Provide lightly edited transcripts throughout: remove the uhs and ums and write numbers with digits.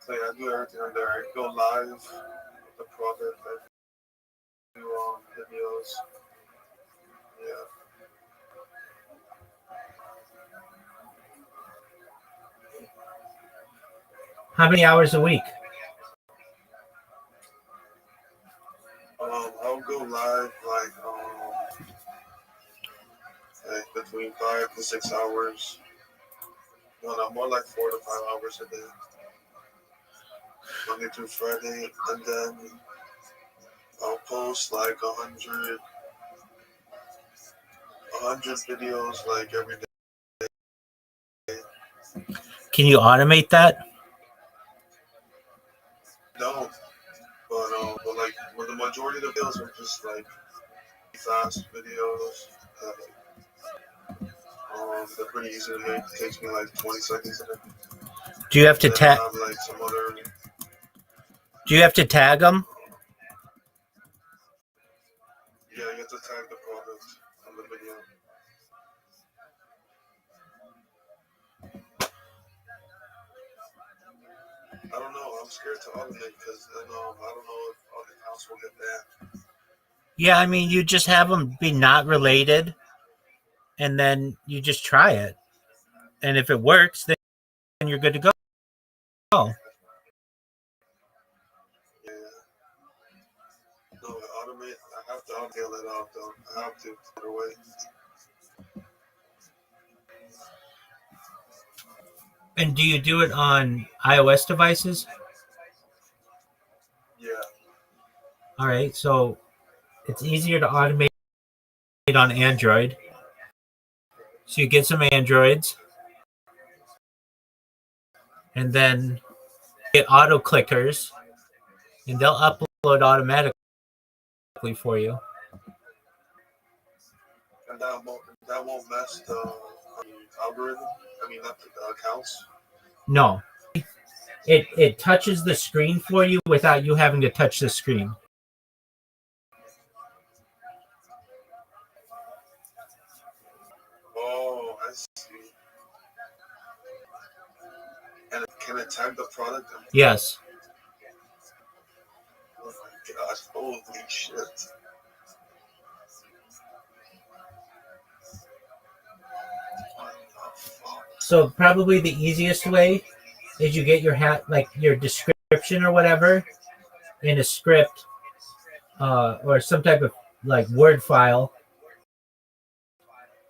So yeah, I do everything on there. I go live with the product. I do videos. Yeah. How many hours a week? I'll go live like between 5 to 6 hours. No, more like 4 to 5 hours a day, Monday through Friday, and then I'll post like 100 videos like every day. Can you automate that? Don't, but like the majority of the videos are just like fast videos. They're pretty easy to make. It takes me like 20 seconds. Do you have to tag? Like some other. Do you have to tag them? Yeah, you have to tag the product on the video. I don't know. I'm scared to automate because then I don't know if all the accounts will get banned. Yeah, I mean, you just have them be not related, and then you just try it. And if it works, then you're good to go. Yeah. No, automate. I have to automate it out though. I have to put it away. And do you do it on iOS devices? Yeah. All right, so it's easier to automate on Android. So you get some Androids, and then get auto clickers, and they'll upload automatically for you. And that won't mess the algorithm. I mean, not the accounts. No, it touches the screen for you without you having to touch the screen. Oh, I see. And can it tag the product? Yes. Oh my gosh! Holy shit! So probably the easiest way is you get your like your description or whatever in a script or some type of like Word file,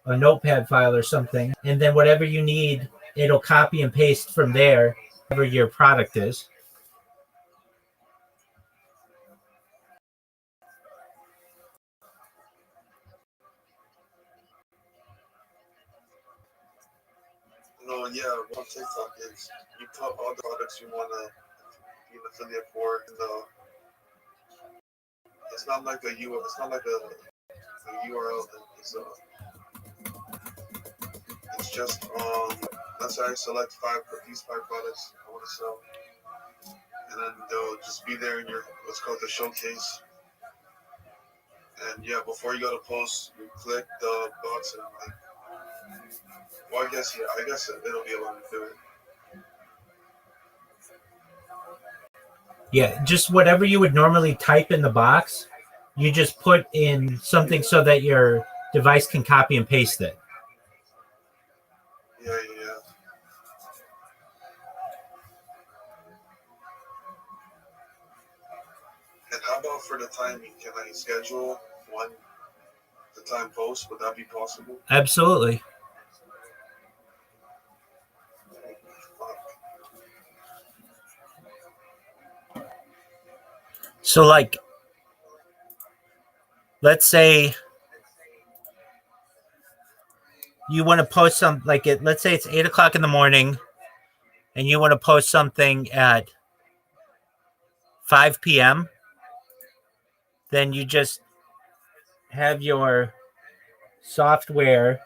a notepad file or something, and then whatever you need, it'll copy and paste from there, whatever your product is. No, yeah, one TikTok is you put all the products you want to be an affiliate for in the. It's not like a U. It's not like a URL. It's just let's say I select these five products I want to sell, and then they'll just be there in your what's called the showcase. And yeah, before you go to post, you click the box and like. Well, I guess it'll be able to do it. Yeah, just whatever you would normally type in the box, you just put in something so that your device can copy and paste it. Yeah. And how about for the timing? Can I schedule the time post? Would that be possible? Absolutely. So like, let's say you want to post let's say it's 8:00 in the morning and you want to post something at 5 p.m., then you just have your software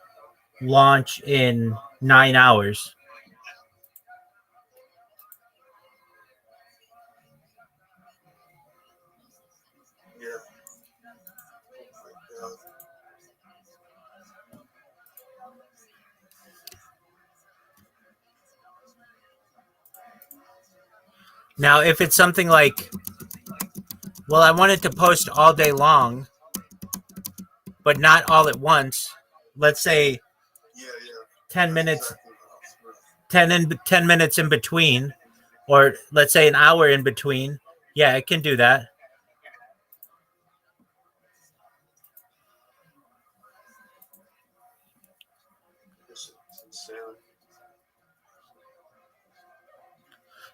launch in 9 hours. Yeah. Now, if it's something like, well, I wanted to post all day long, but not all at once. Let's say Yeah, yeah. 10 That's minutes, exactly what I was doing. 10 minutes in between, or let's say an hour in between. Yeah, it can do that. It's insane.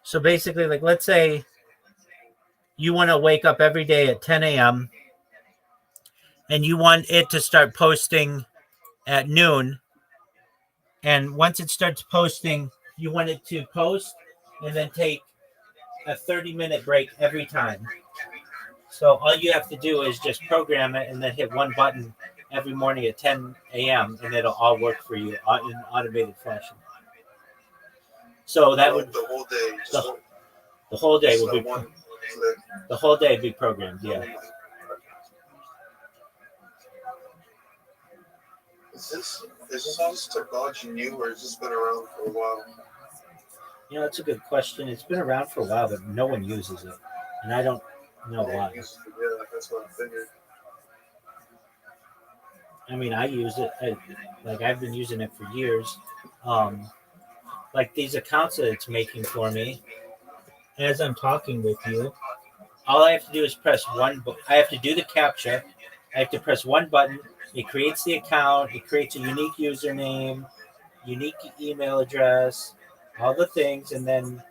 So basically, like, let's say you want to wake up every day at 10 a.m. and you want it to start posting at noon. And once it starts posting, you want it to post and then take a 30-minute break every time. So all you have to do is just program it and then hit one button every morning at 10 a.m. and it'll all work for you in automated fashion. So that would The whole day, just the, the whole day will be one click. the whole day be programmed. Yeah. Is this all this technology new, or has this been around for a while? You know, it's a good question. It's been around for a while, but no one uses it, and I don't know why. Yeah, that's what I figured. I mean, I use it. I've been using it for years. Um, like these accounts that it's making for me as I'm talking with you. All I have to do is press one. I have to do the captcha. I have to press one button. It creates the account. It creates a unique username, unique email address, all the things, and then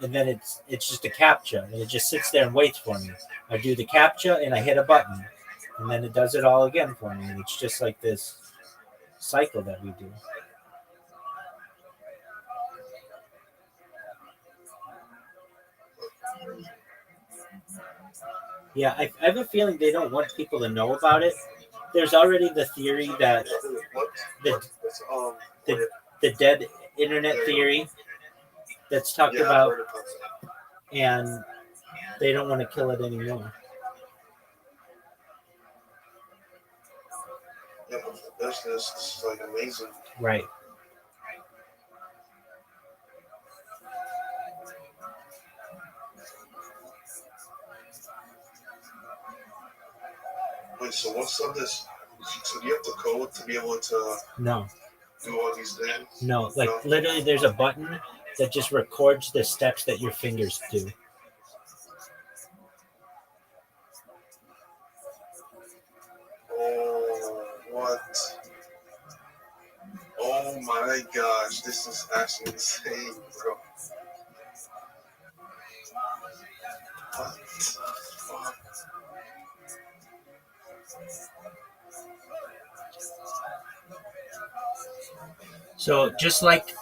it's just a captcha, and it just sits there and waits for me. I do the captcha and I hit a button, and then it does it all again for me. And it's just like this cycle that we do. Yeah, I have a feeling they don't want people to know about it. There's already the theory that What? the It's, the, the dead internet theory that's talked yeah, I've about, heard about that. and they don't want to kill it anymore. Yeah, but this is like amazing. Right. Wait, so what's on this? So do you have to code to be able to No, do all these things? no. Like No? literally, there's a button that just records the steps that your fingers do. Oh, what? Oh my gosh, this is actually insane, bro. What the fuck? So just like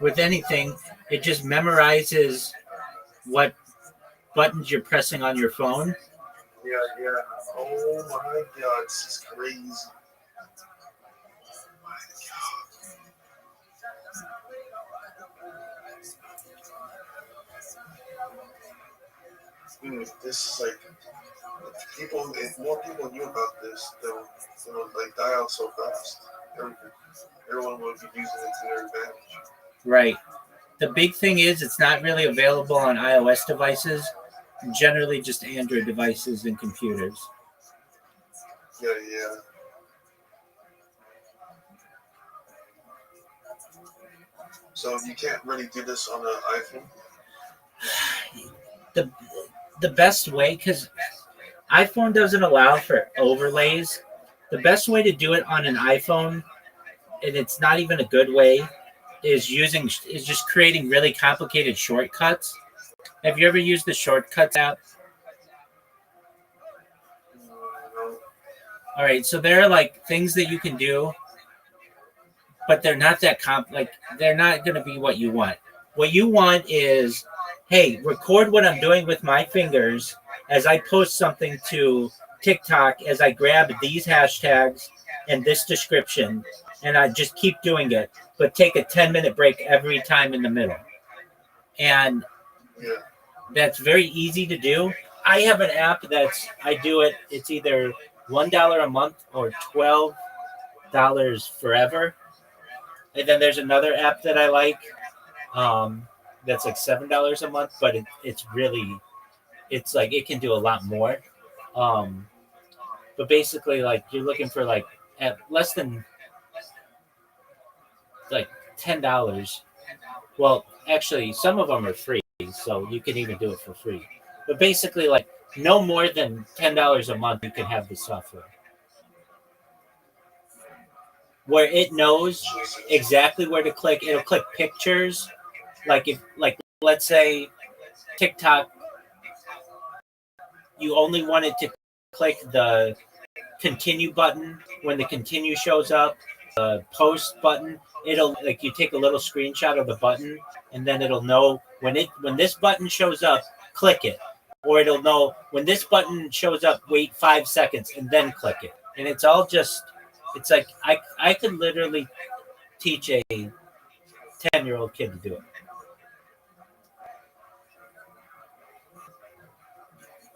with anything, it just memorizes what buttons you're pressing on your phone. Yeah, yeah. Oh my god, this is crazy. This is like people. If more people knew about this, they would like die out so fast. Everything. Everyone would be using it to their advantage. Right. The big thing is it's not really available on iOS devices, generally just Android devices and computers. Yeah, yeah. So you can't really do this on an iPhone. The the best way, because iPhone doesn't allow for overlays, the best way to do it on an iPhone, and it's not even a good way, is just creating really complicated shortcuts. Have you ever used the shortcuts app? No. All right, so there are like things that you can do, but they're not that like they're not going to be what you want. What you want is, hey, record what I'm doing with my fingers as I post something to TikTok, as I grab these hashtags and this description, and I just keep doing it, but take a 10-minute break every time in the middle. And Yeah. that's very easy to do. I have an app I do it. It's either $1 a month or $12 forever. And then there's another app that I like. that's like $7 a month, but it's really it's like it can do a lot more. Um, but basically, like you're looking for like at less than like $10. Well, actually, some of them are free, so you can even do it for free. But basically, like no more than $10 a month, you can have the software where it knows Jesus. exactly where to click. It'll click pictures. Like if like let's say TikTok, you only wanted to click the continue button when the continue shows up, the post button. It'll like you take a little screenshot of the button, and then it'll know when this button shows up, click it, or it'll know when this button shows up, wait 5 seconds and then click it. And it's all just it's like I could literally teach a 10-year-old kid to do it.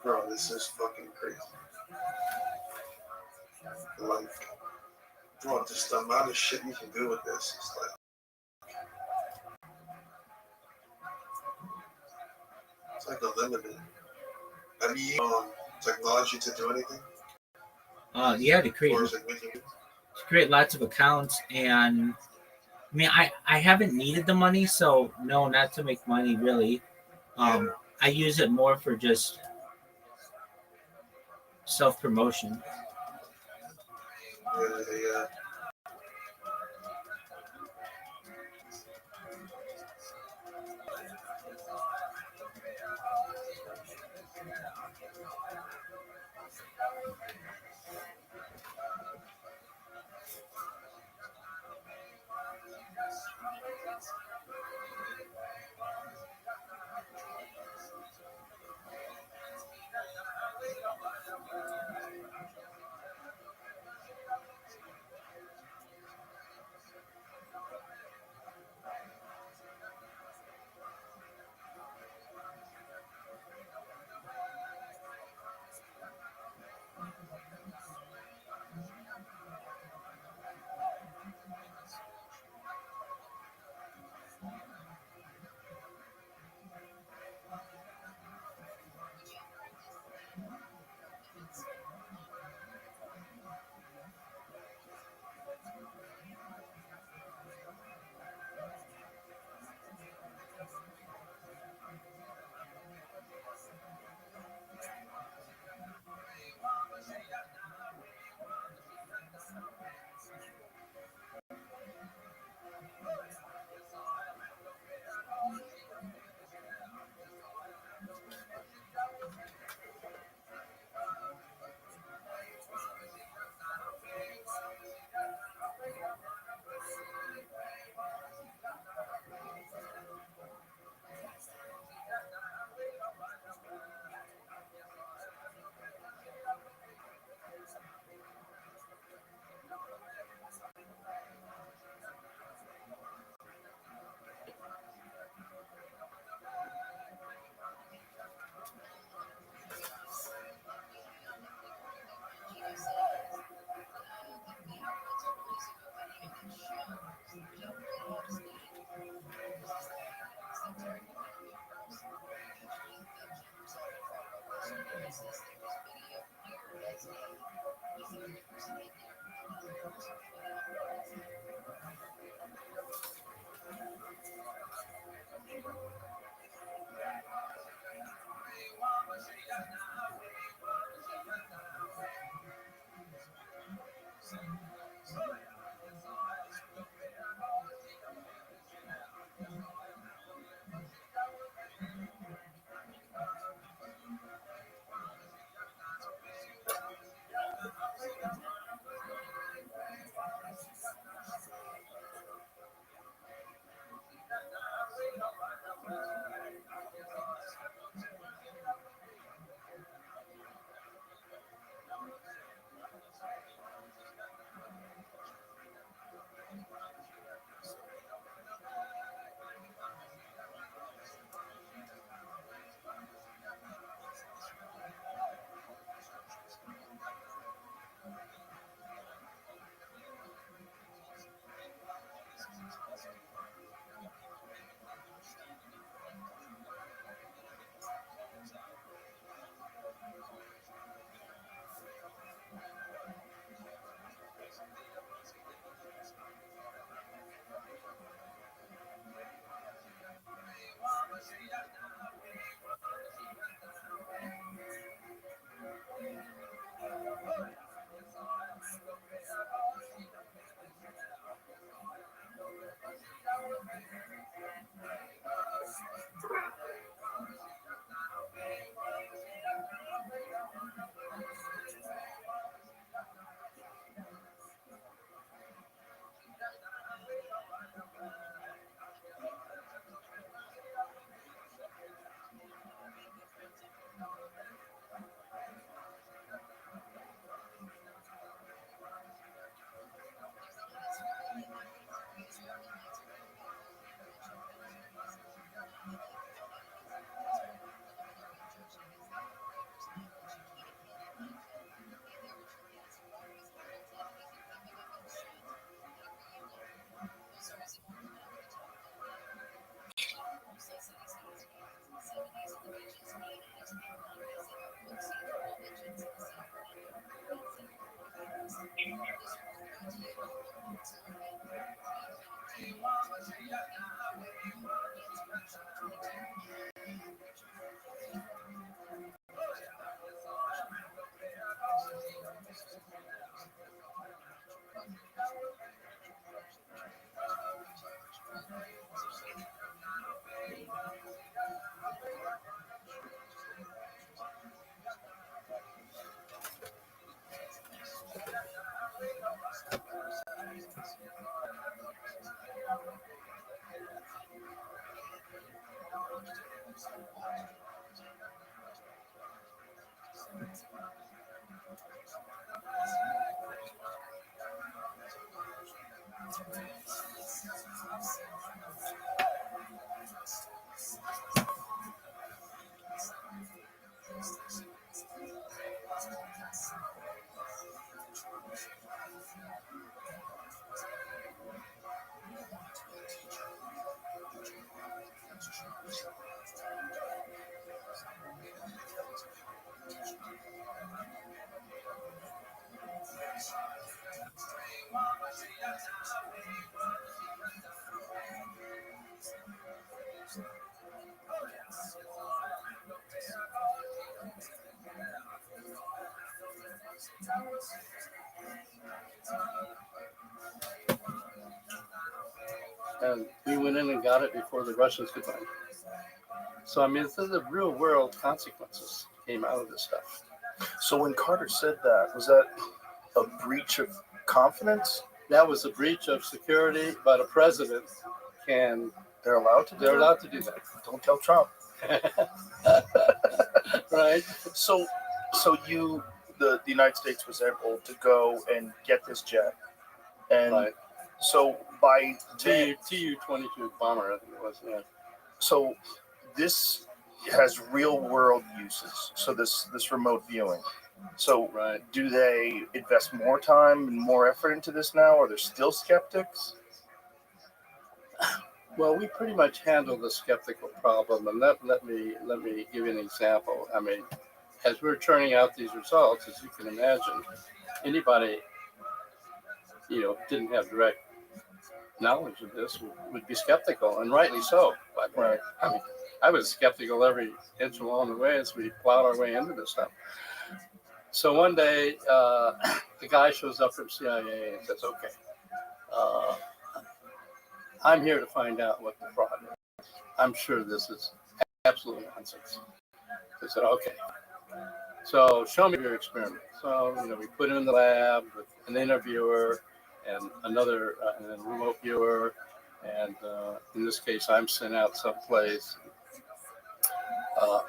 Bro, this is fucking crazy. Like, bro, just the amount of shit you can do with this is like, it's like unlimited. Have you technology to do anything? Yeah, Or is it making to create lots of accounts. And I mean I haven't needed the money, so no, not to make money really. yeah, I use it more for just self promotion. yeah, yeah. And we went in and got it before the Russians could find it. So, I mean, the real world consequences came out of this stuff. So when Carter said that, was that a breach of confidence? That was a breach of security, but a president can. They're allowed to do They're allowed to do that. Don't tell Trump. Right. So you, the United States was able to go and get this jet, and Right. so by Tu-22 bomber, I think it was. Yeah. so this has real world uses. So this remote viewing. So Right. do they invest more time and more effort into this now? Are there still skeptics? Well, we pretty much handled the skeptical problem, and let me give you an example. I mean, as we're churning out these results, as you can imagine, anybody didn't have direct knowledge of this would be skeptical, and rightly so. By the way, I mean, I was skeptical every inch along the way as we plowed our way into this stuff. So one day, the guy shows up from CIA and says, "Okay, I'm here to find out what the fraud is. I'm sure this is absolute nonsense." I said, "Okay, so show me your experiment." So we put him in the lab with an interviewer and another and a remote viewer, and in this case, I'm sent out someplace for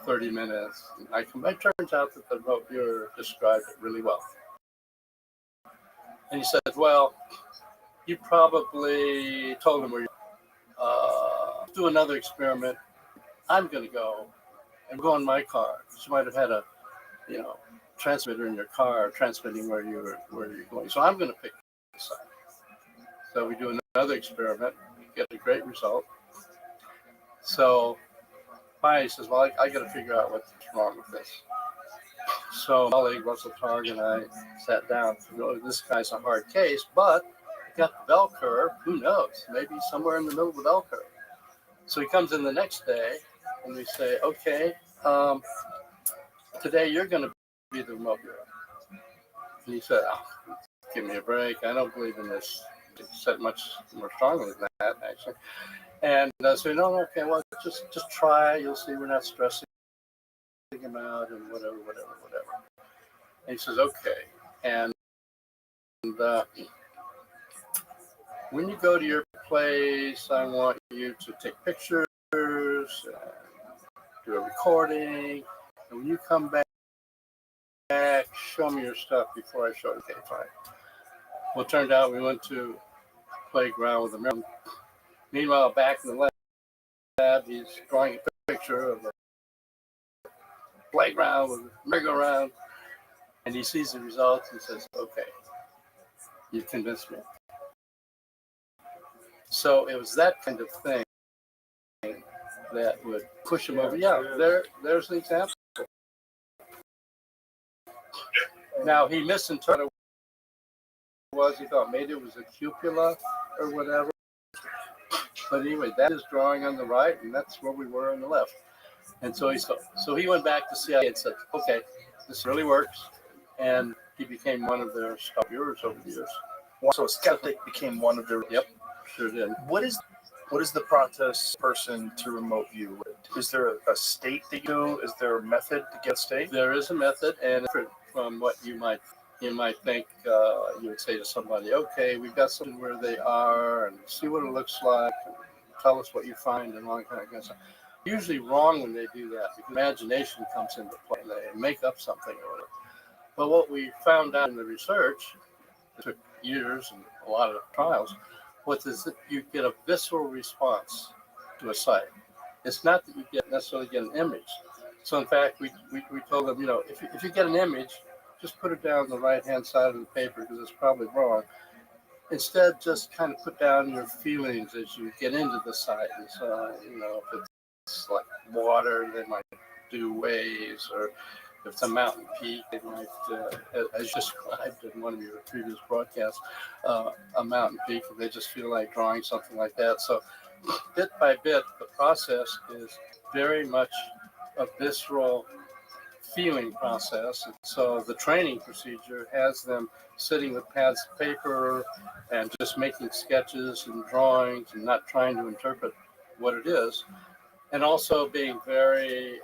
30 minutes. It turns out that the remote viewer described it really well. And he said, "Well, you probably told him where you do another experiment. I'm going to go and go in my car. You might have had a transmitter in your car transmitting where you're going. So I'm going to pick this up." So we do another experiment. We get a great result. So finally he says, "Well, I got to figure out what's wrong with this." So my colleague Russell Targ and I sat down. This guy's a hard case, but got the bell curve. Who knows? Maybe somewhere in the middle of the bell curve. So he comes in the next day, and we say, "Okay, today you're going to be the remote viewer." And he said, "Oh, give me a break. I don't believe in this." He said much more strongly than that, actually. And so, "No, okay, well, just try. You'll see we're not stressing him out and whatever. And he says, "Okay." And when you go to your place, I want you to take pictures, do a recording, and when you come back, show me your stuff before I show it." Okay, fine. Well, it turned out we went to a playground with a mirror. Meanwhile, back in the lab, he's drawing a picture of a playground with a merry-go-round, and he sees the results and says, "Okay, you convinced me." So it was that kind of thing that would push him over. Yeah, there's an example. Now, he misinterpreted what he thought. Maybe it was a cupola or whatever. But anyway, that is drawing on the right, and that's where we were on the left. And so he went back to CIA and said, "Okay, this really works." And he became one of their star viewers over the years. So a skeptic became one of their. Yep, sure did. What is the process person to remote view? Is there a state that you do? Is there a method to get state? There is a method, and from what you might think, you would say to somebody, "Okay, we've got something where they are, and see what it looks like, and tell us what you find," and all that kind of stuff. usually wrong when they do that because imagination comes into play. They make up something or whatever. But what we found out in the research, it took years and a lot of trials, is that you get a visceral response to a sight. It's not that you necessarily get an image. So in fact, we told them, if you get an image, just put it down the right-hand side of the paper because it's probably wrong. Instead, just kind of put down your feelings as you get into the sight. And so, if it's like water, they might do waves, or if it's a mountain peak, they might, as you described in one of your previous broadcasts, a mountain peak, and they just feel like drawing something like that. So bit by bit, the process is very much a visceral feeling process. And so the training procedure has them sitting with pads of paper and just making sketches and drawings and not trying to interpret what it is. And also being very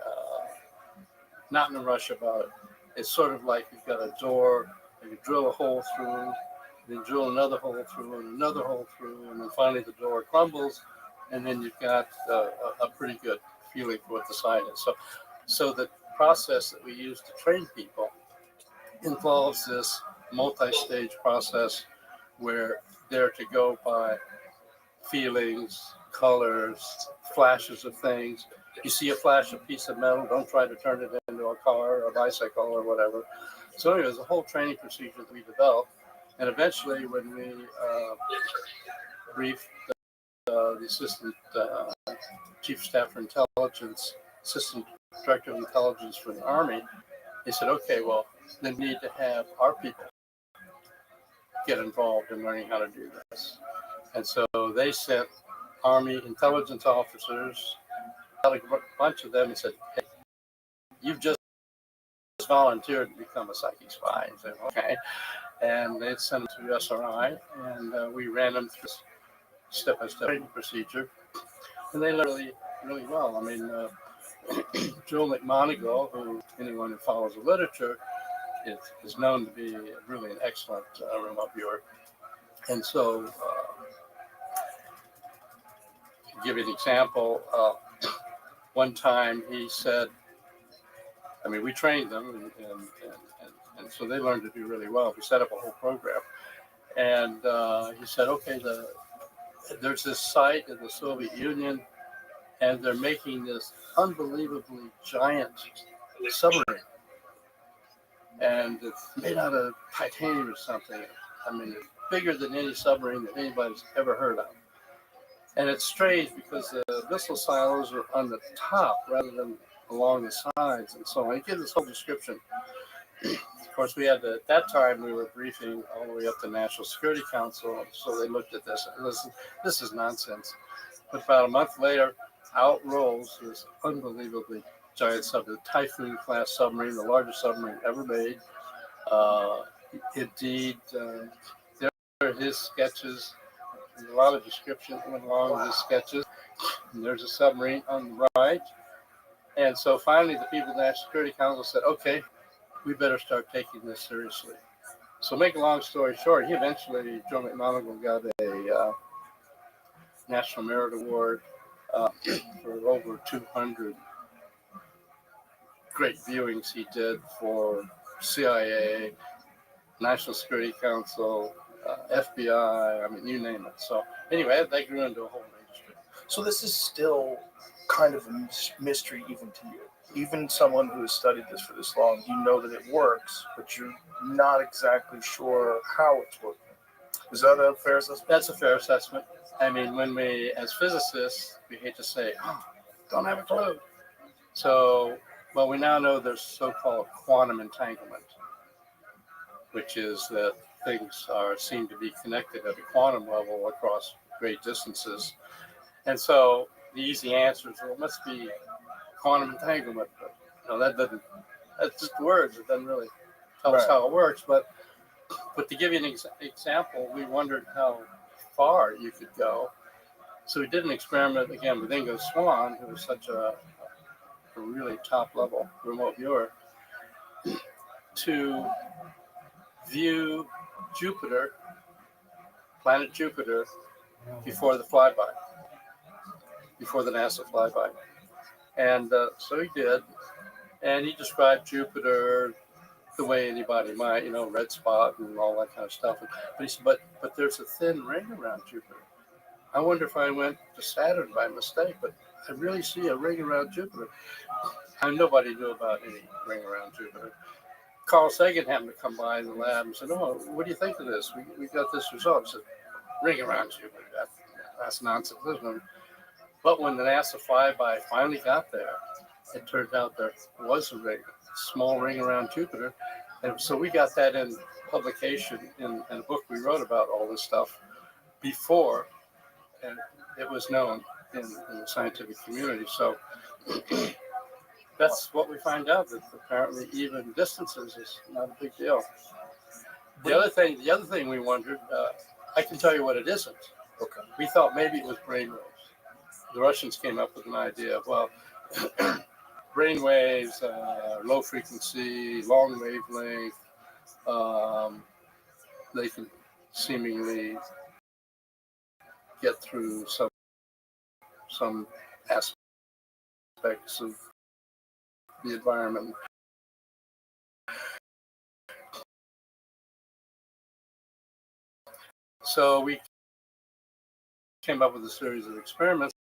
not in a rush about it. It's sort of like you've got a door and you drill a hole through, then drill another hole through and another hole through, and then finally the door crumbles, and then you've got a pretty good feeling for what the sign is. So the process that we use to train people involves this multi-stage process where they're to go by feelings, colors, flashes of things. You see a flash of piece of metal, don't try to turn it into a car or a bicycle or whatever. So anyway, there's a whole training procedure that we developed. And eventually when we briefed the assistant chief of staff for intelligence, assistant director of intelligence for the Army, they said, okay, well, then we need to have our people get involved in learning how to do this. And so they sent Army intelligence officers, a bunch of them, and said, hey, you've just volunteered to become a psychic spy. I said, okay. And they sent them to SRI, and we ran them through step-by-step training procedure. And they learned really, really well. I mean, Joel McMoneagle, who anyone who follows the literature is known to be really an excellent remote viewer. And so, to give you an example, one time he said, I mean, we trained them, and so they learned to do really well. We set up a whole program. And he said, okay, there's this site in the Soviet Union, and they're making this unbelievably giant submarine. And it's made out of titanium or something. I mean, it's bigger than any submarine that anybody's ever heard of. And it's strange because the missile silos are on the top rather than along the sides. And so I give this whole description. Of course, we had at that time, we were briefing all the way up to National Security Council. So they looked at this and listened, this is nonsense. But about a month later, out rolls this unbelievably giant submarine, Typhoon class submarine, the largest submarine ever made. Indeed, there are his sketches. There's a lot of description went along with his sketches. And there's a submarine on the right. And so finally, the people at the National Security Council said, okay, we better start taking this seriously. So make a long story short, he eventually, Joe McMoneagle, got a National Merit Award for over 200 great viewings he did for CIA, National Security Council, FBI, I mean, you name it. So anyway, that grew into a whole industry. So this is still kind of a mystery even to you. Even someone who has studied this for this long, you know that it works, but you're not exactly sure how it's working. Is that a fair assessment? That's a fair assessment. I mean, when we, as physicists, we hate to say, don't have a clue. So, well, we now know there's so-called quantum entanglement, which is that things seem to be connected at a quantum level across great distances. And so the easy answer is, well, it must be quantum entanglement. But, that's just words. It doesn't really tell us how it works. But to give you an example, we wondered how far you could go. So we did an experiment, again, with Ingo Swann, who was such a really top-level remote viewer, to view Jupiter, planet Jupiter, before the flyby, before the NASA flyby. And so he did. And he described Jupiter the way anybody might, red spot and all that kind of stuff. But he said, but there's a thin ring around Jupiter. I wonder if I went to Saturn by mistake, but I really see a ring around Jupiter. And nobody knew about any ring around Jupiter. Carl Sagan happened to come by in the lab and said, "Oh, what do you think of this? We got this result." I said, "Ring around Jupiter. That's nonsense, isn't it?" But when the NASA flyby finally got there, it turned out there was a ring, small ring around Jupiter. And so we got that in publication in a book we wrote about all this stuff before and it was known in the scientific community. So that's what we find out, that apparently even distances is not a big deal. The other thing we wondered, I can tell you what it isn't. Okay. We thought maybe it was brainwaves. The Russians came up with an idea of, well, brainwaves, low frequency, long wavelength, they can seemingly get through some aspects of the environment. So we came up with a series of experiments,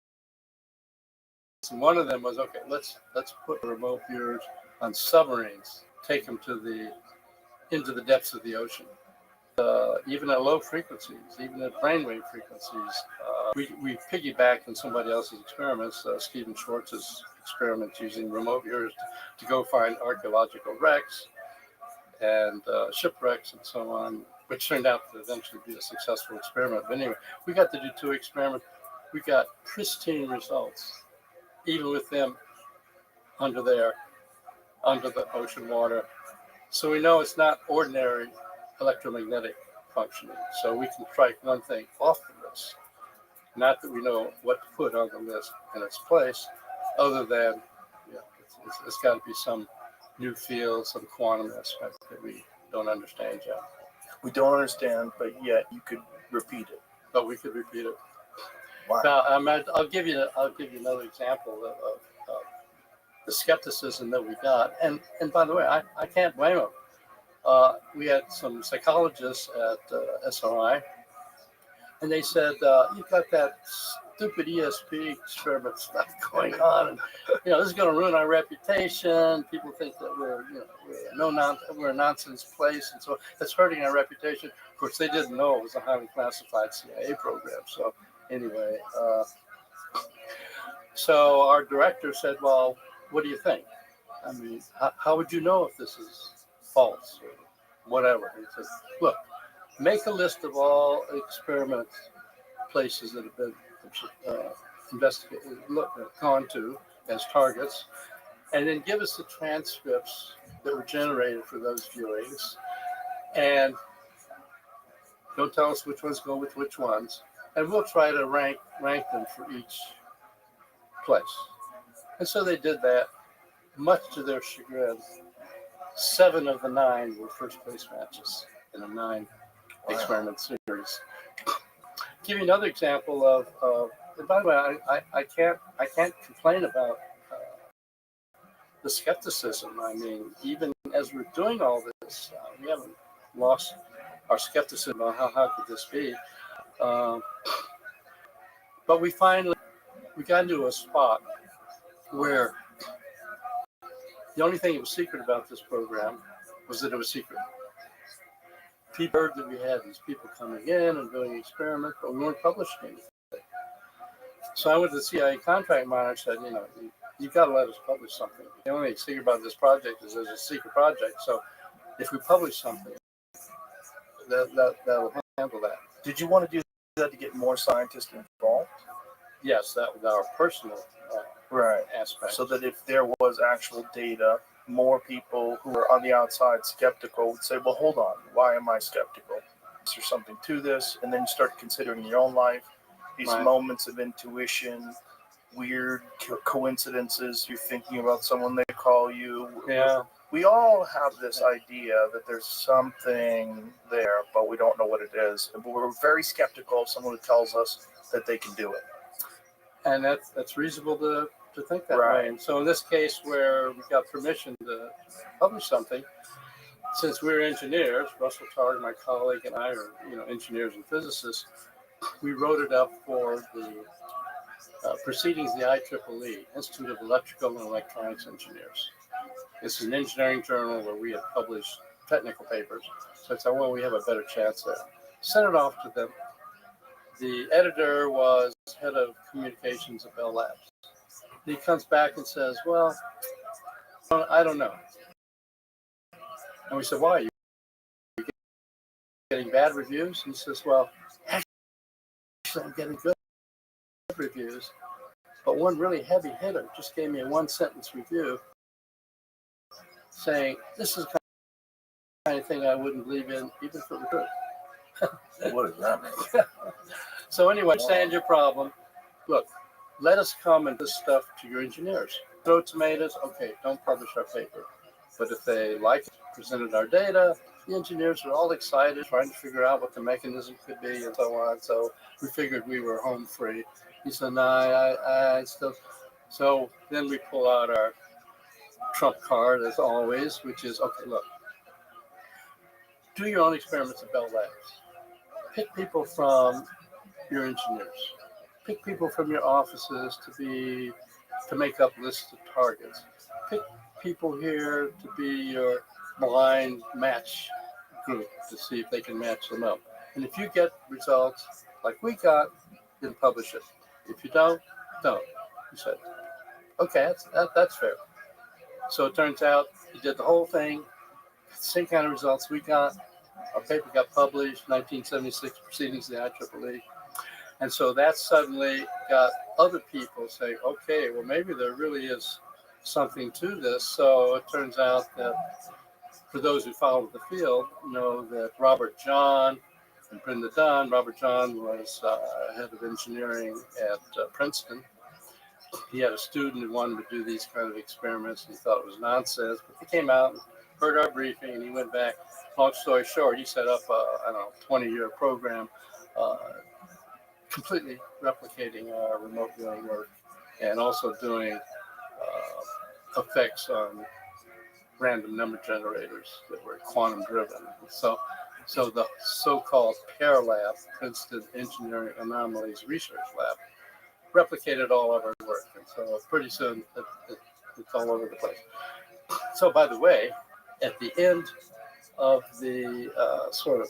and one of them was, okay, let's put remote viewers on submarines, take them into the depths of the ocean. Even at low frequencies, even at brainwave frequencies, we piggybacked on somebody else's experiments, Stephen Schwartz's experiments using remote viewers to go find archaeological wrecks and shipwrecks and so on, which turned out to eventually be a successful experiment. But anyway, we got to do 2 experiments. We got pristine results, even with them under the ocean water. So we know it's not ordinary electromagnetic functioning. So we can strike one thing off the list. Not that we know what to put on the list in its place, other than it's got to be some new field, some quantum aspect that we don't understand yet. We don't understand, but yet you could repeat it. But we could repeat it. Wow. Now, I'll give you another example of the skepticism that we got. And by the way, I can't blame them. We had some psychologists at SRI, and they said, "You've got that stupid ESP experiment stuff going on, and this is going to ruin our reputation. People think that we're a nonsense place, and so it's hurting our reputation." Of course, they didn't know it was a highly classified CIA program. So anyway, so our director said, "Well, what do you think? I mean, how would you know if this is false or whatever?" He says, "Look, make a list of all experiment places that have been investigated, gone to as targets, and then give us the transcripts that were generated for those viewings, and don't tell us which ones go with which ones, and we'll try to rank them for each place." And so they did that. Much to their chagrin, 7 of the 9 were first place matches in a 9 experiment series. Give you another example of and by the way, I can't complain about the skepticism. I mean, even as we're doing all this, we haven't lost our skepticism on how could this be. But we got into a spot where the only thing that was secret about this program was that it was secret. People heard that we had these people coming in and doing experiments, but we weren't publishing anything. So I went to the CIA contract monitor and said, you've got to let us publish something. The only secret about this project is there's a secret project. So if we publish something, that'll handle that. Did you want to do that to get more scientists involved? Yes, that was our personal aspect. So that if there was actual data, more people who are on the outside skeptical would say, well, hold on, why am I skeptical? Is there something to this? And then you start considering your own life, these moments of intuition, weird coincidences. You're thinking about someone, they call you. Yeah. We all have this idea that there's something there, but we don't know what it is. But we're very skeptical of someone who tells us that they can do it. And that's reasonable to to think that Right. way. And so in this case, where we got permission to publish something, since we're engineers, Russell Targ, my colleague, and I are engineers and physicists, we wrote it up for the Proceedings of the IEEE, Institute of Electrical and Electronics Engineers. This is an engineering journal where we have published technical papers. So I thought, well, we have a better chance there. Sent it off to them. The editor was head of communications at Bell Labs. He comes back and says, well, I don't know. And we said, why? Are you getting bad reviews? And he says, well, actually, I'm getting good reviews. But one really heavy hitter just gave me a one-sentence review saying, this is the kind of thing I wouldn't believe in, even if it were true. What does that mean? So anyway, understand your problem. Look, let us come and this stuff to your engineers. Throw tomatoes, okay, don't publish our paper. But if they like it, presented our data, the engineers were all excited, trying to figure out what the mechanism could be and so on. So we figured we were home free. He said, no, I still. So then we pull out our trump card, as always, which is, okay, look, do your own experiments at Bell Labs. Pick people from your engineers. Pick people from your offices to make up lists of targets. Pick people here to be your blind match group to see if they can match them up. And if you get results like we got, then publish it. If you don't, don't. He said, okay, that's fair. So it turns out he did the whole thing, same kind of results we got. Our paper got published, 1976, Proceedings of the IEEE. And so that suddenly got other people saying, okay, well, maybe there really is something to this. So it turns out that for those who follow the field, know that Robert John and Brenda Dunn. Robert John was head of engineering at Princeton. He had a student who wanted to do these kind of experiments, and he thought it was nonsense. But he came out and heard our briefing, and he went back. Long story short, he set up a 20-year program, completely replicating our remote viewing work, and also doing effects on random number generators that were quantum driven. So the so-called PAIR lab, Princeton Engineering Anomalies Research Lab, replicated all of our work. And so pretty soon it's all over the place. So by the way, at the end of the sort of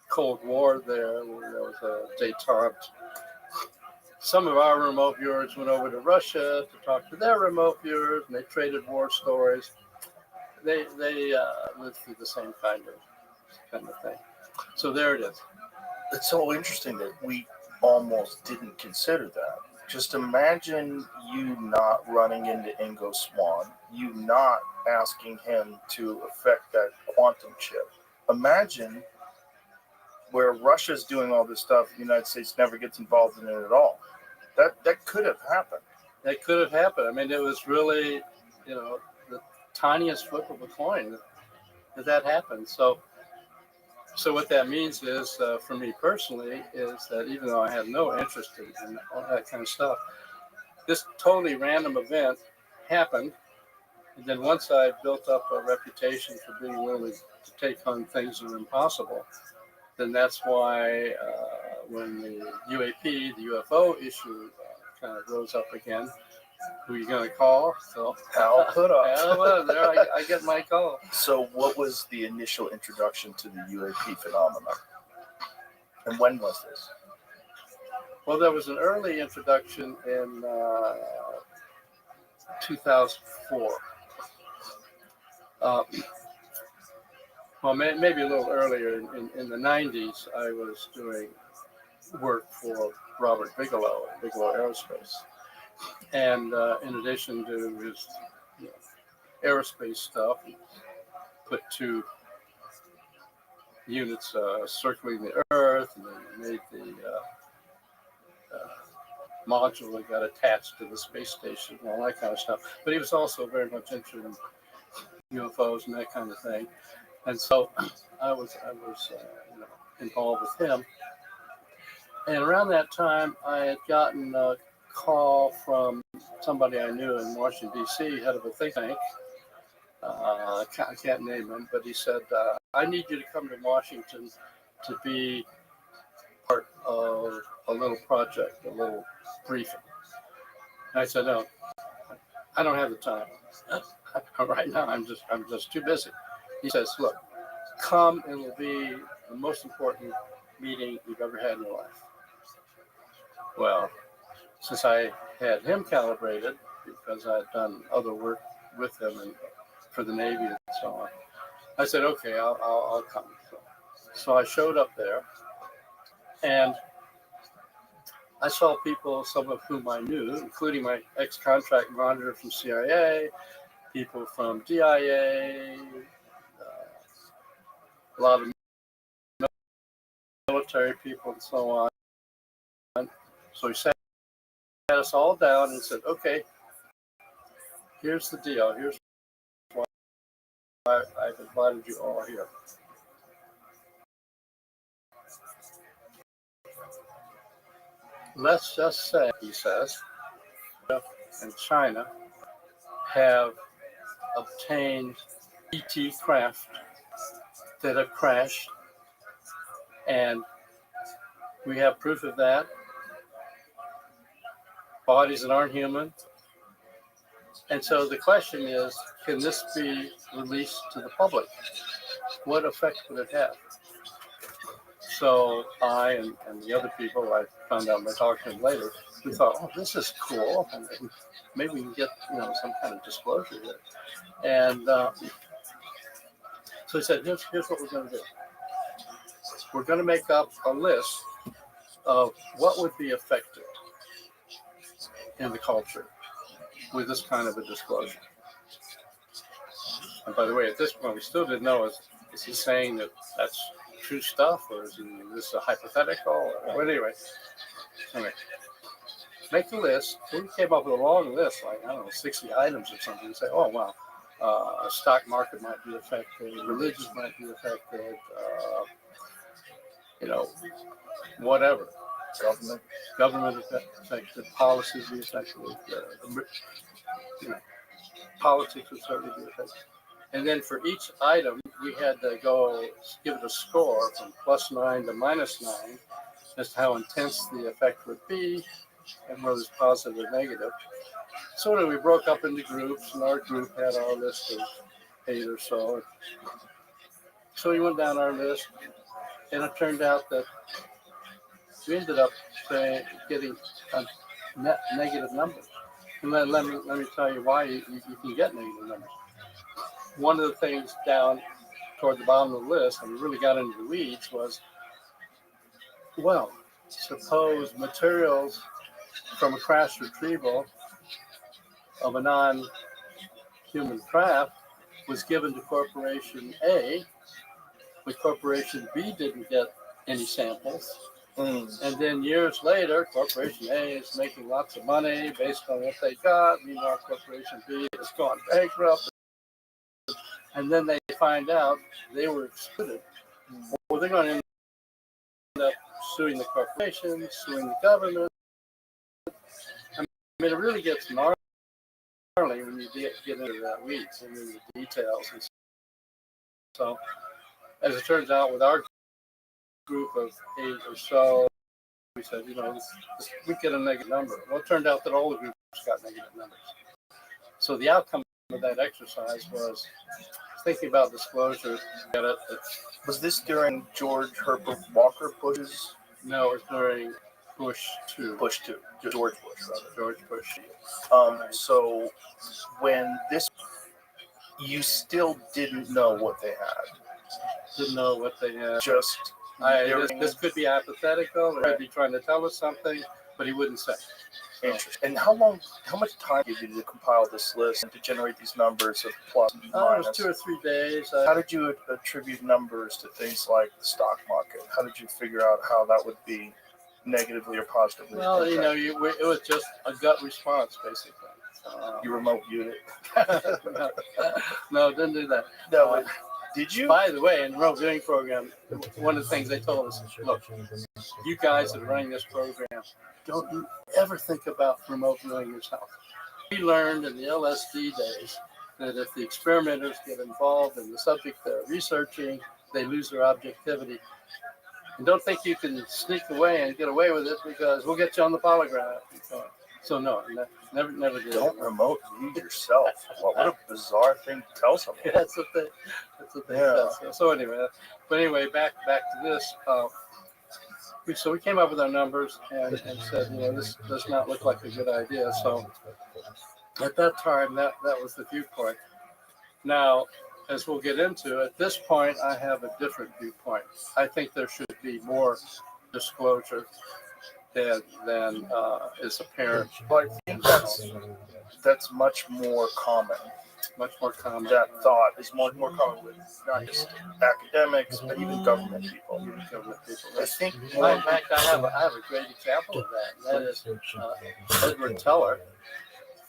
Cold War there, when there was a détente, some of our remote viewers went over to Russia to talk to their remote viewers, and they traded war stories. They lived through the same kind of thing. So there it is. It's so interesting that we almost didn't consider that. Just imagine you not running into Ingo Swann, you not asking him to affect that quantum chip. Imagine where Russia's doing all this stuff, the United States never gets involved in it at all. That could have happened. That could have happened. I mean, it was really, the tiniest flip of a coin that happened. So what that means is, for me personally, is that even though I had no interest in all that kind of stuff, this totally random event happened. And then once I built up a reputation for being willing to take on things that are impossible, then that's why when the UAP, the UFO issue kind of rose up again, who are you going to call? So Hal put up. well, there I get my call. So what was the initial introduction to the UAP phenomenon? And when was this? Well, there was an early introduction in 2004. Well, maybe a little earlier. In the 90s, I was doing work for Robert Bigelow at Bigelow Aerospace. And in addition to his aerospace stuff, he put 2 units circling the Earth, and then made the module that got attached to the space station and all that kind of stuff. But he was also very much interested in UFOs and that kind of thing. And so I was involved with him. And around that time, I had gotten a call from somebody I knew in Washington, D.C., head of a think tank. I can't name him, but he said, I need you to come to Washington to be part of a little project, a little briefing. And I said, no, I don't have the time. Right now, I'm just too busy. He says, look, come, and it'll be the most important meeting you've ever had in your life. Well, since I had him calibrated, because I'd done other work with him and for the Navy and so on, I said, okay, I'll come. So I showed up there, and I saw people, some of whom I knew, including my ex-contract monitor from CIA, people from DIA, a lot of military people and so on. So he sat us all down and said, okay, here's the deal. Here's why I've invited you all here. Let's just say, he says, and China have obtained ET craft that have crashed, and we have proof of that. Bodies that aren't human. And so the question is, can this be released to the public? What effect would it have? So I and the other people, I found out by talking to them later, we thought, oh, this is cool. And maybe we can get some kind of disclosure here. And so he said, here's what we're going to do. We're going to make up a list of what would be affected in the culture with this kind of a disclosure. And by the way, at this point, we still didn't know, is he saying that that's true stuff, or is this a hypothetical? Or anyway, make the list. We came up with a long list, like, I don't know, 60 items or something, and say, oh, wow, a stock market might be affected, religions might be affected, whatever. Government affected, policies be affected, politics would certainly be affected. And then for each item, we had to go give it a score from +9 to -9 as to how intense the effect would be and whether it's positive or negative. So then we broke up into groups, and our group had our list of 8 or so. So we went down our list, and it turned out that we ended up getting a net negative numbers. And let me tell you why you can get negative numbers. One of the things down toward the bottom of the list, and we really got into the weeds, was, well, suppose materials from a crash retrieval of a non-human craft was given to Corporation A, but Corporation B didn't get any samples. And then years later, Corporation A is making lots of money based on what they got. Meanwhile, Corporation B has gone bankrupt. And then they find out they were excluded. Well, they're going to end up suing the corporation, suing the government. I mean, it really gets gnarly when you get into the weeds and in the details. And so, as it turns out, with our group of 8 or so, we said, we get a negative number. Well, it turned out that all the groups got negative numbers. So the outcome of that exercise was thinking about disclosure. Was this during George Herbert Walker Bush's? No, it was during Bush 2. Bush 2. George Bush, rather. George Bush. So when this, you still didn't know what they had. Didn't know what they had. Just this could be hypothetical, or he'd be trying to tell us something, but he wouldn't say. Interesting. And how much time did you do to compile this list and to generate these numbers of plus and minus? It was 2 or 3 days. How did you attribute numbers to things like the stock market? How did you figure out how that would be negatively or positively? Well, it was just a gut response, basically. You remote viewed it? No, didn't do that. No. Did you? By the way, in the remote viewing program, one of the things they told us, look, you guys that are running this program, don't you ever think about remote viewing yourself. We learned in the LSD days that if the experimenters get involved in the subject they're researching, they lose their objectivity. And don't think you can sneak away and get away with it because we'll get you on the polygraph. So no, never did. Don't remote view yourself. What a bizarre thing to tell someone. Yeah, that's what they Yeah. said. So anyway, back to this. So we came up with our numbers and said, this does not look like a good idea. So at that time, that was the viewpoint. Now, as we'll get into, at this point, I have a different viewpoint. I think there should be more disclosure than is apparent. But I think that's much more common. Much more common. That thought is much more common with not just academics, but even government people. I think In fact, I have a great example of that. That is Edward Teller,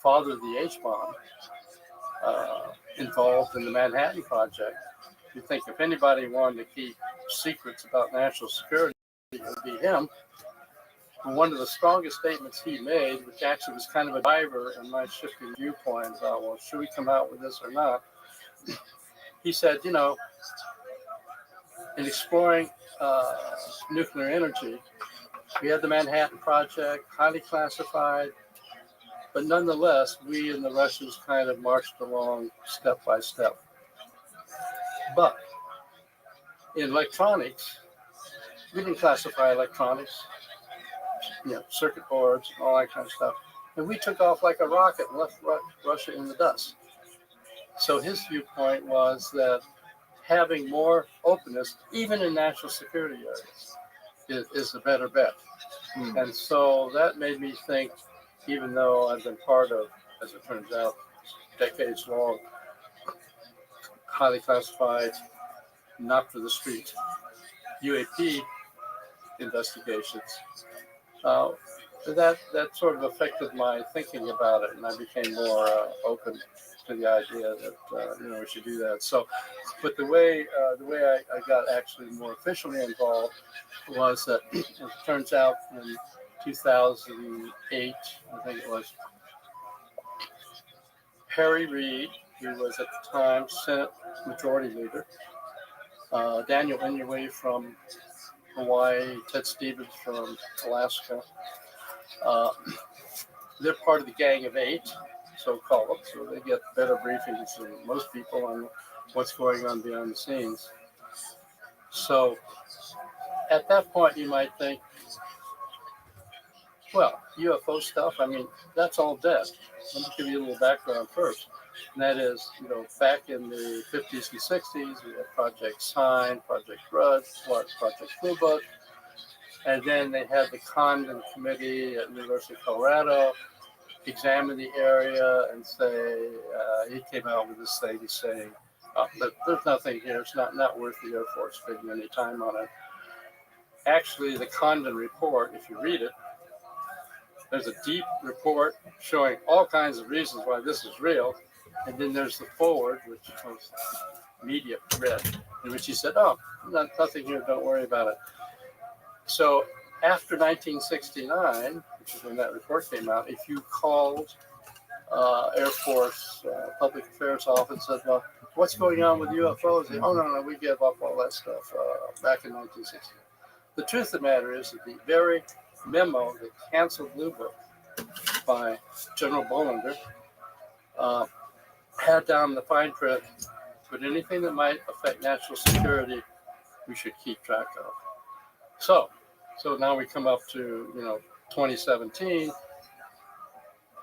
father of the H-bomb, involved in the Manhattan Project. You think if anybody wanted to keep secrets about national security, it would be him. And one of the strongest statements he made, which actually was kind of a driver in my shifting viewpoint about, well, should we come out with this or not? He said, in exploring nuclear energy, we had the Manhattan Project, highly classified, but nonetheless, we and the Russians kind of marched along step by step. But in electronics, we didn't classify electronics, circuit boards and all that kind of stuff. And we took off like a rocket and left Russia in the dust. So his viewpoint was that having more openness, even in national security areas, is a better bet. And so that made me think, even though I've been part of, as it turns out, decades long, highly classified, not for the street, UAP investigations, that sort of affected my thinking about it, and I became more open to the idea that we should do that. So, but the way I got actually more officially involved was that it turns out in 2008, I think it was, Harry Reid, who was at the time Senate Majority Leader, Daniel Inouye from Hawaii, Ted Stevens from Alaska. They're part of the Gang of Eight, so-called, so they get better briefings than most people on what's going on behind the scenes. So at that point, you might think, well, UFO stuff, that's all dead. Let me give you a little background first. And that is, back in the 50s and 60s, we had Project Sign, Project Grudge, Project Blue Book. And then they had the Condon Committee at University of Colorado examine the area and say, he came out with this thing saying, there's nothing here. It's not worth the Air Force spending any time on it. Actually, the Condon report, if you read it, there's a deep report showing all kinds of reasons why this is real. And then there's the forward, which most media read, in which he said, nothing here, don't worry about it. So after 1969, which is when that report came out, if you called Air Force Public Affairs Office and said, well, what's going on with UFOs? They, no, we gave up all that stuff back in 1969. The truth of the matter is that the very memo that canceled Blue Book by General Bollinger had down the fine print, but anything that might affect national security, we should keep track of. So now we come up to 2017.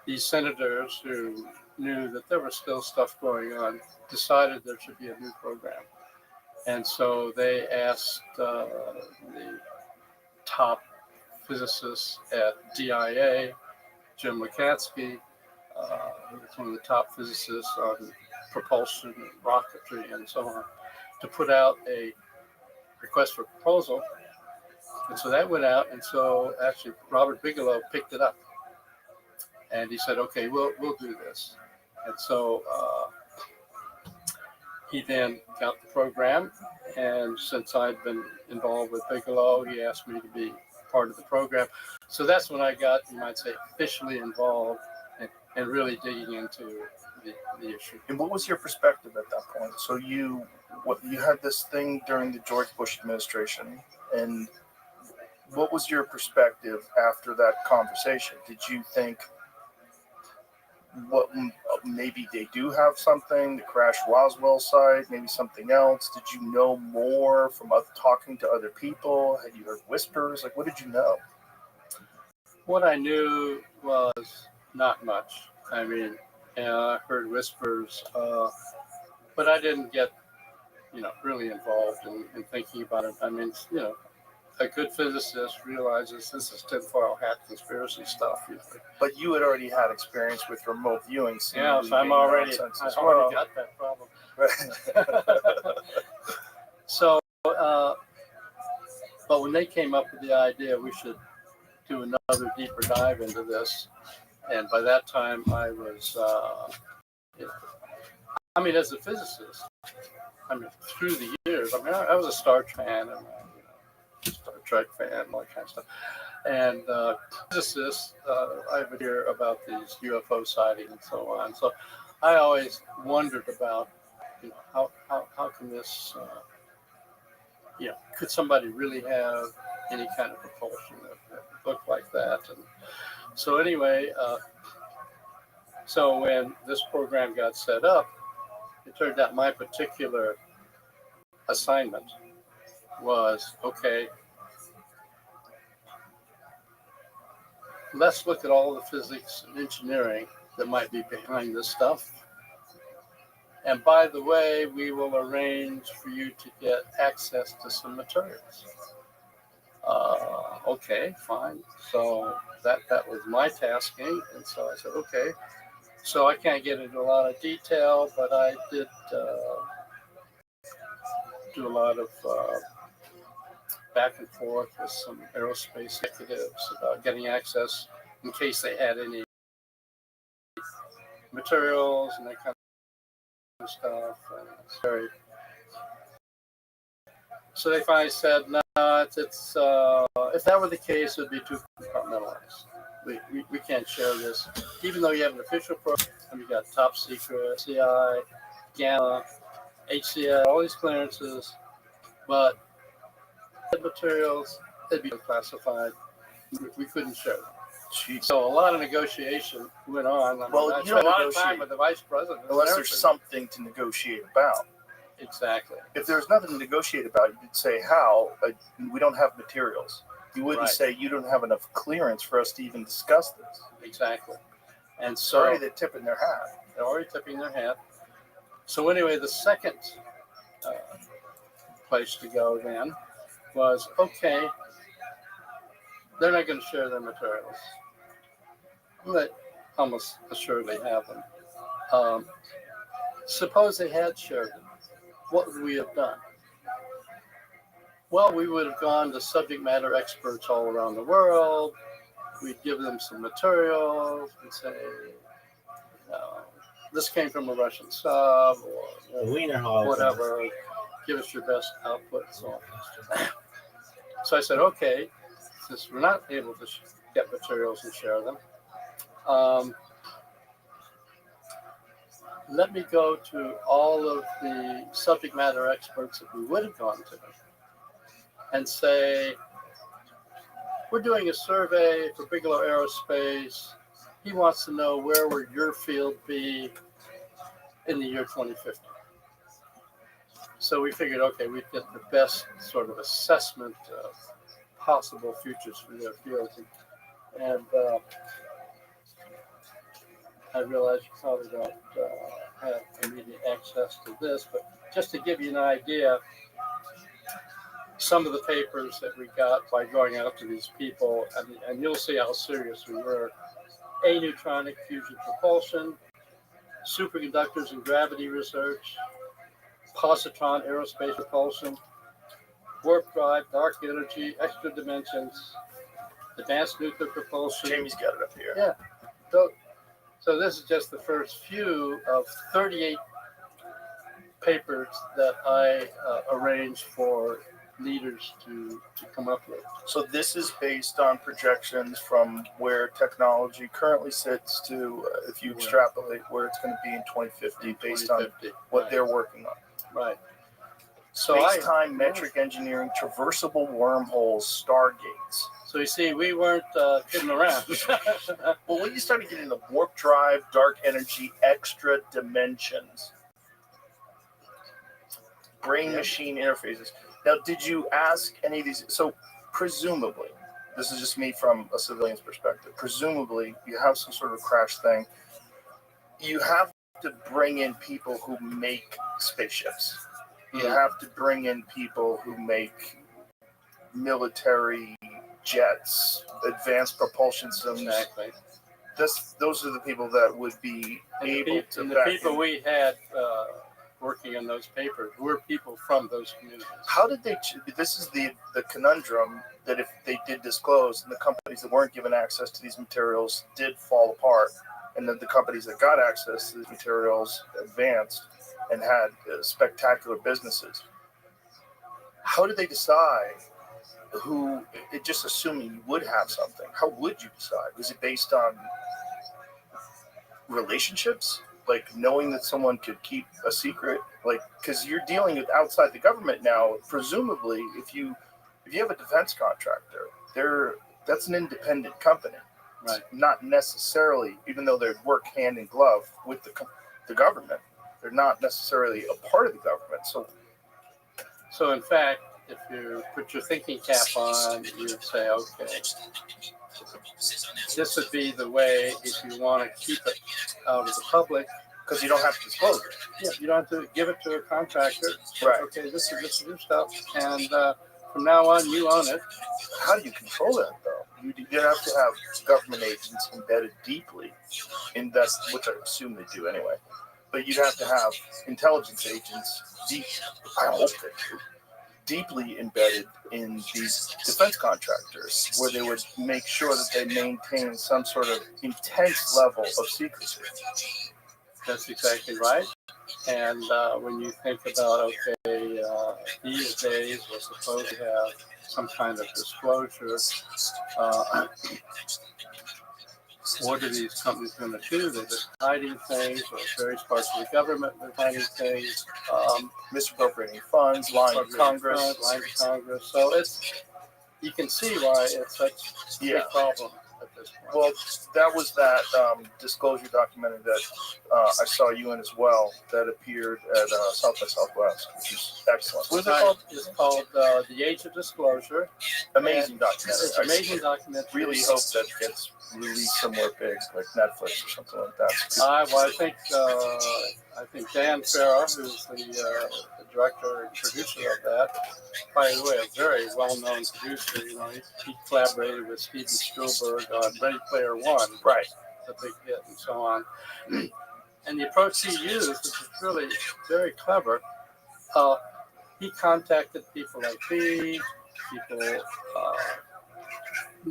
These senators who knew that there was still stuff going on decided there should be a new program, and so they asked the top physicists at DIA, Jim Lukatsky, who's one of the top physicists on propulsion, rocketry, and so on, to put out a request for proposal. And so that went out, and so actually Robert Bigelow picked it up, and he said, "Okay, we'll do this." And so he then got the program, and since I'd been involved with Bigelow, he asked me to be part of the program. So that's when I got, you might say, officially involved and really digging into the issue. And what was your perspective at that point? So you had this thing during the George Bush administration, and what was your perspective after that conversation? Did you think maybe they do have something, the Crash Roswell side, maybe something else? Did you know more from talking to other people? Had you heard whispers? Like, what did you know? What I knew was not much. I mean, I heard whispers, but I didn't get, really involved in thinking about it. I mean, a good physicist realizes this is tinfoil hat conspiracy stuff. But you had already had experience with remote viewing. Yeah, so I already got that problem. So, but when they came up with the idea, we should do another deeper dive into this. And by that time, I was, as a physicist, through the years, I was a Star Trek fan and Star Trek fan, all that kind of stuff. And physicists, I would hear about these UFO sightings and so on. So I always wondered about, how can this, could somebody really have any kind of propulsion that looked like that? And so anyway, so when this program got set up, it turned out my particular assignment was, okay, let's look at all the physics and engineering that might be behind this stuff. And by the way, we will arrange for you to get access to some materials. Okay, fine. So that was my tasking. And so I said, okay. So I can't get into a lot of detail, but I did do a lot of back and forth with some aerospace executives about getting access in case they had any materials and that kind of stuff. And it's very... So they finally said, no, it's if that were the case, it would be too compartmentalized. We can't share this, even though you have an official program. You got top secret, CI, Gamma, HCL, all these clearances, but materials, they'd be classified. We couldn't share them. Jeez. So a lot of negotiation went on. I spent a lot of time with the vice president. Unless there's something to negotiate about. Exactly. If there's nothing to negotiate about, you'd say, how? We don't have materials. You wouldn't say you don't have enough clearance for us to even discuss this. Exactly. And so already they're tipping their hat. They're already tipping their hat. So anyway, the second place to go then was, okay, they're not going to share their materials. But almost assuredly have them. Suppose they had shared them. What would we have done? Well, we would have gone to subject matter experts all around the world. We'd give them some materials and say, this came from a Russian sub or whatever. Give us your best output and so on. So I said, okay, since we're not able to get materials and share them, let me go to all of the subject matter experts that we would have gone to and say, we're doing a survey for Bigelow Aerospace. He wants to know where would your field be in the year 2050. So we figured, okay, we'd get the best sort of assessment of possible futures for their fields. And I realize you probably don't have immediate access to this, but just to give you an idea, some of the papers that we got by going out to these people, and you'll see how serious we were: aneutronic fusion propulsion, superconductors and gravity research, positron aerospace propulsion, warp drive, dark energy, extra dimensions, advanced nuclear propulsion. Jamie's got it up here. Yeah. So this is just the first few of 38 papers that I arranged for leaders to come up with. So this is based on projections from where technology currently sits to, if you extrapolate where it's going to be in 2050, based on what they're working on. Right. So Space-time metric engineering, traversable wormholes, stargates. So you see, we weren't kidding around. Well, when you started getting the warp drive, dark energy, extra dimensions, brain-machine interfaces. Now, did you ask any of these? So, presumably, this is just me from a civilian's perspective. Presumably, you have some sort of crash thing. You have to bring in people who make spaceships. You have to bring in people who make military jets, advanced propulsion systems. Exactly. Those are the people that would be able to. And the people we had working on those papers were people from those communities. How did they? This is the conundrum that if they did disclose, and the companies that weren't given access to these materials did fall apart, and then the companies that got access to these materials advanced and had spectacular businesses. How did they decide who? Just assuming you would have something. How would you decide? Was it based on relationships? Like knowing that someone could keep a secret, like because you're dealing with outside the government now. Presumably, if you have a defense contractor, that's an independent company, right? Not necessarily, even though they work hand in glove with the government, they're not necessarily a part of the government. So in fact, if you put your thinking cap on, you'd say, okay, this would be the way if you want to keep it out of the public. Because you don't have to disclose it. Yeah, you don't have to give it to a contractor. Right. Okay, this is your stuff, and from now on, you own it. How do you control that, though? You have to have government agents embedded deeply in that, which I assume they do anyway. But you'd have to have intelligence agents, I hope they do, deeply embedded in these defense contractors, where they would make sure that they maintain some sort of intense level of secrecy. That's exactly right. And when you think about, okay, these days we're supposed to have some kind of disclosure. What are these companies going to do? They're just hiding things, or various parts of the government are hiding things, misappropriating funds, lying to Congress. So you can see why it's such a big problem at this point. Well, that was that disclosure documentary that I saw you in as well, that appeared at South by Southwest, which is excellent. What is it called? It's called The Age of Disclosure. Amazing documentary. It's an amazing documentary. Really hope that gets released somewhere big, like Netflix or something like that. Well, I think Dan Farrar, who's the director and producer of that, by the way, a very well-known producer. You know, he collaborated with Steven Spielberg on Ready Player One, right? The big hit, and so on. And the approach he used, which is really very clever, he contacted people like me, people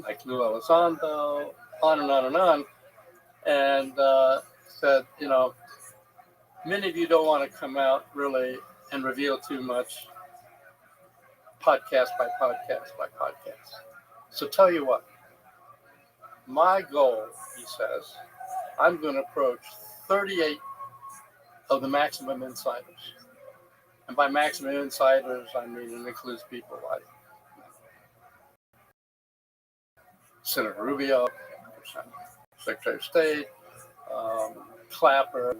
like Lou Elizondo, on and on and on, and said, many of you don't want to come out really and reveal too much, podcast by podcast by podcast. So tell you what, my goal, he says, I'm going to approach 38 of the maximum insiders. And by maximum insiders, I mean it includes people like Senator Rubio, Secretary of State, Clapper,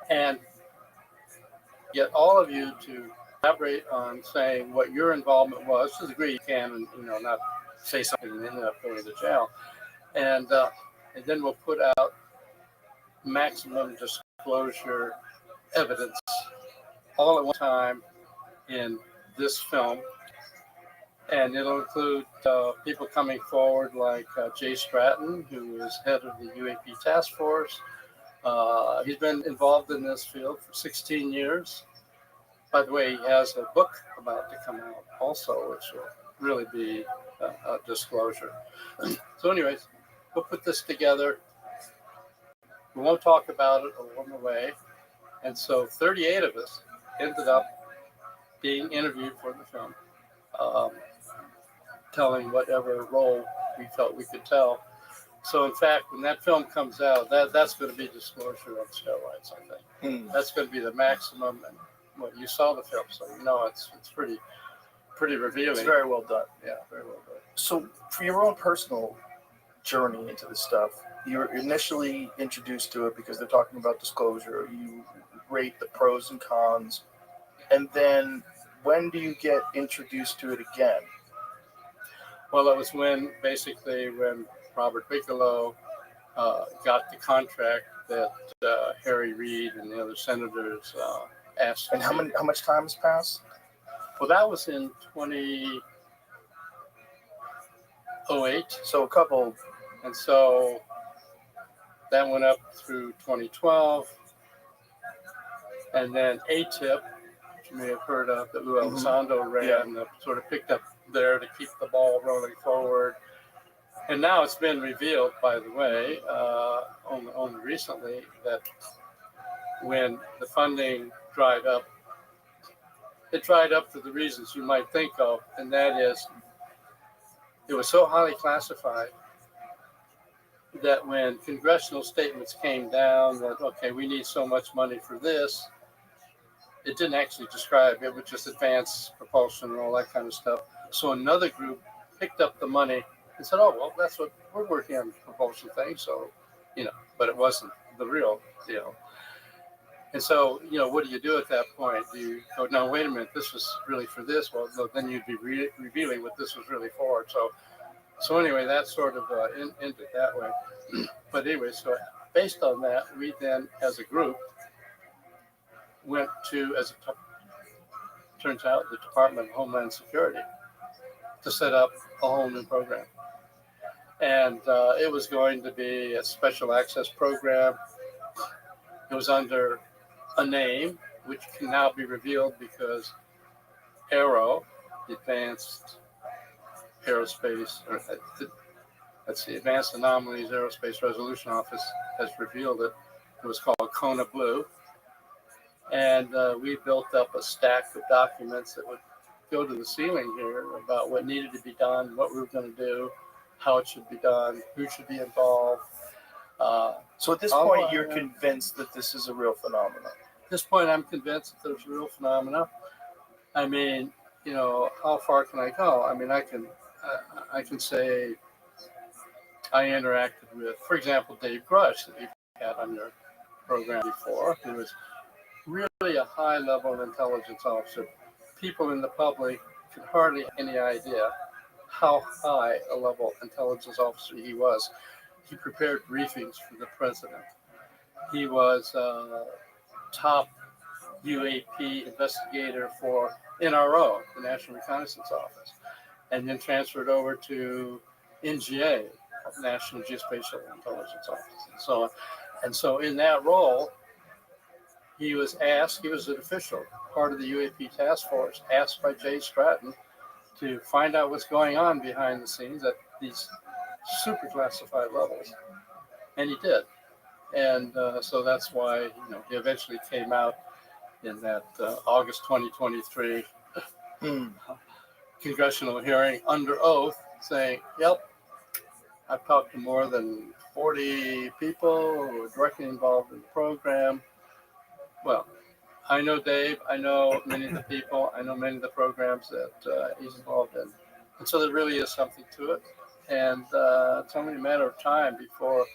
and get all of you to elaborate on saying what your involvement was. To the degree you can, and not say something and end up going to jail. And then we'll put out maximum disclosure evidence all at one time in this film. And it'll include people coming forward like Jay Stratton, who is head of the UAP task force. He's been involved in this field for 16 years. By the way, he has a book about to come out also, which will really be a disclosure. So anyways, we'll put this together. We won't talk about it along the way. And so 38 of us ended up being interviewed for the film, um, telling whatever role we felt we could tell. So in fact, when that film comes out, that's going to be disclosure on steroids. I think that's going to be the maximum. And well, you saw the film, so you know it's pretty revealing. It's very well done. Yeah, very well done. So, for your own personal journey into this stuff, you're initially introduced to it because they're talking about disclosure. You rate the pros and cons, and then when do you get introduced to it again? Well, it was when Robert Bigelow got the contract that Harry Reid and the other senators asked. And how much time has passed? Well, that was in 2008. So a couple. And so that went up through 2012. And then ATIP, which you may have heard of, that Lou Elizondo ran, sort of picked up there to keep the ball rolling forward. And now it's been revealed, by the way, only recently, that when the funding dried up, it dried up for the reasons you might think of, and that is it was so highly classified that when congressional statements came down that, okay, we need so much money for this, it didn't actually describe, it would just advance propulsion and all that kind of stuff. So another group picked up the money and said, oh, well, that's what we're working on, propulsion thing. So, but it wasn't the real deal. And so, what do you do at that point? Do you go, no, wait a minute, this was really for this? Well, no, then you'd be revealing what this was really for. So anyway, that sort of ended that way. But anyway, so based on that, we then, as a group, went to, turns out, the Department of Homeland Security to set up a whole new program. And it was going to be a special access program. It was under a name, which can now be revealed because AARO, the Advanced Aerospace, that's the Advanced Anomalies Aerospace Resolution Office, has revealed it. It was called Kona Blue. And we built up a stack of documents that would go to the ceiling here about what needed to be done, what we were going to do, how it should be done, who should be involved. So at this point, you're convinced that this is a real phenomenon. At this point, I'm convinced that there's a real phenomenon. I mean, how far can I go? I mean, I can say I interacted with, for example, Dave Grush that you've had on your program before, who was really a high-level intelligence officer. People in the public could hardly have any idea how high a level intelligence officer he was. He prepared briefings for the president. He was top UAP investigator for NRO, the National Reconnaissance Office, and then transferred over to NGA, National Geospatial Intelligence Office, and so on. And so in that role, he was asked, he was an official, part of the UAP task force, asked by Jay Stratton to find out what's going on behind the scenes at these super classified levels. And he did. And so that's why he eventually came out in that August 2023 congressional hearing under oath saying, yep, I've talked to more than 40 people who are directly involved in the program. Well, I know Dave, I know many of the people, I know many of the programs that he's involved in. And so there really is something to it. And it's only a matter of time before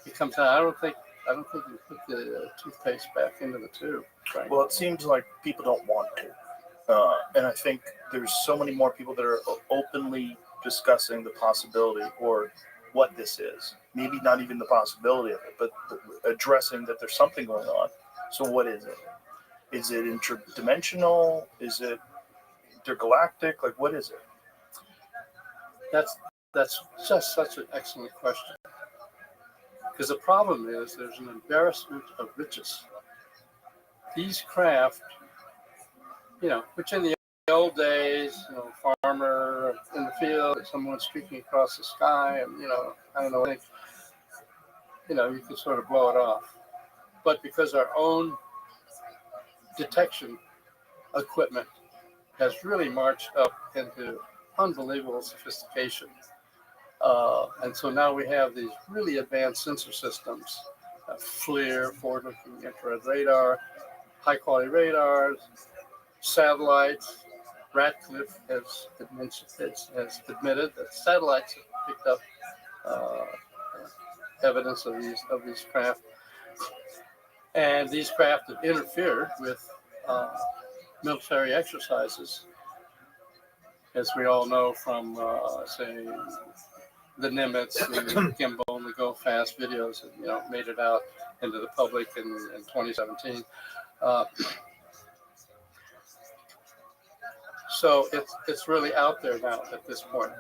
it comes out. I don't think you put the toothpaste back into the tube. Right? Well, it seems like people don't want to. And I think there's so many more people that are openly discussing the possibility or what this is. Maybe not even the possibility of it, but addressing that there's something going on. So what is it? Is it interdimensional? Is it intergalactic? Like, what is it? That's just such an excellent question. Because the problem is there's an embarrassment of riches. These craft, which in the old days, farmer in the field, someone streaking across the sky, and I don't know, I think, you could sort of blow it off. But because our own detection equipment has really marched up into unbelievable sophistication. And so now we have these really advanced sensor systems, FLIR, forward-looking infrared radar, high-quality radars, satellites. Radcliffe has admitted that satellites have picked up uh, evidence of these craft, and these craft have interfered with military exercises, as we all know from say the Nimitz and Gimbal and the Go Fast videos that made it out into the public in 2017. So it's really out there now at this point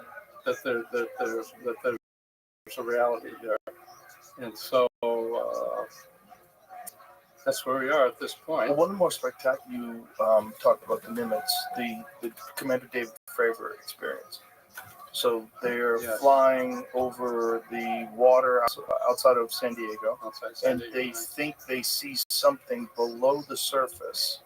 that there's a reality here, and so that's where we are at this point. Well, one of the more spectacular, you talked about the Nimitz, the Commander David Fravor experience. So they're flying over the water outside of San Diego, and they think they see something below the surface,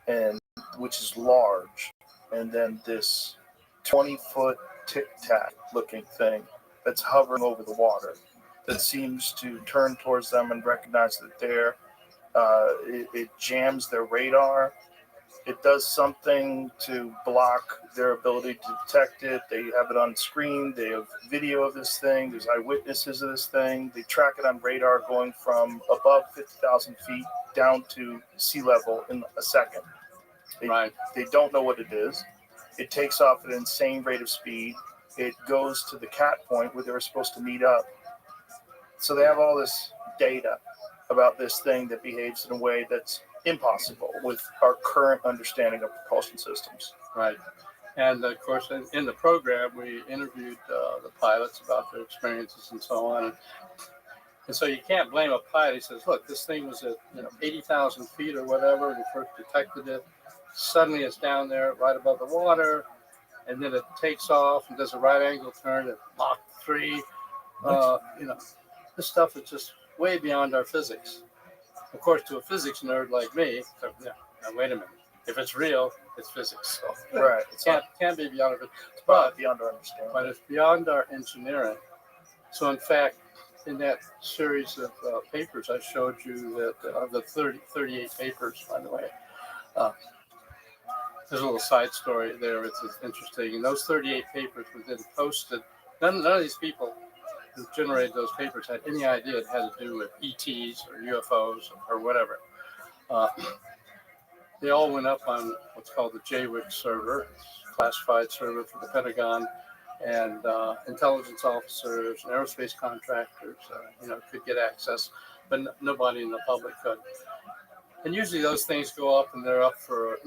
and which is large, and then this 20-foot tic-tac looking thing that's hovering over the water that seems to turn towards them and recognize that they're it jams their radar. It does something to block their ability to detect it. They have it on screen. They have video of this thing. There's eyewitnesses of this thing. They track it on radar going from above 50,000 feet down to sea level in a second. They don't know what it is. It takes off at an insane rate of speed. It goes to the cat point where they were supposed to meet up. So they have all this data about this thing that behaves in a way that's impossible with our current understanding of propulsion systems. Right. And of course, in the program, we interviewed the pilots about their experiences and so on. And so you can't blame a pilot. He says, look, this thing was at 80,000 feet or whatever when we first detected it. Suddenly it's down there right above the water, and then it takes off and does a right angle turn at Mach 3. This stuff is just way beyond our physics. Of course, to a physics nerd like me, now wait a minute. If it's real, it's physics. So Right. It can't be beyond it. But beyond our understanding. But it's beyond our engineering. So in fact, in that series of papers I showed you, that of the 38 papers, by the way, there's a little side story there. It's interesting. And those 38 papers were then posted. None of these people who generated those papers had any idea it had to do with ETs or UFOs or whatever. They all went up on what's called the JWIC server, classified server for the Pentagon, and intelligence officers and aerospace contractors, could get access, but nobody in the public could. And usually those things go up and they're up for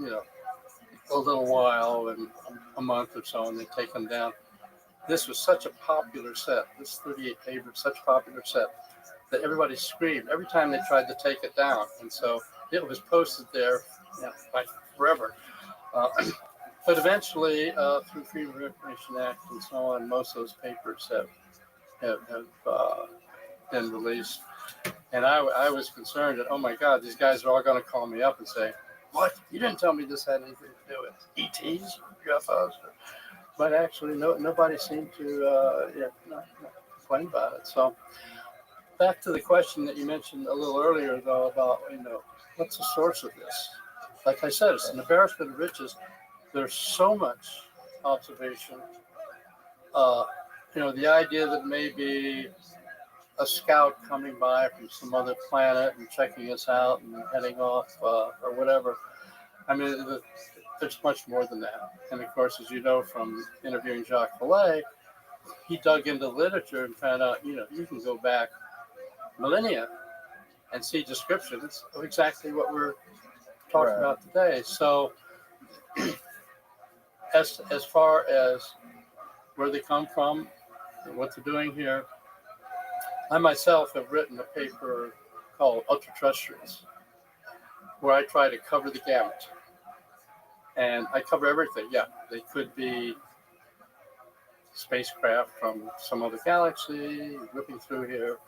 a little while, and a month or so, and they take them down. This was such a popular set. This 38 paper, such a popular set that everybody screamed every time they tried to take it down, and so it was posted there, like forever. But eventually, through Freedom of Information Act and so on, most of those papers have been released. And I was concerned that, oh my God, these guys are all going to call me up and say, what? You didn't tell me this had anything to do with ETs or UFOs? But actually, nobody seemed to not complain about it. So back to the question that you mentioned a little earlier, though, about, what's the source of this? Like I said, it's an embarrassment of riches. There's so much observation. The idea that maybe a scout coming by from some other planet and checking us out and heading off or whatever. I mean, there's much more than that. And of course, as you know from interviewing Jacques Vallée, he dug into literature and found out, you can go back millennia and see descriptions of exactly what we're talking about today. So as far as where they come from and what they're doing here, I myself have written a paper called Ultra-Terrestrials, where I try to cover the gamut. And I cover everything. Yeah, they could be spacecraft from some other galaxy whipping through here.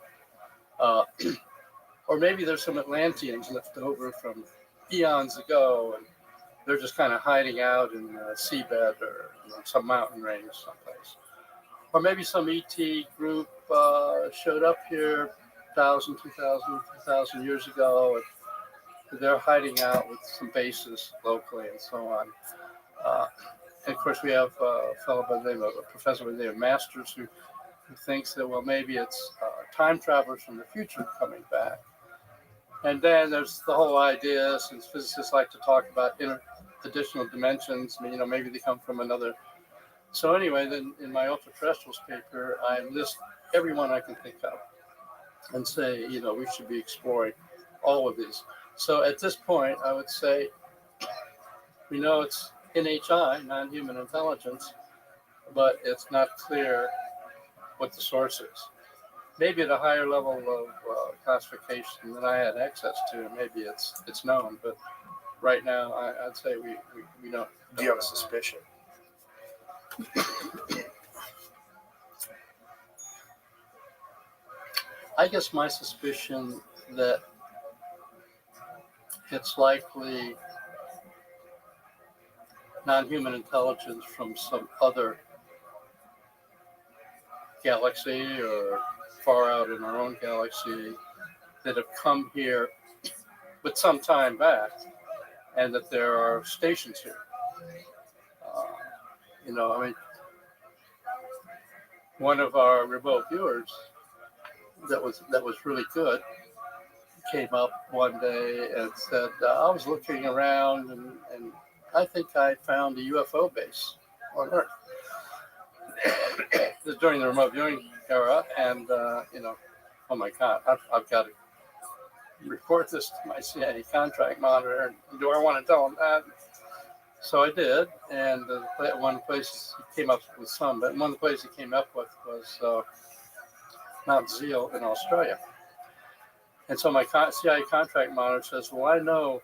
Or maybe there's some Atlanteans left over from eons ago, and they're just kind of hiding out in the seabed or some mountain range someplace. Or maybe some ET group showed up here 1,000, 2,000, 3,000 years ago, and they're hiding out with some bases locally and so on. And of course, we have a fellow by the name of a professor by the name of Masters who thinks that, well, maybe it's time travelers from the future coming back. And then there's the whole idea, since physicists like to talk about additional dimensions, maybe they come from another. So anyway, then in my ultra-terrestrials paper, I list everyone I can think of and say, we should be exploring all of these. So at this point, I would say, we know it's NHI, non-human intelligence, but it's not clear what the source is. Maybe at a higher level of classification than I had access to, maybe it's known, but right now I'd say we don't. Do you have a suspicion? I guess my suspicion that it's likely non-human intelligence from some other galaxy or far out in our own galaxy that have come here with some time back, and that there are stations here. One of our remote viewers that was really good came up one day and said, I was looking around and I think I found a UFO base on Earth. This is during the remote viewing era, and oh my God, I've got to report this to my CIA contract monitor. Do I want to tell them that? So I did, and one place he came up with some, but one of the places he came up with was Mount Zeal in Australia. And so my CIA contract monitor says, well, I know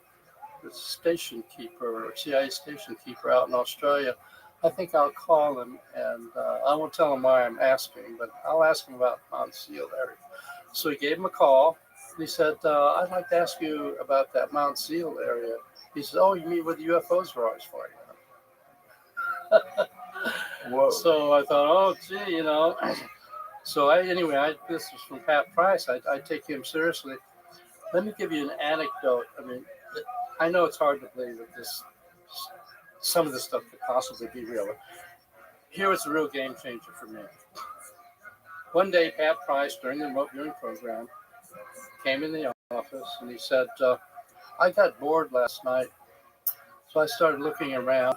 the station keeper, or CIA station keeper out in Australia. I think I'll call him, and I won't tell him why I'm asking, but I'll ask him about Mount Zeal area. So he gave him a call. He said, I'd like to ask you about that Mount Zeal area. He said, oh, you mean where the UFOs were always flying out? Whoa. So I thought, oh, gee, So this was from Pat Price. I take him seriously. Let me give you an anecdote. I know it's hard to believe that some of this stuff could possibly be real. Here was a real game changer for me. One day, Pat Price, during the remote viewing program, came in the office and he said, I got bored last night, so I started looking around,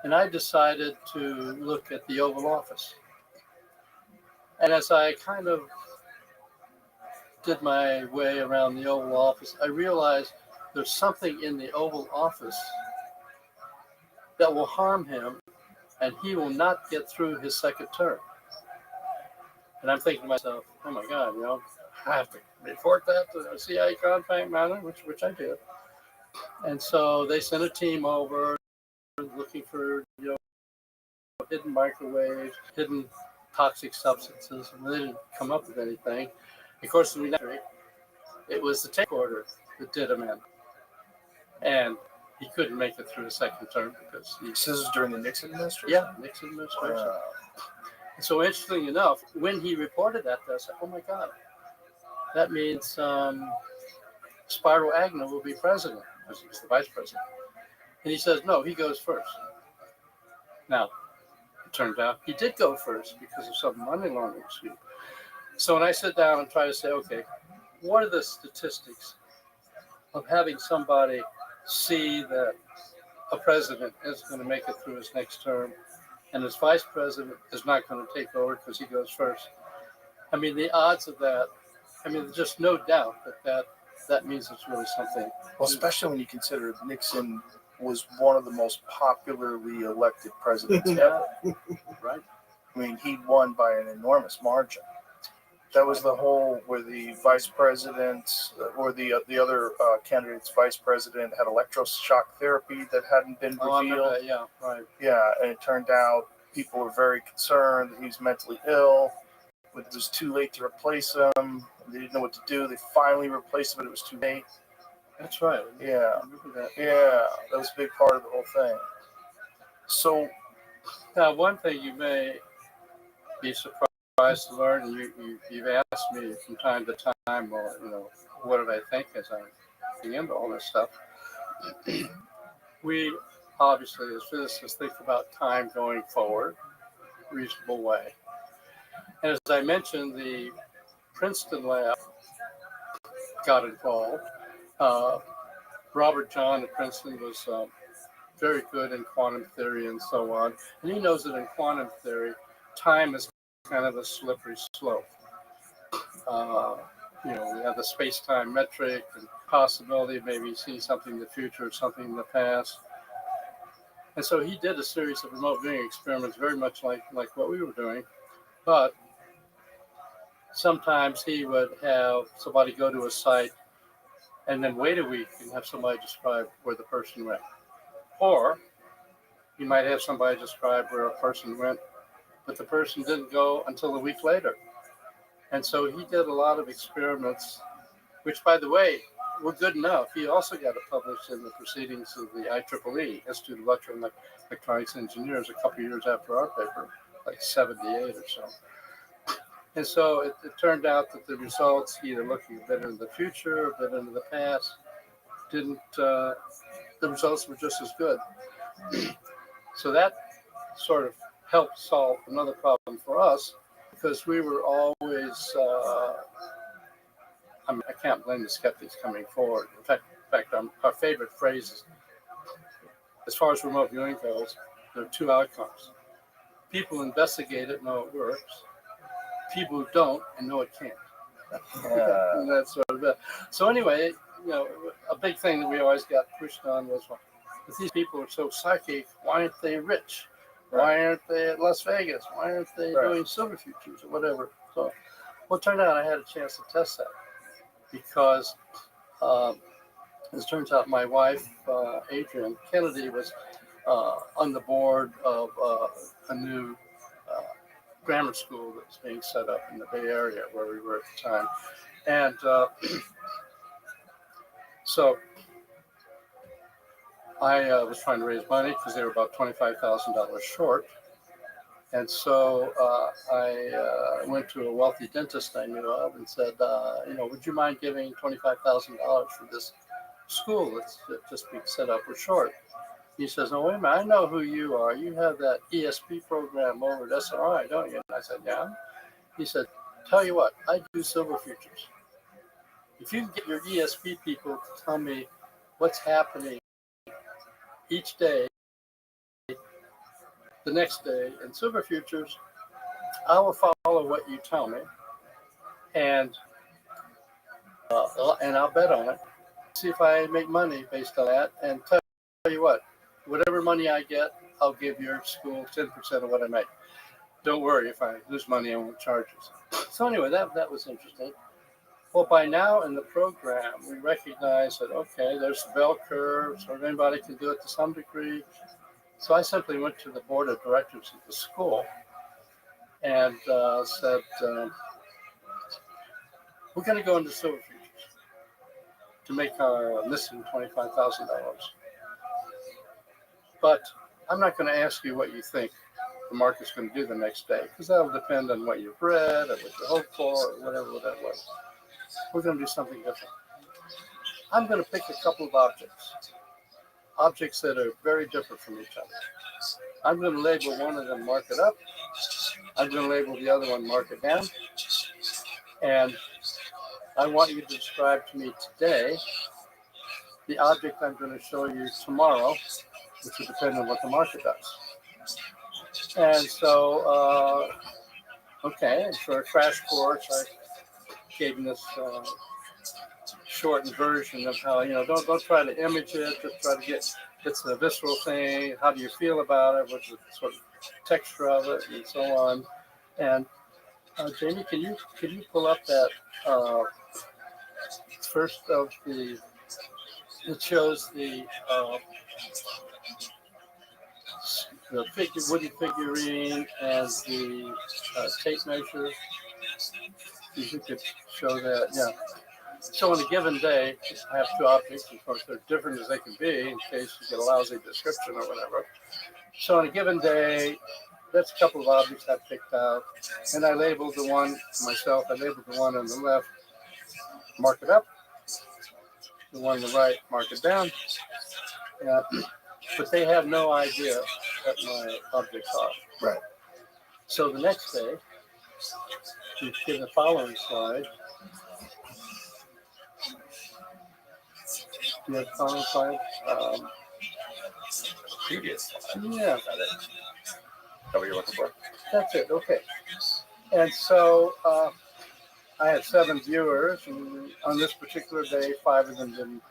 and I decided to look at the Oval Office. And as I kind of did my way around the Oval Office, I realized there's something in the Oval Office that will harm him, and he will not get through his second term. And I'm thinking to myself, oh my God, I have to report that to the CIA contract manager, which I did. And so they sent a team over looking for, hidden microwaves, hidden toxic substances, and they didn't come up with anything. Of course, it was the tape recorder that did him in. And he couldn't make it through the second term because This is during the Nixon administration? Yeah, Nixon administration. So interestingly enough, when he reported that, I said, oh my God, that means Spyro Agnew will be president, because he was the vice president. And he says, no, he goes first. Now, it turned out he did go first because of some money laundering scheme. So when I sit down and try to say, okay, what are the statistics of having somebody see that a president is going to make it through his next term and his vice president is not going to take over because he goes first? The odds of that, there's just no doubt that means it's really something. Well, especially when you consider Nixon was one of the most popularly elected presidents ever. Right. He won by an enormous margin. That was the whole where the vice president or the other candidate's vice president had electroshock therapy that hadn't been revealed. Yeah, right. Yeah, and it turned out people were very concerned that he was mentally ill. It was too late to replace him. They didn't know what to do. They finally replaced him, but it was too late. That's right. Yeah, I remember that. yeah, that was a big part of the whole thing. So, Now, one thing you may be surprised to learn, and you've asked me from time to time, well, what did I think as I'm getting into all this stuff? We obviously, as physicists, think about time going forward, reasonable way. And as I mentioned, the Princeton lab got involved. Uh, Robert John at Princeton was very good in quantum theory and so on. And he knows that in quantum theory, time is kind of a slippery slope. Uh, we have the space-time metric and possibility of maybe seeing something in the future or something in the past. And so he did a series of remote viewing experiments very much like what we were doing. But sometimes he would have somebody go to a site and then wait a week and have somebody describe where the person went. Or you might have somebody describe where a person went, but the person didn't go until a week later. And so he did a lot of experiments, which, by the way, were good enough. He also got it published in the Proceedings of the IEEE, Institute of Electronics Engineers, a couple of years after our paper, like 78 or so. And so it turned out that the results, either looking a bit into the future, a bit into the past, the results were just as good. So that sort of helped solve another problem for us, because we were always, I can't blame the skeptics coming forward. In fact, our favorite phrase is, as far as remote viewing goes, there are two outcomes. People who investigate it know it works. People who don't and know it can't. And that's sort of it. So anyway, a big thing that we always got pushed on was, well, if these people are so psychic, why aren't they rich? Why aren't they at Las Vegas? Why aren't they doing silver futures or whatever? So, well, it turned out I had a chance to test that, because as it turns out, my wife, Adrienne Kennedy, was on the board of a new grammar school that was being set up in the Bay Area where we were at the time. And so I was trying to raise money because they were about $25,000 short. And so I went to a wealthy dentist I knew of and said, would you mind giving $25,000 for this school that's just being set up? We're short. He says, "Oh, wait a minute, I know who you are. You have that ESP program over at SRI, don't you?" And I said, "Yeah." He said, "Tell you what, I do silver futures. If you can get your ESP people to tell me what's happening each day, the next day in silver futures, I will follow what you tell me, and I'll bet on it. See if I make money based on that. And tell you what, whatever money I get, I'll give your school 10% of what I make. Don't worry, if I lose money, I won't charge you." So anyway, that was interesting. Well, by now in the program, we recognize that, okay, there's the bell curve, so anybody can do it to some degree. So I simply went to the board of directors of the school and said, we're going to go into silver futures to make our missing $25,000. But I'm not going to ask you what you think the market's going to do the next day, because that'll depend on what you've read or what you hope for or whatever that was. We're going to do something different. I'm going to pick a couple of objects that are very different from each other. I'm going to label one of them market up. I'm going to label the other one market down. And I want you to describe to me today the object I'm going to show you tomorrow, which will depend on what the market does. And so, okay, for a crash course, I gave him this shortened version of how, don't try to image it, just try to get it's a visceral thing. How do you feel about it? What's the sort of texture of it, and so on. And Jamie, can you pull up that first of the? It shows the wooden figurine and the tape measure. If you could show that, yeah. So on a given day, I have two objects. Of course, they're different as they can be in case you get a lousy description or whatever. So on a given day, that's a couple of objects I picked out. And I labeled the one myself. I labeled the one on the left, mark it up. The one on the right, mark it down. But they have no idea what my objects are. Right. So the next day, you give the following slide. Do you have the following slide? Previous. Yeah. Is that what you're looking for? That's it. Okay. And so I had 7 viewers, and on this particular day, 5 of them didn't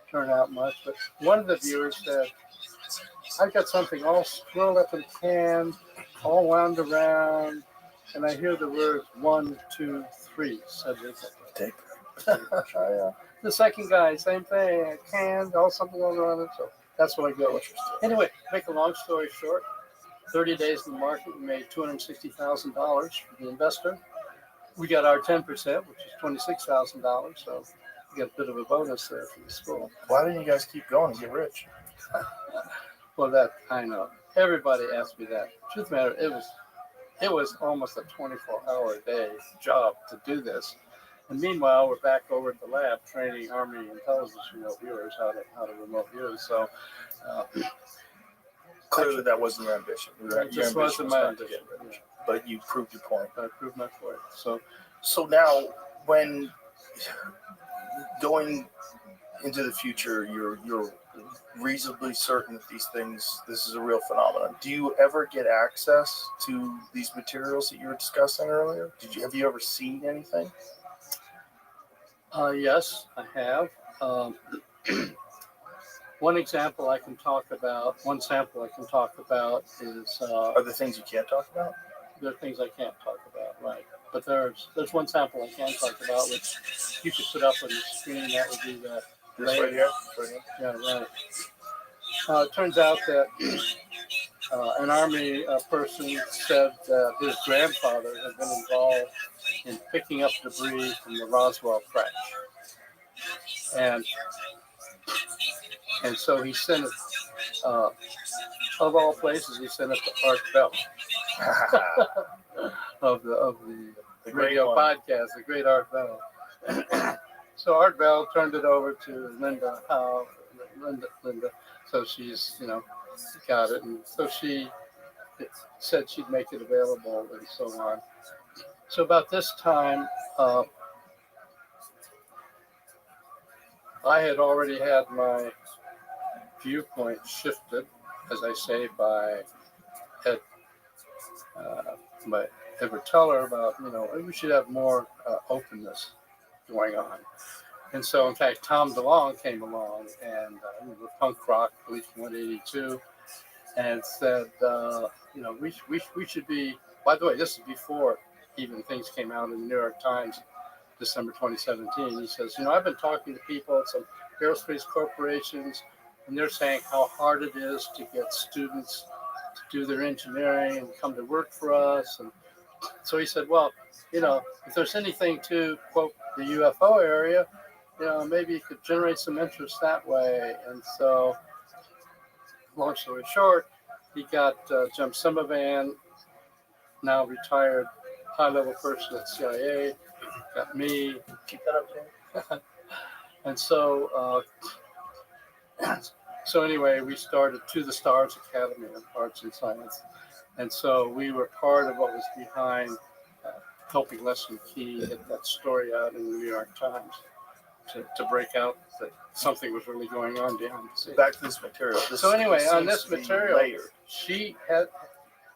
turn out much. But one of the viewers said, "I've got something all scrolled up and canned, all wound around, and I hear the words 1, 2, 3." Said Take. yeah. The second guy, same thing, canned, all something all around it. So that's what I go with. Anyway, make a long story short, 30 days in the market, we made $260,000 for the investor. We got our 10%, which is $26,000. So we got a bit of a bonus there for the school. Why didn't you guys keep going and get rich? Well, that I know. Everybody asked me that. Truth of the matter, it was almost a 24-hour a day job to do this. And meanwhile, we're back over at the lab training Army intelligence remote viewers how to remote view. So Clearly, that wasn't your ambition. It just wasn't my ambition. But you proved your point. I proved my point. So now, when going into the future, you're reasonably certain that this is a real phenomenon. Do you ever get access to these materials that you were discussing earlier? Have you ever seen anything? Yes, I have. One sample I can talk about is Are there things you can't talk about? there are things I can't talk about, right? But there's one sample I can talk about, which you could put up on the screen. That would be the This right here? Yeah, right. It turns out that an Army person said that his grandfather had been involved in picking up debris from the Roswell crash, and so he sent it. Of all places, he sent it to Art Bell of the radio podcast, the great Art Bell. So Art Bell turned it over to Linda. Linda. So she's got it, and so she said she'd make it available and so on. So about this time, I had already had my viewpoint shifted, as I say, by Edward Teller about, we should have more openness going on. And so, in fact, Tom DeLonge came along and with punk rock, Bleach 182, and said, we should be, by the way, this is before even things came out in the New York Times, December 2017. He says, I've been talking to people at some aerospace corporations, and they're saying how hard it is to get students to do their engineering and come to work for us. And so he said, well, if there's anything to, quote, the UFO area, maybe you could generate some interest that way. And so, long story short, he got Jim Simmervan, now retired high-level person at CIA, got me. Keep that up, Jim. And so, anyway, we started To the Stars Academy of Arts and Science. And so we were part of what was behind helping Leslie Key get that story out in the New York Times to break out that something was really going on behind the scenes. Back to this material. So anyway, on this material, she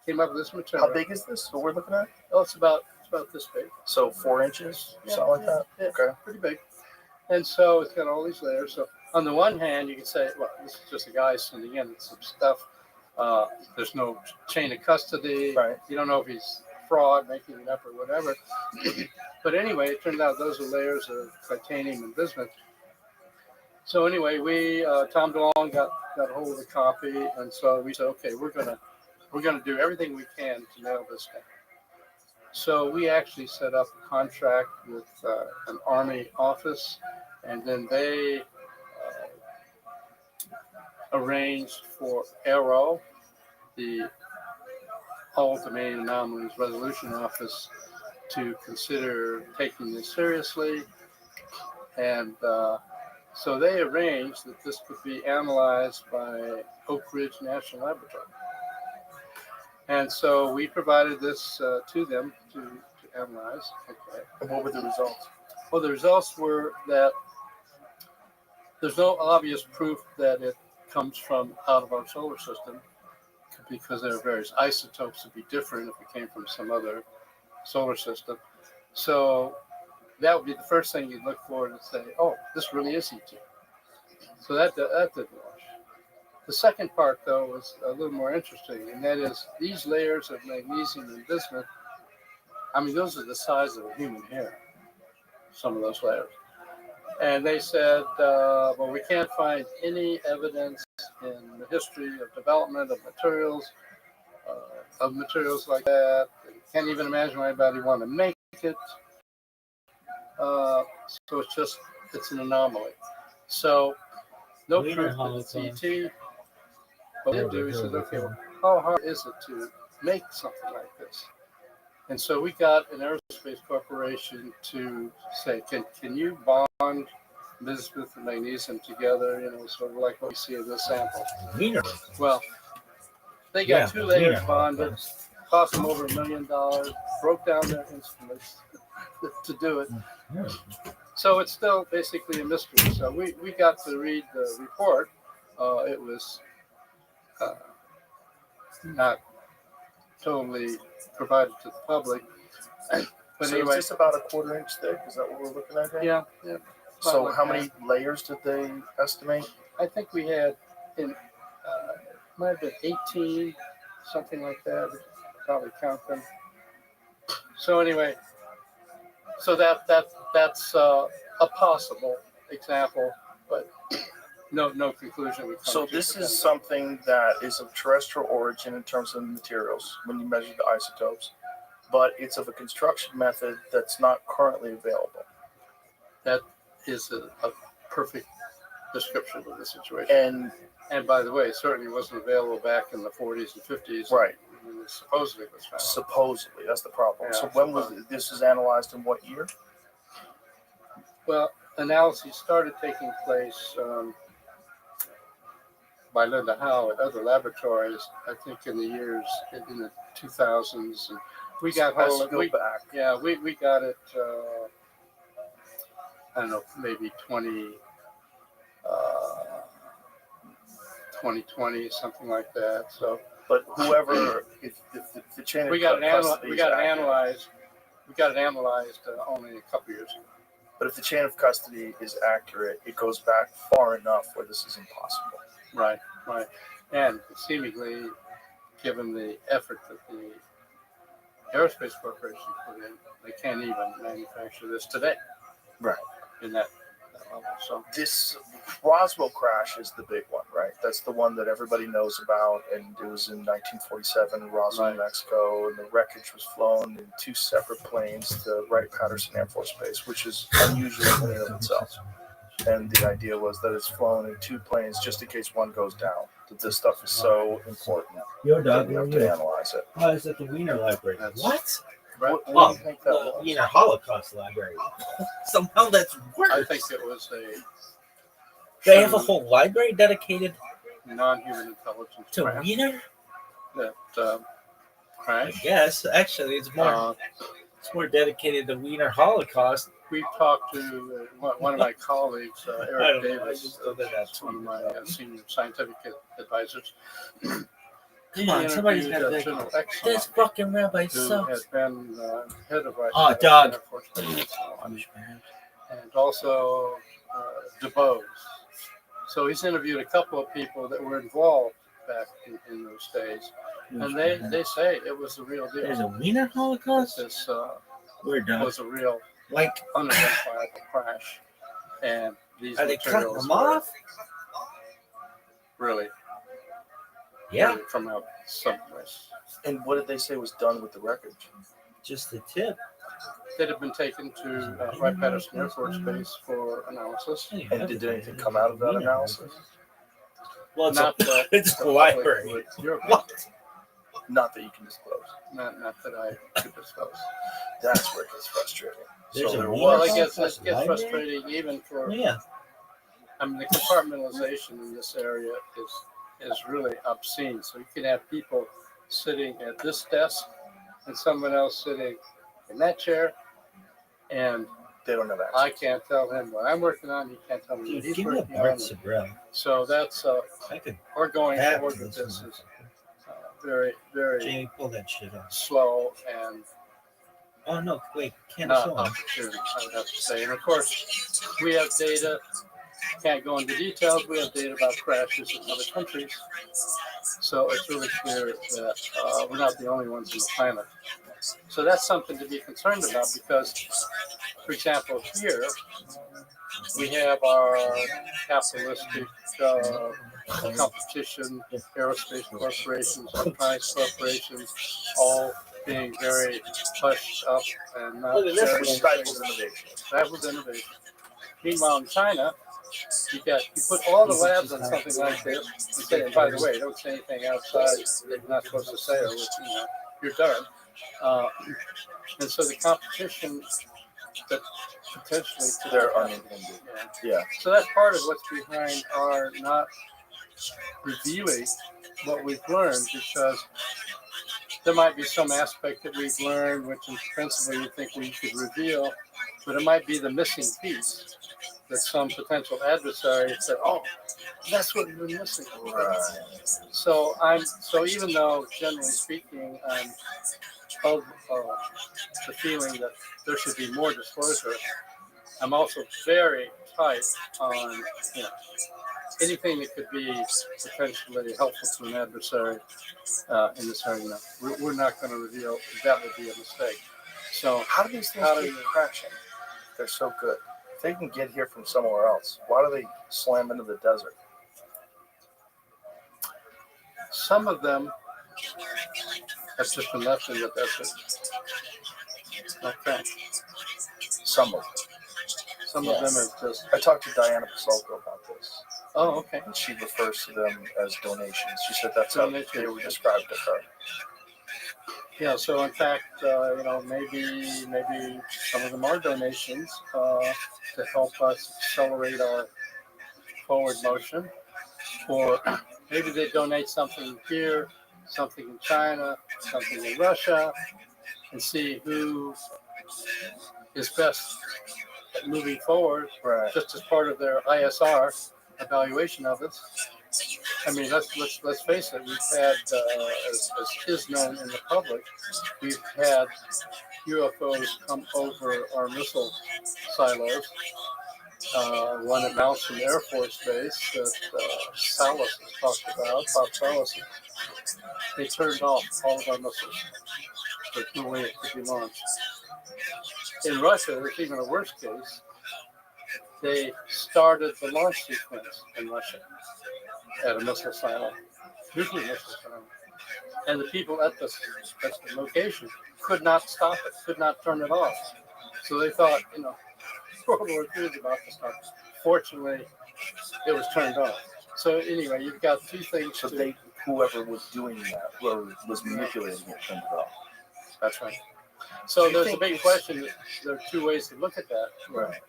came up with this material. How big is this? What we're looking at? Oh, it's about this big. So 4 inches, something like that? Yeah, okay. Pretty big. And so it's got all these layers. So on the one hand, you can say, well, this is just a guy sending in some stuff. There's no chain of custody. Right. You don't know if he's fraud, making it up or whatever. But anyway, it turned out those are layers of titanium and bismuth. So anyway, we Tom DeLonge got a hold of the copy, and so we said, okay, we're gonna do everything we can to nail this down. So we actually set up a contract with an Army office, and then they arranged for ARROW, the All Domain Anomalies Resolution Office, to consider taking this seriously. And so they arranged that this could be analyzed by Oak Ridge National Laboratory. And so we provided this to them to analyze. Okay. And what were the results? Well, the results were that there's no obvious proof that it comes from out of our solar system, because there are various isotopes that would be different if it came from some other solar system. So that would be the first thing you'd look for to say, oh, this really is ET. So that didn't wash. The second part, though, was a little more interesting, and that is these layers of magnesium and bismuth, I mean, those are the size of a human hair, some of those layers. And they said, well, we can't find any evidence in the history of development of materials like that. Can't even imagine why anybody want to make it. So it's an anomaly. So no proof that it's ET. What they do is said, okay, well, how hard is it to make something like this? And so we got an aerospace corporation to say, can you bond bismuth and magnesium together, sort of like what we see in this sample. Well, they got two layers bonded, cost them over $1 million, broke down their instruments to do it. So it's still basically a mystery. So we got to read the report. It was not totally provided to the public. But so anyway, is this about a 1/4 inch thick? Is that what we're looking at here? Yeah. So how many layers did they estimate? I think we had might have been 18, something like that. We probably count them. So anyway, so that's a possible example, but no conclusion. So this is something that is of terrestrial origin in terms of materials when you measure the isotopes, but it's of a construction method that's not currently available. That is a perfect description of the situation. And by the way, it certainly wasn't available back in the 40s and 50s. Right. When it supposedly was found. Supposedly, that's the problem. Yeah, so when was this is analyzed in what year? Well, analyses started taking place by Linda Howe at other laboratories, I think in the 2000s. And we got back. Yeah, we got it, I don't know, maybe 2020, something like that. So, but whoever, if the chain of custody we got it analyzed only a couple years ago. But if the chain of custody is accurate, it goes back far enough where this is impossible. Right. And seemingly, given the effort that the Aerospace Corporation put in, they can't even manufacture this today. Right. In that level. So this Roswell crash is the big one, right? That's the one that everybody knows about, and it was in 1947 in Roswell, New Mexico, and the wreckage was flown in 2 separate planes to Wright-Patterson Air Force Base, which is unusual in and of itself. And the idea was that it's flown in 2 planes just in case one goes down. That this stuff is so important. Your dog, we have to analyze it. Oh, it's at the Wiener Library. What? What do you think that was? Wiener Holocaust Library. Somehow that's worse. I think it was They have a whole library dedicated non-human intelligence to Wiener? That crash. I guess. Actually, it's more dedicated to Wiener Holocaust. We talked to one of my colleagues, Eric Davis, that's one of my senior scientific advisors. Come on, somebody's got to this fucking rabbi sucks. Has been head of dog. And also DuBose. So he's interviewed a couple of people that were involved back in those days, and they say it was the real deal. There's a Wiener Holocaust. This was a real unidentifiable crash, and these are they cutting them off? Really? Yeah. Really from out someplace. And what did they say was done with the wreckage? Just the tip. that have been taken to Wright-Patterson Air Force Base for analysis. And did anything come out of that analysis? Well, it's Not a, that it's a the library. public would hear about. What? Not that you can disclose. Not that I could discuss. That's where it gets frustrating. There's So a there real- Well, was. I guess it Plus gets library? frustrating even for. Yeah. I mean, the compartmentalization in this area is really obscene. So you can have people sitting at this desk and someone else sitting in that chair, and They don't have access. I can't tell him what I'm working on. He can't tell me Dude, what he's give me a working Bart on. Sabrell. So that's I could we're going have forward with this. this is very, very Jamie, pull that shit off. slow and Oh no, wait, can't not show him. opportune, I would have to say. And of course, we have data. Can't go into details. We have data about crashes in other countries. So it's really clear that we're not the only ones on the planet. So that's something to be concerned about because, for example, here we have our capitalistic competition, aerospace corporations, electronics corporations, all being very hushed up and not Well, this sharing stifles anything. innovation. That was innovation. Meanwhile, in China, you put all the labs on something like this. You say, and by the way, don't say anything outside that you're not supposed to say, or you're done. And so the competition that potentially They're unintended. Yeah. So that's part of what's behind our not revealing what we've learned, because there might be some aspect that we've learned which in principle you think we should reveal, but it might be the missing piece that some potential adversary said, oh, that's what we're missing. Right. So even though generally speaking I'm of the feeling that there should be more disclosure, I'm also very tight on anything that could be potentially helpful to an adversary in this area. We're not going to reveal. That would be a mistake. So How do these things keep crashing? They're so good. If they can get here from somewhere else, why do they slam into the desert? some of them have just been left in the desert. Okay. Some of them. Some of them are just. I talked to Diana Pasolko about this, Oh, okay. and she refers to them as donations. She said that's how Donations. they were described to her. Yeah. So in fact, maybe some of them are donations to help us accelerate our forward motion, or maybe they donate something here, something in China, something in Russia, and see who is best at moving forward, Right. just as part of their ISR evaluation of us. I mean, let's face it. We've had, as is known in the public, we've had UFOs come over our missile silos. One at Malmstrom Air Force Base that Salas has talked about, Bob Salas. They turned off all of our missiles. There's no way it could be launched. In Russia, there's even a worse case. They started the launch sequence in Russia at a missile silo, nuclear missile silo. And the people at the location could not stop it, could not turn it off. So they thought, World War II is about to start. Fortunately, it was turned off. So anyway, you've got two things. So whoever was doing that, whoever was manipulating it, turned it off. That's right. So you there's a think big question. There are two ways to look at that. Right.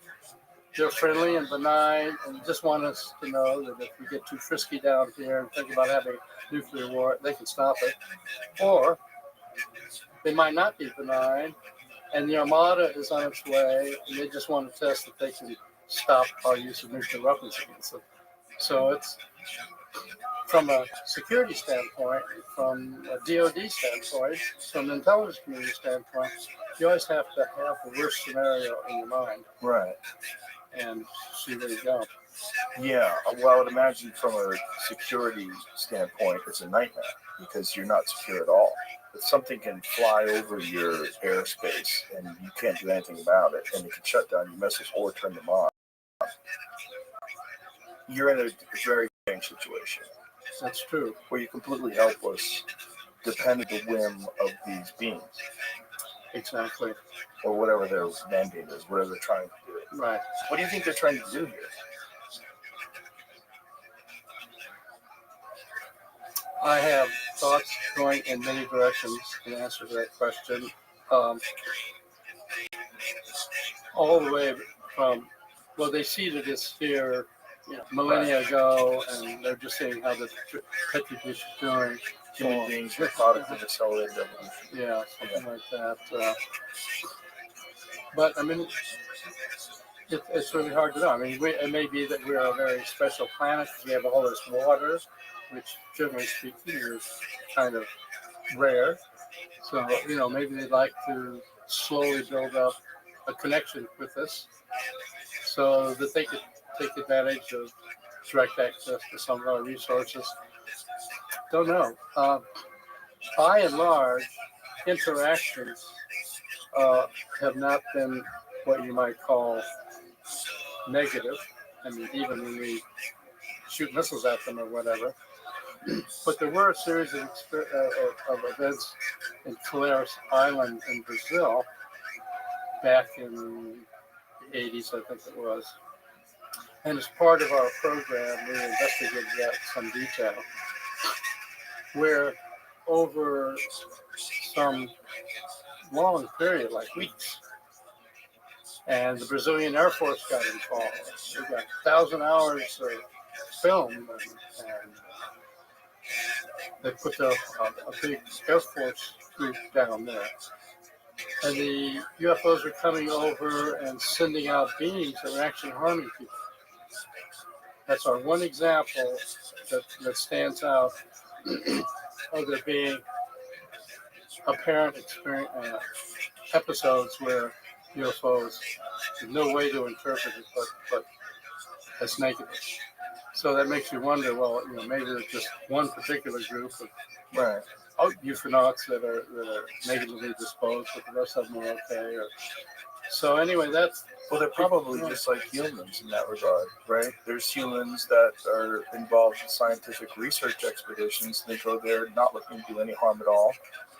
They're friendly and benign and just want us to know that if we get too frisky down here and think about having a nuclear war, they can stop it. Or they might not be benign and the Armada is on its way and they just want to test that they can stop our use of nuclear weapons against them. So it's from a security standpoint, from a DoD standpoint, from an intelligence community standpoint, you always have to have the worst scenario in your mind. Right. And see where you go. Yeah. Well, I would imagine from a security standpoint, it's a nightmare because you're not secure at all. If something can fly over your airspace and you can't do anything about it, and it can shut down your missiles or turn them on, you're in a very strange situation. That's true. Where you're completely helpless, dependent on the whim of these beings. Exactly. or whatever their mandate is, whatever they're trying to do. Right. What do you think they're trying to do here? I have thoughts going in many directions in answer to that question. Um, all the way from, well, they seeded this here millennia ago, and they're just saying how the petri dish is doing. Human beings are product of accelerated evolution. Yeah, something like that. But I mean, it's really hard to know. I mean, it may be that we're a very special planet because we have all this water, which generally speaking is kind of rare. So, maybe they'd like to slowly build up a connection with us so that they could take advantage of direct access to some of our resources. Don't know. By and large, interactions have not been what you might call negative. I mean, even when we shoot missiles at them or whatever. But there were a series of events in Caleres Island in Brazil back in the 80s, I think it was. And as part of our program, we investigated that in some detail, where over some long period, like weeks, and the Brazilian Air Force got involved. We got 1,000 hours of film, and they put a big Air Force group down there. And the UFOs were coming over and sending out beams that were actually harming people. That's our one example that stands out of there being apparent episodes where UFOs, there's no way to interpret it but as negative. So that makes you wonder, well, maybe there's just one particular group of euphonauts that are negatively disposed, but the rest of them are okay. So anyway, that's... Well, they're probably just like humans in that regard, right? There's humans that are involved in scientific research expeditions. They go there not looking to do any harm at all.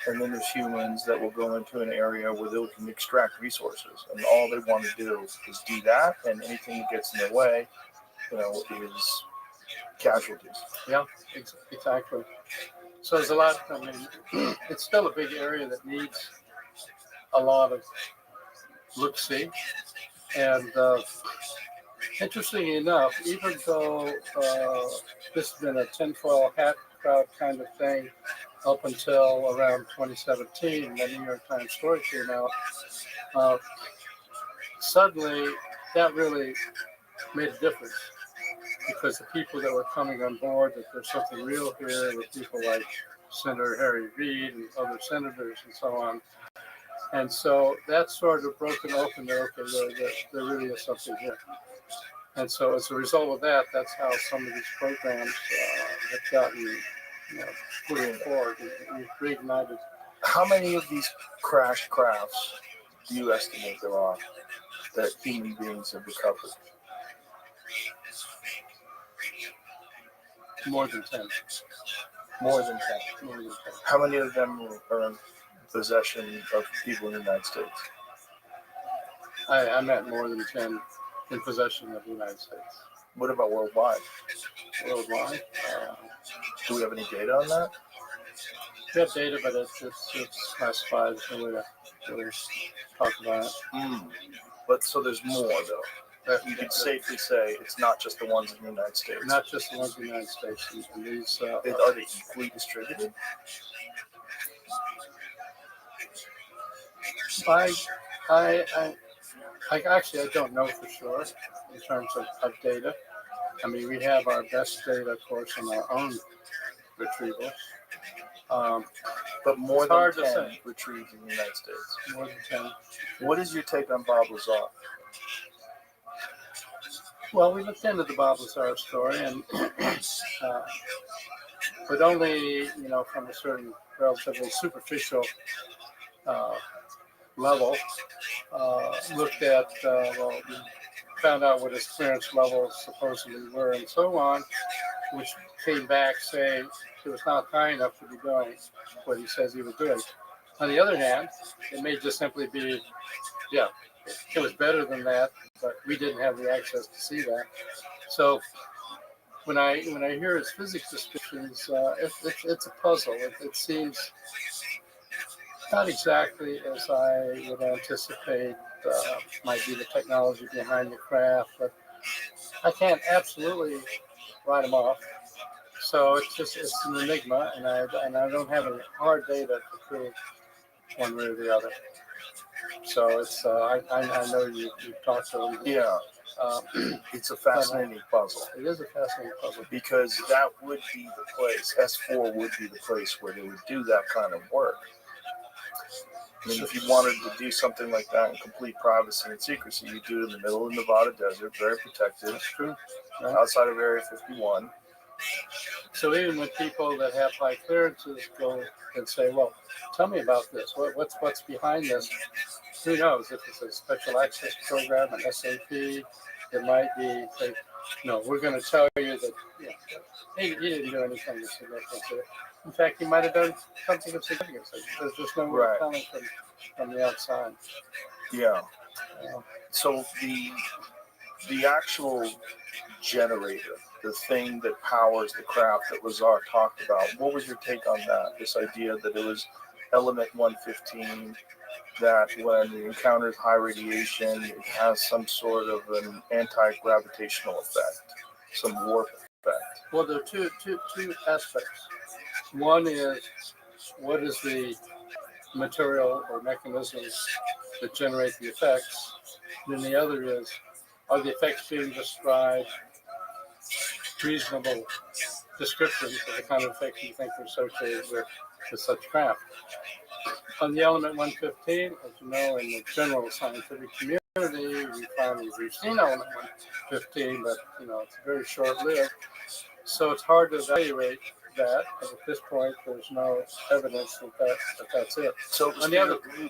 And then there's humans that will go into an area where they can extract resources. And all they want to do is do that, and anything that gets in their way, is casualties. Yeah, exactly. So there's a lot, it's still a big area that needs a lot of look-see. And interestingly enough, even though this has been a tinfoil hat crowd kind of thing up until around 2017, when the New York Times story came out, suddenly that really made a difference. Because the people that were coming on board, that there's something real here, with people like Senator Harry Reid and other senators and so on. And so that's sort of broken open there, okay, there really is something here. And so as a result of that, that's how some of these programs have gotten put forward and reignited. How many of these crashed crafts do you estimate there are that human beings have recovered? More than 10. More than 10. More than 10. How many of them are in possession of people in the United States? I meant more than 10 in possession of the United States. What about worldwide? Worldwide? Do we have any data on that? We have data, but it's classified, so we don't really talk about it. But so there's more, though. You could safely say it's not just the ones in the United States. Not just the ones in the United States. And these, are they equally distributed? I don't know for sure in terms of data. I mean, we have our best data, of course, on our own retrievals. But more than 10 retrieved in the United States. More than 10. What is your take on Bob Lazar? Well, we looked into the Bob Lazar story, and but only from a certain relatively superficial level. Looked at we found out what his clearance levels supposedly were, and so on, which came back saying it was not high enough to be doing what he says he was doing. On the other hand, it may just simply be, yeah, it was better than that, but we didn't have the access to see that. So when I hear his physics descriptions, it's a puzzle. It seems not exactly as I would anticipate might be the technology behind the craft, but I can't absolutely write them off. So it's an enigma, and I don't have any hard data to prove one way or the other. So it's I know you've talked to them. Yeah, Uh, it's a fascinating puzzle it is a fascinating puzzle. because that would be the place. S4 would be the place where they would do that kind of work. I mean, if you wanted to do something like that in complete privacy and secrecy, you do it in the middle of the Nevada desert, very protected, That's true. Right? outside of Area 51. So even when people that have high clearances go and say, "Well, tell me about this. What's behind this?" Who knows if it's a special access program, an SAP? It might be say, "No, we're going to tell you that he didn't do anything of significance. In fact, he might have done something of significance. There's just no way Right. of telling from the outside." Yeah. Uh, So the actual generator, the thing that powers the craft that Lazar talked about, what was your take on that? This idea that it was element 115, that when it encounters high radiation, it has some sort of an anti-gravitational effect, some warp effect. well, there are two aspects. One is what is the material or mechanisms that generate the effects. Then the other is, are the effects being described reasonable descriptions of the kind of effects you think are associated with such craft. On the element 115, as you know, in the general scientific community, we've seen element 115, but it's very short-lived. So it's hard to evaluate that, but at this point, there's no evidence that that's it. So it was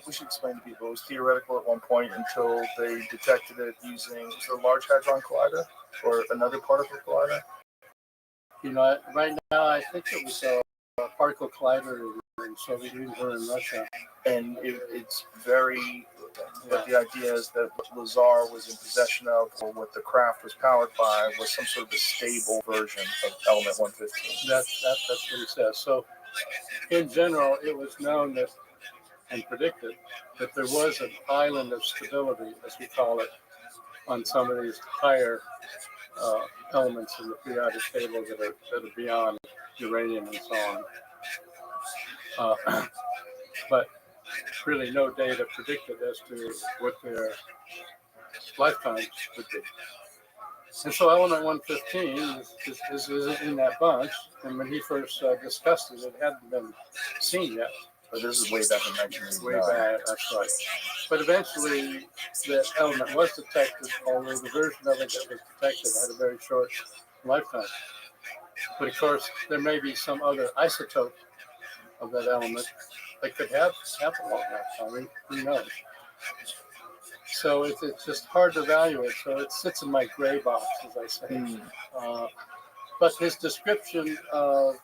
we should explain to people, it was theoretical at one point until they detected it using the Large Hadron Collider or another particle collider? Right now, I think it was a particle collider in Soviet Union or in Russia. And it's very, but the idea is that what Lazar was in possession of, or what the craft was powered by, was some sort of a stable version of element 115. That's what he says. So, in general, it was known that and predicted that there was an island of stability, as we call it, on some of these higher elements in the periodic table that are beyond uranium and so on. But really no data predicted as to what their lifetimes would be. And so element 115 is in that bunch, and when he first discussed it, it hadn't been seen yet. But this is way back in 1989. Way back, that's right. But eventually, the element was detected, although the version of it that was detected had a very short lifetime. But of course, there may be some other isotope of that element that could have a long lifetime. Who knows? So it's just hard to evaluate. So it sits in my gray box, as I say. But his description of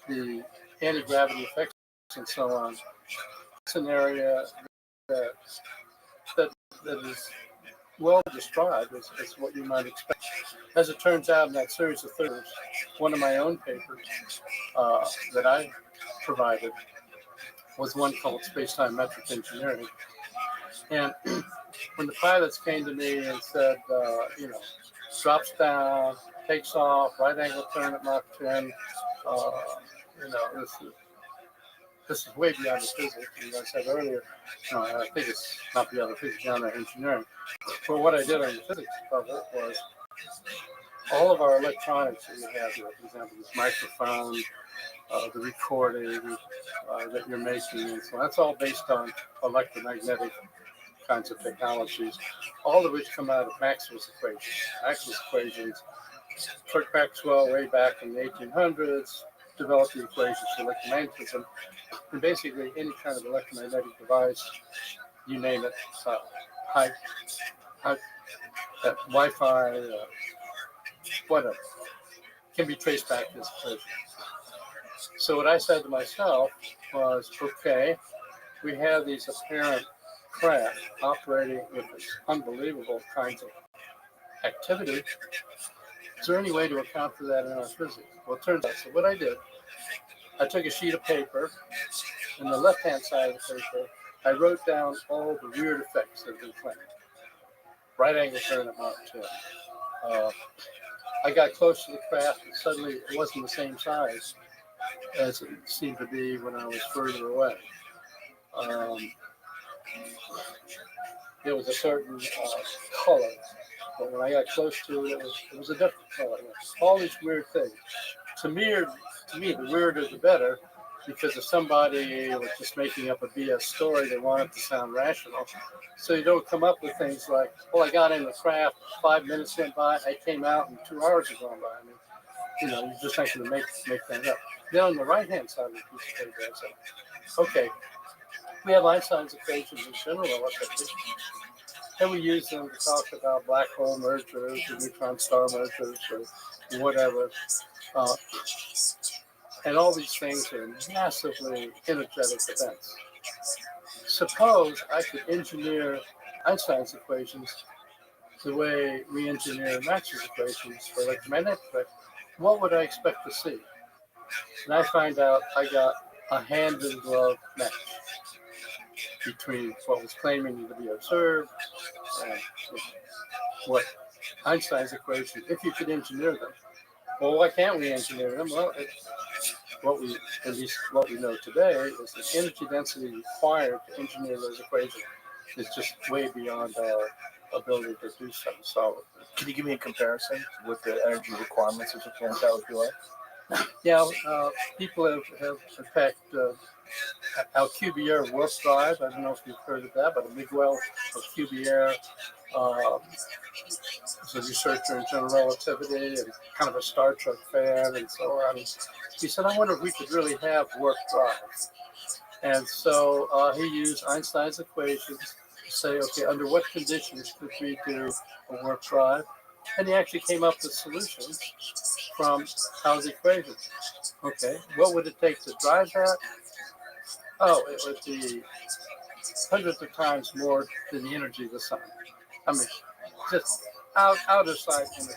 the anti-gravity effects and so on, it's an area that is well described as what you might expect. As it turns out, in that series of papers, one of my own papers that I provided was one called Space-Time Metric Engineering. And when the pilots came to me and said, drops down, takes off, right angle turn at Mach 10, this is way beyond the physics. As I said earlier, I think it's not beyond the physics, beyond our engineering. But what I did on the physics level was all of our electronics that we have here, for example, this microphone, the recording that you're making, and so that's all based on electromagnetic kinds of technologies, all of which come out of Maxwell's equations. Maxwell's equations, Clerk Maxwell way back in the 1800s developed the equations for electromagnetism, and basically any kind of electromagnetic device, you name it, Wi-Fi, whatever, can be traced back to this equation. So what I said to myself was, okay, we have these apparent craft operating with this unbelievable kinds of activity. Is there any way to account for that in our physics? Well, it turns out. So what I did, I took a sheet of paper, and the left-hand side of the paper, I wrote down all the weird effects that have been claimed. Right angle turn at Mach 10. I got close to the craft, and suddenly it wasn't the same size as it seemed to be when I was further away. There was a certain color, but when I got close to it, it was a different color. All these weird things. To me, the weirder the better, because if somebody was just making up a BS story, they want it to sound rational. So you don't come up with things like, well, I got in the craft, 5 minutes went by, I came out, and 2 hours had gone by. I mean, you're just not going to make that up. Then on the right-hand side of the piece of paper, I said, okay, we have Einstein's equations in general relativity, and we use them to talk about black hole mergers or neutron star mergers or whatever. And all these things are massively energetic events. Suppose I could engineer Einstein's equations the way we engineer Maxwell's equations for electromagnetic effects. What would I expect to see? And I find out I got a hand-in-glove match between what was claiming to be observed and what Einstein's equations, if you could engineer them. Well, why can't we engineer them? Well, at least what we know today is the energy density required to engineer those equations is just way beyond our ability to do something solid. Can you give me a comparison with the energy requirements of Japan Tower, if you like? Yeah, people have in fact, Alcubierre warp drive. I don't know if you've heard of that, but Miguel Alcubierre is a researcher in general relativity and kind of a Star Trek fan and so on. He said, I wonder if we could really have warp drive. And so he used Einstein's equations to say, okay, under what conditions could we do a warp drive? And he actually came up with solutions from Howe's equations. Okay, what would it take to drive that? Oh, it would be hundreds of times more than the energy of the sun. I mean, just outer side energy.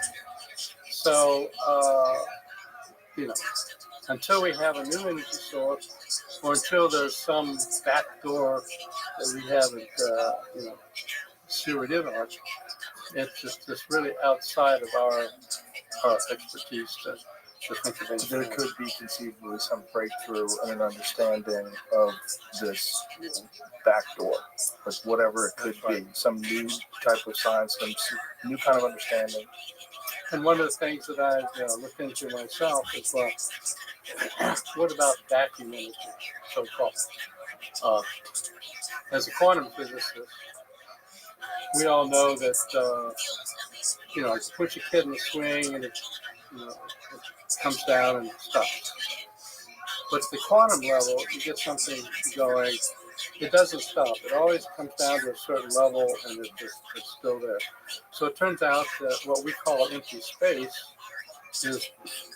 So, until we have a new energy source, or until there's some back door that we haven't, sewered in on, it's just really outside of our expertise to think of anything. There could be conceivably some breakthrough and an understanding of this back door, like whatever it could be, some new type of science, some new kind of understanding. And one of the things that I've looked into myself is, what about vacuum energy, so-called? As a quantum physicist, we all know that, you put your kid in the swing and it comes down and stops. But at the quantum level, you get something going, it doesn't stop. It always comes down to a certain level and it's still there. So it turns out that what we call empty space is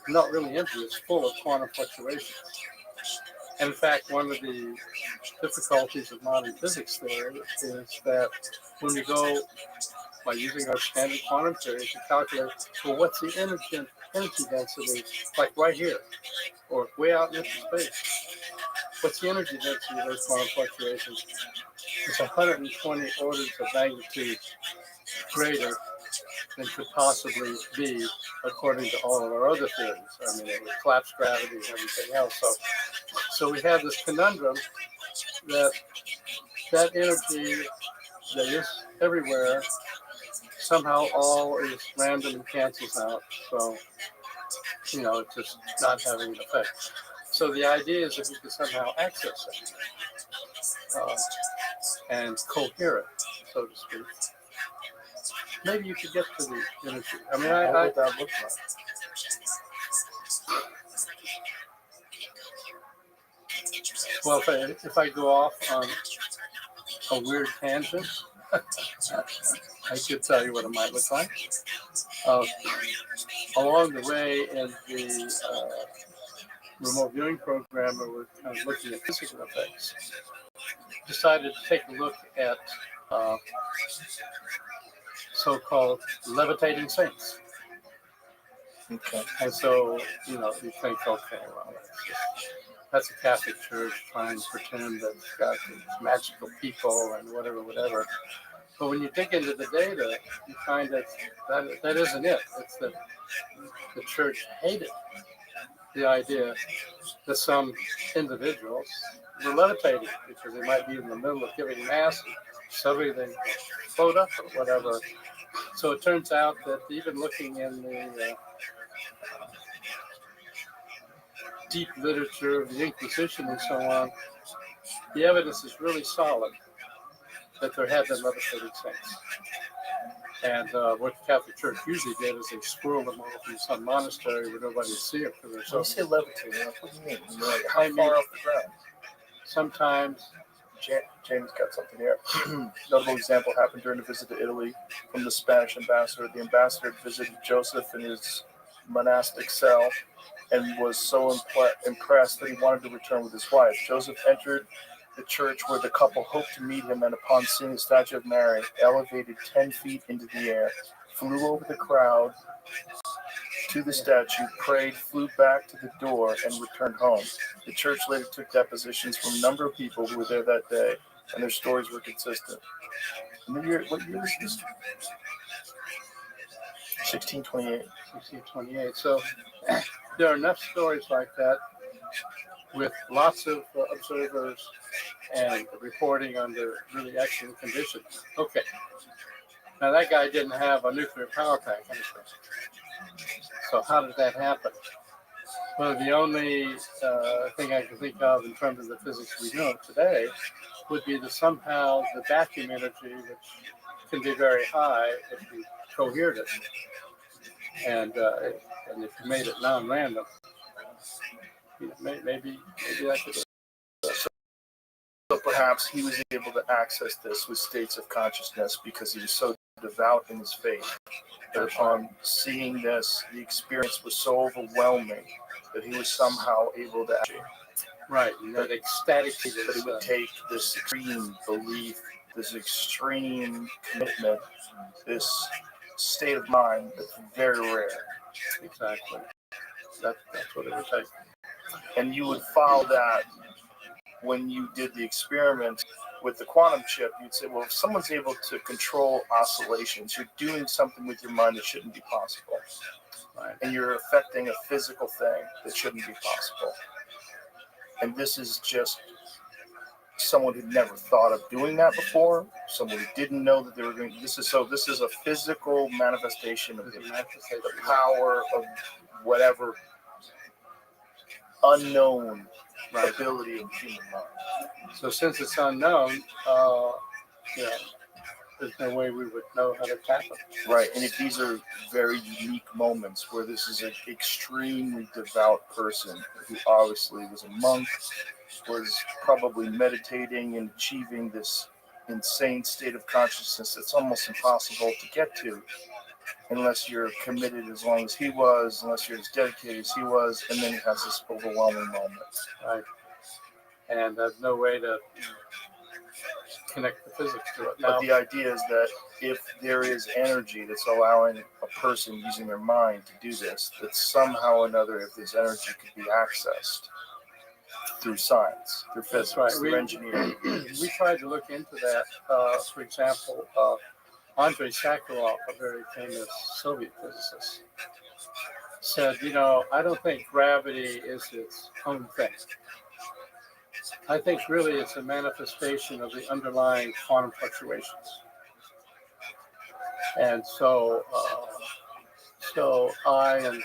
not really empty, it's full of quantum fluctuations. And in fact, one of the difficulties of modern physics theory is that when we go, by using our standard quantum theory, to calculate, well, what's the energy density, like right here, or way out in empty space? What's the energy density of those quantum fluctuations? It's 120 orders of magnitude greater than could possibly be according to all of our other theories. I mean, it would collapse gravity and everything else. So we have this conundrum that energy that is everywhere somehow all is random and cancels out. So, it's just not having an effect. So the idea is that we can somehow access it and cohere it, so to speak. Maybe you could get to the energy. I mean, What would that look like? Well, if I go off on a weird tangent, I could tell you what it might look like. Along the way in the remote viewing program where we're kind of looking at physical effects, decided to take a look at so-called levitating saints. Okay. And so, you think, okay, well, that's a Catholic church trying to pretend that it's got these magical people and whatever. But when you dig into the data, you find that isn't it. It's that the church hated the idea that some individuals were levitating because they might be in the middle of giving mass and suddenly they float up or whatever. So it turns out that even looking in the deep literature of the Inquisition and so on, the evidence is really solid that there have been levitating saints. And what the Catholic Church usually did is they squirrel them off in some monastery where nobody would see them because they're so. When you say levitating, what do you mean? Like how I mean, far off the ground? Sometimes. James got something here. Notable example happened during a visit to Italy from the Spanish ambassador. The ambassador visited Joseph in his monastic cell and was so impressed that he wanted to return with his wife. Joseph entered the church where the couple hoped to meet him, and upon seeing the statue of Mary elevated 10 feet into the air, flew over the crowd to the statue, prayed, flew back to the door, and returned home. The church later took depositions from a number of people who were there that day, and their stories were consistent. What year was this? 1628. 1628. So there are enough stories like that with lots of observers and reporting under really excellent conditions. Okay. Now that guy didn't have a nuclear power plant. So how did that happen? Well, the only thing I can think of in terms of the physics we know today would be that somehow the vacuum energy, which can be very high if you cohered it, and if you made it non-random, maybe that could. So perhaps he was able to access this with states of consciousness because he was so devout in his faith that upon seeing this, the experience was so overwhelming that he was somehow able to actually, right, that ecstatic, that it would take this extreme belief, this extreme commitment, this state of mind that's very rare. Exactly. That's what it would take. And you would follow that when you did the experiment with the quantum chip. You'd say, well, if someone's able to control oscillations, you're doing something with your mind that shouldn't be possible. Right? And you're affecting a physical thing that shouldn't be possible. And this is just someone who never thought of doing that before, someone who didn't know that they were going to. This is a physical manifestation of the power of whatever unknown ability of human mind. So since it's unknown, there's no way we would know how to tap it. Right, and if these are very unique moments where this is an extremely devout person who obviously was a monk, was probably meditating and achieving this insane state of consciousness that's almost impossible to get to unless you're committed as long as he was, unless you're as dedicated as he was, and then he has this overwhelming moment. Right. And there's no way to connect the physics to it. But the idea is that if there is energy that's allowing a person using their mind to do this, that somehow or another, if this energy could be accessed through science, through physics, through engineering. We tried to look into that. For example, Andrei Sakharov, a very famous Soviet physicist, said, I don't think gravity is its own thing. I think really it's a manifestation of the underlying quantum fluctuations. And so I and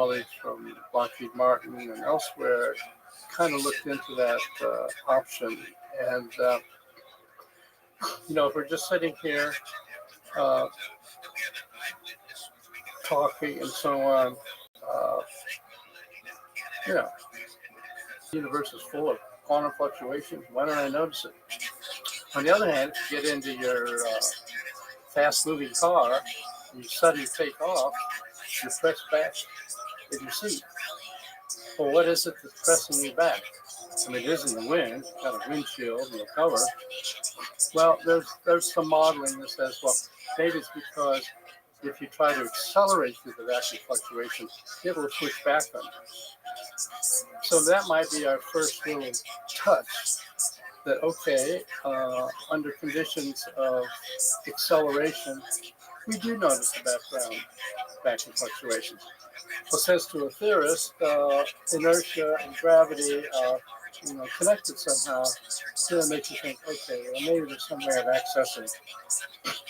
weeks from Lockheed Martin and elsewhere kind of looked into that option. And, if we're just sitting here talking and so on, the universe is full of quantum fluctuations. Why don't I notice it? On the other hand, if you get into your fast-moving car, and you suddenly take off, you press back in your seat. well, what is it that's pressing you back? I mean, it isn't the wind, got a windshield and a cover. Well, there's some modeling that says, well, maybe it's because if you try to accelerate through the vacuum fluctuation, it will push back on you. So that might be our first little touch that, okay, under conditions of acceleration, we do notice the background vacuum fluctuations. Well, says to a theorist, inertia and gravity are connected somehow. So it makes you think, okay, well, maybe there's some way of accessing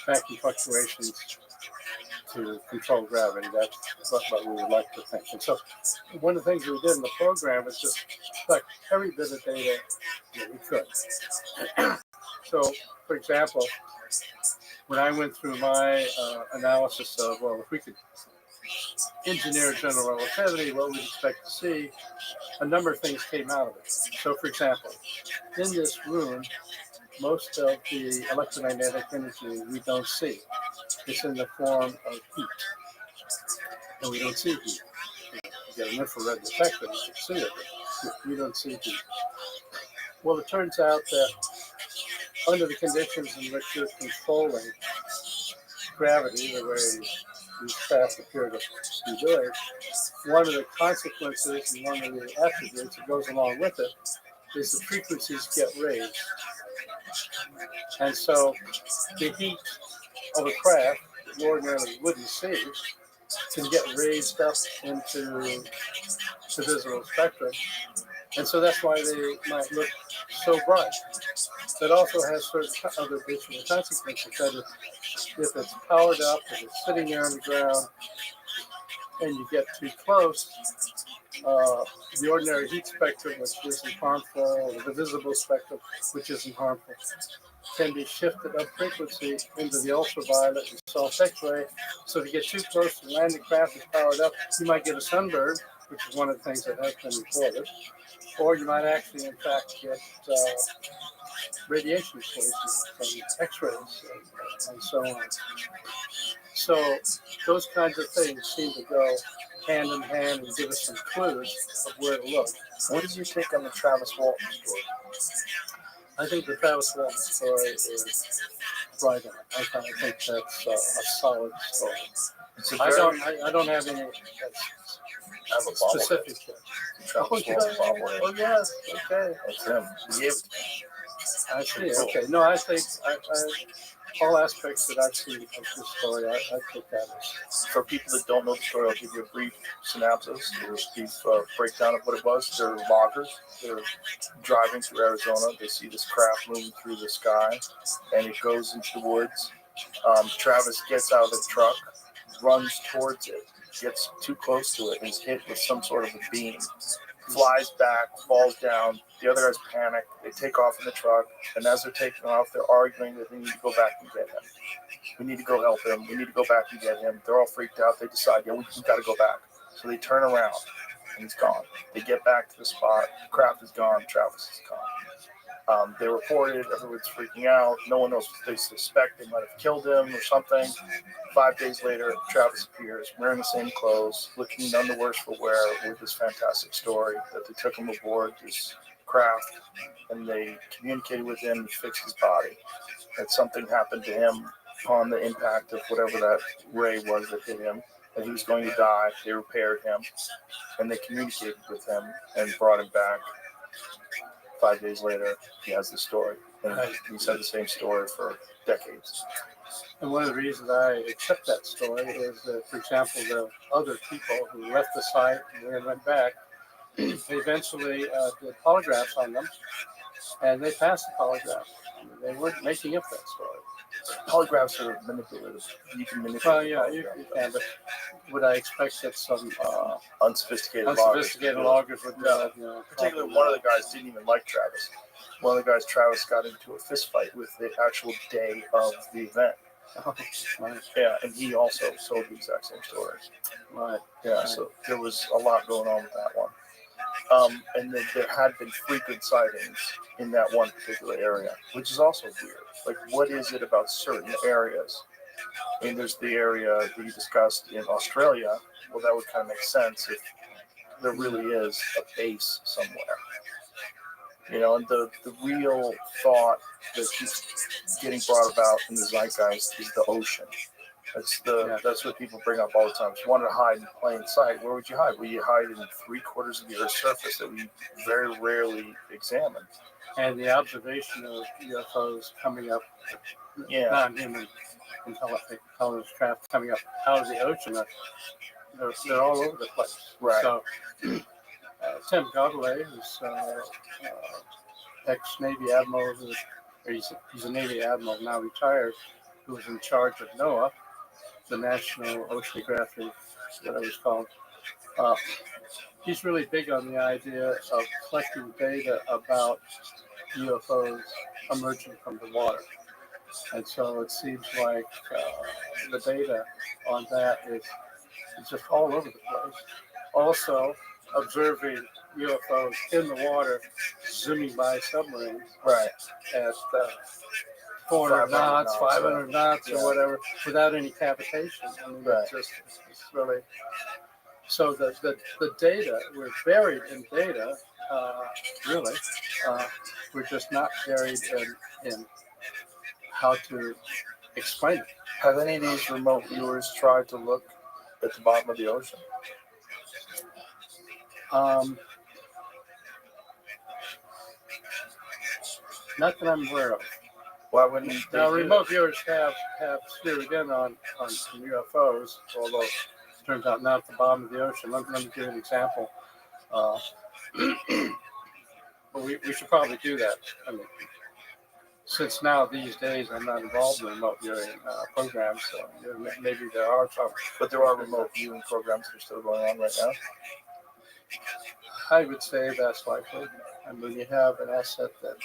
vacuum fluctuations to control gravity. That's what we would like to think. And so one of the things we did in the program was just collect every bit of data that we could. So, for example, when I went through my analysis of, well, if we could engineer general relativity, what we'd expect to see, a number of things came out of it. So, for example, in this room, most of the electromagnetic energy we don't see. It's in the form of heat, and we don't see heat. You get an infrared detector, you can see it, but we don't see heat. Well, it turns out that under the conditions in which you're controlling gravity, the way these craft appear to be doing, one of the consequences and one of the attributes that goes along with it is the frequencies get raised. And so the heat of a craft that you ordinarily wouldn't see can get raised up into the visible spectrum. And so that's why they might look so bright. That also has certain other visual consequences. That if it's powered up, if it's sitting there on the ground, and you get too close, the ordinary heat spectrum, which isn't harmful, or the visible spectrum, which isn't harmful, can be shifted up frequency into the ultraviolet and soft X-ray. So if you get too close to the landing craft is powered up, you might get a sunburn, which is one of the things that has been reported. Or you might actually, in fact, get radiation poisoning from X-rays and so on. So those kinds of things seem to go hand in hand and give us some clues of where to look. What is your take on the Travis Walton story? I think the Travis Walton story is right on. I think that's a solid story. I don't have any specific. Travis Walton bobblehead. Oh yes, okay. That's him. He gave it to me. I see. Okay. No, I think all aspects that I've seen of this story, I take that as. For people that don't know the story, I'll give you a brief synopsis, or a brief breakdown of what it was. They're loggers. They're driving through Arizona. They see this craft moving through the sky, and it goes into the woods. Travis gets out of the truck, runs towards it, gets too close to it, and is hit with some sort of a beam. Flies back, falls down. The other guys panic. They take off in the truck, and as they're taking off, they're arguing that they need to go back and get him. We need to go help him. We need to go back and get him. They're all freaked out. They decide, yeah, we got to go back. So they turn around, and he's gone. They get back to the spot. The craft is gone. Travis is gone. They reported. Everyone's freaking out. No one knows what they suspect. They might have killed him or something. 5 days later, Travis appears wearing the same clothes, looking none the worse for wear, with this fantastic story that they took him aboard this craft and they communicated with him to fix his body. That something happened to him upon the impact of whatever that ray was that hit him, that he was going to die. They repaired him and they communicated with him and brought him back. 5 days later, he has the story. And he's had the same story for decades. And one of the reasons I accept that story is that, for example, the other people who left the site and then went back, they eventually did polygraphs on them, and they passed the polygraph. I mean, they weren't making up that story. Polygraphs are manipulative. You can manipulate. Well, yeah, you can, but would I expect that some unsophisticated loggers would do that? Particularly, one of the guys didn't even like Travis. One of the guys, Travis, got into a fist fight with the actual day of the event. Oh, right. Yeah, and he also told the exact same story. Right. Yeah, right. So there was a lot going on with that one. And then there had been frequent sightings in that one particular area, which is also weird. Like, what is it about certain areas? I mean, there's the area that you discussed in Australia. Well, that would kind of make sense if there really is a base somewhere. And the real thought that keeps getting brought about in the zeitgeist is the ocean. That's what people bring up all the time. If you wanted to hide in plain sight, where would you hide? Well, you hide in 3/4 of the Earth's surface that we very rarely examine. And the observation of UFOs coming up, non-human intelligence craft coming up out of the ocean, they're all over the place. Right. So, Tim Godley, who's ex-Navy admiral, he's a Navy admiral now retired, who was in charge of NOAA, the National Oceanographic, whatever it's called. He's really big on the idea of collecting data about UFOs emerging from the water. And so it seems like the data on that is just all over the place. Also, observing UFOs in the water, zooming by submarines at 400 knots, 500 knots, or whatever, without any cavitation. I mean, it's really. So the data, we're buried in data, really. We're just not buried in how to explain it. Have any of these remote viewers tried to look at the bottom of the ocean? Not that I'm aware of. Why wouldn't now, remote viewers have zeroed in on UFOs, although it turns out not at the bottom of the ocean. Let me give you an example. But we should probably do that. I mean, since now these days I'm not involved in remote viewing programs, so maybe there are some. But there are remote viewing programs that are still going on right now? I would say that's likely. I mean, you have an asset that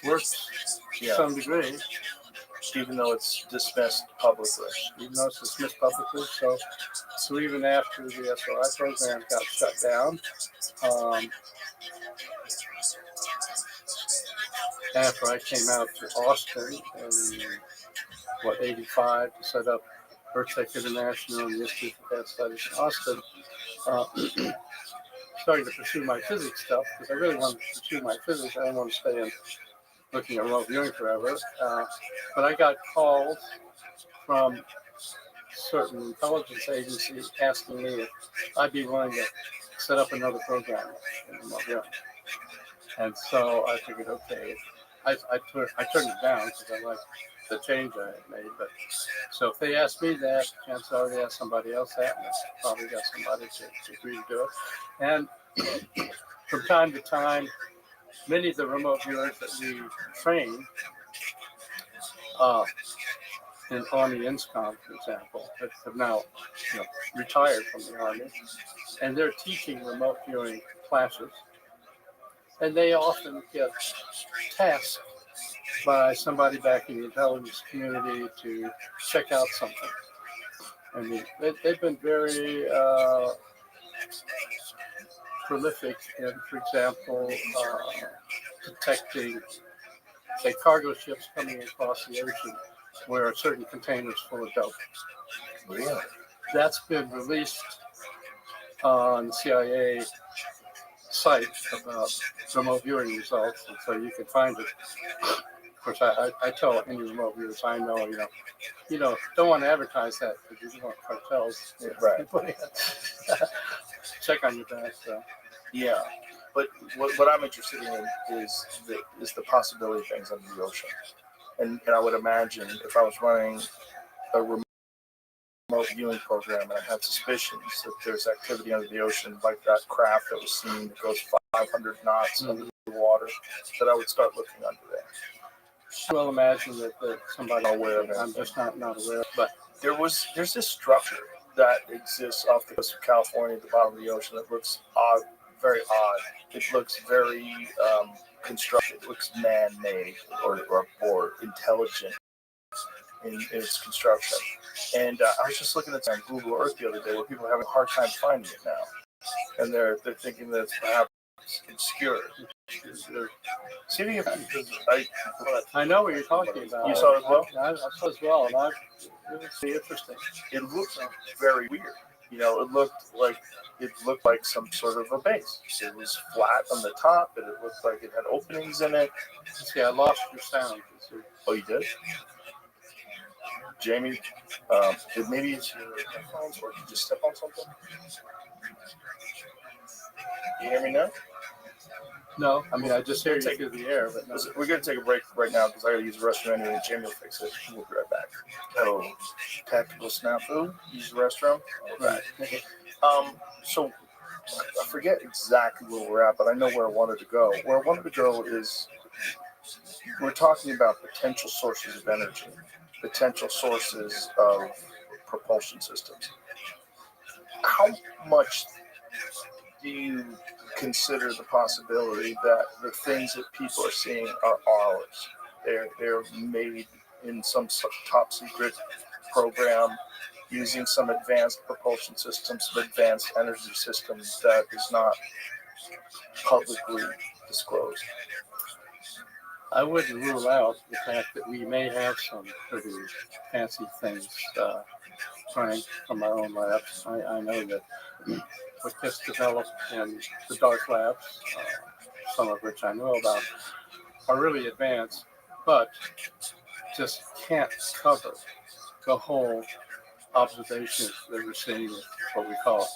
works to some degree. Even though it's dismissed publicly. So even after the SOI program got shut down, after I came out to Austin in, 85 to set up Earth-Tech International and the Institute for Advanced Studies in Austin, starting to pursue my physics stuff, because I really wanted to pursue my physics. I didn't want to stay in looking at remote viewing forever. But I got calls from certain intelligence agencies asking me if I'd be willing to set up another program in remote viewing. And so I figured, okay, I turned it down because I liked the change I had made. But so if they asked me that, chances are they asked somebody else that, and I probably got somebody to agree to do it. And from time to time, many of the remote viewers that we train in Army INSCOM, for example, that have now retired from the Army, and they're teaching remote viewing classes, and they often get tasked by somebody back in the intelligence community to check out something. I mean, they've been very prolific in, for example, detecting, say, cargo ships coming across the ocean where a certain container is full of dope. Really? That's been released on the CIA site about remote viewing results, and so you can find it. Of course, I tell any remote viewers I know, don't want to advertise that because you don't want cartels. Right. Check on your back. So. Yeah, but what I'm interested in is the possibility of things under the ocean, and I would imagine if I was running a remote viewing program and I had suspicions that there's activity under the ocean, like that craft that was seen that goes 500 knots under the water, that I would start looking under there. Well, imagine that somebody aware of it. I'm just not aware. But there's this structure that exists off the coast of California at the bottom of the ocean that looks odd, very odd. It looks very constructed. It looks man-made or intelligent in its construction. And I was just looking at on Google Earth the other day where people are having a hard time finding it now, and they're thinking that it's perhaps obscure. See if I know what you're talking about. You saw it as well? I saw it as well, and it was interesting. It looked very weird. It looked like it looked like some sort of a base. It was flat on the top, and it looked like it had openings in it. See, I lost your sound. Oh, you did? Jamie, maybe it's your headphones, or did you just step on something? You hear me now? No, I mean, I just hear you through the air, but no. We're going to take a break right now because I got to use the restroom anyway. Jamie will fix it. We'll be right back. Hello, tactical snafu. Use the restroom. Right. So I forget exactly where we're at, but I know where I wanted to go. Where I wanted to go is we're talking about potential sources of energy, potential sources of propulsion systems. How much do you consider the possibility that the things that people are seeing are ours? They're made in some top secret program using some advanced propulsion systems, some advanced energy systems that is not publicly disclosed. I wouldn't rule out the fact that we may have some pretty fancy things running from our own labs. I know that what gets developed in the dark labs, some of which I know about, are really advanced, but just can't cover the whole observation that we're seeing with what we call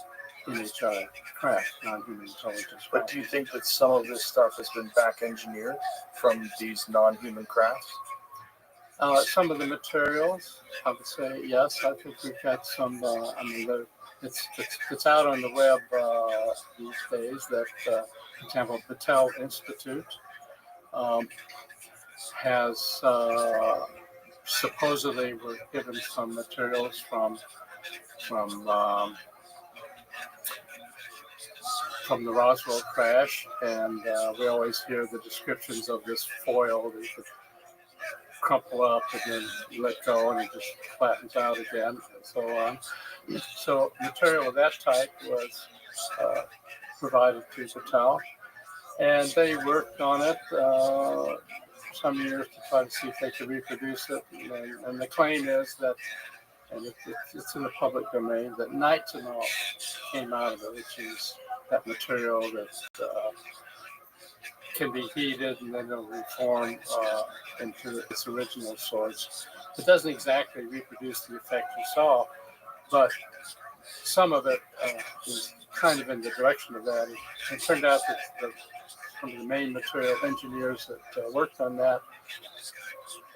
NHI craft, non-human intelligence. But do you think that some of this stuff has been back engineered from these non-human crafts? Some of the materials, I would say yes. I think we've got some. It's out on the web these days. That, for example, Battelle Institute has supposedly were given some materials from the Roswell crash, and we always hear the descriptions of this foil that you could crumple up and then let go, and it just flattens out again, and so on. So material of that type was provided to Battelle, and they worked on it some years to try to see if they could reproduce it. And the claim is that, and it's in the public domain, that nitinol came out of it, which is that material that can be heated and then it'll reform into its original source. It doesn't exactly reproduce the effect you saw, but some of it is kind of in the direction of that. It turned out that some of the main material engineers that worked on that,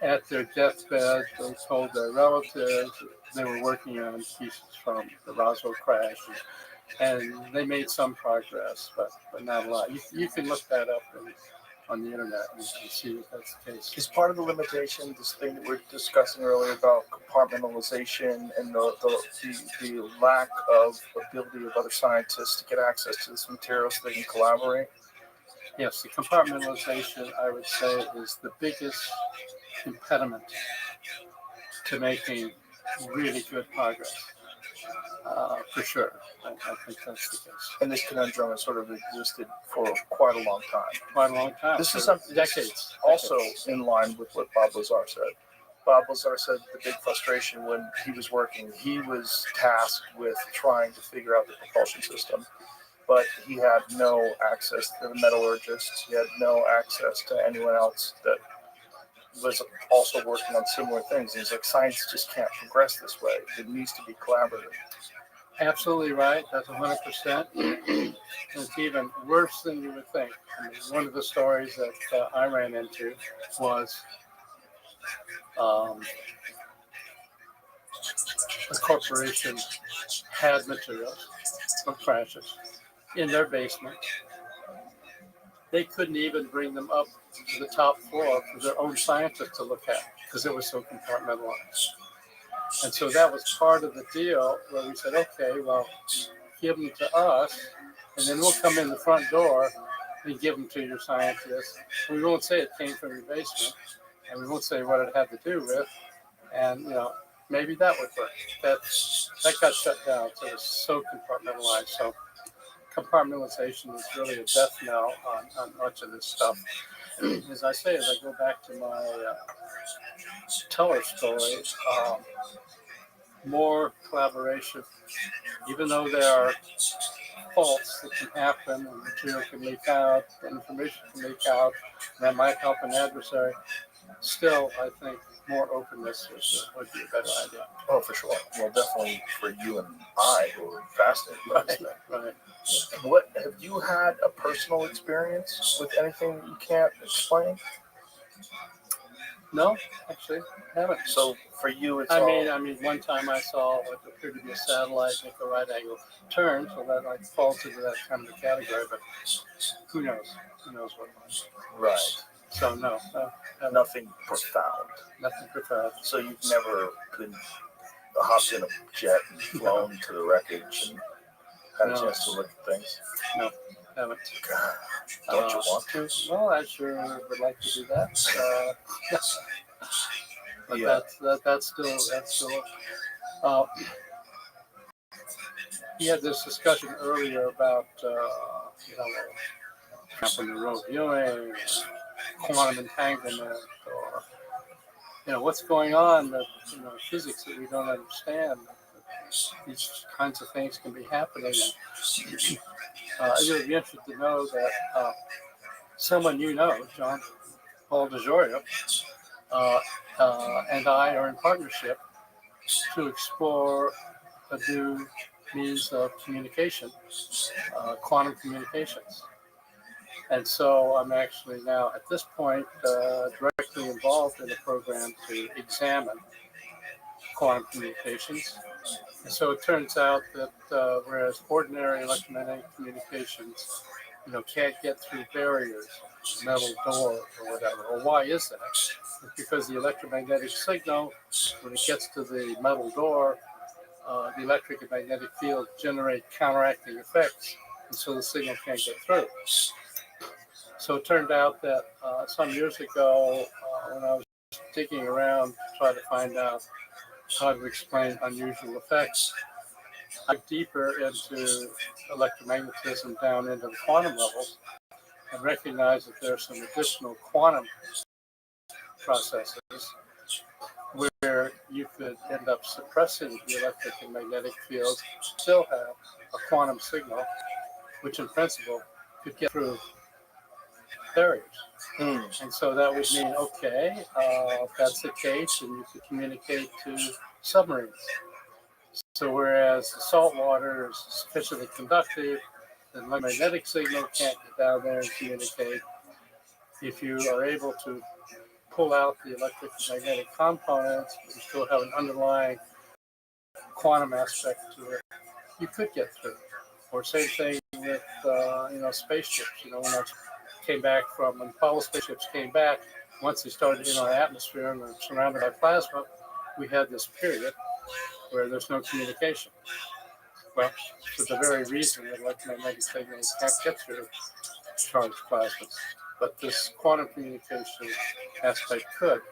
at their deathbed, they told their relatives they were working on pieces from the Roswell crash, and they made some progress, but not a lot. You can look that up on the internet and see if that's the case. Is part of the limitation this thing that we're discussing earlier about compartmentalization and the lack of ability of other scientists to get access to this material so they can collaborate? Yes, the compartmentalization, I would say, is the biggest impediment to making really good progress, for sure. I think that's the case. And this conundrum has sort of existed for quite a long time. Quite a long time. This is something decades. Also in line with what Bob Lazar said. Bob Lazar said the big frustration when he was working, he was tasked with trying to figure out the propulsion system, but he had no access to the metallurgists. He had no access to anyone else that was also working on similar things. And he's like, science just can't progress this way. It needs to be collaborative. Absolutely right. That's 100%. It's even worse than you would think. I mean, one of the stories that I ran into was a corporation had materials from crashes in their basement. They couldn't even bring them up to the top floor for their own scientists to look at because it was so compartmentalized. And so that was part of the deal where we said, okay, well, give them to us, and then we'll come in the front door and give them to your scientists. We won't say it came from your basement, and we won't say what it had to do with, and maybe that would work. That got shut down. So it was so compartmentalized. So compartmentalization is really a death knell on much of this stuff. As I say, as I go back to my teller story, more collaboration, even though there are faults that can happen, and material can leak out, information can leak out, and that might help an adversary. Still, I think more openness would be a better idea. Oh, for sure. Well, definitely for you and I, who are fascinated by this thing. Right. What have you had a personal experience with anything that you can't explain? No, actually, haven't. So for you, it's I all. mean, one time I saw what appeared to be a satellite make a right angle turn, so that like falls into that kind of a category. But who knows? Who knows what it was? Right. So no, Nothing profound. nothing profound. So you've never been hopped in a jet and flown to the wreckage and had a No. chance to look at things? No, haven't. God, don't you want to? Well, I sure would like to do that. But Yeah. that's still. Uh, he had this discussion earlier about from the road viewing, quantum entanglement, or what's going on that physics that we don't understand. These kinds of things can be happening. You would be interested to know that someone John Paul DeJoria, and I are in partnership to explore a new means of communication, quantum communications. And so I'm actually now, at this point, directly involved in a program to examine quantum communications. And so it turns out that whereas ordinary electromagnetic communications, can't get through barriers, metal door or whatever. Well, why is that? It's because the electromagnetic signal, when it gets to the metal door, the electric and magnetic field generate counteracting effects, and so the signal can't get through. So it turned out that some years ago, when I was digging around to try to find out how to explain unusual effects, I dug deeper into electromagnetism down into the quantum levels and recognized that there are some additional quantum processes where you could end up suppressing the electric and magnetic fields, still have a quantum signal, which in principle could get through barriers. And so that would mean, okay, if that's the case, and you could communicate to submarines. So whereas the salt water is sufficiently conductive, the magnetic signal can't get down there and communicate. If you are able to pull out the electric and magnetic components, but you still have an underlying quantum aspect to it, you could get through. Or same thing with spaceships. When I came back when Apollo spaceships came back, once they started in our atmosphere and were surrounded by plasma, we had this period where there's no communication. Well, for the very reason that electromagnetic signals can't get through charged plasmas. But this quantum communication aspect could.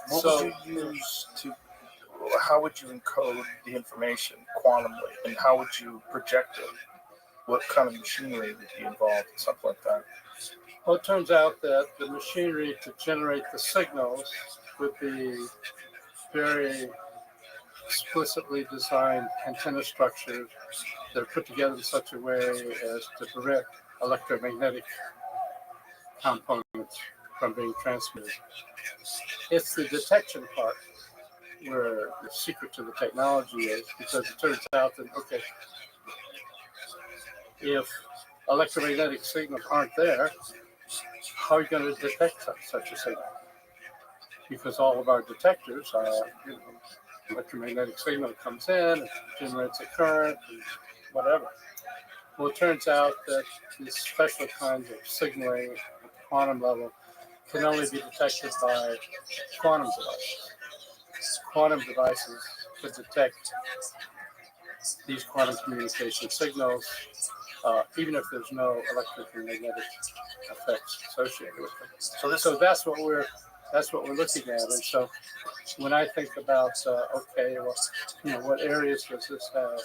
What would you use how would you encode the information quantumly, and how would you project it? What kind of machinery would be involved in something like that? Well, it turns out that the machinery to generate the signals would be very explicitly designed antenna structures that are put together in such a way as to prevent electromagnetic components from being transmitted. It's the detection part where the secret to the technology is, because it turns out that, okay, if electromagnetic signals aren't there, how are you going to detect such a signal? Because all of our detectors are, electromagnetic signal comes in, it generates a current, and whatever. Well, it turns out that these special kinds of signaling at the quantum level can only be detected by quantum devices. Quantum devices could detect these quantum communication signals, even if there's no electric and magnetic effects associated with them. So that's what we're looking at. And so when I think about what areas does this have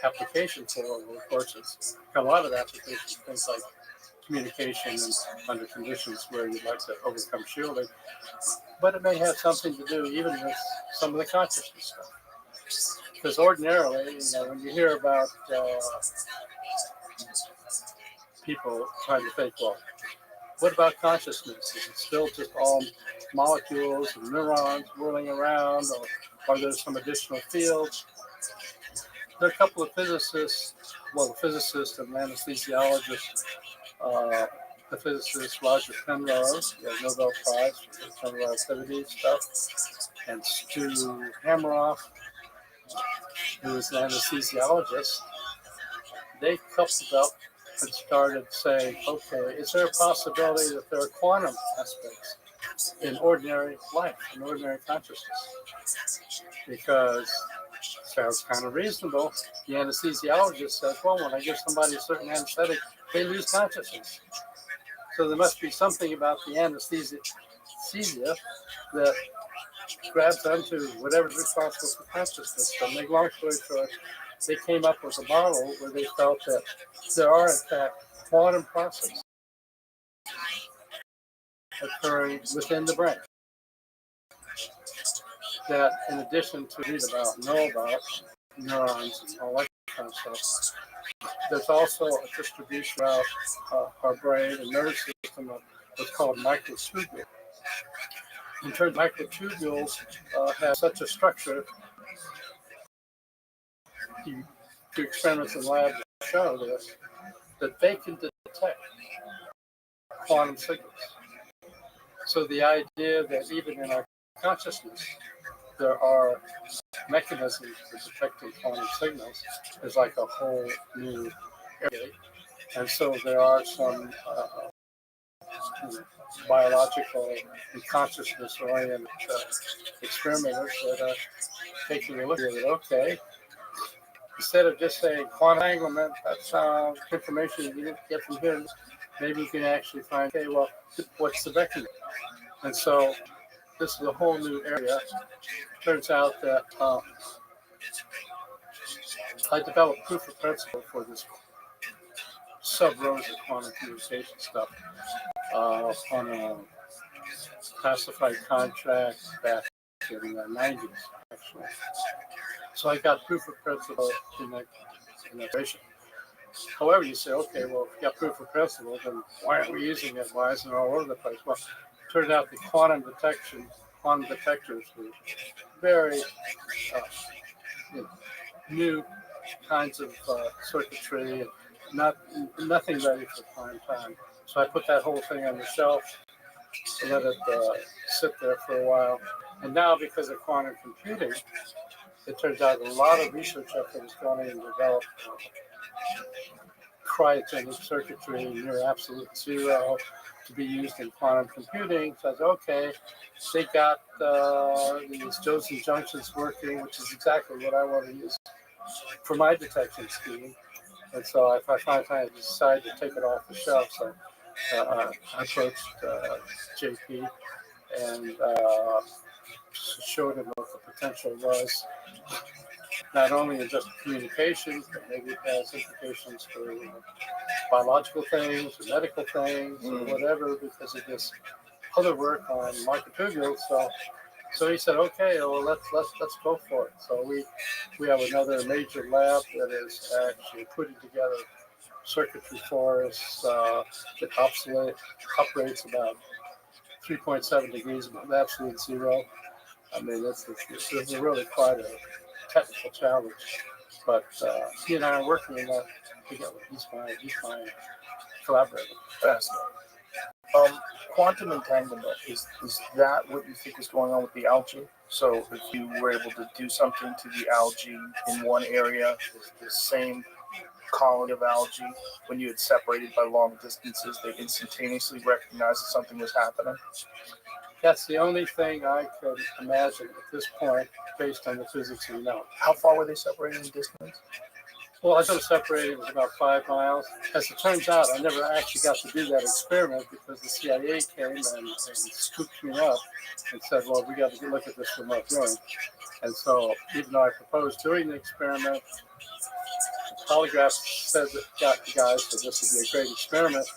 application for? Well, of course, it's got a lot of applications, things like communication and under conditions where you'd like to overcome shielding. But it may have something to do even with some of the consciousness stuff. Because ordinarily, when you hear about people trying to think, well, what about consciousness? Is it still just all molecules and neurons whirling around, or are there some additional fields? There are a couple of physicists, well, the physicist and anesthesiologist, the physicist Roger Penrose, the Nobel Prize for general relativity stuff, and Stu Hameroff, who is an anesthesiologist. They coupled up and started saying, okay, is there a possibility that there are quantum aspects in ordinary life, in ordinary consciousness? Because it sounds kind of reasonable. The anesthesiologist says, well, when I give somebody a certain anesthetic, they lose consciousness. So there must be something about the anesthesia that grabs onto whatever's responsible for consciousness. So make long story short, they came up with a model where they felt that there are, in fact, quantum processes occurring within the brain that, in addition to read about, know about neurons and all that kind of stuff, there's also a distribution throughout our brain and nervous system of what's called microtubules. In terms of microtubules, have such a structure. You do experiments in the lab that show this, that they can detect quantum signals. So the idea that even in our consciousness, there are mechanisms for detecting quantum signals is like a whole new area. And so there are some biological and consciousness-oriented experimenters that are taking a look at it. Okay, instead of just saying quantum entanglement, that's information you didn't get from here, maybe you can actually find, okay, well, what's the mechanism? And so this is a whole new area. Turns out that I developed proof of principle for this sub-rosa quantum communication stuff on a classified contract back in the 90s, actually. So I got proof of principle in that operation. However, you say, okay, well, if you got proof of principle, then why aren't we using it? Why isn't it all over the place? Well, it turned out the quantum detectors were very new kinds of circuitry, and nothing ready for prime time. So I put that whole thing on the shelf and let it sit there for a while. And now, because of quantum computing, it turns out a lot of research effort is going in to develop cryogenic circuitry near absolute zero to be used in quantum computing. So I said, okay, they got these Josephson junctions working, which is exactly what I want to use for my detection scheme. And so if I finally decided to take it off the shelf, so I approached JP and showed him what the potential was, not only in just communications, but maybe it has implications for biological things or medical things or whatever, because of this other work on microtubules. So he said, okay, well let's go for it. So we have another major lab that is actually putting together circuitry for us that operates about 3.7 degrees above absolute zero. I mean, this is really quite a technical challenge. But he and I are working on that together. He's my collaborator. Fascinating. Quantum entanglement, is that what you think is going on with the algae? So if you were able to do something to the algae in one area, the same colony of algae, when you had separated by long distances, they instantaneously recognized that something was happening? That's the only thing I could imagine at this point, based on the physics we know. How far were they separated in distance? Well, I got separated, it was about 5 miles. As it turns out, I never actually got to do that experiment because the CIA came and scooped me up and said, well, we got to look at this remote viewing. And so even though I proposed doing the experiment, the polygraph said that got the guys that this would be a great experiment.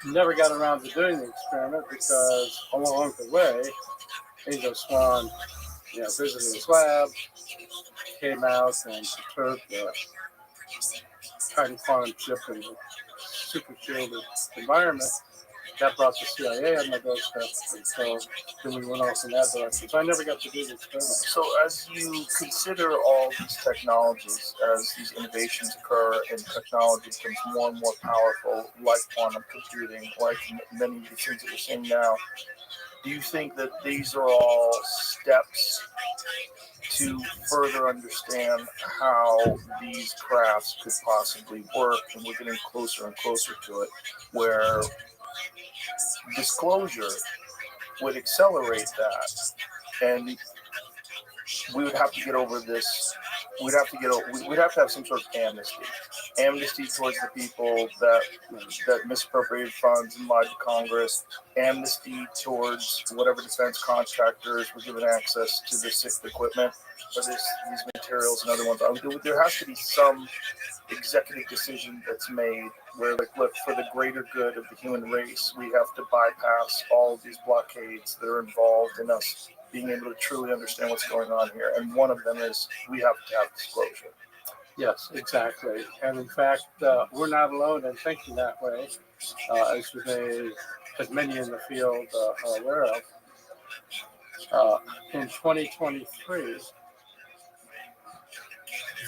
Never got around to doing the experiment because along the way, Angel Swan visited his lab, came out and perturbed the tiny quantum chip in the super shielded environment. That brought the CIA on my doorstep, and so then we went off in that direction. So I never got to do the experiment. So as you consider all these technologies, as these innovations occur and technology becomes more and more powerful, like quantum computing, like many of the things that we're seeing now, do you think that these are all steps to further understand how these crafts could possibly work, and we're getting closer and closer to it, where disclosure would accelerate that, and we would have to get over this. We'd have to have some sort of amnesty towards the people that misappropriated funds and lied to Congress, amnesty towards whatever defense contractors were given access to this equipment, or these materials and other ones. There has to be some executive decision that's made where, like, look, for the greater good of the human race, we have to bypass all of these blockades that are involved in us being able to truly understand what's going on here. And one of them is we have to have disclosure. Yes, exactly. And in fact, we're not alone in thinking that way, as many in the field are aware of. In 2023,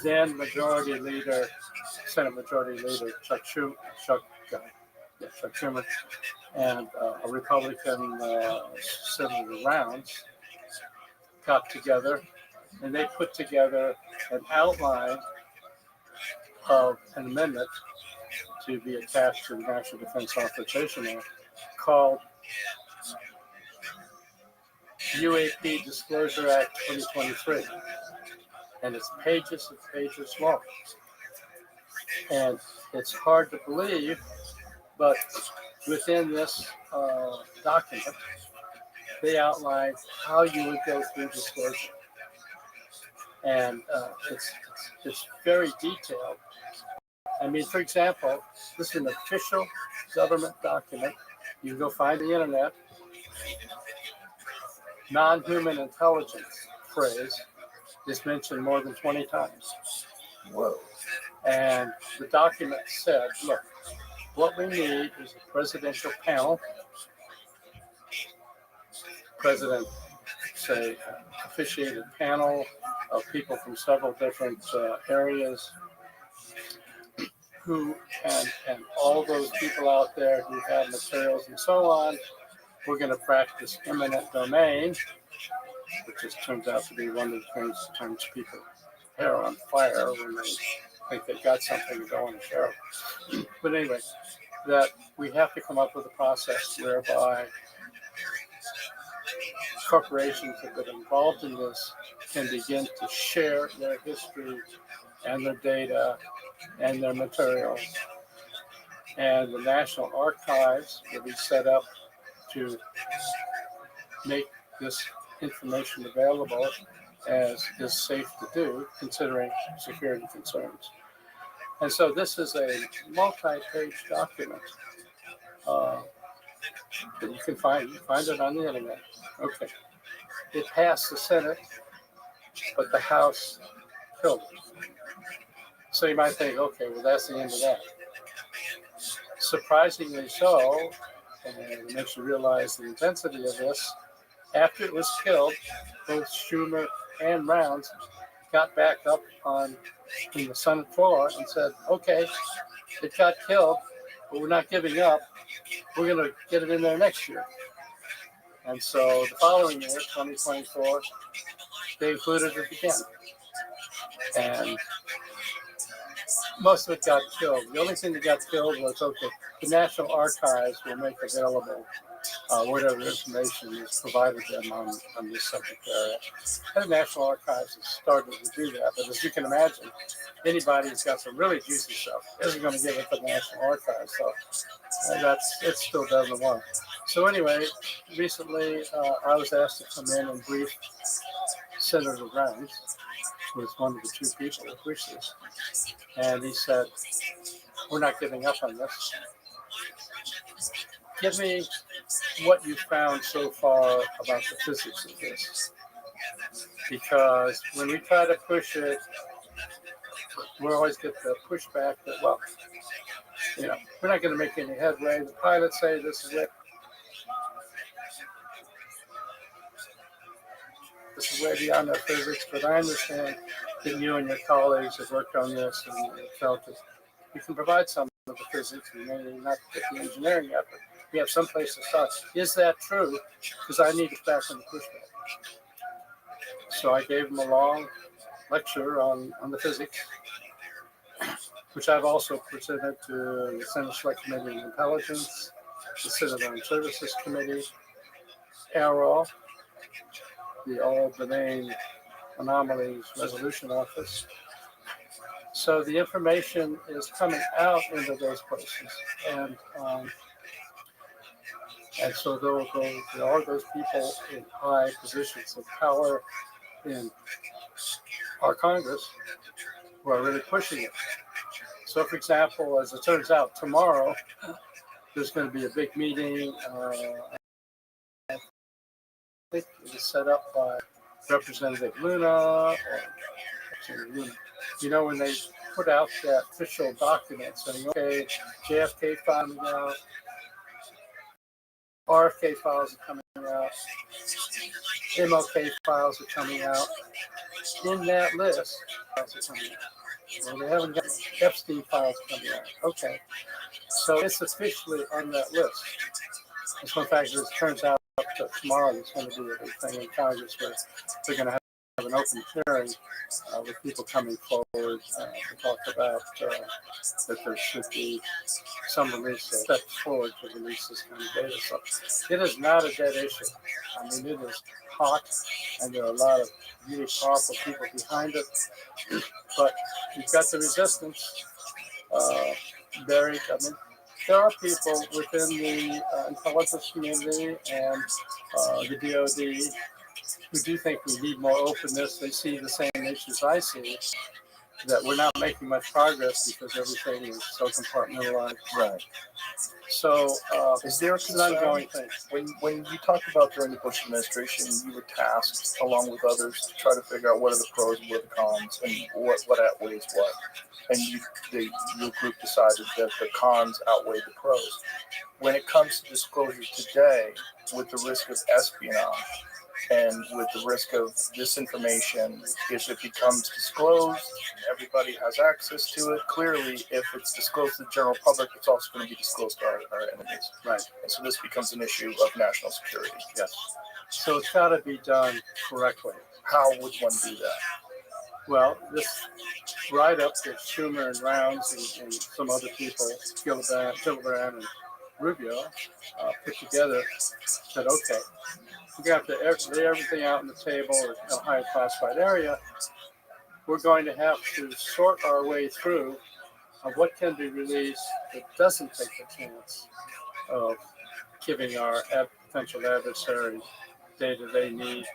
then Senate Majority Leader Chuck Schumer, and a Republican Senator Rounds got together, and they put together an outline of an amendment to be attached to the National Defense Authorization Act called UAP Disclosure Act 2023. And it's pages and pages long. And it's hard to believe, but within this document, they outline how you would go through disclosure. And it's very detailed. I mean, for example, this is an official government document. You can go find the internet. Non-human intelligence phrase is mentioned more than 20 times. Whoa. And the document said, look, what we need is a presidential panel. President, say, officiated panel of people from several different areas who, and all those people out there who have materials and so on. We're going to practice eminent domain, which just turns out to be one of the things that turns people hair on fire when they think they've got something to go and share. But anyway, that we have to come up with a process whereby corporations that have been involved in this can begin to share their history and their data and their materials. And the National Archives will be set up to make this information available as is safe to do, considering security concerns. And so this is a multi-page document that you can find. You find it on the internet. Okay. It passed the Senate, but the House killed it. So you might think, okay, well, that's the end of that. Surprisingly so, and it makes you realize the intensity of this, after it was killed, both Schumer and Rounds got back up on the Senate floor and said, okay, it got killed, but we're not giving up. We're going to get it in there next year. And so the following year, 2024, they included it again. And most of it got killed. The only thing that got killed was, okay, the National Archives will make available whatever information is provided them on this subject area. And the National Archives has started to do that, but as you can imagine, anybody who's got some really juicy stuff isn't going to give it to the National Archives, so it still doesn't work. So anyway, recently I was asked to come in and brief Senator Rounds, who was one of the two people who pushed this, and he said, we're not giving up on this. Give me what you found so far about the physics of this. Because when we try to push it, we always get the pushback that, well, we're not going to make any headway. The pilots say this is it. This is way beyond our physics, but I understand that you and your colleagues have worked on this and felt that you can provide some of the physics. We may not get the engineering yet, but we have some place to start. Is that true? Because I need to back on the pushback. So I gave them a long lecture on the physics, which I've also presented to the Senate Select Committee on Intelligence, the Senate Armed Services Committee, ARROL, the All Domain Anomalies Resolution Office. So the information is coming out into those places, and so there are those people in high positions of power in our Congress who are really pushing it. So, for example, as it turns out, tomorrow there's going to be a big meeting. I think it is set up by Representative Luna. When they put out that official document saying, okay, JFK filing out, RFK files are coming out, MLK files are coming out. In that list, files are coming out. Well, they haven't got Epstein files coming out. Okay. So it's officially on that list. And so, in fact, it turns out that tomorrow there's going to be a big thing in Congress where they're going to have an open hearing with people coming forward to talk about that there should be some release, steps forward to release this kind of data. So it is not a dead issue. I mean, it is hot, and there are a lot of really powerful people behind it. But you've got the resistance buried. I mean, there are people within the intelligence community and the DoD who do think we need more openness. They see the same issues I see, that we're not making much progress because everything is so compartmentalized. Right. So is there a concern? An ongoing thing. When you talked about during the Bush administration, you were tasked, along with others, to try to figure out what are the pros and what are the cons, and what outweighs what. And your group decided that the cons outweighed the pros. When it comes to disclosure today, with the risk of espionage, and with the risk of disinformation, if it becomes disclosed, everybody has access to it. Clearly, if it's disclosed to the general public, it's also going to be disclosed to our enemies. Right. And so this becomes an issue of national security. Yes. So it's got to be done correctly. How would one do that? Well, this write-up that Schumer and Rounds and some other people, Gillibrand and Rubio, put together, said, okay, we're going to have to lay everything out on the table in a high classified area. We're going to have to sort our way through of what can be released that doesn't take the chance of giving our potential adversaries data they need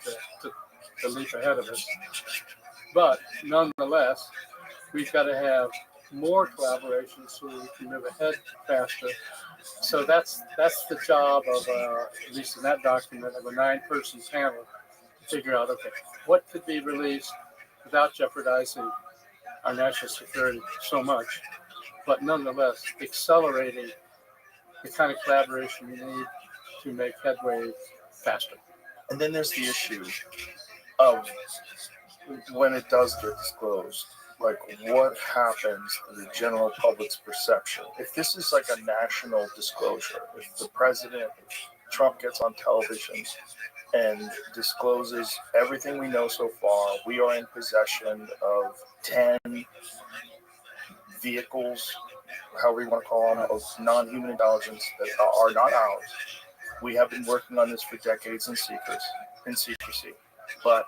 to leap ahead of us. But nonetheless, we've got to have more collaboration so we can move ahead faster. So that's the job of, at least in that document, of a 9-person panel to figure out, okay, what could be released without jeopardizing our national security so much, but nonetheless accelerating the kind of collaboration we need to make headway faster. And then there's the issue of when it does get disclosed, like what happens to the general public's perception? If this is like a national disclosure, if the president, if Trump gets on television and discloses everything we know so far, we are in possession of 10 vehicles, however you want to call them, of non-human intelligence that are not ours. We have been working on this for decades in secrecy. But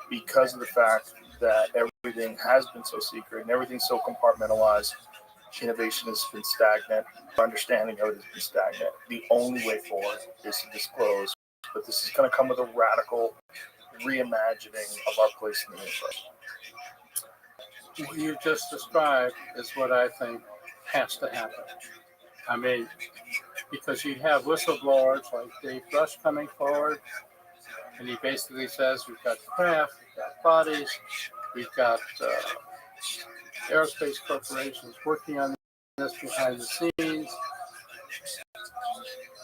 because of the fact that everything has been so secret and everything's so compartmentalized, innovation has been stagnant, understanding of it has been stagnant. The only way forward is to disclose. But this is going to come with a radical reimagining of our place in the universe. What you just described is what I think has to happen. I mean, because you have whistleblowers like Dave Rush coming forward, and he basically says, we've got craft, we've got bodies, we've got aerospace corporations working on this behind the scenes.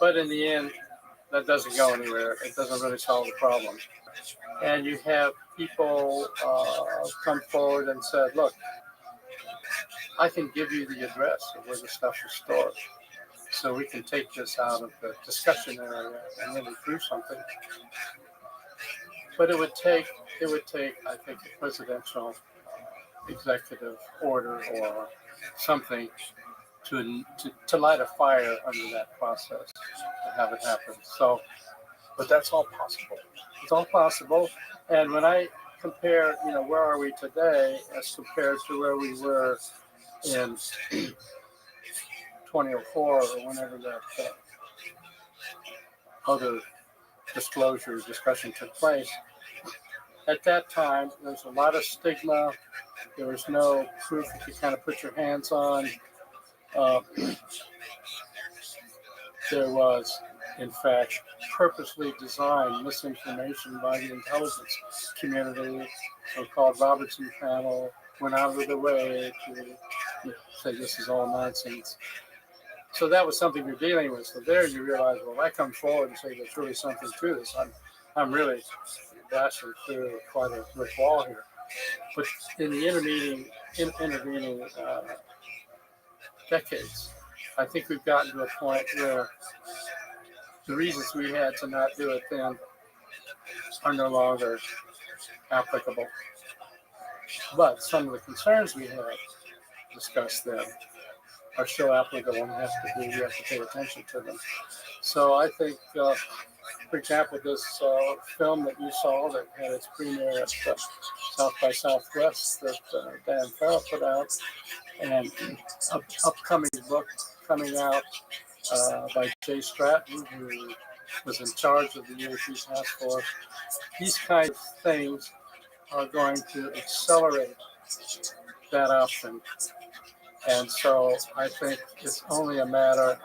But in the end, that doesn't go anywhere. It doesn't really solve the problem. And you have people come forward and said, look, I can give you the address of where the stuff is stored. So we can take this out of the discussion area and really prove something. But it would take, I think, a presidential executive order or something to light a fire under that process to have it happen. So, But that's all possible. it's all possible. And when I compare, where are we today as compared to where we were in 2004 or whenever that other disclosure discussion took place, at that time, there was a lot of stigma. There was no proof that you kind of put your hands on. There was, in fact, purposely designed misinformation by the intelligence community. So-called Robertson panel went out of their way to say this is all nonsense. So that was something you're dealing with. So there you realize, well, I come forward and say there's really something to this. I'm really dashing through quite a brick wall here. But in the intervening decades, I think we've gotten to a point where the reasons we had to not do it then are no longer applicable. But some of the concerns we had discussed then are still applicable, and we have to pay attention to them. So I think, for example, this film that you saw that had its premiere at South by Southwest that Dan Farrell put out, and upcoming book coming out by Jay Stratton, who was in charge of the EAP task force. These kinds of things are going to accelerate that option. And so I think it's only a matter,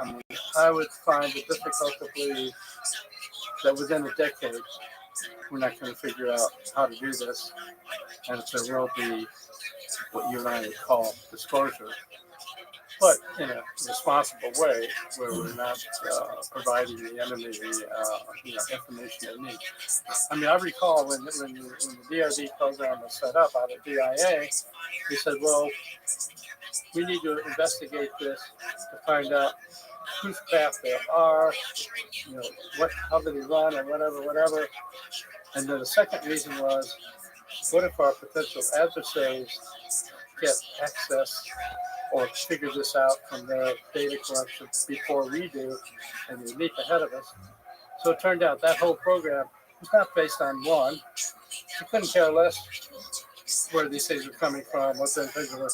I would find it difficult to believe that within a decade, we're not going to figure out how to do this. And there will be what you and I would call disclosure, but in a responsible way where we're not providing the enemy information they need. I recall when the DoD program was set up out of DIA, we said, well, we need to investigate this to find out whose craft they are, how do they run, and whatever. And then the second reason was, what if our potential adversaries get access or figure this out from their data collection before we do, and they leap ahead of us? So it turned out that whole program was not based on one. We couldn't care less where these things are coming from, what the things were.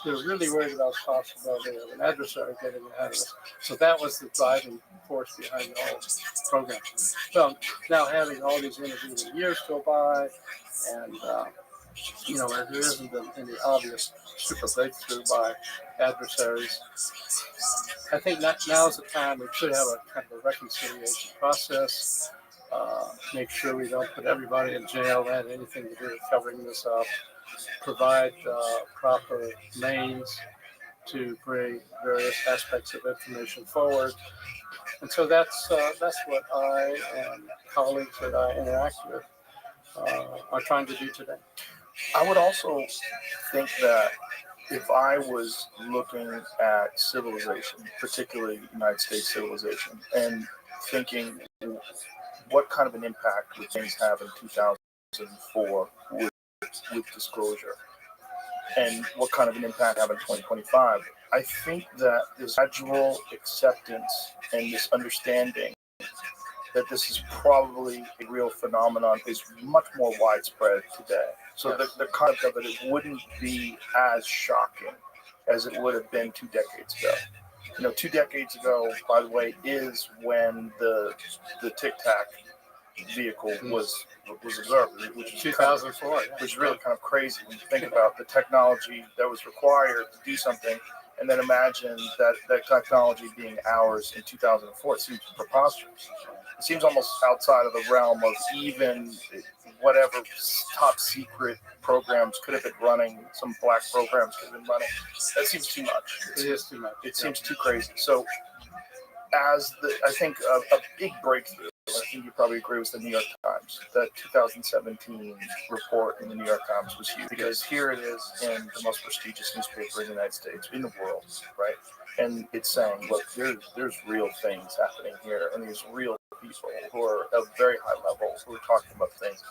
They're really worried about the possibility of an adversary getting ahead of us. So that was the driving force behind the whole program. So now having all these intervening years go by, and there isn't any obvious super breakthrough by adversaries, I think now is the time we should have a kind of a reconciliation process. Make sure we don't put everybody in jail that had anything to do with covering this up. Provide proper names to bring various aspects of information forward. And so that's what I and colleagues that I interact with are trying to do today. I would also think that if I was looking at civilization, particularly United States civilization, and thinking what kind of an impact would things have in 2004 with disclosure, and what kind of an impact have in 2025, I think that this gradual acceptance and this understanding that this is probably a real phenomenon is much more widespread today. So yes, the concept of it wouldn't be as shocking as it would have been 2 decades ago. 2 decades ago, by the way, is when the Tic Tac vehicle was observed, which is 2004, which is really kind of crazy when you think about the technology that was required to do something, and then imagine that technology being ours in 2004. It seems preposterous. It seems almost outside of the realm of even whatever top secret programs could have been running, some black programs could have been running. That seems too much. It is too much. It seems too crazy. So, I think a big breakthrough, I think you probably agree, was the New York Times. That 2017 report in the New York Times was huge because here it is in the most prestigious newspaper in the United States, in the world, right? And it's saying, look, there's real things happening here, and there's real people who are at a very high level who are talking about things,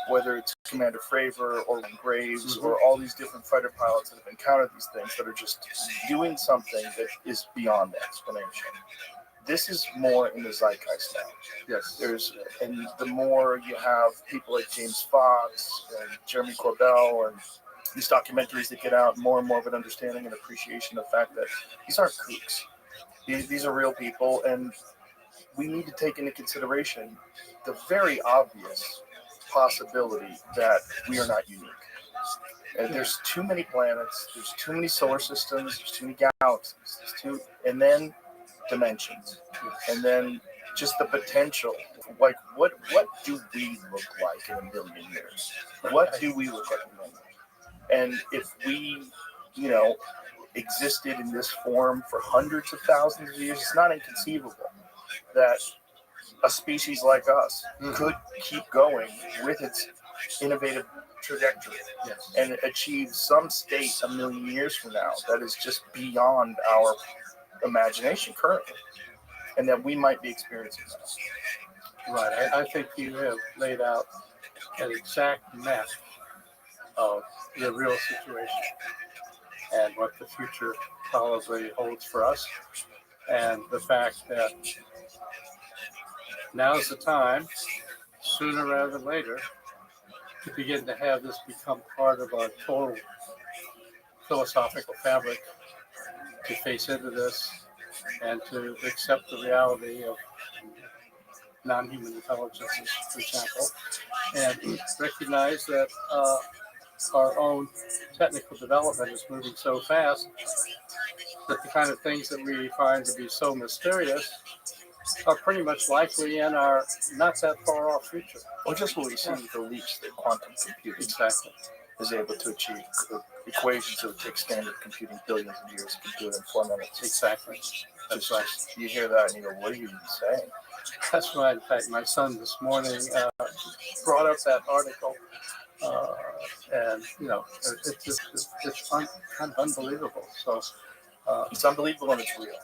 whether it's Commander Fravor or Graves or all these different fighter pilots that have encountered these things that are just doing something that is beyond explanation. This is more in the zeitgeist now. Yes. And the more you have people like James Fox and Jeremy Corbell and these documentaries that get out, more and more of an understanding and appreciation of the fact that these aren't kooks. These are real people, and we need to take into consideration the very obvious possibility that we are not unique. And there's too many planets, there's too many solar systems, there's too many galaxies, and then dimensions, and then just the potential. Like, what do we look like in a million years? What do we look like in a million years? And if we, existed in this form for hundreds of thousands of years, it's not inconceivable that a species like us could keep going with its innovative trajectory and achieve some state a million years from now that is just beyond our imagination currently, and that we might be experiencing that. Right. I think you have laid out an exact map of the real situation and what the future probably holds for us, and the fact that now's the time, sooner rather than later, to begin to have this become part of our total philosophical fabric, to face into this and to accept the reality of non-human intelligences, for example, and recognize that our own technical development is moving so fast that the kind of things that we find to be so mysterious are pretty much likely in our not that far off future. Or just what we see the leaps that quantum computing is able to achieve. Equations that would take standard computing billions of years to do it in 4 minutes. Exactly. That's right. You hear that and you go, what are you even saying? That's right. In fact, my son this morning brought up that article, and it's kind of unbelievable. So it's unbelievable and it's real.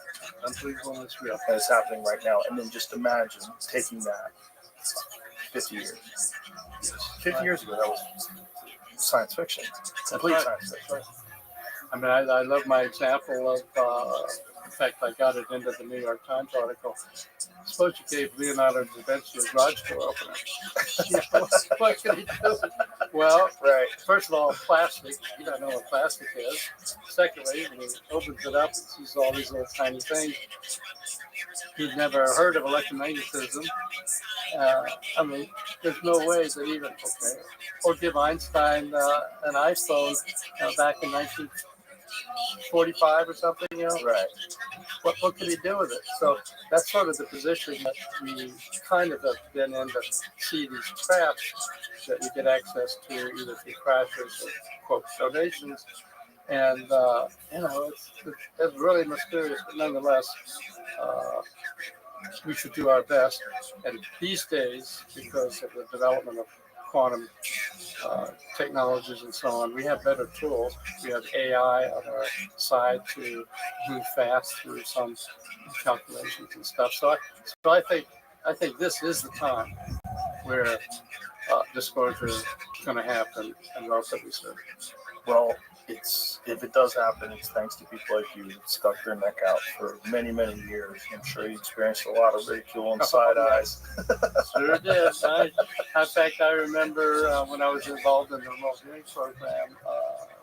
Unbelievable and it's real. And it's happening right now. And then just imagine taking that 50 years. 50 years ago, that was science fiction. Complete science fiction. I mean, I love my example of, in fact, I got it into the New York Times article. Suppose you gave Leonardo da Vinci a garage door opener. What can he do? Well, first of all, plastic. You don't know what plastic is. Secondly, when he opens it up and sees all these little tiny things, he'd never heard of electromagnetism. I mean, there's no way that even, or give Einstein an iPhone back in 1945 or something, Right. What could he do with it? So that's sort of the position that we kind of have been in, to see these traps that we get access to either through crashes or, quote, donations. And, it's really mysterious, but nonetheless, we should do our best. And these days, because of the development of quantum technologies and so on, we have better tools. We have AI on our side to move fast through some calculations and stuff. So I think this is the time where disclosure is going to happen, and relatively soon. Well, if it does happen, it's thanks to people like you that stuck their neck out for many, many years. I'm sure you experienced a lot of ridicule and side eyes. Sure did. In fact, I remember when I was involved in the remote viewing program,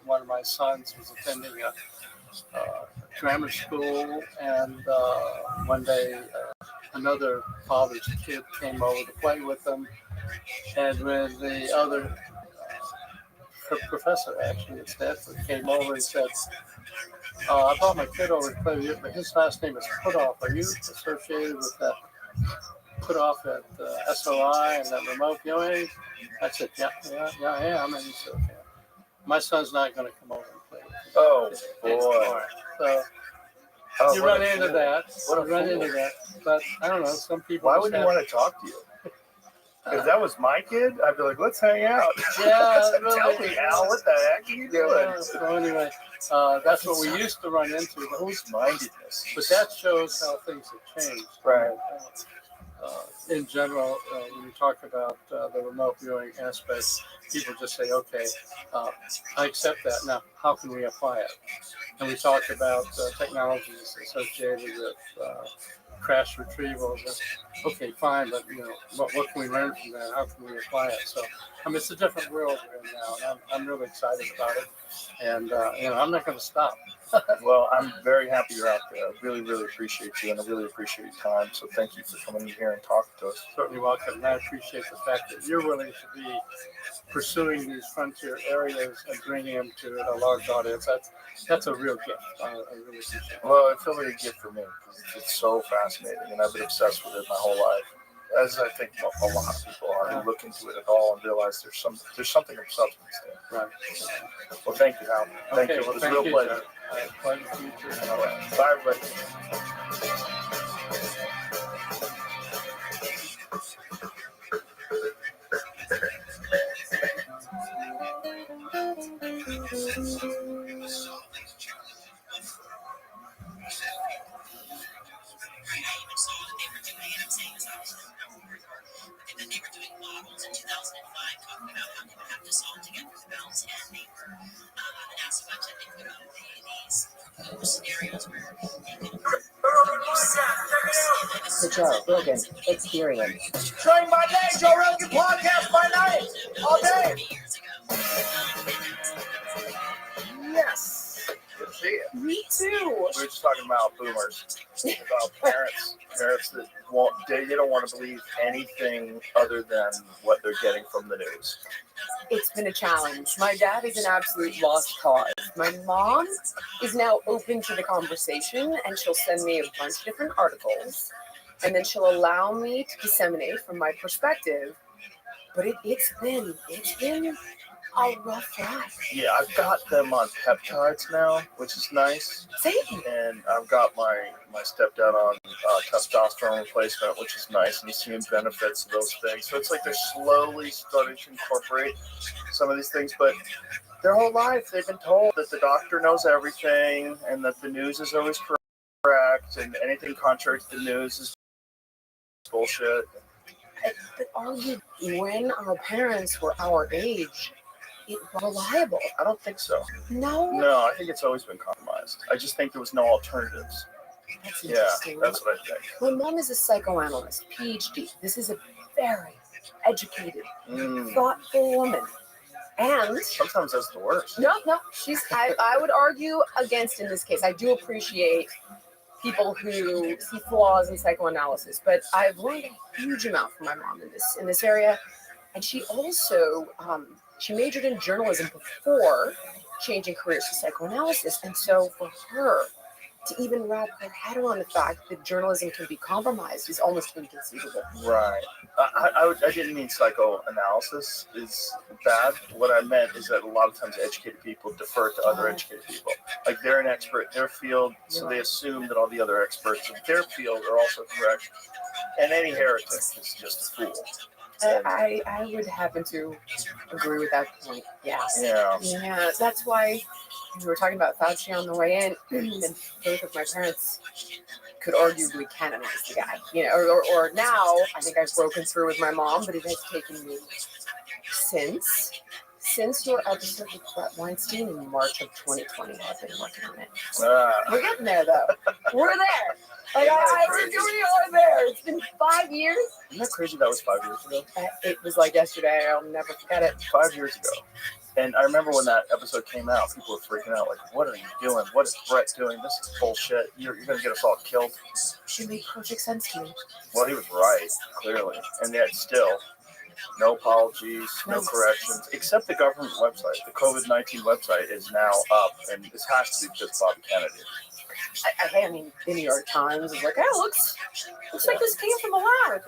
one of my sons was attending a grammar school, and one day another father's kid came over to play with them, and when the other professor actually at Stanford came over and said, I brought my kid over to play with you, but his last name is Putoff. Are you associated with that put off at SOI and that remote viewing? I said, yeah, I am. And he said, okay. My son's not going to come over and play with me. Oh, It's boy. hard. So Oh, you what run a into fool. that. What a You run fool. into that. But I don't know. Some people. Why just would he have- want to talk to you? If that was my kid, I'd be like, let's hang out. Yeah, Tell me, Al, what the heck are you doing? Yeah, so anyway, that's what we used to run into. Close-mindedness. But that shows how things have changed. Right. In general, when you talk about the remote viewing aspect, people just say, okay, I accept that. Now, how can we apply it? And we talked about technologies associated with crash retrieval. Okay, fine, but what can we learn from that? How can we apply it? So, I mean, it's a different world we're in now, and I'm really excited about it. And I'm not going to stop. Well, I'm very happy you're out there. I really, really appreciate you, and I really appreciate your time. So thank you for coming in here and talking to us. Certainly welcome, and I appreciate the fact that you're willing to be pursuing these frontier areas and bringing them to a large audience. That's a real gift. I really appreciate it. Well, it feels like a gift for me because it's so fascinating, and I've been obsessed with it my whole life. As I think a lot of people are who look into it at all and realize there's something of substance there. Right. Well, thank you, Al. Thank you. It was a real pleasure. Jeff. Pleasure to meet you. All right. Bye, everybody. The Joe Rogan Experience. Train by day, Joe Rogan podcast by night, all day. Yes. Good to see you. Me too. We were just talking about boomers, about parents that they don't want to believe anything other than what they're getting from the news. It's been a challenge. My dad is an absolute lost cause. My mom is now open to the conversation, and she'll send me a bunch of different articles, and then she'll allow me to disseminate from my perspective. But it's been a rough ride. Yeah, I've got them on peptides now, which is nice. Same. And I've got my stepdad on testosterone replacement, which is nice, and he's seeing benefits of those things. So it's like they're slowly starting to incorporate some of these things, but their whole life they've been told that the doctor knows everything and that the news is always correct, and anything contrary to the news is bullshit. But argue when our parents were our age, it was reliable. I don't think so. No, No, I think it's always been compromised. I just think there was no alternatives. that's Yeah, interesting. that's what I think. My mom is a psychoanalyst, PhD. This is a very educated, thoughtful woman. And Sometimes that's the worst. no, I would argue against in this case. I do appreciate people who see flaws in psychoanalysis, but I've learned a huge amount from my mom in this area. And she also she majored in journalism before changing careers to psychoanalysis. And so for her to even wrap her head around the fact that journalism can be compromised is almost inconceivable. Right. I didn't mean psychoanalysis is bad. What I meant is that a lot of times educated people defer to other educated people. Like they're an expert in their field, so they assume that all the other experts in their field are also correct. And any heretic is just a fool. I would happen to agree with that point. Yes. Yeah. That's why we were talking about Fauci on the way in, and both of my parents could arguably canonize the guy. Or now I think I've broken through with my mom, but it has taken me since your episode with Brett Weinstein in March of 2020. I've been working on it. We're getting there, though. We're there. Like I really are there. It's been 5 years. Isn't that crazy? That was 5 years ago. It was like yesterday. I'll never forget it. 5 years ago. And I remember when that episode came out, people were freaking out. Like, what are you doing? What is Brett doing? This is bullshit. You're going to get us all killed. It made perfect sense to me. Well, he was right, clearly. And yet still, no apologies, no corrections, except the government website. The COVID-19 website is now up, and this has to be just Bob Kennedy. I mean, the New York Times is like, oh, looks like this came from a lab.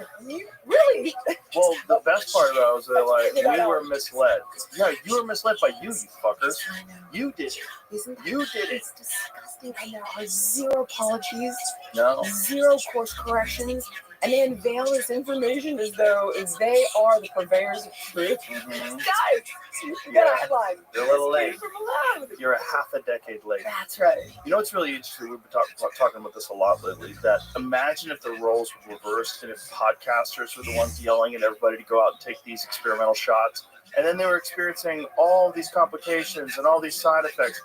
Really? Well, the best part about it was they're like, You don't we know. were misled. Yeah, you were misled by you fuckers. I know. You did it. Isn't that? You did it. It's disgusting. And there are zero apologies, No. zero course corrections, and they unveil this information as though they are the purveyors of truth. Mm-hmm. Guys, you got a headline. You're a little This came late. from a lab. You're a half a decade late. That's right. You know what's really interesting? We've been talking about this a lot lately. That imagine if the roles were reversed and if podcasters were the ones yelling at everybody to go out and take these experimental shots, and then they were experiencing all these complications and all these side effects.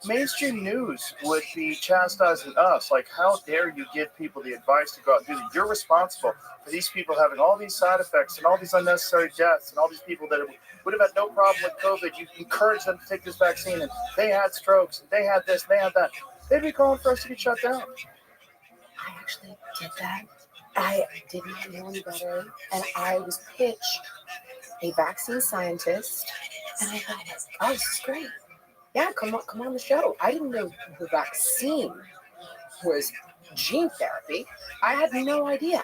Mainstream news would be chastising us. Like, how dare you give people the advice to go out and do that? You're responsible for these people having all these side effects and all these unnecessary deaths and all these people that would have had no problem with COVID. You encourage them to take this vaccine, and they had strokes, and they had this, and they had that. They'd be calling for us to get shut down. I actually did that. I did not know any better, and I was pitched a vaccine scientist, and I thought, oh, this is great. Yeah, come on the show. I didn't know the vaccine was gene therapy. I had no idea.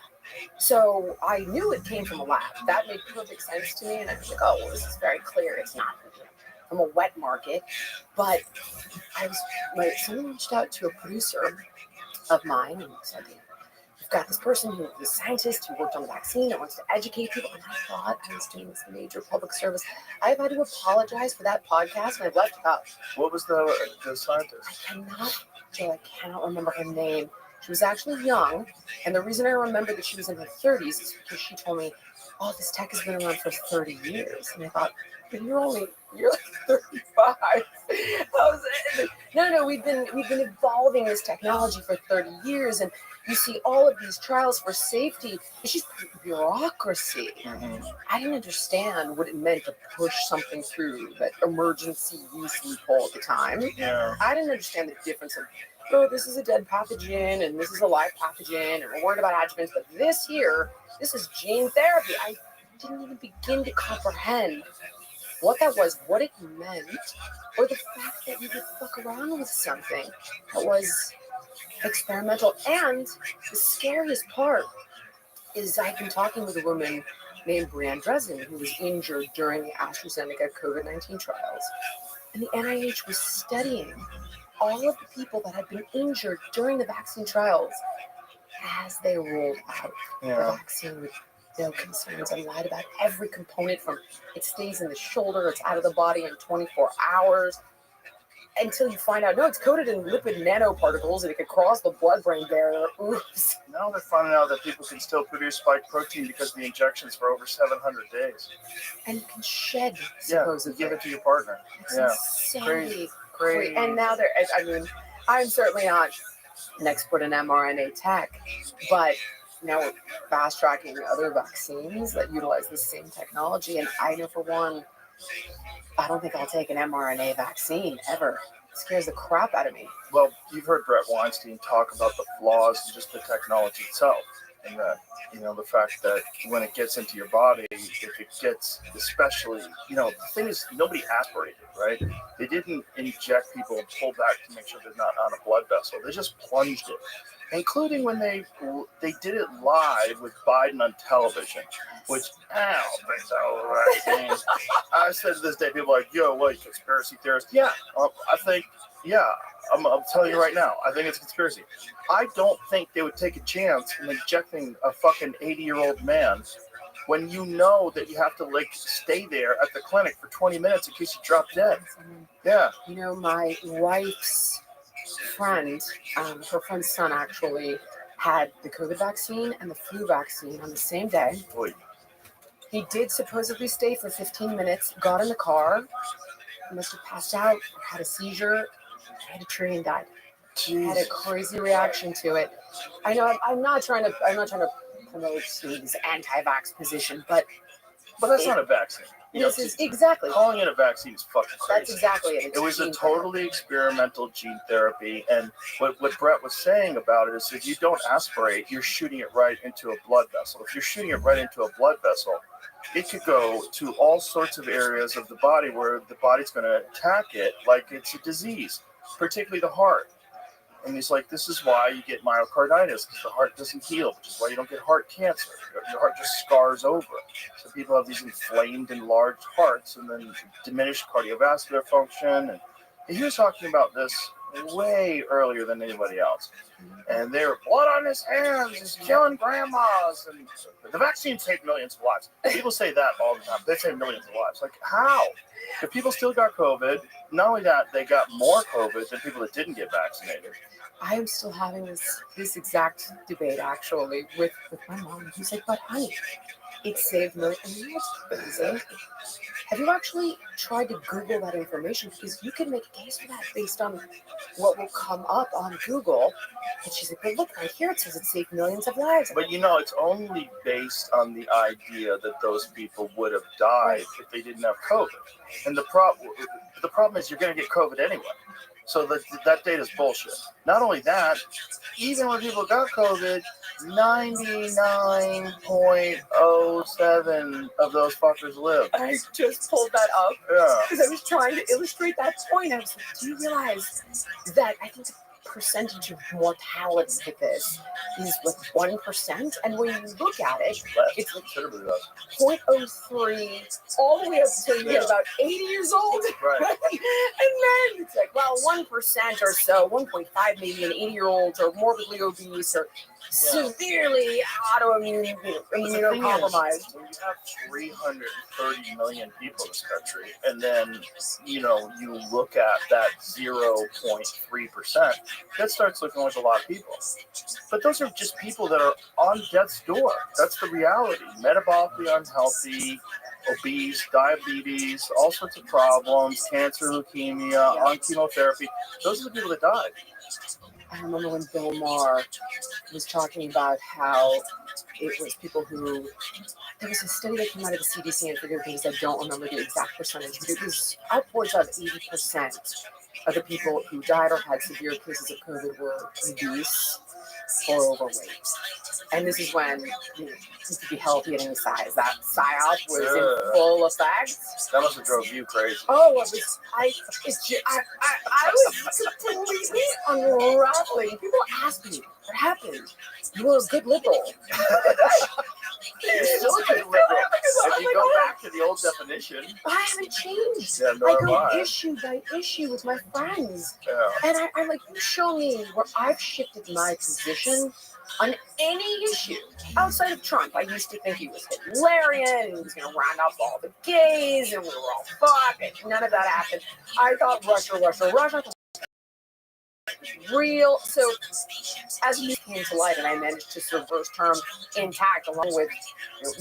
So I knew it came from a lab. That made perfect sense to me, and I was like, oh, well, this is very clear. It's not from a wet market. But someone reached out to a producer of mine and said, we've got this person who is a scientist who worked on the vaccine that wants to educate people. And I thought I was doing this major public service. I've had to apologize for that podcast, and I've left it up. What was the scientist? I cannot remember her name. She was actually young, and the reason I remember that she was in her 30s is because she told me, oh, this tech has been around for 30 years. And I thought, but you're like 35. No, we've been evolving this technology for 30 years, and you see all of these trials for safety. It's just bureaucracy. Mm-hmm. I didn't understand what it meant to push something through that emergency use loophole at the time. Yeah. I didn't understand the difference of, oh, this is a dead pathogen and this is a live pathogen, and we're worried about adjuvants, but this is gene therapy. I didn't even begin to comprehend what that was, what it meant, or the fact that you could fuck around with something that was experimental. And the scariest part is I've been talking with a woman named Brianne Dresden who was injured during the AstraZeneca COVID-19 trials. And the NIH was studying all of the people that had been injured during the vaccine trials as they rolled out the vaccine with no concerns and lied about every component from it stays in the shoulder, it's out of the body in 24 hours, until you find out, no, it's coated in lipid nanoparticles and it can cross the blood-brain barrier. Oops. Now they're finding out that people can still produce spike protein because of the injections for over 700 days. And you can shed, supposedly. Give it to your partner. It's insanely Crazy. And now I'm certainly not an expert in mRNA tech, but now we're fast tracking other vaccines that utilize the same technology. And I know for one, I don't think I'll take an mRNA vaccine ever. It scares the crap out of me. Well, you've heard Brett Weinstein talk about the flaws in just the technology itself. And that, the fact that when it gets into your body, if it gets, especially, the thing is, nobody aspirated, right? They didn't inject people and pull back to make sure they're not on a blood vessel. They just plunged it, including when they did it live with Biden on television, which, I said to this day, people are like, yo, what, conspiracy theorist? Yeah, I'm telling you right now, I think it's a conspiracy. I don't think they would take a chance in injecting a fucking 80-year-old man when you know that you have to stay there at the clinic for 20 minutes in case you drop dead. Yeah. My wife's friend, her friend's son actually had the COVID vaccine and the flu vaccine on the same day. Boy. He did supposedly stay for 15 minutes, got in the car, must have passed out, or had a seizure, hit a tree and died. Jeez. Had a crazy reaction to it. I know I'm not trying to promote Steve's anti-vax position, but that's not a vaccine. This is exactly calling it a vaccine is fucking crazy. That's exactly it. It was a totally experimental gene therapy, and what Brett was saying about it is if you don't aspirate, you're shooting it right into a blood vessel. If you're shooting it right into a blood vessel, it could go to all sorts of areas of the body where the body's going to attack it like it's a disease, particularly the heart. And he's like, this is why you get myocarditis, because the heart doesn't heal, which is why you don't get heart cancer. Your heart just scars over. So people have these inflamed, enlarged hearts, and then diminished cardiovascular function. And he was talking about this way earlier than anybody else. And their blood on his hands is killing grandmas, and the vaccine saved millions of lives. People say that all the time. They save millions of lives. Like, how? If people still got COVID, not only that, they got more COVID than people that didn't get vaccinated. I am still having this exact debate actually with my mom. He's like, but honey, it saved millions. Have you actually tried to Google that information? Because you can make a case for that based on what will come up on Google. And she's like, but look, right here it says it saved millions of lives. But it's only based on the idea that those people would have died if they didn't have COVID. And the problem is you're going to get COVID anyway. So that data is bullshit. Not only that, even when people got COVID, 99.07 of those fuckers lived. I just pulled that up because I was trying to illustrate that point. I was like, do you realize that I think the percentage of mortality with this is like 1%? And when you look at it, it's like 0.03 all the way up until you get about 80 years old. Right. And then it's like, well, 1% or so, 1.5 maybe in 80-year-olds are morbidly obese or severely autoimmune, immunocompromised. When you have 330 million people in this country, and then you look at that 0.3%, that starts looking like a lot of people. But those are just people that are on death's door. That's the reality. Metabolically unhealthy, obese, diabetes, all sorts of problems, cancer, leukemia, on chemotherapy. Those are the people that died. I remember when Bill Maher was talking about how it was people who, there was a study that came out of the CDC, and forgive me because I don't remember the exact percentage, but it was upwards of 80% of the people who died or had severe cases of COVID were obese or overweight. And this is when you could be healthy at any size. That PSYOP was in full effect. That must have drove you crazy. Oh, I was completely unraveling. People ask me, what happened? You were a good liberal. You're still a good liberal. If you go back to the old definition. I haven't changed. Yeah, I go issue by issue with my friends. Yeah. And I'm like, you show me where I've shifted my position on any issue outside of Trump. I used to think he was Hitlerian and he was going to round up all the gays and we were all fucked. And none of that happened. I thought Russia. Real. So as we came to light and I managed to serve first term intact along with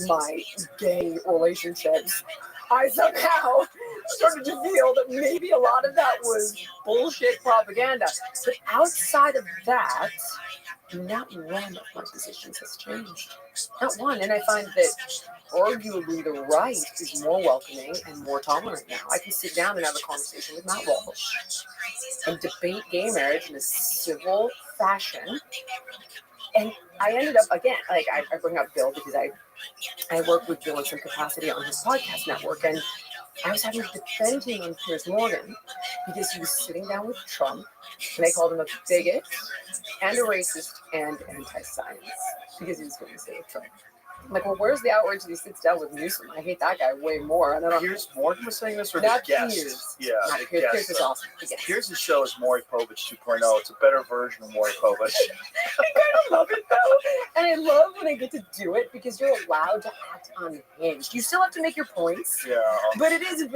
my gay relationships, I somehow started to feel that maybe a lot of that was bullshit propaganda. But outside of that, not one of my positions has changed. Not one. And I find that arguably the right is more welcoming and more tolerant now. I can sit down and have a conversation with Matt Walsh and debate gay marriage in a civil fashion. And I ended up, again, like I bring up Bill because I work with Bill in some capacity on his podcast network, and I was having to defend him on Piers Morgan because he was sitting down with Trump, and they called him a bigot and a racist and anti-science because he was going to say with Trump. I'm like, well, where's the outrage that he sits down with Newsom? I hate that guy way more. And I don't. Piers Morgan was saying this, or Not the guest? Piers. Yeah, Not the Piers. guest. Piers is awesome. Piers' show is Maury Povich 2.0. It's a better version of Maury Povich. I kind of love it though, and I love when I get to do it because you're allowed to act unhinged. You still have to make your points, Yeah. but it is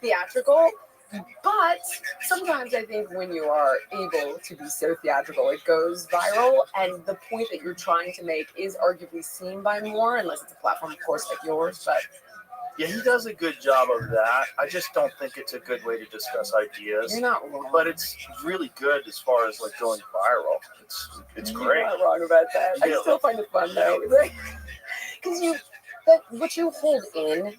theatrical. But sometimes I think when you are able to be so theatrical, it goes viral, and the point that you're trying to make is arguably seen by more, unless it's a platform, of course, like yours. But Yeah, he does a good job of that. I just don't think it's a good way to discuss ideas. you're not wrong. But it's really good as far as like going viral. It's great. You're not wrong about that. Yeah. I still find it fun though, because what you hold in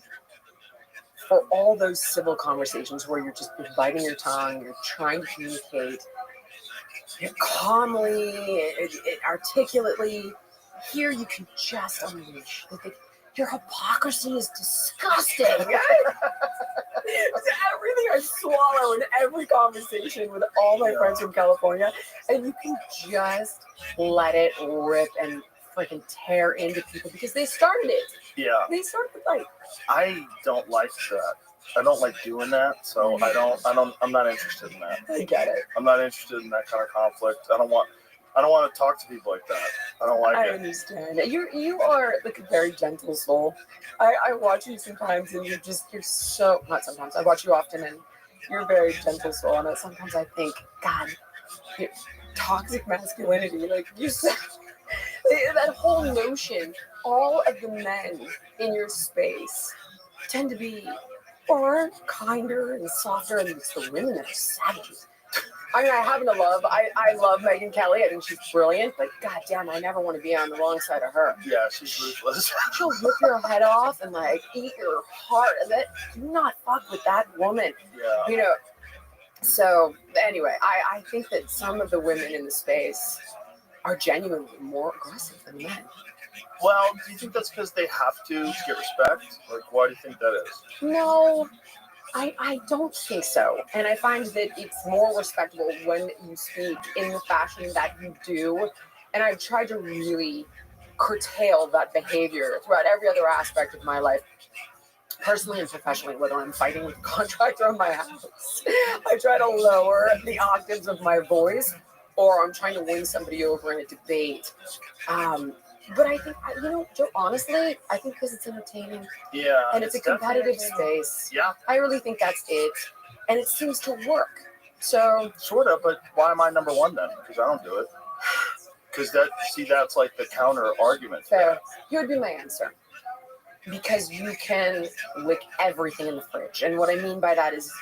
for all those civil conversations where you're biting your tongue, you're trying to communicate, you're calmly, articulately. Here you can just unleash. Your hypocrisy is disgusting. It's everything I swallow in every conversation with all my friends from California, and you can just let it rip and freaking tear into people because they started it. Yeah. They started the fight. I don't like that. I don't like doing that, so I'm not interested in that. I get it. I'm not interested in that kind of conflict. I don't want to talk to people like that. I don't like I it. understand. You are like a very gentle soul. I watch you sometimes, and you're so not sometimes. I watch you often, and you're a very gentle soul. And sometimes I think, God, you're toxic masculinity. Like you said, that whole notion. All of the men in your space tend to be or kinder and softer, and it's the women that are savages. I mean, I happen to love. I love Megyn Kelly. I think she's brilliant, but goddamn, I never want to be on the wrong side of her. Yeah, she's ruthless. She'll rip your head off and like eat your heart. Do not fuck with that woman. Yeah. You know. So anyway, I think that some of the women in the space are genuinely more aggressive than men. Well, do you think that's because they have to get respect? Like, why do you think that is? No. I don't think so. And I find that it's more respectable when you speak in the fashion that you do. And I've tried to really curtail that behavior throughout every other aspect of my life, personally and professionally, whether I'm fighting with a contractor on my house. I try to lower the octaves of my voice, or I'm trying to win somebody over in a debate. But I think, Joe, honestly, I think because it's entertaining. Yeah. And it's a competitive space. Yeah. I really think that's it. And it seems to work. So. Sort of, but why am I number one then? Because I don't do it. Because that's like the counter argument. Fair. Here would be my answer. Because you can lick everything in the fridge. And what I mean by that is.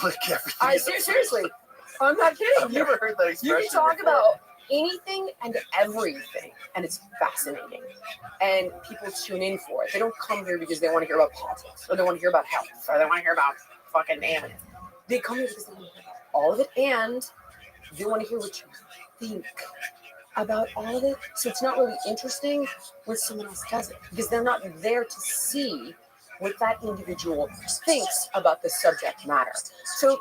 Lick everything. Seriously. I'm not kidding. I've never heard that expression. You can talk before. about anything and everything, and it's fascinating. And people tune in for it. They don't come here because they want to hear about politics, or they want to hear about health, or they want to hear about fucking aliens. They come here because they want to hear about all of it, and they want to hear what you think about all of it. So it's not really interesting when someone else does it, because they're not there to see what that individual thinks about the subject matter. So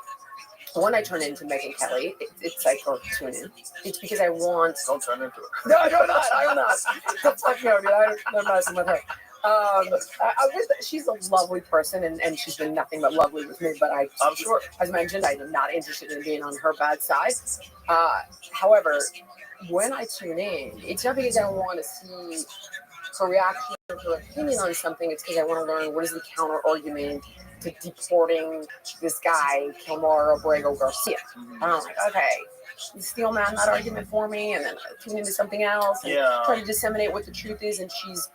when I turn into Megyn Kelly, it's like, or tune in. It's because I want. Don't turn into it. No, I am not. Fuck no, dude. I'm messing with her. She's a lovely person, and she's been nothing but lovely with me. But I'm sure, as mentioned, I'm not interested in being on her bad side. However, when I tune in, it's not because I want to see her reaction or her opinion on something. It's because I want to learn what is the counter argument to deporting this guy, Kilmore Obrego Garcia. And I'm like, okay, you steel man that argument for me, and then tune into something else and try to disseminate what the truth is. And she's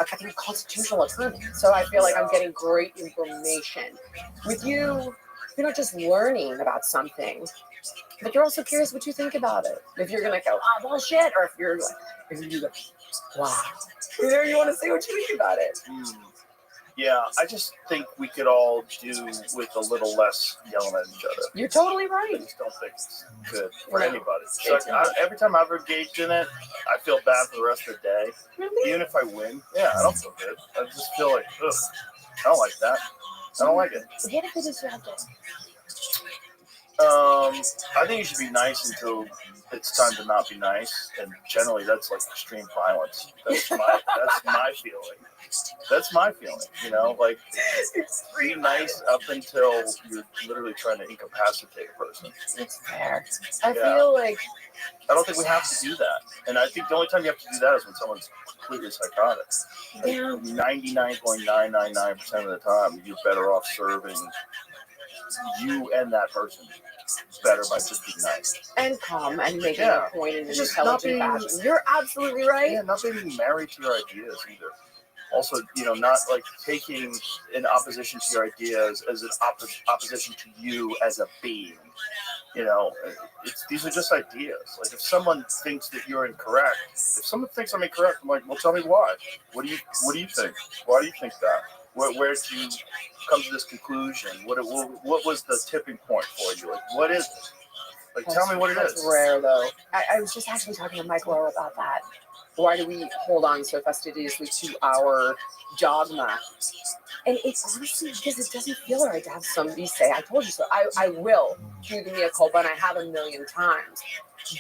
a constitutional attorney, so I feel like I'm getting great information. With you, you're not just learning about something, but you're also curious what you think about it. If you're gonna go, oh, bullshit, or if you're like, wow, you want to see what you think about it. Yeah, I just think we could all do with a little less yelling at each other. You're totally right. I just don't think it's good for anybody. So every time I've engaged in it, I feel bad for the rest of the day. Really? Even if I win, I don't feel good. I just feel like, ugh, I don't like that. I don't like it. What if it is your day? I think you should be nice until it's time to not be nice, and generally that's like extreme violence. That's my feeling. That's my feeling. Like be nice up until you're literally trying to incapacitate a person. It's fair. I feel like I don't think we have to do that, and I think the only time you have to do that is when someone's completely psychotic. Yeah. 99.999% of the time, you're better off serving you and that person better by just being nice and calm and making a point in an just intelligent fashion. You're absolutely right. Yeah, not being married to your ideas either. Also, not like taking an opposition to your ideas as an opposition to you as a being. These are just ideas. Like if someone thinks that you're incorrect, if someone thinks I'm incorrect, I'm like, well, tell me why. What do you think? Why do you think that? Where did you come to this conclusion? What was the tipping point for you? Like, what is it? Like, tell me what it is. That's rare, though. I was just actually talking to Mike Lowe about that. Why do we hold on so fastidiously to our dogma? And it's honestly because it doesn't feel right to have somebody say, I told you so. I will do the mea culpa, and I have a million times.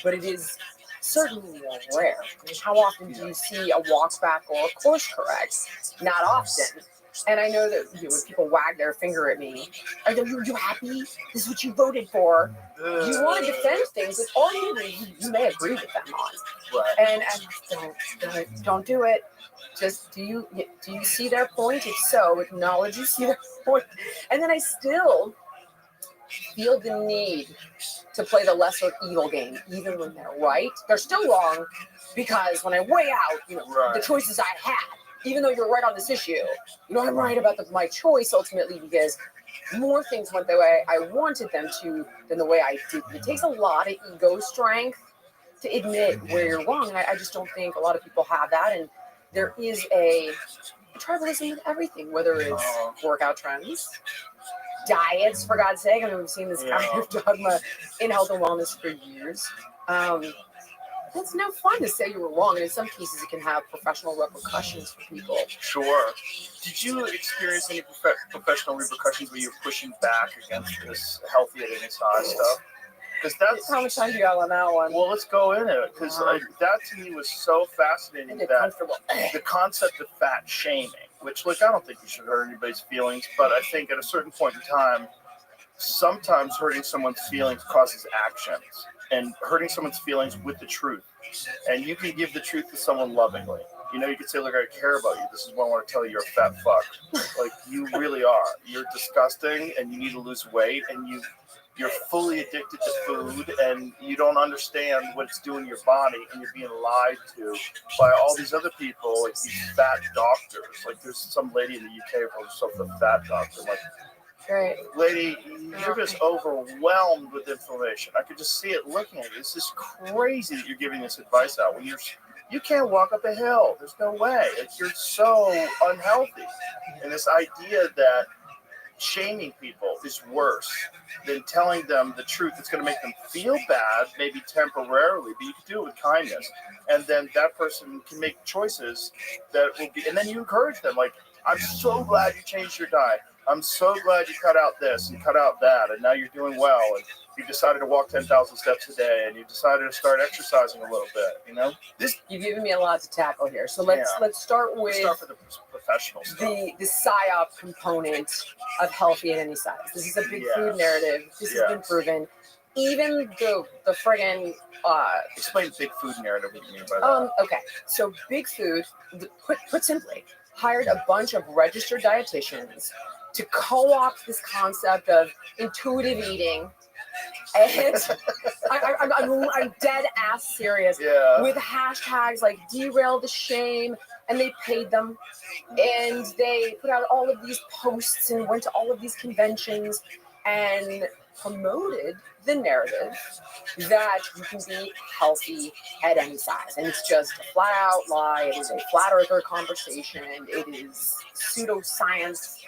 But it is certainly more rare. I mean, how often do you see a walk back or a course correct? Not often. And I know that when people wag their finger at me, are you happy? This is what you voted for. You want to defend things that arguably you may agree with them on. Right. And don't do it. Just do you see their point? If so, acknowledge you see their point. And then I still feel the need to play the lesser evil game, even when they're right. They're still wrong, because when I weigh out, the choices I had, even though you're right on this issue, I'm right about my choice ultimately, because more things went the way I wanted them to than the way I did. It takes a lot of ego strength to admit where you're wrong. And I just don't think a lot of people have that. And there is a tribalism with everything, whether it's workout trends, diets, for God's sake. I mean, we've seen this kind of dogma in health and wellness for years. It's no fun to say you were wrong, and in some cases it can have professional repercussions for people. Sure. Did you experience any professional repercussions where you're pushing back against this healthy at any size stuff? Because that's how much time do you got on that one? Well, let's go in it, because that to me was so fascinating, that the concept of fat shaming, which, look, I don't think you should hurt anybody's feelings, but I think at a certain point in time, sometimes hurting someone's feelings causes actions, and hurting someone's feelings with the truth. And you can give the truth to someone lovingly. You could say, look, I care about you. This is what I want to tell you. You're a fat fuck. Like, you really are. You're disgusting, and you need to lose weight, and you're fully addicted to food, and you don't understand what it's doing to your body, and you're being lied to by all these other people, like these fat doctors. Like, there's some lady in the UK who calls herself the fat doctor. I'm like, right. Lady, you're just overwhelmed with information. I could just see it looking at you. It's just crazy that you're giving this advice out when you can't walk up a hill. There's no way. Like, you're so unhealthy. And this idea that shaming people is worse than telling them the truth. It's going to make them feel bad, maybe temporarily, but you can do it with kindness. And then that person can make choices that will be, and then you encourage them. Like, I'm so glad you changed your diet. I'm so glad you cut out this and cut out that, and now you're doing well, and you decided to walk 10,000 steps a day, and you decided to start exercising a little bit. You've given me a lot to tackle here, so let's start with the professional stuff. The psyop component of healthy at any size. This is a big food narrative. This has been proven. Even the friggin' explain big food narrative. What you mean by that? Okay, so big food, put simply, hired a bunch of registered dietitians to co-opt this concept of intuitive eating, and I'm dead ass serious, with hashtags like derail the shame, and they paid them, and they put out all of these posts and went to all of these conventions and promoted the narrative that you can be healthy at any size. And it's just a flat out lie. It is a flat earther conversation. It is pseudoscience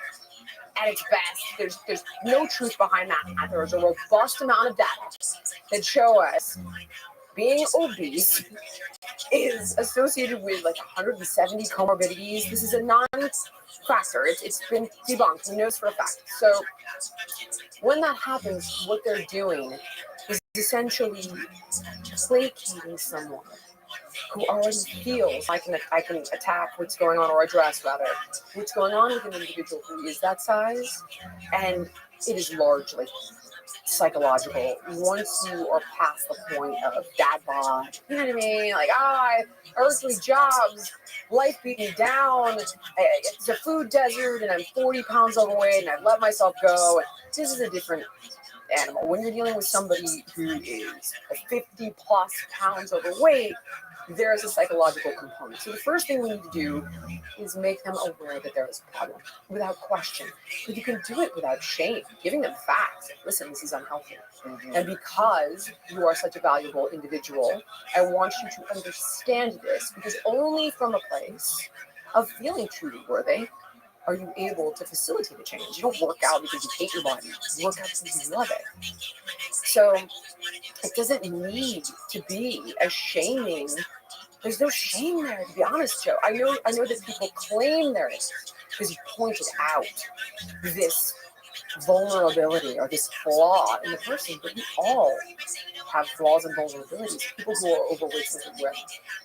at its best. There's no truth behind that. There is a robust amount of data that show us being obese is associated with like 170 comorbidities. This is a non-factor. It's been debunked. We know this for a fact. So when that happens, what they're doing is essentially placating someone who already feels I can attack what's going on, or address rather what's going on with an individual who is that size, and it is largely psychological. Once you are past the point of dad bod, you know what I mean? Like, earthly jobs, life beat me down. It's a food desert, and I'm 40 pounds overweight, and I've let myself go. This is a different animal. When you're dealing with somebody who is 50 plus pounds overweight, there is a psychological component. So the first thing we need to do is make them aware that there is a problem, without question. But you can do it without shame, giving them facts. Listen, this is unhealthy. And because you are such a valuable individual, I want you to understand this, because only from a place of feeling truly worthy are you able to facilitate a change. You don't work out because you hate your body. You work out because you love it. So it doesn't need to be a shaming There's no shame there, to be honest, Joe. I know that people claim there is because you pointed out this vulnerability or this flaw in the person, but we all have flaws and vulnerabilities. People who are overweight simply will.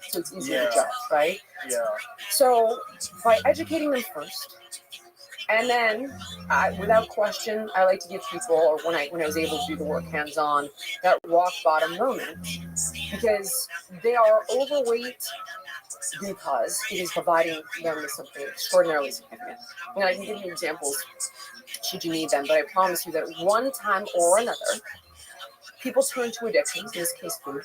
So it's easy to judge, right? Yeah. So by educating them first, and then without question, I like to give people, or when I was able to do the work hands-on, that rock bottom moment, because they are overweight because it is providing them with something extraordinarily significant. And I can give you examples should you need them, but I promise you that one time or another, people turn to addictions, in this case food,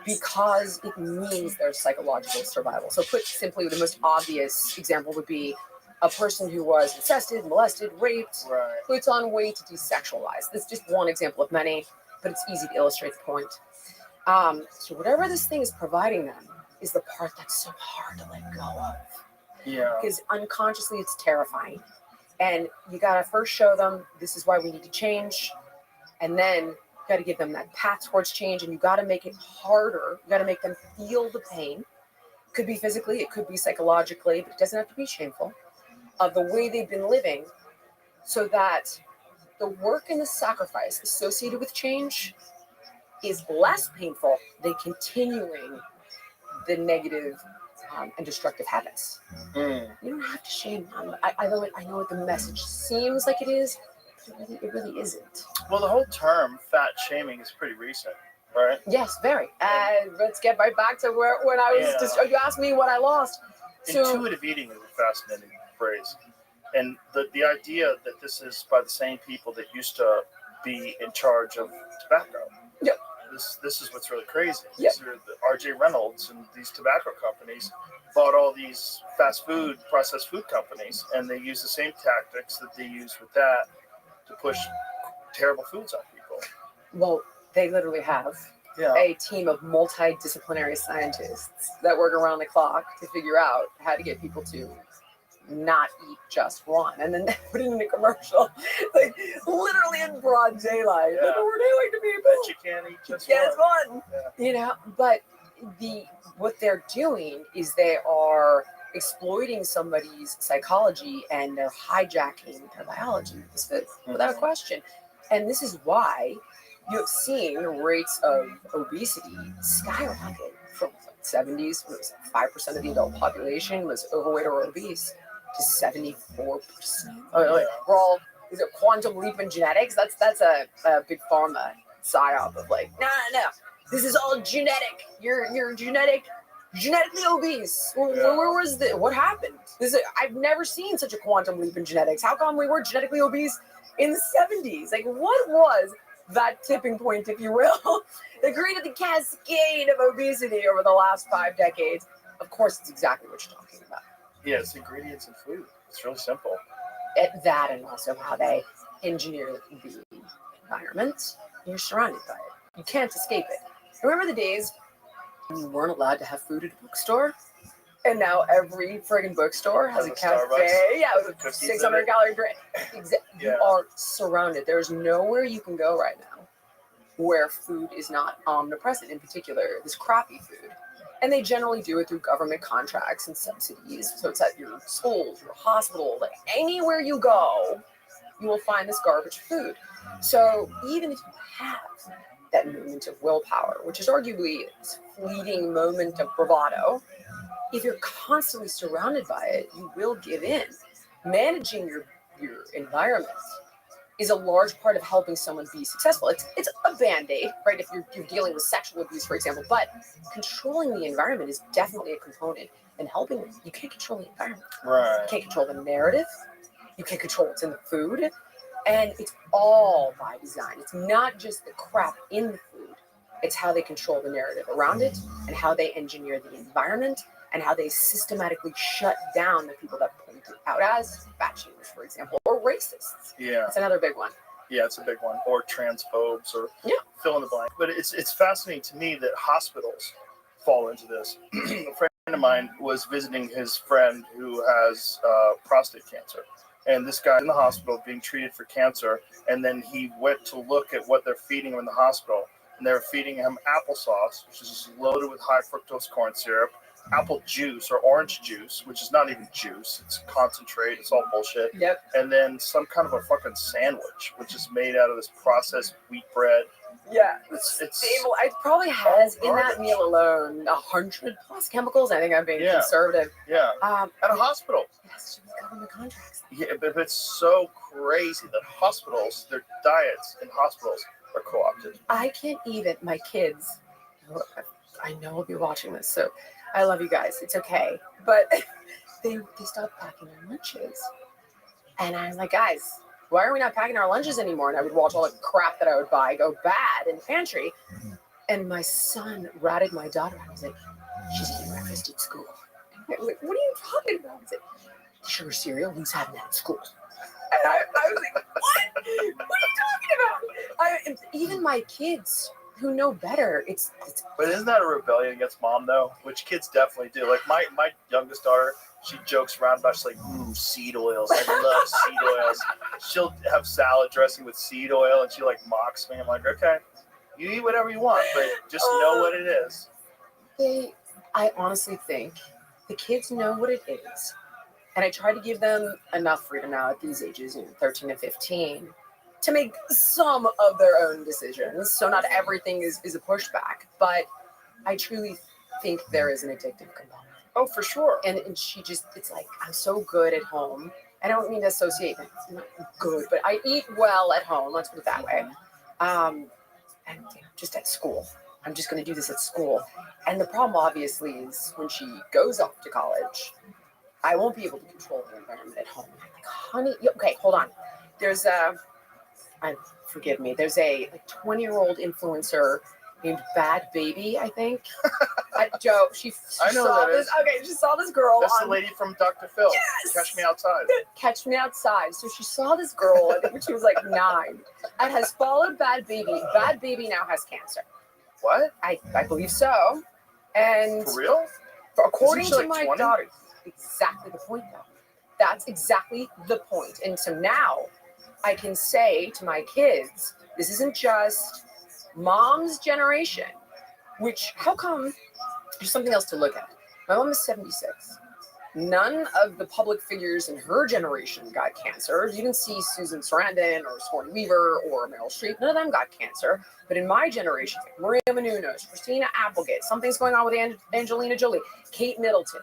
because it means their psychological survival. So put simply, the most obvious example would be a person who was incested, molested, raped, puts on weight to desexualize. This is just one example of many, but it's easy to illustrate the point. So whatever this thing is providing them is the part that's so hard to let go of. Yeah. Because unconsciously it's terrifying. And you got to first show them this is why we need to change. And then you got to give them that path towards change. And you got to make it harder. You got to make them feel the pain. It could be physically, it could be psychologically, but it doesn't have to be shameful, of the way they've been living, so that the work and the sacrifice associated with change is less painful than continuing the negative and destructive habits. You don't have to shame them. I know what the message seems like it is, but it really isn't. Well, the whole term fat shaming is pretty recent, right? Yes, very. Let's get right back to when I was just, you asked me what I lost. So, intuitive eating is a fascinating phrase. And the idea that this is by the same people that used to be in charge of tobacco. Yep. This is what's really crazy. Yep. These are the R.J. Reynolds and these tobacco companies bought all these fast food, processed food companies, and they use the same tactics that they use with that to push terrible foods on people. Well, they literally have a team of multidisciplinary scientists that work around the clock to figure out how to get people to not eat just one, and then they put it in a commercial, like literally in broad daylight. Yeah. Look what we're doing to people. Bet you can't eat just one. Yeah. You know, but what they're doing is they are exploiting somebody's psychology and they're hijacking their biology with this food, without question. And this is why you have seen rates of obesity skyrocket from the 70s, when it was 5% of the adult population was overweight or obese, to 74%. We're all, is it quantum leap in genetics? That's a big pharma psyop of like, no, this is all genetic. You're genetically obese. Where was the, what happened? I've never seen such a quantum leap in genetics. How come we were genetically obese in the 70s? Like, what was that tipping point, if you will, that created the cascade of obesity over the last 5 decades? Of course, it's exactly what you're talking about. Yeah, it's ingredients in food. It's really simple. That, and also how they engineer the environment. You're surrounded by it. You can't escape it. Remember the days when you weren't allowed to have food at a bookstore? And now every friggin' bookstore has a cafe. Starbucks. Yeah, with a 600 calorie drink. You are surrounded. There's nowhere you can go right now where food is not omnipresent, in particular, this crappy food. And they generally do it through government contracts and subsidies. So it's at your schools, your hospitals, like anywhere you go, you will find this garbage food. So even if you have that moment of willpower, which is arguably this fleeting moment of bravado, if you're constantly surrounded by it, you will give in. Managing your environment is a large part of helping someone be successful. It's a band-aid, right? If you're dealing with sexual abuse, for example, but controlling the environment is definitely a component in helping them. You can't control the environment. Right. You can't control the narrative. You can't control what's in the food. And it's all by design. It's not just the crap in the food. It's how they control the narrative around it and how they engineer the environment and how they systematically shut down the people that point it out as fat shamers, for example, or racists. Yeah. That's another big one. Yeah, it's a big one. Or transphobes, or fill in the blank. But it's fascinating to me that hospitals fall into this. A friend of mine was visiting his friend who has prostate cancer. And this guy in the hospital being treated for cancer, and then he went to look at what they're feeding him in the hospital, and they were feeding him applesauce, which is just loaded with high fructose corn syrup, apple juice or orange juice, which is not even juice, it's concentrate, it's all bullshit. Yep. And then some kind of a fucking sandwich, which is made out of this processed wheat bread. Yeah. It's It probably has in that garbage. meal alone 100+ chemicals. I think I'm being conservative. Yeah. At a hospital. It has to be government contracts. Yeah, but it's so crazy that hospitals, their diets in hospitals are co-opted. I can't even, my kids, I know will be watching this, so I love you guys. It's okay. But they stopped packing their lunches. And I was like, guys, why are we not packing our lunches anymore? And I would watch all the crap that I would buy go bad in the pantry. And my son ratted my daughter out. He's like, she's eating breakfast at school. And I was like, what are you talking about? He's like, sugar cereal, who's having that at school? And I was like, what? What are you talking about? Even my kids who know better, it's. But isn't that a rebellion against mom, though? Which kids definitely do. Like my youngest daughter, she jokes around about, she's like, ooh, seed oils. I love seed oils. She'll have salad dressing with seed oil, and she like mocks me. I'm like, okay, you eat whatever you want, but just know what it is. I honestly think the kids know what it is. And I try to give them enough freedom now at these ages, 13 and 15, to make some of their own decisions. So not everything is a pushback, but I truly think there is an addictive component. Oh, for sure. And she just, it's like, I'm so good at home. I don't mean to associate, it's not good, but I eat well at home, let's put it that way. And just at school. I'm just going to do this at school. And the problem obviously is when she goes off to college, I won't be able to control the environment at home. I'm like, honey, okay, hold on. There's forgive me, there's a 20-year-old influencer named Bad Baby, I think. Joe, she I know saw that this. is. Okay, she saw this girl. That's the lady from Dr. Phil. Yes! Catch Me Outside. Catch Me Outside. So she saw this girl, I think when she was like 9, and has followed Bad Baby. Bad Baby now has cancer. What? I believe so. And For real? according Isn't she to like my 20? daughter, exactly the point though. That's exactly the point. And so now I can say to my kids, this isn't just mom's generation, which, how come, there's something else to look at. My mom is 76. None of the public figures in her generation got cancer. You didn't see Susan Sarandon or Sigourney Weaver or Meryl Streep. None of them got cancer. But in my generation, like Maria Menounos, Christina Applegate, something's going on with Angelina Jolie, Kate Middleton.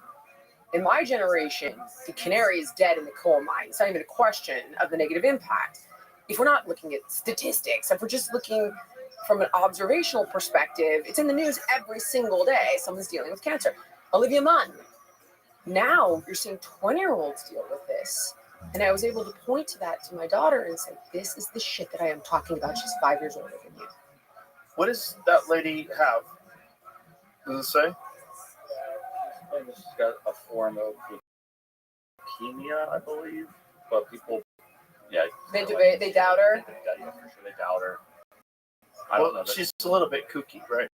In my generation, the canary is dead in the coal mine. It's not even a question of the negative impact. If we're not looking at statistics, if we're just looking from an observational perspective, it's in the news every single day. Someone's dealing with cancer. Olivia Munn. Now you're seeing 20-year-olds deal with this. And I was able to point to that to my daughter and say, this is the shit that I am talking about. She's 5 years older than you. What does that lady have? Does it say? She's got a form of leukemia, I believe. But people, yeah. They doubt her. Yeah, for sure they doubt her. I don't know. Well, she's a little bit kooky, right?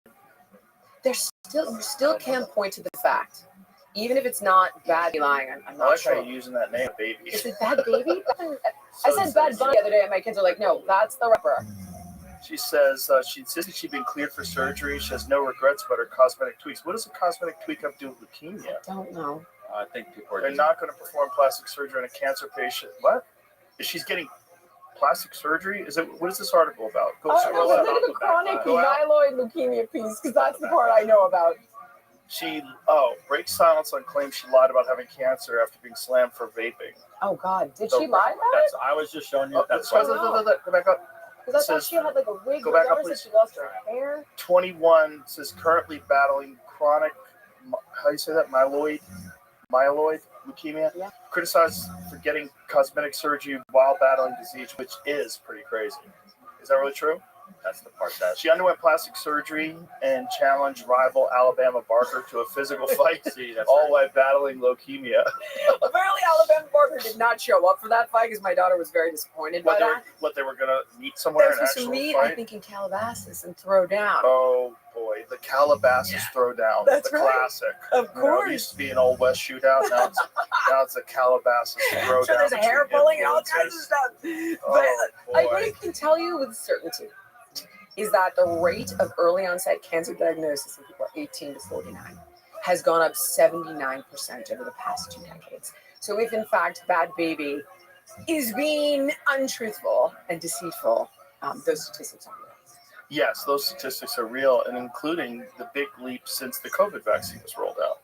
You still can't point to the fact. Even if it's not Bad lying, I'm I not like how sure. you're using that name, baby. Is it Bad Baby? I said Bad Bunny the other day, and my kids are like, no, that's the rapper. She says she insisted she'd been cleared for surgery. She has no regrets about her cosmetic tweaks. What does a cosmetic tweak have to do with leukemia? I don't know. I think people are They're not going to perform plastic surgery on a cancer patient. What? Is she's getting plastic surgery? What is this article about? Go scroll Look up. at the chronic Go out. myeloid leukemia piece, because that's the part I know about. She breaks silence on claims she lied about having cancer after being slammed for vaping. Oh God, did So she lie about it? I was just showing you. That's Go why. back up. Because I thought says- she had like a wig. go My back up, daughter said please. she lost her hair. 21 says currently battling chronic, how do you say that? Myeloid leukemia. Yeah. Criticized for getting cosmetic surgery while battling disease, which is pretty crazy. Is that really true? That's the part that She underwent plastic surgery and challenged rival Alabama Barker to a physical fight, see. That's all while battling leukemia. Apparently, Alabama Barker did not show up for that fight because my daughter was very disappointed by that. What they were gonna meet somewhere They're and supposed to actually meet, I fight. think, in Calabasas and throw down. Oh boy, the Calabasas throwdown, That's the right. classic. Of You know, it used to be an Old West shootout. Now it's a Calabasas throwdown. So there's a hair between pulling and all kinds of influencers. stuff. But Oh, I boy. can tell you with certainty, is that the rate of early onset cancer diagnosis in people 18 to 49 has gone up 79% over the past 2 decades. So if in fact Bad Baby is being untruthful and deceitful, those statistics are real. Yes, those statistics are real, and including the big leap since the COVID vaccine was rolled out.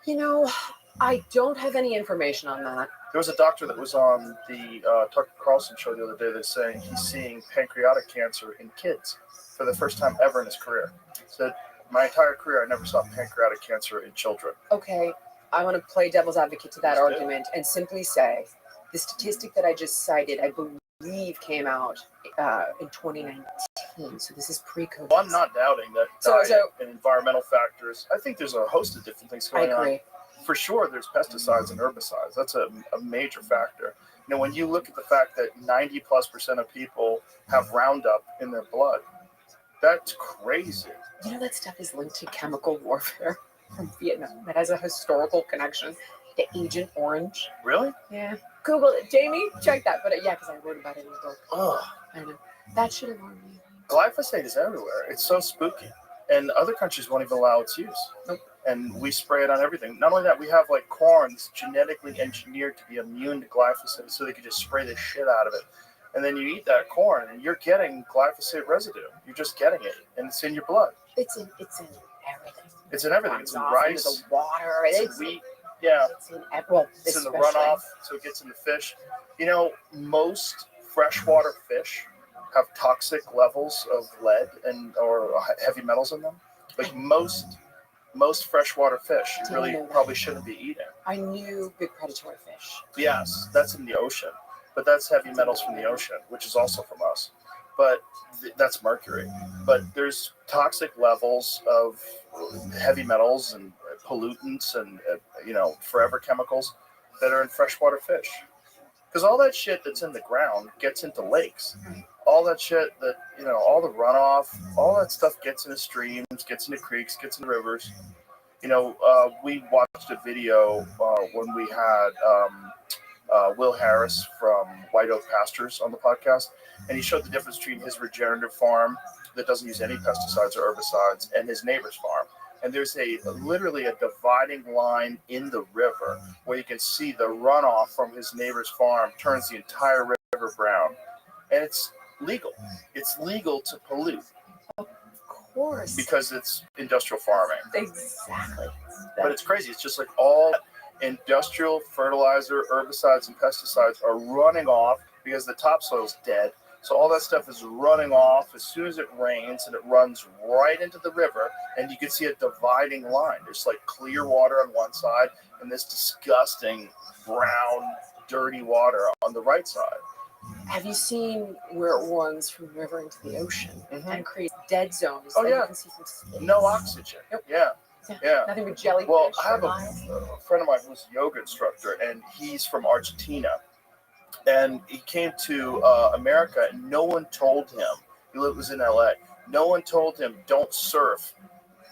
You know, I don't have any information on that. There was a doctor that was on the Tucker Carlson show the other day that's saying he's seeing pancreatic cancer in kids for the first time ever in his career. Said, my entire career, I never saw pancreatic cancer in children. Okay, I want to play devil's advocate to that Please do. argument and simply say the statistic that I just cited, I believe, came out in 2019. So this is pre-COVID. Well, I'm not doubting that diet So- and environmental factors. I think there's a host of different things I going on. agree. For sure, there's pesticides and herbicides. That's a major factor. You know, when you look at the fact that 90+% of people have Roundup in their blood, that's crazy. You know that stuff is linked to chemical warfare from Vietnam. That has a historical connection to Agent Orange. Really? Yeah. Google it. Jamie, check that. But yeah, because I wrote about it in the book. Ugh. I know. That should alarm you. Glyphosate is everywhere. It's so spooky. And other countries won't even allow its use. Nope. And we spray it on everything. Not only that, we have like corn that's genetically engineered to be immune to glyphosate, so they can just spray the shit out of it. And then you eat that corn and you're getting glyphosate residue. You're just getting it, and it's in your blood. It's in everything. It's in everything. It's in rice. It's in the water. It's in wheat. Yeah. It's in well, It's in the especially- runoff, so it gets in the fish. You know, most freshwater fish have toxic levels of lead and or heavy metals in them. Like most freshwater fish, you Didn't really know that. probably shouldn't be eating. I knew big predatory fish. Yes, that's in the ocean, but that's heavy metals from the ocean, which is also from us. But that's mercury. But there's toxic levels of heavy metals and pollutants and forever chemicals that are in freshwater fish. Because all that shit that's in the ground gets into lakes. All that shit that, all the runoff, all that stuff gets into streams, gets into creeks, gets into rivers. We watched a video when we had Will Harris from White Oak Pastures on the podcast, and he showed the difference between his regenerative farm that doesn't use any pesticides or herbicides and his neighbor's farm. And there's literally a dividing line in the river where you can see the runoff from his neighbor's farm turns the entire river brown. And it's legal. It's legal to pollute. Of course. Because it's industrial farming. Exactly. But it's crazy. It's just like all industrial fertilizer, herbicides, and pesticides are running off because the topsoil's dead. So all that stuff is running off as soon as it rains, and it runs right into the river, and you can see a dividing line. There's like clear water on one side and this disgusting brown, dirty water on the right side. Have you seen where it runs from the river into the ocean and creates dead zones Oh, that yeah. you can see from space? No oxygen. Nope. Yeah. Nothing but jellyfish. Well, I have or a friend of mine who's a yoga instructor, and he's from Argentina. And he came to America, and no one told him. He was in LA. No one told him, don't surf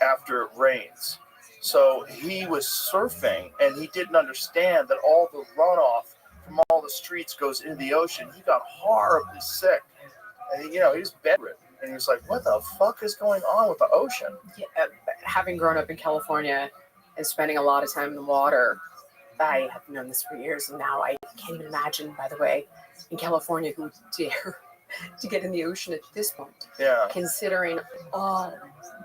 after it rains. So he was surfing, and he didn't understand that all the runoff from all the streets goes into the ocean. He got horribly sick. And, he was bedridden. And he was like, what the fuck is going on with the ocean? Yeah, having grown up in California and spending a lot of time in the water, I have known this for years, and now I can't even imagine, by the way, in California, who would dare to get in the ocean at this point, Yeah. considering all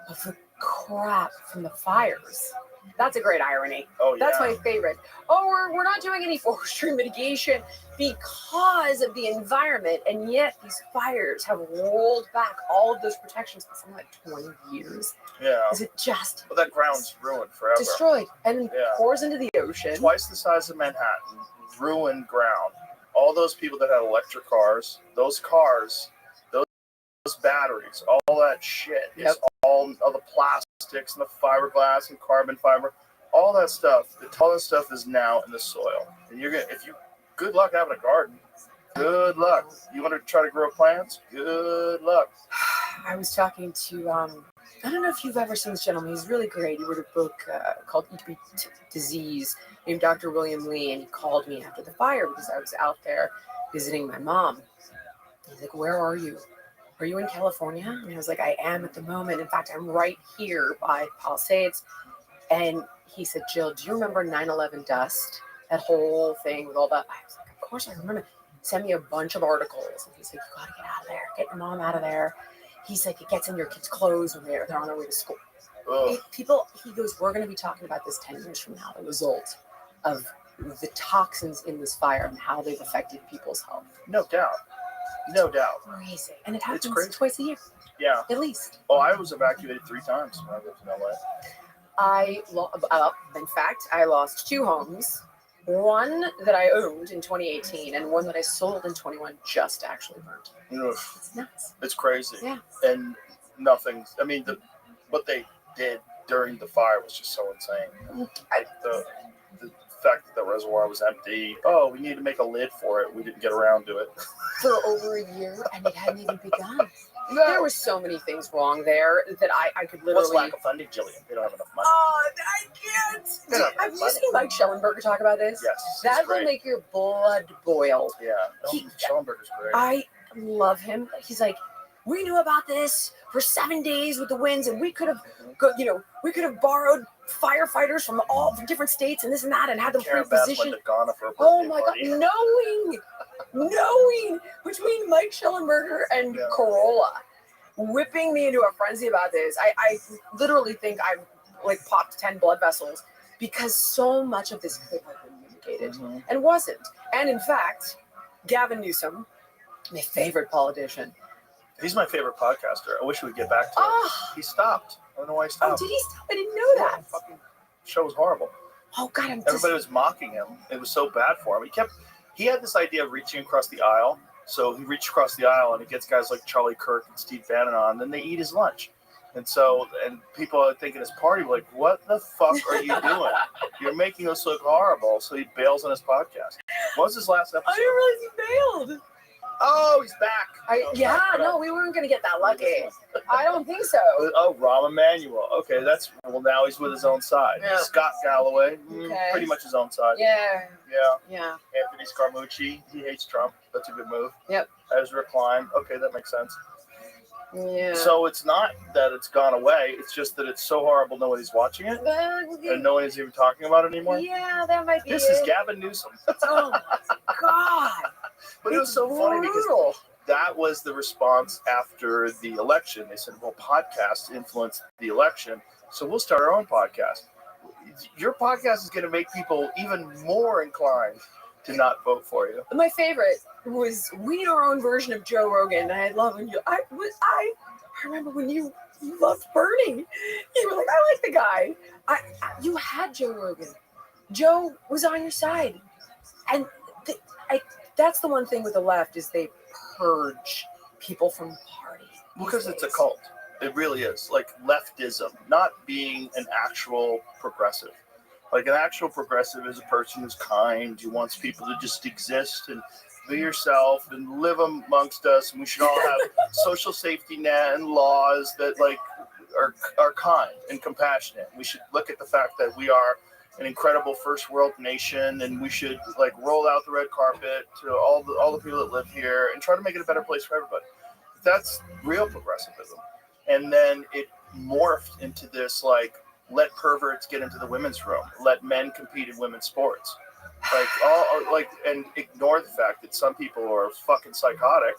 of the crap from the fires. That's a great irony. Oh, yeah. That's my favorite. Oh, we're not doing any forestry mitigation because of the environment, and yet these fires have rolled back all of those protections for something like 20 years. Yeah. Is it just Well, that ground's ruined forever. destroyed and Yeah. pours into the ocean? Twice the size of Manhattan, ruined ground. All those people that had electric cars, those batteries, all that shit is all the plastics and the fiberglass and carbon fiber, all that stuff is now in the soil. And good luck having a garden. Good luck. You want to try to grow plants? Good luck. I was talking to, I don't know if you've ever seen this gentleman. He's really great. He wrote a book called Eat to Beat Disease, named Dr. William Lee, and he called me after the fire because I was out there visiting my mom. He's like, where are you? are you in California? And I was like, I am at the moment. In fact, I'm right here by Palisades. And he said, Jill, do you remember 9/11 dust? That whole thing with all that. I was like, of course I remember. Send me a bunch of articles. And he's like, you got to get out of there. Get your mom out of there. He's like, it gets in your kids' clothes when they're on their way to school. He goes, we're going to be talking about this 10 years from now, the result of the toxins in this fire and how they've affected people's health. No doubt. Crazy. And it happens crazy. twice a year. Yeah. At least. Oh, I was evacuated 3 times when I lived in LA. In fact, I lost 2 homes. One that I owned in 2018 and one that I sold in 21 just actually burned. Ugh. It's nuts. It's crazy. Yeah. And what they did during the fire was just so insane. The fact that the reservoir was empty. Oh, we need to make a lid for it. We didn't get around to it. For over a year, and it hadn't even begun. There were so many things wrong there that I could literally. What's lack of funding, Jillian? They don't have enough money. Oh, I can't. Have you seen Mike Schellenberger talk about this? Yes. That will make your blood boil. Yeah. Schellenberger's great. I love him. He's like, we knew about this for 7 days with the winds, and we could have borrowed firefighters from different states and this and that, and had them pre-positioned. Oh my God, knowing between Mike Schellenberger and Corolla, whipping me into a frenzy about this. I literally think I popped 10 blood vessels because so much of this could have been mitigated and wasn't. And in fact, Gavin Newsom, my favorite politician. He's my favorite podcaster. I wish we'd get back to it. He stopped. I don't know why he stopped. Oh, did he stop? I didn't know that. The fucking show was horrible. Oh God, Everybody was mocking him. It was so bad for him. He had this idea of reaching across the aisle. So he reached across the aisle and he gets guys like Charlie Kirk and Steve Bannon on, and then they eat his lunch. And people are thinking his party were like, what the fuck are you doing? You're making us look horrible. So he bails on his podcast. What was his last episode? I didn't realize he bailed. Oh, he's back. We weren't going to get that lucky. I don't think so. Oh, Rahm Emanuel. Okay, now he's with his own side. Yeah. Scott Galloway, Okay. pretty much his own side. Yeah. Anthony Scaramucci, he hates Trump. That's a good move. Yep. Ezra Klein. Okay, that makes sense. Yeah. So it's not that it's gone away. It's just that it's so horrible nobody's watching it. And no one is even talking about it anymore. Yeah, that might be This is Gavin Newsom. Oh, my God. But it was so funny because that was the response after the election. They said, well, podcasts influenced the election, so we'll start our own podcast. Your podcast is going to make people even more inclined to not vote for you. My favorite was we need our own version of Joe Rogan. I love when I remember when you loved Bernie. You were like, I like the guy. You had Joe Rogan. Joe was on your side. And that's the one thing with the left is they purge people from the party. Because it's a cult. It really is. Like leftism, not being an actual progressive. Like an actual progressive is a person who's kind, who wants people to just exist and be yourself and live amongst us. And we should all have social safety net and laws that are kind and compassionate. We should look at the fact that we are an incredible first world nation, and we should roll out the red carpet to all the people that live here and try to make it a better place for everybody. That's real progressivism. And then it morphed into this let perverts get into the women's room, let men compete in women's sports, and ignore the fact that some people are fucking psychotic,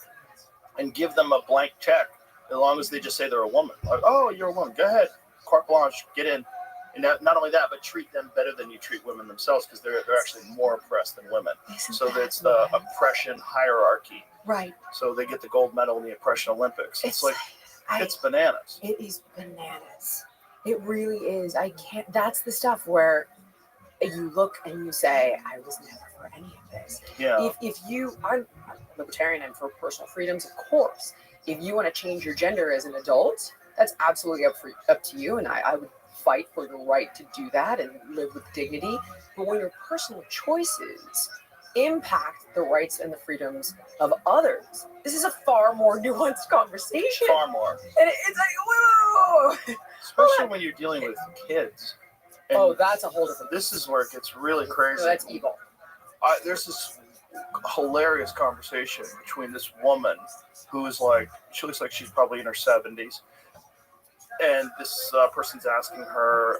and give them a blank check as long as they just say they're a woman. Like, oh, you're a woman, go ahead, carte blanche, get in. And not only that, but treat them better than you treat women themselves, because they're actually more oppressed than women. So that's the oppression hierarchy. Right. So they get the gold medal in the oppression Olympics. It's bananas. It is bananas. It really is. I can't. That's the stuff where you look and you say, I was never for any of this. Yeah. If you are libertarian and for personal freedoms, of course. If you want to change your gender as an adult, that's absolutely up to you, and I would fight for the right to do that and live with dignity. But when your personal choices impact the rights and the freedoms of others, this is a far more nuanced conversation. Far more. And it's like, whoa! Especially when you're dealing with kids. And that's a whole different. This is where it gets really crazy. So that's evil. There's this hilarious conversation between this woman who is like, she looks like she's probably in her 70s. And this person's asking her,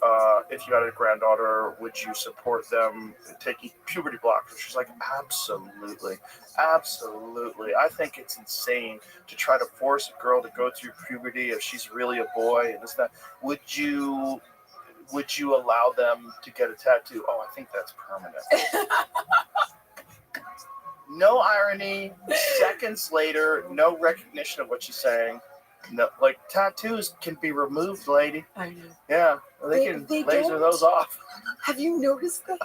if you had a granddaughter, would you support them taking puberty blockers? She's like, absolutely. Absolutely. I think it's insane to try to force a girl to go through puberty if she's really a boy and this, that. Would you allow them to get a tattoo? Oh, I think that's permanent. No irony. Seconds later, no recognition of what she's saying. No, like tattoos can be removed, lady. I know. Yeah, they can laser those off. Have you noticed that?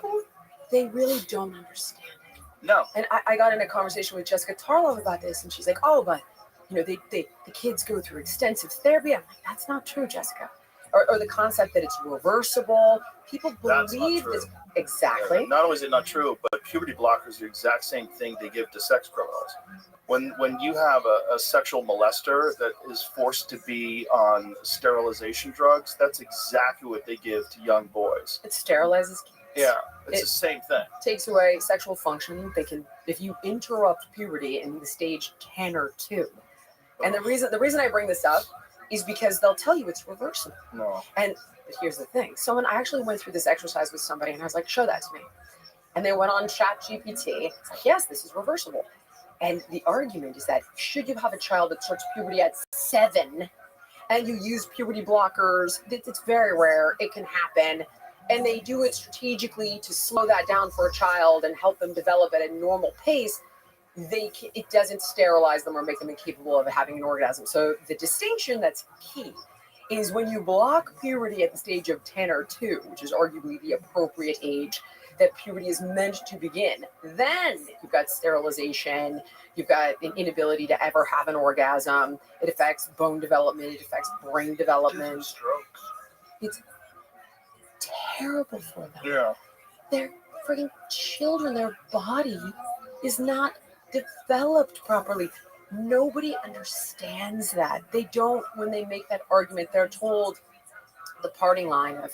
They really don't understand it. No. And I got in a conversation with Jessica Tarlov about this, and she's like, "Oh, but the kids go through extensive therapy." I'm like, "That's not true, Jessica." Or the concept that it's reversible. People believe this. Exactly. Yeah, not only is it not true, but puberty blockers are the exact same thing they give to sex criminals. When you have a sexual molester that is forced to be on sterilization drugs, that's exactly what they give to young boys. It sterilizes kids. Yeah, it's the same thing. Takes away sexual function. They can, if you interrupt puberty in the stage 10 or 2. And the reason I bring this up is because they'll tell you it's reversible. No. And here's the thing. I actually went through this exercise with somebody, and I was like, show that to me. And they went on ChatGPT. It's like, yes, this is reversible. And the argument is that should you have a child that starts puberty at 7 and you use puberty blockers, it's very rare. It can happen. And they do it strategically to slow that down for a child and help them develop at a normal pace. It doesn't sterilize them or make them incapable of having an orgasm. So the distinction that's key is when you block puberty at the stage of 10 or 2, which is arguably the appropriate age that puberty is meant to begin, then you've got sterilization, you've got an inability to ever have an orgasm, it affects bone development, it affects brain development. Strokes. It's terrible for them. Yeah. They're freaking children, their body is not developed properly. Nobody understands that. They don't, when they make that argument, they're told the parting line of,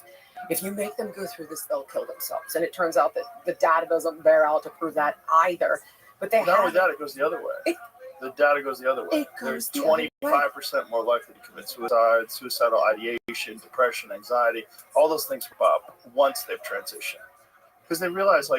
if you make them go through this, they'll kill themselves. And it turns out that the data doesn't bear out to prove that either. But not only that, it goes the other way. The data goes the other way. There's 25% more likely to commit suicide, suicidal ideation, depression, anxiety. All those things pop up once they've transitioned. Because they realize,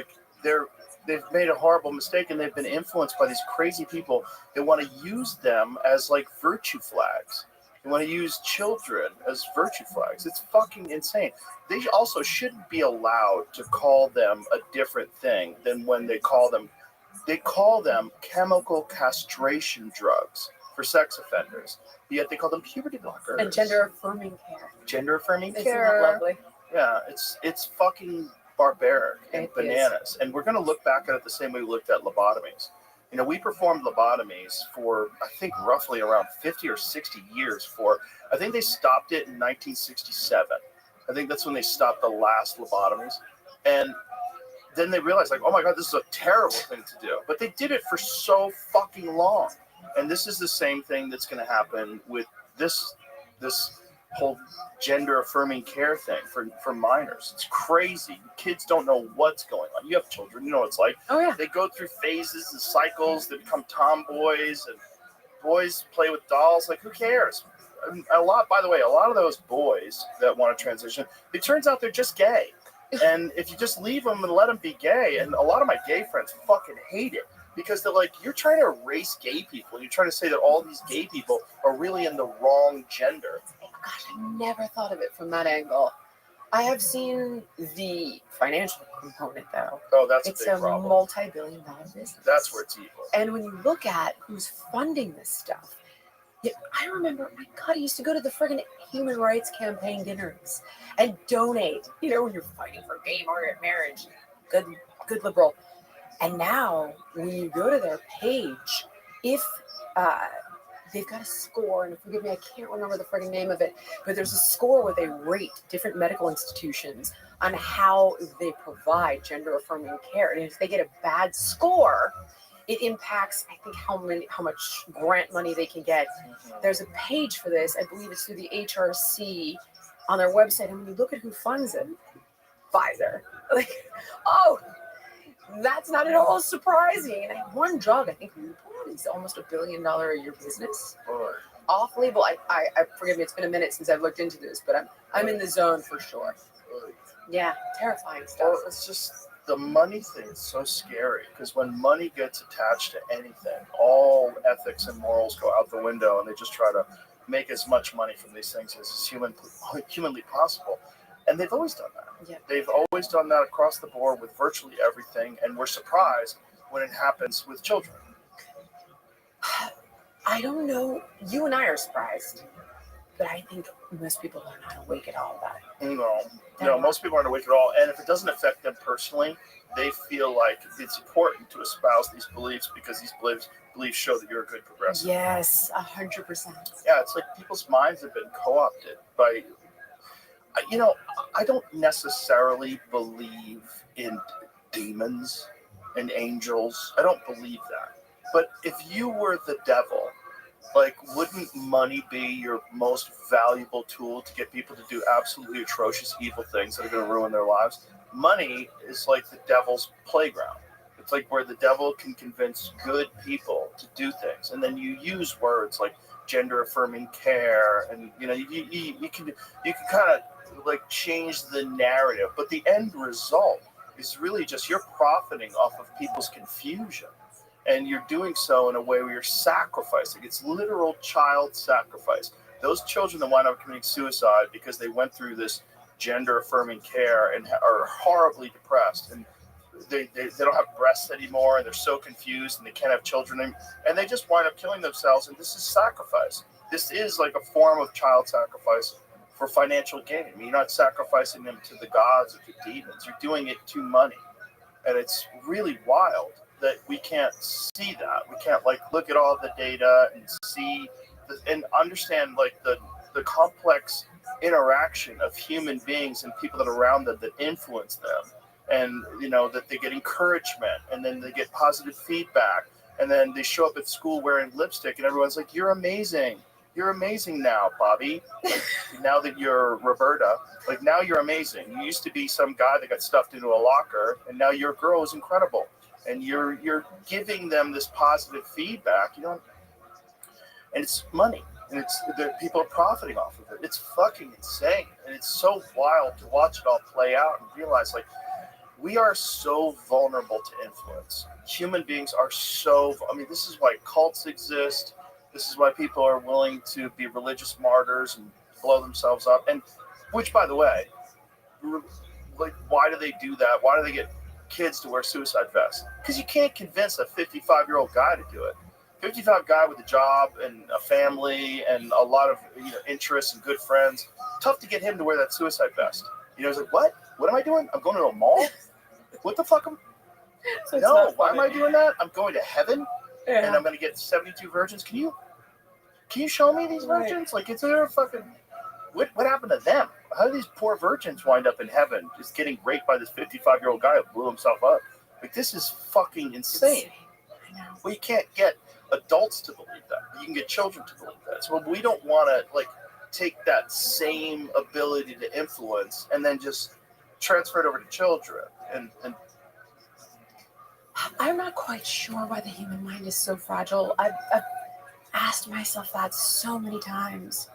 they've made a horrible mistake and they've been influenced by these crazy people that want to use them as virtue flags. They want to use children as virtue flags. It's fucking insane. They also shouldn't be allowed to call them a different thing than when they call them chemical castration drugs for sex offenders. Yet they call them puberty blockers. And gender affirming care. Gender affirming Isn't care. that lovely? Yeah, it's fucking barbaric and It bananas. is. And we're going to look back at it the same way we looked at lobotomies. We performed lobotomies for, I think, roughly around 50 or 60 years I think they stopped it in 1967. I think that's when they stopped the last lobotomies. And then they realized, oh my God, this is a terrible thing to do. But they did it for so fucking long. And this is the same thing that's going to happen with this whole gender affirming care thing for minors. It's crazy. Kids don't know what's going on. You have children, you know what it's like. Oh yeah. They go through phases and cycles. They become tomboys, and boys play with dolls. Who cares? A lot of those boys that want to transition, it turns out they're just gay. And if you just leave them and let them be gay, and a lot of my gay friends fucking hate it because they're like, you're trying to erase gay people. You're trying to say that all these gay people are really in the wrong gender. Gosh, I never thought of it from that angle. I have seen the financial component, though. Oh, that's it's a big a problem. multi-billion-dollar business. That's where it's evil. And when you look at who's funding this stuff, I remember, my God, I used to go to the friggin' human rights campaign dinners and donate. When you're fighting for gay marriage, good liberal. And now, when you go to their page, if they've got a score, and forgive me, I can't remember the friggin' name of it, but there's a score where they rate different medical institutions on how they provide gender-affirming care. And if they get a bad score, it impacts, I think, how much grant money they can get. There's a page for this. I believe it's through the HRC on their website. And when you look at who funds it, Pfizer. That's not at all surprising. And one drug, I think Newport is almost $1 billion a year business. Boy. Off label. I forgive me. It's been a minute since I've looked into this, but I'm in the zone for sure. Yeah, terrifying stuff. Well, it's just the money thing is so scary because when money gets attached to anything, all ethics and morals go out the window, and they just try to make as much money from these things as is humanly possible. And they've always done that. Yeah. They've always done that across the board with virtually everything, and we're surprised when it happens with children. I don't know. You and I are surprised, but I think most people are not awake at all about it. No, most people aren't awake at all. And if it doesn't affect them personally, they feel like it's important to espouse these beliefs because these beliefs show that you're a good progressive. Yes, 100%. Yeah, it's like people's minds have been co-opted by, I don't necessarily believe in demons and angels. I don't believe that. But if you were the devil, like, wouldn't money be your most valuable tool to get people to do absolutely atrocious, evil things that are going to ruin their lives? Money is like the devil's playground. It's like where the devil can convince good people to do things. And then you use words like gender-affirming care, and, you can kind of, like, change the narrative. But the end result is really just you're profiting off of people's confusion. And you're doing so in a way where you're sacrificing. It's literal child sacrifice. Those children that wind up committing suicide because they went through this gender-affirming care and are horribly depressed, and they don't have breasts anymore, and they're so confused, and they can't have children, and they just wind up killing themselves. And this is sacrifice. This is like a form of child sacrifice for financial gain. I mean, you're not sacrificing them to the gods or to demons. You're doing it to money. And it's really wild that we can't see that. We can't, like, look at all the data and see and understand, like, the complex interaction of human beings and people that are around them that influence them. And, that they get encouragement, and then they get positive feedback, and then they show up at school wearing lipstick, and everyone's like, you're amazing. You're amazing now, Bobby. Like, now that you're Roberta, like, now you're amazing. You used to be some guy that got stuffed into a locker, and now your girl is incredible. And you're giving them this positive feedback, and it's money, and it's that people are profiting off of it. It's fucking insane, and it's so wild to watch it all play out and realize, like, we are so vulnerable to influence. Human beings are so. This is why cults exist. This is why people are willing to be religious martyrs and blow themselves up. And which, by the way, like, why do they do that? Why do they get kids to wear suicide vests? Because you can't convince a 55-year-old guy to do it. 55 guy with a job and a family and a lot of interests and good friends. Tough to get him to wear that suicide vest. He's like, what? What am I doing? I'm going to a mall? What the fuck? No, why am I doing that? I'm going to heaven, and I'm going to get 72 virgins. Can you show me these virgins? Like, is there a fucking... What happened to them? How do these poor virgins wind up in heaven just getting raped by this 55-year-old guy who blew himself up? Like, this is fucking insane. Well, you can't get adults to believe that. You can get children to believe that. So we don't want to, like, take that same ability to influence and then just transfer it over to children. And I'm not quite sure why the human mind is so fragile. I've asked myself that so many times.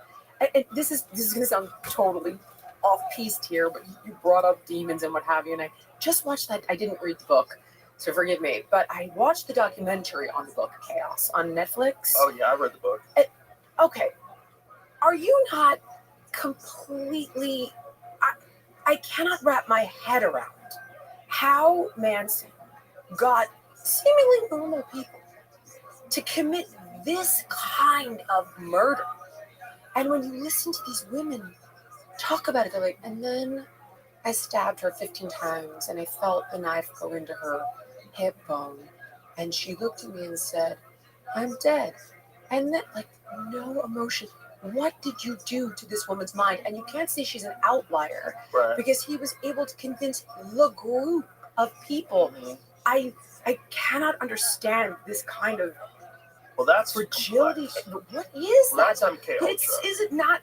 And this is going to sound totally off-piste here, but you brought up demons and what have you, and I just watched that. I didn't read the book, so forgive me, but I watched the documentary on the book Chaos on Netflix. Oh, yeah, I read the book. Okay. Are you not completely... I cannot wrap my head around how Manson got seemingly normal people to commit this kind of murder. And when you listen to these women talk about it, they're like, and then I stabbed her 15 times and I felt the knife go into her hip bone. And she looked at me and said, I'm dead. And then, like, no emotion. What did you do to this woman's mind? And you can't say she's an outlier, Right. Because he was able to convince the group of people. Mm-hmm. I cannot understand this kind of that's fragility. complex. What is that? That's MK But Ultra. is it not?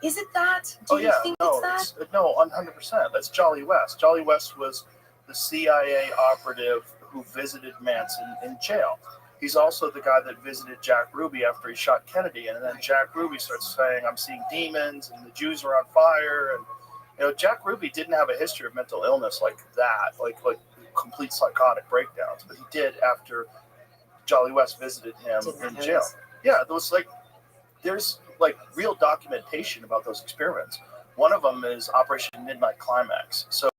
Is it that? Do you think it's that? No, 100%. That's Jolly West. Jolly West was the CIA operative who visited Manson in jail. He's also the guy that visited Jack Ruby after he shot Kennedy. And then Jack Ruby starts saying, I'm seeing demons and the Jews are on fire. And, you know, Jack Ruby didn't have a history of mental illness like that, like complete psychotic breakdowns. But he did after Jolly West visited him in jail. Yeah, there's like real documentation about those experiments. One of them is Operation Midnight Climax. So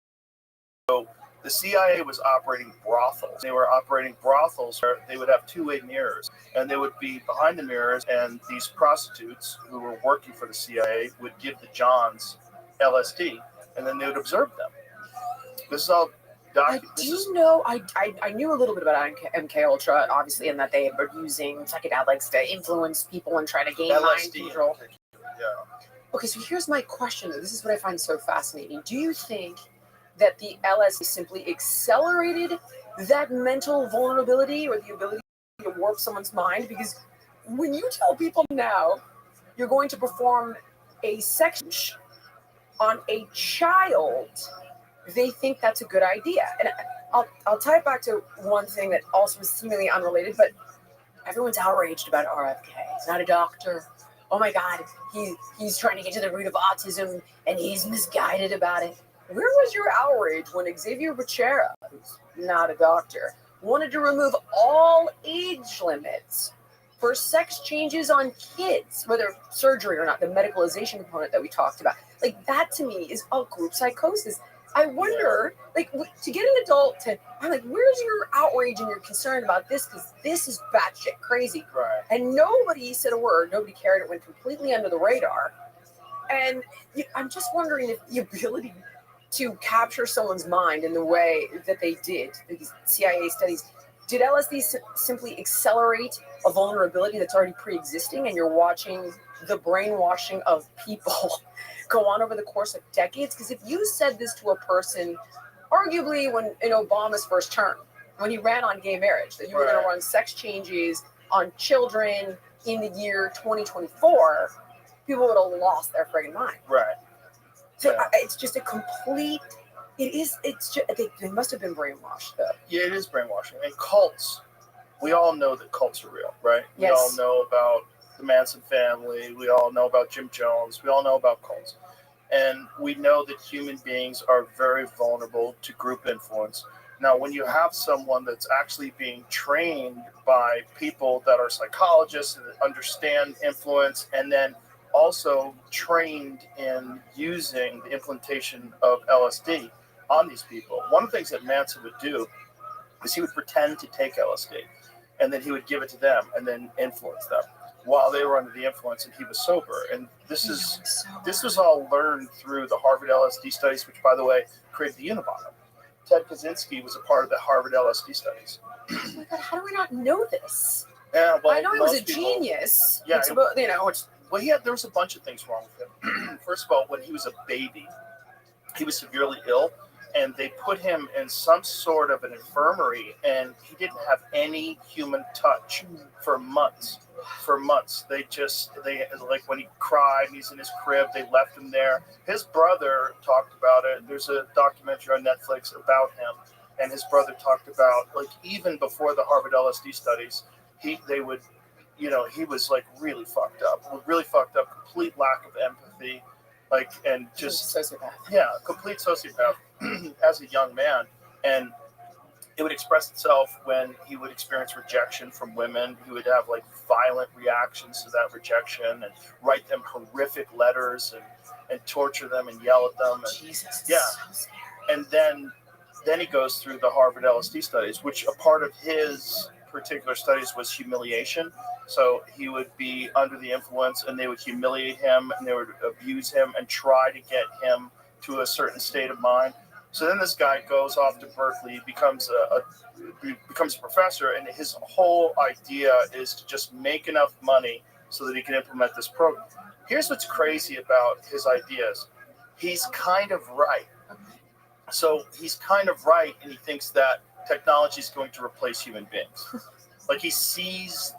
the CIA was operating brothels. They were operating brothels where they would have two-way mirrors, and they would be behind the mirrors, and these prostitutes who were working for the CIA would give the Johns LSD, and then they would observe them. This is all I knew a little bit about MK Ultra, obviously, and that they were using psychedelics to influence people and try to gain mind control. Yeah. Okay, so here's my question. This is what I find so fascinating. Do you think that the LSD simply accelerated that mental vulnerability or the ability to warp someone's mind? Because when you tell people now you're going to perform a sex on a child, they think that's a good idea. And I'll tie it back to one thing that also is seemingly unrelated, but everyone's outraged about RFK. He's not a doctor. Oh my God, he's trying to get to the root of autism and he's misguided about it. Where was your outrage when Xavier Becerra, who's not a doctor, wanted to remove all age limits for sex changes on kids, whether surgery or not, the medicalization component that we talked about? Like, that to me is a group psychosis. I wonder, like, to get an adult to, I'm like, where's your outrage and your concern about this? Because this is batshit crazy. Right. And nobody said a word. Nobody cared. It went completely under the radar. And I'm just wondering if the ability to capture someone's mind in the way that they did, these CIA studies, did LSD simply accelerate a vulnerability that's already pre-existing, and you're watching the brainwashing of people go on over the course of decades? Because if you said this to a person, arguably when in Obama's first term, when he ran on gay marriage, that you were going to run sex changes on children in the year 2024, people would have lost their friggin' mind. Right. So it's just a complete. It's just they must have been brainwashed though. Yeah, it is brainwashing. And cults, we all know that cults are real, right? Yes. We all know about the Manson family. We all know about Jim Jones. We all know about cults. And we know that human beings are very vulnerable to group influence. Now, when you have someone that's actually being trained by people that are psychologists and that understand influence, and then also trained in using the implementation of LSD on these people, one of the things that Manson would do is he would pretend to take LSD, and then he would give it to them and then influence them while they were under the influence and he was sober. And this was all learned through the Harvard LSD studies, which, by the way, created the Unabomber. Ted Kaczynski was a part of the Harvard LSD studies. Oh my God, how do we not know this? Yeah, well, I know he was a genius. Yeah, There was a bunch of things wrong with him. First of all, when he was a baby, he was severely ill, and they put him in some sort of an infirmary, and he didn't have any human touch for months. They like, when he cried and he's in his crib, they left him there. His brother talked about it. There's a documentary on Netflix about him, and his brother talked about, like, even before the Harvard LSD studies, he was like really fucked up, complete lack of empathy, like, and just sociopath. Yeah, complete sociopath as a young man. And it would express itself when he would experience rejection from women. He would have like violent reactions to that rejection and write them horrific letters and torture them and yell at them. And, Jesus, yeah. so scary. And then he goes through the Harvard LSD studies, which a part of his particular studies was humiliation. So he would be under the influence, and they would humiliate him, and they would abuse him and try to get him to a certain state of mind. So then this guy goes off to Berkeley, becomes a professor, and his whole idea is to just make enough money so that he can implement this program. Here's what's crazy about his ideas. He's kind of right. So he's kind of right, and he thinks that technology is going to replace human beings. Like, he sees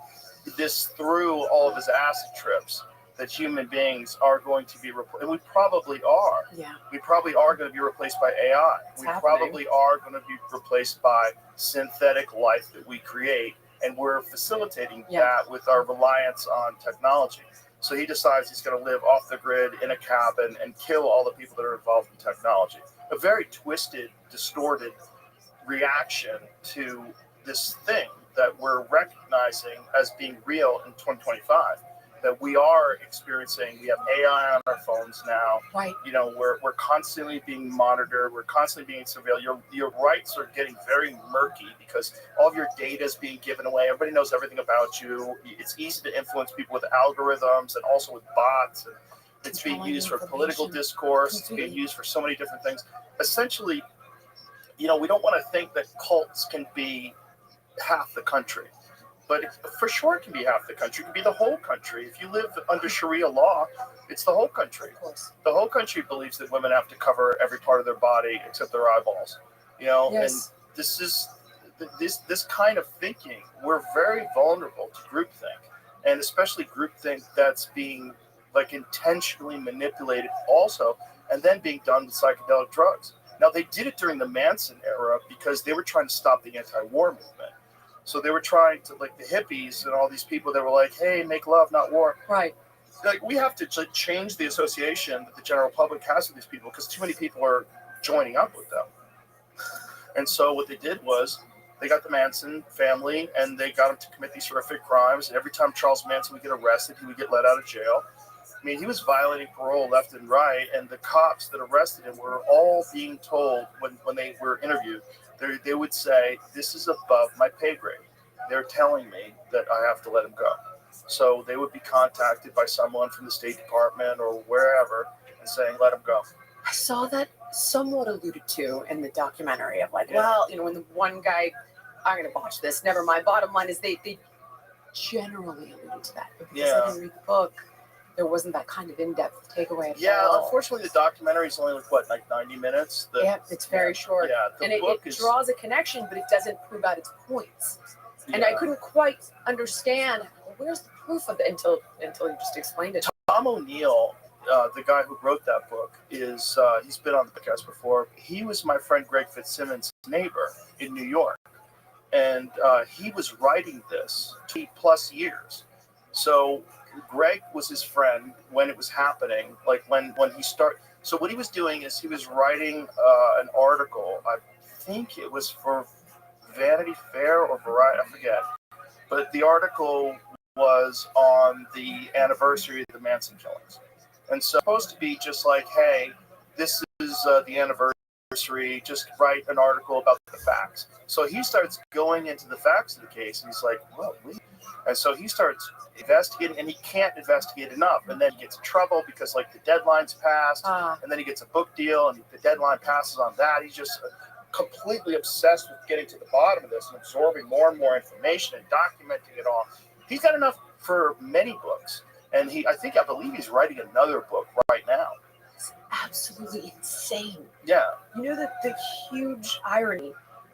this through all of his acid trips, that human beings are going to be replaced, and we probably are. Yeah. We probably are going to be replaced by AI. It's we happening. probably are going to be replaced by synthetic life that we create, and we're facilitating that with our reliance on technology. So he decides he's going to live off the grid in a cabin and kill all the people that are involved in technology. A very twisted, distorted reaction to this thing that we're recognizing as being real in 2025. That we are experiencing. We have AI on our phones now. Right. You know, we're constantly being monitored. We're constantly being surveilled. Your rights are getting very murky because all of your data is being given away. Everybody knows everything about you. It's easy to influence people with algorithms and also with bots. And it's being used for political discourse. It's being used for so many different things. Essentially, you know, we don't want to think that cults can be half the country. But for sure it can be half the country. It can be the whole country. If you live under Sharia law, it's the whole country. Of course. The whole country believes that women have to cover every part of their body except their eyeballs. You know, Yes. and this is this kind of thinking. We're very vulnerable to groupthink, and especially groupthink that's being like intentionally manipulated also, and then being done with psychedelic drugs. Now they did it during the Manson era because they were trying to stop the anti-war movement. So they were trying to, like the hippies and all these people that were like, hey, make love, not war. Right. Like, we have to change the association that the general public has with these people because too many people are joining up with them. And so what they did was they got the Manson family and they got him to commit these horrific crimes. And every time Charles Manson would get arrested, he would get let out of jail. I mean, he was violating parole left and right. And the cops that arrested him were all being told when they were interviewed, they would say, this is above my pay grade. They're telling me that I have to let him go. So they would be contacted by someone from the State Department or wherever and saying, let him go. I saw that somewhat alluded to in the documentary of like, well, you know, when the one guy, I'm going to botch this, never mind. Bottom line is they generally alluded to that. But because I didn't read the book, there wasn't that kind of in-depth takeaway at all. Unfortunately, the documentary is only like 90 minutes. It's very short. Yeah, and it draws a connection, but it doesn't prove out its points. And I couldn't quite understand, where's the proof of it until you just explained it. Tom O'Neill, the guy who wrote that book, is he's been on the podcast before. He was my friend Greg Fitzsimmons' neighbor in New York. And he was writing this 2+ years. So Greg was his friend when it was happening, like when he started. So what he was doing is he was writing an article. I think it was for Vanity Fair or Variety, I forget. But the article was on the anniversary of the Manson killings. And so it's supposed to be just like, hey, this is the anniversary, just write an article about the facts. So he starts going into the facts of the case, and he's like, well, and so he starts investigating, and he can't investigate enough. And then he gets in trouble because, like, the deadline's passed, and then he gets a book deal, and the deadline passes on that. He's just completely obsessed with getting to the bottom of this and absorbing more and more information and documenting it all. He's got enough for many books, and I believe he's writing another book right now. It's absolutely insane. Yeah. You know that the huge irony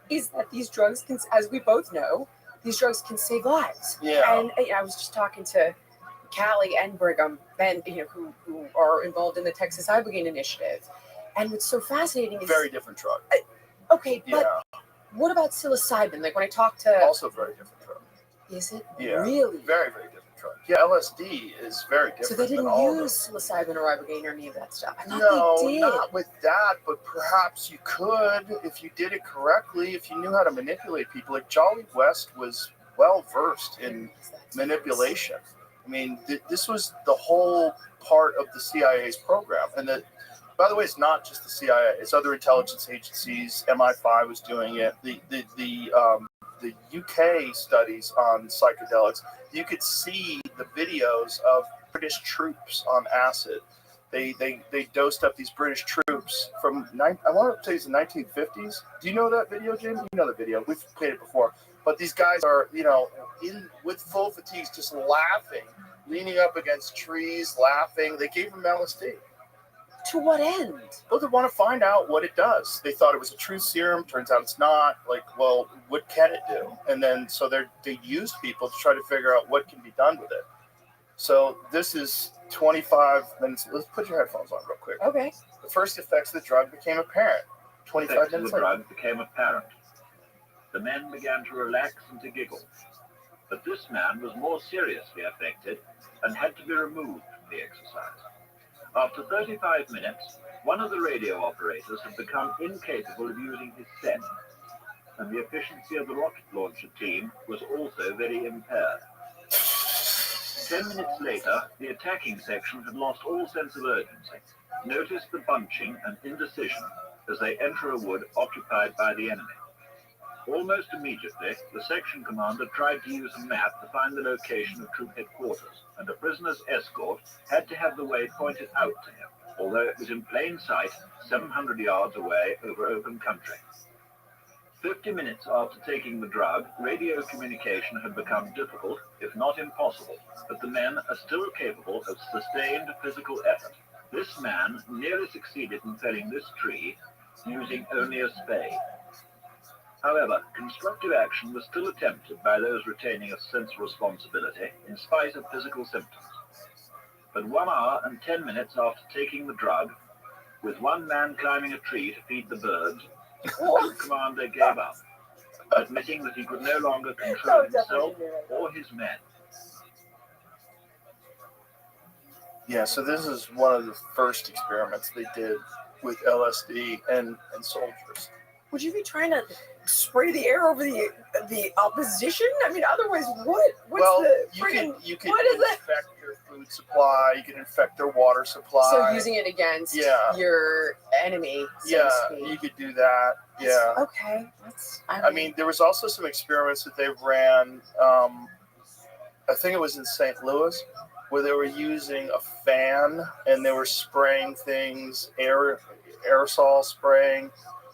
is that these drugs can, as we both know, these drugs can save lives. Yeah. And I was just talking to Callie and Brigham, and who are involved in the Texas Ibogaine Initiative. And what's so fascinating is very different drug. Okay, but what about psilocybin? Like when I talk to also very different drug. Is it? Yeah. Really? Very, very different drug. Yeah, LSD is very different. So they didn't use psilocybin or ibogaine or any of that stuff. I thought they did. Not with that, but perhaps you could if you did it correctly, if you knew how to manipulate people. Like Jolly West was well versed in manipulation. I mean, this was the whole part of the CIA's program, and that. By the way, it's not just the CIA; it's other intelligence agencies. MI5 was doing it. The UK studies on psychedelics. You could see the videos of British troops on acid. They dosed up these British troops from I want to say it's the 1950s. Do you know that video, James? You know the video. We've played it before. But these guys are with full fatigues, just laughing, leaning up against trees, laughing. They gave them LSD. To what end? Well, they want to find out what it does. They thought it was a true serum. Turns out it's not. Like, well, what can it do? And then so they used people to try to figure out what can be done with it. So this is 25 minutes. Let's put your headphones on real quick. Okay. The first effects of the drug became apparent. 25 Effects of minutes the later. drug became apparent. The men began to relax and to giggle. But this man was more seriously affected and had to be removed from the exercise. After 35 minutes, one of the radio operators had become incapable of using his set, and the efficiency of the rocket launcher team was also very impaired. 10 minutes later, the attacking section had lost all sense of urgency. Notice the bunching and indecision as they enter a wood occupied by the enemy. Almost immediately, the section commander tried to use a map to find the location of troop headquarters, and a prisoner's escort had to have the way pointed out to him, although it was in plain sight 700 yards away over open country. 50 minutes after taking the drug, radio communication had become difficult, if not impossible, but the men are still capable of sustained physical effort. This man nearly succeeded in felling this tree using only a spade. However, constructive action was still attempted by those retaining a sense of responsibility in spite of physical symptoms. But 1 hour and 10 minutes after taking the drug, with one man climbing a tree to feed the birds, the commander gave up, admitting that he could no longer control himself or his men. Yeah, so this is one of the first experiments they did with LSD and soldiers. Would you be trying to spray the air over the opposition? I mean, otherwise, what's Well, the you friggin' can what is it? infect your food supply. You can infect their water supply. So using it against Yeah. your enemy. So Yeah, to speak. you could do that. Yeah. Okay. I mean, there was also some experiments that they ran. I think it was in St. Louis, where they were using a fan and they were spraying things, aerosol spraying,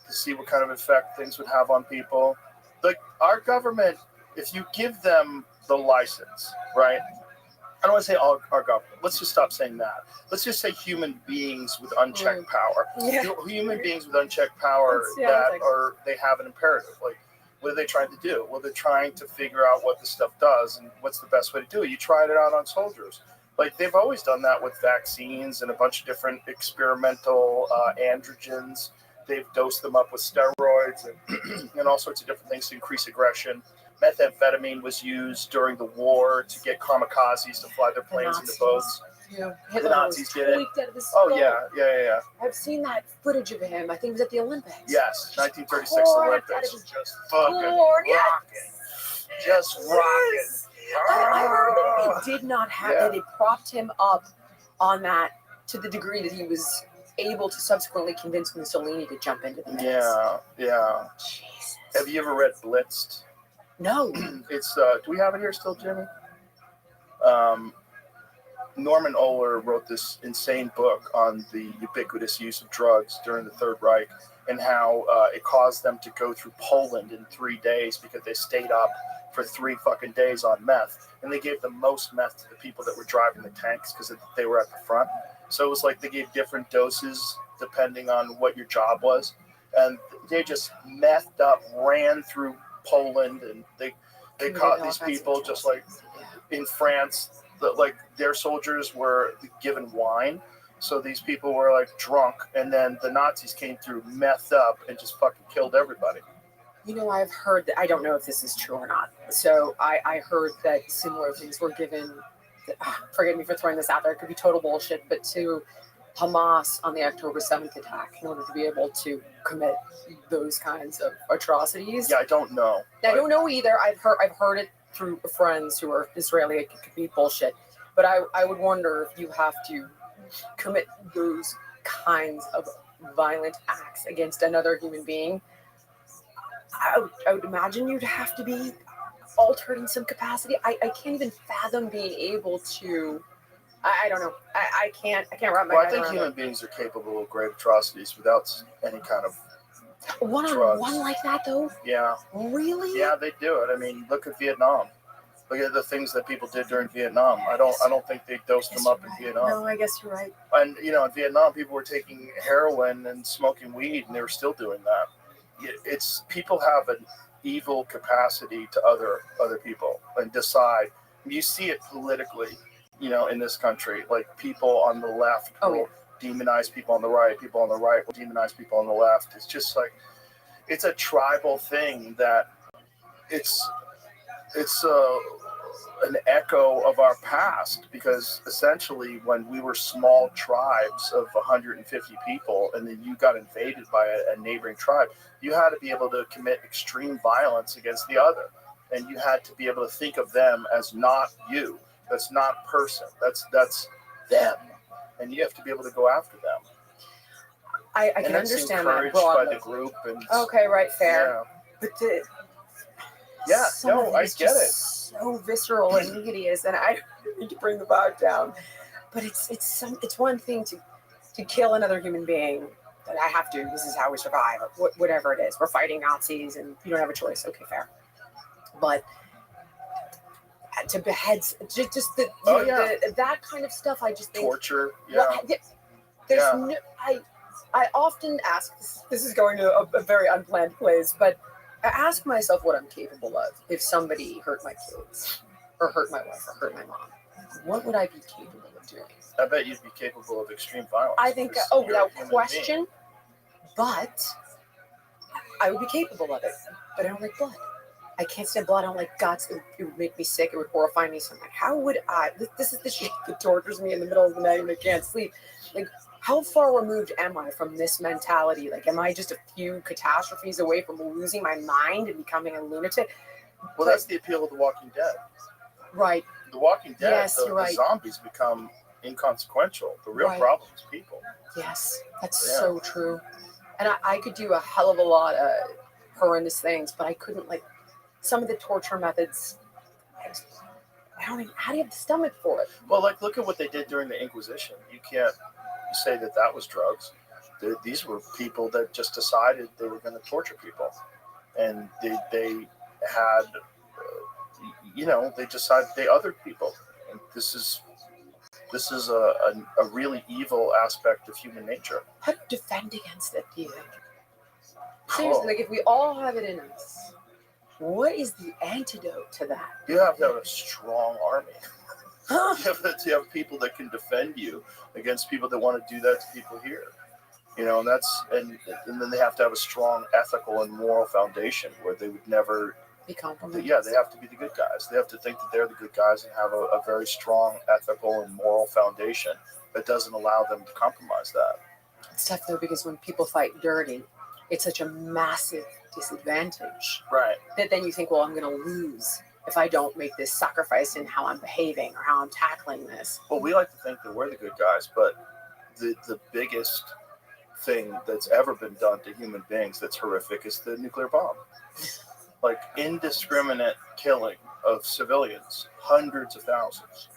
to see what kind of effect things would have on people. Like our government, if you give them the license, right? I don't want to say all our government. Let's just stop saying that. Let's just say human beings with unchecked power. Yeah. Human beings with unchecked power they have an imperative. Like, what are they trying to do? Well, they're trying to figure out what this stuff does and what's the best way to do it. You tried it out on soldiers. Like, they've always done that with vaccines and a bunch of different experimental androgens. They've dosed them up with steroids and all sorts of different things to increase aggression. Methamphetamine was used during the war to get kamikazes to fly their planes into boats. Yeah. The Nazis did it. Out of his Oh, skull. yeah. I've seen that footage of him. I think it was at the Olympics. Yes, 1936 Poured out of Olympics. his Just fucking poured, rocking. yes. Just rocking. Yes. I heard that they did not have that. They propped him up on that to the degree that he was able to subsequently convince Mussolini to jump into the mix. Yeah. Jesus. Have you ever read Blitzed? No. It's do we have it here still, Jimmy? Norman Ohler wrote this insane book on the ubiquitous use of drugs during the Third Reich and how it caused them to go through Poland in 3 days because they stayed up for 3 fucking days on meth. And they gave the most meth to the people that were driving the tanks because they were at the front. So it was like they gave different doses depending on what your job was. And they just methed up, ran through Poland, and they caught these people just like in France. Like their soldiers were given wine, so these people were like drunk, and then the Nazis came through, methed up, and just fucking killed everybody. You know, I've heard that, I don't know if this is true or not. So I heard that similar things were given. Forgive me for throwing this out there; it could be total bullshit, but to Hamas on the October 7th attack in order to be able to commit those kinds of atrocities. Yeah, I don't know. I don't know either. I've heard it through friends who are Israeli. It could be bullshit, but I would wonder if you have to commit those kinds of violent acts against another human being. I would imagine you'd have to be altered in some capacity. I can't even fathom being able to. I don't know. I can't wrap my head around it. Well, I think human beings are capable of great atrocities without any kind of one-on-one like that, though. Yeah. Really? Yeah, they do it. I mean, look at Vietnam. Look at the things that people did during Vietnam. I don't think they dosed them up in Vietnam. No, I guess you're right. And in Vietnam, people were taking heroin and smoking weed, and they were still doing that. It's people have an evil capacity to other people and decide. You see it politically. in this country. Like people on the left will demonize people on the right. People on the right will demonize people on the left. It's just like, it's a tribal thing that it's an echo of our past, because essentially when we were small tribes of 150 people and then you got invaded by a neighboring tribe, you had to be able to commit extreme violence against the other, and you had to be able to think of them as not you. That's not person. That's them, and you have to be able to go after them. I can understand that encouraged broadly. by the group. And Okay, right, fair. Yeah. But No, I get it. So visceral and hideous, and I don't need to bring the vibe down. But it's one thing to kill another human being. That I have to. This is how we survive. Whatever it is, we're fighting Nazis, and you don't have a choice. Okay, fair. But to behead, just that kind of stuff, I just think torture. Yeah. There's I often ask. This is going to a very unplanned place, but I ask myself what I'm capable of if somebody hurt my kids, or hurt my wife, or hurt my mom. What would I be capable of doing? I bet you'd be capable of extreme violence. I think, without question, but I would be capable of it. But I don't like blood. I can't stand blood. I don't like guts. It would make me sick. It would horrify me. So I'm like, how would I? This is the shit that tortures me in the middle of the night and I can't sleep. Like, how far removed am I from this mentality? Like, am I just a few catastrophes away from losing my mind and becoming a lunatic? Well, that's the appeal of The Walking Dead. Right. The Walking Dead, Yes, you're right. The zombies become inconsequential. The real problem is people. Yes, that's so true. And I could do a hell of a lot of horrendous things, but I couldn't, like, some of the torture methods, I don't even, how do you have the stomach for it? Well, like, look at what they did during the Inquisition. You can't say that was drugs. These were people that just decided they were going to torture people. And they had, they decided they othered people. And this is a really evil aspect of human nature. How to defend against it, do you think? Seriously, like, if we all have it in us, what is the antidote to that? You have to have a strong army. You have people that can defend you against people that want to do that to people here. And then they have to have a strong ethical and moral foundation where they would never be compromised. Yeah, they have to be the good guys. They have to think that they're the good guys and have a very strong ethical and moral foundation that doesn't allow them to compromise that. It's tough though, because when people fight dirty, it's such a massive disadvantage. Right. That then you think, well, I'm going to lose if I don't make this sacrifice in how I'm behaving or how I'm tackling this. Well, we like to think that we're the good guys, but the biggest thing that's ever been done to human beings that's horrific is the nuclear bomb. Like, indiscriminate killing of civilians, hundreds of thousands,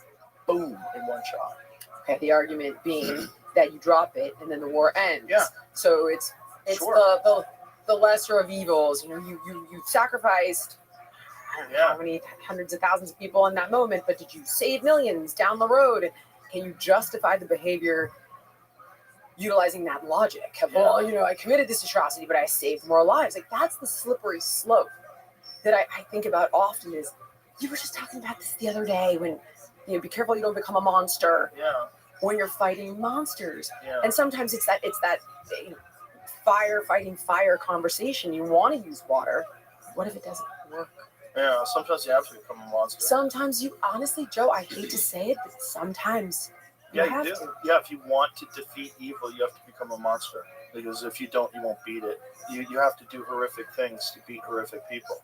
boom, in one shot. Okay, the argument being that you drop it and then the war ends. Yeah. So it's Sure. the lesser of evils. You sacrificed, I don't know how many hundreds of thousands of people in that moment, but did you save millions down the road? Can you justify the behavior utilizing that logic? Well, I committed this atrocity, but I saved more lives. Like, that's the slippery slope that I think about often. Is, you were just talking about this the other day when, be careful you don't become a monster. Yeah. When you're fighting monsters. Yeah. And sometimes it's that fire fighting fire conversation. You want to use water. What if it doesn't work? Yeah, sometimes you have to become a monster. Sometimes you, honestly, Joe, I hate to say it, but sometimes you have to. Yeah, if you want to defeat evil, you have to become a monster. Because if you don't, you won't beat it. You have to do horrific things to beat horrific people.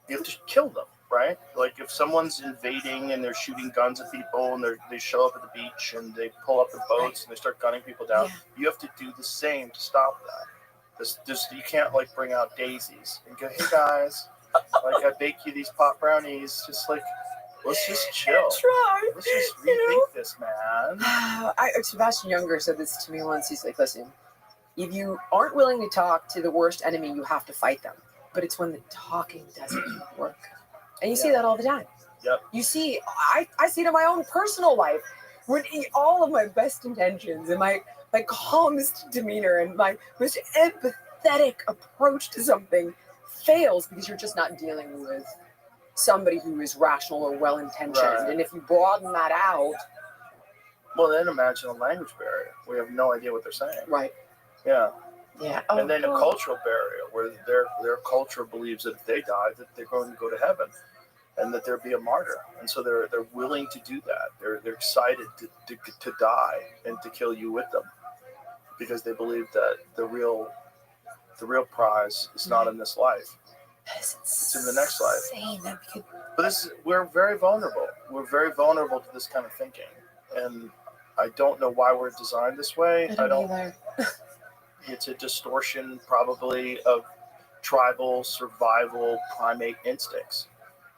You have to kill them, right? Like, if someone's invading and they're shooting guns at people and they show up at the beach and they pull up the boats and they start gunning people down, you have to do the same to stop that. You can't, like, bring out daisies and go, hey guys, like, I baked you these pot brownies. Just like, let's just chill. Try. Let's just rethink this, man. Sebastian Younger said this to me once. He's like, listen, if you aren't willing to talk to the worst enemy, you have to fight them. But it's when the talking doesn't work. And you see that all the time. Yep. You see, I see it in my own personal life. When all of my best intentions and my calmest demeanor and my most empathetic approach to something fails because you're just not dealing with somebody who is rational or well-intentioned. Right. And if you broaden that out, Well, then imagine a language barrier. We have no idea what they're saying. right? Yeah. Yeah. And then a cultural barrier where their culture believes that if they die, that they're going to go to heaven, and that there'll be a martyr, and so they're willing to do that. They're excited to die and to kill you with them, because they believe that the real prize is not in this life. It's in the next life. But we're very vulnerable. We're very vulnerable to this kind of thinking, and I don't know why we're designed this way. I don't either. It's a distortion, probably, of tribal survival primate instincts.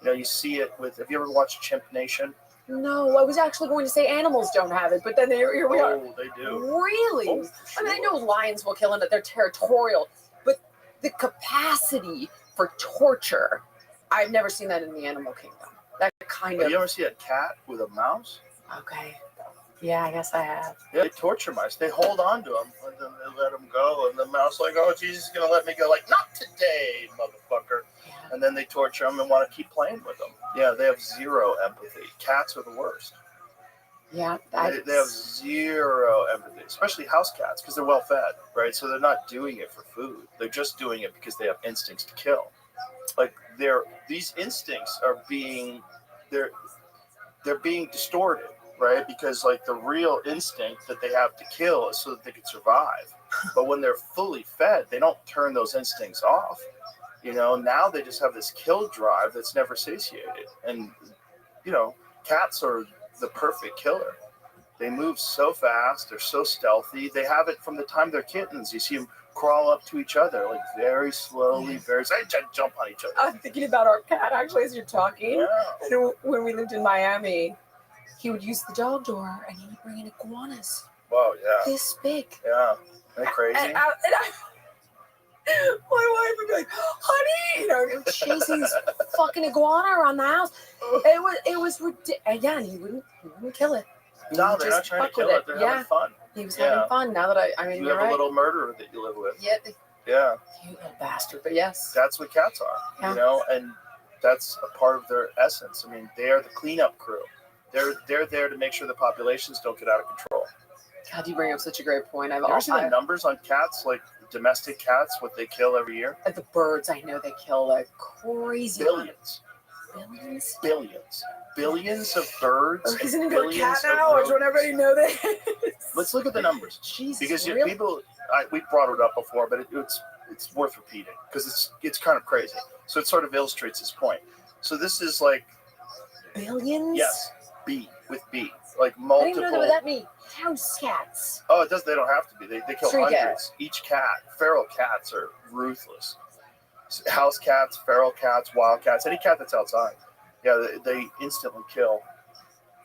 You see it with. Have you ever watched Chimp Nation? No, I was actually going to say animals don't have it, but then here we are. Oh, they do. Really? Oh, for sure. I mean, I know lions will kill and that they're territorial, but the capacity for torture, I've never seen that in the animal kingdom. That kind of. You ever see a cat with a mouse? Okay. Yeah, I guess I have. Yeah, they torture mice. They hold on to them, and then they let them go, and the mouse like, oh, Jesus is going to let me go. Like, not today, motherfucker. Yeah. And then they torture them and want to keep playing with them. Yeah, they have zero empathy. Cats are the worst. Yeah. They have zero empathy, especially house cats, because they're well fed, right? So they're not doing it for food. They're just doing it because they have instincts to kill. Like, these instincts are being, they're being distorted. Right? Because like the real instinct that they have to kill is so that they can survive. But when they're fully fed, they don't turn those instincts off. Now they just have this kill drive that's never satiated. And, cats are the perfect killer. They move so fast. They're so stealthy. They have it from the time they're kittens. You see them crawl up to each other, like very slowly, jump on each other. I'm thinking about our cat actually as you're talking. Yeah. And when we lived in Miami, he would use the dog door and he would bring in iguanas. Wow, yeah. This big. Yeah. Isn't that crazy? And my wife would be like, honey, and chasing this fucking iguana around the house. It was ridiculous. Again, he wouldn't kill it. No, they're not trying to kill it. They're having fun. He was having fun. Now that I mean, you you're have right. a little murderer that you live with. Yeah. Yeah. You little bastard, but yes. That's what cats are, and that's a part of their essence. I mean, they are the cleanup crew. They're there to make sure the populations don't get out of control. God, you bring up such a great point. Have you ever seen the numbers on cats, like domestic cats, what they kill every year? The birds, I know they kill like crazy. Billions. Billions? Billions of birds. Isn't it a cat now? Or don't everybody know that? Let's look at the numbers. Jesus, because really? People, we brought it up before, but it's worth repeating because it's kind of crazy. So it sort of illustrates this point. So this is like billions. Yes, B, like multiple. I don't even know what that means. House cats. Oh, it does. They don't have to be. They kill Street hundreds. cats. Each cat. Feral cats are ruthless. House cats, feral cats, wild cats, any cat that's outside. Yeah, they instantly kill.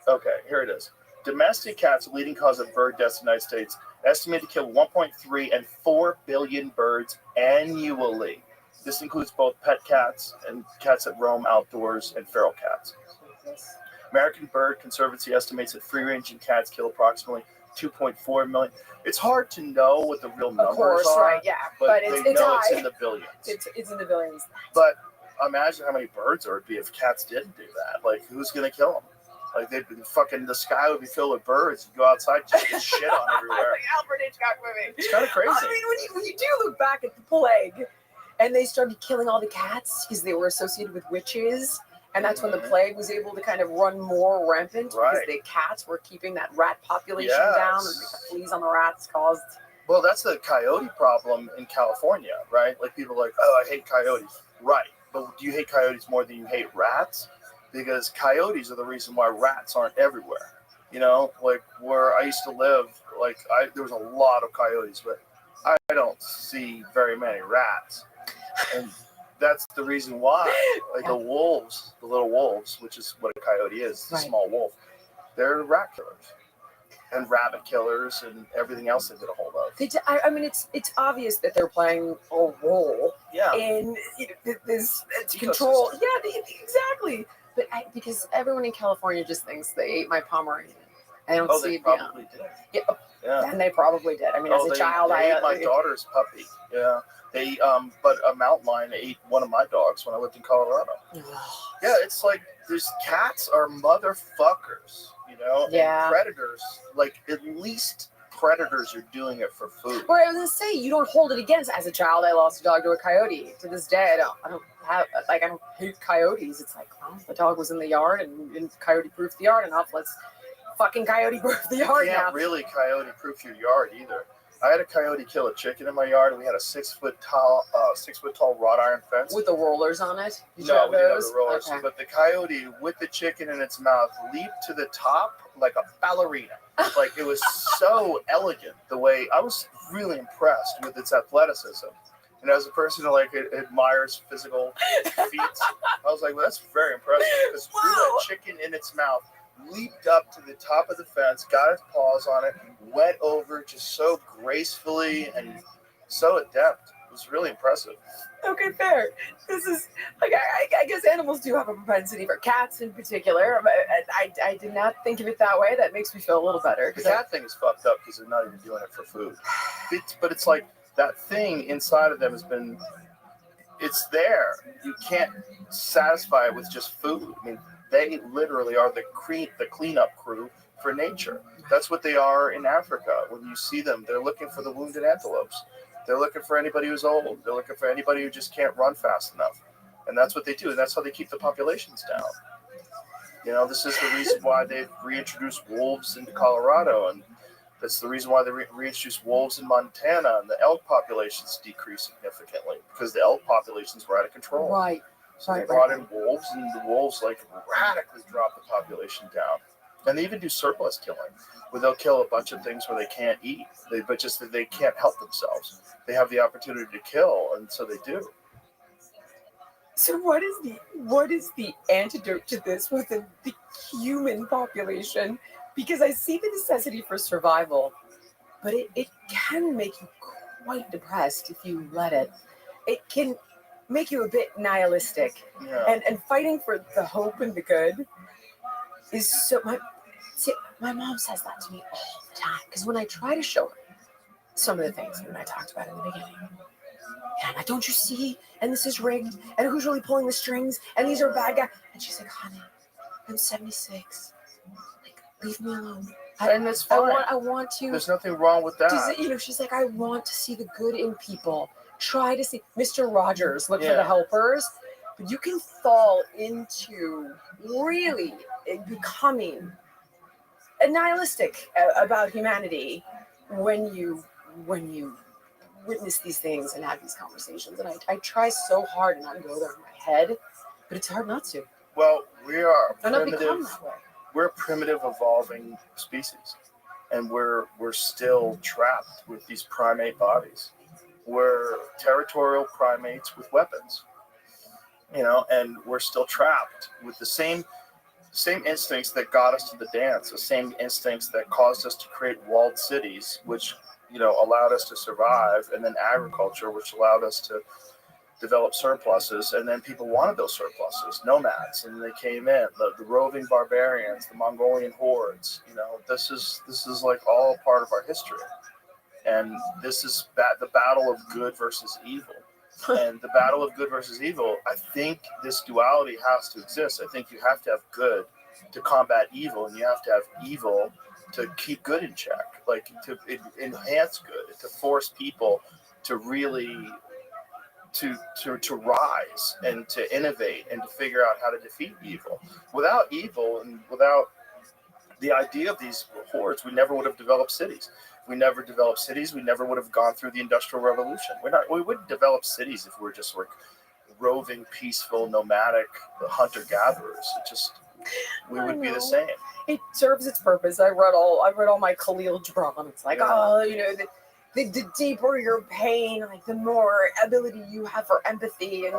Okay, here it is. Domestic cats, leading cause of bird deaths in the United States, estimated to kill 1.3 and 4 billion birds annually. This includes both pet cats and cats that roam outdoors and feral cats. American Bird Conservancy estimates that free-ranging cats kill approximately 2.4 million. It's hard to know what the real numbers are. Right, yeah. But it's high. It's in the billions. It's in the billions. But imagine how many birds there would be if cats didn't do that. Like, who's going to kill them? Like, the sky would be filled with birds. You go outside, just get shit on everywhere. Like Alfred Hitchcock movie. It's kind of crazy. I mean, when you do look back at the plague, and they started killing all the cats because they were associated with witches. And that's when the plague was able to kind of run more rampant because the cats were keeping that rat population down and the fleas on the rats caused. Well, that's the coyote problem in California, right? Like people are like, oh, I hate coyotes. Right. But do you hate coyotes more than you hate rats? Because coyotes are the reason why rats aren't everywhere. Like where I used to live, there was a lot of coyotes, but I don't see very many rats. And that's the reason why, the wolves, the little wolves, which is what a coyote is, a small wolf, they're rat killers and rabbit killers and everything else they get a hold of. I mean, it's obvious that they're playing a role in this control. Yeah, exactly. But because everyone in California just thinks they ate my Pomeranian. I don't Oh, see. they probably did. Yeah, Yeah. and they probably did. I mean, as a child, they ate I my daughter's puppy. Yeah. They but a mountain lion ate one of my dogs when I lived in Colorado. Yeah, it's like there's cats are motherfuckers, you know, Yeah. and predators. Like at least predators are doing it for food. Or I was gonna say, you don't hold it against. As a child, I lost a dog to a coyote. To this day, I don't hate coyotes. It's like, well, the dog was in the yard and coyote-proofed the yard enough. Let's fucking coyote-proof the yard You now. can't really coyote-proof your yard either. I had a coyote kill a chicken in my yard, and we had a 6 foot tall wrought iron fence. With the rollers on it? Did you No, have we didn't have those? the rollers. Okay. But the coyote, with the chicken in its mouth, leaped to the top like a ballerina. Like, it was so elegant the way I was really impressed with its athleticism. And as a person who admires physical feats, I was like, well, that's very impressive. Because threw that chicken in its mouth, leaped up to the top of the fence, got its paws on it, went over just so gracefully and so adept. It was really impressive. Okay, fair. This is like I guess animals do have a propensity for cats in particular. I did not think of it that way. That makes me feel a little better. The cat thing is fucked up because they're not even doing it for food. But it's like that thing inside of them it's there. You can't satisfy it with just food. I mean, they literally are the cleanup crew for nature. That's what they are in Africa. When you see them, they're looking for the wounded antelopes. They're looking for anybody who's old. They're looking for anybody who just can't run fast enough. And that's what they do. And that's how they keep the populations down. You know, this is the reason why they've reintroduced wolves into Colorado. And that's the reason why they reintroduced wolves in Montana. And the elk populations decreased significantly because the elk populations were out of control. Right. So they brought in wolves, and the wolves radically dropped the population down. And they even do surplus killing, where they'll kill a bunch of things where they can't eat, but just that they can't help themselves. They have the opportunity to kill, and so they do. So what is the antidote to this within the human population? Because I see the necessity for survival, but it can make you quite depressed if you let it. It can make you a bit nihilistic. Yeah. And fighting for the hope and the good is so my mom says that to me all the time, because when I try to show her some of the things that I talked about in the beginning, and I'm like, don't you see? And this is rigged, and who's really pulling the strings? And these are bad guys. And she's like, honey, I'm 76. Like, leave me alone. And it's fine. I want to. There's nothing wrong with that. She's like, I want to see the good in people. Try to see Mr. Rogers, look for the helpers. But you can fall into really becoming nihilistic about humanity when you witness these things and have these conversations. And I try so hard not to go there in my head, but it's hard not to. Well, we are primitive. We're a primitive evolving species, and we're still trapped with these primate bodies. We're territorial primates with weapons, you know, and we're still trapped with the same instincts that got us to the dance, the same instincts that caused us to create walled cities, which, you know, allowed us to survive, and then agriculture, which allowed us to develop surpluses, and then people wanted those surpluses, nomads, and they came in, the roving barbarians, the Mongolian hordes. You know, this is like all part of our history. And this is the battle of good versus evil. And the battle of good versus evil, I think this duality has to exist. I think you have to have good to combat evil, and you have to have evil to keep good in check, like to enhance good, to force people to really to rise and to innovate and to figure out how to defeat evil. Without evil and without the idea of these hordes, we never would have developed cities. We never developed cities. We never would have gone through the Industrial Revolution. We wouldn't develop cities if we were just like roving, peaceful, nomadic hunter-gatherers. We would be the same. It serves its purpose. I read all my Khalil Gibran. It's like, you know, the deeper your pain, like the more ability you have for empathy, and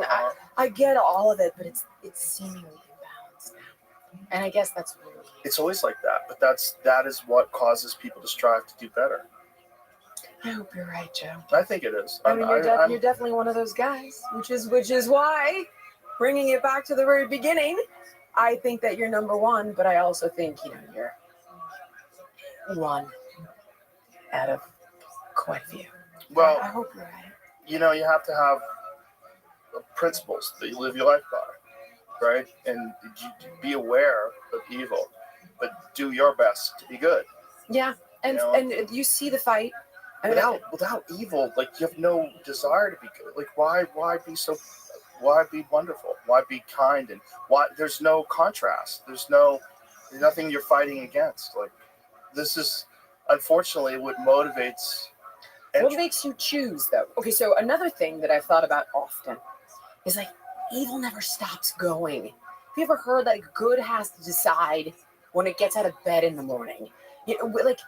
I get all of it, but it's seemingly imbalanced now. And I guess that's really. It's always like that, but that is what causes people to strive to do better. I hope you're right, Joe. I think it is. I mean, you're definitely one of those guys, which is why, bringing it back to the very beginning, I think that you're number one, but I also think, you know, one out of quite a few. Well, I hope you're right. you have to have principles that you live your life by, right? And be aware of evil, but do your best to be good. Yeah, and you see the fight. I mean, Without evil, like you have no desire to be good. Like why be wonderful? Why be kind? And why there's no contrast. There's nothing you're fighting against. Like this is unfortunately what motivates. What makes you choose though? Okay, so another thing that I've thought about often is like evil never stops going. Have you ever heard that good has to decide when it gets out of bed in the morning? Like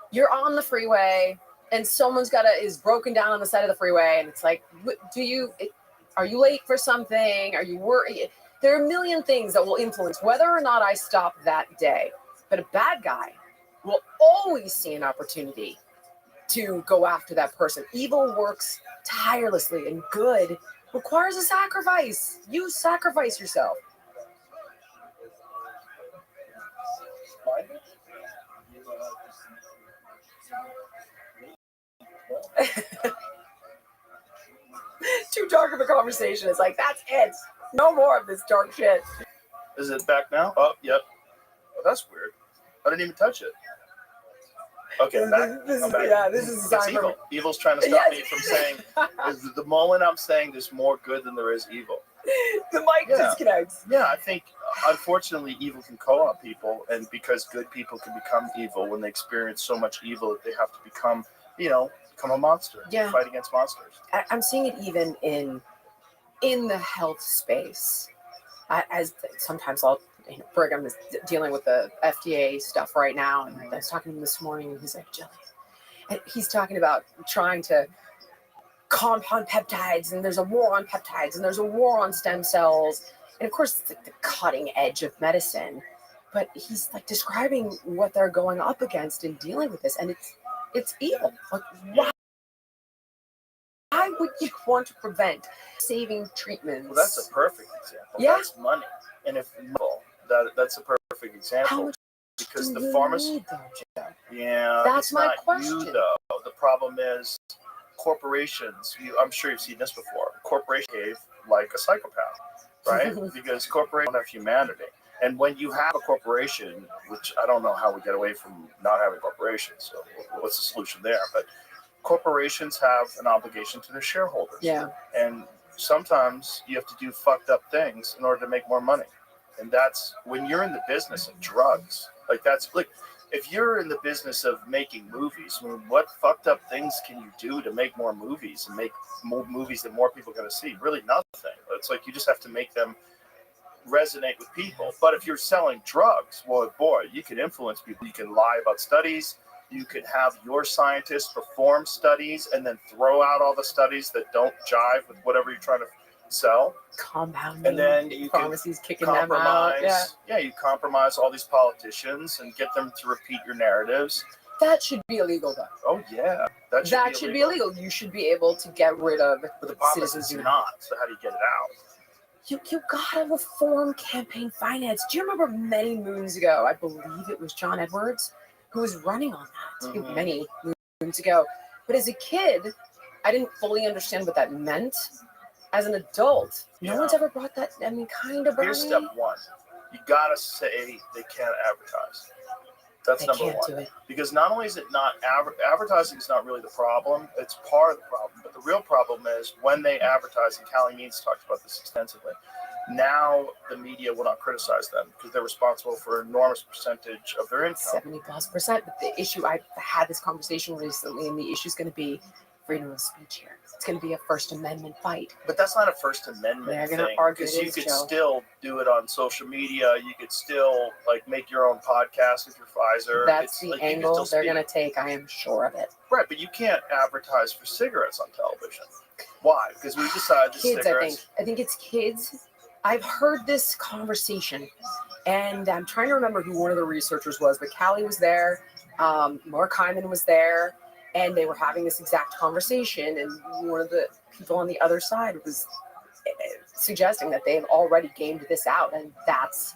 you're on the freeway and someone's is broken down on the side of the freeway, and it's like, are you late for something? Are you worried? There are a million things that will influence whether or not I stop that day. But a bad guy will always see an opportunity to go after that person. Evil works tirelessly, and good requires a sacrifice. You sacrifice yourself. Too dark of a conversation. It's like, that's it. No more of this dark shit. Is it back now? Oh, yep. Oh, that's weird. I didn't even touch it. Okay, back. This is That's evil. Evil's trying to stop me from saying. The moment I'm saying there's more good than there is evil. The mic disconnects. Yeah, I think unfortunately evil can co-opt people, and because good people can become evil when they experience so much evil that they have to become a monster. Yeah. Fight against monsters. I'm seeing it even in the health space. As sometimes Brigham is dealing with the FDA stuff right now, and I was talking to him this morning, and he's like, Jilly, and he's talking about trying to compound peptides, and there's a war on peptides, and there's a war on stem cells, and of course it's like the cutting edge of medicine, but he's like describing what they're going up against in dealing with this, and it's evil. Like, why would you want to prevent saving treatments? Well, that's a perfect example. Yeah. That's money, and if that's a perfect example. How much because do the you pharmacy. need, though? Yeah, That's it's my not question. You though. The problem is corporations. I'm sure you've seen this before. Corporations behave like a psychopath, right? Because corporations don't have humanity. And when you have a corporation, which I don't know how we get away from not having corporations, so what's the solution there? But corporations have an obligation to their shareholders. Yeah. And sometimes you have to do fucked up things in order to make more money. And that's when you're in the business of drugs. If you're in the business of making movies, I mean, what fucked up things can you do to make more movies and make more movies that more people are going to see? Really nothing. It's like you just have to make them resonate with people. But if you're selling drugs, well, boy, you can influence people. You can lie about studies. You could have your scientists perform studies and then throw out all the studies that don't jive with whatever you're trying to sell. Compounding. And then you pharmacies can kicking them out. Yeah, you compromise all these politicians and get them to repeat your narratives. That should be illegal, though. Oh yeah, that should be illegal. You should be able to get rid of. But the problem is it's not. So how do you get it out? You gotta reform campaign finance. Do you remember many moons ago? I believe it was John Edwards who was running on that many moons ago. But as a kid, I didn't fully understand what that meant. As an adult, no one's ever brought that. I mean, kind of. Here's step one: you gotta say they can't advertise. That's number one. Do it. Because not only is it not advertising is not really the problem; it's part of the problem. But the real problem is when they advertise, and Callie Means talked about this extensively. Now the media will not criticize them because they're responsible for an enormous percentage of their income. 70+%. But the issue, I had this conversation recently, and the issue is going to be freedom of speech here. It's going to be a First Amendment fight. But that's not a First Amendment thing. They're going to argue because you could still do it on social media. You could still make your own podcast with your Pfizer. That's the angle they're going to take. I am sure of it. Right, but you can't advertise for cigarettes on television. Why? Because we decided kids. I think it's kids. I've heard this conversation, and I'm trying to remember who one of the researchers was, but Callie was there. Mark Hyman was there. And they were having this exact conversation, and one of the people on the other side was suggesting that they've already gamed this out, and that's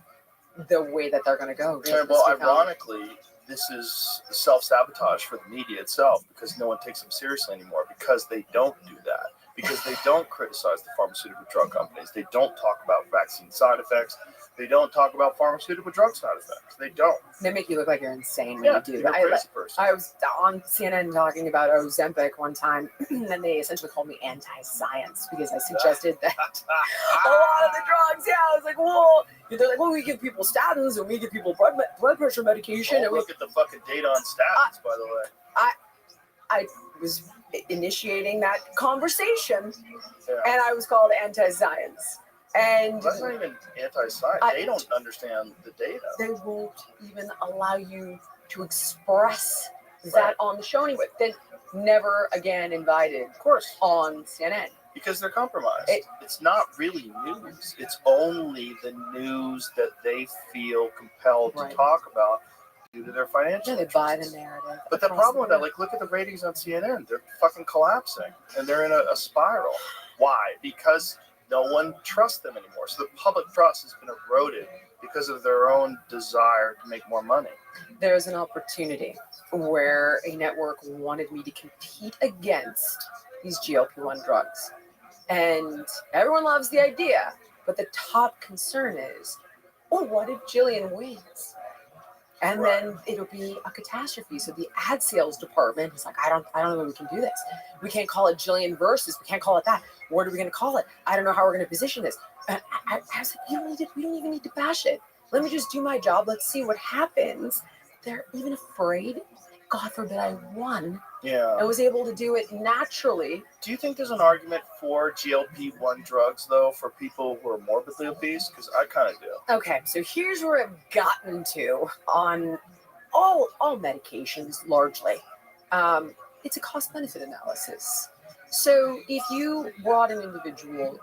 the way that they're going to go. Well, ironically, this is self-sabotage for the media itself, because no one takes them seriously anymore, because they don't do that, because they don't criticize the pharmaceutical drug companies. They don't talk about vaccine side effects. They don't talk about pharmaceutical drug side effects. They don't. They make you look like you're insane when Yeah, you do. you're a crazy person. I was on CNN talking about Ozempic one time, and they essentially called me anti-science because I suggested that a lot of the drugs. Yeah, I was like, well, they're like, well, we give people statins and we give people blood pressure medication. Oh, look at the fucking data on statins, by the way. I was initiating that conversation, Yeah. and I was called anti-science. And That's not even anti-science. They don't understand the data. they won't even allow you to express that on the show anyway. Then never again invited, Of course. on CNN. Because they're compromised. It's not really news. It's only the news that they feel compelled to Right. talk about due to their financial Yeah, they buy the interests. narrative. But the across problem with that, board. like, look at the ratings on CNN. They're fucking collapsing. And they're in a spiral. Why? Because no one trusts them anymore. So the public trust has been eroded because of their own desire to make more money. There's an opportunity where a network wanted me to compete against these GLP-1 drugs. And everyone loves the idea, but the top concern is, well, what if Jillian wins? And then it'll be a catastrophe. So the ad sales department is like, I don't know if we can do this. We can't call it Jillian versus. We can't call it that. What are we going to call it? I don't know how we're going to position this. And I was like, we don't even need to bash it. Let me just do my job. Let's see what happens. They're even afraid. God forbid I won. Yeah. I was able to do it naturally. Do you think there's an argument for GLP-1 drugs, though, for people who are morbidly obese? Because I kind of do. Okay, so here's where I've gotten to on all medications largely. It's a cost-benefit analysis. So if you brought an individual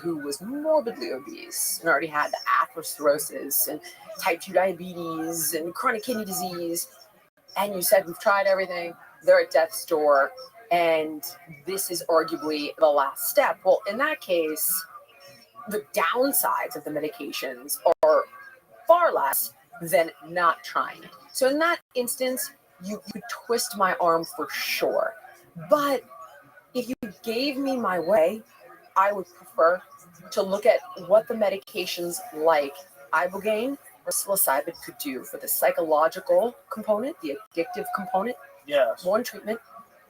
who was morbidly obese and already had atherosclerosis and type 2 diabetes and chronic kidney disease, and you said, we've tried everything, they're at death's door, and this is arguably the last step. Well, in that case, the downsides of the medications are far less than not trying it. So in that instance, you could twist my arm for sure. But if you gave me my way, I would prefer to look at what the medications like ibogaine or psilocybin could do for the psychological component, the addictive component. Yes. One treatment.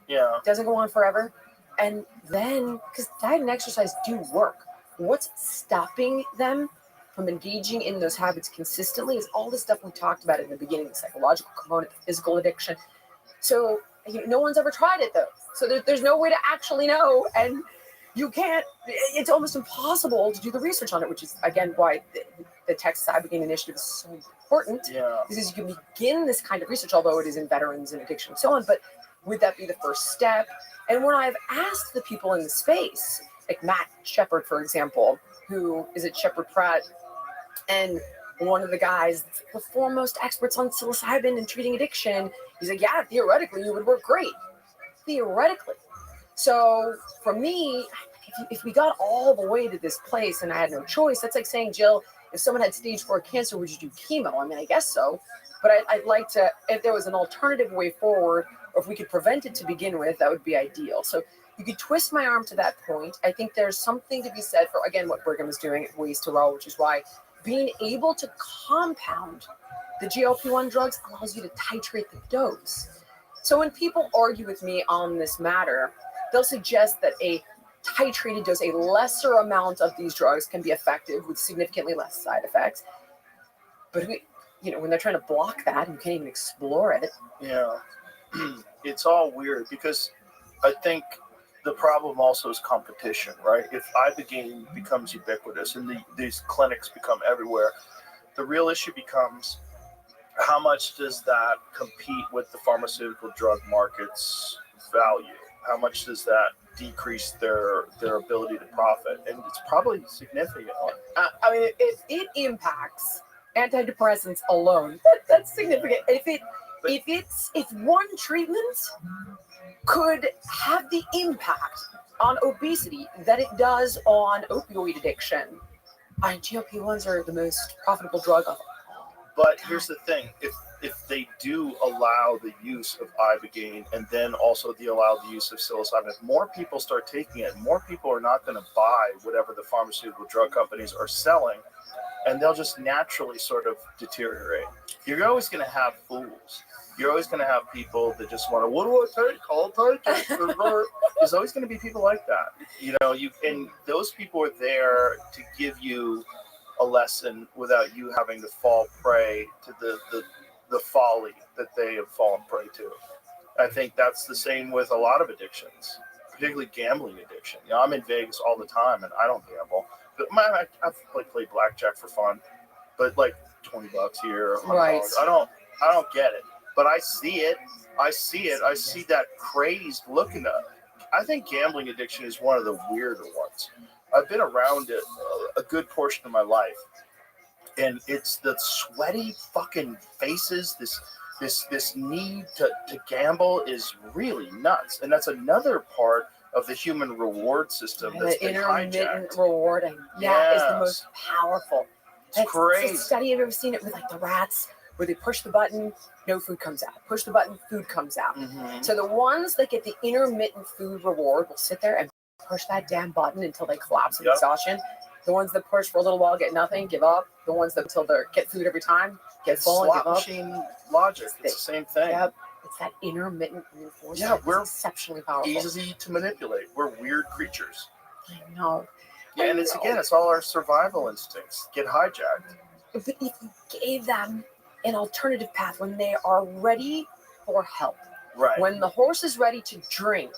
Yeah. Doesn't go on forever. And then, because diet and exercise do work, what's stopping them from engaging in those habits consistently is all the stuff we talked about in the beginning, the psychological component, the physical addiction. So no one's ever tried it, though. So there's no way to actually know. And you can't, it's almost impossible to do the research on it, which is, again, why the Texas Ibogaine Initiative is so important. Yeah. Because you can begin this kind of research, although it is in veterans and addiction and so on. But would that be the first step? And when I've asked the people in the space, like Matt Shepard, for example, who is at Shepard Pratt, and one of the guys, the foremost experts on psilocybin and treating addiction, he's like, yeah, theoretically, you would work great. Theoretically. So for me, if we got all the way to this place and I had no choice, that's like saying, Jill, if someone had stage 4 cancer, would you do chemo? I mean, I guess so. But I'd like to, if there was an alternative way forward, or if we could prevent it to begin with, that would be ideal. So you could twist my arm to that point. I think there's something to be said for, again, what Brigham is doing at Ways to Well, which is why being able to compound the GLP-1 drugs allows you to titrate the dose. So when people argue with me on this matter, they'll suggest that a titrated dose, a lesser amount of these drugs can be effective with significantly less side effects. But when they're trying to block that and you can't even explore it. Yeah. It's all weird because I think the problem also is competition, right? If ibogaine becomes ubiquitous and these clinics become everywhere, the real issue becomes how much does that compete with the pharmaceutical drug market's value? How much does that decrease their ability to profit? And it's probably significant. I mean, it impacts antidepressants alone. That's significant. If one treatment could have the impact on obesity that it does on opioid addiction, GLP-1s are the most profitable drug of all. But here's the thing: if they do allow the use of ibogaine and then also allow the use of psilocybin, if more people start taking it, more people are not going to buy whatever the pharmaceutical drug companies are selling, and they'll just naturally sort of deteriorate. You're always going to have fools. You're always going to have people that just want to, what do I take? I'll take it. There's always going to be people like that. And those people are there to give you a lesson without you having to fall prey to the folly that they have fallen prey to. I think that's the same with a lot of addictions, particularly gambling addiction. I'm in Vegas all the time and I don't gamble. But I've played blackjack for fun, but like $20 here, $100. Right. I don't get it. But I see it. I see that crazed look in it. I think gambling addiction is one of the weirder ones. I've been around it a good portion of my life, and it's the sweaty fucking faces. This need to gamble is really nuts, and that's another part of the human reward system that's The been intermittent hijacked. rewarding. That is the most powerful. It's crazy. It's a study. I've ever seen it with like the rats, where they push the button, no food comes out. Push the button, food comes out. Mm-hmm. So the ones that get the intermittent food reward will sit there and push that damn button until they collapse of exhaustion. The ones that push for a little while get nothing, give up. The ones that until they get food every time, get full and give Slot up. machine logic. It's the same thing. Yep. It's that intermittent reinforcement. Yeah, we're it's exceptionally powerful. Easy to manipulate. We're weird creatures. I know. Yeah, and it's all our survival instincts get hijacked. But if you gave them an alternative path when they are ready for help, Right. when the horse is ready to drink,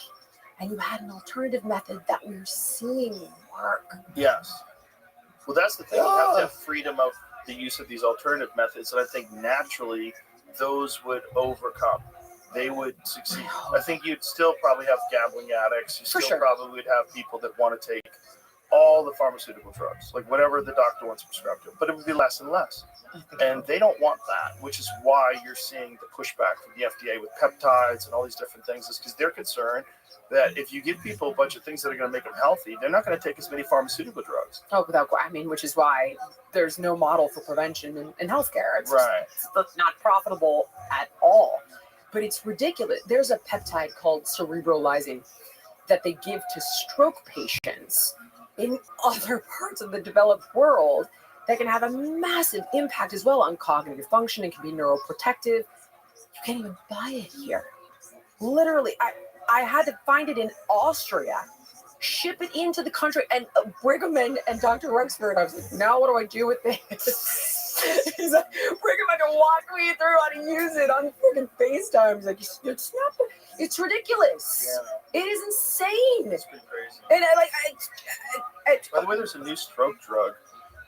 and you had an alternative method that we're seeing work. Yes. Well, that's the thing. You have to have freedom of the use of these alternative methods, and I think naturally those would overcome. They would succeed. I think you'd still probably have gambling addicts. You still probably would have people that want to take all the pharmaceutical drugs, like whatever the doctor wants to prescribe to them, but it would be less and less. And they don't want that, which is why you're seeing the pushback from the FDA with peptides and all these different things, is because they're concerned that if you give people a bunch of things that are going to make them healthy, they're not going to take as many pharmaceutical drugs. Oh, which is why there's no model for prevention in healthcare. It's Right. it's not profitable at all. But it's ridiculous. There's a peptide called cerebrolizine that they give to stroke patients in other parts of the developed world that can have a massive impact as well on cognitive function and can be neuroprotective. You can't even buy it here. Literally, I had to find it in Austria, ship it into the country, and Brigham and Dr. Rexford, I was like, now what do I do with this? He's like, Brigham had to walk me through how to use it on freaking FaceTime. He's like, it's ridiculous. Yeah. It is insane. It's pretty crazy. And By the way, there's a new stroke drug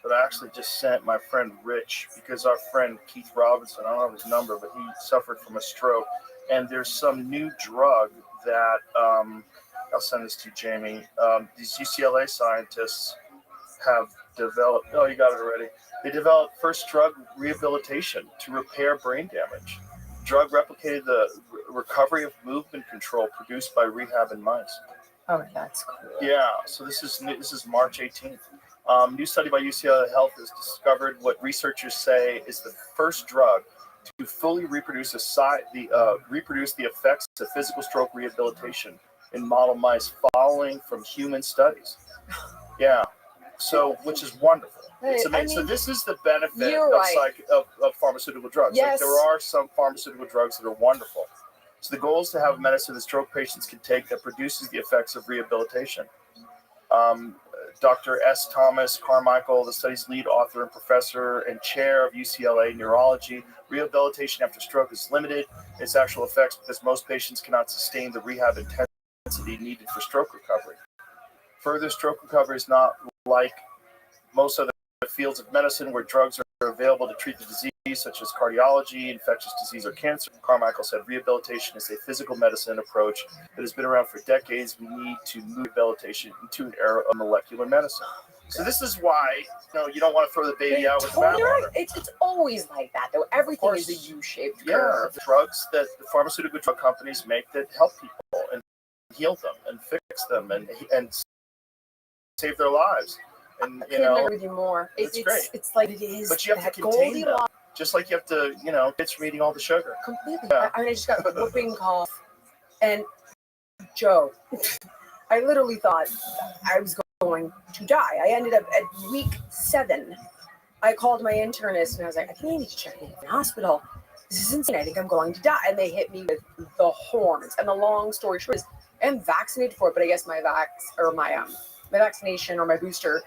that I actually just sent my friend Rich, because our friend Keith Robinson, I don't have his number, but he suffered from a stroke. And there's some new drug that, I'll send this to Jamie. These UCLA scientists have developed, oh, you got it already. They developed first drug rehabilitation to repair brain damage. Drug replicated the recovery of movement control produced by rehab in mice. oh, that's cool. Yeah, so this is March 18th. New study by UCLA Health has discovered what researchers say is the first drug to fully reproduce the effects of physical stroke rehabilitation in model mice following from human studies. Yeah, so which is wonderful. It's amazing. So this is the benefit of pharmaceutical drugs. Yes. Like, there are some pharmaceutical drugs that are wonderful. So the goal is to have medicine that stroke patients can take that produces the effects of rehabilitation. Dr. S. Thomas Carmichael, the study's lead author and professor and chair of UCLA Neurology, rehabilitation after stroke is limited in its actual effects because most patients cannot sustain the rehab intensity needed for stroke recovery. Further, stroke recovery is not like most other fields of medicine where drugs are available to treat the disease, such as cardiology, infectious disease, or cancer. Carmichael said rehabilitation is a physical medicine approach that has been around for decades. We need to move rehabilitation into an era of molecular medicine. So this is why you don't want to throw the baby out with the bathwater. It's always like that, though. Everything is a U-shaped curve. The drugs that the pharmaceutical drug companies make that help people and heal them and fix them and save their lives. And I couldn't agree with you more. It's great. It's like it is. But you have that to contain them. Just like you have to, it's from eating all the sugar. Completely. Yeah. I just got whooping cough. And Joe, I literally thought I was going to die. I ended up at week 7. I called my internist and I was like, I think I need to check me in the hospital. This is insane. I think I'm going to die. And they hit me with the horns. And the long story short is I'm vaccinated for it, but I guess my vaccination or my booster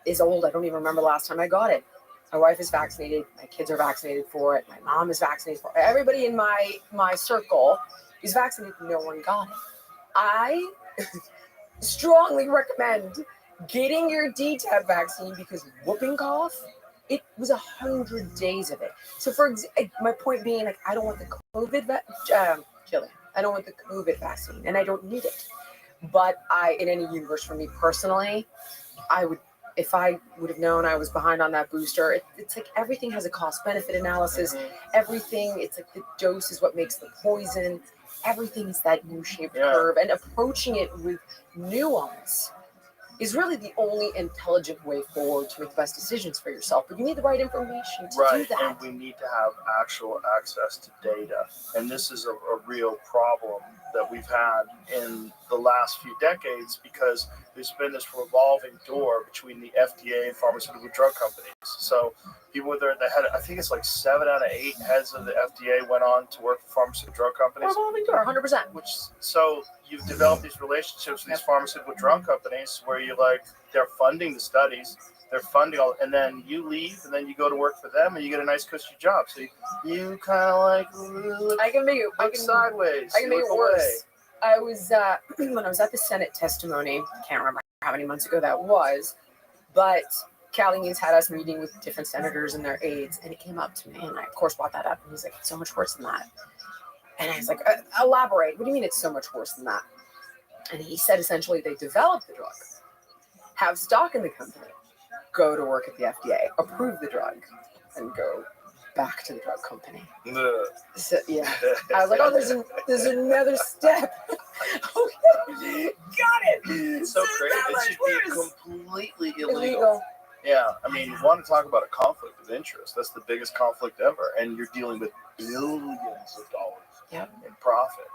is old. I don't even remember the last time I got it. My wife is vaccinated. My kids are vaccinated for it. My mom is vaccinated for it. Everybody in my circle is vaccinated. No one got it. I strongly recommend getting your DTaP vaccine because whooping cough, it was 100 days of it. So my point being, like, I don't want the I don't want the COVID vaccine, and I don't need it. But in any universe for me personally, I would, if I would have known I was behind on that booster, it's like everything has a cost-benefit analysis. Everything, it's like the dose is what makes the poison. Everything is that U-shaped curve, and approaching it with nuance is really the only intelligent way forward to make the best decisions for yourself. But you need the right information to do that. And we need to have actual access to data. And this is a real problem that we've had in the last few decades because there's been this revolving door between the FDA and pharmaceutical drug companies. So people were there, I think it's like 7 out of 8 heads of the FDA went on to work for pharmaceutical drug companies. Revolving door, 100%. So you've developed these relationships with these pharmaceutical drug companies where they're funding the studies, they're funding all, and then you leave, and then you go to work for them, and you get a nice cushy job. So you kind of look sideways. I can make it worse. I was when I was at the Senate testimony. I can't remember how many months ago that was, but Callings had us meeting with different senators and their aides, and he came up to me, and I of course brought that up, and he's like, "It's so much worse than that." And I was like, "Elaborate. What do you mean it's so much worse than that?" And he said essentially they develop the drug, have stock in the company, go to work at the FDA, approve the drug, and go back to the drug company. So, yeah. I was like, oh, there's another step. Okay, got it. It's so crazy. It should be completely illegal. Yeah, I mean, you want to talk about a conflict of interest. That's the biggest conflict ever. And you're dealing with billions of dollars in profit.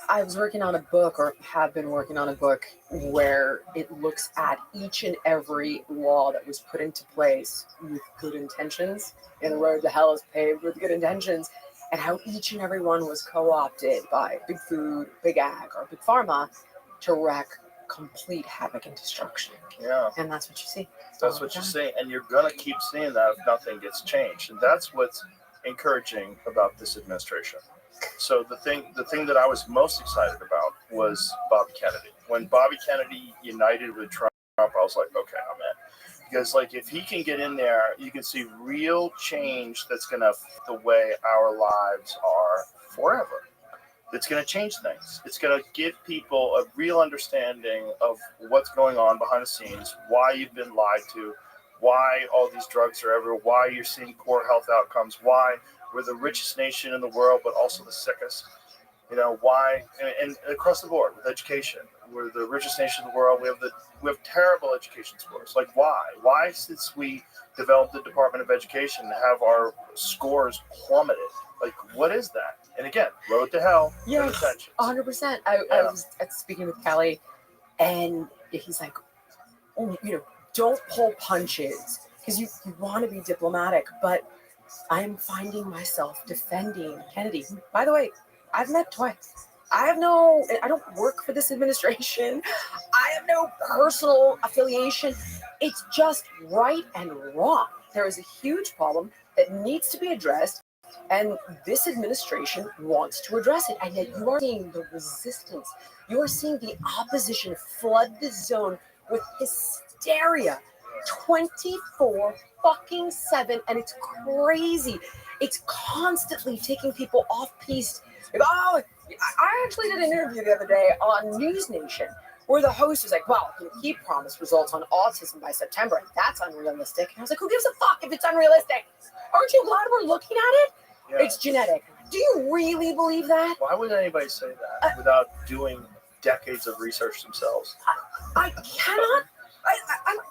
I was working on a book, or have been working on a book, where it looks at each and every law that was put into place with good intentions, and the road to hell is paved with good intentions, and how each and every one was co-opted by big food, big ag, or big pharma to wreak complete havoc and destruction. Yeah. And that's what you see. That's what you see. And you're going to keep seeing that if nothing gets changed. And that's what's encouraging about this administration. So the thing that I was most excited about was Bobby Kennedy. When Bobby Kennedy united with Trump, I was like, okay, I'm in. Because if he can get in there, you can see real change that's going to affect the way our lives are forever. It's going to change things. It's going to give people a real understanding of what's going on behind the scenes, why you've been lied to, why all these drugs are everywhere, why you're seeing poor health outcomes, why we're the richest nation in the world, but also the sickest. Why, and across the board with education, we're the richest nation in the world. We have terrible education scores. Why? Why, since we developed the Department of Education, have our scores plummeted? What is that? And again, road to hell. Yes, 100%. I was speaking with Kelly, and he's like, "Oh, don't pull punches because you want to be diplomatic, but I'm finding myself defending Kennedy. By the way, I've met twice. I don't work for this administration. I have no personal affiliation. It's just right and wrong. There is a huge problem that needs to be addressed, and this administration wants to address it. And yet you are seeing the resistance. You are seeing the opposition flood the zone with hysteria 24/7, and it's crazy. It's constantly taking people off piece. I actually did an interview the other day on News Nation where the host was like, well, he promised results on autism by September, and that's unrealistic. And I was like, who gives a fuck if it's unrealistic? Aren't you glad we're looking at it? Yeah. It's genetic. Do you really believe that? Why would anybody say that without doing decades of research themselves? I cannot.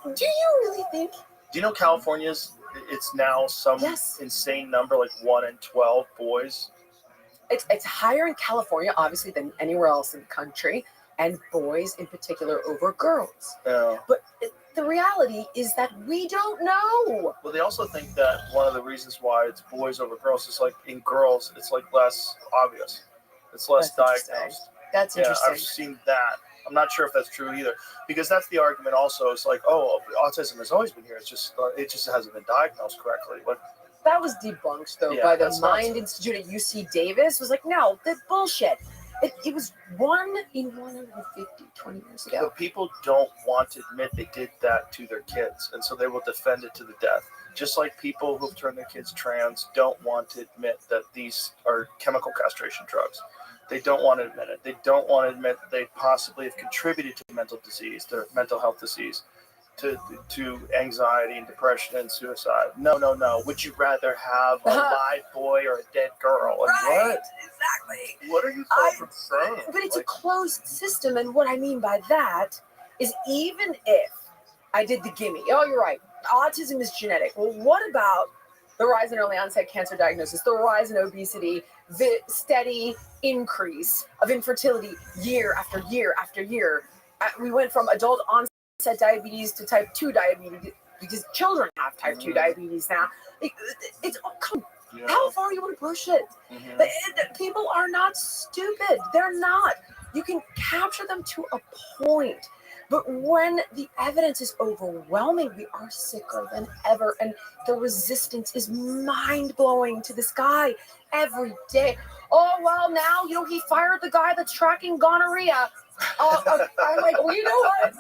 Do you really think? Do you know California's it's now some Yes. insane number, like 1 in 12 boys. It's higher in California, obviously, than anywhere else in the country, and boys in particular over girls. Yeah. But the reality is that we don't know. Well, they also think that one of the reasons why it's boys over girls is like in girls, it's like less obvious. It's less That's interesting. diagnosed. That's Yeah, interesting. I've seen that. I'm not sure if that's true either, because that's the argument. Also, it's like, oh, autism has always been here. It just hasn't been diagnosed correctly. Like, That was debunked, though, Yeah, by the that's Mind Institute at UC Davis. Was like, no, that's bullshit. It was 1 in 150 20 years ago. but people don't want to admit they did that to their kids, and so they will defend it to the death. Just like people who've turned their kids trans don't want to admit that these are chemical castration drugs. They don't want to admit it. They don't want to admit that they possibly have contributed to mental disease, to mental health disease, to anxiety and depression and suicide. No. Would you rather have a live boy or a dead girl? Like, Right, what? exactly. What are you talking about? But it's a Like, closed system, and what I mean by that is even if I did the gimme, oh, you're right, autism is genetic. Well, what about the rise in early onset cancer diagnosis, the rise in obesity, the steady increase of infertility year after year after year? We went from adult onset diabetes to type 2 diabetes because children have type 2 diabetes now. It's how far you want to push it? People are not stupid. They're not. You can capture them to a point. But when the evidence is overwhelming, we are sicker than ever. And the resistance is mind-blowing to this guy every day. Oh, well, now, he fired the guy that's tracking gonorrhea. I'm like, well, you know what?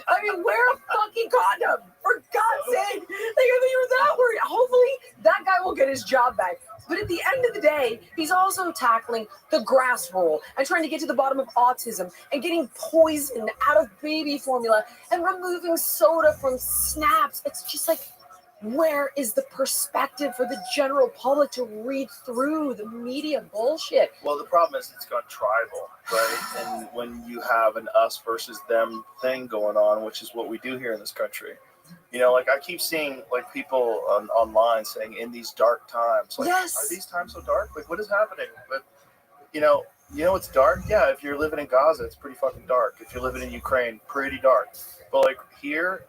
I mean, wear a fucking condom. For God's sake. You're that worried. Hopefully, that guy will get his job back. But at the end of the day, he's also tackling the grass rule and trying to get to the bottom of autism and getting poison out of baby formula and removing soda from snaps. It's just like, where is the perspective for the general public to read through the media bullshit? well, the problem is it's gone tribal, right? And when you have an us versus them thing going on, which is what we do here in this country, like I keep seeing like people online saying in these dark times, like, Yes. Are these times so dark? Like, what is happening? But it's dark. Yeah, if you're living in Gaza, it's pretty fucking dark. If you're living in Ukraine, pretty dark. But like here,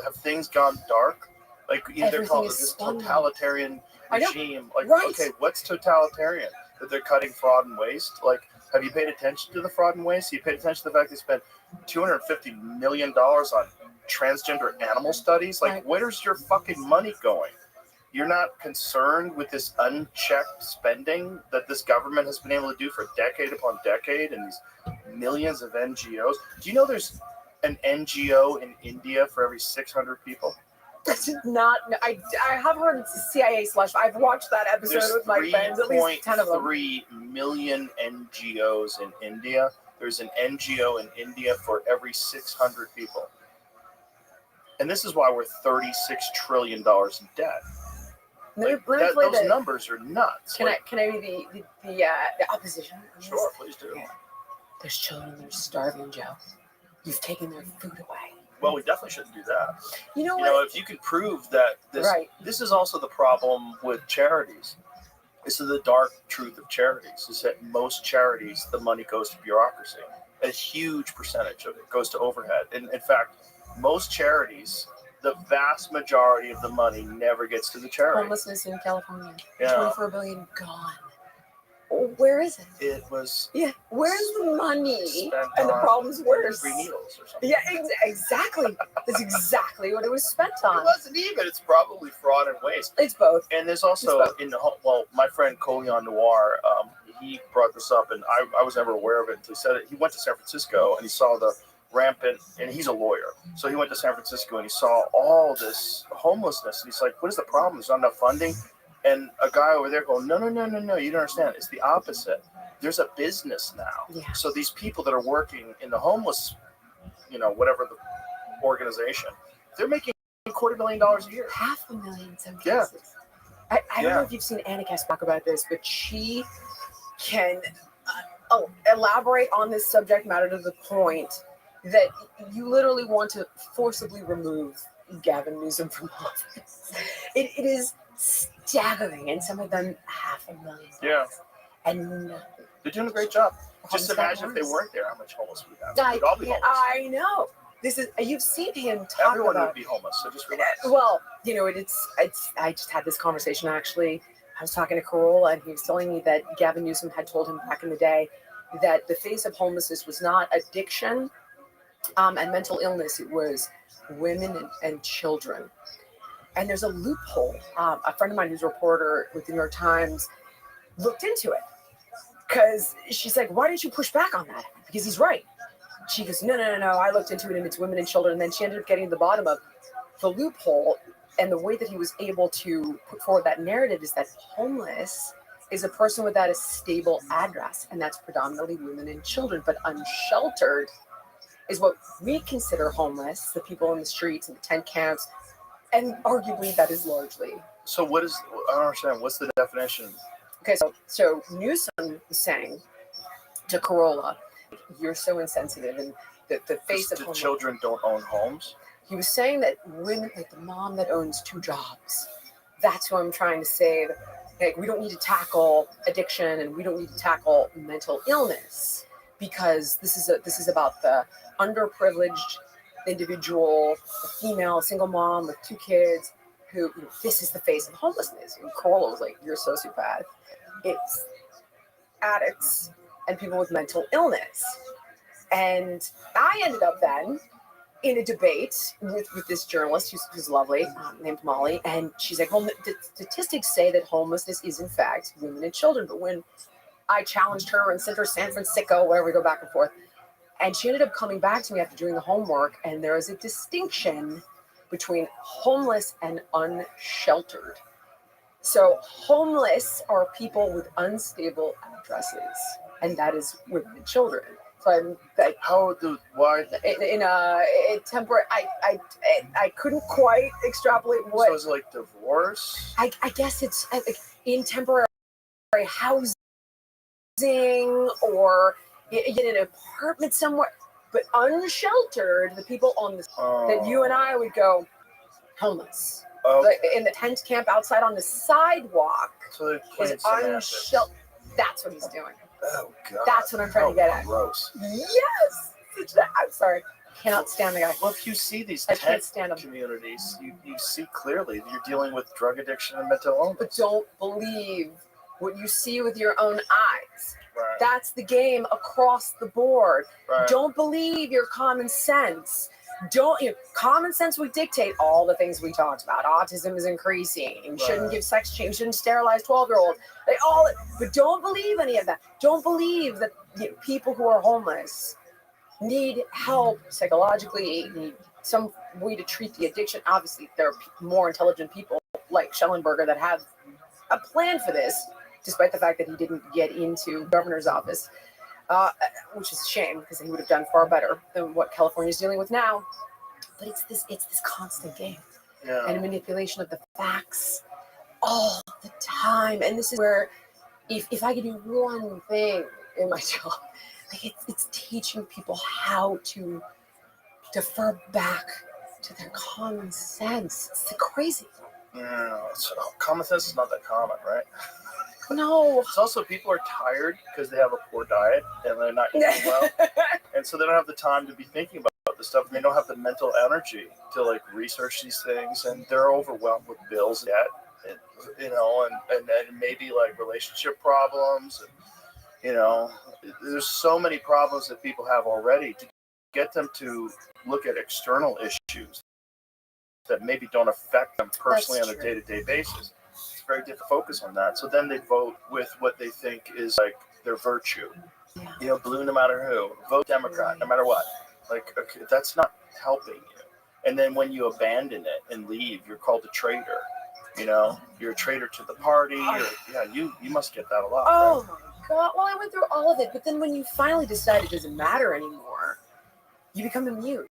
have things gone dark? Like either Everything call it is this spun. totalitarian I know. regime. Like, Right. okay, what's totalitarian? That they're cutting fraud and waste? Like, have you paid attention to the fraud and waste? You paid attention to the fact they spent $250 million on transgender animal studies? Like, Right. where's your fucking money going? You're not concerned with this unchecked spending that this government has been able to do for decade upon decade and these millions of NGOs. Do you know there's an NGO in India for every 600 people? That's not. I have heard it's CIA / I've watched that episode There's with my friends. At least 10 of them. 3.3 million NGOs in India. There's an NGO in India for every 600 people. And this is why we're $36 trillion in debt. Those numbers are nuts. Can I be the opposition? Sure, please do. Yeah. There's children that are starving, Joe. You've taken their food away. Well, we definitely shouldn't do that. You know what? If you can prove that this is also the problem with charities. This is the dark truth of charities, is that most charities, the money goes to bureaucracy. A huge percentage of it goes to overhead. And in fact, most charities, the vast majority of the money never gets to the charity. Homelessness in California. Yeah. 24 billion gone. Where is it? It was Where's the money? spent And the on problem's worse. free needles or something. Yeah, exactly. That's exactly what it was spent It on. wasn't even. It's probably fraud and waste. It's both. And there's also my friend Colion Noir, he brought this up, and I was never aware of it until he said it. He went to San Francisco and he saw the rampant, and he's a lawyer, so he went to San Francisco and he saw all this homelessness, and he's like, "What is the problem? There's not enough funding." And a guy over there going, "No, you don't understand. It's the opposite. There's a business now. Yeah. So these people that are working in the homeless, whatever the organization, they're making $250,000 a year. $500,000 some cases. Yeah. I don't know if you've seen Annika talk about this, but she can elaborate on this subject matter to the point that you literally want to forcibly remove Gavin Newsom from office. It is staggering, and some of them $500,000. Yeah. And They're doing a great job. Just Homeless imagine if they homeless. weren't there, how much homeless we'd have. We'd all be homeless. I know. This is, you've seen him talk Everyone about. would be homeless, so just relax. Well, you know, it's. I just had this conversation actually. I was talking to Corolla, and he was telling me that Gavin Newsom had told him back in the day that the face of homelessness was not addiction and mental illness. It was women and children. And there's a loophole. A friend of mine who's a reporter with the New York Times looked into it because she's like, why didn't you push back on that? Because he's right. She goes, no. I looked into it, and it's women and children. And then she ended up getting to the bottom of the loophole. And the way that he was able to put forward that narrative is that homeless is a person without a stable address. And that's predominantly women and children. But unsheltered is what we consider homeless, the people in the streets and the tent camps. And arguably that is largely. So what is, I don't understand, what's the definition? Okay, so Newsom was saying to Corolla, you're so insensitive, and the face of the homeless. children don't own homes? He was saying that women, like the mom that owns 2 jobs, that's who I'm trying to save. Like, we don't need to tackle addiction, and we don't need to tackle mental illness, because this is about the underprivileged individual, the female single mom with 2 kids, who, you know, this is the face of homelessness. And Corolla was like, you're a sociopath. It's addicts and people with mental illness. And I ended up then in a debate with this journalist who's lovely, named Molly, and she's like, well, the statistics say that homelessness is in fact women and children. But when I challenged her and sent her San Francisco, wherever we go back and forth, and she ended up coming back to me after doing the homework, and there is a distinction between homeless and unsheltered. So homeless are people with unstable addresses, and that is women and children. So I'm like, why? In temporary, I couldn't quite extrapolate what. So is it like divorce? I guess it's like in temporary housing or in an apartment somewhere, but unsheltered, the people on the that you and I would go homeless. Like in the tent camp outside on the sidewalk. So they're playing unsheltered. That's what he's doing. Oh God. That's what I'm trying to get at. Gross. Yes. I'm sorry. I cannot stand the guy. Well, if you see these tent communities, you see clearly you're dealing with drug addiction and mental illness. But don't believe what you see with your own eyes. Right. That's the game across the board. Right. Don't believe your common sense. Common sense would dictate all the things we talked about. Autism is increasing. You shouldn't give sex change. You shouldn't sterilize 12-year-olds. But don't believe any of that. Don't believe that people who are homeless need help psychologically, need some way to treat the addiction. Obviously, there are more intelligent people like Schellenberger that have a plan for this, despite the fact that he didn't get into governor's office. Which is a shame, because he would have done far better than what California is dealing with now. But it's this constant game and manipulation of the facts all the time. And this is where, if I could do one thing in my job, like it's teaching people how to defer back to their common sense. It's crazy. Yeah, common sense is not that common, right? No. It's also people are tired because they have a poor diet and they're not eating well, and so they don't have the time to be thinking about this stuff, and they don't have the mental energy to like research these things, and they're overwhelmed with bills, debt, and maybe like relationship problems, and there's so many problems that people have already. To get them to look at external issues that maybe don't affect them personally on a day-to-day basis, it's very difficult to focus on that. So then they vote with what they think is like their virtue. Yeah. Blue no matter who. Vote Democrat no matter what. Like, okay, that's not helping you. And then when you abandon it and leave, you're called a traitor. You're a traitor to the party. You must get that a lot. Oh right? my God. Well, I went through all of it, but then when you finally decide it doesn't matter anymore, you become immune.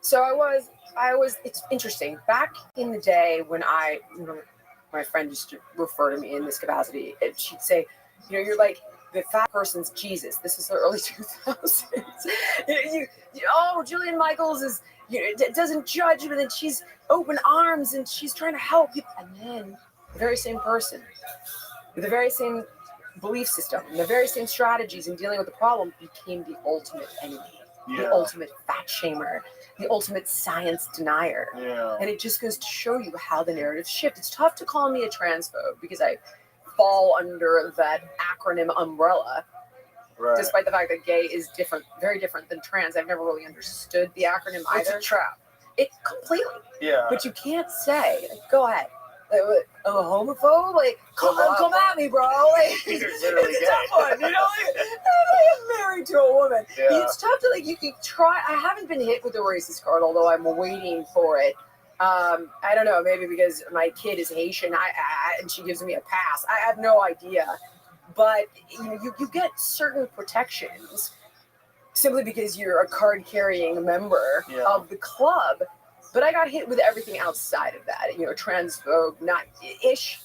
So I was, it's interesting. Back in the day when my friend used to refer to me in this capacity, and she'd say, you're like, the fat person's Jesus. This is the early 2000s. Jillian Michaels is doesn't judge, but then she's open arms and she's trying to help people. And then the very same person with the very same belief system and the very same strategies in dealing with the problem became the ultimate enemy, the ultimate fat shamer, the ultimate science denier. Yeah. And it just goes to show you how the narrative shift. It's tough to call me a transphobe because I fall under that acronym umbrella, Right. despite the fact that gay is different, very different than trans. I've never really understood the acronym either. It's a trap. It completely. Yeah. But you can't say, like, go ahead. Like, I'm a homophobe. Like, come at me, bro. Like, You're it's literally a tough one, you know. Like, I'm married to a woman. Yeah. It's tough to like. You can try. I haven't been hit with the racist card, although I'm waiting for it. I don't know. Maybe because my kid is Haitian, and she gives me a pass. I have no idea. But you get certain protections simply because you're a card-carrying member of the club. But I got hit with everything outside of that. Transphobe, not ish,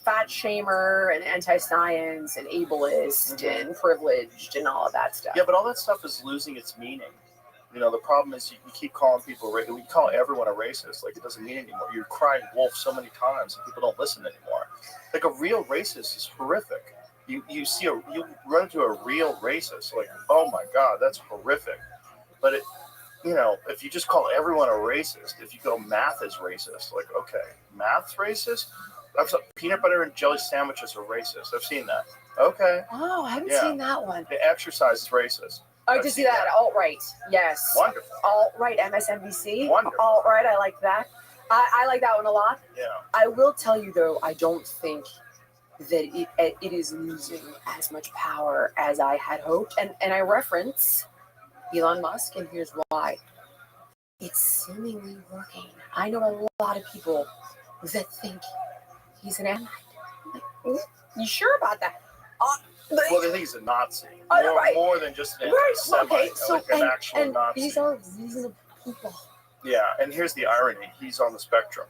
fat shamer, and anti-science, and ableist, and privileged, and all of that stuff. Yeah, but all that stuff is losing its meaning. The problem is you keep calling people, we call everyone a racist. Like, it doesn't mean anymore. You're crying wolf so many times and people don't listen anymore. Like, a real racist is horrific. You run into a real racist, like, oh my God, that's horrific. But if you just call everyone a racist, if you go math is racist, like, okay, math's racist? Peanut butter and jelly sandwiches are racist. I've seen that. Okay. Oh, I haven't seen that one. The exercise is racist. I did see that. Alt-right, yes. Wonderful. Alt-right, MSNBC. Wonderful. Alt-right, I like that. I like that one a lot. Yeah. I will tell you, though, I don't think that it is losing as much power as I had hoped. And I reference Elon Musk, and here's why. It's seemingly working. I know a lot of people that think he's an Amite. Like, you sure about that? Well, they think he's a Nazi. More than just an anti-Semite. Okay, so like an actual and Nazi. these are reasonable people. Yeah, and here's the irony. He's on the spectrum.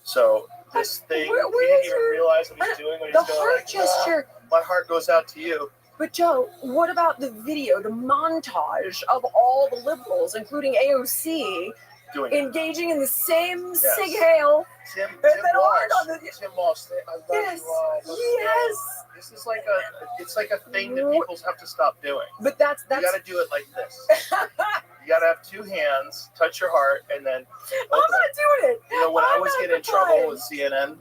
So this thing, he where didn't even realize what he's doing when he's the going heart like, gesture. My heart goes out to you. But Joe, what about the video, the montage of all the liberals, including AOC, engaging in the same sig hail? Tim Walsh, I love you all. Yes. This is like it's like a thing that people have to stop doing. But that's you got to do it like this. You got to have two hands, touch your heart, and then. I'm not doing it. When I was getting in trouble with CNN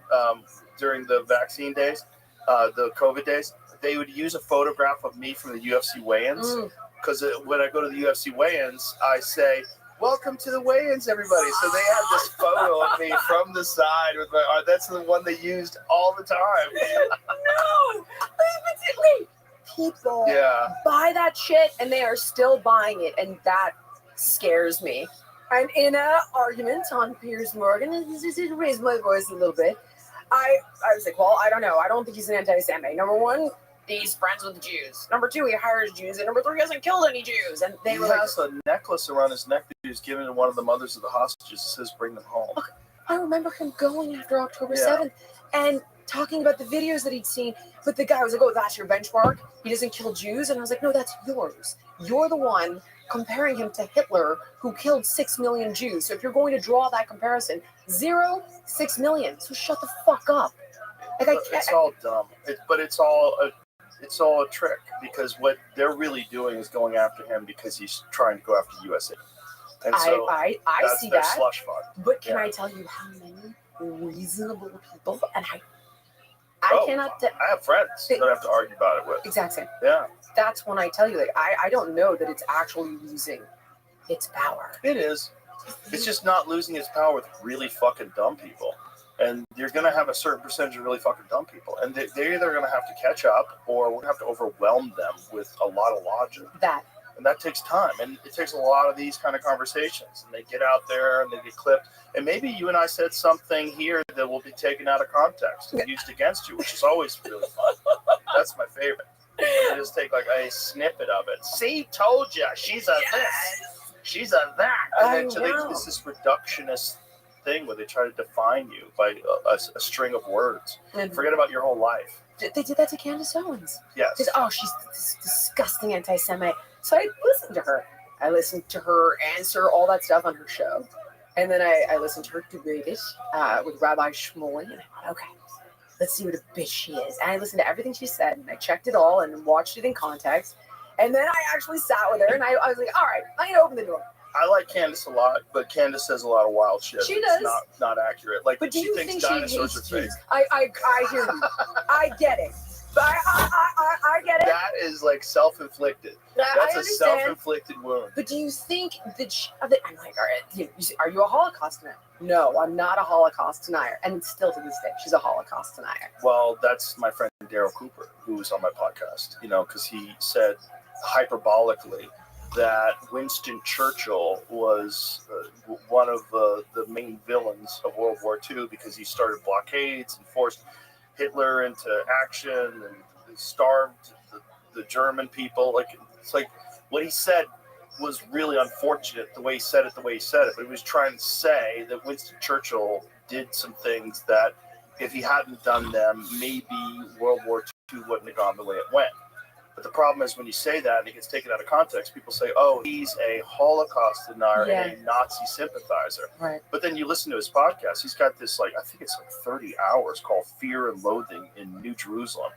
during the vaccine days, the COVID days, they would use a photograph of me from the UFC weigh-ins. Because when I go to the UFC weigh-ins, I say, "Welcome to the weigh-ins, everybody." So they have this photo of me from the side with my arm. That's the one they used all the time. No! Wait. People buy that shit, and they are still buying it, and that scares me. I'm in an argument on Piers Morgan, and this raised my voice a little bit. I was like, well, I don't know. I don't think he's an anti-Semite. Number one, he's friends with the Jews. Number two, he hires Jews. And number three, he hasn't killed any Jews. And they were has a necklace around his neck that he was given to one of the mothers of the hostages. It says, "Bring them home." Look, I remember him going after October 7th and talking about the videos that he'd seen. But the guy was like, "Oh, that's your benchmark? He doesn't kill Jews?" And I was like, "No, that's yours. You're the one comparing him to Hitler, who killed 6 million Jews. So if you're going to draw that comparison, 0, 6 million. So shut the fuck up." Like, it's all dumb. It's all a trick, because what they're really doing is going after him because he's trying to go after the USA. And so I that's see their that. slush fund. But can I tell you how many reasonable people, and I cannot. I have friends that I have to argue about it with. Exactly. Yeah. That's when I tell you, like, I don't know that it's actually losing its power. It is. It's just not losing its power with really fucking dumb people. And you're going to have a certain percentage of really fucking dumb people. And they're either going to have to catch up, or we're going to have to overwhelm them with a lot of logic. And that takes time. And it takes a lot of these kind of conversations. And they get out there and they get clipped. And maybe you and I said something here that will be taken out of context and used against you, which is always really fun. That's my favorite. You just take like a snippet of it. See, told ya, she's a this, she's a that. And then this is reductionist thing where they try to define you by a string of words. And Forget about your whole life. they did that to Candace Owens. Yes. Because, she's this disgusting anti-Semite. So I listened to her. I listened to her answer all that stuff on her show. And then I listened to her debate it with Rabbi Shmuley. And I thought, okay, let's see what a bitch she is. And I listened to everything she said. And I checked it all and watched it in context. And then I actually sat with her. And I was like, all right, I'm going to open the door. I like Candace a lot, but Candace says a lot of wild shit. She does. It's not accurate. Like, But do she you thinks think she dinosaurs hates are fake. Jews? I hear you. I get it. But I get it. That is like self-inflicted. I That's a understand. self-inflicted wound. But do you think that I'm like, all right, are you a Holocaust denier? No, I'm not a Holocaust denier. And still to this day, she's a Holocaust denier. Well, that's my friend Daryl Cooper, who was on my podcast, because he said hyperbolically that Winston Churchill was one of the main villains of World War II because he started blockades and forced Hitler into action and starved the German people. It's like what he said was really unfortunate the way he said it, but he was trying to say that Winston Churchill did some things that if he hadn't done them, maybe World War II wouldn't have gone the way it went. But the problem is when you say that and it gets taken out of context, people say, oh, he's a Holocaust denier and a Nazi sympathizer. Right. But then you listen to his podcast, he's got this, I think it's 30 hours called Fear and Loathing in New Jerusalem.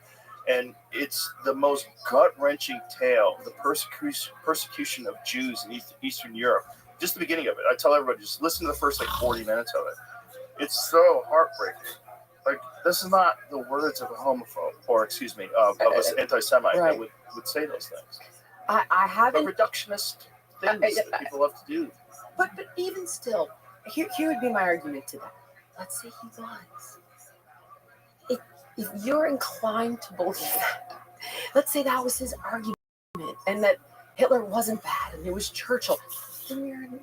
And it's the most gut-wrenching tale of the persecution of Jews in Eastern Europe. Just the beginning of it. I tell everybody, just listen to the first 40 minutes of it. It's so heartbreaking. This is not the words of a homophobe, or of an anti-Semite that would say those things. I haven't. But reductionist things that people love to do. But even still, here would be my argument to that. Let's say he was. If you're inclined to believe that, let's say that was his argument, and that Hitler wasn't bad, and it was Churchill, then you're an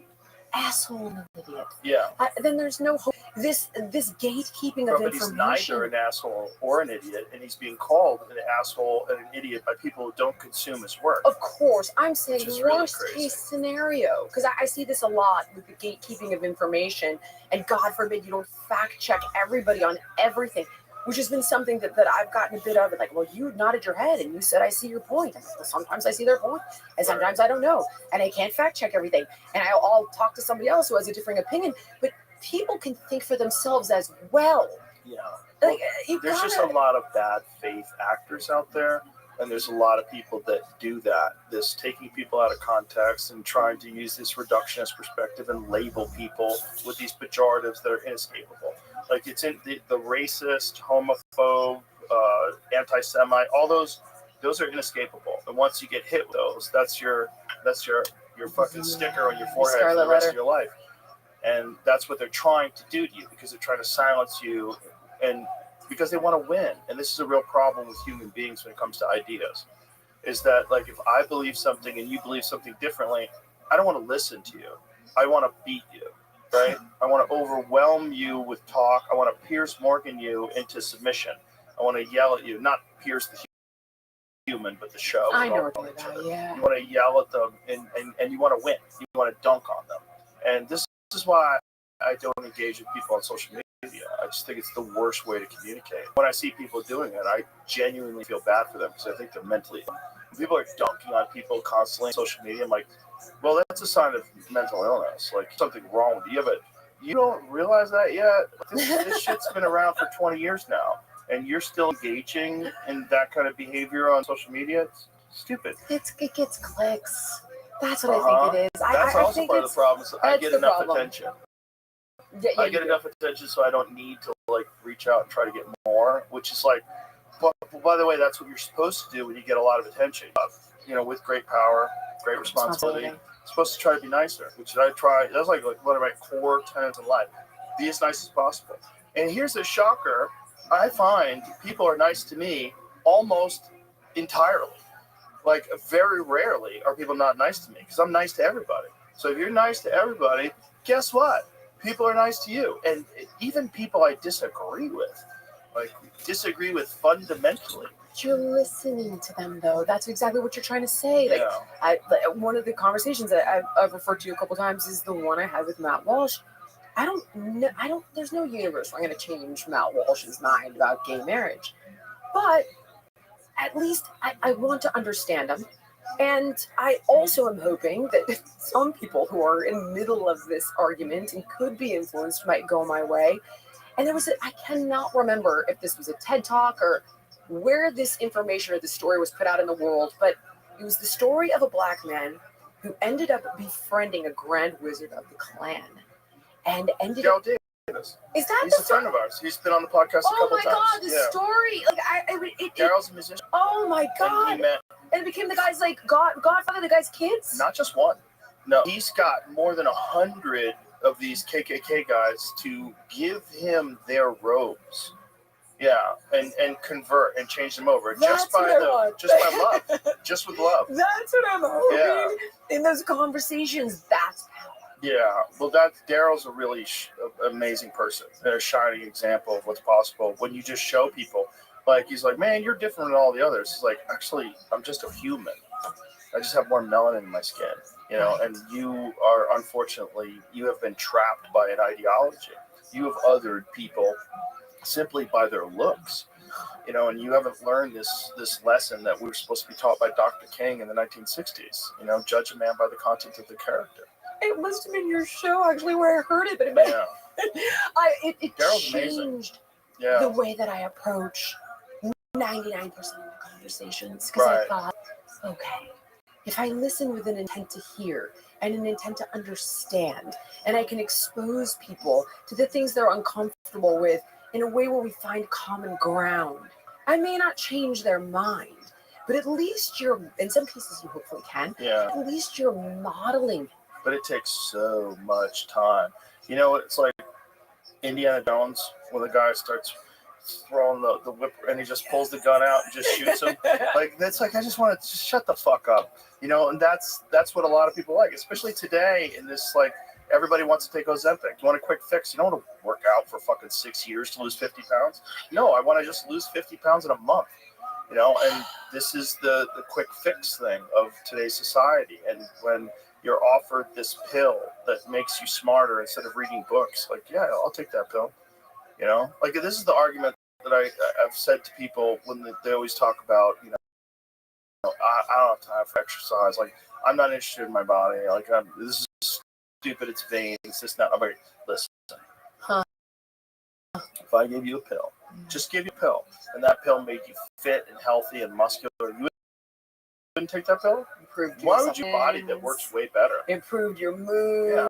asshole and an idiot. Yeah. Then there's no hope. This gatekeeping of But information. he's neither an asshole or an idiot, and he's being called an asshole and an idiot by people who don't consume his work. Of course, I'm saying worst really case scenario, because I see this a lot with the gatekeeping of information, and God forbid you don't fact check everybody on everything, which has been something that I've gotten a bit of. Like, well, you nodded your head and you said, I see your point. I'm like, well, sometimes I see their point, and sometimes I don't know, and I can't fact check everything, and I'll talk to somebody else who has a different opinion, but people can think for themselves as well. Yeah. Like, there's just a lot of bad faith actors out there, and there's a lot of people that do that. This taking people out of context and trying to use this reductionist perspective and label people with these pejoratives that are inescapable. Like it's in the racist, homophobe, anti-Semite, all those are inescapable. And once you get hit with those, that's your fucking sticker on your forehead for the rest of your life. And that's what they're trying to do to you, because they're trying to silence you, and because they want to win. And this is a real problem with human beings when it comes to ideas, is that if I believe something and you believe something differently, I don't want to listen to you. I want to beat you, right? I want to overwhelm you with talk. I want to Piers Morgan you into submission. I want to yell at you, not Piers the human, but the show. I know what you're about, yeah. You want to yell at them and you want to win. You want to dunk on them. And this is why I don't engage with people on social media. I just think it's the worst way to communicate. When I see people doing it, I genuinely feel bad for them because I think they're mentally ill. When people are dunking on people constantly on social media, I'm like, well, that's a sign of mental illness. Something wrong with you. But you don't realize that yet? This shit's been around for 20 years now, and you're still engaging in that kind of behavior on social media? It's stupid. It gets clicks. That's what I think it is. That's also think part of the problem. So I get enough attention. Yeah, I get enough attention, so I don't need to reach out and try to get more. Which is by the way, that's what you're supposed to do when you get a lot of attention. With great power, great responsibility. You're supposed to try to be nicer, which I try. That's one of my core tenets in life: be as nice as possible. And here's a shocker: I find people are nice to me almost entirely. Very rarely are people not nice to me, because I'm nice to everybody. So if you're nice to everybody, guess what? People are nice to you. And even people I disagree with, fundamentally. You're listening to them, though. That's exactly what you're trying to say. One of the conversations that I've referred to a couple times is the one I had with Matt Walsh. I don't know. There's no universe where I'm going to change Matt Walsh's mind about gay marriage. But at least I want to understand him. And I also am hoping that some people who are in the middle of this argument and could be influenced might go my way. And I cannot remember if this was a TED Talk or where this information or the story was put out in the world, but it was the story of a black man who ended up befriending a grand wizard of the clan. And ended up... Davis. Is that He's a friend of ours. He's been on the podcast a couple times. Oh my God, the story! Like Daryl's a musician. Oh my God! And it became the guy's like godfather, the guy's kids. Not just one. No, he's got more than 100 of these KKK guys to give him their robes. Yeah, and convert and change them over just by love, just with love. That's what I'm hoping in those conversations. That's power. Yeah, well, Daryl's a really amazing person and a shining example of what's possible when you just show people. Like, he's like, man, you're different than all the others. He's like, actually, I'm just a human. I just have more melanin in my skin, you know, and you are, unfortunately, you have been trapped by an ideology. You have othered people simply by their looks, you know, and you haven't learned this lesson that we were supposed to be taught by Dr. King in the 1960s, you know, judge a man by the content of the character. It must have been your show, actually, where I heard it, but it changed the way that I approach 99% of the conversations, because I thought, okay, if I listen with an intent to hear and an intent to understand, and I can expose people to the things they're uncomfortable with in a way where we find common ground, I may not change their mind, but at least in some cases you hopefully can, at least you're modeling. But it takes so much time. You know, it's like Indiana Jones when the guy starts throwing the whip and he just pulls the gun out and just shoots him. Like, that's like, I just want to just shut the fuck up, you know. And that's what a lot of people like, especially today in this, like, everybody wants to take Ozempic. You want a quick fix? You don't want to work out for fucking 6 years to lose 50 pounds. No, I want to just lose 50 pounds in a month, you know. And this is the quick fix thing of today's society. And when you're offered this pill that makes you smarter instead of reading books, like, yeah, I'll take that pill. You know, like, this is the argument that I've said to people when they always talk about, you know, I don't have time for exercise. Like, I'm not interested in my body. Like, this is stupid. It's vain. It's just not. I'm like, listen. If I gave you a pill, just give you a pill, and that pill made you fit and healthy and muscular, you wouldn't take that pill? Why would your body that works way better? Improved your mood.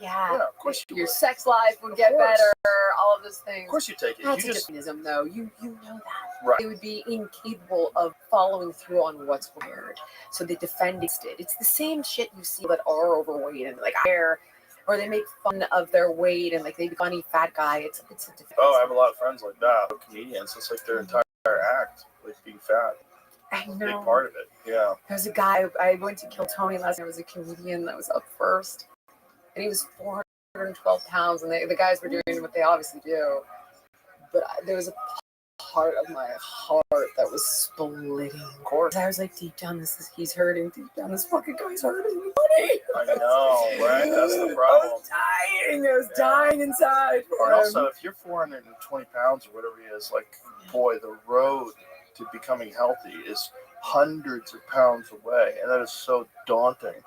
Yeah, of course your sex life would get better. All of those things. Of course you take it. That's a different, though. You know that. Right. They would be incapable of following through on what's weird, so they defend against it. It's the same shit you see that are overweight and like hair, or they make fun of their weight and like they be funny fat guy. It's a different. Oh, I have a lot of friends like that. Comedians. It's like their entire act, like being fat. I know. It's a big part of it. Yeah. There was a guy I went to Kill Tony last night. There was a comedian that was up first. And he was 412 pounds, and the guys were doing what they obviously do. But there was a part of my heart that was splitting. Of course. I was like, deep down, he's hurting. Deep down, this fucking guy's hurting. I know, right? That's the problem. I was dying inside. And also, if you're 420 pounds or whatever he is, like, boy, the road to becoming healthy is hundreds of pounds away, and that is so daunting.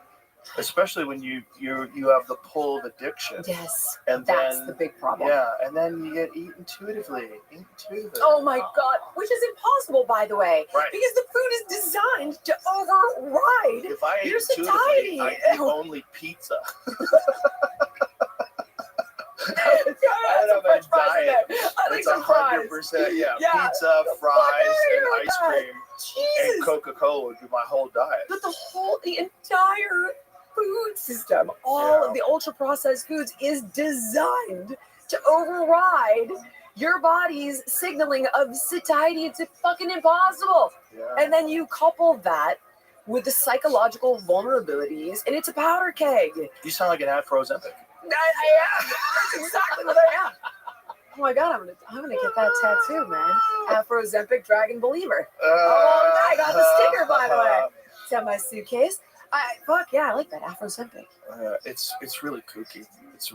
Especially when you have the pull of addiction. Yes, and that's the big problem. Yeah, and then you get eat intuitively. Oh my God, which is impossible, by the way. Right. Because the food is designed to override if I ate your intuitively, I eat only pizza. I don't know about diet. It's 100%. Yeah, pizza, fries, and ice cream, and Coca-Cola would be my whole diet. But the entire food system, all of the ultra-processed foods, is designed to override your body's signaling of satiety. It's fucking impossible. Yeah. And then you couple that with the psychological vulnerabilities, and it's a powder keg. You sound like an ad for Ozempic. I am. That's exactly what I am. Oh my God, I'm gonna get that tattoo, man. Afro Ozempic Dragon Believer. I got the sticker, by the way. It's on my suitcase. I like that Afrocentric. It's really kooky. It's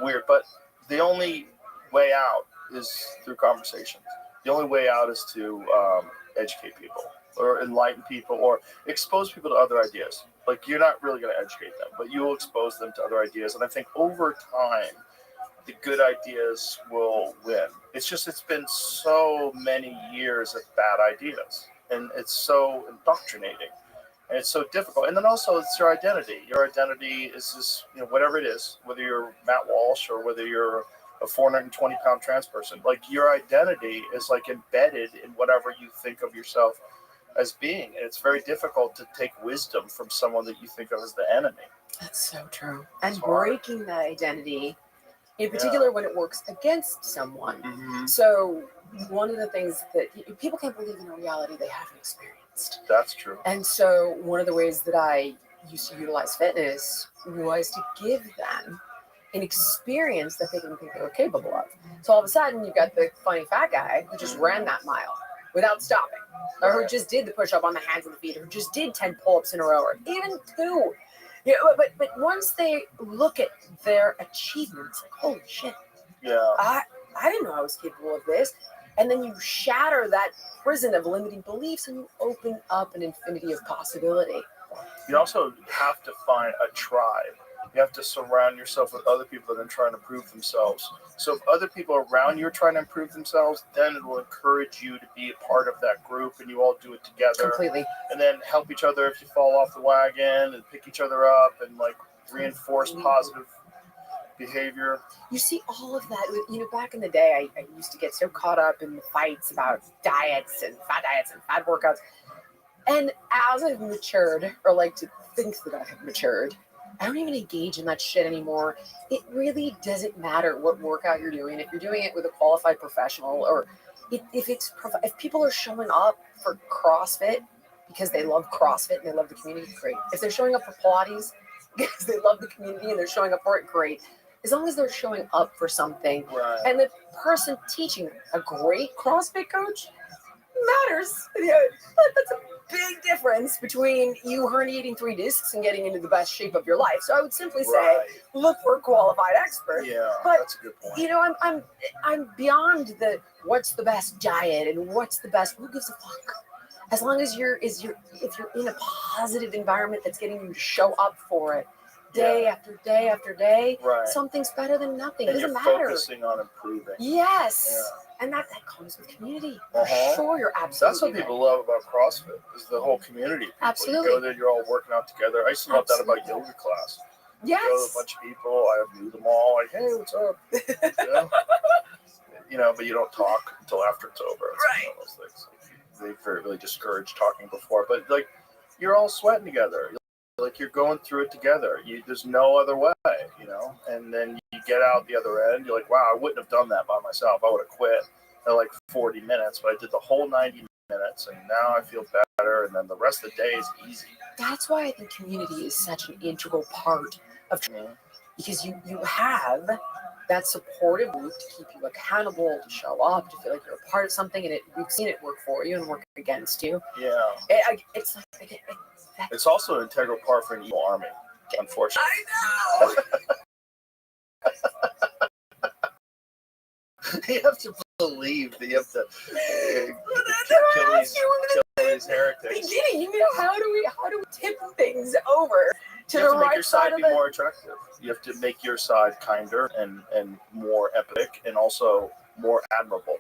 weird, but the only way out is through conversation. The only way out is to educate people or enlighten people or expose people to other ideas. Like, you're not really going to educate them, but you will expose them to other ideas. And I think over time, the good ideas will win. It's been so many years of bad ideas, and it's so indoctrinating. And it's so difficult. And then also it's your identity. Your identity is just, whatever it is, whether you're Matt Walsh or whether you're a 420-pound trans person. Like, your identity is like embedded in whatever you think of yourself as being. And it's very difficult to take wisdom from someone that you think of as the enemy. That's so true. And breaking that identity, in particular when it works against someone. Mm-hmm. So one of the things that people can't believe in a reality they haven't experienced. That's true. And so one of the ways that I used to utilize fitness was to give them an experience that they didn't think they were capable of. So all of a sudden, you've got the funny fat guy who just ran that mile without stopping, or who just did the push-up on the hands and the feet, or just did 10 pull-ups in a row, or even 2. Yeah, but once they look at their achievements, like, holy shit, I didn't know I was capable of this. And then you shatter that prison of limiting beliefs and you open up an infinity of possibility. You also have to find a tribe. You have to surround yourself with other people that are trying to improve themselves. So if other people around you are trying to improve themselves, then it will encourage you to be a part of that group, and you all do it together. Completely. And then help each other if you fall off the wagon, and pick each other up, and like reinforce positive behavior. You see all of that. Back in the day, I used to get so caught up in the fights about diets and fad workouts. And as I've matured, or like to think that I have matured, I don't even engage in that shit anymore. It really doesn't matter what workout you're doing. If you're doing it with a qualified professional, or if people are showing up for CrossFit because they love CrossFit and they love the community, great. If they're showing up for Pilates because they love the community and they're showing up for it, great. As long as they're showing up for something, right. And the person teaching, a great CrossFit coach, matters. That's a big difference between you herniating 3 discs and getting into the best shape of your life. So I would simply say, look for a qualified expert. Yeah, but, that's a good point. I'm beyond the what's the best diet and what's the best. Who gives a fuck? As long as if you're in a positive environment that's getting you to show up for it, day after day after day, something's better than nothing. And it doesn't you're matter. Focusing on improving. Yes. Yeah. And that comes with community. For sure, you're absolutely That's what people love about CrossFit, is the whole community. People. Absolutely. You go there, you're all working out together. I used to love that about yoga class. Yes. You go to a bunch of people, I knew them all, like, hey, what's up? But you don't talk until after it's over. It's one of those things. They really discourage talking before. But, like, you're all sweating together. Like, you're going through it together. There's no other way, And then you get out the other end. You're like, wow, I wouldn't have done that by myself. I would have quit at like 40 minutes, but I did the whole 90 minutes, and now I feel better. And then the rest of the day is easy. That's why I think community is such an integral part of training, because you have that supportive group to keep you accountable, to show up, to feel like you're a part of something, and we've seen it work for you and work against you. Yeah. It's also an integral part for an evil army, unfortunately. I know! You have to believe that you have to kill these heretics. How do we tip things over to the make right your side side be of it? more attractive. You have to make your side kinder and more epic and also more admirable.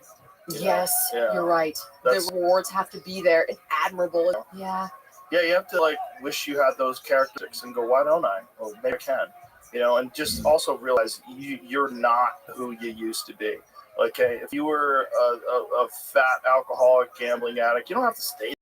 Yes, you're right. The rewards have to be there. It's admirable. Yeah. Yeah, you have to like wish you had those characteristics and go, why don't I? Well, maybe I can. And just also realize you're not who you used to be. Okay, if you were a fat alcoholic gambling addict, you don't have to stay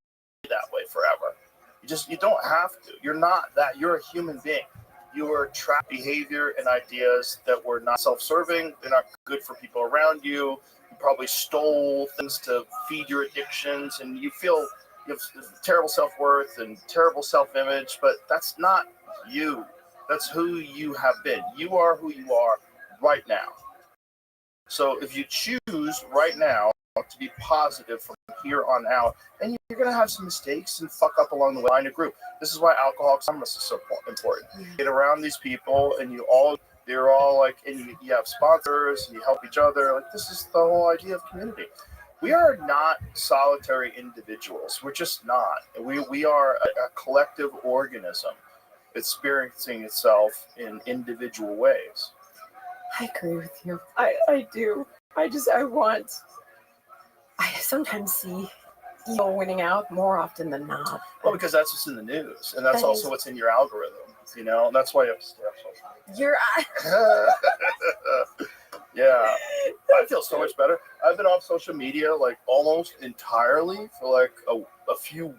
that way forever. You don't have to. You're not that. You're a human being. You are trapped behavior and ideas that were not self-serving. They're not good for people around you. You probably stole things to feed your addictions, and you have terrible self-worth and terrible self-image, but that's not you. That's who you have been. You are who you are right now. So if you choose right now to be positive from here on out, and you're going to have some mistakes and fuck up along the way. Find a group. This is why Alcoholics Anonymous is so important. Get around these people, and they're all like, and you have sponsors, and you help each other. Like, this is the whole idea of community. We are not solitary individuals. We're just not. We are a collective organism experiencing itself in individual ways. I agree with you. I do. I sometimes see evil winning out more often than not. Well, because that's what's in the news, and that's also what's in your algorithm, and that's why you have to stay off social media. Yeah, I feel so much better. I've been off social media like almost entirely for like a few,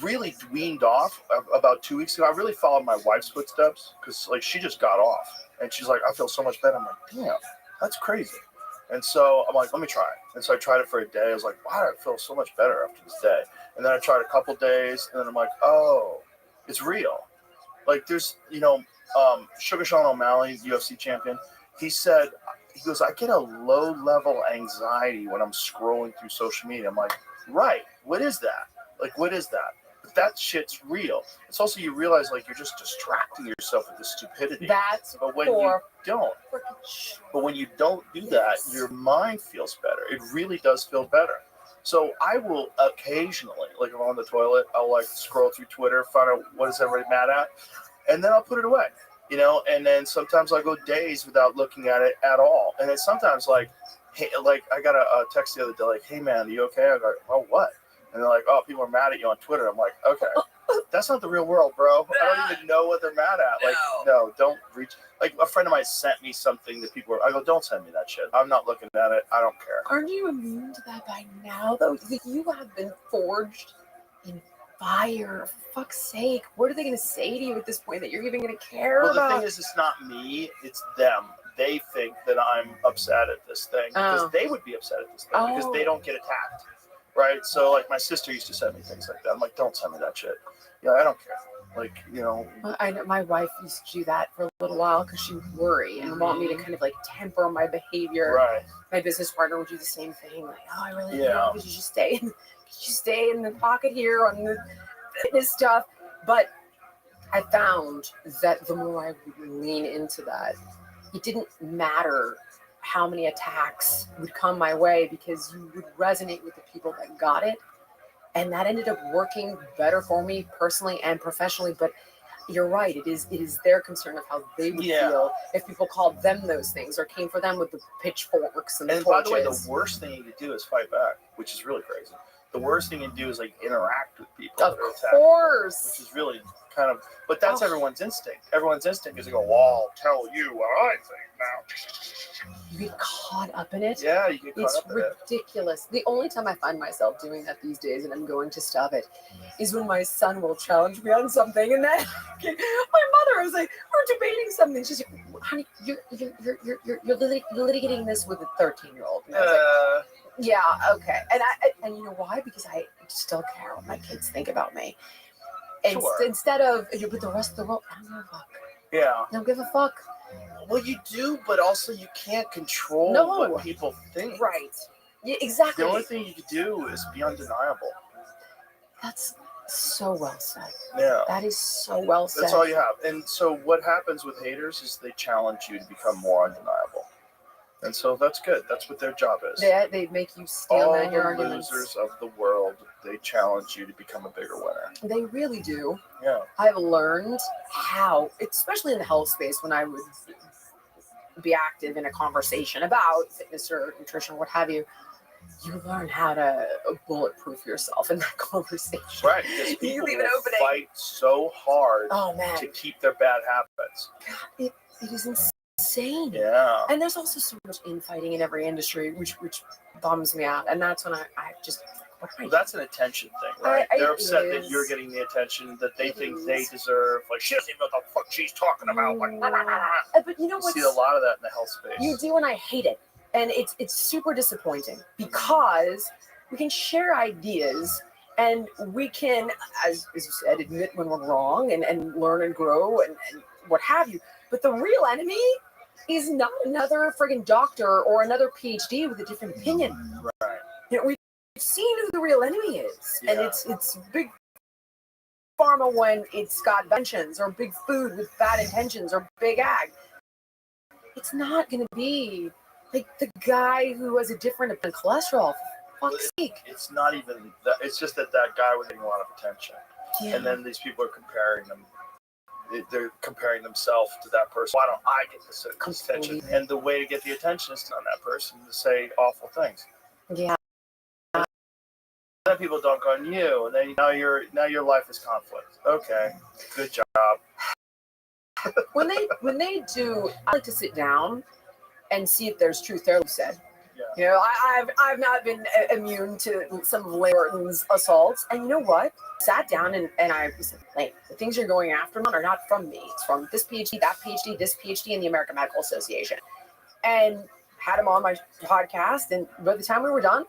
really weaned off about 2 weeks ago. I really followed my wife's footsteps because like she just got off and she's like, I feel so much better. I'm like, damn, that's crazy. And so I'm like, let me try it. And so I tried it for a day. I was like, wow, I feel so much better after this day. And then I tried a couple days and then I'm like, oh, it's real. Like there's, Sugar Sean O'Malley, UFC champion, he goes, I get a low level anxiety when I'm scrolling through social media. I'm like, right, what is that? Like, what is that? But that shit's real. It's also, you realize, like, you're just distracting yourself with this stupidity. But when you don't do that, your mind feels better. It really does feel better. So I will occasionally, like, if I'm on the toilet, I'll, like, scroll through Twitter, find out what is everybody mad at, and then I'll put it away, and then sometimes I'll go days without looking at it at all. And then sometimes, like, hey, like, I got a text the other day, like, hey, man, are you okay? I go, oh, what? And they're like, oh, people are mad at you on Twitter. I'm like, okay, that's not the real world, bro. I don't even know what they're mad at. Like, no, don't reach. Like, a friend of mine sent me something that people were, I go, don't send me that shit. I'm not looking at it. I don't care. Aren't you immune to that by now, though? You have been forged in fire. For fuck's sake. What are they going to say to you at this point that you're even going to care about? Well, the thing is, it's not me. It's them. They think that I'm upset at this thing because they would be upset at this thing because they don't get attacked. Right, so like my sister used to send me things like that. I'm like, don't send me that shit. Yeah, I don't care. Like, Well, I know my wife used to do that for a little while because she would worry and want me to kind of like temper my behavior. Right. My business partner would do the same thing. Like, oh, I really know because you stay in the pocket here on the fitness stuff. But I found that the more I would lean into that, it didn't matter how many attacks would come my way because you would resonate with the people that got it. And that ended up working better for me personally and professionally. But you're right, it is their concern of how they would feel if people called them those things or came for them with the pitchforks and the torches. By the way, the worst thing you could do is fight back, which is really crazy. The worst thing you can do is like interact with people. Of course. Which is really kind of, but that's everyone's instinct. Everyone's instinct is to go, well, I'll tell you what I think now. You get caught up in it. Yeah, you get caught up in it. It's ridiculous. The only time I find myself doing that these days, and I'm going to stop it, is when my son will challenge me on something, and then my mother was like, "We're debating something." She's like, "Honey, you're litigating this with a 13-year-old." Yeah, okay. And you know why? Because I still care what my kids think about me. And instead of, but the rest of the world, I don't give a fuck. Yeah. I don't give a fuck. Well, you do, but also you can't control what people think. Right. Yeah, exactly. The only thing you can do is be undeniable. That's so well said. Yeah. That is so well said. That's all you have. And so what happens with haters is they challenge you to become more undeniable. And so that's good. That's what their job is. They make you steel man your arguments. All the losers of the world, they challenge you to become a bigger winner. They really do. Yeah. I've learned how, especially in the health space, when I would be active in a conversation about fitness or nutrition or what have you, you learn how to bulletproof yourself in that conversation. Right. Because people leave an opening. Fight so hard to keep their bad habits. God, it is insane. Yeah. And there's also so much infighting in every industry, which bums me out. And that's when I just... Well, that's an attention thing, right? They're upset that you're getting the attention that they think they deserve. Like, she doesn't even know what the fuck she's talking about. Like, but you know what? You see a lot of that in the health space. You do, and I hate it. And it's super disappointing because we can share ideas and we can, as you said, admit when we're wrong and learn and grow and what have you. But the real enemy is not another friggin' doctor or another PhD with a different opinion. Right. You know, we've seen who the real enemy is, and Yeah. it's big pharma when it's got inventions, or big food with bad intentions, or big ag. It's not going to be like the guy who has a different cholesterol. For fuck's sake. It's not even that. It's just that guy was getting a lot of attention, Yeah. and then these people are comparing them. They're comparing themselves to that person. Why don't I get this attention? And the way to get the attention is on that person to say awful things. Yeah. Then people dunk on you, and then now your life is conflict. Okay, good job. when they do, I like to sit down and see if there's truth there. Said, Yeah. you know, I've not been immune to some of Layton's assaults, and you know what? Sat down and I said, like, the things you're going after are not from me. It's from this PhD, that PhD, this PhD, and the American Medical Association, and had him on my podcast. And by the time we were done,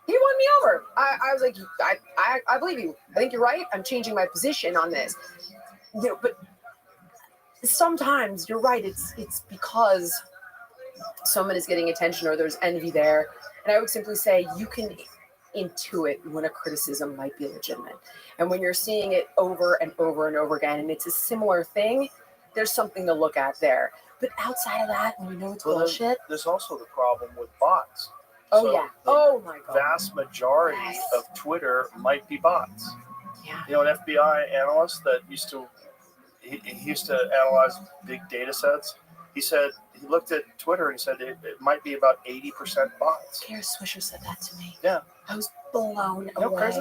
he won me over. I was like, I believe you. I think you're right. I'm changing my position on this. You know, but sometimes you're right. It's because someone is getting attention or there's envy there. And I would simply say you can intuit when a criticism might be legitimate. And when you're seeing it over and over and over again, and it's a similar thing, there's something to look at there. But outside of that, when you know it's bullshit. There's also the problem with bots. Oh, So yeah. the Oh, my God. vast majority of Twitter might be bots. Yeah. You know, an FBI analyst that used to analyze big data sets. He said he looked at Twitter and he said it might be about 80% bots. Kara Swisher said that to me. Yeah. I was blown You know how crazy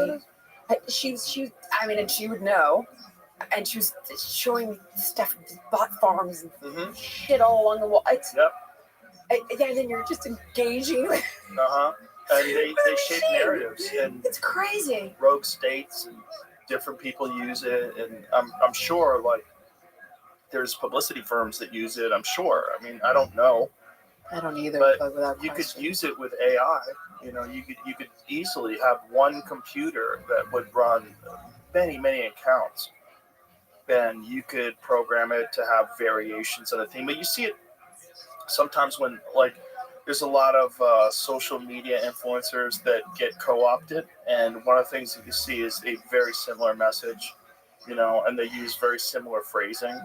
that is? She I mean, and she would know. And she was showing me stuff, bot farms and shit all along the wall. It's, Yep. And then you're just engaging with. And they shape narratives and it's crazy. Rogue states and different people use it, and I'm sure like there's publicity firms that use it. I'm sure. I mean, I don't know. I don't either. But you could use it with AI. You know, you could easily have one computer that would run many accounts, and you could program it to have variations on a theme. But you see it sometimes when like there's a lot of social media influencers that get co-opted, and one of the things that you see is a very similar message, you know, and they use very similar phrasing.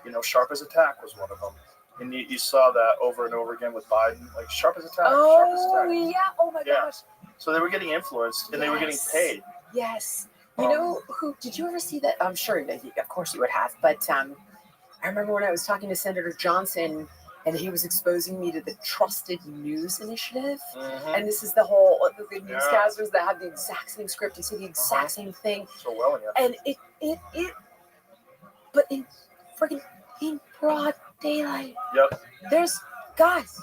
You know, sharp as a tack was one of them. And you saw that over and over again with Biden, like sharp as a tack, sharp as a tack. Yeah. Oh, my gosh. So they were getting influenced, and they were getting paid. Yes. You know who? Did you ever see that? I'm sure, of course, you would have. But I remember when I was talking to Senator Johnson, and he was exposing me to the Trusted News Initiative. And this is the whole the newscasters that have the exact same script and say the exact same thing. So well, yeah. And it, but in freaking in broad daylight. Yep. There's guys.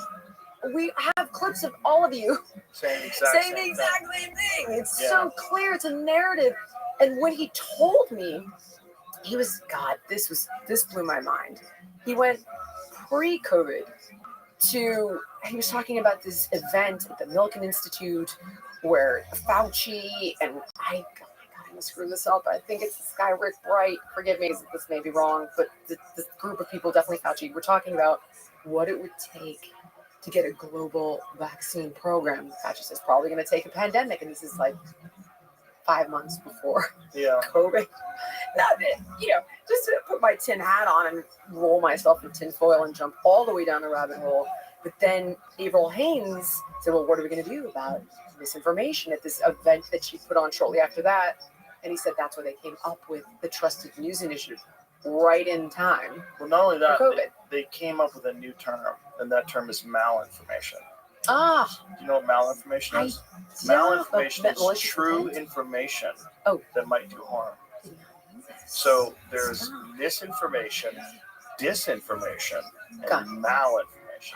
We have clips of all of you saying the exact same thing. It's so clear. It's a narrative. And when he told me, he was, God, this blew my mind. He went pre-COVID he was talking about this event at the Milken Institute where Fauci and I'm going to screw this up. I think it's this guy, Rick Bright. Forgive me, this may be wrong, but this group of people, definitely Fauci, we're talking about what it would take to get a global vaccine program. Fauci says probably going to take a pandemic, and this is like 5 months before COVID. Not that, just to put my tin hat on and roll myself in tin foil and jump all the way down the rabbit hole. But then Avril Haines said, well, what are we going to do about misinformation at this event that she put on shortly after that? And he said that's where they came up with the Trusted News Initiative right in time. Well, not only that, COVID. They came up with a new term, and that term is malinformation. Do you know what malinformation is? Malinformation is true information that might do harm. So there's misinformation, disinformation, and malinformation.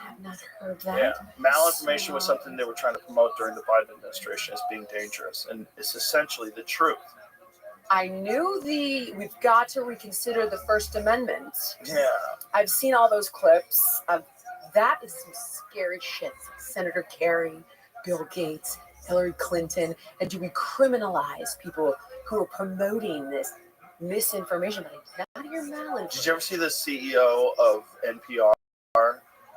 I have not heard that. Yeah, malinformation was something they were trying to promote during the Biden administration as being dangerous, and it's essentially the truth. I knew we've got to reconsider the First Amendment. Yeah. I've seen all those clips. That is some scary shit. Senator Kerry, Bill Gates, Hillary Clinton. And do we criminalize people who are promoting this misinformation? But not your knowledge. Did you ever see the CEO of NPR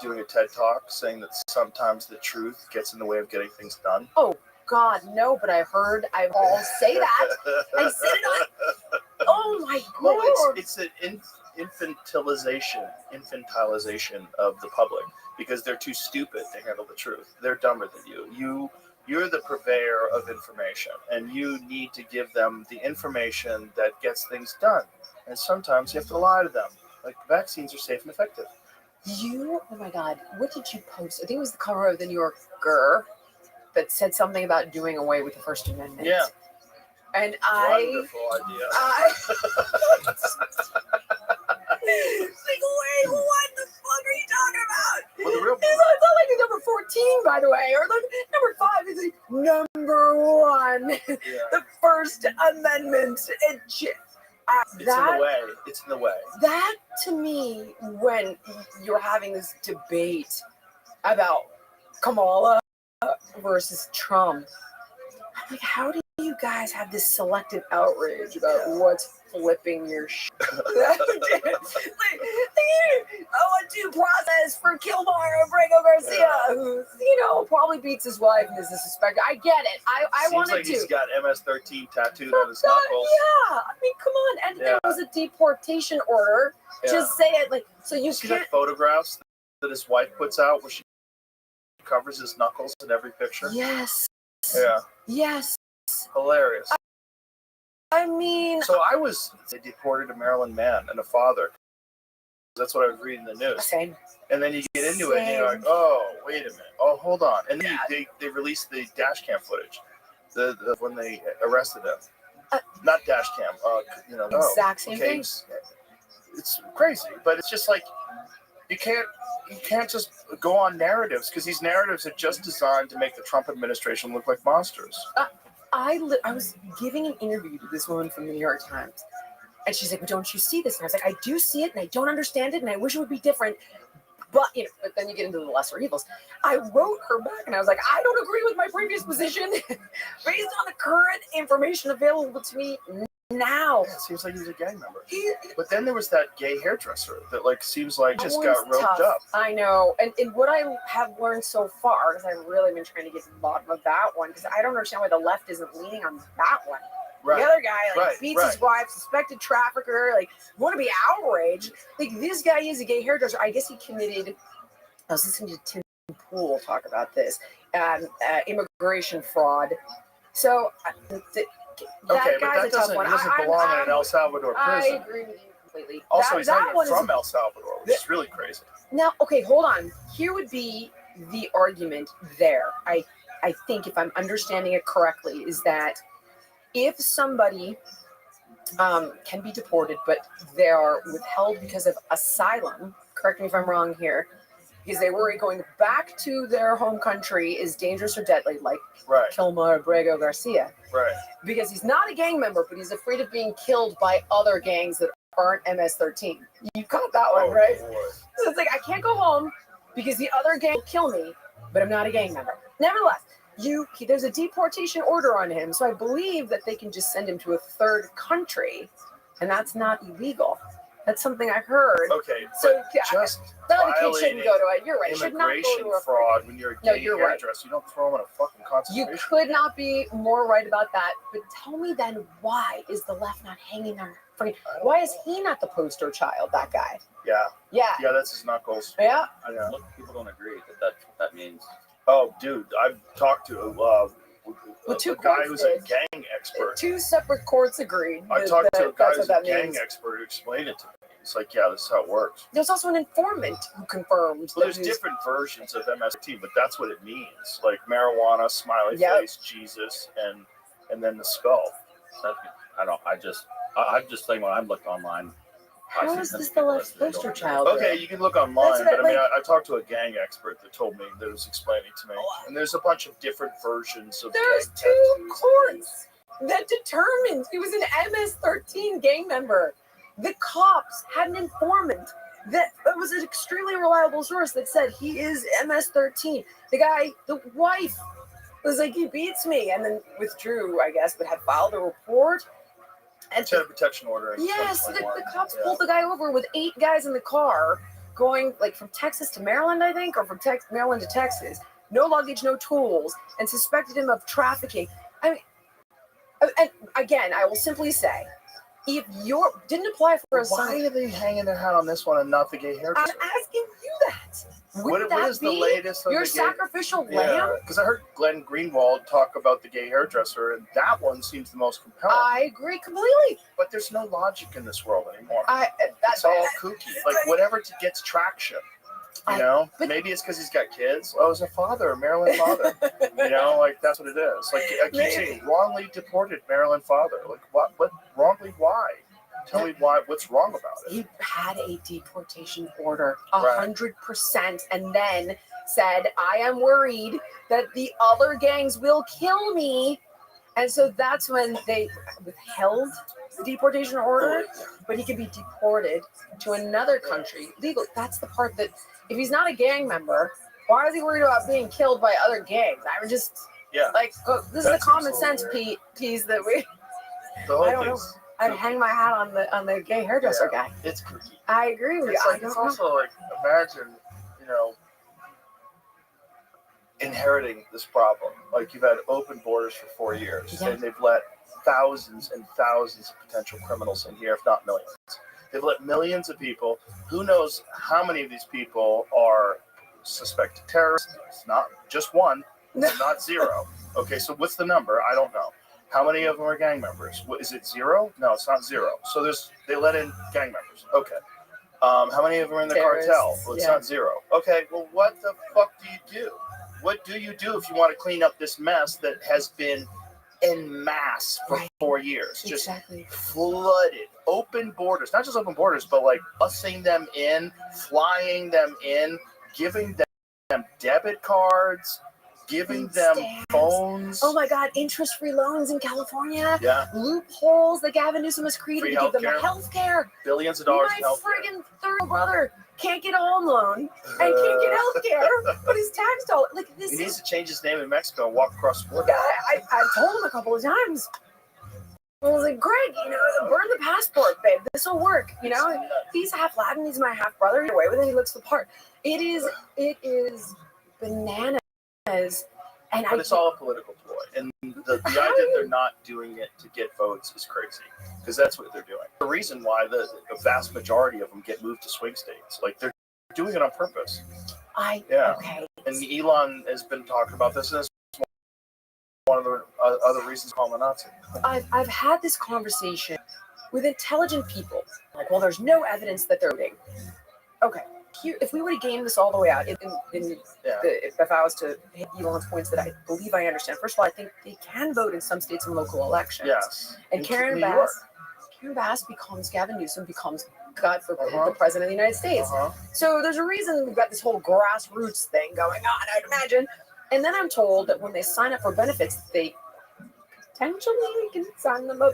doing a TED Talk saying that sometimes the truth gets in the way of getting things done? Oh God, no! But I heard I all say that. I said it on. Oh my God! Well, it's an infantilization of the public because they're too stupid to handle the truth. They're dumber than you. You're the purveyor of information, and you need to give them the information that gets things done. And sometimes you have to lie to them. Like, vaccines are safe and effective. Oh my God, what did you post? I think it was the cover of the New Yorker that said something about doing away with the First Amendment. Yeah. And Wonderful idea. Like, wait, what the fuck are you talking about? Well, the real It's not like number 14, by the way, or like number 5 is like number 1. The First Amendment. It's in the way. It's in the way. That, to me, when you're having this debate about Kamala versus Trump, I'm like, how do you guys have this selective outrage about what's flipping your shit? I want due process for Kilmar Abrego Garcia, who, probably beats his wife and is a suspect. I get it. I wanted like to. He's got MS-13 tattooed on his knuckles. Yeah, I mean, come on. And there was a deportation order. Just say it. Like, so you see can't. The photographs that his wife puts out where she covers his knuckles in every picture? Yes. Yeah. Yes. Hilarious. I mean, so they deported a Maryland man and a father. That's what I was reading in the news. Same. And then you get into it and you're like, oh, wait a minute. Oh, hold on. And then they released the dash cam footage the when they arrested him. Not dash cam. Exact same thing. It's crazy, but it's just like you can't just go on narratives because these narratives are just designed to make the Trump administration look like monsters. I was giving an interview to this woman from the New York Times, and she's like, well, don't you see this? And I was like, I do see it, and I don't understand it, and I wish it would be different. But then you get into the lesser evils. I wrote her back, and I was like, I don't agree with my previous position based on the current information available to me now. Yeah, it seems like he's a gang member. But then there was that gay hairdresser that seems like just got roped up. I know. And what I have learned so far, because I've really been trying to get to the bottom of that one, because I don't understand why the left isn't leaning on that one. Right. The other guy beats his wife, suspected trafficker, you want to be outraged. This guy is a gay hairdresser. I guess he committed, I was listening to Tim Pool talk about this, immigration fraud. So that doesn't belong in an El Salvador prison. I agree with you completely. Also, he's not even from El Salvador, which is really crazy. Now, okay, hold on. Here would be the argument there. I think, if I'm understanding it correctly, is that if somebody can be deported, but they are withheld because of asylum, correct me if I'm wrong here, because they worry going back to their home country is dangerous or deadly, like Kilmar Abrego Garcia. Right. Because he's not a gang member, but he's afraid of being killed by other gangs that aren't MS-13. You caught that one, right? Boy. So it's like, I can't go home because the other gang will kill me, but I'm not a gang member. Nevertheless, there's a deportation order on him, so I believe that they can just send him to a third country, and that's not illegal. That's something I heard. Okay, so just the kid shouldn't go to it. You're right. Should not go to a fraud when you're a gay hairdresser. You don't throw him in a fucking concentration. You could not be more right about that. But tell me then, why is the left not hanging on? Why is he not the poster child? That guy. Yeah, that's his knuckles. Yeah. Look, people don't agree that means. Oh, dude, I've talked to two guy who's a gang expert. 2 separate courts agreed. I talked to a guy who's a gang expert who explained it to me. It's like, this is how it works. There's also an informant who confirmed. Well, there's different versions of MS-13, but that's what it means. Like marijuana, smiley face, Jesus, and then the skull. I'm just saying when I looked online. How is this the left poster child? Okay, you can look online, but I talked to a gang expert that told me that was explaining to me. And there's a bunch of different versions of There's gang 2 courts that determined he was an MS-13 gang member. The cops had an informant that was an extremely reliable source that said he is MS-13. The wife was like, he beats me, and then withdrew, I guess, but had filed a report. And had a protection order. Yes, the cops pulled the guy over with 8 guys in the car going like from Texas to Maryland, I think, or from Maryland to Texas. No luggage, no tools, and suspected him of trafficking. I mean, and again, I will simply say, if you didn't apply for a Why son, are they hanging their hat on this one and not the gay hairdresser? I'm asking you that. What is the latest on your the gay? sacrificial Yeah, lamb? because I heard Glenn Greenwald talk about the gay hairdresser, and that one seems the most compelling. I agree completely. But there's no logic in this world anymore. That's It's all kooky. Like whatever gets traction. You know, maybe it's because he's got kids. Oh, he's a father, a Maryland father. You know, like that's what it is. Like I keep saying, wrongly deported Maryland father. Like what? Wrongly? Why? Tell me why. What's wrong about it? He had a deportation order, Right. 100%, and then said, "I am worried that the other gangs will kill me," and so that's when they withheld the deportation order. But he can be deported to another country legal. That's the part that, if he's not a gang member, why is he worried about being killed by other gangs? I would just like this is the common sense piece that we. The whole I don't know. thing's I'd hang my hat on the gay hairdresser guy. It's kooky. I agree with you. It's like it's also like imagine, you know, inheriting this problem. Like you've had open borders for 4 years, and they've let thousands and thousands of potential criminals in here, if not millions. They've let millions of people. Who knows how many of these people are suspected terrorists? It's not just one. It's not zero. Okay, so what's the number? I don't know. How many of them are gang members? Is it zero? No, it's not zero. So they let in gang members. Okay. How many of them are in the cartel? Well, it's not zero. Okay, well, what the fuck do you do? What do you do if you want to clean up this mess that has been en masse for 4 years? Just flooded. Open borders. Not just open borders, but like busing them in, flying them in, giving them debit cards, giving them phones. Oh my God, interest-free loans in California. Yeah. Loopholes that Gavin Newsom has created to give them health care. Billions of dollars in My health care. friggin' third brother can't get a home loan and can't get health care, but he's taxed all. Like this. He needs to change his name in Mexico and walk across the border. I told him a couple of times. I was like, Greg, you know, burn the passport, babe. This will work. You know, he's half Latin. He's my half brother. Away with it. He looks the part. It is bananas. But it's all a political ploy. And the idea that they're not doing it to get votes is crazy. Because that's what they're doing. The reason why the vast majority of them get moved to swing states. Like, they're doing it on purpose. Okay. And Elon has been talking about this, and it's one of the other reasons to call him a Nazi. I've had this conversation with intelligent people. Like, well, there's no evidence that they're voting. Okay. Here, if we were to game this all the way out, if I was to hit Elon's points that I believe I understand, first of all, I think they can vote in some states in local elections. Yes. And Karen Bass becomes, Gavin Newsom becomes, God forbid, the president of the United States. So there's a reason we've got this whole grassroots thing going on, I'd imagine. And then I'm told that when they sign up for benefits, they potentially can sign them up,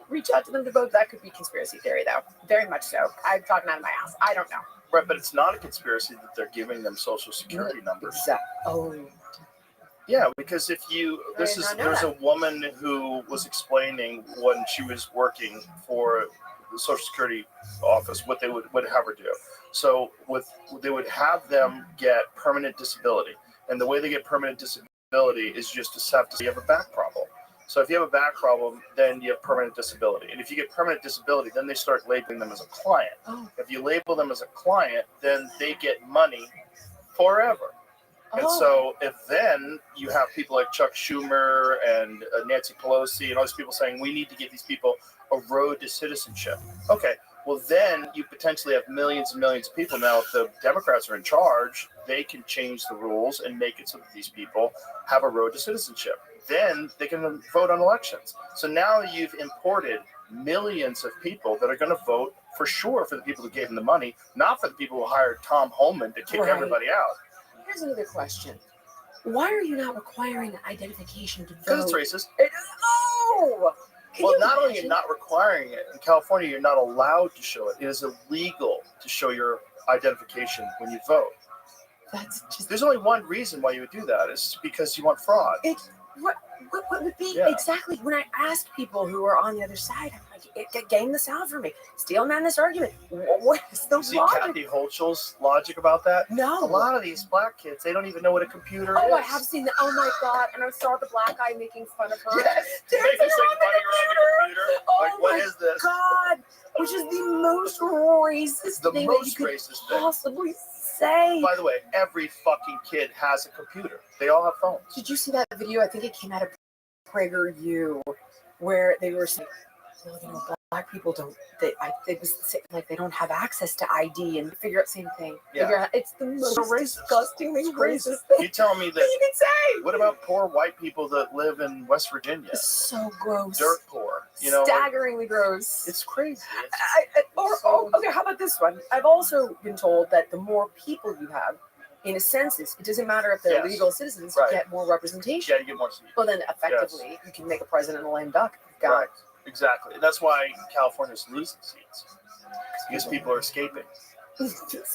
reach out to them to vote. That could be conspiracy theory, though. Very much so. I'm talking out of my ass. I don't know. Right, but it's not a conspiracy that they're giving them social security numbers. Yeah, because if you, there's a woman who was explaining when she was working for the Social Security office what they would have her do. So they would have them get permanent disability, and the way they get permanent disability is just to have to say you have a back problem. So if you have a back problem, then you have permanent disability. And if you get permanent disability, then they start labeling them as a client. If you label them as a client, then they get money forever. And so if then you have people like Chuck Schumer and Nancy Pelosi and all these people saying, we need to give these people a road to citizenship. Okay, well then you potentially have millions and millions of people. Now, if the Democrats are in charge, they can change the rules and make it so that these people have a road to citizenship. Then they can vote on elections. So now you've imported millions of people that are going to vote for sure for the people who gave them the money, not for the people who hired Tom Homan to kick everybody out. Here's another question. Why are you not requiring identification to vote? Because it's racist. Well, not only are you not requiring it, in California you're not allowed to show it. It is illegal to show your identification when you vote. There's only one reason why you would do that. It's because you want fraud. What would be exactly when I asked people who are on the other side, I'm like, game this out for me. Steel man this argument. What is the See logic? Kathy Holtzschild's logic about that? No. A lot of these black kids, they don't even know what a computer is. Oh, I have seen that. Oh my god! And I saw the black guy making fun of her. Yes. Dancing They just around like the running around the computer. Oh Like, what my is this? God, which is the most racist The thing most that you could racist thing. possibly say. By the way, every fucking kid has a computer. They all have phones. Did you see that video? I think it came out of PragerU, where they were saying, well, you know, black people don't. It was like they don't have access to ID and figure out same thing. Yeah. It's the most So racist. disgusting thing, It's crazy. racist thing You tell me that that. you can say. What about poor white people that live in West Virginia? It's so gross. Dirt poor. You know, like, Staggeringly gross. it's crazy. Okay, how about this one? I've also been told that the more people you have in a census, it doesn't matter if they're Yes. legal citizens, Right. you get more representation. Yeah, you get more seats. Well, then effectively, you can make a president a lame duck. You've got Right. Exactly. And that's why California's losing seats. Because people are escaping.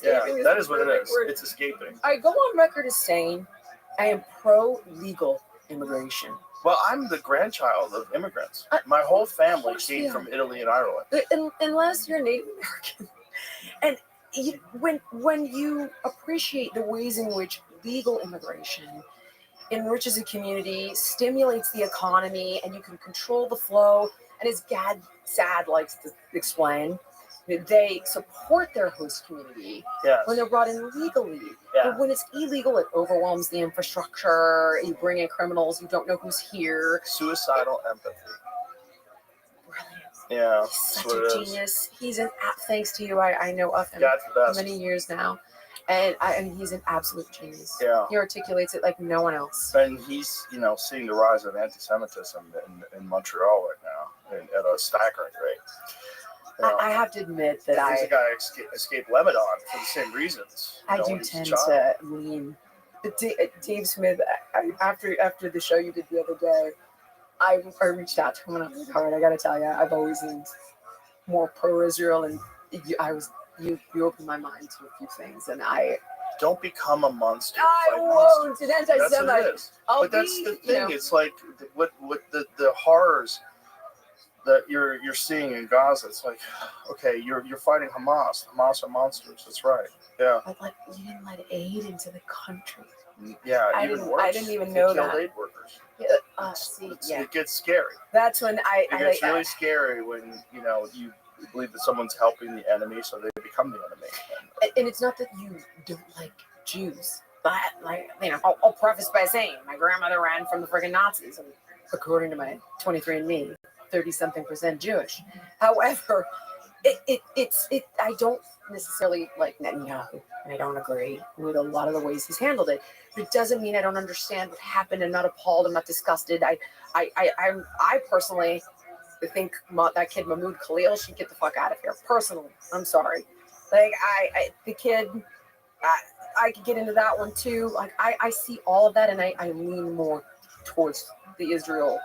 Yeah, that is what it is. It's escaping. I go on record as saying I am pro-legal immigration. Well, I'm the grandchild of immigrants. My whole family course we came are. from Italy and Ireland. Unless you're Native American. And when you appreciate the ways in which legal immigration enriches a community, stimulates the economy, and you can control the flow, and as Sad likes to explain, they support their host community Yes. when they're brought in legally. Yeah. But when it's illegal, it overwhelms the infrastructure. You bring in criminals, you don't know who's here. Suicidal empathy. Brilliant. Yeah. He's That's such what a it is. genius. He's an thanks to you. I know of him God's the for best. many years now. And he's an absolute genius. Yeah. He articulates it like no one else. And he's, seeing the rise of anti-Semitism in Montreal right now at a staggering rate. You know, I have to admit that there's a guy escaped Lebanon for the same reasons. I do when he's a tend child. to lean. Dave Smith, after the show you did the other day, I reached out to him and I was like, all right, I got to tell you, I've always leaned more pro-Israel, and you opened my mind to a few things, and I Don't become a monster. I Fight won't. monsters. An That's what anti-Semite. it is. I'll But that's be, the you thing. know. It's like what the horrors that you're seeing in Gaza. It's like, okay, you're fighting Hamas. Hamas are monsters. That's right. Yeah. But like, you didn't let aid into the country. Yeah. I even didn't- worse. I didn't even They know killed that. aid workers. Yeah. It gets scary. That's when It gets really scary when you believe that someone's helping the enemy, so they become the enemy. and it's not that you don't like Jews, but like, I'll preface by saying my grandmother ran from the friggin' Nazis, and according to my 23andMe, 30-something% Jewish. However, I don't necessarily like Netanyahu, and I don't agree with a lot of the ways he's handled it. But it doesn't mean I don't understand what happened. I'm not appalled. I'm not disgusted. I personally think that kid Mahmoud Khalil should get the fuck out of here. Personally, I'm sorry. Like the kid, I could get into that one too. Like I see all of that, and I lean more towards the Israel.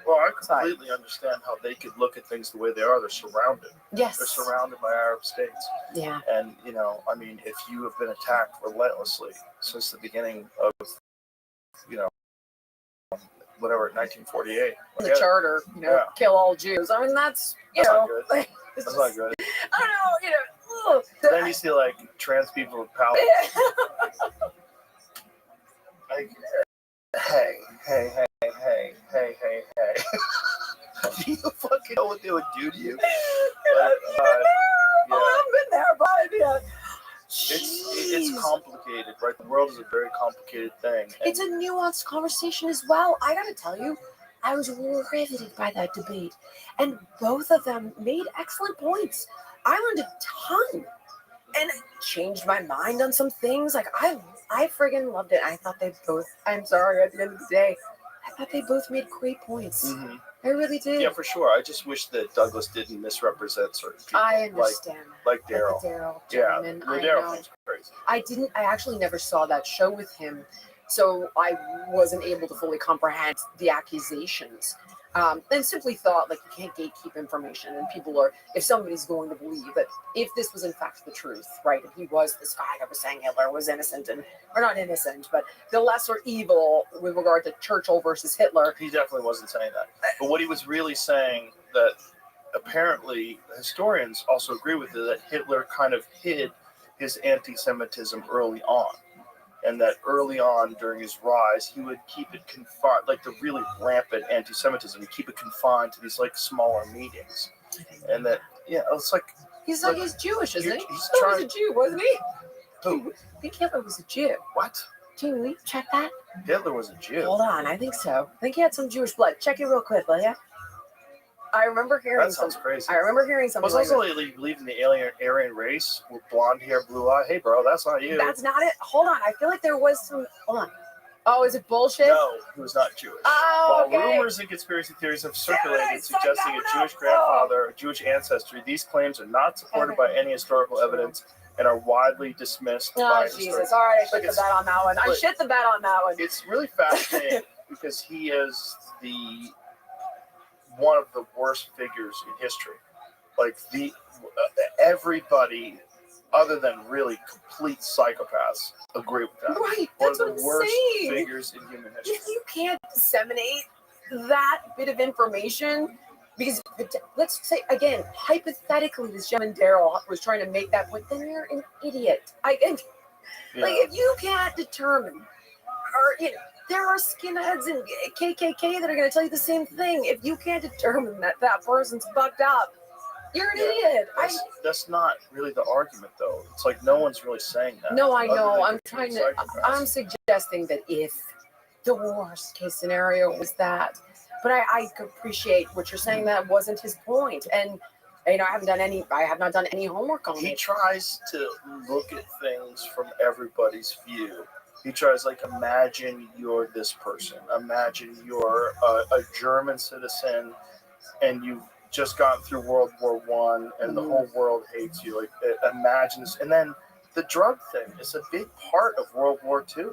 Well, I completely understand how they could look at things the way they are. They're surrounded. Yes. They're surrounded by Arab states. Yeah. And, if you have been attacked relentlessly since the beginning of, whatever, 1948. The charter, kill all Jews. I mean, that's not good. like, That's not good. I don't know, Then you see, trans people with power. Like, hey. Do you fucking know what they would do to you? I've been there, but yeah. It's complicated, right? The world is a very complicated thing. It's a nuanced conversation as well. I gotta tell you, I was riveted by that debate, and both of them made excellent points. I learned a ton, and changed my mind on some things. Like I friggin' loved it. I thought they both. I'm sorry. At the end of the day, I thought they both made great points. Mm-hmm. I really did. Yeah, for sure. I just wish that Douglas didn't misrepresent certain people. I understand. Like Daryl. Like the Daryl Yeah, gentleman. Daryl was crazy. I actually never saw that show with him, so I wasn't able to fully comprehend the accusations. And simply thought, like, you can't gatekeep information, and if somebody's going to believe that if this was in fact the truth, right, and he was this guy that was saying Hitler was innocent, or not innocent, but the lesser evil with regard to Churchill versus Hitler. He definitely wasn't saying that. But what he was really saying that apparently historians also agree with it that Hitler kind of hid his anti-Semitism early on. And that early on during his rise, he would keep it confined, like the really rampant anti-Semitism, he'd keep it confined to these like smaller meetings. And that, yeah, it's like... He's Jewish, isn't he? He's Hitler trying... was a Jew, wasn't he? Who? I think Hitler was a Jew. What? Jamie, will you check that? Hitler was a Jew. Hold on, I think so. I think he had some Jewish blood. Check it real quick, will ya? I remember hearing That sounds crazy. I remember hearing something Was like also he believed in the Aryan race with blonde hair, blue eye. Hey, bro, that's not you. That's not it. Hold on. I feel like there was some. Hold on. Oh, is it bullshit? No, he was not Jewish. Oh, While okay. rumors and conspiracy theories have circulated Suck suggesting that a one Jewish up. grandfather, Jewish ancestry, these claims are not supported by any historical evidence and are widely dismissed Oh, by Jesus. historians. All right, I Like shit the bet on that one. I like- shit the bet on that one. It's really fascinating because he is one of the worst figures in history. Like everybody other than really complete psychopaths agree with that. Right. One That's of what the I'm worst saying. figures in human history. If you can't disseminate that bit of information, because let's say again, hypothetically, this gentleman Daryl was trying to make that point, then you're an idiot. Like if you can't determine, or there are skinheads and KKK that are going to tell you the same thing. If you can't determine that person's fucked up, you're an idiot. That's not really the argument, though. It's like no one's really saying that. No, I know. Other than I'm suggesting that if the worst case scenario was that, but I appreciate what you're saying. That wasn't his point, and I have not done any homework on He it. tries to look at things from everybody's view. He tries, like, imagine you're this person. Imagine you're a German citizen, and you've just gone through World War I, and the whole world hates you. Like, imagine this. And then the drug thing is a big part of World War II.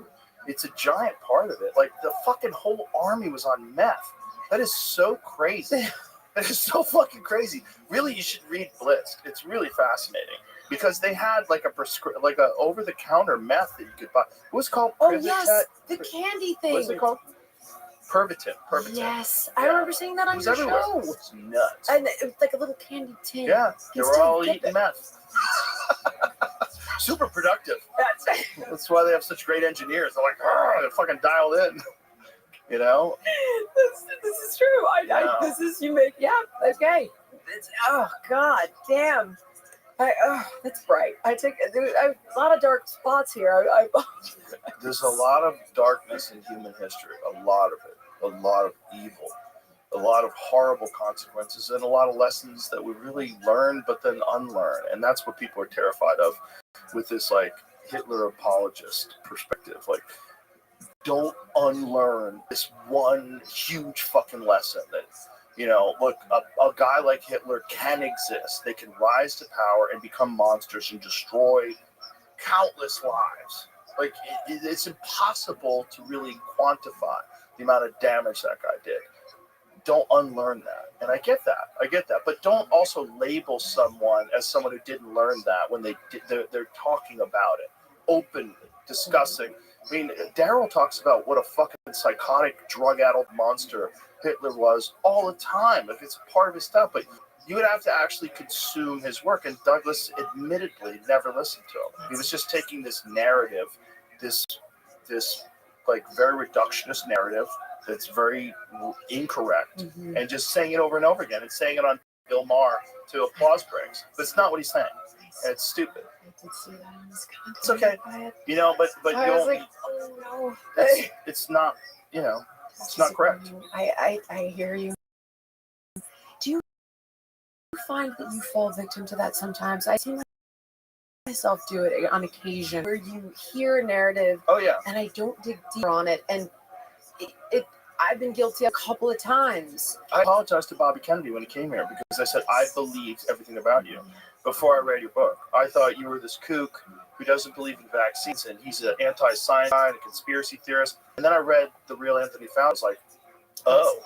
It's a giant part of it. Like, the fucking whole army was on meth. That is so crazy. That is so fucking crazy. Really, you should read Blitzed. It's really fascinating because they had like a over-the-counter meth that you could buy. It was called Privitet. Yes, the candy thing. What's it called? Pervitin. Yes, Yeah. I remember seeing that on It was your everywhere. show. It's nuts. And it was like a little candy tin. Yeah, they You were still all get eating it. meth. Super productive. That's why they have such great engineers. They're like, they're fucking dialed in. You know? This is true. Okay. Oh God, damn. That's bright. That's a lot of dark spots here. There's a lot of darkness in human history. A lot of it. A lot of evil. A lot of horrible consequences and a lot of lessons that we really learn but then unlearn. And that's what people are terrified of with this like Hitler apologist perspective. Like, don't unlearn this one huge fucking lesson that, look, a guy like Hitler can exist. They can rise to power and become monsters and destroy countless lives. Like, it's impossible to really quantify the amount of damage that guy did. Don't unlearn that. And I get that. But don't also label someone as someone who didn't learn that when they're talking about it, openly, discussing. I mean, Daryl talks about what a fucking psychotic, drug-addled monster Hitler was all the time. Like, it's part of his stuff. But you would have to actually consume his work. And Douglas admittedly never listened to him. He was just taking this narrative, this like very reductionist narrative that's very incorrect, and just saying it over and over again and saying it on Bill Maher to applause breaks. But it's not what he's saying. And it's stupid. I did see that in this content. It's okay. But I was like, oh no. It's not, it's not correct. I hear you. Do you find that you fall victim to that sometimes? I see myself do it on occasion where you hear a narrative. Oh yeah. And I don't dig deeper on it, and I've been guilty a couple of times. I apologized to Bobby Kennedy when he came here because I said I believed everything about you before I read your book. I thought you were this kook who doesn't believe in vaccines and he's an anti-science guy and a conspiracy theorist. And then I read The Real Anthony Fauci. I was like, oh,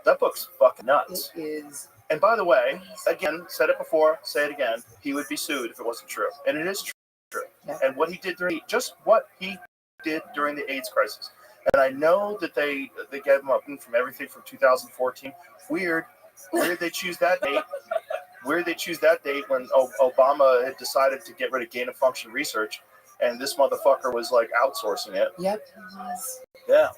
that book's fucking nuts. It is. And by the way, again, said it before, say it again, he would be sued if it wasn't true. And it is true. Yeah. And what he did during the AIDS crisis. And I know that they gave him up from everything from 2014. Weird. Where did they choose that date? Where did they choose that date when Obama had decided to get rid of gain of function research, and this motherfucker was like outsourcing it? Yep, it was. Yeah.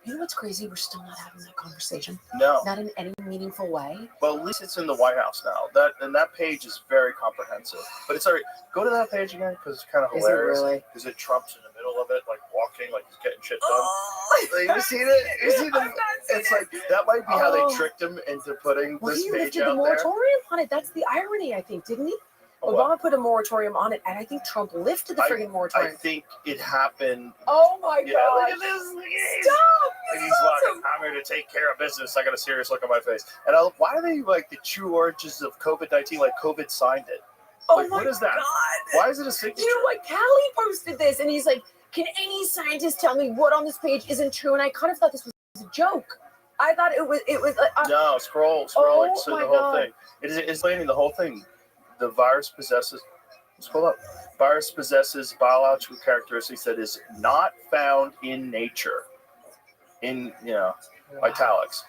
You know what's crazy? We're still not having that conversation. No. Not in any meaningful way. Well, at least it's in the White House now. That page is very comprehensive. But it's alright. Go to that page again because it's kind of Is it hilarious. really? Because it Trump's in the middle of it, like walking, like he's getting shit done. Oh, Like, you see it? You see I've the? not seen It's it. like that might be how Oh. they tricked him into putting Well, this he page lifted the out there. moratorium on it. That's the irony, I think, didn't he? Oh, Obama put a moratorium on it, and I think Trump lifted the friggin' I moratorium. think it happened. Oh my Yeah, god! look at this. Look at this. Stop! And This he's is like, awesome. I'm here to take care of business. I got a serious look on my face. And why are they like the true origins of COVID-19? Like COVID signed it. Oh Like, my what is that? god! Why is it a signature? You know what? Callie posted this, and he's like, "Can any scientist tell me what on this page isn't true?" And I kind of thought this was a joke. I thought it was. No, scroll Oh and see my the whole God. thing. It is explaining the whole thing. The virus possesses. Scroll up. Virus possesses biological characteristics that is not found in nature. In italics.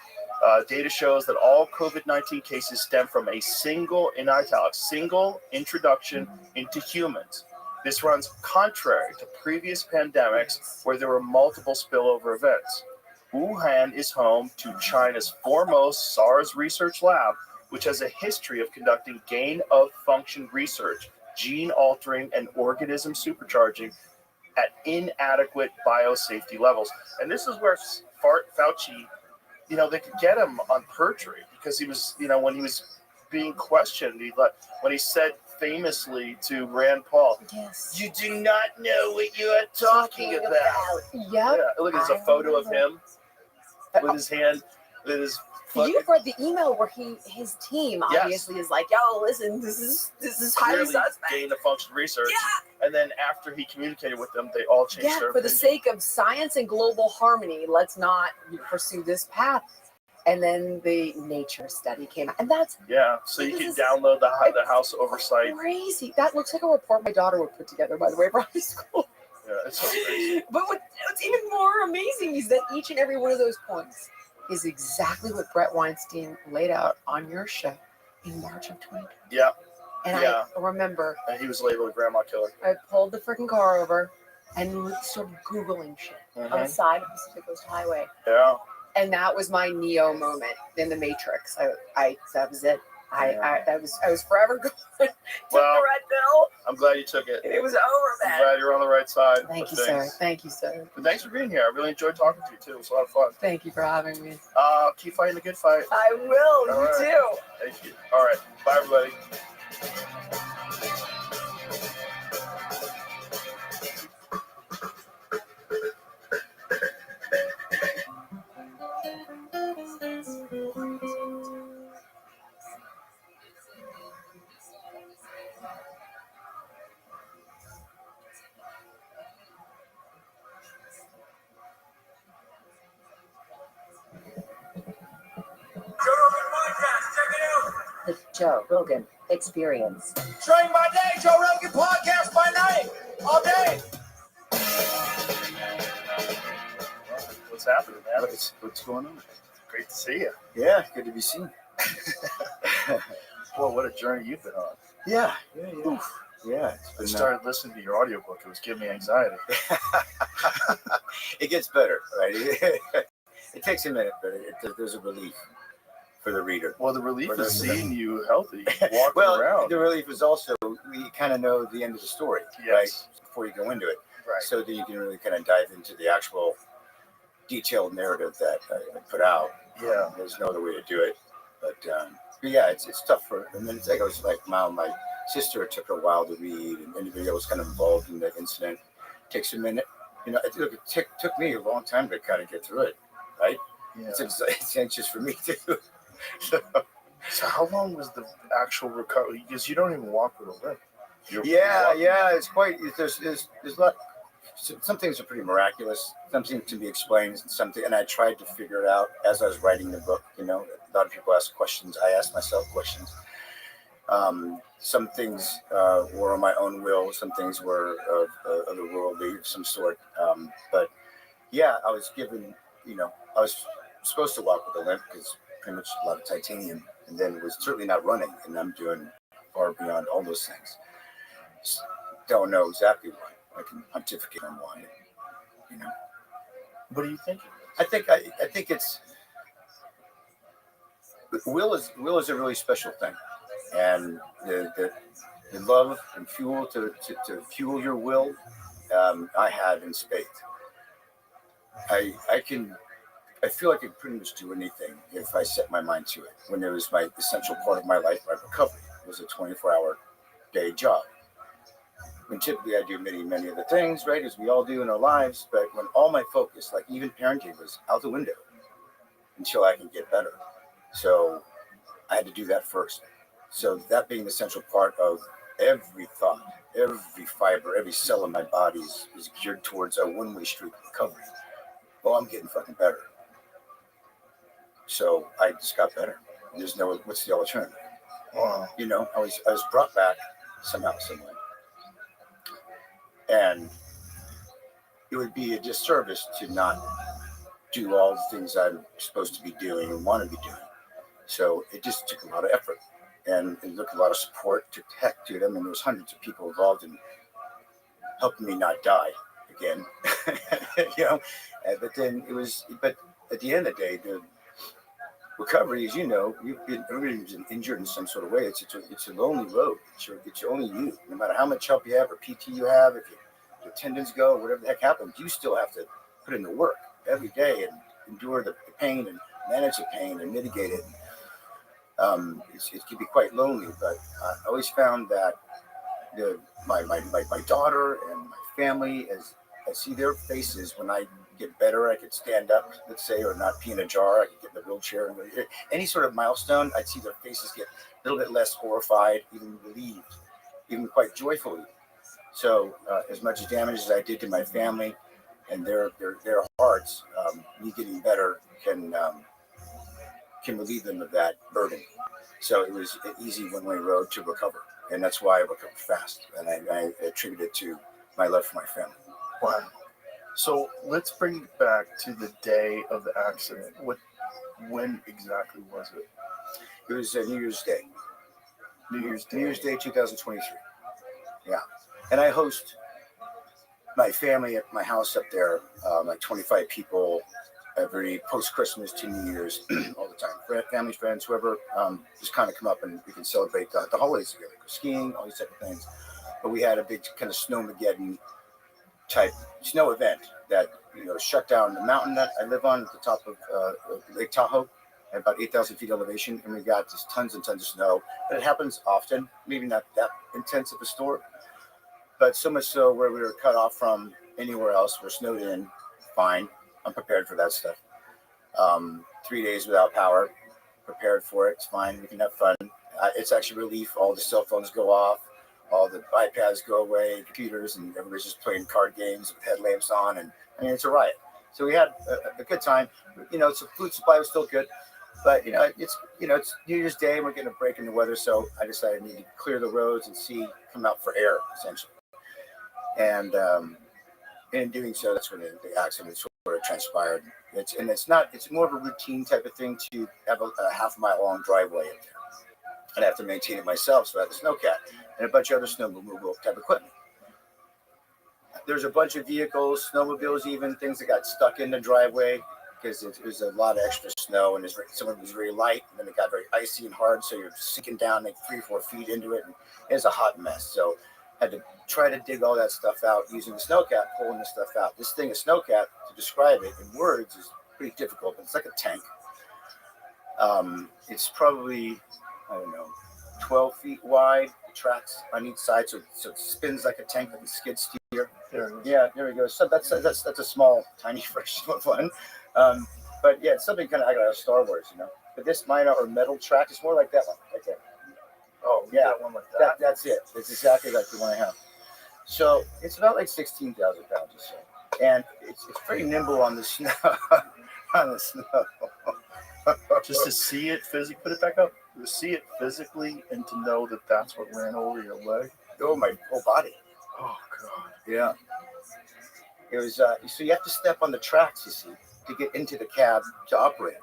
Data shows that all COVID-19 cases stem from a single, in italics, single introduction into humans. This runs contrary to previous pandemics where there were multiple spillover events. Wuhan is home to China's foremost SARS research lab, which has a history of conducting gain-of-function research, gene altering and organism supercharging at inadequate biosafety levels. And this is where Fauci, they could get him on perjury because he was, when he was being questioned, when he said famously to Rand Paul, Yes. "You do not know what you are talking about." Yep. Yeah, look, there's a photo of him with his hand, with his. You've read the email where his team Yes. obviously is like, "Yo, listen, this is highly Clearly suspect." gain of function research. Yeah. And then after he communicated with them, they all changed Yeah, their for the opinion. sake of science and global harmony, let's not pursue this path. And then the nature study came out, and that's Yeah, so you This can is- download the House oversight. crazy. That looks like a report my daughter would put together, by the way, for high school. Yeah, it's so crazy. But what's even more amazing is that each and every one of those points is exactly what Brett Weinstein laid out on your show in March of 2020. Yeah, And Yeah. I remember and he was labeled a grandma killer. I pulled the freaking car over and started Googling shit on the Mhm. side of the Pacific Coast Highway. Yeah, And that was my Neo moment in the Matrix. That was it. I was forever going. Took Well, the red pill, I'm glad you took it. and it was over, I'm man. glad you're on the right side. Thank of you, sir. things. Thank you, sir. But thanks for being here. I really enjoyed talking to you too. It was a lot of fun. Thank you for having me. Keep fighting the good fight. I will. All You right. too. Thank you. All right. Bye, everybody. The Joe Rogan Experience. Train by day, Joe Rogan podcast by night, all day. What's happening, man? What's going on? Great to see you. Yeah, good to be seen. Boy, what a journey you've been on. Yeah. Oof. Yeah. It's I been, started listening to your audiobook. It was giving me anxiety. it gets better, right? It takes a minute, but there's a relief for the reader. Well, the relief For is those- seeing you healthy, walking Well, around. the relief is also we kind of know the end of the story, right? Yes. Before you go into it, Right. so that you can really kind of dive into the actual detailed narrative that I put out. Yeah. There's no other way to do it, but yeah, it's tough for. And then it's like I was like, my sister, it took her a while to read, and anybody else kind of involved in the incident takes a minute. It took me a long time to kind of get through it, right? Yeah. It's anxious for me too. So how long was the actual recovery? Because you don't even walk with a limp. Yeah, it's quite. There's a lot. Some things are pretty miraculous. Something to be explained, and I tried to figure it out as I was writing the book. A lot of people ask questions. I asked myself questions. Some things were on my own will. Some things were of otherworldly of some sort. But yeah, I was given. I was supposed to walk with a limp because pretty much a lot of titanium and then was certainly not running, and I'm doing far beyond all those things. Just don't know exactly why. I can pontificate on why, you know. What do you think? I think it's will is a really special thing, and the love and fuel to fuel your will, I have in spades. I feel like I could pretty much do anything if I set my mind to it. When it was my essential part of my life, my recovery was a 24-hour day job. When typically I do many other things, right, as we all do in our lives, but when all my focus, like even parenting, was out the window until I can get better. So I had to do that first. So that being the central part of every thought, every fiber, every cell in my body is geared towards a one-way street recovery. Well, I'm getting fucking better. So I just got better. There's no, what's the alternative? Wow. You know, I was brought back somehow, some way. And it would be a disservice to not do all the things I'm supposed to be doing and want to be doing. So it just took a lot of effort, and it took a lot of support. To heck, dude, I mean, there was hundreds of people involved in helping me not die again, you know. But then but at the end of the day, the recovery, as you know, everybody's been injured in some sort of way. It's a lonely road. It's only you. No matter how much help you have or PT you have, if your tendons go, whatever the heck happens, you still have to put in the work every day and endure the pain and manage the pain and mitigate it. It can be quite lonely, but I always found that my daughter and my family, as I see their faces when I get better, I could stand up, let's say, or not pee in a jar, I could get in the wheelchair. Any sort of milestone, I'd see their faces get a little bit less horrified, even relieved, even quite joyfully. So as much damage as I did to my family and their hearts, me getting better can relieve them of that burden. So it was an easy one-way road to recover, and that's why I recovered fast. And I attribute it to my love for my family. Wow. So let's bring it back to the day of the accident. When exactly was it? It was New Year's Day. New Year's Day 2023. Yeah. And I host my family at my house up there, like 25 people, every post-Christmas to New Year's, all the time. Family, friends, whoever, just kind of come up and we can celebrate the holidays together. Go skiing, all these type of things. But we had a big kind of snowmageddon type snow event that, you know, shut down the mountain that I live on at the top of Lake Tahoe at about 8,000 feet elevation. And we got just tons and tons of snow. But it happens often, maybe not that intense of a storm, but so much so where we were cut off from anywhere else. We're snowed in, fine. I'm prepared for that stuff. 3 days without power, prepared for it. It's fine. We can have fun. It's actually relief. All the cell phones go off. All the iPads go away, computers, and everybody's just playing card games with headlamps on. And I mean, it's a riot. So we had a good time. You know, so food supply was still good. But, it's New Year's Day and we're getting a break in the weather. So I decided I need to clear the roads and come out for air, essentially. And in doing so, that's when the accident sort of transpired. It's more of a routine type of thing to have a half-mile long driveway in there. I'd have to maintain it myself, so I had the snowcat and a bunch of other snow removal type equipment. There's a bunch of vehicles, snowmobiles, even things that got stuck in the driveway because it was a lot of extra snow, and some of it was very light, and then it got very icy and hard, so you're sinking down like 3 or 4 feet into it, and it was a hot mess. So I had to try to dig all that stuff out using the snowcat, pulling the stuff out. This thing, a snowcat, to describe it in words is pretty difficult, but it's like a tank. It's probably, 12 feet wide, tracks on each side, so it spins like a tank, like a skid steer. Yeah, there we go. So that's a small, tiny, fresh one. But yeah, it's something kind of like a Star Wars, But mine are metal track. It's more like that one, right there. Oh yeah, one like that. That's it. It's exactly like the one I have. So it's about like 16,000 pounds or so, and it's pretty nimble on the snow. Just to see it physically, put it back up. To see it physically and to know that that's what ran over your leg. Oh, my whole body. Oh God. Yeah. It was. So you have to step on the tracks, you see, to get into the cab to operate.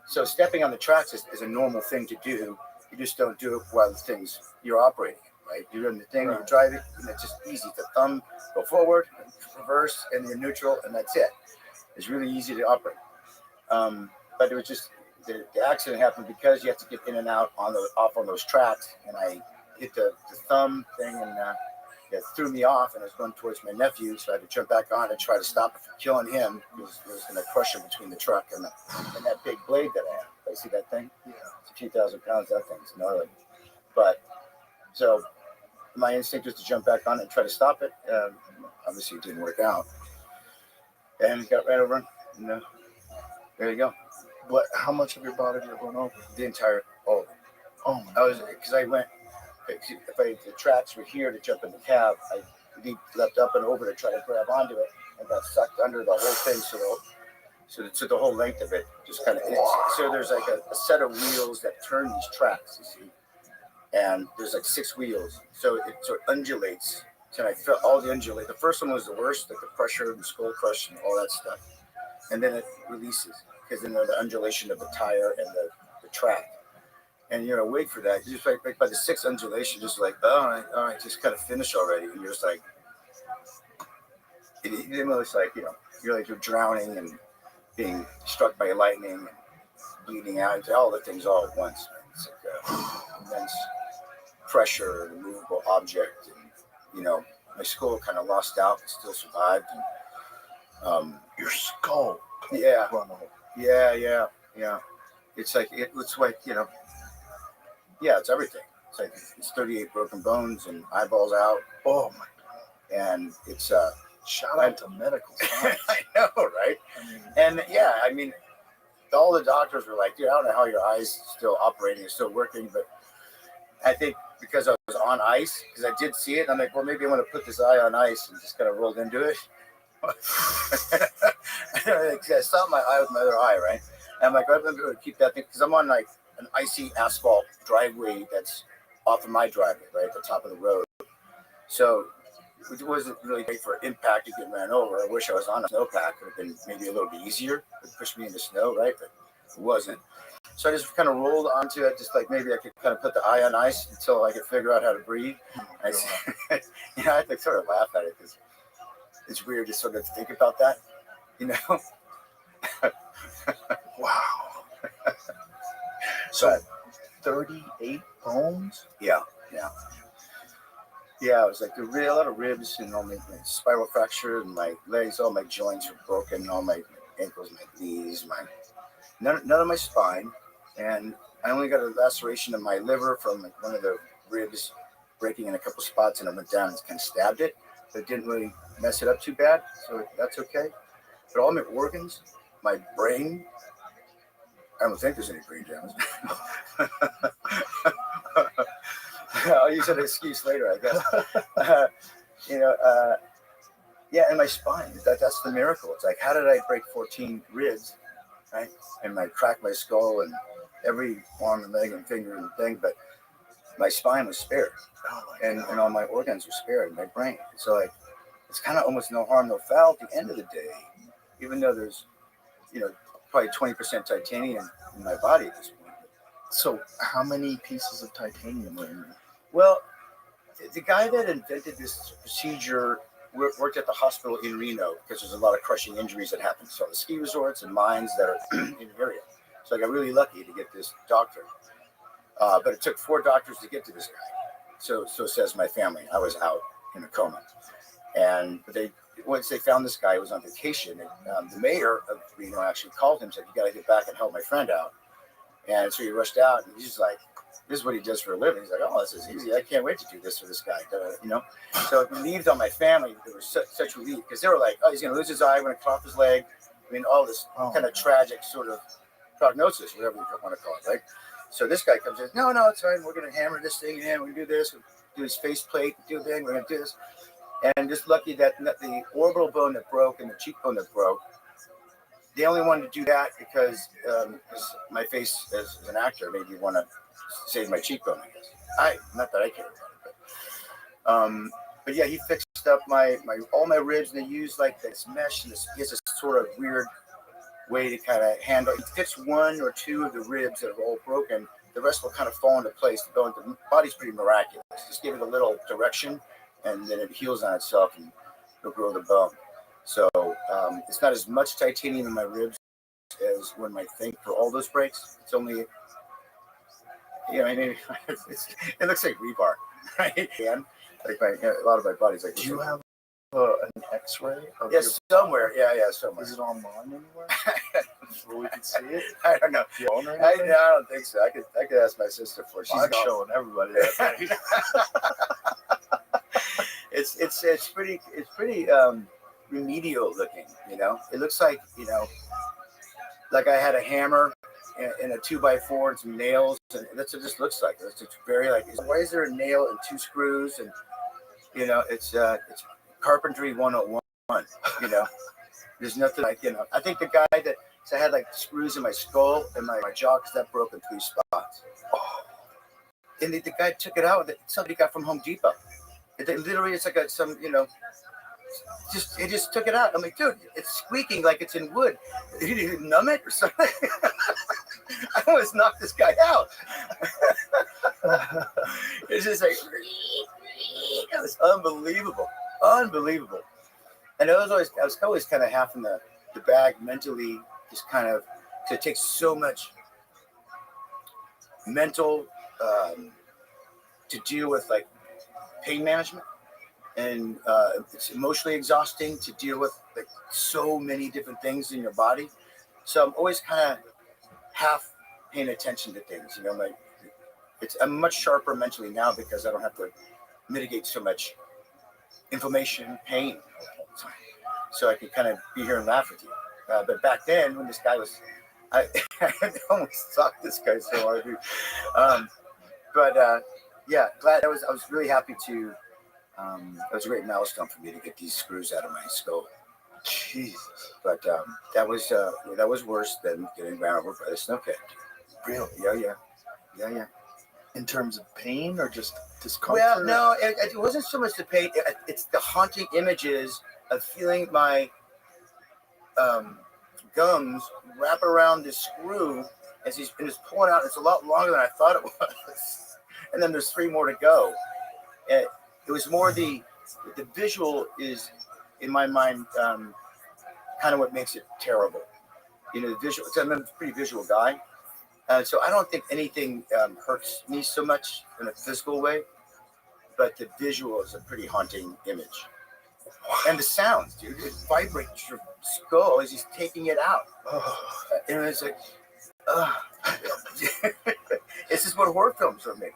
So stepping on the tracks is a normal thing to do. You just don't do it while the things you're operating, right? You're doing the thing, you're driving, and it's just easy to thumb, go forward, reverse, and you're neutral, and that's it. It's really easy to operate. But it was just the accident happened because you have to get in and out off on those tracks, and I hit the thumb thing, and it threw me off, and I was going towards my nephew, so I had to jump back on and try to stop it from killing him because it was going to crush him between the truck and that big blade that I have. You see that thing? Yeah. It's a few thousand pounds, that thing's gnarly. But so my instinct was to jump back on it and try to stop it. Obviously, it didn't work out. And got right over, and there you go. What? How much of your body did it run over? The entire, all of it. Oh, my I was, because I went, the tracks were here to jump in the cab, I leapt up and over to try to grab onto it and got sucked under the whole thing. So the whole length of it just kind of, so there's like a set of wheels that turn these tracks, you see. And there's like 6 wheels. So it sort of undulates. So I felt all the undulate. The first one was the worst, like the pressure and skull crush and all that stuff. And then it releases because then the undulation of the tire and the track. And you're gonna wait for that. Just like by the 6th undulation, just like, all right, just kind of finish already. And you're just like, it's like, you're drowning and being struck by lightning and bleeding out into all the things all at once. It's like immense pressure, an immovable object, and my skull kind of lost out, but still survived. And, your skull. Yeah. It's like it's everything. It's like it's 38 broken bones and eyeballs out. Oh my God! And it's shout out to medical science. I know, right? I mean, all the doctors were like, dude, I don't know how your eye's still operating, it's still working, but I think because I was on ice, because I did see it, I'm like, well, maybe I want to put this eye on ice and just kind of rolled into it. I saw my eye with my other eye, right? And I'm like, I'm going to keep that thing because I'm on like an icy asphalt driveway that's off of my driveway, right at the top of the road. So it wasn't really great for impact to get ran over. I wish I was on a snowpack. It would have been maybe a little bit easier. It would push me into snow, right? But it wasn't. So I just kind of rolled onto it, just like maybe I could kind of put the eye on ice until I could figure out how to breathe. I had to sort of laugh at it because it's weird to sort of think about that, Wow. So 38 bones? Yeah. It was like a lot of ribs and all my spiral fracture and my legs, all my joints were broken, all my ankles, my knees, none of my spine. And I only got a laceration of my liver from one of the ribs breaking in a couple spots, and I went down and kind of stabbed it. But it didn't really mess it up too bad, so that's okay. But all my organs, my brain, I don't think there's any brain damage. I'll use an excuse later, I guess. And my spine, that's the miracle. It's like, how did I break 14 ribs, right? And I cracked my skull and every arm and leg and finger and thing, but my spine was spared. And all my organs were spared, and my brain. So like, it's kind of almost no harm, no foul at the end of the day, even though there's, probably 20% titanium in my body at this point. So how many pieces of titanium were in there? Well, the guy that invented this procedure worked at the hospital in Reno because there's a lot of crushing injuries that happen. So the ski resorts and mines that are in the area. So I got really lucky to get this doctor. But it took 4 doctors to get to this guy. So says my family. I was out in a coma. And once they found this guy, he was on vacation. And the mayor of Reno actually called him and said, you got to get back and help my friend out. And so he rushed out, and he's like, this is what he does for a living. He's like, oh, this is easy. I can't wait to do this for this guy, So it relieved on my family. There was such relief because they were like, oh, he's going to lose his eye, going to cut off his leg. I mean, all this kind of tragic sort of prognosis, whatever you want to call it, right? So this guy comes in, no, it's fine. We're going to hammer this thing in. We're going to do this. We'll do his face plate. Do a thing. We're going to do this. And just lucky that the orbital bone that broke and the cheekbone that broke, they only wanted to do that because my face as an actor made me want to save my cheekbone, I guess. Not that I care about it, but yeah, he fixed up my all my ribs, and they used like this mesh, and he has this sort of weird way to kind of handle. It fits one or two of the ribs that are all broken. The rest will kind of fall into place. The body's pretty miraculous. Just give it a little direction, and then it heals on itself, and it'll grow the bone. So it's not as much titanium in my ribs as one might think for all those breaks. It's only, I mean, it looks like rebar, right? And like a lot of my body's like. Do you have an X-ray? Yes, somewhere. Yeah, somewhere. Is it online anywhere? Where we can see it? I don't know. I don't think so. I could ask my sister for it. She's showing everybody that thing. It's pretty remedial looking. It looks like like I had a hammer and a 2x4 and some nails, and that's what it just looks like. It's very like, why is there a nail and two screws? And it's carpentry 101. There's nothing like, I think the guy that, so I had like screws in my skull and my jaw, because that broke in 3 spots. And the guy took it out. Somebody got from Home Depot. Literally, it's like it just took it out. I'm like, dude, it's squeaking like it's in wood. Did you numb it or something? I almost knocked this guy out. It's just like, it was unbelievable. And I was always kind of half in the bag mentally, just kind of, because it takes so much mental to deal with like pain management, and it's emotionally exhausting to deal with like so many different things in your body. So I'm always kind of half paying attention to things. Like I'm much sharper mentally now because I don't have to mitigate so much inflammation, pain all the time. So I can kind of be here and laugh with you. But back then, when this guy was, I almost sucked this guy so hard. Yeah, glad I was really happy to. That was a great milestone for me to get these screws out of my skull. Jesus. But that was worse than getting ran over by the snowcat. Really? Yeah. In terms of pain or just discomfort? Well, no, it wasn't so much the pain. It's the haunting images of feeling my gums wrap around this screw as he's pulling out. It's a lot longer than I thought it was. And then there's 3 more to go. It was more the visual is, in my mind, kind of what makes it terrible. The visual. I'm a pretty visual guy. So I don't think anything hurts me so much in a physical way, but the visual is a pretty haunting image. And the sounds, dude, it vibrates your skull as he's taking it out. And it's like, this is what horror films are made,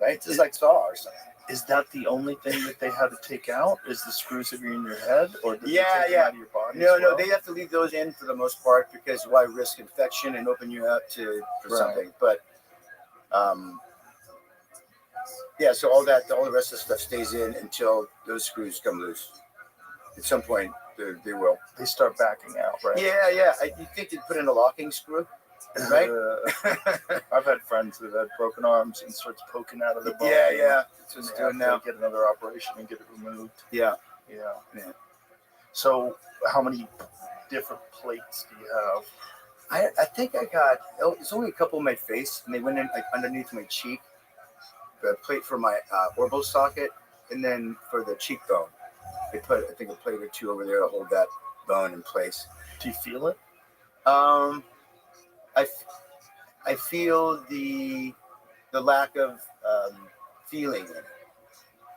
right? It's just like Saw or something. Is that the only thing that they had to take out? Is the screws that are in your head, or did they take them out of your body? No, they have to leave those in for the most part, because why risk infection and open you up for something? But so all the rest of the stuff stays in until those screws come loose. At some point, they will. They start backing out, right? Yeah. You think they'd put in a locking screw, right? I've had friends that had broken arms and starts poking out of the bone. Yeah. That's what it's doing now. Get another operation and get it removed. Yeah. So, how many different plates do you have? I think I got. It's only a couple in my face, and they went in like underneath my cheek. The plate for my orbital socket, and then for the cheekbone, they put I think a plate or 2 over there to hold that bone in place. Do you feel it? I feel the lack of feeling in it.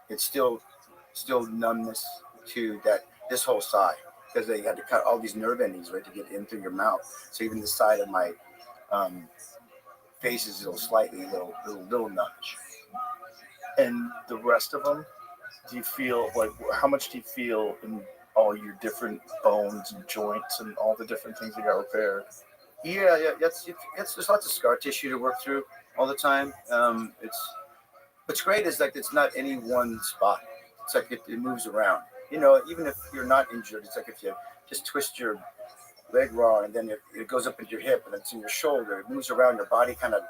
It's still numbness to this whole side, because they had to cut all these nerve endings right to get in through your mouth. So even the side of my face is little nudge. And the rest of them, do you feel like, how much do you feel in all your different bones and joints and all the different things that got repaired? Yeah. There's lots of scar tissue to work through all the time. What's great is like it's not any one spot. It's like it moves around. Even if you're not injured, it's like if you just twist your leg wrong and then it goes up into your hip and it's in your shoulder. It moves around. Your body kind of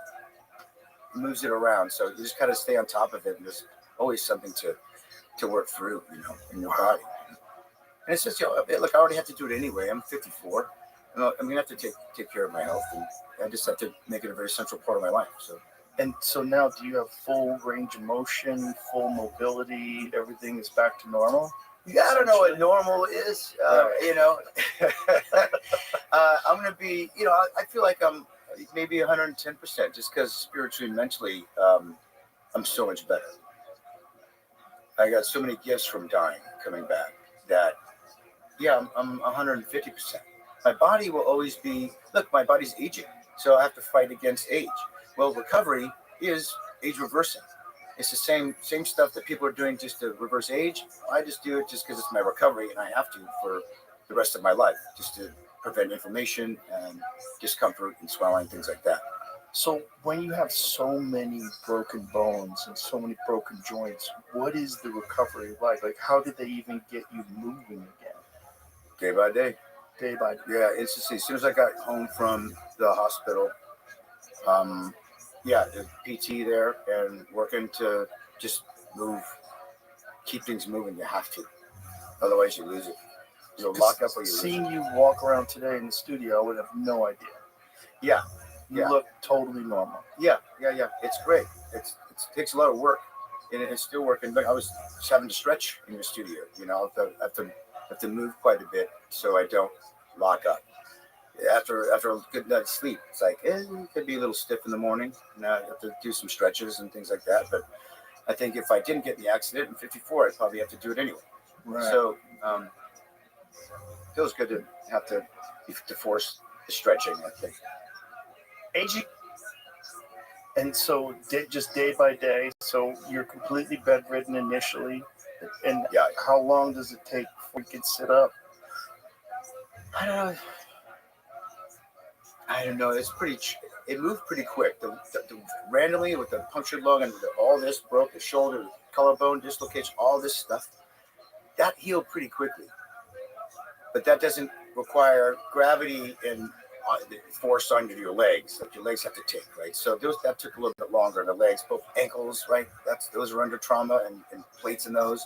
moves it around. So you just kind of stay on top of it, and there's always something to work through, in your body. And it's just, look, I already have to do it anyway. I'm 54. I'm gonna have to take care of my health, and I just have to make it a very central part of my life. So. And so now, do you have full range of motion, full mobility? Everything is back to normal? Yeah, I don't know what normal is. I'm going to be, I feel like I'm maybe 110% just because spiritually and mentally, I'm so much better. I got so many gifts from dying coming back that, yeah, I'm 150%. My body will always be, look, my body's aging, so I have to fight against age. Well, recovery is age reversing. It's the same stuff that people are doing just to reverse age. I just do it just because it's my recovery, and I have to for the rest of my life, just to prevent inflammation and discomfort and swelling, things like that. So when you have so many broken bones and so many broken joints, what is the recovery like? Like, how did they even get you moving again? Day by day. Day by day. Yeah, it's just as soon as I got home from the hospital, the PT there and working to just move, keep things moving. You have to, otherwise you lose it. You'll lock up or you lose it. Seeing you walk around today in the studio, I would have no idea. Yeah. You look totally normal. Yeah. It's great. It takes a lot of work, and it's still working. But I was just having to stretch in the studio. I have to move quite a bit so I don't lock up. After a good night's sleep, it's like it could be a little stiff in the morning. I have to do some stretches and things like that. But I think if I didn't get in the accident in '54, I'd probably have to do it anyway. Right. So feels good to have to force the stretching, I think. Aging. And so just day by day, so you're completely bedridden initially. And how long does it take before you can sit up? I don't know. It moved pretty quick. The randomly with the punctured lung and all this broke, the shoulder, collarbone dislocation, all this stuff, that healed pretty quickly. But that doesn't require gravity and force under your legs. Like your legs have to take, right? So that took a little bit longer. The legs, both ankles, right? Those are under trauma and plates in those.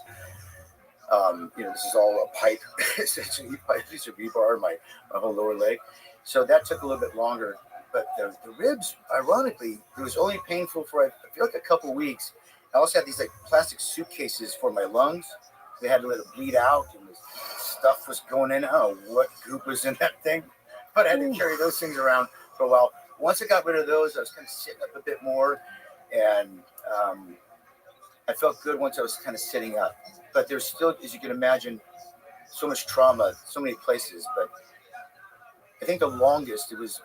This is all a pipe, essentially. Piece of rebar, my whole lower leg. So that took a little bit longer. But the ribs, ironically, it was only painful for I feel like a couple of weeks. I also had these like plastic suitcases for my lungs. They had to let it bleed out, and this stuff was going in. I don't know what goop was in that thing, but I had to carry those things around for a while. Once I got rid of those, I was kind of sitting up a bit more, and I felt good once I was kind of sitting up. But there's still, as you can imagine, so much trauma, so many places. But I think the longest it was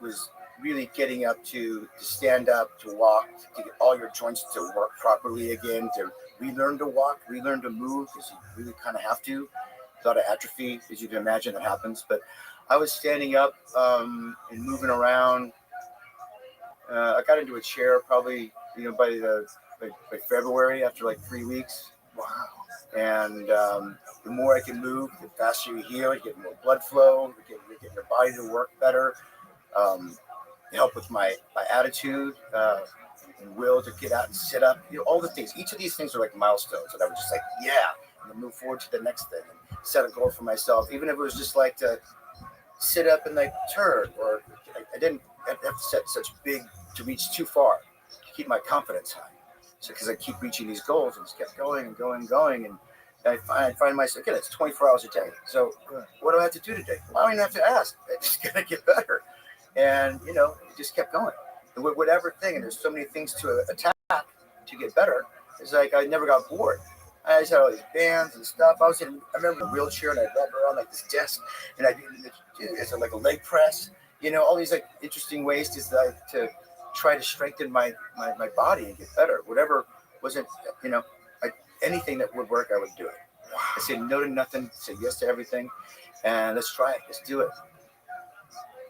really getting up to stand up, to walk, to get all your joints to work properly again, to relearn to walk, relearn to move, because you really kind of have to. A lot of atrophy, as you can imagine, that happens. But I was standing up and moving around. I got into a chair probably, by February, after like 3 weeks. Wow. And the more I can move, the faster you heal. You get more blood flow. You get your body to work better. Help with my attitude and will to get out and sit up. All the things. Each of these things are like milestones, and I was just like, and then move forward to the next thing and set a goal for myself. Even if it was just like to sit up and like turn, or I didn't have to set such big to reach too far to keep my confidence high. So because I keep reaching these goals and just kept going and going, and I find myself, again, it's 24 hours a day. So what do I have to do today? Well, I don't even have to ask. I just gotta get better. And it just kept going. And with whatever thing, and there's so many things to attack to get better. It's like I never got bored. I just had all these bands and stuff. I remember in a wheelchair, and I'd run around like this desk, and I did like a leg press. All these like interesting ways to try to strengthen my body and get better. Whatever wasn't, anything that would work, I would do it. I said no to nothing, said yes to everything, and let's try it. Let's do it.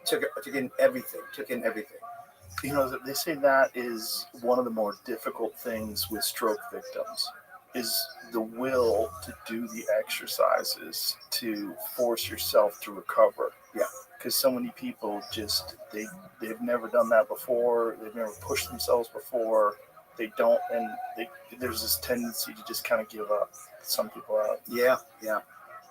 Took in everything. They say that is one of the more difficult things with stroke victims, is the will to do the exercises to force yourself to recover. Yeah. Because so many people just, they've never done that before. They've never pushed themselves before. They don't, and there's this tendency to just kind of give up. Some people out. Yeah.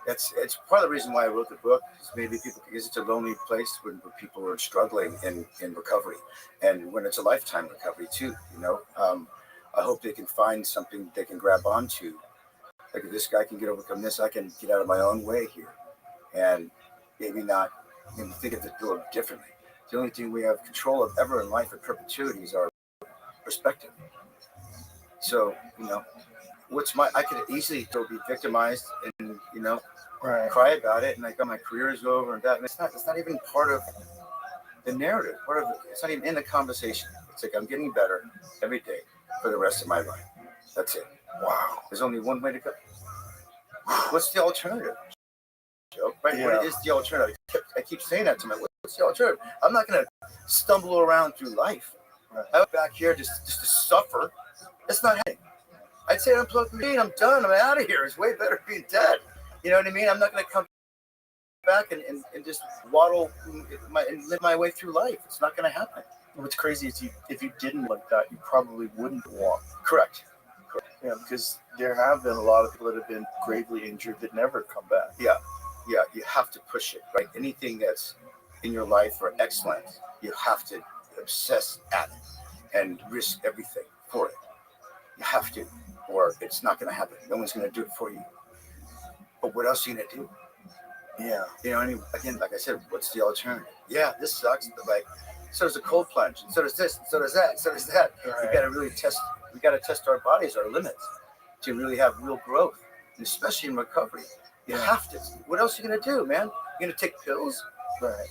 it's part of the reason why I wrote the book. Is maybe people, because it's a lonely place where people are struggling in recovery, and when it's a lifetime recovery too. I hope they can find something they can grab onto. Like if this guy can overcome this, I can get out of my own way here, and maybe not think of it a little differently. The only thing we have control of ever in life at perpetuity is our perspective. So, I could easily go be victimized and, Right. cry about it and like, oh, my career is over and that. And it's not even part of the narrative. It's not even in the conversation. It's like I'm getting better every day for the rest of my life. That's it. Wow. There's only one way to go. What's the alternative? Joe? Right? Yeah. What is the alternative? I keep saying that to myself. What's the alternative? I'm not going to stumble around through life. Right. I'm back here just to suffer. That's not happening. I'd say unplug me. I'm done. I'm out of here. It's way better being dead. You know what I mean? I'm not going to come back and just waddle and live my way through life. It's not going to happen. What's crazy is if you didn't like that, you probably wouldn't walk. Correct. Yeah, because there have been a lot of people that have been gravely injured that never come back. Yeah. You have to push it, right? Anything that's in your life for excellence, you have to obsess at it and risk everything for it. You have to, or it's not going to happen. No one's going to do it for you. But what else are you going to do? Yeah. Again, like I said, what's the alternative? Yeah, this sucks, but like, so does a cold plunge, and so does this, and so does that, and so does that. Right. We got to really test. We got to test our bodies, our limits, to really have real growth, and especially in recovery. You have to. What else are you going to do, man? You're going to take pills? Right.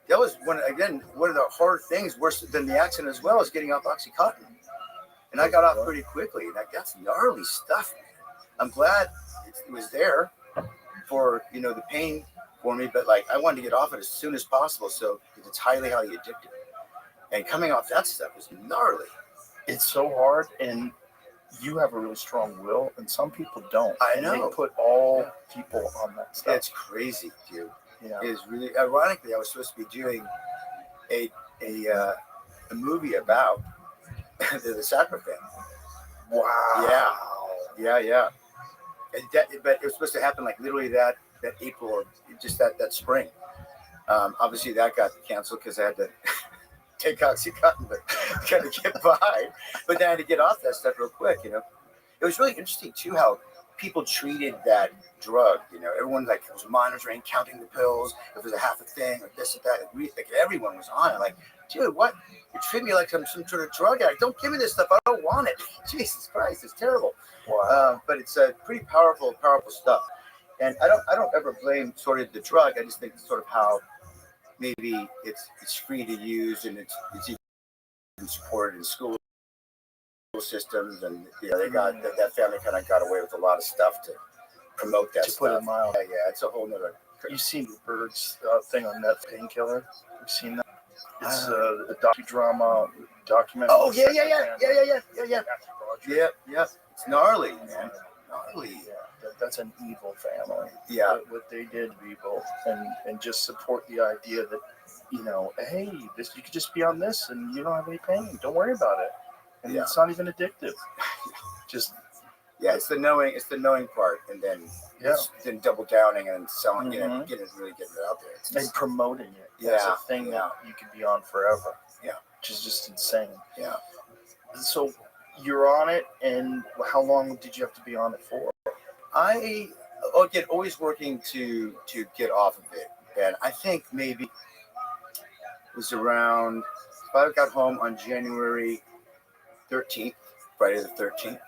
That was one of the hard things, worse than the accident as well, is getting off Oxycontin. And I got off pretty quickly. That's gnarly stuff, man. I'm glad it was there for, the pain for me, but like I wanted to get off it as soon as possible. So it's highly addictive. And coming off that stuff was gnarly. It's so hard, and you have a really strong will, and some people don't. I know. And they put all people on that stuff. It's crazy, dude. Yeah. It is really, ironically, I was supposed to be doing a movie about the Sackler family. Wow. Yeah. But it was supposed to happen like literally that April or just that spring. Obviously that got canceled because I had to take Oxycontin, but kind of get by. But then I had to get off that stuff real quick. It was really interesting too how people treated that drug. Everyone like was monitoring, counting the pills. If it was a half a thing or this or that, like everyone was on it. Like, dude, what? You treat me like I'm some sort of drug addict. Don't give me this stuff. I don't want it. Jesus Christ, it's terrible. Wow. But it's pretty powerful stuff. And I don't ever blame sort of the drug. I just think sort of how maybe it's free to use and it's even supported in school systems, and they got that family kind of got away with a lot of stuff to promote that stuff. Put it mild. Yeah, it's a whole nother. You've seen the Birds thing on Netflix, Painkiller? You've seen that? It's a docudrama documentary. Oh yeah. It's gnarly, man. Gnarly. Yeah, that's an evil family. Yeah. What they did to people, and just support the idea that, hey, you could just be on this and you don't have any pain. Don't worry about it. And it's not even addictive. Just it's the knowing part, and then then double downing and selling it, getting it out there, and promoting it as a thing that you could be on forever. Yeah, which is just insane. Yeah. So you're on it, and how long did you have to be on it for? I always working to get off of it, and I think maybe it was around, if I got home on January 13th, Friday the 13th,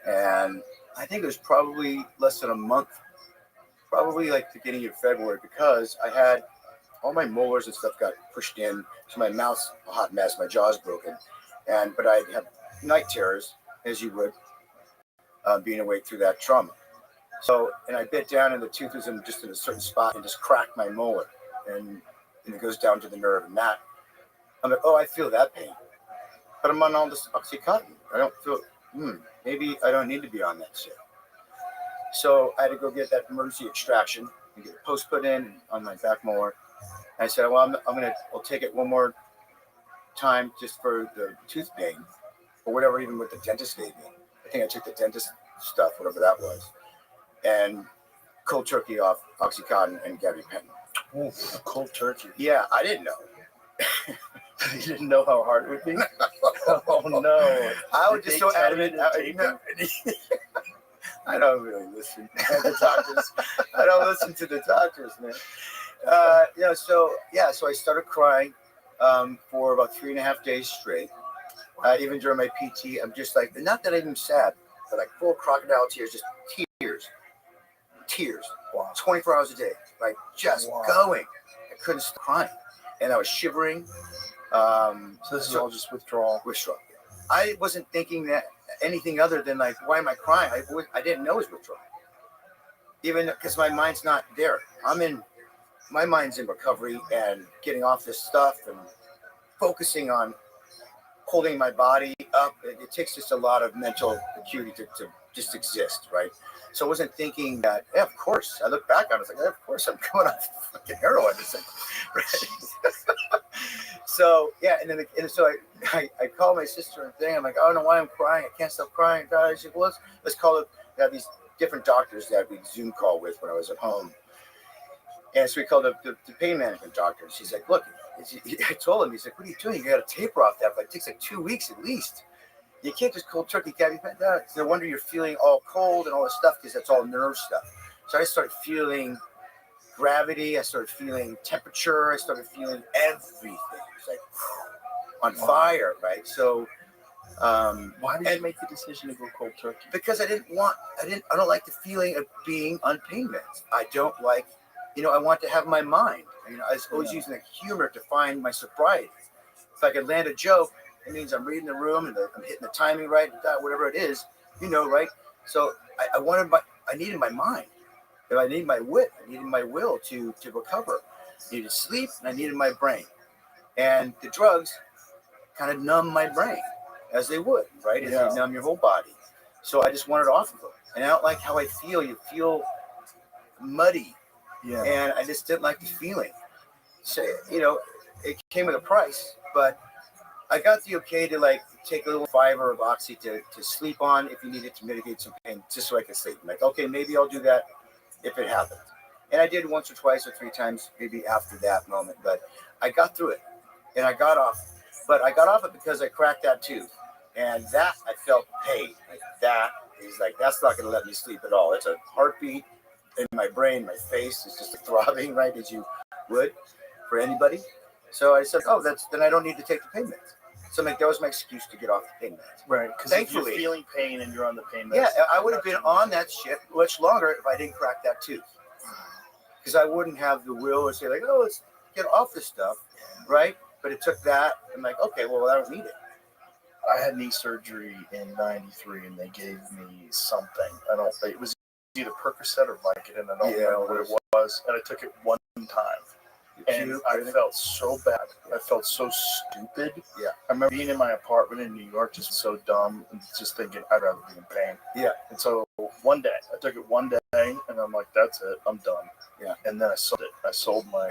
and I think it was probably less than a month, probably like the beginning of February, because I had all my molars and stuff got pushed in, so my mouth's a hot mess, my jaw's broken, but I have night terrors, as you would, being awake through that trauma. So, and I bit down, and the tooth was in a certain spot and just cracked my molar, and it goes down to the nerve, and that I'm like, oh, I feel that pain, but I'm on all this Oxycontin. I don't feel. Maybe I don't need to be on that shit. So I had to go get that emergency extraction and get a post put in on my back molar. And I said, well, I'll take it one more time just for the tooth pain or whatever, even what the dentist gave me. I think I took the dentist stuff, whatever that was. And cold turkey off Oxycontin and gabapentin. Ooh, cold turkey. Yeah, I didn't know. You didn't know how hard it would be? Oh no! I was Did just they so tell adamant. you to take I don't really listen to the doctors. I don't listen to the doctors, man. So I started crying for about 3.5 days straight. Even during my PT, I'm just like, not that I'm sad, but like full crocodile tears, just tears. Wow. 24 hours a day, like just going. I couldn't stop crying, and I was shivering. So this is all just withdrawal. I wasn't thinking that anything other than like, why am I crying? I didn't know it was withdrawal, even because my mind's not there. My mind's in recovery and getting off this stuff and focusing on holding my body up. It takes just a lot of mental acuity to just exist, right? So I wasn't thinking that, yeah, of course. I look back on it, it's like, yeah, of course I'm coming off fucking heroin. It's like, right? So, yeah, and so I called my sister and thing. I'm like, I don't know why I'm crying. I can't stop crying. Guys, she goes, well, let's call it. We have these different doctors that we Zoom call with when I was at home. And so we called up the pain management doctor. And she's like, look, I told him, he's like, what are you doing? You got to taper off that. But it takes like 2 weeks at least. You can't just cold turkey gabapentin. No wonder you're feeling all cold and all this stuff, because that's all nerve stuff. So I started feeling gravity. I started feeling temperature. I started feeling everything. It was like on fire, right? So why did you make the decision to go cold turkey? Because I don't like the feeling of being on pain meds. I don't like, I want to have my mind. I was always using the humor to find my sobriety. If I could land a joke, it means I'm reading the room and I'm hitting the timing right, whatever it is, right? So I needed my mind. I needed my wit. I needed my will to recover. I needed sleep, and I needed my brain. And the drugs kind of numb my brain, as they would, right? As they numb your whole body. So I just wanted off of them. And I don't like how I feel. You feel muddy. Yeah. And I just didn't like the feeling. So, it came with a price, but I got the okay to like take a little fiber of oxy to sleep on if you needed to mitigate some pain, just so I could sleep. I'm like, okay, maybe I'll do that if it happens. And I did once or twice or 3 times, maybe after that moment, but I got through it and I got off. But I got off it because I cracked that tooth, and that I felt pain. Like that is like, that's not going to let me sleep at all. It's a heartbeat in my brain. My face is just throbbing, right, as you would for anybody. So I said, then I don't need to take the pain meds. So that was my excuse to get off the pain meds. Right, because if you're feeling pain and you're on the pain meds. Yeah, I would have been on that shit much longer if I didn't crack that tooth. Because I wouldn't have the will to say like, let's get off this stuff, right? But it took that. I'm like, okay, well, I don't need it. I had knee surgery in '93, and they gave me something. It was either Percocet or Vicodin. I don't remember what it was. And I took it one time. And I felt so bad. I felt so stupid. Yeah. I remember being in my apartment in New York, just so dumb, and just thinking I'd rather be in pain. Yeah. And so one day, I took it one day, and I'm like, that's it. I'm done. Yeah. And then I sold it. I sold my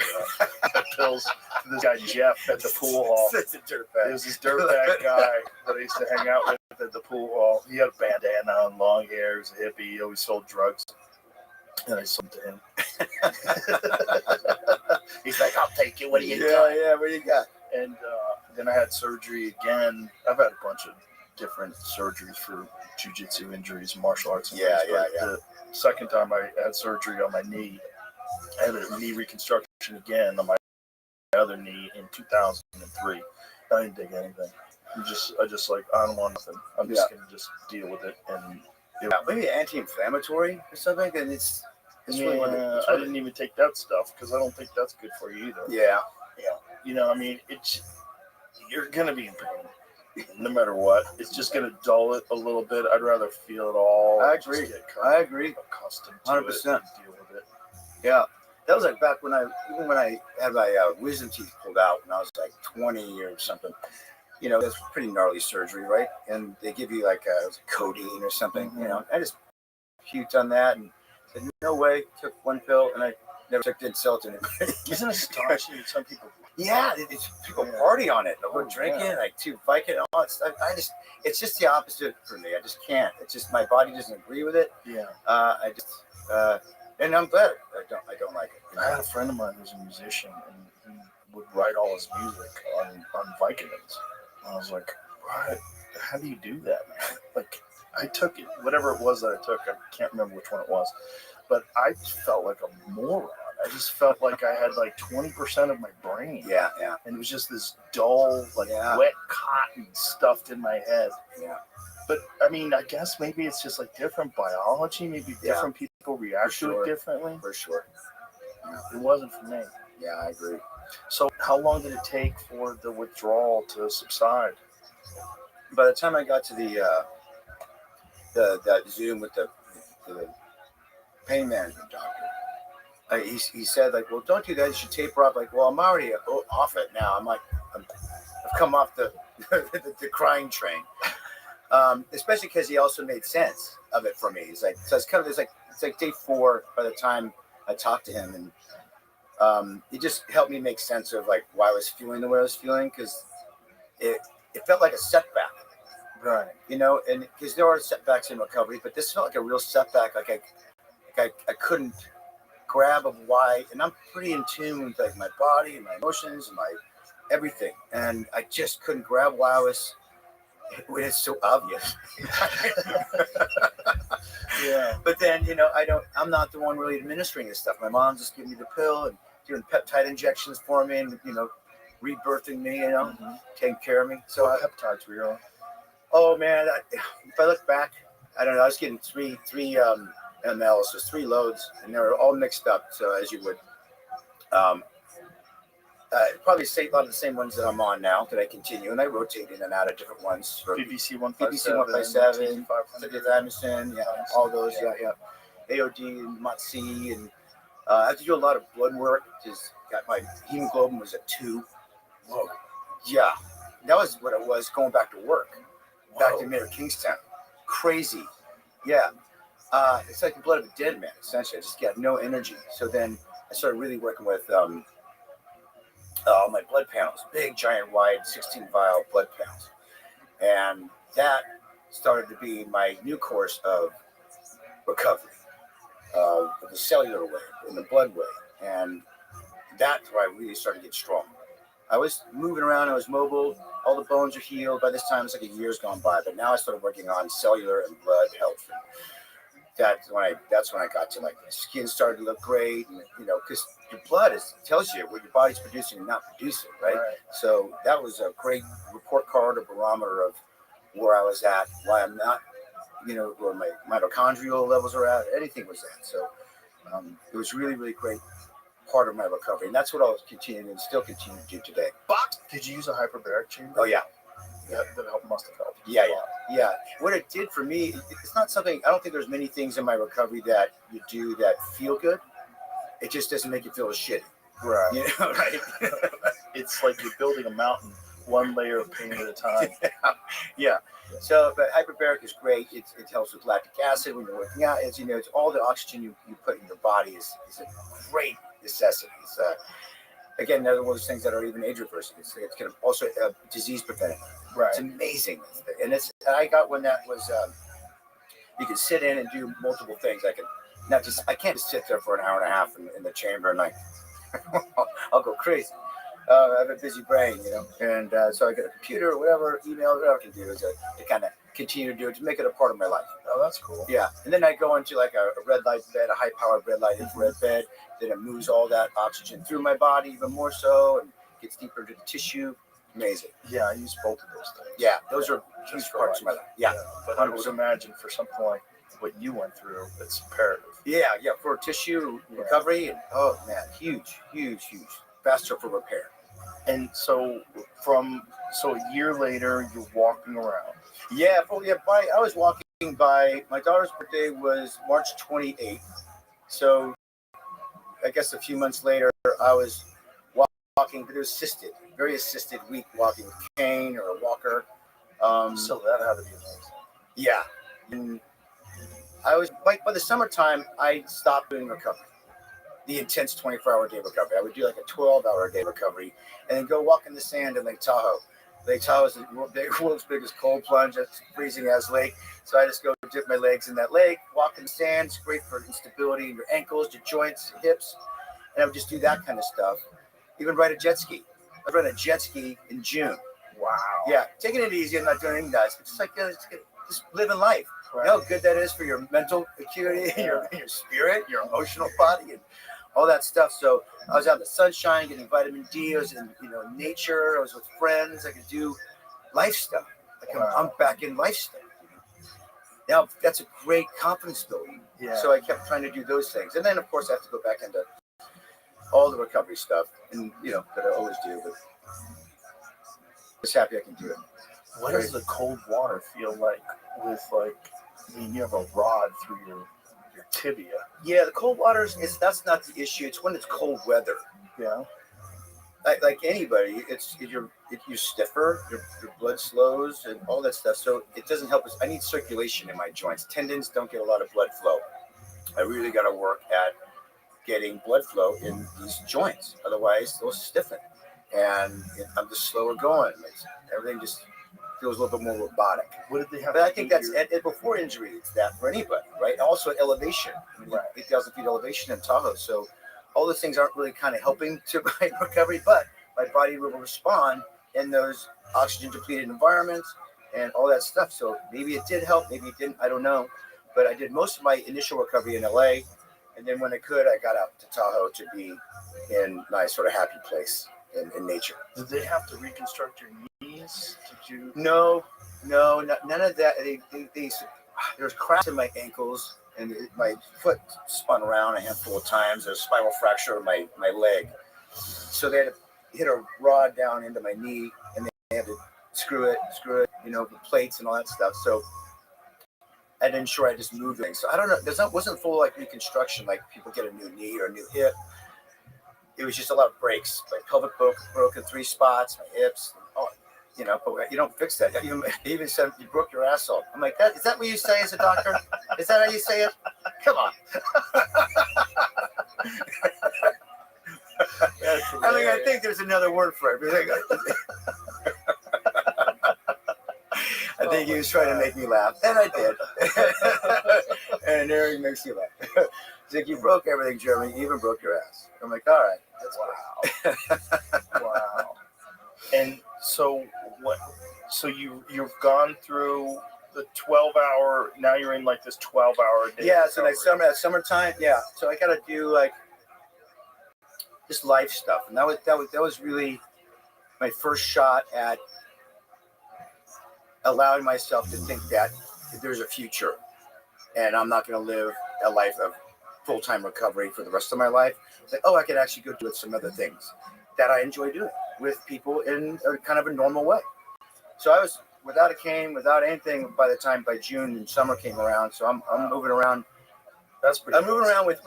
pills to this guy, Jeff, at the pool hall. Such a dirtbag. It was this dirtbag guy that I used to hang out with at the pool hall. He had a bandana on, long hair. He was a hippie. He always sold drugs. And I sold to him. He's like, I'll take it. What do you got? Yeah, what do you got? And then I had surgery again. I've had a bunch of different surgeries for jiu-jitsu injuries, martial arts. And things, The second time I had surgery on my knee, I had a knee reconstruction again on my other knee in 2003. I didn't dig anything. I don't want nothing. I'm just going to just deal with it. And maybe anti-inflammatory or something. And it's really I didn't even take that stuff because I don't think that's good for you either. Yeah. You're gonna be in pain no matter what. It's just gonna dull it a little bit. I'd rather feel it all. I agree. I agree. Accustomed to 100%. it and deal with it. Yeah. That was like back when I had my wisdom teeth pulled out when I was like 20 or something. That's pretty gnarly surgery, right? And they give you like codeine or something. Mm-hmm. I just puked on that and said, no way. Took one pill and I never didn't sell it to anybody. Isn't it astonishing that some people? Yeah, people party on it. They'll go drinking, like to Vicodin and all that stuff. It's just the opposite for me. I just can't. It's just my body doesn't agree with it. Yeah. And I'm glad I don't like it. I had a friend of mine who's a musician, and he would write all his music on Vicodins. And I was like, "What? How do you do that, man?" Like, I took it, whatever it was that I took. I can't remember which one it was, but I felt like a moron. I just felt like I had like 20% of my brain. Yeah. And it was just this dull, like wet cotton stuffed in my head. Yeah. But I mean, I guess maybe it's just like different biology. Maybe different people react to it differently. For sure. It wasn't for me. Yeah, I agree. So, how long did it take for the withdrawal to subside? By the time I got to that Zoom with the pain management doctor, he said, like, well, don't do that. You should taper off. Like, well, I'm already off it now. I've come off the crying train. Especially because he also made sense of it for me. He's like, so it's like day 4 by the time I talked to him, and it just helped me make sense of like why I was feeling the way I was feeling, because it felt like a setback, right? You know, and because there are setbacks in recovery, but this felt like a real setback. Like I couldn't grab of why, and I'm pretty in tune with like my body and my emotions and my everything, and I just couldn't grab why I was. It's so obvious. Yeah. But then, I'm not the one really administering this stuff. My mom just giving me the pill and doing peptide injections for me and, rebirthing me, taking care of me. So peptides were you on? Oh man, if I look back, I don't know, I was getting three mLs, so 3 loads, and they were all mixed up. So as you would, probably say a lot of the same ones that I'm on now that I continue, and I rotate in and out of different ones. For BBC 157, Thymosin, all those, AOD and MOTC, and I have to do a lot of blood work because my hemoglobin was at 2. Whoa. Yeah, that was what it was going back to work, back to Mayor Kingstown. Crazy, yeah. It's like the blood of a dead man, essentially. I just got no energy. So then I started really working with my blood panels, big, giant, wide, 16-vial blood panels. And that started to be my new course of recovery, of the cellular way, in the blood way. And that's where I really started to get strong. I was moving around, I was mobile, all the bones are healed. By this time, it's like a year's gone by. But now I started working on cellular and blood health. And that's when I got to, like, the skin started to look great, and, because your blood tells you what your body's producing and not producing, right? So that was a great report card, a barometer of where I was at, why I'm not, where my mitochondrial levels are at, anything was that. So it was really, really great part of my recovery, and that's what I'll continue and still continue to do today. But did you use a hyperbaric chamber? Oh yeah. That must have helped. Yeah. What it did for me, it's not something, I don't think there's many things in my recovery that you do that feel good. It just doesn't make you feel shitty. Right. Right? It's like you're building a mountain, one layer of pain at a time. Yeah. So, but hyperbaric is great. It helps with lactic acid when you're working out. It's, it's all the oxygen you put in your body is a great necessity. It's, again, another one of those things that are even age reversing. It's kind of also disease preventing. Right. It's amazing. And I got one that was, you can sit in and do multiple things. I can't just sit there for an hour and a half in the chamber and I'll go crazy. I have a busy brain, and so I get a computer or whatever, email, whatever I can do is to kind of continue to do it, to make it a part of my life. Oh, that's cool. Yeah. And then I go into like a red light bed, a high-powered red light infrared bed. Then it moves all that oxygen through my body even more so and gets deeper into the tissue. Amazing. Yeah, I use both of those things. Yeah, those are huge parts of my life. Yeah. But I would imagine for something like what you went through, it's imperative. Yeah, for tissue recovery, and oh man, huge. Faster for repair. And so a year later, you're walking around. Yeah, I was walking by, my daughter's birthday was March 28th. So I guess a few months later, I was walking, but it was assisted, very assisted week, walking with a cane or a walker. So that had to be amazing. Yeah. And I was, by the summertime, I stopped doing recovery. The intense 24-hour day recovery. I would do like a 12-hour day recovery and then go walk in the sand in Lake Tahoe. Lake Tahoe is the world's biggest cold plunge. It's freezing as lake. So I just go dip my legs in that lake, walk in the sand. It's great for instability in your ankles, your joints, your hips. And I would just do that kind of stuff. Even ride a jet ski. I rode a jet ski in June. Wow. Yeah, taking it easy. I'm not doing anything nice, but just like just living life. Right. You know how good that is for your mental acuity, your spirit, your emotional body, and all that stuff. So I was out in the sunshine, getting vitamin D. I was in nature. I was with friends. I could do life stuff. Like I'm back in life stuff. Now that's a great confidence building. Yeah. So I kept trying to do those things, and then of course I have to go back into all the recovery stuff, and that I always do. But just happy I can do it. What does the cold water feel like you have a rod through your tibia? Yeah, the cold water that's not the issue. It's when it's cold weather. Yeah. Like anybody, you're stiffer, your blood slows and all that stuff. So it doesn't help us. I need circulation in my joints. Tendons don't get a lot of blood flow. I really got to work at getting blood flow in these joints. Otherwise, they'll stiffen. And I'm just slower going. Everything just feels a little bit more robotic. What did they have? But I think that's before injury. It's that for anybody, right? Also elevation. 8,000 feet elevation in Tahoe. So all those things aren't really kind of helping to my recovery, but my body will respond in those oxygen depleted environments and all that stuff. So maybe it did help, maybe it didn't. I don't know. But I did most of my initial recovery in LA, and then when I could, I got out to Tahoe to be in my sort of happy place in nature. Did they have to reconstruct your knees? Did you? No, none of that. There was cracks in my ankles, and my foot spun around a handful of times. There's a spiral fracture of my leg. So they had to hit a rod down into my knee, and they had to screw it, with plates and all that stuff. So I didn't sure I just moved things. So I don't know. It wasn't full like reconstruction, like people get a new knee or a new hip. It was just a lot of breaks. My pelvic broke in 3 spots, my hips. But you don't fix that. You even said you broke your asshole. I'm like, is that what you say as a doctor? Is that how you say it? Come on. I think there's another word for it. I think he was trying to make me laugh, and I did. And Eric makes you laugh. He's like, you broke everything, Jeremy. You even broke your ass. I'm like, all right. That's wow. And so what? So you've gone through the 12-hour. Now you're in like this 12-hour day. Yeah. So like summertime. Yeah. So I got to do like this life stuff, and that was really my first shot at allowing myself to think that there's a future, and I'm not going to live a life of full-time recovery for the rest of my life. It's like, I could actually go do some other things that I enjoy doing with people in a kind of a normal way. So I was without a cane, without anything by June and summer came around. So I'm moving around. I'm moving around with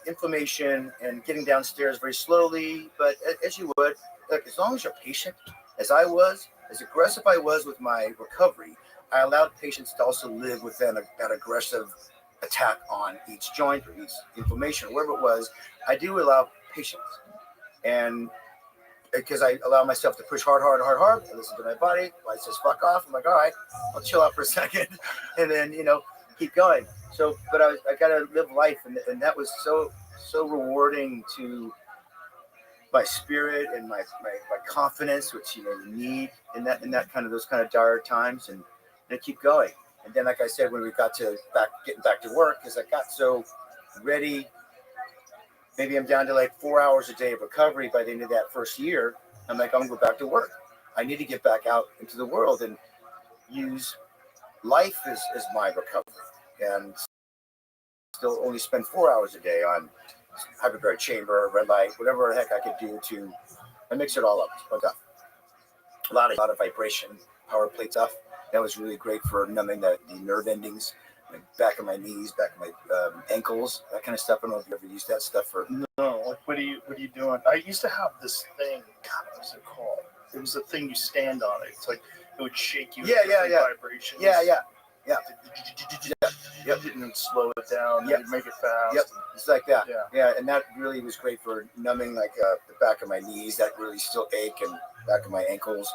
inflammation and getting downstairs very slowly, but as you would, like as long as you're patient, as I was, as aggressive I was with my recovery, I allowed patients to also live within that aggressive attack on each joint or each inflammation, wherever it was. I do allow patience, and because I allow myself to push hard. I listen to my body. When it says fuck off, I'm like, all right, I'll chill out for a second, and then keep going. So, but I got to live life, and that was so rewarding to my spirit and my confidence, which you need in that kind of those kind of dire times, and keep going. And then, like I said, when we got to getting back to work, because I got so ready, maybe I'm down to like 4 hours a day of recovery by the end of that first year. I'm like, I'm gonna go back to work. I need to get back out into the world and use life as my recovery, and still only spend 4 hours a day on hyperbaric chamber, red light, whatever the heck I could do to mix it all up. A lot of vibration, power plate stuff. That was really great for numbing the nerve endings, like back of my knees, back of my ankles, that kind of stuff. I don't know if you ever used that stuff for. No, like what are you doing? I used to have this thing. God, what was it called? It was a thing you stand on it. It's like it would shake you. Yeah. Vibrations. Yeah. Yep. And then slow it down. Yep. And make it fast. Yep. It's like that. Yeah. And that really was great for numbing like the back of my knees that really still ache, and back of my ankles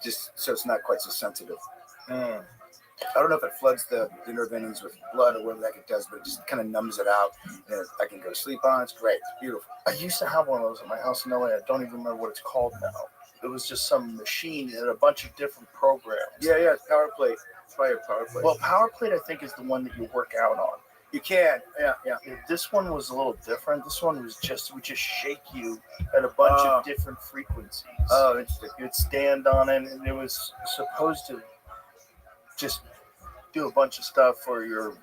just so it's not quite so sensitive. Mm. I don't know if it floods the nerve endings with blood or whatever that it does, but it just kind of numbs it out. And I can go to sleep on it. It's great. It's beautiful. I used to have one of those at my house in LA. I don't even remember what it's called now. It was just some machine that had a bunch of different programs. Yeah, power plate. It's probably a power plate. Well, power plate I think is the one that you work out on. You can, yeah. This one was a little different. This one was would just shake you at a bunch of different frequencies. Oh, interesting. You'd stand on it, and it was supposed to just do a bunch of stuff for your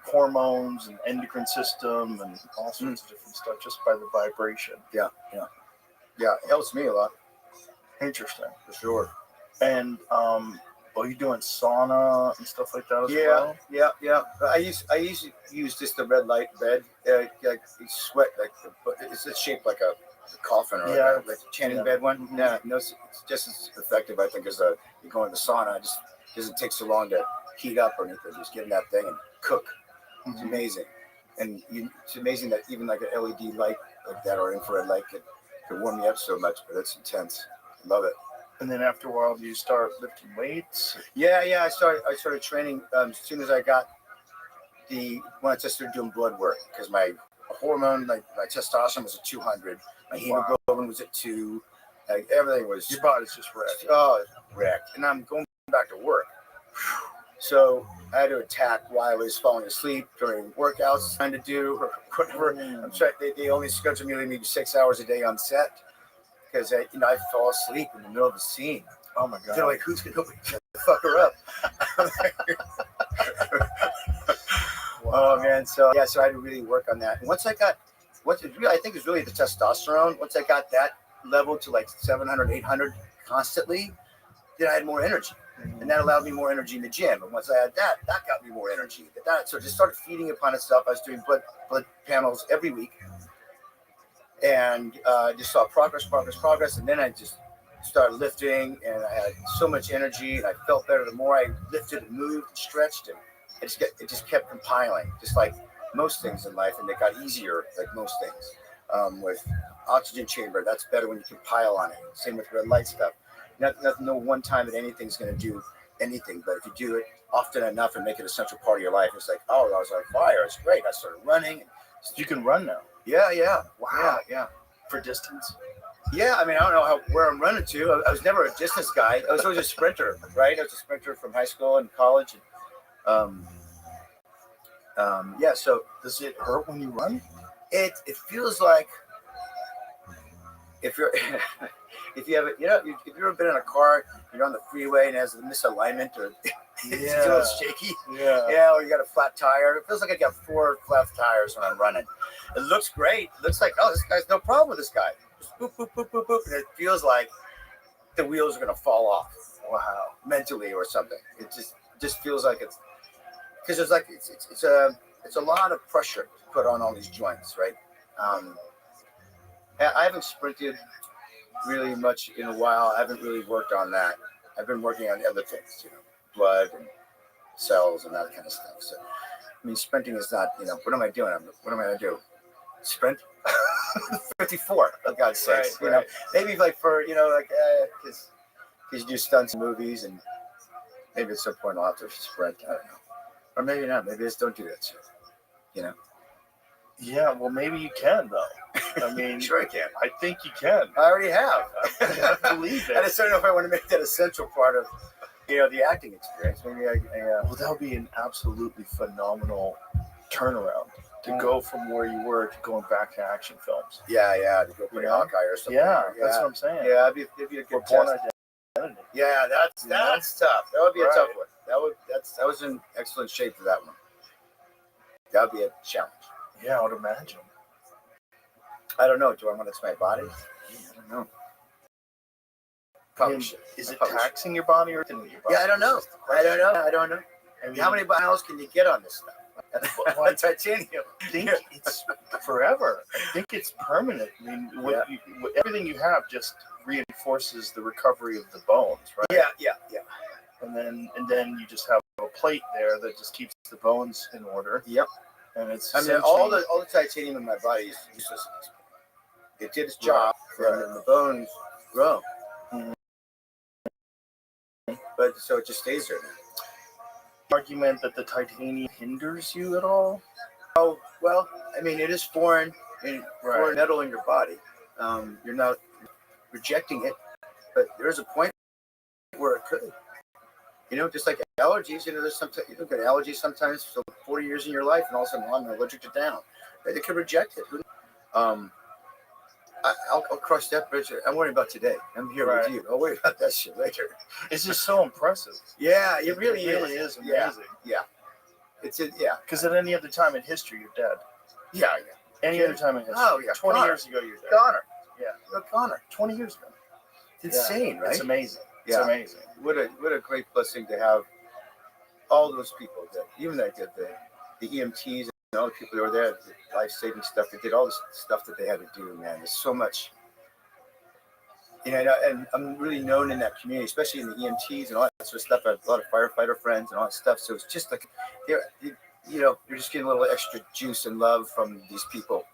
hormones and endocrine system and all sorts of different stuff just by the vibration. Yeah. It helps me a lot. Interesting. For sure. And you're doing sauna and stuff like that as well? Yeah. I usually use just the red light bed. Like you sweat, it's shaped like a coffin or like a chanting bed one. Mm-hmm. Yeah, no, it's just as effective, I think, as you go in the sauna. It just doesn't take so long to heat up or anything. Just get in that thing and cook. It's amazing. And it's amazing that even like an LED light like that or infrared light could warm me up so much, but it's intense. I love it. And then after a while, do you start lifting weights? Yeah. I started training as soon as I got when I just started doing blood work, because my hormone, like my testosterone was at 200, my hemoglobin was at 2, like everything was. Your body's just wrecked. Oh, wrecked. And I'm going back to work. So I had to attack while I was falling asleep during workouts, trying to do or whatever. I'm sorry, they only schedule me maybe 6 hours a day on set. Because I fall asleep in the middle of a scene. Oh my God! They're like, "Who's gonna fuck her up?" Wow. Oh man! So I had to really work on that. And once I got, I think it's really the testosterone. Once I got that level to like 700, 800 constantly, then I had more energy, and that allowed me more energy in the gym. And once I had that got me more energy. So it just started feeding upon itself. I was doing blood panels every week. And just saw progress. And then I just started lifting, and I had so much energy, and I felt better the more I lifted and moved and stretched. And it just kept compiling, just like most things in life. And it got easier, like most things. With oxygen chamber, that's better when you compile on it. Same with red light stuff. No one time that anything's going to do anything, but if you do it often enough and make it a central part of your life, it's like, oh, I was on fire. It's great. I started running. You can run now. Yeah. Wow. Yeah. For distance? Yeah, I mean, I don't know where I'm running to. I was never a distance guy. I was always a sprinter, right? I was a sprinter from high school and college. Yeah, so does it hurt when you run? It feels like if you're if you have ever been in a car, you're on the freeway and it has a misalignment or it's a little shaky. Yeah, or you got a flat tire. It feels like I got 4 flat tires when I'm running. It looks great. It looks like, oh, this guy's no problem with this guy. Just boop, boop, boop, boop, boop. And it feels like the wheels are going to fall off. Wow. Mentally or something. It just feels like it's, because it's like, it's a lot of pressure to put on all these joints, right? I haven't sprinted really much in a while. I haven't really worked on that. I've been working on other things, blood and cells and that kind of stuff. So, I mean, sprinting is not, what am I doing? What am I going to do? Sprint? 54, for God's sakes. Right. Maybe like for, because you do stunts in movies, and maybe at some point I'll have to sprint. I don't know. Or maybe not. Maybe I just don't do that shit. Yeah, well, maybe you can, though. I mean, sure I can. I think you can. I already have. I believe it. I just don't know if I want to make that a central part of, the acting experience. Maybe Well, that would be an absolutely phenomenal turnaround to go from where you were to going back to action films. Yeah, to go play Hawkeye or something. Yeah, that's what I'm saying. Yeah, it'd be a good Born test. Identity. Yeah, that's tough. That would be a tough one. That was in excellent shape for that one. That would be a challenge. Yeah, I would imagine. I don't know. Do I want to touch my body? I don't know. Probably should. Is it taxing your body or thinning your body? Yeah, I don't know. I don't know. I mean, how many miles can you get on this stuff? On titanium. I think it's forever. I think it's permanent. I mean, everything you have just reinforces the recovery of the bones, right? Yeah. And then you just have a plate there that just keeps the bones in order. Yep. And it's all the titanium in my body is useless. It did its job, and then the bones grow. but so it just stays there now. Argument that the titanium hinders you at all? Oh, well, I mean, it is foreign Right. metal in your body. You're not rejecting it, but there is a point where it could. You know, just like allergies, you know, there's sometimes you don't get allergies sometimes for 40 years in your life, and all of a sudden I'm allergic to down. They could reject it. I'll cross that bridge. I'm worried about today. I'm here Right. with you. I'll worry about that shit later. It's just so impressive. Yeah, it really is amazing. Yeah. Yeah. Because at any other time in history, you're dead. Yeah. Any other time in history. Oh, yeah. 20 Connor. years ago, you're dead. Connor. Yeah. Look, Connor. 20 years ago. It's insane, right? It's amazing. It's Yeah. amazing. What a great blessing to have all those people that even like the EMTs and all the people that were there, the life-saving stuff, they did all this stuff that they had to do, man. There's so much. You know, and I'm really known in that community, especially in the EMTs and all that sort of stuff. I have a lot of firefighter friends and all that stuff. So it's just like, you're just getting a little extra juice and love from these people.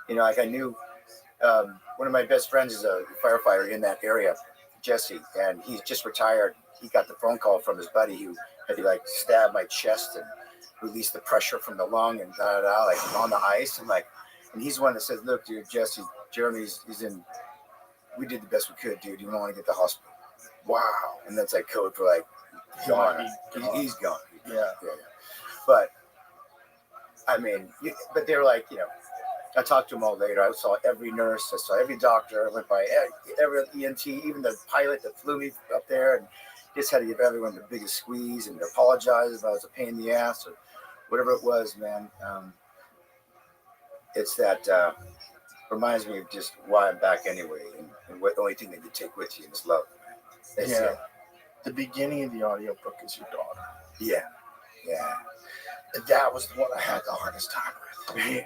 You know, like I knew one of my best friends is a firefighter in that area, Jesse, and he's just retired. He got the phone call from his buddy who had to like stab my chest and release the pressure from the lung and like on the ice. And he's the one that says, "Look, dude, Jesse, Jeremy's he's in. We did the best we could, dude. You don't want to get to the hospital." Wow. And that's like code for like gone. He's gone. Yeah. But I mean, but they're like, you know, I talked to them all later. I saw every nurse. I saw every doctor. I went by every ENT, even the pilot that flew me up there, and just had to give everyone the biggest squeeze and apologize if I was a pain in the ass or whatever it was, man. It's that reminds me of just why I'm back anyway, and what the only thing that you take with you is love. That's it. The beginning of the audiobook is your daughter. Yeah. And that was the one I had the hardest time with.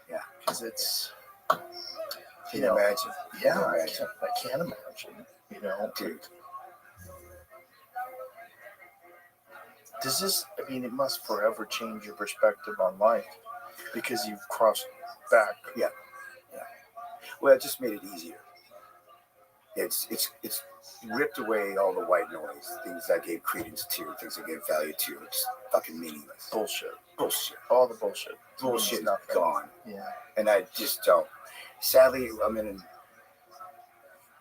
Yeah. Because it's, Can you imagine? Yeah, I can't imagine. You know, dude. Does this? I mean, it must forever change your perspective on life because you've crossed back. Yeah. Well, it just made it easier. It's ripped away all the white noise, things I gave credence to, things I gave value to. It's fucking meaningless. Bullshit. All the bullshit. Bullshit gone. Yeah. And I just don't. Sadly, I'm in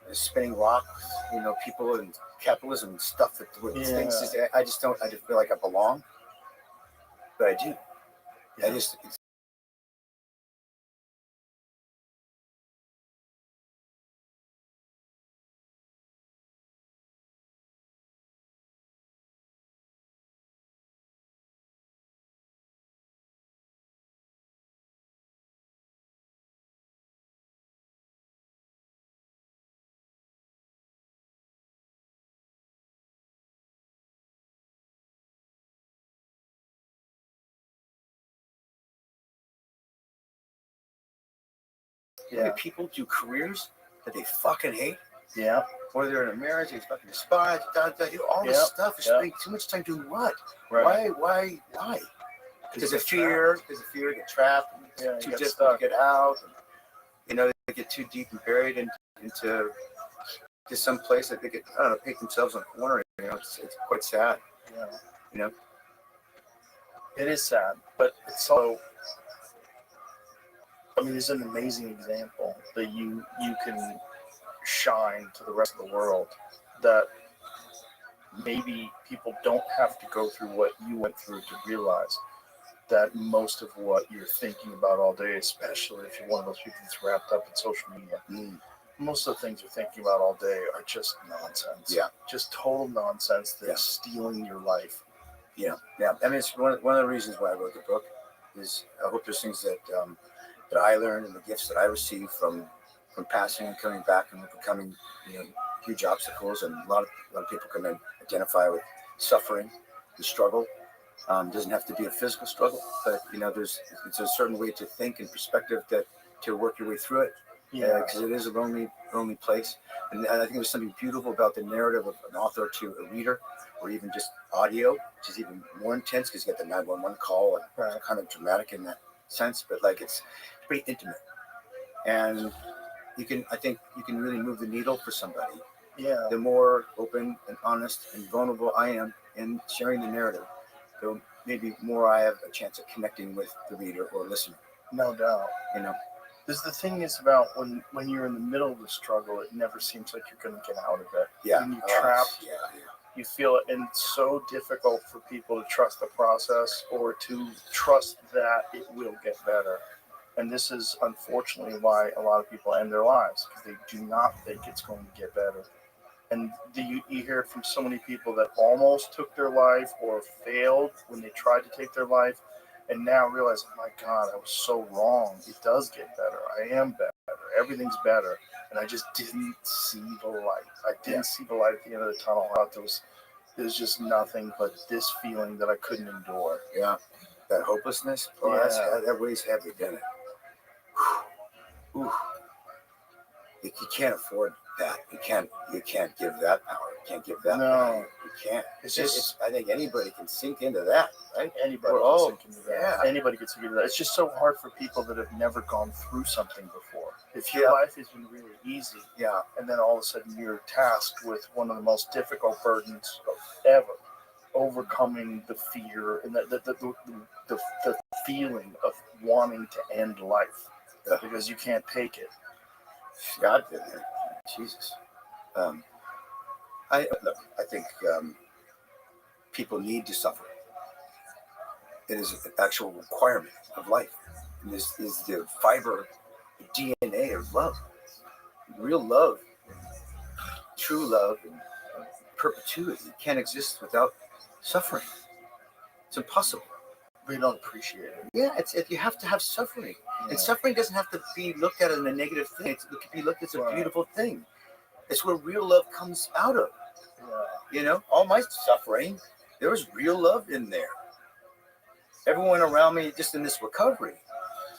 a spinning rock. You know, people and capitalism and stuff that things. I just feel like I belong, but I do. Yeah. Yeah. People do careers that they fucking hate. Yeah. Or they're in a marriage, they fucking despise, all this stuff. They're spending too much time doing what? Right. Why? Because of fear. Because of fear, get trapped. And too difficult to get out. And, you know, they get too deep and buried into some place that they get, I don't know, pick themselves in a corner. You know, it's quite sad. Yeah. You know? It is sad, but it's so. I mean, it's an amazing example that you can shine to the rest of the world, that maybe people don't have to go through what you went through to realize that most of what you're thinking about all day, especially if you're one of those people that's wrapped up in social media, most of the things you're thinking about all day are just nonsense. Yeah. Just total nonsense that's stealing your life. Yeah. I mean, it's one of the reasons why I wrote the book is I hope there's things that I learned and the gifts that I received from passing and coming back and overcoming, you know, huge obstacles. And a lot of people can identify with suffering and struggle. Doesn't have to be a physical struggle, but you know, it's a certain way to think and perspective to work your way through it. Yeah, because it is a lonely place, and I think there's something beautiful about the narrative of an author to a reader, or even just audio, which is even more intense because you get the 911 call and it's kind of dramatic in that sense, but like it's pretty intimate, and I think you can really move the needle for somebody Yeah. The more open and honest and vulnerable I am in sharing the narrative, the maybe more I have a chance of connecting with the reader or listener. No doubt. You know. Because the thing is about when you're in the middle of the struggle, it never seems like you're going to get out of it. Yeah. When you're trapped, Yeah. you feel it, and it's so difficult for people to trust the process or to trust that it will get better. And this is unfortunately why a lot of people end their lives, because they do not think it's going to get better. And you hear it from so many people that almost took their life or failed when they tried to take their life, and now realize, oh my God, I was so wrong. It does get better. I am better. Everything's better. And I just didn't see the light. I didn't see the light at the end of the tunnel. I thought there was just nothing but this feeling that I couldn't endure. Yeah. That hopelessness. Oh, Yeah. that weighs heavy, doesn't it? Ooh. You can't afford that. You can't give that power. You can't give that value. You can't. It's I think anybody can sink into that, right? Anybody can sink into that. Yeah. Anybody can sink into that. It's just so hard for people that have never gone through something before. If your life has been really easy, and then all of a sudden you're tasked with one of the most difficult burdens ever, overcoming the fear and the feeling of wanting to end life because you can't take it. God did it. Jesus. I think people need to suffer. It is an actual requirement of life. And this is the fiber, the DNA of love. Real love, true love, and perpetuity can't exist without suffering. It's impossible. We don't appreciate it. Yeah, you have to have suffering. Yeah. And suffering doesn't have to be looked at as a negative thing. It can be looked at as a beautiful thing. It's where real love comes out of. You know, all my suffering, there was real love in there. Everyone around me, just in this recovery,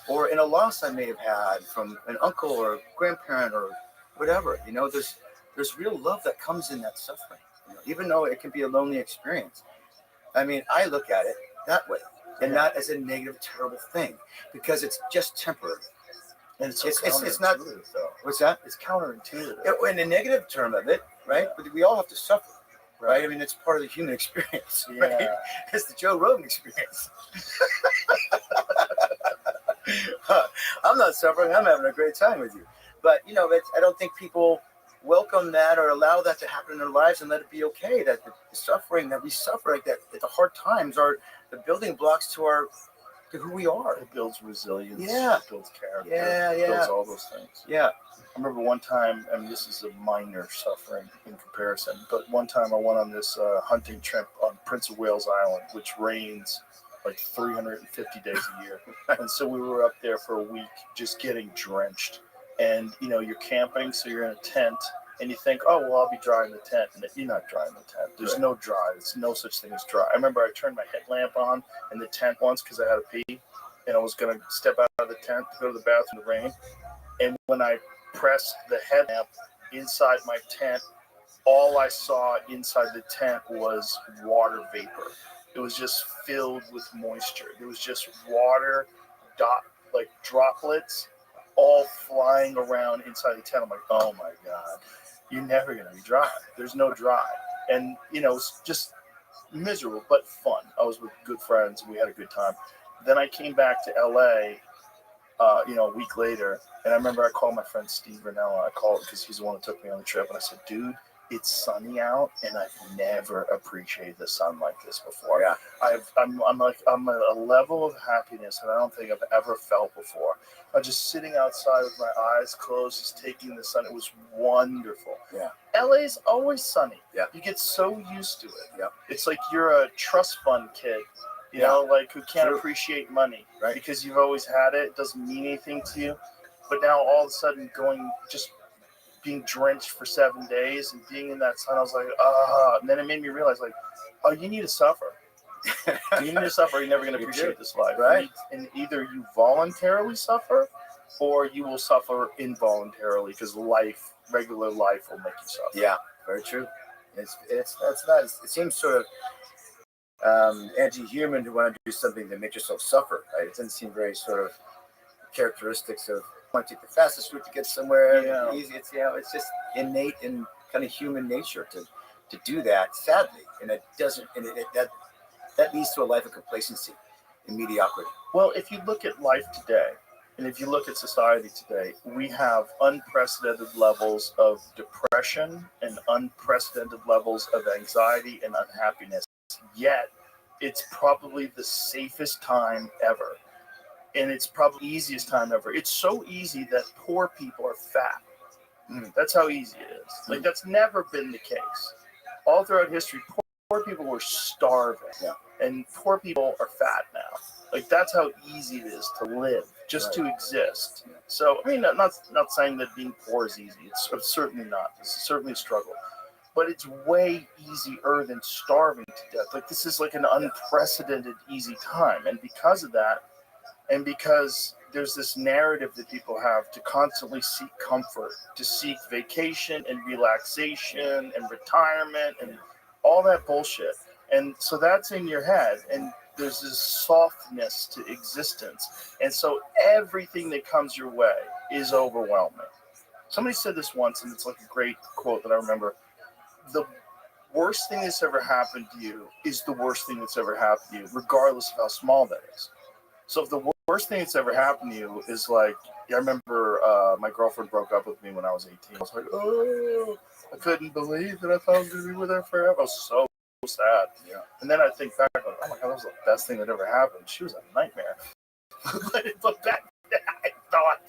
or in a loss I may have had from an uncle or a grandparent or whatever. You know, there's real love that comes in that suffering. You know, even though it can be a lonely experience. I mean, I look at it that way, and not as a negative, terrible thing, because it's just temporary. And it's not. Though. What's that? It's counterintuitive. In the negative term of it, right? Yeah. But we all have to suffer, right? I mean, it's part of the human experience, right? It's the Joe Rogan experience. I'm not suffering. I'm having a great time with you. But, you know, I don't think people welcome that or allow that to happen in their lives and let it be okay. That the suffering that we suffer, like that the hard times are the building blocks to who we are. It builds resilience. Yeah. It builds character. Yeah. It builds all those things. Yeah. I remember one time, and this is a minor suffering in comparison, but one time I went on this hunting trip on Prince of Wales Island, which rains like 350 days a year. And so we were up there for a week just getting drenched. And, you know, you're camping, so you're in a tent, and you think, oh, well, I'll be dry in the tent. And you're not dry in the tent. There's no dry. There's no such thing as dry. I remember I turned my headlamp on in the tent once because I had to pee, and I was going to step out of the tent to go to the bathroom in the rain. And when I pressed the headlamp inside my tent, all I saw inside the tent was water vapor. It was just filled with moisture. There was just water, droplets, all flying around inside the tent. I'm like, oh my God, you're never going to be dry. There's no dry. And, you know, it's just miserable, but fun. I was with good friends. We had a good time. Then I came back to LA, a week later. And I remember I called my friend Steve Ranella. I called because he's the one who took me on the trip. And I said, dude, it's sunny out, and I've never appreciated the sun like this before. Yeah. I'm at a level of happiness that I don't think I've ever felt before. I'm just sitting outside with my eyes closed, just taking the sun. It was wonderful. Yeah. LA's always sunny. Yeah. You get so used to it. Yeah. It's like you're a trust fund kid, you know, like who can't appreciate money, right? Because you've always had it. It doesn't mean anything to you. But now all of a sudden being drenched for 7 days and being in that sun, I was like, and then it made me realize, like, oh, you need to suffer. You need to suffer. You're never going to appreciate this life, right? And either you voluntarily suffer, or you will suffer involuntarily because regular life will make you suffer. Yeah, very true. It's not. It seems sort of anti-human to want to do something to make yourself suffer, right? It doesn't seem very sort of characteristics of want to take the fastest route to get somewhere. Easy. It's just innate in kind of human nature to do that, sadly, and it doesn't, and that leads to a life of complacency and mediocrity. Well, if you look at life today, and if you look at society today, we have unprecedented levels of depression and unprecedented levels of anxiety and unhappiness. Yet, it's probably the safest time ever. And it's probably the easiest time ever. It's so easy that poor people are fat. That's how easy it is. Like, that's never been the case. All throughout history, poor people were starving. Yeah. And poor people are fat now. Like, that's how easy it is to live, just to exist. So, I mean, not saying that being poor is easy. It's certainly not. It's certainly a struggle. But it's way easier than starving to death. Like, this is like an unprecedented easy time. And because of that, and because there's this narrative that people have to constantly seek comfort, to seek vacation and relaxation and retirement and all that bullshit. And so that's in your head. And there's this softness to existence. And so everything that comes your way is overwhelming. Somebody said this once, and it's like a great quote that I remember. The worst thing that's ever happened to you is the worst thing that's ever happened to you, regardless of how small that is. So if the worst thing that's ever happened to you is like, I remember my girlfriend broke up with me when I was 18. I was like, oh, I couldn't believe that I thought I was going to be with her forever. I was so sad. Yeah. And then I think back, like, oh my God, that was the best thing that ever happened. She was a nightmare. But back then, I thought,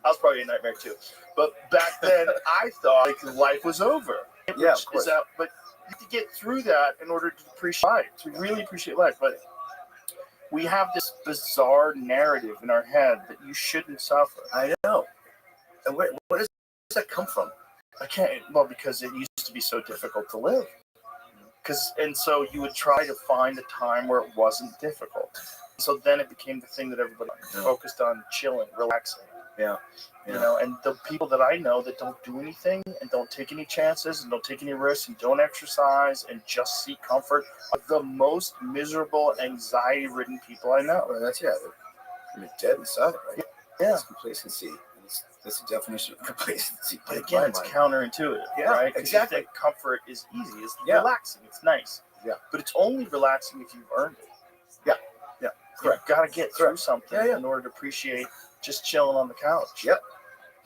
I was probably a nightmare too. But back then, I thought like life was over. Yeah, of course. But you have to get through that in order to appreciate life, to really appreciate life. But we have this bizarre narrative in our head that you shouldn't suffer. I know. And where does that come from? Because it used to be so difficult to live. And so you would try to find a time where it wasn't difficult. So then it became the thing that everybody focused on, chilling, relaxing. Yeah. You know, and the people that I know that don't do anything and don't take any chances and don't take any risks and don't exercise and just seek comfort are the most miserable, anxiety-ridden people I know. Well, that's they're dead inside, right? Yeah. It's complacency. That's the definition of complacency. But again, it's counterintuitive, right? Exactly. You think comfort is easy. It's Yeah. relaxing. It's nice. Yeah. But it's only relaxing if you've earned it. Yeah. Yeah. Correct. You've got to get through something Yeah. in order to appreciate just chilling on the couch. Yep.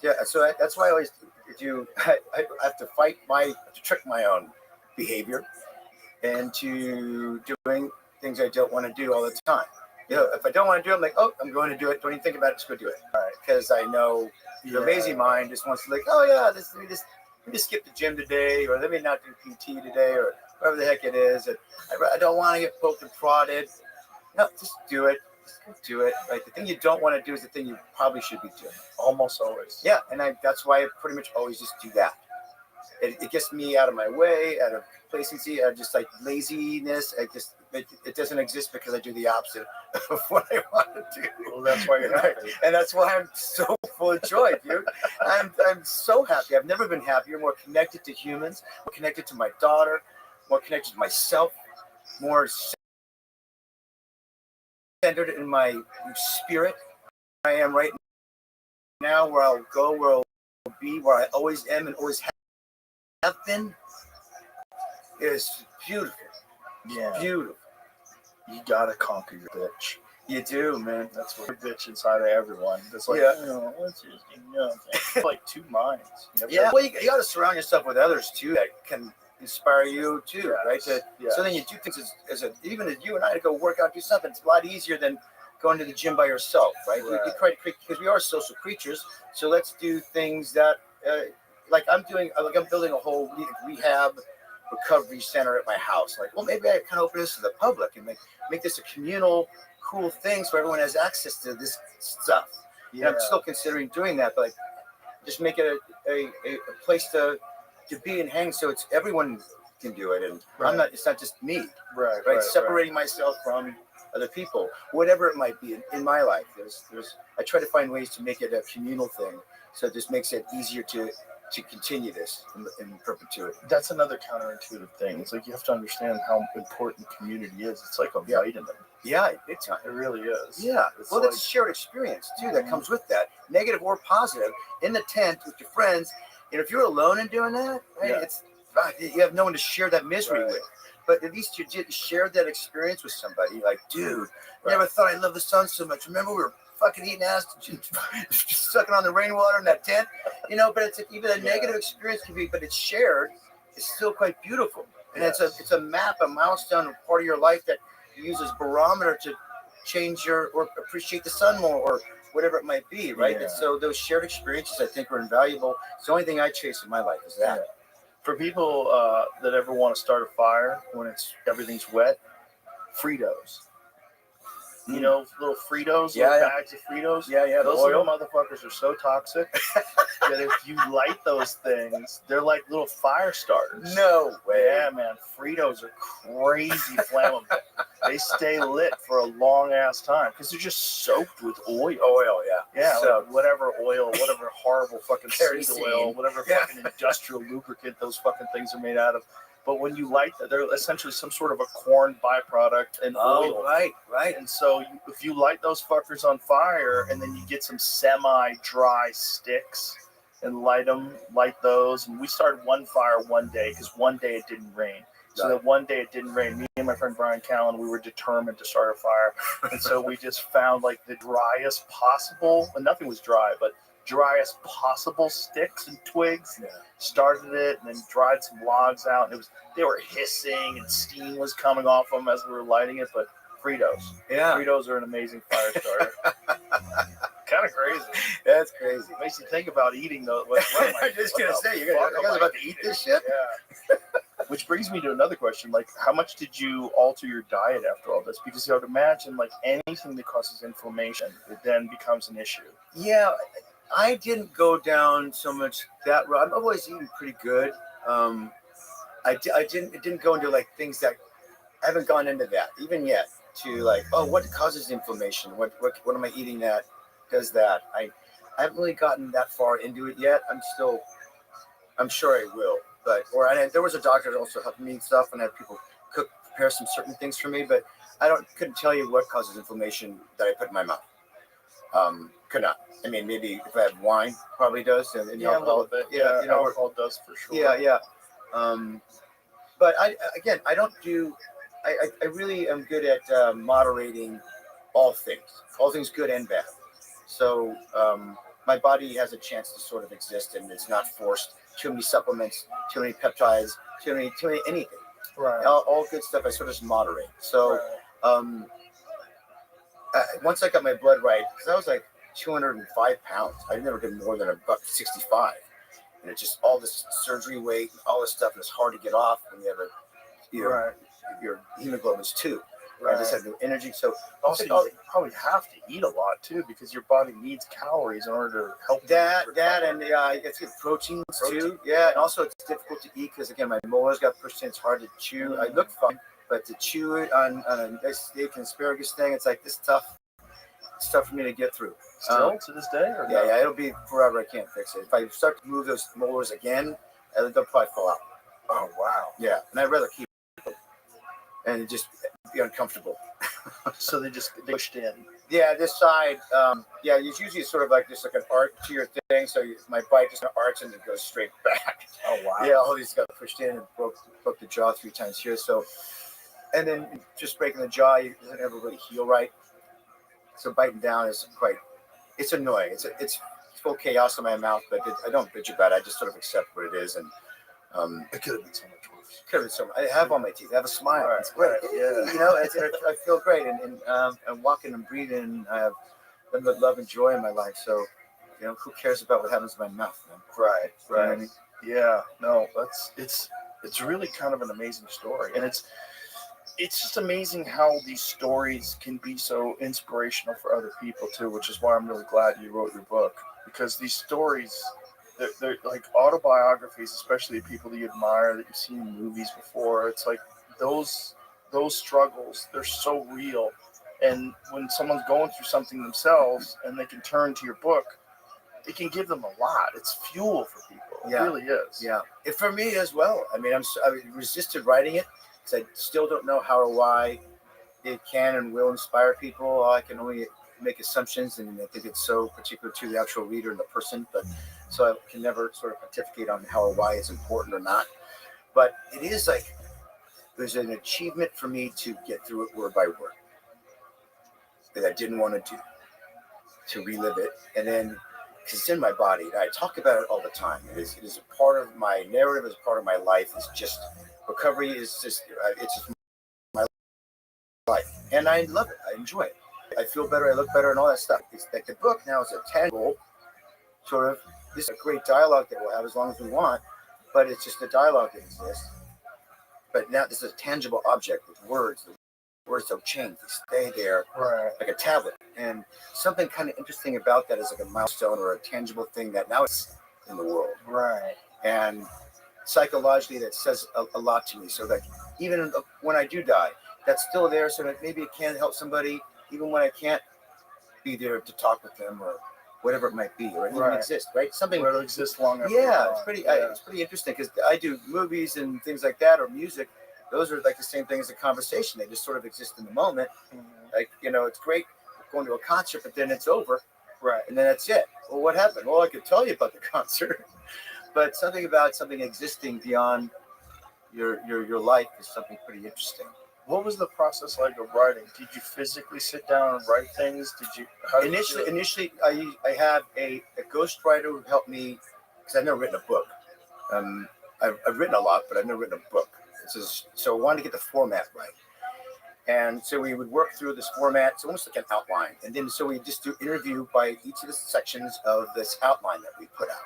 Yeah. So that's why I always I have to trick my own behavior into doing things I don't want to do all the time. You know, if I don't want to do it, I'm like, oh, I'm going to do it. Don't even think about it. Just go do it. All right. Because I know the lazy mind just wants to like, oh yeah, let me just skip the gym today, or let me not do PT today, or whatever the heck it is. And I don't want to get poked and prodded. No, just do it. Just do it. Like, the thing you don't want to do is the thing you probably should be doing. Almost always. Yeah, and that's why I pretty much always just do that. It gets me out of my way, out of complacency, out of just like laziness. It doesn't exist because I do the opposite of what I want to do. Well, that's why you're happy. And that's why I'm so full of joy, dude. I'm so happy. I've never been happier, more connected to humans, more connected to my daughter, more connected to myself, more centered in my spirit. I am right now, where I'll go, where I'll be, where I always am and always have been. Is beautiful. Yeah. Beautiful. You gotta conquer your bitch. You do, man. That's what your bitch inside of everyone. It's like, let's just like two minds. Yeah. Well, you got to surround yourself with others too that can inspire you too, right? So then you do things even as you and I to go work out, do something. It's a lot easier than going to the gym by yourself, right? You try to create, because we are social creatures. So let's do things that, like I'm building a whole rehab recovery center at my house. Like, well, maybe I kind of open this to the public and make this a communal, cool thing so everyone has access to this stuff. Yeah. And I'm still considering doing that, but like, just make it a place to be and hang, so it's everyone can do it, and it's not just me. Right. Separating myself from other people, whatever it might be in my life. I try to find ways to make it a communal thing, so it just makes it easier to continue this in perpetuity. That's another counterintuitive thing. It's like you have to understand how important community is. It's like a vitamin. Yeah, big time. It really is. Yeah. Well, that's a shared experience too that comes with that, negative or positive, in the tent with your friends, And if you're alone in doing that, right, it's you have no one to share that misery with. But at least you did share that experience with somebody. Like, dude, never thought I loved the sun so much. Remember, we were fucking eating ass, sucking on the rainwater in that tent, you know. But it's even a negative experience can be, but it's shared. It's still quite beautiful, and it's a map, a milestone, a part of your life that you use as barometer to change or appreciate the sun more or whatever it might be, right? And so those shared experiences, I think, are invaluable. It's the only thing I chase in my life is that. For people that ever want to start a fire when everything's wet, Fritos. You know, little Fritos, little bags of Fritos. Yeah. Those little motherfuckers are so toxic that if you light those things, they're like little fire starters. No way. Yeah, man. Fritos are crazy flammable. They stay lit for a long ass time because they're just soaked with oil. Yeah, So like whatever oil, whatever horrible fucking seed oil, whatever fucking industrial lubricant those fucking things are made out of. But when you light that, they're essentially some sort of a corn byproduct and oil. Right. And so if you light those fuckers on fire and then you get some semi-dry sticks and light those. And we started one fire one day because one day it didn't rain. So that one day it didn't rain. Me and my friend Brian Callen, we were determined to start a fire. And so we just found like the driest possible, and nothing was dry, but driest possible sticks and twigs. Started it and then dried some logs out. And they were hissing and steam was coming off them as we were lighting it. But Fritos. Fritos are an amazing fire starter. Kind of crazy. That's crazy. Makes you think about eating those. I'm just going to say, you guys about to eat this shit? Yeah. Which brings me to another question. Like, how much did you alter your diet after all this? Because I would imagine, like, anything that causes inflammation, it then becomes an issue. Yeah, I didn't go down so much that route. I'm always eating pretty good. It didn't go into, like, things that I haven't gone into that, even yet, to, like, what causes inflammation? What am I eating that does that? I haven't really gotten that far into it yet. I'm sure I will. But there was a doctor that also helped me and stuff, and I had people prepare some certain things for me. But couldn't tell you what causes inflammation that I put in my mouth. Could not. I mean, maybe if I have wine, probably does. And a little bit. Yeah, alcohol does for sure. Yeah. But I don't do. I really am good at moderating all things good and bad. So my body has a chance to sort of exist, and it's not forced. Too many supplements, too many peptides, too many anything. Right. All good stuff. I sort of just moderate. So once I got my blood right, because I was like 205 pounds. I never did more than about 65. And it's just all this surgery weight, and all this stuff, and it's hard to get off when you have your hemoglobin's 2. Right. I just have no energy. So also, you probably have to eat a lot too, because your body needs calories in order to help. That and it's good proteins too. Yeah, and also it's difficult to eat because again my molars got pushed in. It's hard to chew. I look fine, but to chew it on a nice steak and asparagus thing, it's like this tough. It's tough for me to get through. Still to this day? Or no? It'll be forever. I can't fix it. If I start to move those molars again, they'll probably fall out. Oh wow. Yeah, and I'd rather keep them and just be uncomfortable. So they just pushed in. Yeah, this side. It's usually sort of like just like an arc to your thing. So my bite just arcs and it goes straight back. Oh wow. Yeah, all these got pushed in and broke the jaw 3 times here. So, and then just breaking the jaw, it doesn't ever really heal right. So biting down is it's annoying. It's full chaos in my mouth, but I don't bitch about it. I just sort of accept what it is, and it could have been so much worse. I have all my teeth. I have a smile. Right, it's great. Right, yeah. You know, I feel great, and I'm walking and breathing. I have nothing but love and joy in my life. So, you know, who cares about what happens in my mouth, man? Right. You know what I mean? Yeah. No, it's really kind of an amazing story, and it's just amazing how these stories can be so inspirational for other people too, which is why I'm really glad you wrote your book, because these stories, they're like autobiographies, especially people that you admire, that you've seen in movies before. It's like those struggles, they're so real. And when someone's going through something themselves and they can turn to your book, it can give them a lot. It's fuel for people. It really is. Yeah. For me as well. I mean, I resisted writing it because I still don't know how or why it can and will inspire people. I can only make assumptions, and I think it's so particular to the actual reader and the person. But so I can never sort of pontificate on how or why it's important or not. But it is like there's an achievement for me to get through it word by word that I didn't want to do, to relive it, and then because it's in my body. I talk about it all the time. It is a part of my narrative, it's part of my life. It's just recovery is just it's just my life, and I love it. I enjoy it. I feel better. I look better, and all that stuff. It's like the book now is a tangible sort of. This is a great dialogue that we'll have as long as we want, but it's just a dialogue that exists. But now this is a tangible object with words. The words don't change; they stay there, Right. like a tablet. And something kind of interesting about that is like a milestone or a tangible thing that now it's in the world. Right. And psychologically, that says a lot to me. So that even when I do die, that's still there. So that maybe it can help somebody, even when I can't be there to talk with them or whatever it might be, or it even exist, right? Something where it'll exist long after. Yeah, it's pretty interesting because I do movies and things like that, or music. Those are like the same thing as a conversation. They just sort of exist in the moment. Like, it's great going to a concert, but then it's over. Right. And then that's it. Well, what happened? Well, I could tell you about the concert, but something about something existing beyond your life is something pretty interesting. What was the process like of writing? Did you physically sit down and write things? Initially, I have a ghostwriter who helped me because I've never written a book. I've written a lot, but I've never written a book. So I wanted to get the format right. And so we would work through this format. It's almost like an outline. And then so we just do interview by each of the sections of this outline that we put out.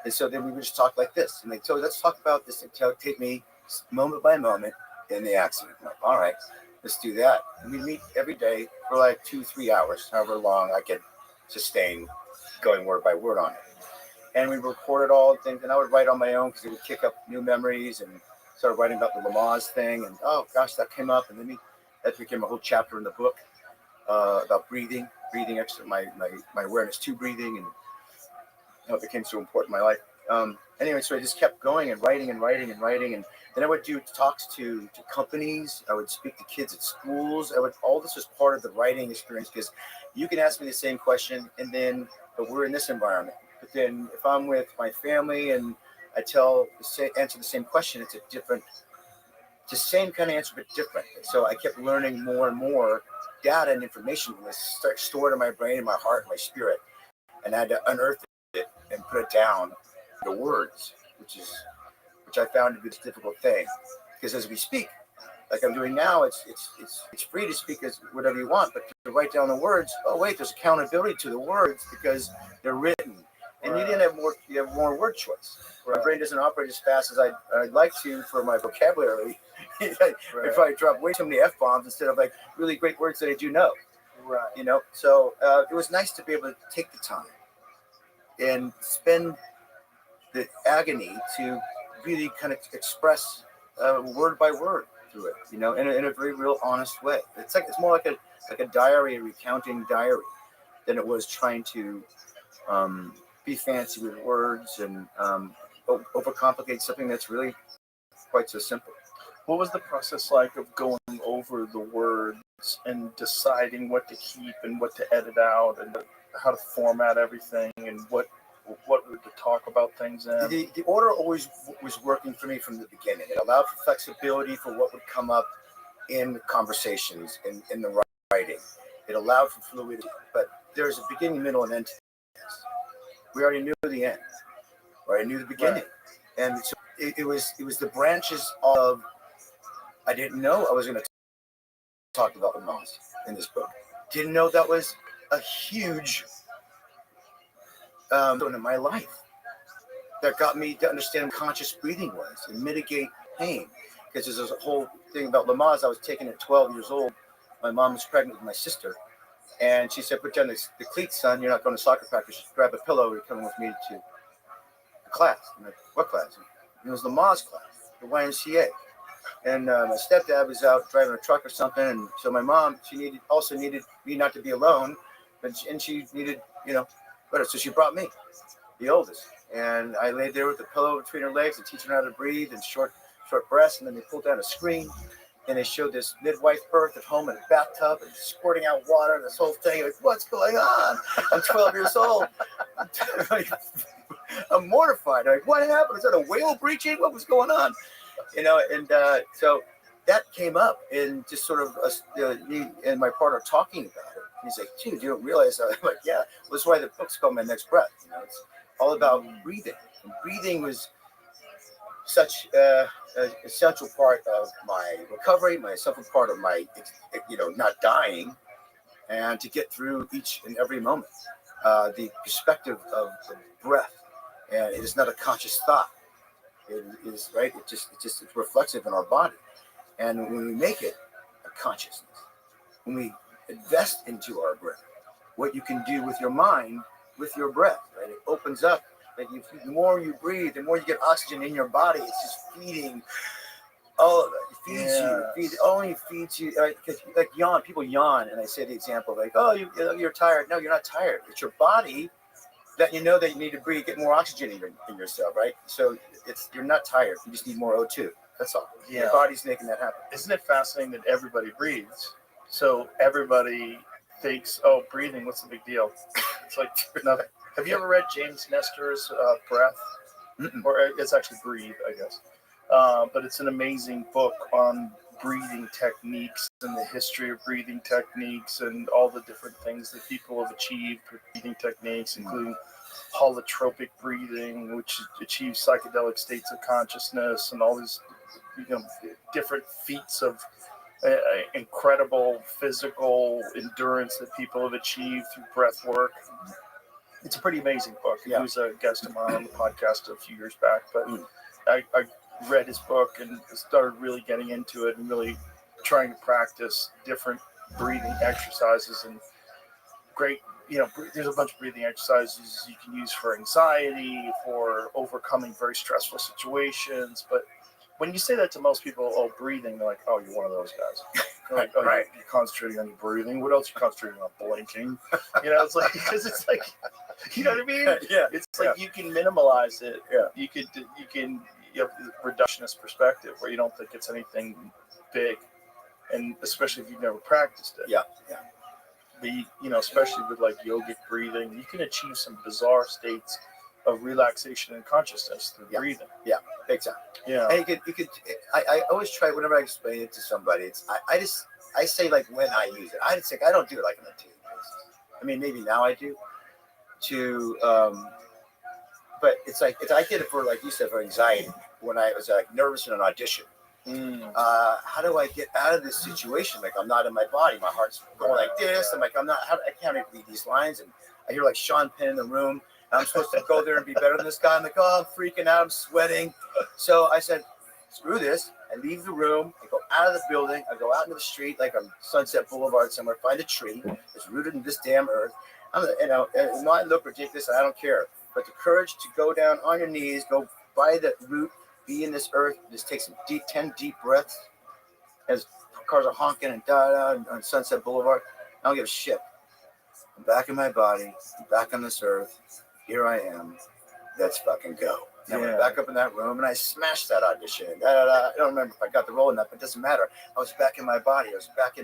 And so then we would just talk like this. And they told let's talk about this and take me moment by moment in the accident. I'm like, all right, let's do that. And we meet every day for like 2-3 hours, however long I could sustain going word by word on it. And we recorded all things. And I would write on my own because it would kick up new memories and started writing about the Lamaze thing. And oh gosh, that came up. And then that became a whole chapter in the book about breathing extra my awareness to breathing and how it became so important in my life. Anyway, so I just kept going and writing. And then I would do talks to companies. I would speak to kids at schools. All this was part of the writing experience because you can ask me the same question but we're in this environment. But then if I'm with my family and I answer the same question, it's the same kind of answer, but different. So I kept learning more and more data and information was stored in my brain, in my heart, in my spirit. And I had to unearth it and put it down into words, which I found to be a difficult thing. Because as we speak, like I'm doing now, it's free to speak as whatever you want, but to write down the words, oh wait, there's accountability to the words because they're written. And you have more word choice. My brain doesn't operate as fast as I'd like to for my vocabulary. If I drop way too many F-bombs instead of like really great words that I do know. Right. So it was nice to be able to take the time and spend the agony to really kind of express word by word through it, in a very real honest way. It's more like a diary, a recounting diary, than it was trying to be fancy with words and overcomplicate something that's really quite so simple. What was the process like of going over the words and deciding what to keep and what to edit out and how to format everything and what to talk about things in? The order always was working for me from the beginning. It allowed for flexibility for what would come up in conversations, in the writing. It allowed for fluidity, but there's a beginning, middle, and end to this. We already knew the end. We already knew the beginning. Right. And so it was the branches of, I didn't know I was going to talk about Lamaze in this book. Didn't know that was a huge in my life that got me to understand what conscious breathing was and mitigate pain. Because there's a whole thing about Lamaze. I was taken at 12 years old. My mom was pregnant with my sister. And she said, put down the cleats, son. You're not going to soccer practice. Just grab a pillow. You're coming with me to the class. I'm like, what class? And it was Lamaze class, the YMCA. And my stepdad was out driving a truck or something. And so my mom, she also needed me not to be alone. And she needed, whatever. So she brought me, the oldest. And I laid there with the pillow between her legs and teaching her how to breathe and short breaths. And then they pulled down a screen. And they showed this midwife birth at home in a bathtub and squirting out water and this whole thing. Like, what's going on? I'm 12 years old. I'm mortified. Like, what happened? Is that a whale breaching? What was going on? And so that came up in just sort of me and my partner talking about it. He's like, dude, you don't realize that? I'm like, yeah. Well, that's why the book's called My Next Breath. It's all about breathing. And breathing was such an essential part of my recovery, my essential part of my, not dying, and to get through each and every moment. The perspective of the breath, and it is not a conscious thought. It is right. It's reflexive in our body, and when we make it a consciousness, when we invest into our breath, what you can do with your mind, with your breath, right? It opens up. Like the more you breathe, the more you get oxygen in your body. It's just feeding all of it. It feeds you. Because people yawn, and I say the example like, oh, you're tired. No, you're not tired. It's your body that you know that you need to breathe, get more oxygen in yourself, right? So you're not tired. You just need more O2. That's all. Yeah. Your body's making that happen. Isn't it fascinating that everybody breathes? So everybody thinks, oh, breathing, what's the big deal? It's like nothing. Have you ever read James Nestor's Breath? Mm-mm. Or it's actually Breathe, I guess. But it's an amazing book on breathing techniques and the history of breathing techniques and all the different things that people have achieved with breathing techniques, including holotropic breathing, which achieves psychedelic states of consciousness, and all these different feats of incredible physical endurance that people have achieved through breath work. It's a pretty amazing book. He was a guest of mine on the podcast a few years back, but I read his book and started really getting into it and really trying to practice different breathing exercises and there's a bunch of breathing exercises you can use for anxiety, for overcoming very stressful situations. But when you say that to most people, oh, breathing, they're like, oh, you're one of those guys. Like, oh, right. You're concentrating on your breathing. What else are you concentrating on? Blinking. It's like, because it's like, you know what I mean? Yeah. It's like you can minimalize it. Yeah. You have a reductionist perspective where you don't think it's anything big, and especially if you've never practiced it. Yeah. But especially with like yogic breathing, you can achieve some bizarre states of relaxation and consciousness through breathing. Yeah, big time. Yeah. And you could. I always try whenever I explain it to somebody. I say like when I use it. I don't do it like on a daily basis. I mean, maybe now I do. But it's like I did it for, like you said, for anxiety when I was like nervous in an audition. How do I get out of this situation? Like, I'm not in my body. My heart's going like this. I'm like, I can't read these lines. And I hear like Sean Penn in the room. And I'm supposed to go there and be better than this guy. I'm like, oh, I'm freaking out. I'm sweating. So I said, screw this. I leave the room. I go out of the building. I go out into the street, like on Sunset Boulevard somewhere, find a tree that's rooted in this damn earth. It might look ridiculous. I don't care. But the courage to go down on your knees, go by the root, be in this earth, just take some 10 deep breaths as cars are honking and on Sunset Boulevard. I don't give a shit. I'm back in my body. I'm back on this earth. Here I am. Let's fucking go. And I went back up in that room and I smashed that audition. I don't remember if I got the role or not, but it doesn't matter. I was back in my body. I was back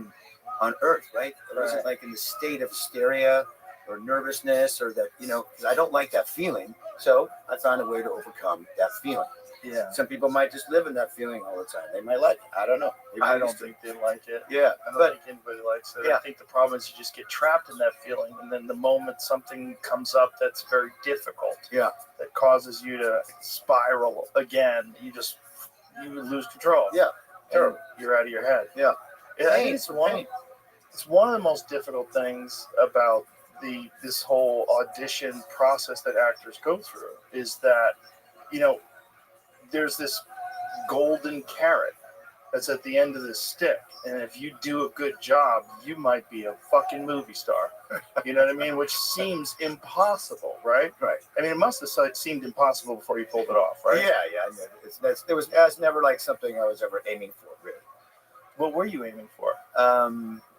on earth, right? I wasn't like in the state of hysteria or nervousness or that, because I don't like that feeling. So I found a way to overcome that feeling. Yeah. Some people might just live in that feeling all the time. They might like it. I don't know. I don't think they like it. Yeah. I don't think anybody likes it. Yeah. I think the problem is you just get trapped in that feeling. And then the moment something comes up that's very difficult, that causes you to spiral again, you lose control. Yeah. Terrible. You're out of your head. Yeah. I think it's one of the most difficult things about this whole audition process that actors go through is that, there's this golden carrot that's at the end of this stick. And if you do a good job, you might be a fucking movie star. You know what I mean? Which seems impossible, right? Right. I mean, it must have seemed impossible before you pulled it off, right? Yeah. That's never like something I was ever aiming for, really. What were you aiming for?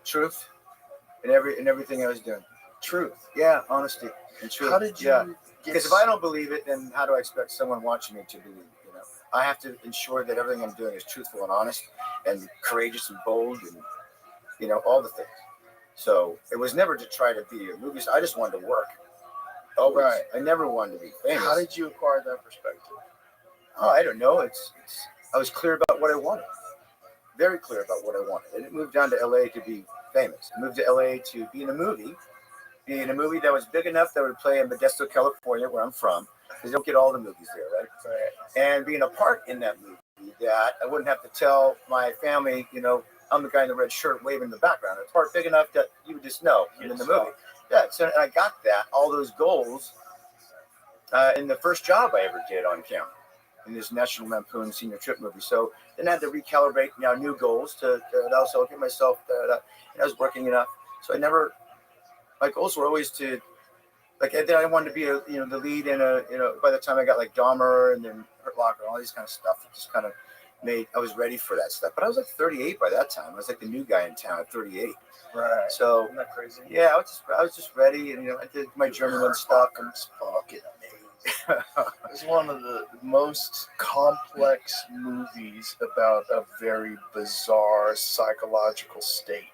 Truth in everything I was doing. Truth. Yeah, honesty and truth. How did you because if I don't believe it, then how do I expect someone watching me to believe it? I have to ensure that everything I'm doing is truthful and honest and courageous and bold and, all the things. So it was never to try to be a movie star. I just wanted to work. Always. Right. I never wanted to be famous. How did you acquire that perspective? Oh, I don't know. I was clear about what I wanted. Very clear about what I wanted. I didn't move down to LA to be famous. I moved to LA to be in a movie that was big enough that would play in Modesto, California, where I'm from. Because you don't get all the movies there, right? And being a part in that movie that I wouldn't have to tell my family, I'm the guy in the red shirt waving in the background. It's part big enough that you would just know I'm in the movie. Yeah, so and I got that, all those goals in the first job I ever did on camera in this National Lampoon Senior Trip movie. So then I had to recalibrate new goals to also give myself and I was working enough. So my goals were always to, then I wanted to be the lead in by the time I got like Dahmer and then Hurt Locker and all these kind of stuff, it just kind of I was ready for that stuff. But I was like 38 by that time. I was like the new guy in town at 38. Right. So isn't that crazy? Yeah, I was just ready, and I did my journeyman stuff. And it's fucking amazing. It's one of the most complex movies about a very bizarre psychological state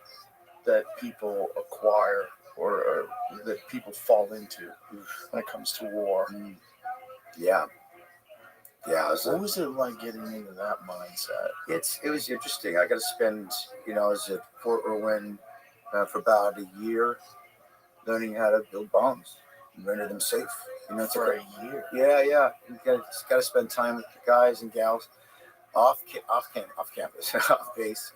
that people acquire or that people fall into when it comes to war. Yeah. What was it like getting into that mindset? It was interesting. I got to spend, I was at Fort Irwin for about a year, learning how to build bombs and render them safe. For a year. Yeah. You got to spend time with the guys and gals off campus, off base.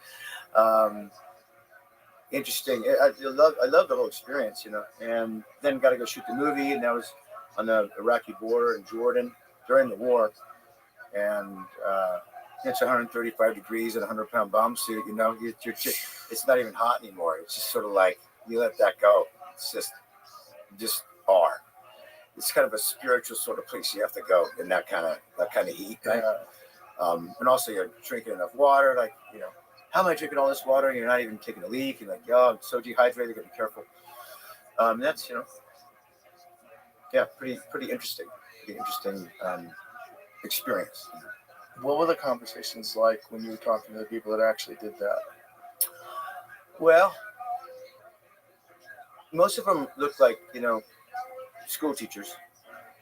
Interesting. I love the whole experience, and then got to go shoot the movie, and that was on the Iraqi border in Jordan during the war, and it's 135 degrees and a 100-pound bomb suit. It's not even hot anymore. It's just sort of like you let that go. It's just are. It's kind of a spiritual sort of place you have to go in that kind of heat, right? And also you're drinking enough water, how am I drinking all this water? You're not even taking a leak. You're like, I'm so dehydrated. Gotta be careful. That's pretty interesting. Pretty interesting experience. What were the conversations like when you were talking to the people that actually did that? Well, most of them looked like school teachers.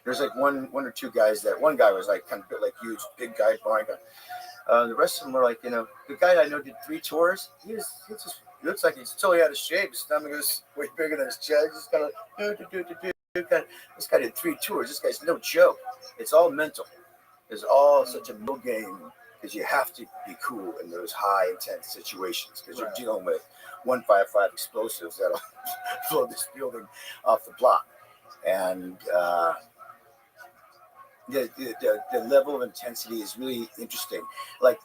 There's like one or two guys that one guy was like kind of built like huge, big guy, boring guy. The rest of them were like, the guy I know did 3 tours. He looks like he's totally out of shape. His stomach is way bigger than his chest. He's kind of This guy did 3 tours. This guy's no joke. It's all mental. It's all such a mental game because you have to be cool in those high intense situations because you're dealing with 155 explosives that'll blow this building off the block. And the level of intensity is really interesting. Like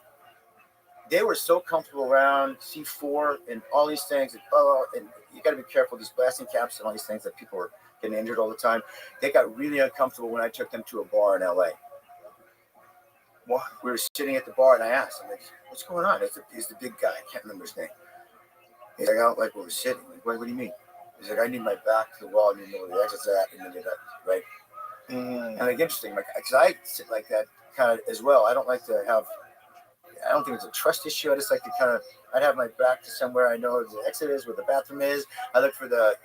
they were so comfortable around C4 and all these things, and you got to be careful these blasting caps and all these things that people were getting injured all the time. They got really uncomfortable when I took them to a bar in LA. Well, we were sitting at the bar and I asked him, like, "What's going on?" He's the big guy. I can't remember his name. He's like, "I don't like where we're sitting." Like, what do you mean? He's like, "I need my back to the wall. I need to know where the exit's at, and then right." And like interesting, because I sit like that kind of as well. I don't think it's a trust issue. I just like to I'd have my back to somewhere I know where the exit is, where the bathroom is. I look for the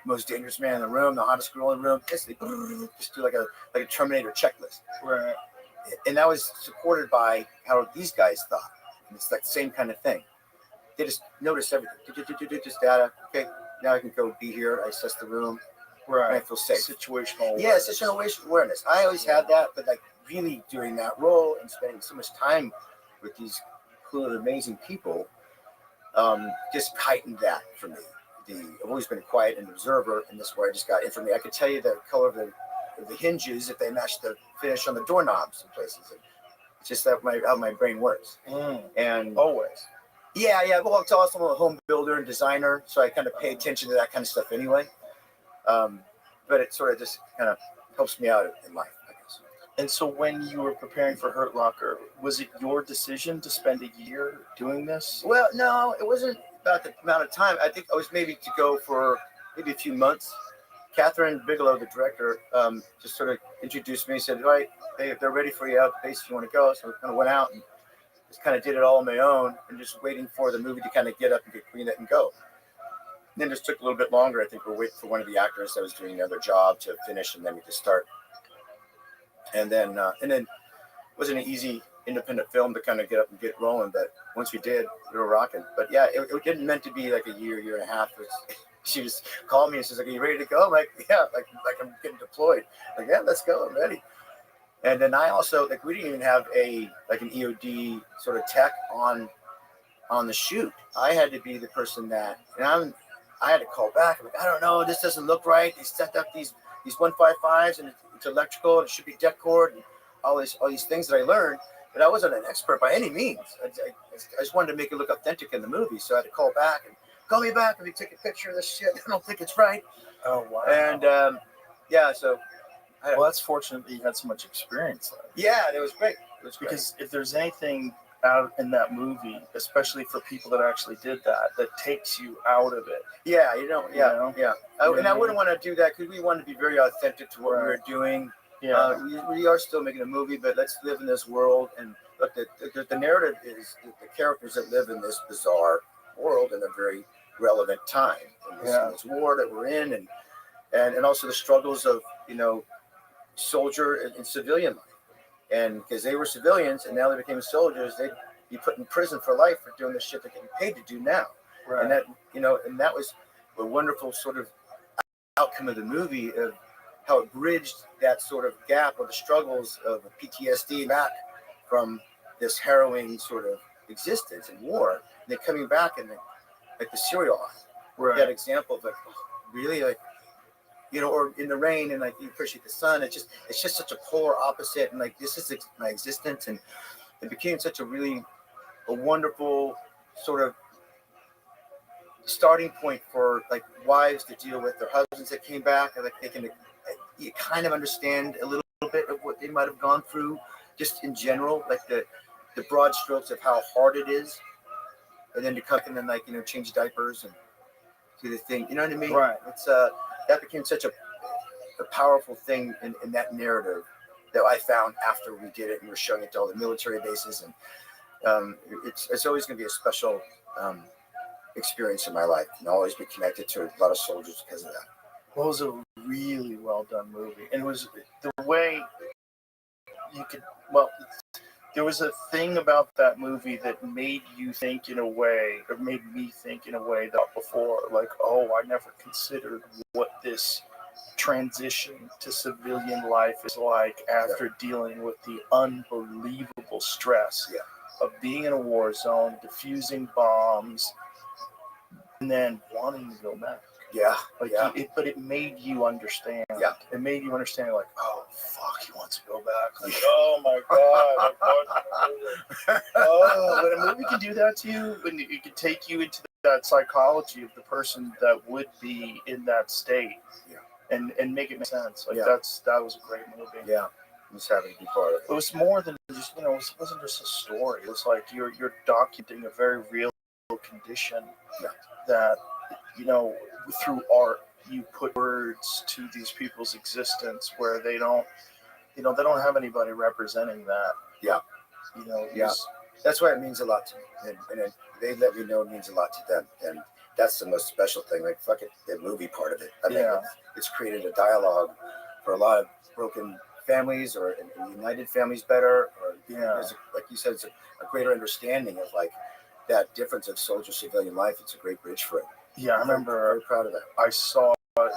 most dangerous man in the room, the hottest girl in the room. Just do like a Terminator checklist. Right. And that was supported by how these guys thought. And it's like the same kind of thing. They just notice everything. Just data. Okay, now I can go be here. I assess the room. Right. And I feel safe. Situational awareness. Yeah, situational awareness. I always had that, but like really doing that role and spending so much time with these cool and amazing people just heightened that for me. I've always been quiet and observer, and this is where I just got information. I could tell you the color of the hinges if they match the finish on the doorknobs in places. It's just that how my brain works. And always. Yeah. Well, I'm also a home builder and designer, so I kind of pay attention to that kind of stuff anyway. But it sort of just kind of helps me out in life, I guess. And so when you were preparing for Hurt Locker, was it your decision to spend a year doing this? Well, no, it wasn't about the amount of time. I think I was maybe to go for maybe a few months. Catherine Bigelow, the director, just sort of introduced me, said, "All right, if they're ready for you out at the base, if you want to go." So I kind of went out and just kind of did it all on my own and just waiting for the movie to kind of get up and get greenlit and go. then it just took a little bit longer. I think we're waiting for one of the actors that was doing another job to finish, and then we could start. And then it wasn't an easy independent film to kind of get up and get rolling, but once we did, we were rocking. But yeah, it didn't meant to be like a year and a half. She just called me and she's like, "Are you ready to go?" I'm like, "Yeah," like I'm getting deployed. Like, "Yeah, let's go, I'm ready." And then I also like we didn't even have an EOD sort of tech on the shoot. I had to be the person that, and I had to call back. I'm like, "I don't know, this doesn't look right. They set up these 155s and it's electrical and it should be deck cord and all these things that I learned." But I wasn't an expert by any means. I just wanted to make it look authentic in the movie, so I had to call back and call me back and take a picture of this shit. I don't think it's right. Oh wow. And yeah, so well, that's fortunate that you had so much experience. Yeah, it was great. It was great. Because if there's anything out in that movie, especially for people that actually did that takes you out of it. Yeah, and I wouldn't want to do that because we want to be very authentic to what we were doing. Yeah, we are still making a movie, but let's live in this world. And look, the narrative is the characters that live in this bizarre world in a very relevant time in this war that we're in, and also the struggles of soldier and civilian life. And because they were civilians and now they became soldiers, they'd be put in prison for life for doing the shit they're getting paid to do now. Right. And that was a wonderful sort of outcome of the movie of how it bridged that sort of gap of the struggles of PTSD back from this harrowing sort of existence in war. And then coming back and like the cereal aisle, that example of like, oh, really, like, or in the rain and like you appreciate the sun. It's just such a polar opposite, and like this is my existence, and it became such a wonderful sort of starting point for like wives to deal with their husbands that came back, and like they can you kind of understand a little bit of what they might have gone through, just in general, like the broad strokes of how hard it is, and then to come and then change diapers and do the thing. You know what I mean? Right. It's that became such a powerful thing in that narrative that I found after we did it and we're showing it to all the military bases, and it's always going to be a special experience in my life, and I'll always be connected to a lot of soldiers because of that. Well, it was a really well done movie, and it was the way you could. Well, there was a thing about that movie that made you think in a way, or made me think in a way that before, like, oh, I never considered what this transition to civilian life is like after dealing with the unbelievable stress of being in a war zone, defusing bombs, and then wanting to go back. But it made you understand. Yeah. It made you understand, like, oh, fuck, he wants to go back. Like, oh, my God. When a movie can do that to you, when it can take you into that psychology of the person that would be in that state and make it make sense. Like, that was a great movie. Yeah. I'm just happy to be part of it. It was more than just, it wasn't just a story. It was like you're documenting a very real condition that, through art, you put words to these people's existence where they don't have anybody representing that. Yeah. That's why it means a lot to me. And they let me know it means a lot to them. And that's the most special thing. Like, fuck it, the movie part of it. I think it's created a dialogue for a lot of broken families or united families better. Or, like you said, it's a greater understanding of, like, that difference of soldier-civilian life. It's a great bridge for it. Yeah, I remember. Very proud of that. I saw, I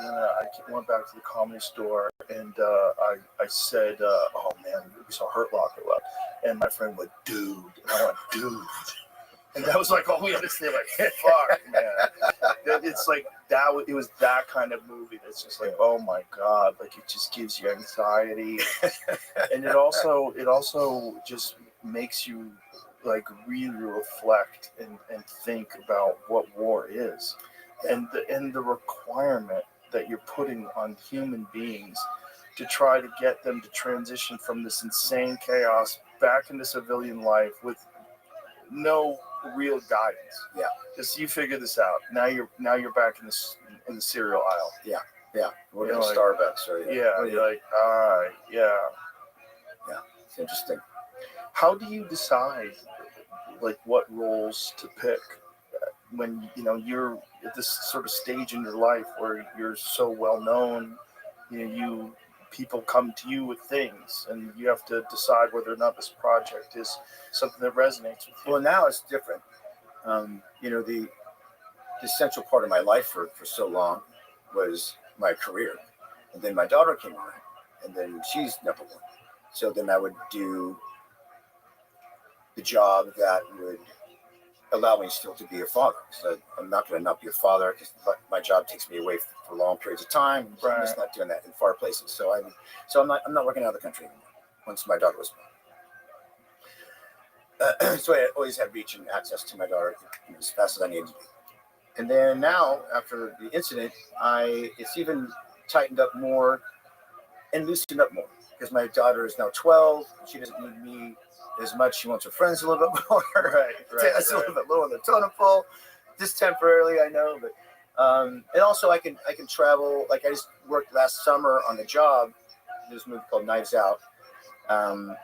went back to the Comedy Store and I said, oh man, we saw Hurt Locker left. And my friend went, dude. And I went, dude. And that was like all we had to say, like, fuck, man. It's like that. It was that kind of movie that's just like, oh my God, like it just gives you anxiety. And it also just makes you like really reflect and think about what war is, and the requirement that you're putting on human beings to try to get them to transition from this insane chaos back into civilian life with no real guidance. Yeah, just you figure this out. Now you're back in the cereal aisle. Yeah. We're in Starbucks, or you're like, all right, yeah. It's interesting. How do you decide, like, what roles to pick when you're at this sort of stage in your life where you're so well known, people come to you with things, and you have to decide whether or not this project is something that resonates with you. Well, now it's different. The central part of my life for so long was my career. And then my daughter came on, and then she's number one. So then I would do the job that would allow me still to be a father. So I'm not going to not be a father because my job takes me away for long periods of time. So I'm just not doing that in far places. So I'm not working out of the country anymore once my daughter was born. So I always had reach and access to my daughter as fast as I needed to be. And then now, after the incident, it's even tightened up more and loosened up more because my daughter is now 12. She doesn't need me as much. She wants her friends a little bit more. That's a little bit lower on the totem pole, just temporarily, I know. But and also I can travel. Like I just worked last summer on a job. This movie called Knives Out, and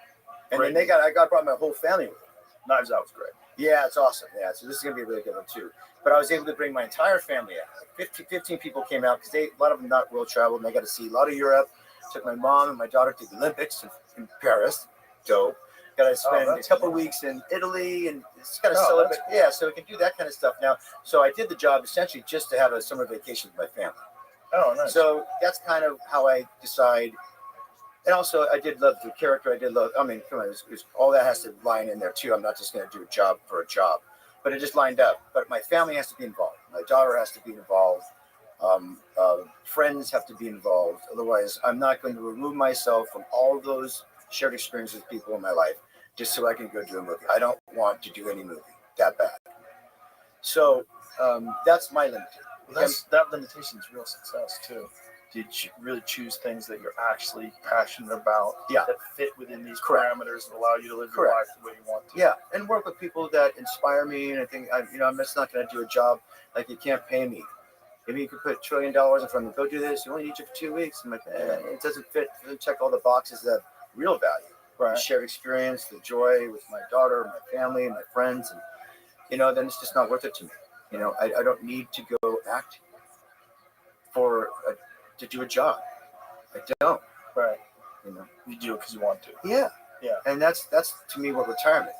then I brought my whole family with me. Knives Out was great. Yeah, it's awesome. Yeah, so this is gonna be a really good one too. But I was able to bring my entire family out. Like 15 people came out because a lot of them not world traveled, and they got to see a lot of Europe. Took my mom and my daughter to the Olympics in Paris. Dope. Got to spend a couple of weeks in Italy and it's kind of celebrate. Yeah, so we can do that kind of stuff now. So I did the job essentially just to have a summer vacation with my family. Oh, nice. So that's kind of how I decide. And also, I did love the character. Come on, all that has to line in there too. I'm not just going to do a job for a job, but it just lined up. But my family has to be involved. My daughter has to be involved. Friends have to be involved. Otherwise, I'm not going to remove myself from all of those shared experiences with people in my life just so I can go do a movie. I don't want to do any movie that bad. So that's my limitation. Well, that limitation is real success too. Did you really choose things that you're actually passionate about that fit within these parameters and allow you to live your life the way you want to? Yeah, and work with people that inspire me. And I think, I'm just not going to do a job like you can't pay me. Maybe you could put $1 trillion in front of me. Go do this. You only need you for 2 weeks. I'm like, it doesn't fit. It doesn't check all the boxes that have real value. The shared experience, the joy with my daughter, my family, my friends. And, then it's just not worth it to me. I don't need to go act to do a job. I don't. Right. You do it because you want to. Yeah. Yeah. And that's to me what retirement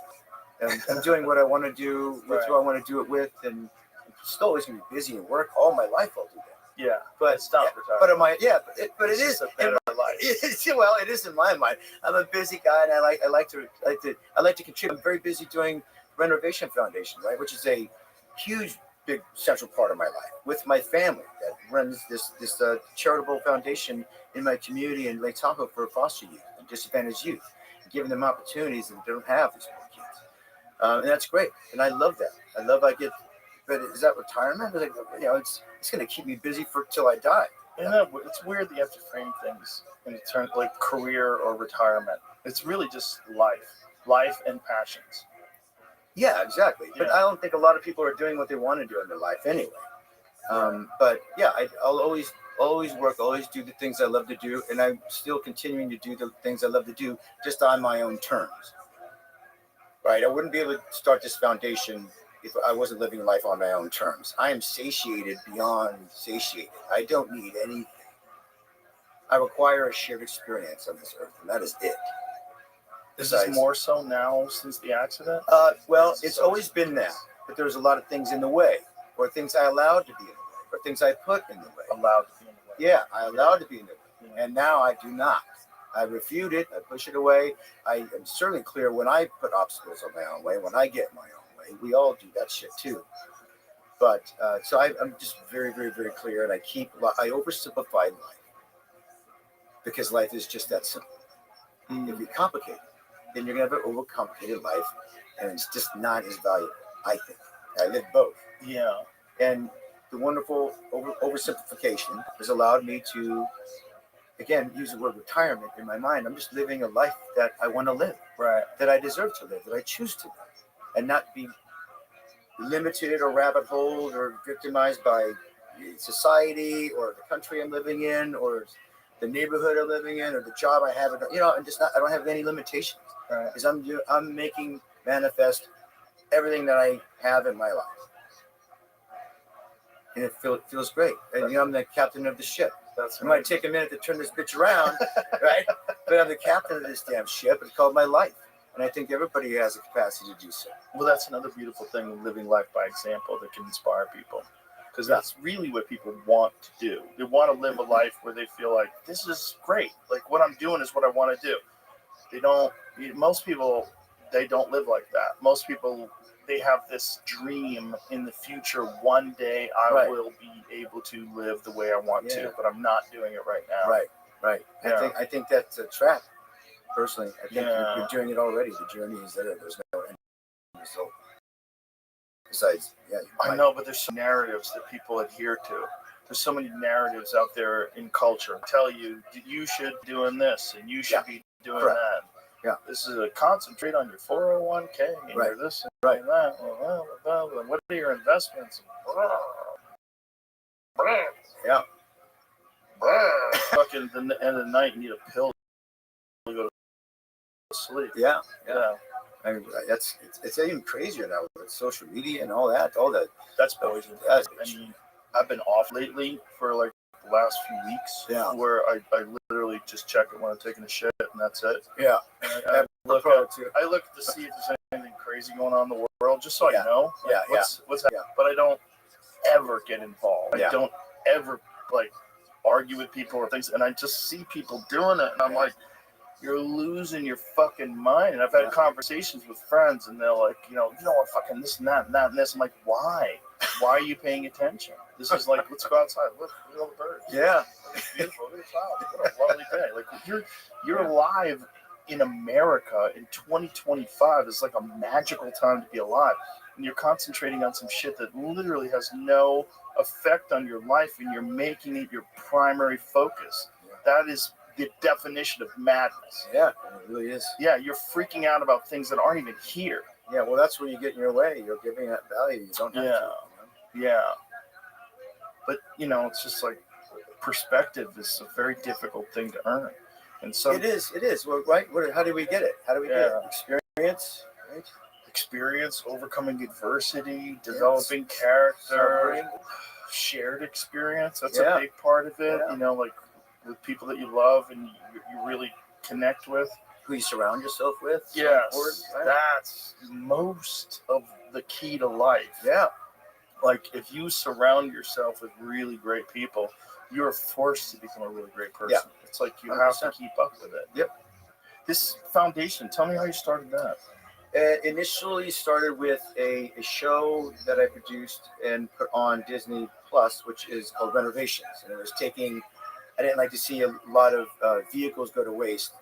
is. And I'm doing what I want to do with who I want to do it with, and I'm still always going to be busy and work all my life. I'll do that. Yeah. But it's not retirement. But it is a better life. It is in my mind. I'm a busy guy, and I like to contribute. I'm very busy doing Renovation Foundation, right, which is a huge, big central part of my life with my family that runs this charitable foundation in my community in Lake Tahoe for foster youth and disadvantaged youth, and giving them opportunities that they don't have, these poor kids. And that's great, and I love that. But is that retirement? It's going to keep me busy till I die. It's weird that you have to frame things in terms like career or retirement. It's really just life and passions. Yeah, exactly. But I don't think a lot of people are doing what they want to do in their life anyway. But yeah, I'll always work, always do the things I love to do, and I'm still continuing to do the things I love to do, just on my own terms. Right? I wouldn't be able to start this foundation if I wasn't living life on my own terms. I am satiated beyond satiated. I don't need anything. I require a shared experience on this earth, and that is it. Is this more so now since the accident? Well, it's always been that, but there's a lot of things in the way, or things I allowed to be in the way, or things I put in the way. Allowed to be in the way. Yeah, I allowed to be in the way, and now I do not. I refute it. I push it away. I am certainly clear when I put obstacles on my own way, when I get my own way. We all do that shit too. But so I'm just very, very, very clear, and I oversimplify life because life is just that simple. If you complicate it, then you're going to have an overcomplicated life, and it's just not as valuable, I think. I live both. Yeah. And the wonderful oversimplification has allowed me to, again, use the word retirement in my mind. I'm just living a life that I want to live, that I deserve to live, that I choose to live, and not be limited or rabbit holed or victimized by society or the country I'm living in or the neighborhood I'm living in or the job I have. I don't have any limitations. Because I'm making manifest everything that I have in my life. and it feels great. And I'm the captain of the ship. That's It might take a minute to turn this bitch around, right? But I'm the captain of this damn ship. It's called my life. And I think everybody has the capacity to do so. Well, that's another beautiful thing, living life by example that can inspire people. Because that's really what people want to do. They want to live a life where they feel like, this is great. Like, what I'm doing is what I want to do. Most people, they don't live like that. Most people, they have this dream in the future. One day I will be able to live the way I want to, but I'm not doing it right now. Right. Yeah. I think that's a trap. Personally, I think you're doing it already. The journey is there. There's no end result. Besides, I know, but there's some narratives that people adhere to. There's so many narratives out there in culture tell you should be doing this and you should be doing that. Yeah. This is a concentrate on your 401k and your this and that. And what are your investments? Yeah. Fucking the end of the night, you need a pill to go to sleep. Yeah. I mean, it's even crazier now with social media and all that. That's poison. I mean, I've been off lately for like the last few weeks. Yeah. Where I literally just check it when I'm taking a shit and that's it. Yeah. I look to see if there's anything crazy going on in the world, just so I know. What's happening. But I don't ever get involved. I don't ever argue with people or things, and I just see people doing it, and I'm like, you're losing your fucking mind. And I've had conversations with friends, and they're like, you know what, fucking this and that and that and this. I'm like, why? Why are you paying attention? This is like, let's go outside. Look at all the birds. Yeah. It's beautiful. Look at the clouds. What a lovely day. Like you're alive in America in 2025. It's like a magical time to be alive. And you're concentrating on some shit that literally has no effect on your life, and you're making it your primary focus. That is the definition of madness. Yeah, it really is. Yeah, you're freaking out about things that aren't even here. Yeah, well, that's where you get in your way. You're giving that value. You don't have to. Yeah. But, it's just like perspective is a very difficult thing to earn. And so it is. Well, right? How do we get it? How do we get it? Experience, right? Experience, overcoming adversity, developing character, shared experience. That's a big part of it. Like with people that you love and you really connect with. Who you surround yourself with. Yes, that's most of the key to life. Yeah. Like if you surround yourself with really great people, you're forced to become a really great person. Yeah. It's like you 100%. Have to keep up with it. Yep. This foundation, tell me how you started that. It initially started with a show that I produced and put on Disney Plus, which is called Renovations. And it was I didn't like to see a lot of vehicles go to waste,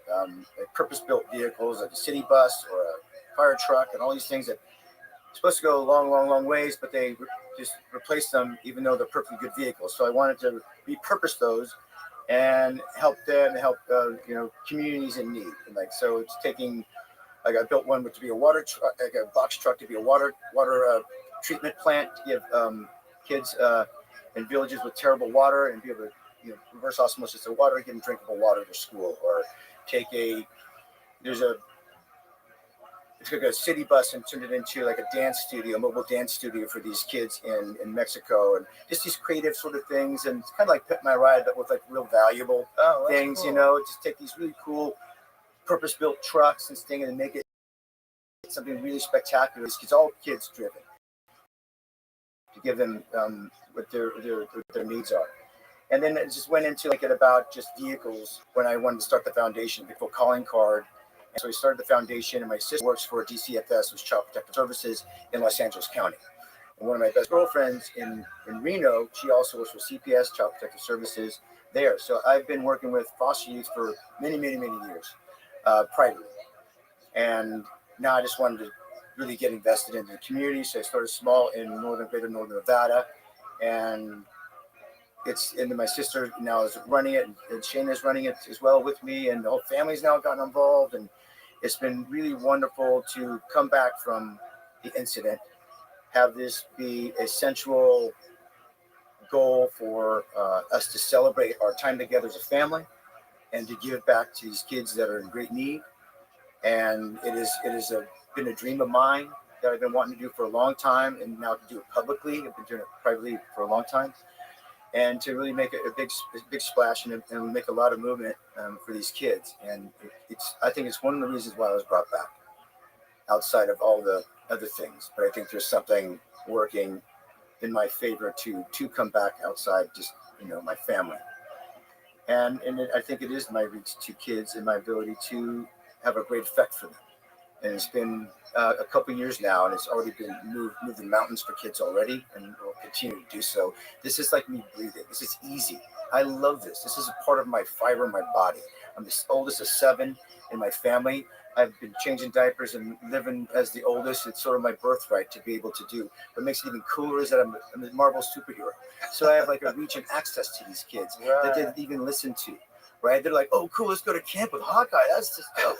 purpose-built vehicles like a city bus or a fire truck and all these things that are supposed to go a long, long, long ways, but they just replace them even though they're perfectly good vehicles. So I wanted to repurpose those and help communities in need. And so it's taking, I built one to be a water truck, like a box truck to be a water treatment plant to give kids in villages with terrible water and be able to reverse osmosis of water, give them drinkable water to school, or took a city bus and turned it into like a mobile dance studio for these kids in Mexico, and just these creative sort of things. And it's kind of like Pit My Ride, but with like real valuable things, cool. Just take these really cool purpose-built trucks and things and make it something really spectacular. It's all kids driven to give them what their needs are. And then it just went into about just vehicles when I wanted to start the foundation, the calling card. And so we started the foundation, and my sister works for DCFS, which is Child Protective Services in Los Angeles County. And one of my best girlfriends in Reno, she also works for CPS, Child Protective Services there. So I've been working with foster youth for many, many, many years privately. And now I just wanted to really get invested in the community. So I started small in greater northern Nevada. And my sister now is running it, and Shayna's running it as well with me, and the whole family's now gotten involved, and it's been really wonderful to come back from the incident, have this be a central goal for us to celebrate our time together as a family, and to give back to these kids that are in great need. And it is been a dream of mine that I've been wanting to do for a long time, and now to do it publicly. I've been doing it privately for a long time, and to really make a big splash and make a lot of movement for these kids. And I think it's one of the reasons why I was brought back, outside of all the other things. But I think there's something working in my favor to come back outside just my family. And I think it is my reach to kids and my ability to have a great effect for them. And it's been a couple years now, and it's already been moving mountains for kids already, and will continue to do so. This is like me breathing. This is easy. I love this. This is a part of my fiber in my body. I'm the oldest of 7 in my family. I've been changing diapers and living as the oldest. It's sort of my birthright to be able to do. What makes it even cooler is that I'm a Marvel superhero. So I have like a reach and access to these kids that they didn't even listen to. Right? They're like, oh, cool, let's go to camp with Hawkeye. That's just dope.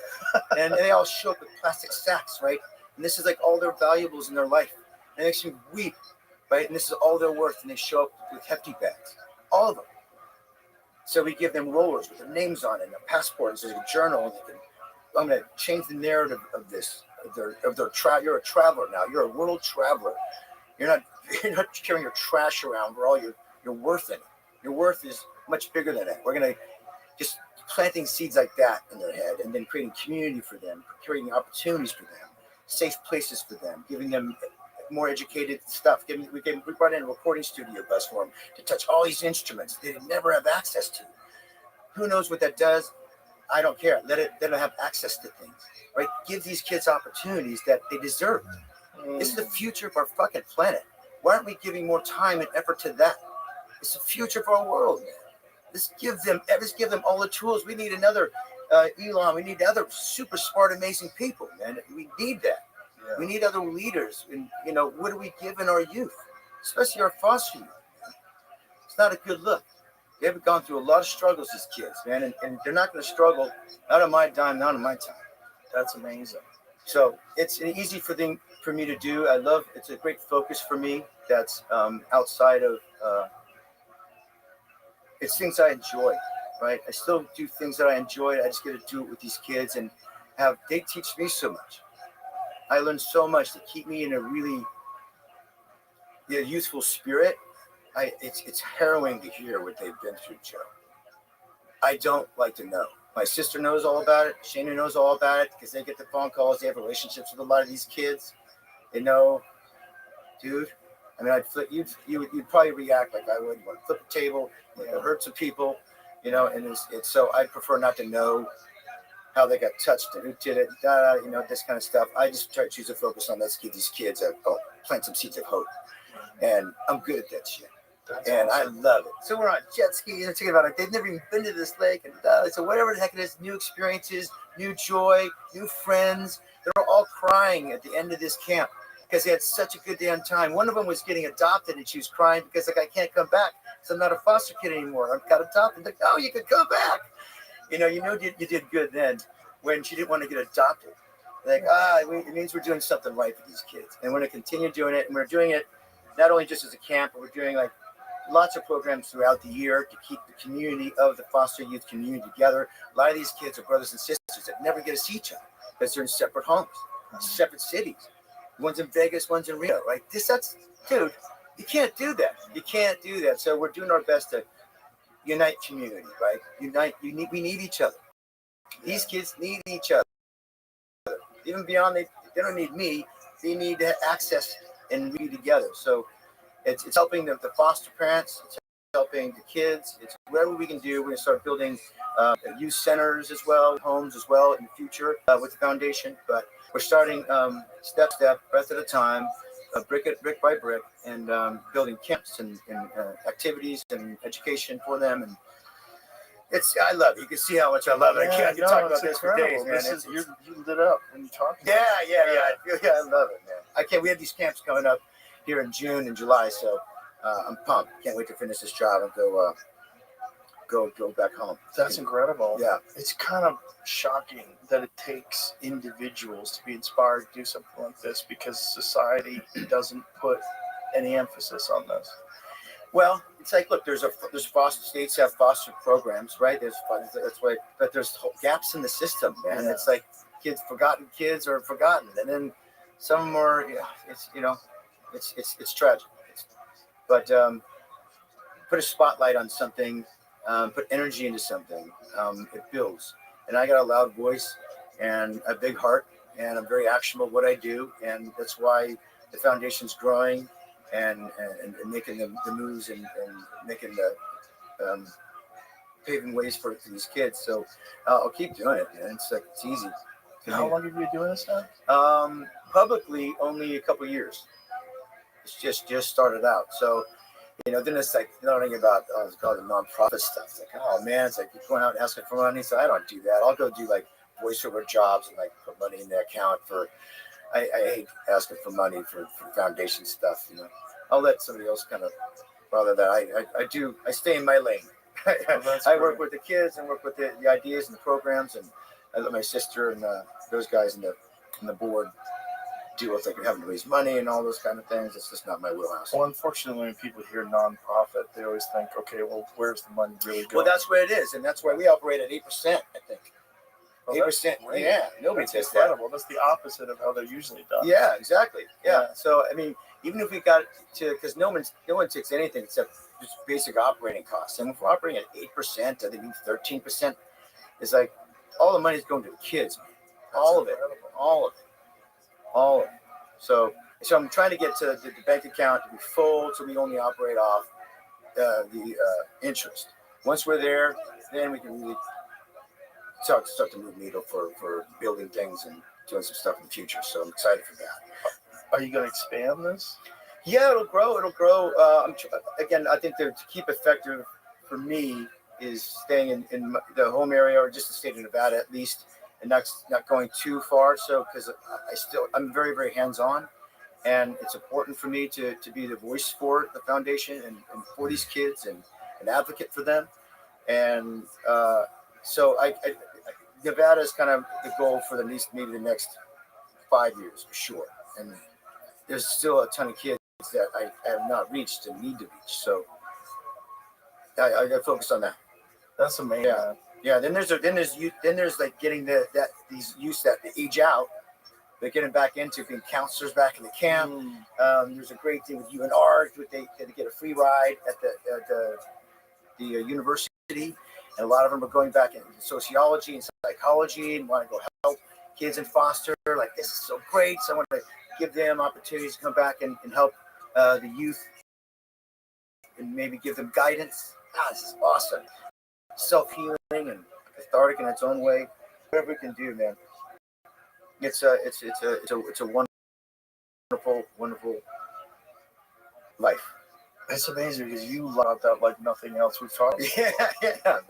And they all show up with plastic sacks, right? And this is like all their valuables in their life. And it makes me weep, right? And this is all their worth. And they show up with hefty bags, all of them. So we give them rollers with their names on it, and a passport, and a journal. And I'm going to change the narrative of this. You're a traveler now. You're a world traveler. You're not carrying your trash around for all your worth in it. Your worth is much bigger than that. We're going to just planting seeds like that in their head, and then creating community for them, creating opportunities for them, safe places for them, giving them more educated stuff. We brought in a recording studio bus for them to touch all these instruments they never have access to. Who knows what that does? I don't care. Let them have access to things, right? Give these kids opportunities that they deserve. This is the future of our fucking planet. Why aren't we giving more time and effort to that? It's the future of our world, man. Let's give them all the tools. We need another Elon. We need other super smart, amazing people, man. We need that. Yeah. We need other leaders. And what are we giving our youth, especially our foster youth? It's not a good look. They've gone through a lot of struggles, these kids, man, and they're not going to struggle. Not on my dime, not on my time. That's amazing. So it's an easy for me to do. It's a great focus for me. That's outside of. It's things I enjoy, right? I still do things that I enjoy. I just get to do it with these kids, and they teach me so much. I learned so much to keep me in a really youthful spirit. It's harrowing to hear what they've been through, Joe. I don't like to know. My sister knows all about it. Shana knows all about it because they get the phone calls. They have relationships with a lot of these kids. They know, dude. I mean, you'd probably react like I would. You want to flip a table, hurt some people, and it's so I prefer not to know how they got touched and who did it, this kind of stuff. I just try to choose to focus on let's give these kids plant some seeds of hope. And I'm good at that shit. That's awesome. I love it. So we're on jet ski, thinking about it. They've never even been to this lake. And so whatever the heck it is, new experiences, new joy, new friends. They're all crying at the end of this camp because they had such a good damn time. One of them was getting adopted, and she was crying because I can't come back because I'm not a foster kid anymore. I got adopted. Like, oh, you could come back. You did good then when she didn't want to get adopted. Like, it means we're doing something right for these kids. And we're going to continue doing it. And we're doing it not only just as a camp, but we're doing like lots of programs throughout the year to keep the community of the foster youth community together. A lot of these kids are brothers and sisters that never get to see each other because they're in separate homes, separate cities. One's in Vegas, one's in Rio, right? Dude, you can't do that. You can't do that. So we're doing our best to unite community, right? We need each other. These kids need each other. Even beyond, they don't need me. They need to have access and be together. So it's helping the foster parents. It's helping the kids. It's whatever we can do. We're going to start building youth centers as well, homes as well in the future with the foundation. But we're starting step, breath at a time, brick by brick, and building camps and activities and education for them. And I love it. You can see how much I love it. I can talk about this for days, man. You lit up when you talk. Yeah. I love it, man. We have these camps coming up here in June and July, so I'm pumped. Can't wait to finish this job and go back home. That's incredible. Yeah. It's kind of shocking that it takes individuals to be inspired to do something like this because society doesn't put any emphasis on this. Well, it's like, look, there's foster states have foster programs, right? But there's gaps in the system, man. Yeah. It's like forgotten kids are forgotten, and then Some are, it's it's tragic. But put a spotlight on something, put energy into something. It builds. And I got a loud voice and a big heart, and I'm very actionable at what I do, and that's why the foundation's growing and making the moves and making the paving ways for these kids. So I'll keep doing it, man. It's easy. How long have you been doing this now? Publicly, only a couple years. It's just started out. So, then it's like learning about it's called the nonprofit stuff. It's like, oh man, it's like you're going out and asking for money. So I don't do that. I'll go do like voiceover jobs and like put money in the account for. I hate asking for money for foundation stuff. I'll let somebody else kind of bother that. I stay in my lane. I work with the kids and work with the ideas and the programs, and I let my sister and those guys in the board deal with like having to raise money and all those kind of things. It's just not my wheelhouse. Well, unfortunately, when people hear nonprofit, they always think, okay, well, where's the money really going? Well, that's what it is, and that's why we operate at 8%. I think 8%. Yeah, nobody does that. That's the opposite of how they're usually done. Yeah, exactly. Yeah. So I mean, even if we got to, because no one takes anything except just basic operating costs, and if we're operating at 8%, I think 13% is like all the money's going to the kids, man. All of it. So I'm trying to get to the bank account to be full, so we only operate off the interest. Once we're there, then we can really start to move needle for building things and doing some stuff in the future. So I'm excited for that. Are you going to expand this? Yeah, it'll grow. Again, I think to keep effective for me is staying in the home area or just the state of Nevada at least, and not going too far. So because I'm very, very hands-on, and it's important for me to be the voice for the foundation and for these kids and an advocate for them. And so Nevada is kind of the goal for maybe the next 5 years for sure. And there's still a ton of kids that I have not reached and need to reach. So I focus on that. That's amazing. Yeah. Yeah, then there's youth. Then there's like getting these youths that age out. They're getting back into being counselors back in the camp. There's a great thing with UNR. They get a free ride at the university, and a lot of them are going back into sociology and psychology and want to go help kids in foster. Like, this is so great. So I want to give them opportunities to come back and help the youth and maybe give them guidance. This is awesome. Self-healing and cathartic in its own way. Whatever we can do, man. It's a wonderful life. It's amazing because you love that like nothing else we've talked about.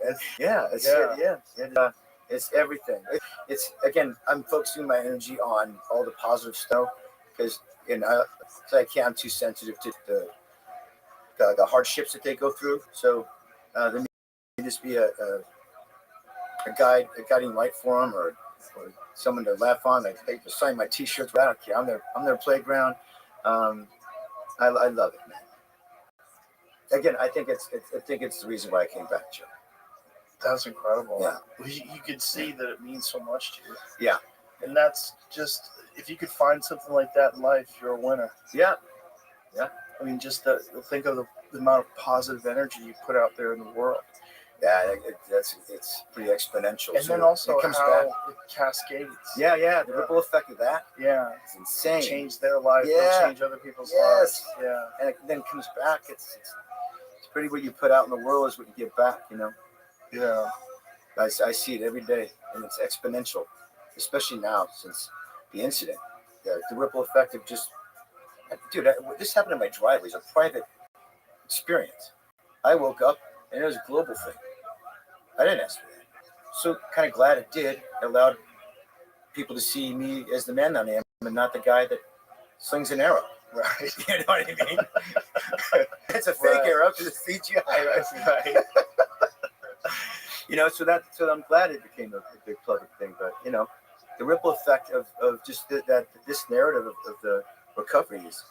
It's everything. It's again, I'm focusing my energy on all the positive stuff because I'm too sensitive to the hardships that they go through. So there may just be a guiding light for them, or someone to laugh on. Like, they sign my T-shirts. I don't care. I'm their playground. I love it, man. Again, I think it's the reason why I came back, Joe. That's incredible. Yeah. You could see that it means so much to you. Yeah. And that's just, if you could find something like that in life, you're a winner. Yeah. Yeah. I mean, just think of the amount of positive energy you put out there in the world. Yeah, it's pretty exponential. And then also how it cascades. Yeah, the ripple effect of that. Yeah. It's insane. Change their life, change other people's lives. Yeah. And it then comes back. It's pretty what you put out in the world is what you get back, Yeah. I see it every day, and it's exponential, especially now since the incident. Yeah, the ripple effect of just, dude, this happened in my driveway. It's a private experience. I woke up, and it was a global thing. I didn't ask for that. So kind of glad it did. It allowed people to see me as the man that I am and not the guy that slings an arrow. Right. You know what I mean? It's a fake arrow because it's CGI. Right. So I'm glad it became a big public thing. But, the ripple effect of just this narrative of the recovery is,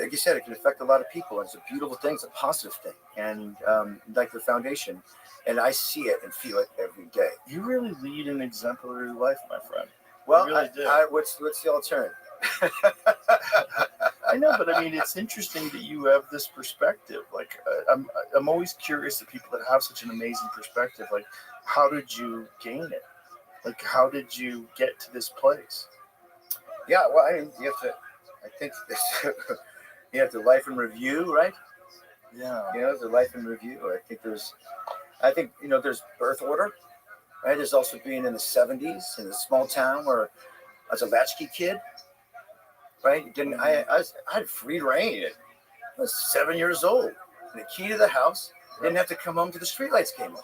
like you said, it can affect a lot of people. It's a beautiful thing. It's a positive thing. And like the foundation, and I see it and feel it every day. You really lead an exemplary life, my friend. Well, really do. what's the alternative? I know, but I mean, it's interesting that you have this perspective. Like, I'm always curious to people that have such an amazing perspective. Like, how did you gain it? Like, how did you get to this place? Yeah, well, I mean, you have to. I think you have to life in review, right? Yeah. You know, the life in review. I think there's birth order, right? There's also being in the '70s in a small town where I was a latchkey kid, right? I had free reign. I was 7 years old. And the key to the house. Didn't have to come home till the streetlights came on.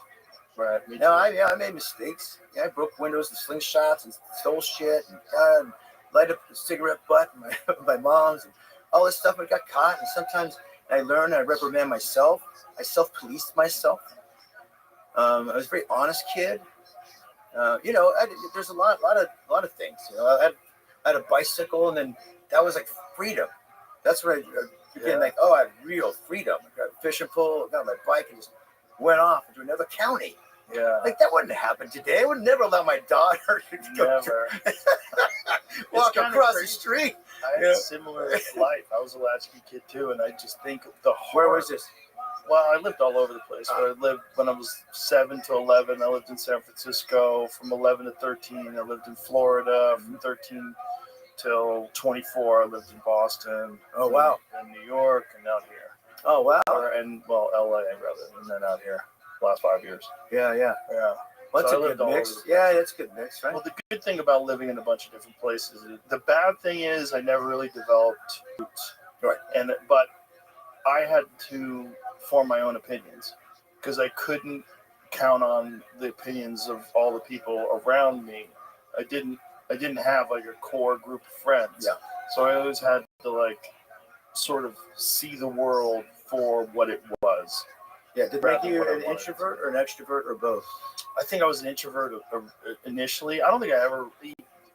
Right. I made mistakes. Yeah, I broke windows and slingshots and stole shit and light up a cigarette butt in my mom's and all this stuff. I got caught, and sometimes I learned. I reprimand myself. I self-policed myself. I was a very honest kid. There's a lot of things. I had a bicycle, and then that was like freedom. That's what I began like. Oh, I had real freedom. I got a fishing pole, got my bike, and just went off into another county. Yeah. Like that wouldn't happen today. I would never allow my daughter to go walk across the street. I had a similar life. I was a latchkey kid too, and I just think Where was this? Well, I lived all over the place. But I lived when I was 7 to 11. I lived in San Francisco. From 11 to 13, I lived in Florida. From 13 till 24, I lived in Boston. Oh wow! In New York, and out here. Oh wow! LA rather, and then out here. Last 5 years. Yeah. Well, that's a good mix. Yeah, that's a good mix, right? Well, the good thing about living in a bunch of different places, the bad thing is I never really developed roots. Right. But I had to form my own opinions because I couldn't count on the opinions of all the people around me. I didn't have like a core group of friends. Yeah. So I always had to like sort of see the world for what it was. Yeah, did it make you an introvert or an extrovert or both? I think I was an introvert initially. I don't think I ever,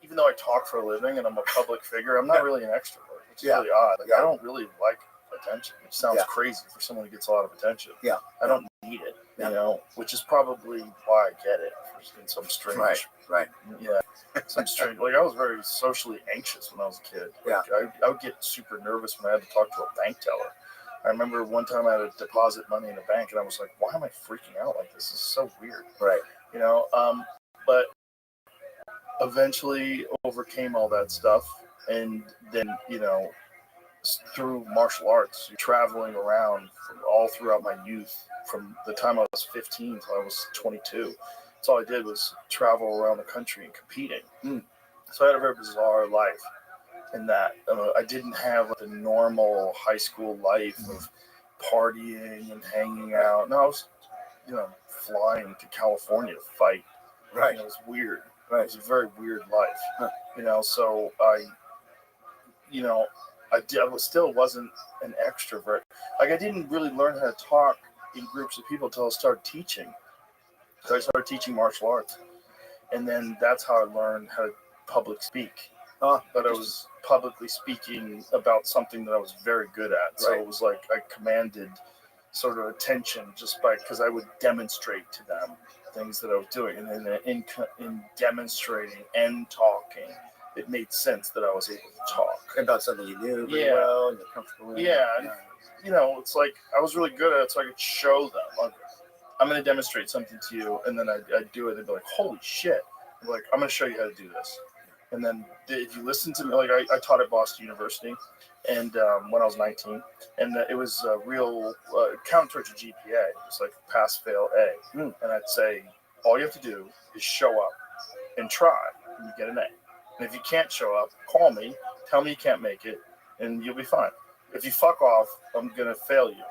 even though I talk for a living and I'm a public figure, I'm not really an extrovert. It's really odd. Like, I don't really like attention. It sounds crazy for someone who gets a lot of attention. Yeah. I don't need it, which is probably why I get it in some strange. Right. Yeah. Some strange. Like, I was very socially anxious when I was a kid. Like, I would get super nervous when I had to talk to a bank teller. I remember one time I had to deposit money in a bank, and I was like, why am I freaking out like this? This is so weird. Right. But eventually overcame all that stuff. And then, through martial arts, you're traveling around all throughout my youth, from the time I was 15 till I was 22. That's all I did was travel around the country and competing. So I had a very bizarre life. In that I didn't have the normal high school life of partying and hanging out. No, I was, flying to California to fight. Right. It was weird. Right. It was a very weird life. So I still wasn't an extrovert. Like, I didn't really learn how to talk in groups of people until I started teaching. So I started teaching martial arts. And then that's how I learned how to public speak. But I was publicly speaking about something that I was very good at. So it was like I commanded sort of attention just because I would demonstrate to them things that I was doing. And then in demonstrating and talking, it made sense that I was able to talk. About something you knew very well and you're comfortable in. Yeah. It's like I was really good at it, so I could show them. Like, I'm going to demonstrate something to you, and then I'd do it, and they'd be like, holy shit. I'm like, I'm going to show you how to do this. And then if you listen to me, like I taught at Boston University, and when I was 19, and it was a real count towards your GPA. It was like pass, fail, A. And I'd say, all you have to do is show up and try, and you get an A. And if you can't show up, call me, tell me you can't make it, and you'll be fine. If you fuck off, I'm going to fail you.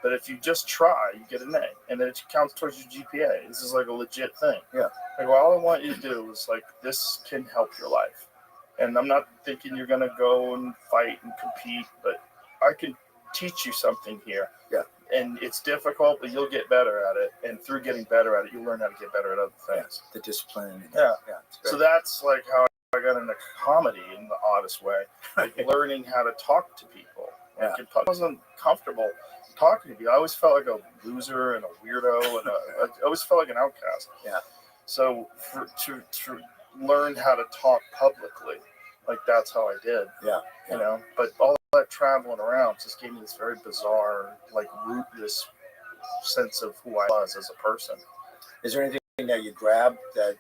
But if you just try, you get an A, and then it counts towards your GPA. This is like a legit thing. Yeah. Like, all I want you to do is, like, this can help your life. And I'm not thinking you're going to go and fight and compete, but I can teach you something here. Yeah. And it's difficult, but you'll get better at it. And through getting better at it, you'll learn how to get better at other things. The discipline. Yeah. So that's, like, how I got into comedy in the oddest way. Like, learning how to talk to people. Yeah. Like, I wasn't comfortable talking to people. I always felt like a loser and a weirdo, and I always felt like an outcast. Yeah. So learned how to talk publicly. Like that's how I did. Yeah. You know, but all that traveling around just gave me this very bizarre, like rootless sense of who I was as a person. Is there anything that you grabbed that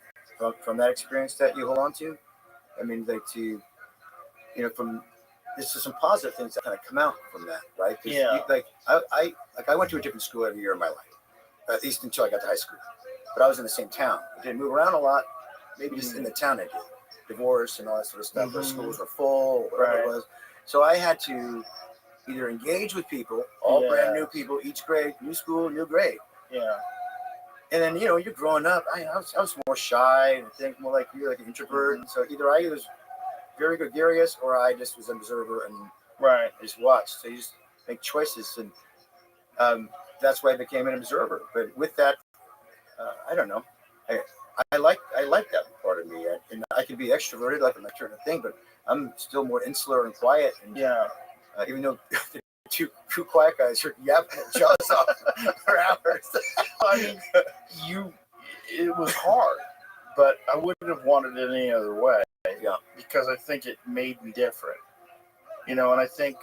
from that experience that you hold on to? I mean, like from there's some positive things that kind of come out from that, right? Yeah. I went to a different school every year of my life, at least until I got to high school. But I was in the same town. I didn't move around a lot. Maybe just in the town I did. Divorce and all that sort of stuff. Our schools were full, whatever it was. So I had to either engage with people, all brand new people, each grade, new school, new grade. Yeah. And then, you're growing up. I was more shy and think more like you're like an introvert. So either I was very gregarious or I just was an observer and just watched. So you just make choices. And that's why I became an observer. But with that, I don't know. I like that part of me. And I can be extroverted, like I'm certain thing, but I'm still more insular and quiet. And even though the two quiet guys are yapping their jaws off for hours. I mean, it was hard, but I wouldn't have wanted it any other way. Yeah. Because I think it made me different. And I think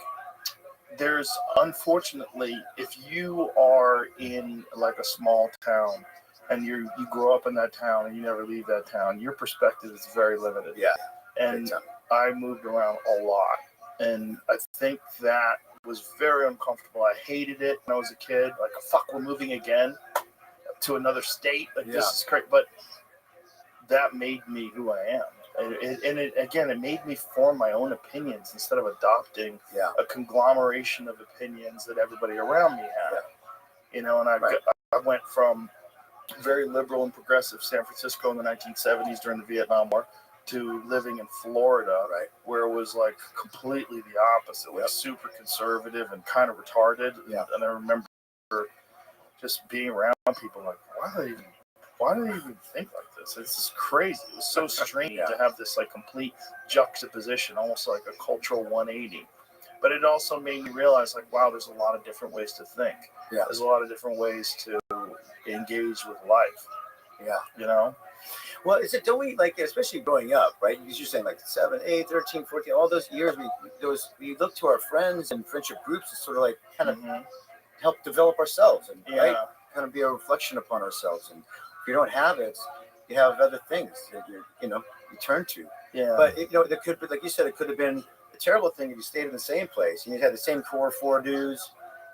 there's, unfortunately, if you are in like a small town and you grow up in that town and you never leave that town, your perspective is very limited. Yeah. And I moved around a lot. And I think that was very uncomfortable. I hated it when I was a kid. Like, fuck, we're moving again to another state. Like, this is great. But that made me who I am. And it made me form my own opinions instead of adopting a conglomeration of opinions that everybody around me had. And I went from very liberal and progressive San Francisco in the 1970s during the Vietnam War to living in Florida, where it was like completely the opposite, like super conservative and kind of retarded. And I remember just being around people like, why do they even think like this? It's just crazy. It was so strange to have this like complete juxtaposition, almost like a cultural 180. But it also made me realize, like, wow, there's a lot of different ways to think. Yeah. There's a lot of different ways to engage with life. Yeah. Well, don't we, like, especially growing up, right? Because you're saying like 7, 8, 13, 14, all those years, we look to our friends and friendship groups to sort of like kind of help develop ourselves and kind of be a reflection upon ourselves. And if you don't have it, you have other things that you turn to. Yeah. But there could be, like you said, it could have been a terrible thing if you stayed in the same place and you had the same core 4 dudes,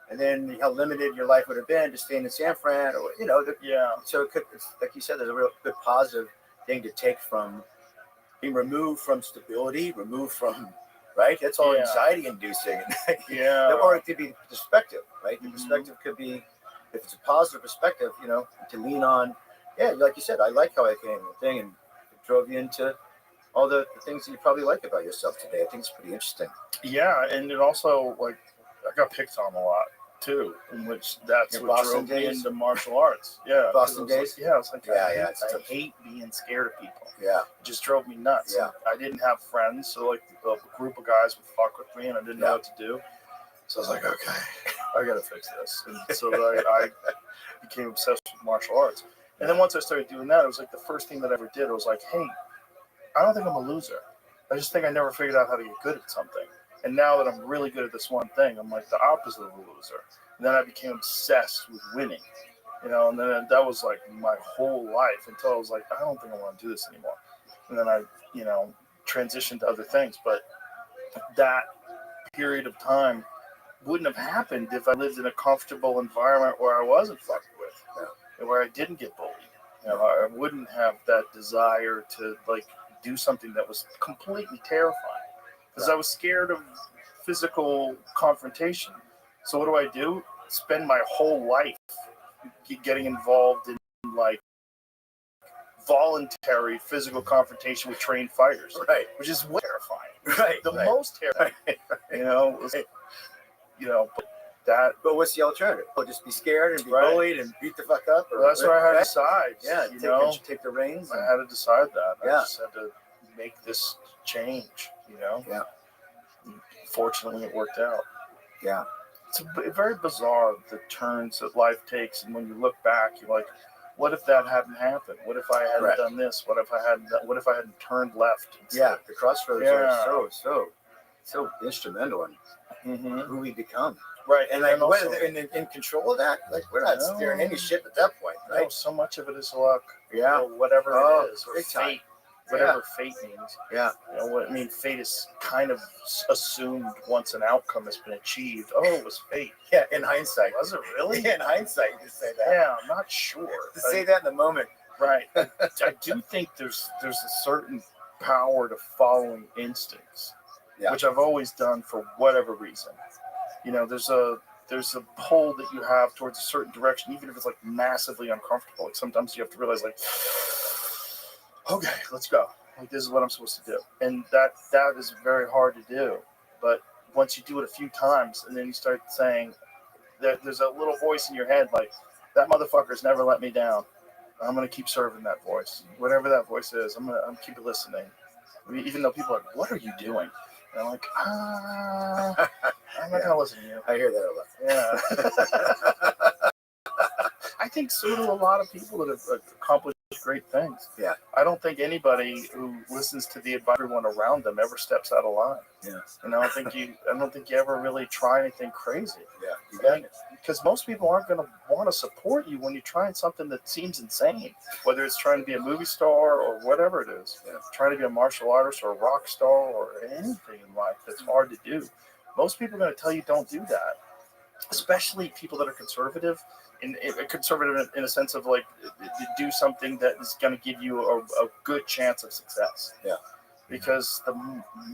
and then how limited your life would have been to staying in San Fran, or So it's like you said, there's a real good positive thing to take from being removed from stability, removed from That's all anxiety inducing. Or it could be perspective, right? The perspective could be, if it's a positive perspective, to lean on. Yeah, like you said, I like how I came thing, and it drove you into all the things that you probably like about yourself today. I think it's pretty interesting. Yeah, and it also, like, I got picked on a lot too, in which that's what drove me into martial arts. Yeah, Boston days. I was like, I I hate being scared of people. Yeah, it just drove me nuts. Yeah, I didn't have friends, so like a group of guys would fuck with me, and I didn't know what to do. So I was like, okay, I gotta fix this. And so I became obsessed with martial arts. And then once I started doing that, it was like the first thing that I ever did. I was like, hey, I don't think I'm a loser. I just think I never figured out how to get good at something. And now that I'm really good at this one thing, I'm like the opposite of a loser. And then I became obsessed with winning, and then that was like my whole life until I was like, I don't think I want to do this anymore. And then I, transitioned to other things. But that period of time wouldn't have happened if I lived in a comfortable environment where I wasn't fucked with, and where I didn't get bullied. I wouldn't have that desire to like do something that was completely terrifying. Because I was scared of physical confrontation. So what do? Spend my whole life getting involved in like voluntary physical confrontation with trained fighters, which is terrifying. The most terrifying. But what's the alternative? Just be scared and be bullied and beat the fuck up? Well, that's what I had to decide. Yeah, take the reins. I had to decide that. I just had to make this change. Yeah. Fortunately, it worked out. Yeah. It's very bizarre, the turns that life takes, and when you look back, you're like, what if that hadn't happened? What if I hadn't done this? What if I hadn't turned left? Yeah, the crossroads are so instrumental in who we become. Right, and like in control of that, like we're not steering any ship at that point, right? No, so much of it is luck. Yeah, or whatever it is, or big fate. time. Whatever fate means. Yeah. You know what I mean? Fate is kind of assumed once an outcome has been achieved. Oh, it was fate. Yeah, in hindsight. Was it really? In hindsight, you say that. Yeah, I'm not sure. To say that in the moment. Right. I do think there's a certain power to following instincts, which I've always done for whatever reason. You know, there's a pull that you have towards a certain direction, even if it's like massively uncomfortable. Like sometimes you have to realize, like, okay, let's go. Like, this is what I'm supposed to do. And that is very hard to do. But once you do it a few times, and then you start saying that there's a little voice in your head, like, that motherfucker's never let me down. I'm going to keep serving that voice. Whatever that voice is, I'm keep listening. I mean, even though people are like, what are you doing? And I'm like, I'm not going to listen to you. I hear that a lot. Yeah. I think so do a lot of people that have accomplished great things. Yeah. I don't think anybody who listens to the advice of everyone around them ever steps out of line. Yeah. And I don't think you ever really try anything crazy. Yeah. You got it. Because most people aren't going to want to support you when you're trying something that seems insane, whether it's trying to be a movie star or whatever it is, trying to be a martial artist or a rock star or anything in life that's hard to do. Most people are going to tell you don't do that, especially people that are conservative. In a sense of like, do something that is going to give you a good chance of success. Yeah. Because the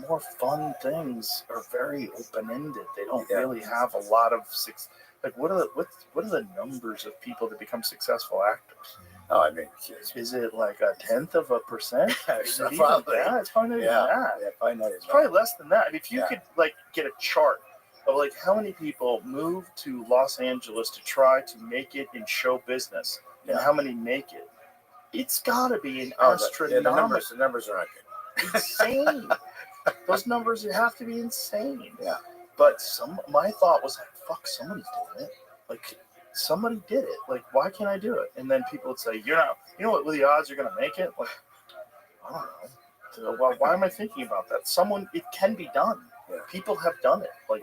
more fun things are very open-ended. They don't really have a lot of success. Like, what are the numbers of people that become successful actors? Oh, I mean, is it like 1/10%? Probably. Yeah, it's probably not even that. Yeah, probably not. It's probably less than that. I mean, if you could like get a chart of like how many people move to Los Angeles to try to make it in show business and how many make it, it's got to be an astronomical. The numbers are not good. Insane. Those numbers have to be insane. Yeah. But my thought was like, fuck, somebody's doing it. Like, somebody did it. Like, why can't I do it? And then people would say, you know what the odds you're going to make it? Like, I don't know. So, why am I thinking about that? It can be done. Yeah. People have done it. Like,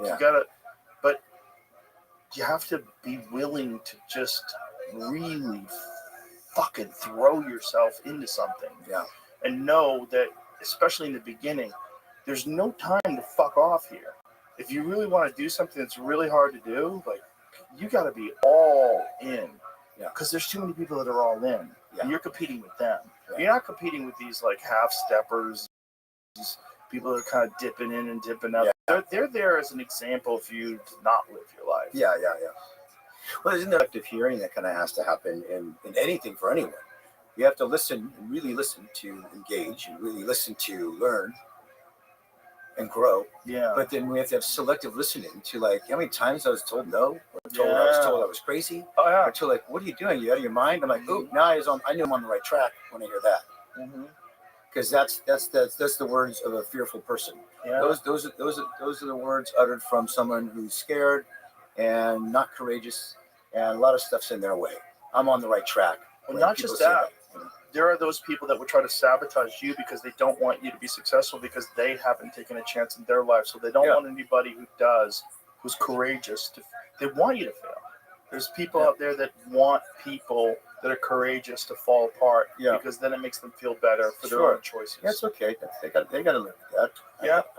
but you have to be willing to just really fucking throw yourself into something. Yeah. And know that, especially in the beginning, there's no time to fuck off here. If you really want to do something that's really hard to do, like, you got to be all in. Yeah. Because there's too many people that are all in. Yeah. And you're competing with them. Yeah. You're not competing with these, like, half-steppers, people that are kind of dipping in and dipping out. Yeah. They're there as an example for you to not live your life. Yeah. Well, isn't there active hearing that kind of has to happen in anything for anyone? You have to listen and really listen to engage and really listen to learn and grow. Yeah. But then we have to have selective listening to, like, how many times I was told no, or I was told I was crazy. Oh, yeah. Or told, like, what are you doing? You out of your mind? I'm like, oh, now I knew I'm on the right track when I hear that. Because that's the words of a fearful person. Yeah. Those are the words uttered from someone who's scared and not courageous, and a lot of stuff's in their way. I'm on the right track. Well, not just that. There are those people that would try to sabotage you because they don't want you to be successful because they haven't taken a chance in their life. So they don't want anybody who's courageous they want you to fail. There's people out there that want people that are courageous to fall apart because then it makes them feel better for their own choices. That's okay. They got to live with that.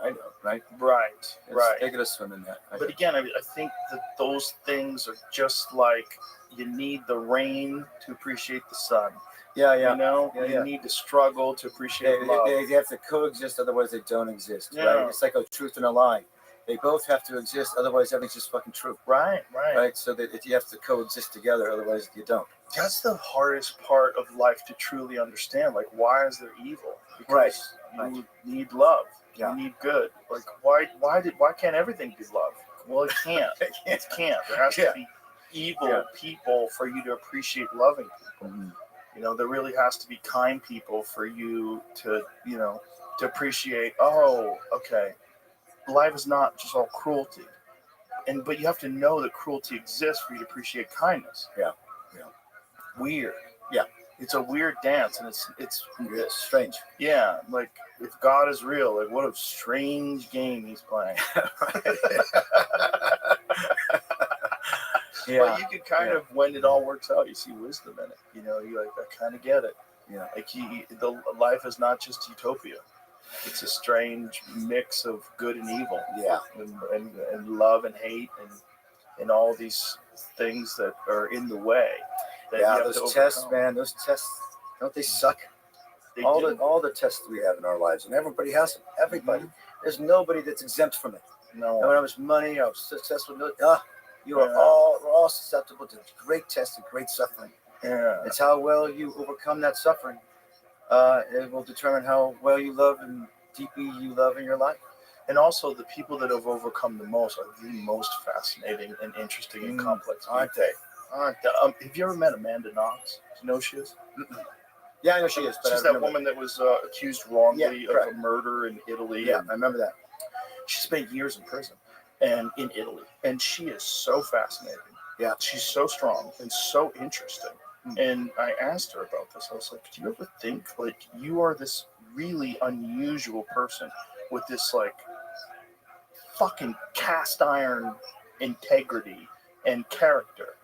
I know, right? Right. They got to swim in that. But again, I think that those things are just like you need the rain to appreciate the sun. Yeah. You know, you need to struggle to appreciate love. They have to coexist, otherwise they don't exist. Yeah. Right? It's like a truth and a lie. They both have to exist, otherwise everything's just fucking true. Right. So that you have to coexist together, otherwise you don't. That's the hardest part of life to truly understand. Like, why is there evil? Because you need love. You need good. Like, why can't everything be love? Well, it can't. It can't. There has to be evil people for you to appreciate loving people. Mm-hmm. You know, there really has to be kind people for you to, to appreciate, oh, okay, life is not just all cruelty. But you have to know that cruelty exists for you to appreciate kindness. Yeah. Weird. It's a weird dance, and it's strange. Yeah, like if God is real, like what a strange game he's playing. But you could kind of, when it all works out, you see wisdom in it. You know, you like, I kind of get it. Yeah. Like the life is not just utopia. It's a strange mix of good and evil. Yeah. And love and hate and all these things that are in the way. Yeah, those tests, man, those tests, don't they suck? All the tests we have in our lives, and everybody has them. Everybody. Mm-hmm. There's nobody that's exempt from it. No. No one has money, or successful. We're all susceptible to great tests and great suffering. Yeah. It's how well you overcome that suffering. It will determine how well you love and deeply you love in your life. And also, the people that have overcome the most are the most fascinating and interesting and complex, aren't they? Have you ever met Amanda Knox? Do you know who she is? Yeah, I know she is. But she's that woman that was accused wrongly of a murder in Italy. Yeah, I remember that. She spent years in prison and in Italy, and she is so fascinating. Yeah, she's so strong and so interesting. And I asked her about this. I was like, do you ever think like you are this really unusual person with this like fucking cast iron integrity and character?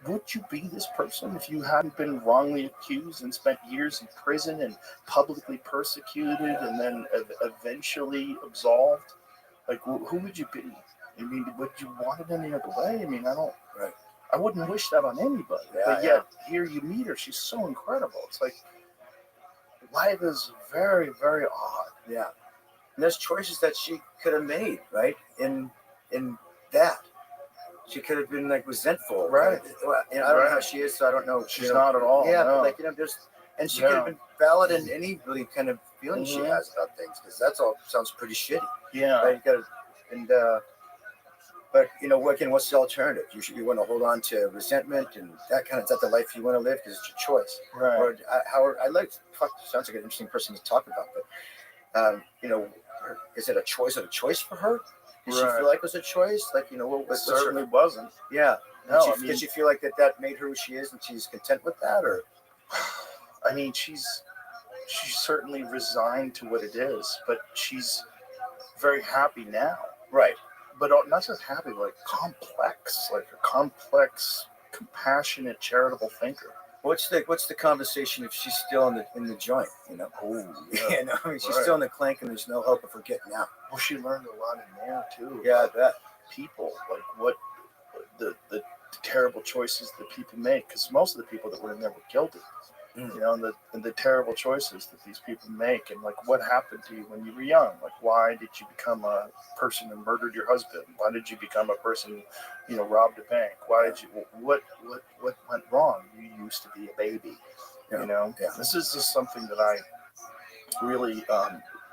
Would you be this person if you hadn't been wrongly accused and spent years in prison and publicly persecuted and then eventually absolved? Like, who would you be? I mean, would you want it any other way? I mean, I wouldn't wish that on anybody. But yet, here you meet her. She's so incredible. It's like, life is very, very odd. Yeah. And there's choices that she could have made, right? In that. She could have been like resentful, right? I don't know how she is, so I don't know. She's not at all. Yeah, no. But and she could have been valid in any really kind of feeling she has about things, because that's all sounds pretty shitty. Yeah. Right? You gotta, but again, what's the alternative? You want to hold on to resentment and that kind of, is that the life you want to live? Because it's your choice, right? Or sounds like an interesting person to talk about, but is it a choice? Is it a choice for her? Did she feel like it was a choice? Like, it certainly wasn't. Yeah. No, did she feel like that made her who she is and she's content with that? Or, I mean, she's certainly resigned to what it is, but she's very happy now. Right. But not just happy, like a complex, compassionate, charitable thinker. What's the conversation if she's still in the joint? Oh, yeah. I mean, she's still in the clink, and there's no hope of her getting out. Well, she learned a lot in there too. Yeah, I bet. People, like what the terrible choices that people make, because most of the people that were in there were guilty. And the terrible choices that these people make, and like what happened to you when you were young. Like, why did you become a person who murdered your husband? Why did you become a person who robbed a bank? Why did you? What went wrong? You used to be a baby. Yeah. This is just something that I really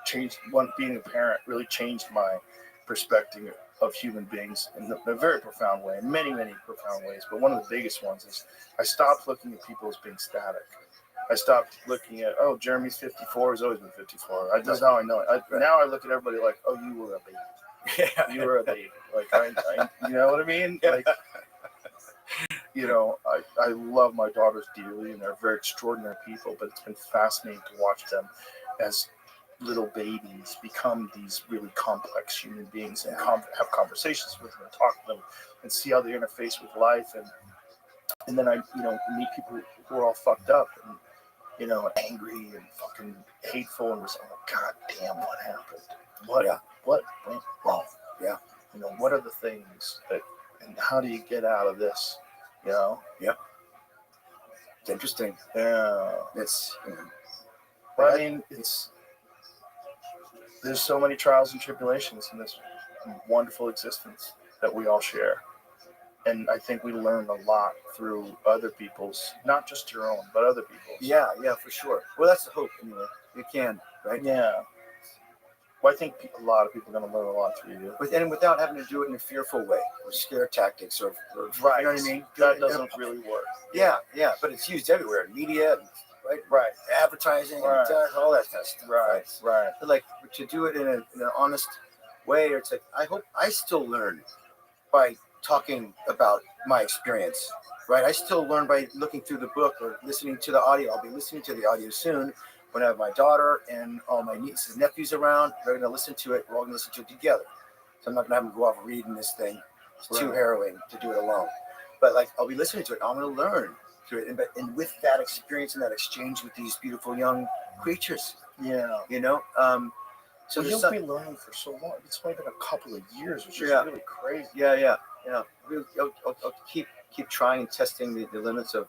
changed. Being a parent really changed my perspective of human beings in a very profound way, in many, many profound ways. But one of the biggest ones is I stopped looking at people as being static. I stopped looking at, Jeremy's 54, he's always been 54. That's how I know it. Now I look at everybody like, you were a baby. Yeah. You were a baby. Like, you know what I mean? Like, I love my daughters dearly, and they're very extraordinary people, but it's been fascinating to watch them as little babies become these really complex human beings and have conversations with them and talk to them and see how they interface with life. And then I, meet people who are all fucked up and, angry and fucking hateful, and was like, God damn, what happened? What went wrong? Yeah. What are the things and how do you get out of this? Yep. It's interesting. Yeah. It's, but I mean, there's so many trials and tribulations in this wonderful existence that we all share. And I think we learn a lot through other people's, not just your own, but other people's. Yeah, for sure. Well, that's the hope, anyway. You can, right? Yeah. Well, I think a lot of people are going to learn a lot through you. Without having to do it in a fearful way, or scare tactics, or right. You know what I mean? That doesn't really work. Yeah, but it's used everywhere, in media, right, advertising, right. And all that kind of stuff. Right. But like, to do it in an honest way, or it's like, I hope I still learn by talking about my experience, right? I still learn by looking through the book or listening to the audio. I'll be listening to the audio soon when I have my daughter and all my nieces and nephews around. They're going to listen to it. We're all going to listen to it together. So I'm not going to have them go off reading this thing. It's too harrowing to do it alone. But like, I'll be listening to it. I'm going to learn through it. And with that experience and that exchange with these beautiful young creatures, you know, so you'll be learning for so long. It's only been a couple of years, which is really crazy. Yeah. Really, I'll keep trying and testing the limits of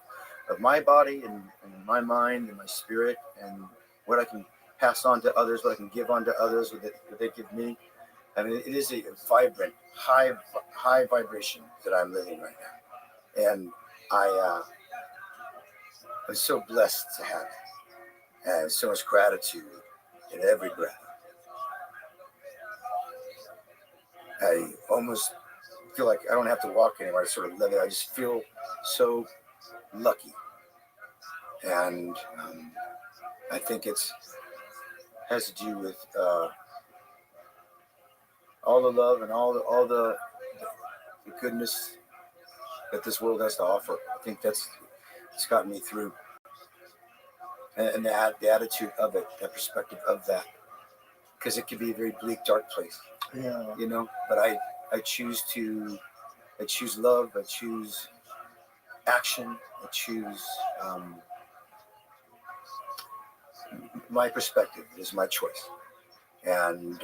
my body and my mind and my spirit and what I can pass on to others, what I can give on to others, what they give me. I mean, it is a vibrant, high vibration that I'm living right now, and I'm so blessed to have it, and so much gratitude in every breath. I almost feel like I don't have to walk anywhere. I sort of live it. I just feel so lucky, and I think it has to do with all the love and all the goodness that this world has to offer. I think it's gotten me through, and the attitude of it, that perspective of that, because it can be a very bleak, dark place. Yeah. You know, but I choose love. I choose action. I choose my perspective is my choice, and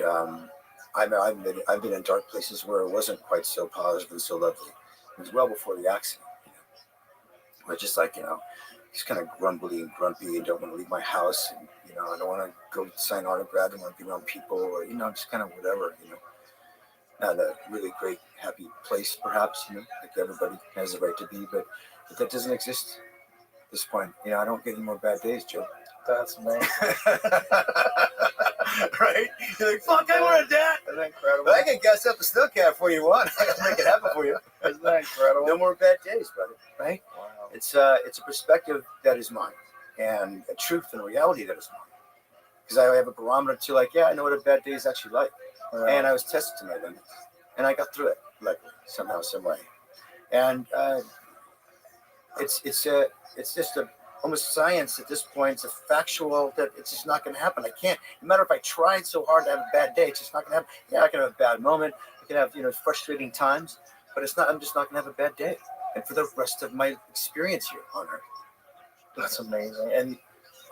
I've been in dark places where it wasn't quite so positive and so lovely. It was well before the accident, you know, where just like, you know, just kind of grumbly and grumpy and don't want to leave my house, and you know, I don't want to go sign autographs, I don't want to be around people, or you know, just kind of whatever, you know. Not a really great, happy place, perhaps, you know, like everybody has a right to be, but that doesn't exist at this point. You know, I don't get any more bad days, Joe. That's amazing. Right? You're like, fuck, I wanted that. Isn't that incredible? I can gas up a snowcat for you want. I can make it happen for you. Isn't that incredible? No more bad days, brother. Right? Wow. It's a perspective that is mine, and a truth and a reality that is mine. Because I have a barometer to like, yeah, I know what a bad day is actually like. And I was tested to my limits, and I got through it, luckily, somehow, some way. And it's just a almost science at this point. It's a factual that it's just not going to happen. I can't. No matter if I tried so hard to have a bad day, it's just not going to happen. Yeah, I can have a bad moment. I can have, you know, frustrating times, but it's not. I'm just not going to have a bad day, and for the rest of my experience here on Earth. That's amazing, and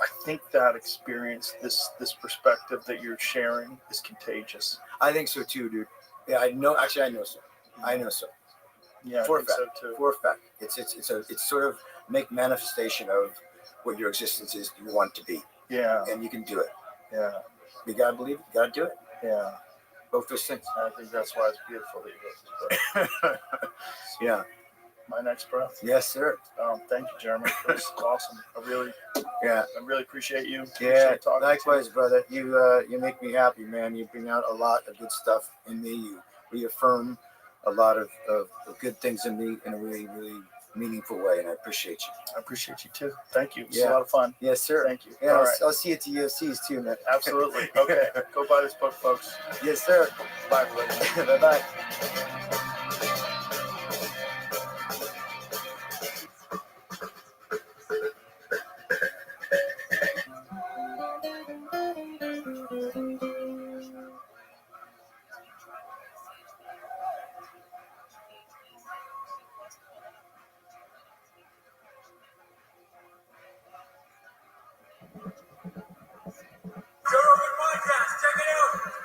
I think that experience, this perspective that you're sharing, is contagious. I think so too, dude. Yeah, I know. Actually, I know so. I know so. Yeah, For I a think fact. so too. For a fact. It's sort of make manifestation of what your existence is. You want to be. Yeah. And you can do it. Yeah. You gotta believe it. You gotta do it. Yeah. Both those things. I think that's why it's beautiful that you wrote this book. Yeah. My next breath. Yes, sir. Thank you, Jeremy. It was awesome. I really appreciate you. Yeah. Appreciate Likewise, brother. You make me happy, man. You bring out a lot of good stuff in me. You reaffirm a lot of good things in me in a really, really meaningful way, and I appreciate you. I appreciate you too. Thank you. It's a lot of fun. Yes, sir. Thank you. Yeah, I'll see you at the UFCs too, man. Absolutely. Okay. Go buy this book, folks. Yes, sir. Bye, everybody. Bye-bye.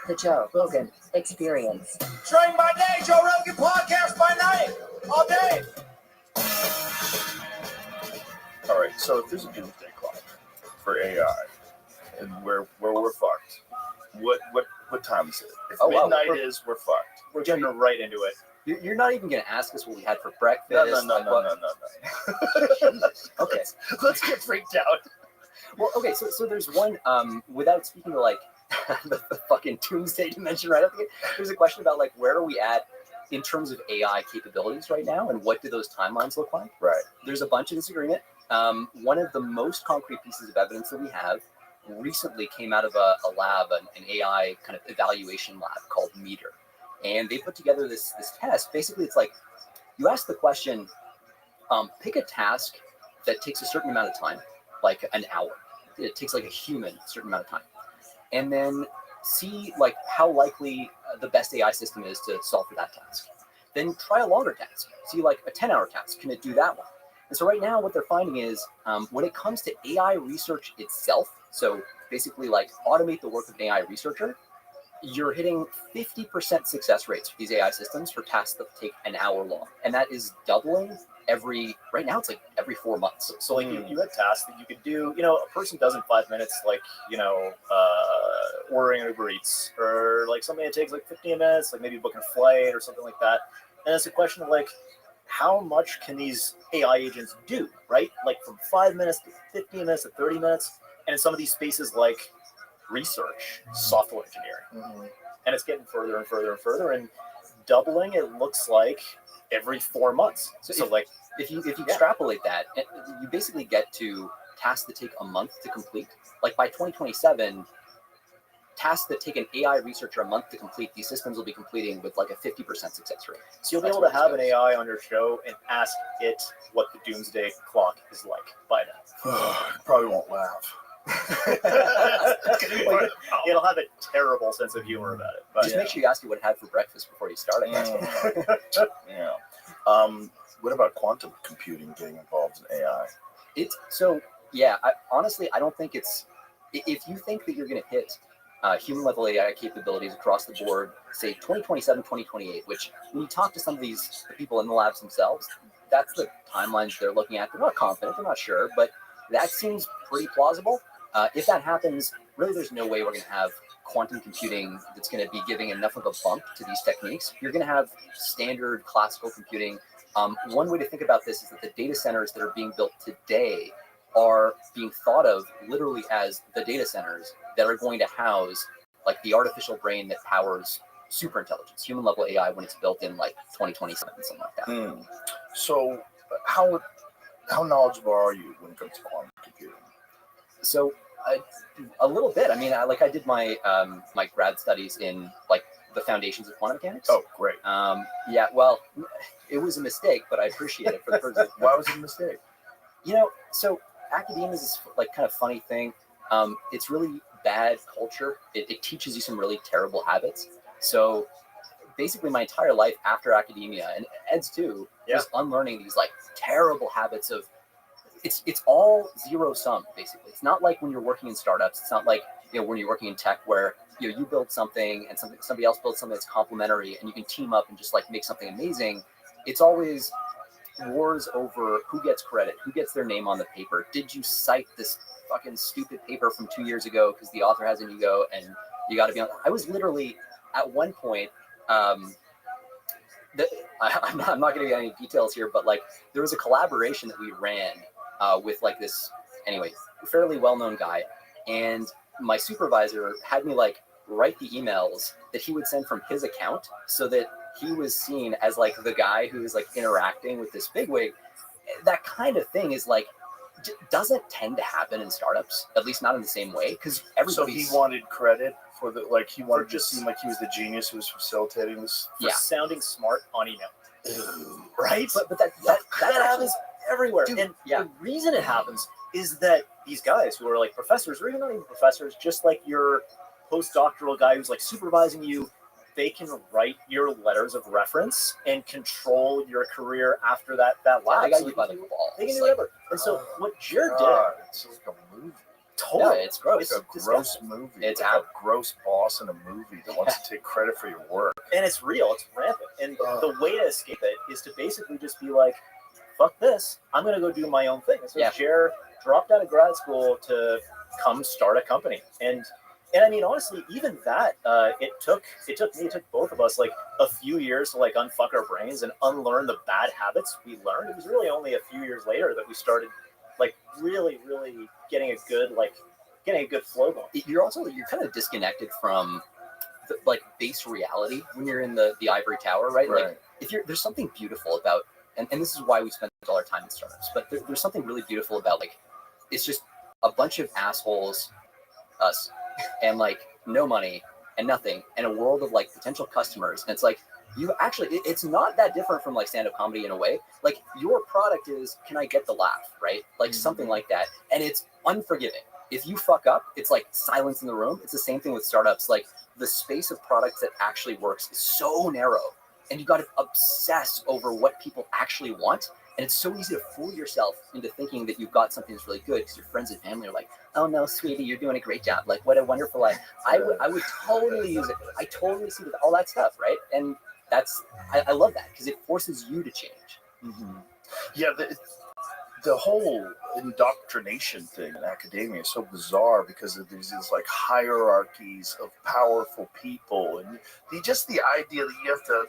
The Joe Rogan Experience. Train by day, Joe Rogan podcast by night, all day. All right. So if there's a doomsday clock for AI, and where we're fucked, what time is it? If midnight is, we're fucked. We're jumping right into it. You're not even going to ask us what we had for breakfast. No. Okay. Let's get freaked out. Well, okay, so there's one, without speaking to like the fucking doomsday dimension right up here, there's a question about like where are we at in terms of AI capabilities right now, and what do those timelines look like? Right. There's a bunch of disagreement. One of the most concrete pieces of evidence that we have recently came out of a lab, an AI kind of evaluation lab called Meter. And they put together this test. Basically, it's like you ask the question, pick a task that takes a certain amount of time, like an hour. It takes like a human a certain amount of time. And then see like how likely the best AI system is to solve for that task. Then try a longer task. See like a 10-hour task. Can it do that one? And so right now what they're finding is when it comes to AI research itself, so basically like automate the work of an AI researcher, you're hitting 50% success rates for these AI systems for tasks that take an hour long. And that is doubling right now it's like every 4 months. So like you had tasks that you could do, a person does in 5 minutes, like, ordering Uber Eats, or like something that takes like 15 minutes, like maybe booking a flight or something like that. And it's a question of like, how much can these AI agents do, right? Like from 5 minutes to 15 minutes to 30 minutes. And in some of these spaces like research, software engineering, and it's getting further and further and further, and doubling, it looks like every 4 months. So like, if you extrapolate that, you basically get to tasks that take a month to complete. Like by 2027, tasks that take an AI researcher a month to complete, these systems will be completing with like a 50% success rate. So you'll be able to have an AI on your show and ask it what the doomsday clock is like by then. Probably won't laugh. It'll have a terrible sense of humor about it. But just make sure you ask it what it had for breakfast before you start it. Yeah. What about quantum computing getting involved in AI? Honestly, I don't think it's. If you think that you're going to hit human level AI capabilities across the board, say 2027, 2028, which when you talk to some of these people in the labs themselves, that's the timelines they're looking at. They're not confident, they're not sure, but that seems pretty plausible. If that happens, really there's no way we're going to have quantum computing that's going to be giving enough of a bump to these techniques. You're going to have standard classical computing. One way to think about this is that the data centers that are being built today are being thought of literally as the data centers that are going to house like the artificial brain that powers super intelligence, human level AI, when it's built in like 2027, something like that. So how knowledgeable are you when it comes to quantum computing? So a little bit. I mean, I did my my grad studies in like the foundations of quantum mechanics. Oh, great. Yeah, well, it was a mistake, but I appreciate it for the person. Why was it a mistake? So academia is this like kind of funny thing. It's really bad culture. It teaches you some really terrible habits. So basically my entire life after academia, and Ed's too, was unlearning these like terrible habits of, it's all zero sum, basically. It's not like when you're working in startups. It's not like, when you're working in tech where, you build something and somebody else builds something that's complementary and you can team up and just like make something amazing. It's always wars over who gets credit, who gets their name on the paper. Did you cite this fucking stupid paper from 2 years ago because the author has an ego and you got to be on? I was literally at one point, I'm not going to get any details here, but like there was a collaboration that we ran with like this, anyway, fairly well-known guy. And my supervisor had me like write the emails that he would send from his account so that he was seen as like the guy who is like interacting with this bigwig. That kind of thing is like, doesn't tend to happen in startups, at least not in the same way. Because everybody. So he wanted credit for the, like he wanted to seem like he was the genius who was facilitating this. For sounding smart on email. Ew. Right? But that happens everywhere. Dude, and the reason it happens is that these guys who are like professors, or even not even professors, just like your postdoctoral guy who's like supervising you, they can write your letters of reference and control your career after that lab. They got you by the ball. They can do whatever. And so what Jared did, it's like a movie. Totally. Yeah, it's gross. It's a gross movie. It's like a gross boss in a movie that wants to take credit for your work. And it's real. It's rampant. And the way to escape it is to basically just be like, fuck this. I'm going to go do my own thing. And so Jared dropped out of grad school to come start a company. And I mean, honestly, even that, it took both of us like a few years to like unfuck our brains and unlearn the bad habits we learned. It was really only a few years later that we started like really, really getting a good flow going. You're kind of disconnected from the, like base reality when you're in the ivory tower, right? Like there's something beautiful about, and this is why we spend all our time in startups, but there's something really beautiful about like, it's just a bunch of assholes, us, and like no money and nothing, and a world of like potential customers. And it's like, You actually, it's not that different from like stand-up comedy in a way. Like your product is, can I get the laugh, right? Like something like that. And it's unforgiving. If you fuck up, it's like silence in the room. It's the same thing with startups. Like the space of products that actually works is so narrow, and you got to obsess over what people actually want. And it's so easy to fool yourself into thinking that you've got something that's really good because your friends and family are like, oh no, sweetie, you're doing a great job. Like, what a wonderful life. I would totally use it. I totally see all that stuff, right? And I love that because it forces you to change. Mm-hmm. Yeah, the whole indoctrination thing in academia is so bizarre because of these like hierarchies of powerful people, and just the idea that you have to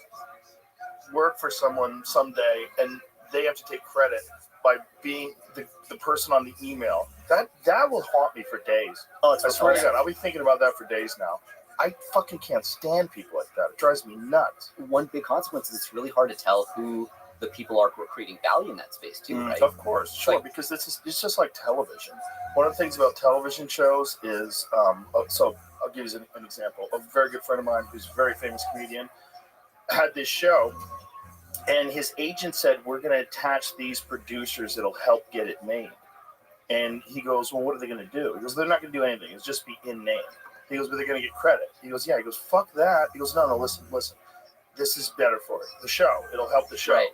work for someone someday and they have to take credit by being the person on the email. That will haunt me for days. Oh, I swear to God, I'll be thinking about that for days now. I fucking can't stand people like that. It drives me nuts. One big consequence is it's really hard to tell who the people are who are creating value in that space too, right? Of course, sure, because it's just like television. One of the things about television shows is, so I'll give you an example. A very good friend of mine who's a very famous comedian had this show, and his agent said, we're going to attach these producers that'll help get it made. And he goes, well, what are they going to do? He goes, they're not going to do anything. It'll just be in name. He goes, but they're going to get credit. He goes, yeah. He goes, fuck that. He goes, no, listen. This is better for it. The show. It'll help the show. Right.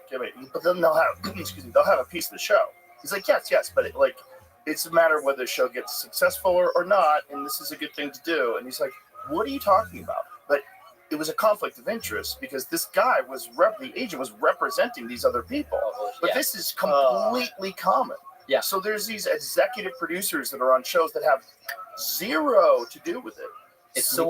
But then they'll have, they'll have a piece of the show. He's like, yes, but it's a matter of whether the show gets successful or not, and this is a good thing to do. And he's like, what are you talking about? But it was a conflict of interest because this guy the agent was representing these other people. But this is completely common. Yeah. So there's these executive producers that are on shows that have zero to do with it. It's so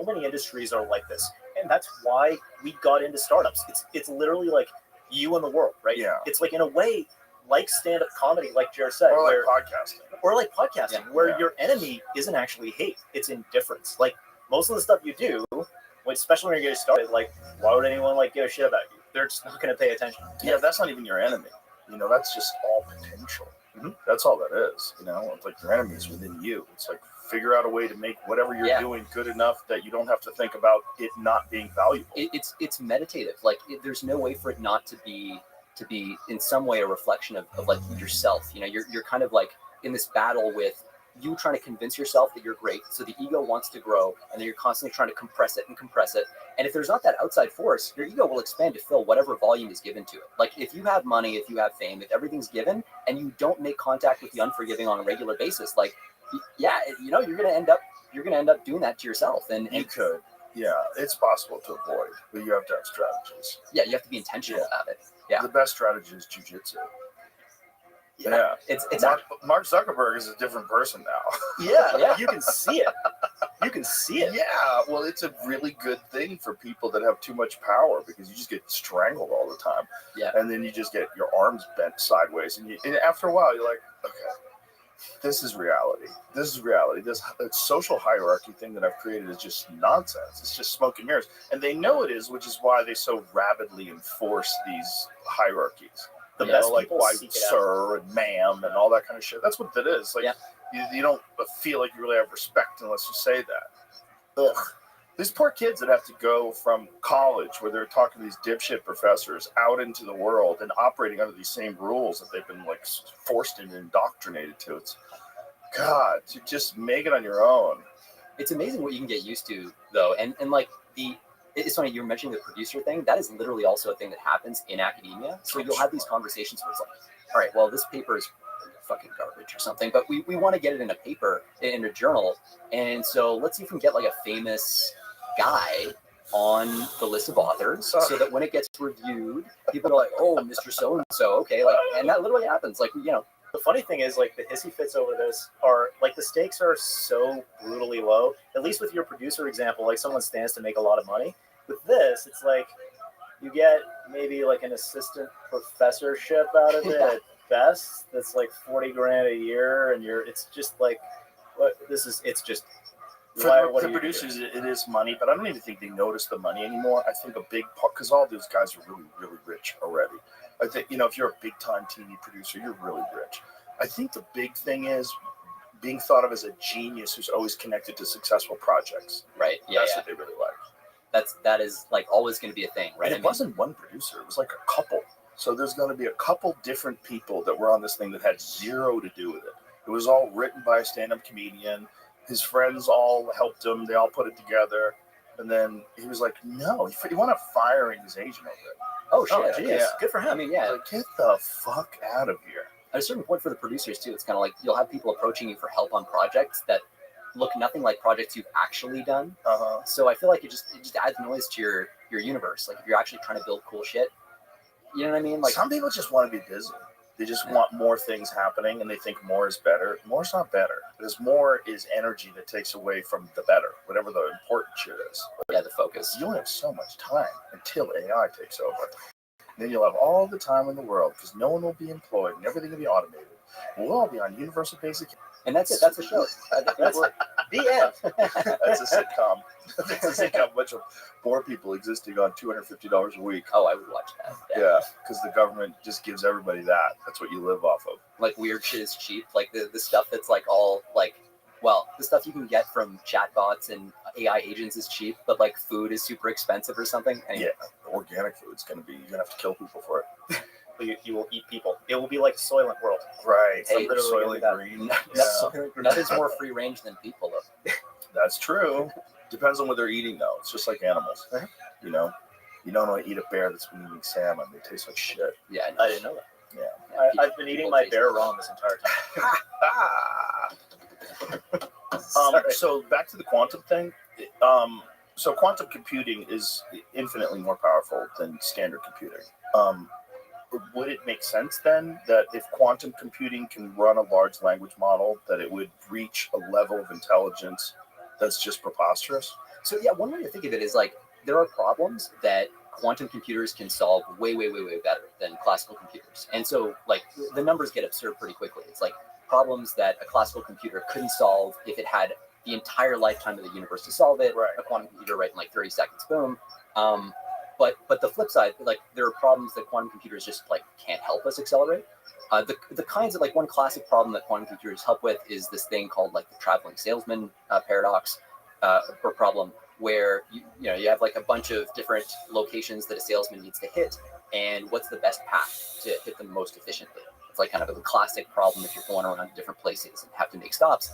many industries are like this, and that's why we got into startups. It's literally like you and the world, right? Yeah. It's like in a way like stand-up comedy, like Jared said, or like podcasting, where your enemy isn't actually hate; it's indifference. Like most of the stuff you do, especially when you're getting started, like why would anyone give a shit about you? They're just not going to pay attention. Yeah, that's not even your enemy. That's just all potential. Mm-hmm. That's all that is. It's like your enemy is within you. It's like figure out a way to make whatever you're doing good enough that you don't have to think about it not being valuable. It's meditative. There's no way for it not to be in some way a reflection of yourself. You're kind of like in this battle with you trying to convince yourself that you're great. So the ego wants to grow, and then you're constantly trying to compress it. And if there's not that outside force, your ego will expand to fill whatever volume is given to it. Like if you have money, if you have fame, if everything's given, and you don't make contact with the unforgiving on a regular basis, you're gonna end up doing that to yourself. And you could, it's possible to avoid, but you have to have strategies. Yeah, you have to be intentional about it. Yeah, the best strategy is jujitsu. Yeah, it's Mark Zuckerberg is a different person now. Yeah, you can see it. You can see it. Yeah, well, it's a really good thing for people that have too much power because you just get strangled all the time. Yeah, and then you just get your arms bent sideways, and after a while, you're like, okay, this is reality. This social hierarchy thing that I've created is just nonsense. It's just smoke and mirrors, and they know it is, which is why they so rapidly enforce these hierarchies. The best people seek it out. Sir and ma'am and all that kind of shit. That's what it is. You don't feel like you really have respect unless you say that. Ugh. These poor kids that have to go from college where they're talking to these dipshit professors out into the world and operating under these same rules that they've been forced and indoctrinated to. It's God, to just make it on your own. It's amazing what you can get used to though. And it's funny, you were mentioning the producer thing. That is literally also a thing that happens in academia. So you'll have these conversations where it's like, all right, well, this paper is fucking garbage or something, but we want to get it in a paper, in a journal. And so let's see if we can get a famous guy on the list of authors so that when it gets reviewed, people are like, oh, Mr. So-and-so, okay. And that literally happens. The funny thing is, the hissy fits over this are, the stakes are so brutally low. At least with your producer example, someone stands to make a lot of money. With this, it's you get maybe an assistant professorship out of it at best. That's $40,000 a year, and it's just it's just. For the producers, it is money, but I don't even think they notice the money anymore. I think a big part, because all those guys are really, really rich already. I think, if you're a big-time TV producer, you're really rich. I think the big thing is being thought of as a genius who's always connected to successful projects. Right. Yeah. That's what they really like. that is like always going to be a thing, right? And it wasn't one producer; it was like a couple. So there's going to be a couple different people that were on this thing that had zero to do with it. It was all written by a stand-up comedian. His friends all helped him. They all put it together. And then he was like, no, he wound up firing his agent over it. Oh, shit. Genius. Yeah. Good for him. I mean, yeah. Like, get the fuck out of here. At a certain point for the producers, too, it's kind of like you'll have people approaching you for help on projects that look nothing like projects you've actually done. So I feel like it just adds noise to your universe. Like, if you're actually trying to build cool shit, you know what I mean? Like, some people just want to be busy. They just want more things happening, and they think more is better. More's not better, because more is energy that takes away from the better, whatever the important shit is. Yeah, the focus. You only have so much time until AI takes over. And then you'll have all the time in the world, because no one will be employed, and everything will be automated. We'll all be on universal basic. And that's it. That's the show. That's the end. That's a sitcom. That's a sitcom. A bunch of poor people existing on $250 a week. Oh, I would watch that. Yeah, because the government just gives everybody that. That's what you live off of. Like, weird shit is cheap. Like the stuff that's like all like, well, the stuff you can get from chatbots and AI agents is cheap, but like food is super expensive or something. Yeah, organic food's you're gonna have to kill people for it. You will eat people. It will be like Soylent World. Right. Hey, Soylent Green. Nothing's more free range than people, though. That's true. Depends on what they're eating, though. It's just like animals. You know, you don't want to eat a bear that's been eating salmon. They taste like shit. Yeah, I didn't know that. Yeah. I've been eating my bear wrong this entire time. So back to the quantum thing. So quantum computing is infinitely more powerful than standard computing. Would it make sense then that if quantum computing can run a large language model, that it would reach a level of intelligence that's just preposterous? So yeah, one way to think of it is like there are problems that quantum computers can solve way better than classical computers. And so like the numbers get absurd pretty quickly. It's like problems that a classical computer couldn't solve if it had the entire lifetime of the universe to solve it. Right. A quantum computer, right, in like 30 seconds, boom. But the flip side, like there are problems that quantum computers just like can't help us accelerate. The kinds of like one classic problem that quantum computers help with is this thing called like the traveling salesman paradox or problem, where you have like a bunch of different locations that a salesman needs to hit, and what's the best path to hit them most efficiently? It's like kind of a classic problem if you're going around different places and have to make stops.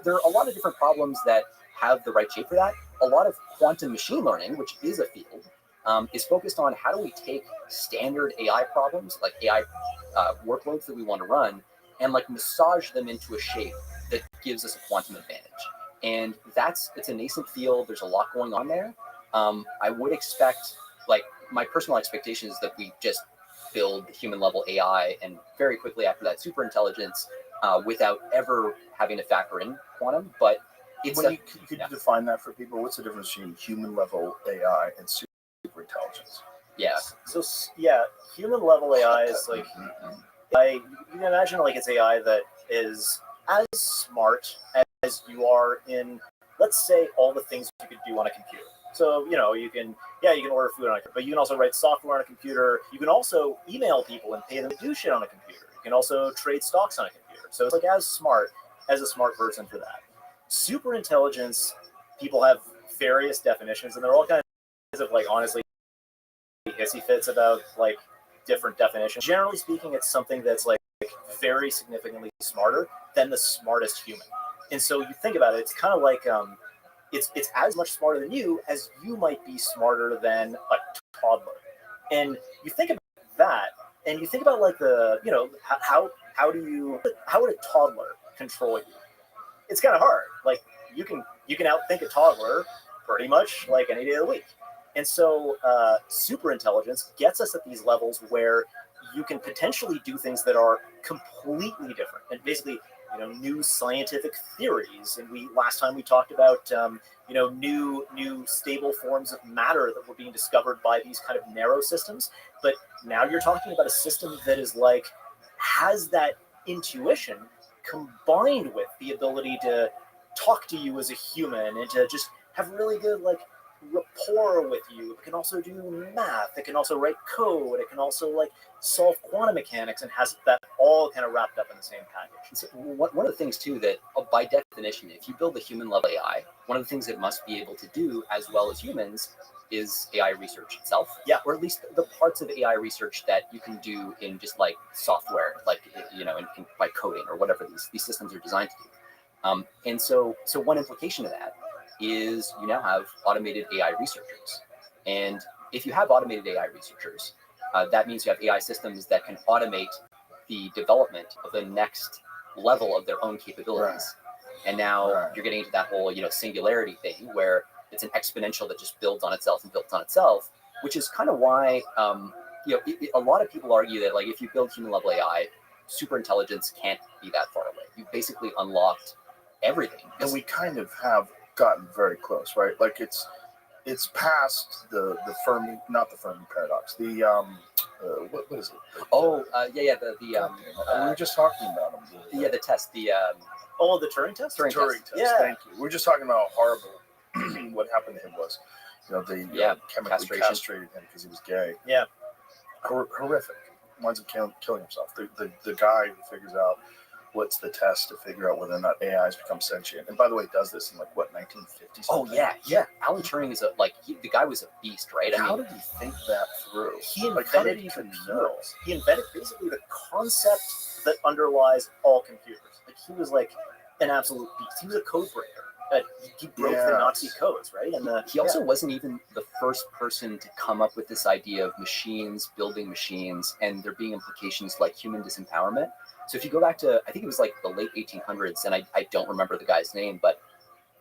There are a lot of different problems that have the right shape for that. A lot of quantum machine learning, which is a field, is focused on how do we take standard AI problems, like AI workloads that we want to run, and like massage them into a shape that gives us a quantum advantage. And it's a nascent field. There's a lot going on there. I would expect, like, my personal expectation is that we just build human level AI and very quickly after that super intelligence without ever having to factor in quantum. But it's could you define that for people? What's the difference between human level AI and super intelligence? Yeah. So yeah, human level AI is like, you can imagine like it's AI that is as smart as you are in, let's say, all the things you could do on a computer. So, you can order food on a computer, but you can also write software on a computer. You can also email people and pay them to do shit on a computer. You can also trade stocks on a computer. So it's like as smart as a smart person for that. Super intelligence, people have various definitions, and they're all kinds of like honestly hissy fits about like different definitions. Generally speaking, it's something that's like very significantly smarter than the smartest human. And so you think about it, it's kind of like it's as much smarter than you as you might be smarter than a toddler. And you think about that, and you think about like how would a toddler control you? It's kind of hard. Like you can outthink a toddler pretty much like any day of the week. And so super intelligence gets us at these levels where you can potentially do things that are completely different and basically new scientific theories. And last time we talked about new stable forms of matter that were being discovered by these kind of narrow systems. But now you're talking about a system that is like has that intuition combined with the ability to talk to you as a human and to just have really good like rapport with you. It can also do math. It can also write code. It can also like solve quantum mechanics, and has that all kind of wrapped up in the same package. So one of the things too that by definition, if you build a human level AI, one of the things it must be able to do as well as humans is AI research itself. Yeah. Or at least the parts of AI research that you can do in just like software, like, by coding or whatever these systems are designed to do. And so one implication of that is you now have automated AI researchers. And if you have automated AI researchers, that means you have AI systems that can automate the development of the next level of their own capabilities. Right. And now you're getting into that whole, singularity thing where it's an exponential that just builds on itself and builds on itself, which is kind of why, a lot of people argue that like if you build human level AI, super intelligence can't be that far away. You've basically unlocked everything. And we kind of have gotten very close, right? Like it's past the Fermi, not the Fermi paradox. The what is it? We were just talking about them. The test. the Turing test. Turing test. Yeah. Thank you. We were just talking about how horrible what happened to him was. They chemically castrated him because he was gay. Yeah. Horrific. Winds up killing himself. The guy who figures out what's the test to figure out whether or not AIs become sentient. And by the way, does this in 1950? Oh yeah. Alan Turing is the guy was a beast, right? How did he think that through? He invented computers. He invented basically the concept that underlies all computers. Like he was like an absolute beast. He was a code breaker. He broke the Nazi codes, right? And he also wasn't even the first person to come up with this idea of machines building machines and there being implications like human disempowerment. So if you go back to, I think it was like the late 1800s, and I don't remember the guy's name, but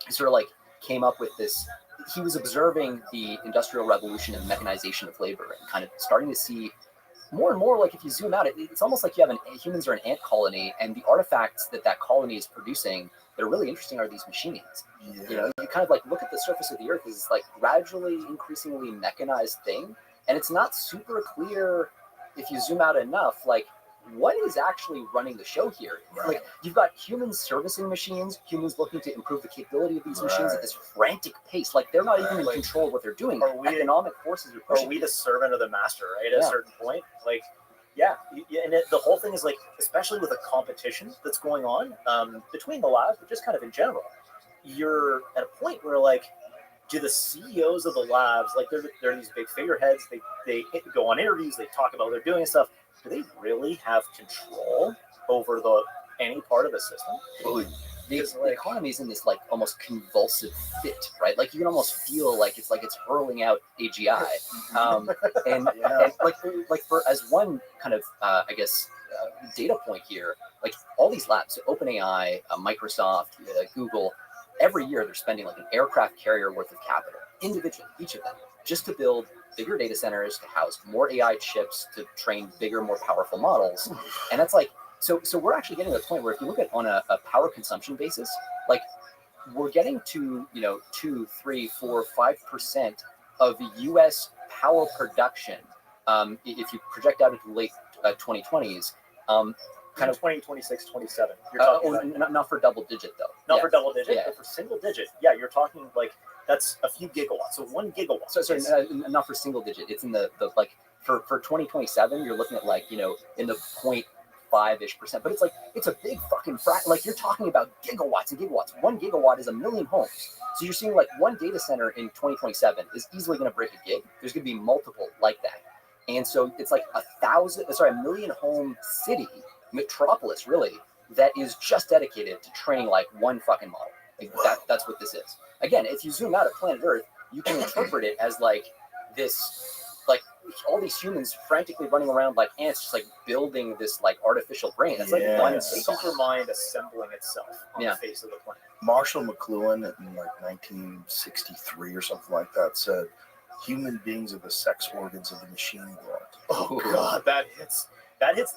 he sort of like came up with this. He was observing the Industrial Revolution and mechanization of labor and kind of starting to see more and more, like if you zoom out, it's almost like you have humans are an ant colony, and the artifacts that colony is producing that are really interesting are these machines. Yeah. You kind of like look at the surface of the earth as this like gradually, increasingly mechanized thing, and it's not super clear if you zoom out enough, like what is actually running the show here? Right. Like you've got humans servicing machines, humans looking to improve the capability of these machines at this frantic pace. Like they're not even in control of what they're doing. Economic forces are pushing. Are we the servant of the master, right? At a certain point, like, and the whole thing is like, especially with a competition that's going on between the labs, but just kind of in general, you're at a point where like, do the CEOs of the labs, like they're these big figureheads, they go on interviews, they talk about what they're doing and stuff. Do they really have control over any part of the system? The economy is in this like almost convulsive fit, right? Like you can almost feel like it's hurling out AGI, and like for as one kind of data point here, like all these labs, so OpenAI, Microsoft, Google, every year they're spending like an aircraft carrier worth of capital individually, each of them, just to build bigger data centers to house more AI chips to train bigger, more powerful models. And that's like, so we're actually getting to the point where if you look at on a power consumption basis, like we're getting to, 2, 3, 4, 5% of the US power production. If you project out into the late 2020s, kind of 2026, 27. You're talking not for double digit though. Not for double digit, but for single digit. Yeah, you're talking like that's a few gigawatts. So 1 gigawatt. Sorry, not for single digit. It's in the like for 2027. You're looking at like in the 0.5-ish%. But it's like it's a big fucking like you're talking about gigawatts and gigawatts. 1 gigawatt is 1 million homes. So you're seeing like one data center in 2027 is easily going to break a gig. There's going to be multiple like that, and so it's like 1 million home city. Metropolis really that is just dedicated to training like one fucking model. Like that's what this is. Again, if you zoom out at planet Earth, you can interpret it as like this, like all these humans frantically running around like ants, just like building this like artificial brain. That's like one super mind assembling itself on the face of the planet. Marshall McLuhan in like 1963 or something like that said, "Human beings are the sex organs of the machine world." Oh God, that hits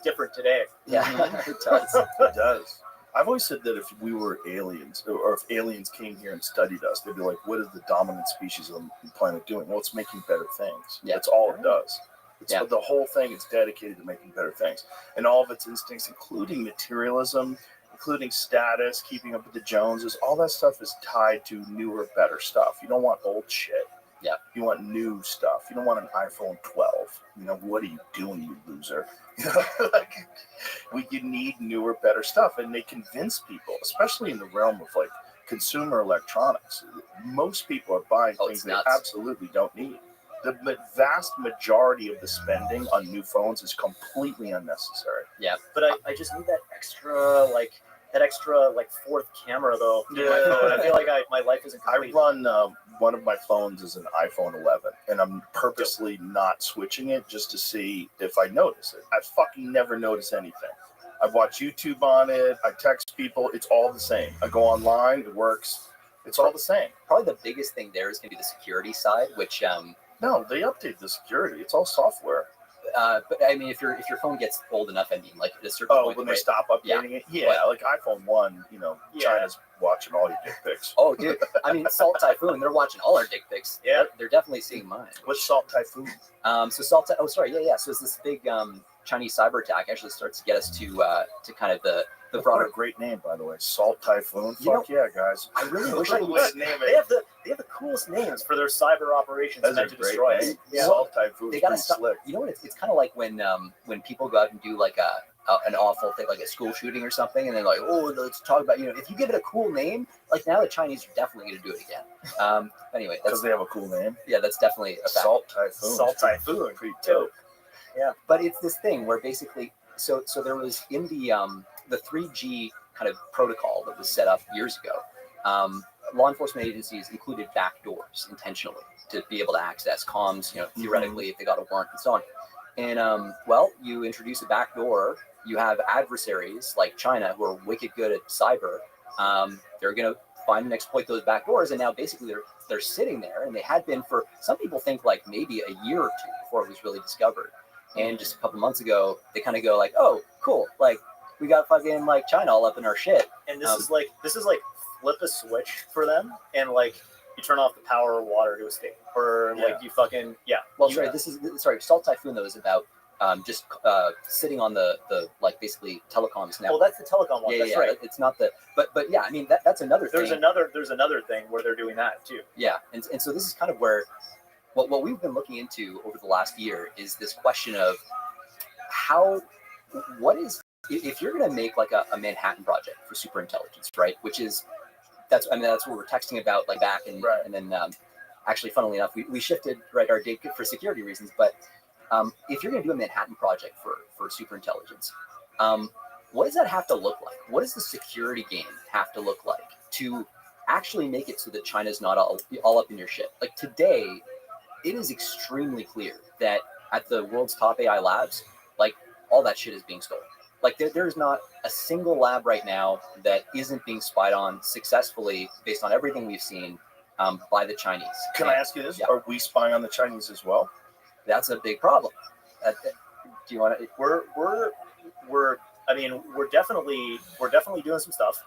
different today. Yeah, it does. It does. I've always said that if we were aliens, or if aliens came here and studied us, they'd be like, what is the dominant species of the planet doing? Well, it's making better things. Yeah. That's all it does. The whole thing is dedicated to making better things. And all of its instincts, including materialism, including status, keeping up with the Joneses, all that stuff is tied to newer, better stuff. You don't want old shit. Yeah. You want new stuff. You don't want an iPhone 12. You know, what are you doing, you loser? You need newer, better stuff. And they convince people, especially in the realm of like consumer electronics. Most people are buying things they absolutely don't need. The vast majority of the spending on new phones is completely unnecessary. Yeah, but I just need that extra fourth camera though. In my phone. I feel like my life isn't complete. I run one of my phones is an iPhone 11, and I'm purposely not switching it just to see if I notice it. I fucking never notice anything. I watch YouTube on it. I text people. It's all the same. I go online. It works. It's all the same. Probably the biggest thing there is going to be the security side, which no, they update the security. It's all software. But I mean, if your phone gets old enough, I mean, like at a certain point, when they stop updating it, like iPhone 1, China's watching all your dick pics. Oh, dude, I mean, Salt Typhoon, they're watching all our dick pics. Yeah, they're definitely seeing mine. What's Salt Typhoon? So Salt. Oh, sorry, yeah. So it's this big Chinese cyber attack actually starts to get us to kind of the broader. What a great name, by the way, Salt Typhoon. Fuck yeah, guys! I really wish I would name it. They have the coolest names for their cyber operations meant to destroy us. Yeah. Salt Typhoon. They gotta stop. Slick. You know what? It's kind of like when people go out and do like an awful thing, like a school shooting or something, and they're like, oh, let's talk about, if you give it a cool name, like now the Chinese are definitely going to do it again. Anyway, because they have a cool name. Yeah, that's definitely a fact. Salt Typhoon. Salt Typhoon, pretty dope. Yeah, but it's this thing where basically, so there was in the 3G kind of protocol that was set up years ago. Law enforcement agencies included backdoors intentionally to be able to access comms, theoretically, if they got a warrant and so on. And you introduce a backdoor, you have adversaries like China who are wicked good at cyber. They're going to find and exploit those backdoors, and now basically they're sitting there, and they had been for some people think like maybe a year or two before it was really discovered. And just a couple months ago, they kind of go like, oh, cool, like we got fucking like China all up in our shit. And this is like flip a switch for them, and like you turn off the power or water to escape, or like you fucking Well, sorry. Salt Typhoon though is about just sitting on the like basically telecoms network. Well, that's the telecom one. That's right. It's not the but yeah. I mean that's another thing. There's another thing where they're doing that too. Yeah, and so this is kind of where what we've been looking into over the last year is this question of what is, if you're going to make like a Manhattan Project for superintelligence, right? That's what we were texting about like back and then actually, funnily enough, we shifted our date for security reasons. But if you're going to do a Manhattan Project for superintelligence, what does that have to look like? What does the security game have to look like to actually make it so that China's not all up in your shit? Like today, it is extremely clear that at the world's top AI labs, like all that shit is being stolen. Like there's not a single lab right now that isn't being spied on successfully based on everything we've seen by the Chinese. Can I ask you this? Yeah. Are we spying on the Chinese as well? That's a big problem. Do you want to? We're definitely doing some stuff.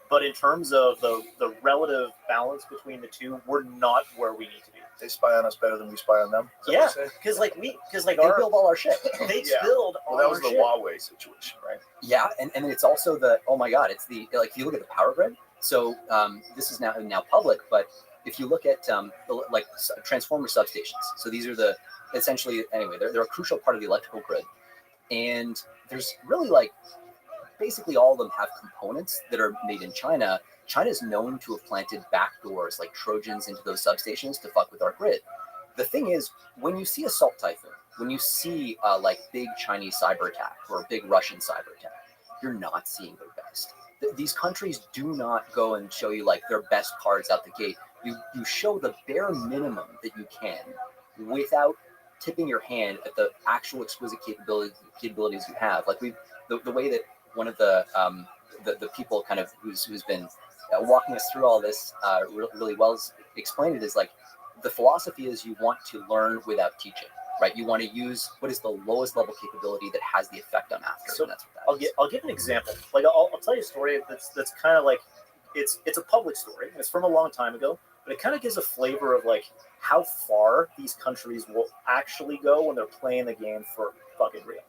But in terms of the relative balance between the two, we're not where we need to be. They spy on us better than we spy on them. Yeah, because they build all our shit. They build all our shit. That was the Huawei situation, right? Yeah, and it's also oh my god, it's the like if you look at the power grid. So this is now public, but if you look at like transformer substations, so these are essentially they're a crucial part of the electrical grid, and there's really like basically all of them have components that are made in China. China is known to have planted backdoors like Trojans into those substations to fuck with our grid. The thing is, when you see a Salt Typhoon, when you see like big Chinese cyber attack or a big Russian cyber attack, you're not seeing their best. These countries do not go and show you like their best cards out the gate. You show the bare minimum that you can without tipping your hand at the actual exquisite capabilities you have. Like the way that one of the people kind of who's been walking us through all this really well explained it is like the philosophy is you want to learn without teaching, right? You want to use what is the lowest level capability that has the effect on after. So and that's what that I'll give an example. Like I'll tell you a story that's kind of like it's a public story. It's from a long time ago, but it kind of gives a flavor of like how far these countries will actually go when they're playing the game for fucking real.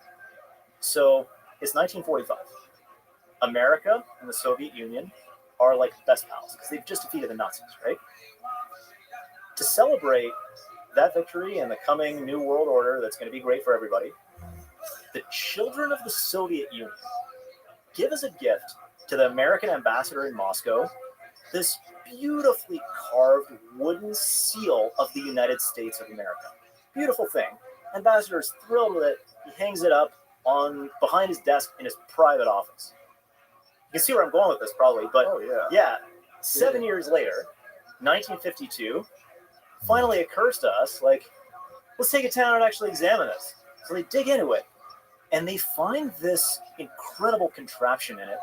So it's 1945. America and the Soviet Union are like best pals because they've just defeated the Nazis, right? to celebrate that victory and the coming new world order that's going to be great for everybody, the children of the Soviet Union give as a gift to the American ambassador in Moscow this beautifully carved wooden seal of the United States of America. Beautiful thing. Ambassador is thrilled with it. He hangs it up on behind his desk in his private office. You can see where I'm going with this probably, but 7 years later, 1952, finally occurs to us, like, let's take it down and actually examine this. So they dig into it, and they find this incredible contraption in it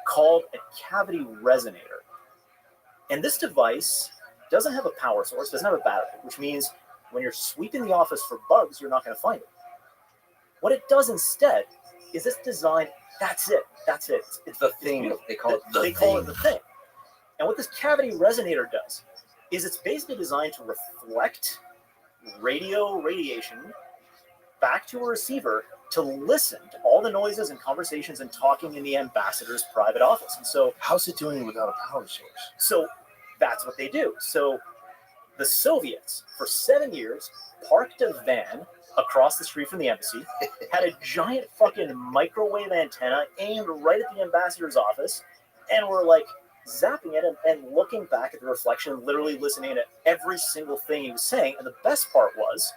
called a cavity resonator. And this device doesn't have a power source, doesn't have a battery, which means when you're sweeping the office for bugs, you're not going to find it. What it does instead is it's designed, that's it. It's the thing. They call it the They thing. call it the thing. And what this cavity resonator does is it's basically designed to reflect radio radiation back to a receiver to listen to all the noises and conversations and talking in the ambassador's private office. And so, how's it doing it without a power source? So that's what they do. So the Soviets, for 7 years, parked a van across the street from the embassy, had a giant fucking microwave antenna aimed right at the ambassador's office, and were like zapping it and looking back at the reflection, literally listening to every single thing he was saying. And the best part was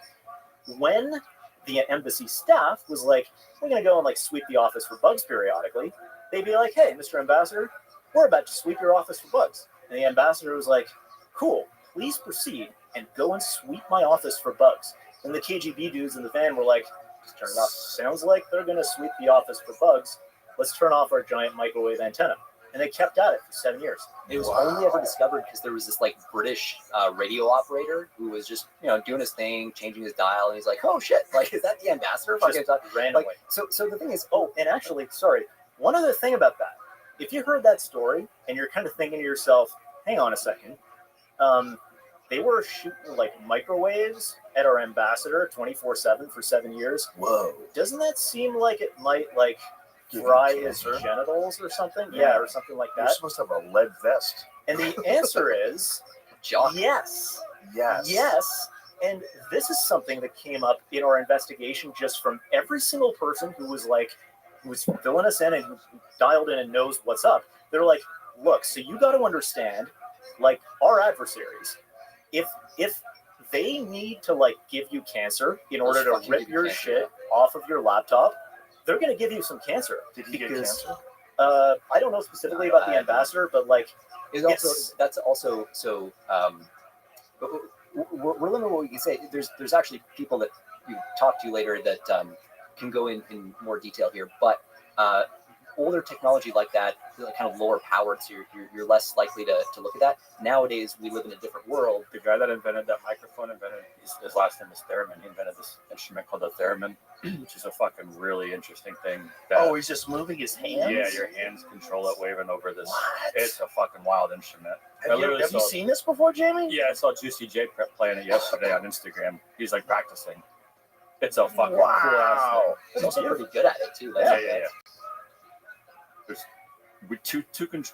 when the embassy staff was like, we're going to go and like sweep the office for bugs periodically, they'd be like, hey, Mr. Ambassador, we're about to sweep your office for bugs. And the ambassador was like, cool, please proceed and go and sweep my office for bugs. And the KGB dudes in the van were like, just turn it off. Sounds like they're going to sweep the office for bugs. Let's turn off our giant microwave antenna. And they kept at it for 7 years. It was only ever discovered because there was this like British radio operator who was just doing his thing, changing his dial, and he's like, "Oh shit! Like, is that the ambassador?" Just randomly. Like, so the thing is, and actually, sorry, one other thing about that. If you heard that story and you're kind of thinking to yourself, "Hang on a second, they were shooting like microwaves at our ambassador 24/7 for 7 years. Whoa! Doesn't that seem like it might like fry his genitals or something? Yeah, or something like that. You're supposed to have a lead vest. And the answer is yes. Yes. And this is something that came up in our investigation just from every single person who was filling us in and who dialed in and knows what's up. They're like, look, so you got to understand, like, our adversaries, if they need to like give you cancer in order to rip your shit off of your laptop, they're going to give you some cancer. Did he get cancer? I don't know specifically about the ambassador, but like, that's also so. We're limited what we can say. There's actually people that you talk to later that can go in more detail here, but older technology like that, kind of lower powered, so you're less likely to look at that. Nowadays, we live in a different world. The guy that invented that microphone his last name is Theremin. He invented this instrument called the theremin, which is a fucking really interesting thing. He's just moving his hands? Yeah, your hands control it waving over this. What? It's a fucking wild instrument. Have you seen this before, Jamie? Yeah, I saw Juicy J playing it yesterday on Instagram. He's like practicing. It's a fucking cool ass thing. He's also pretty good at it too. Yeah. There's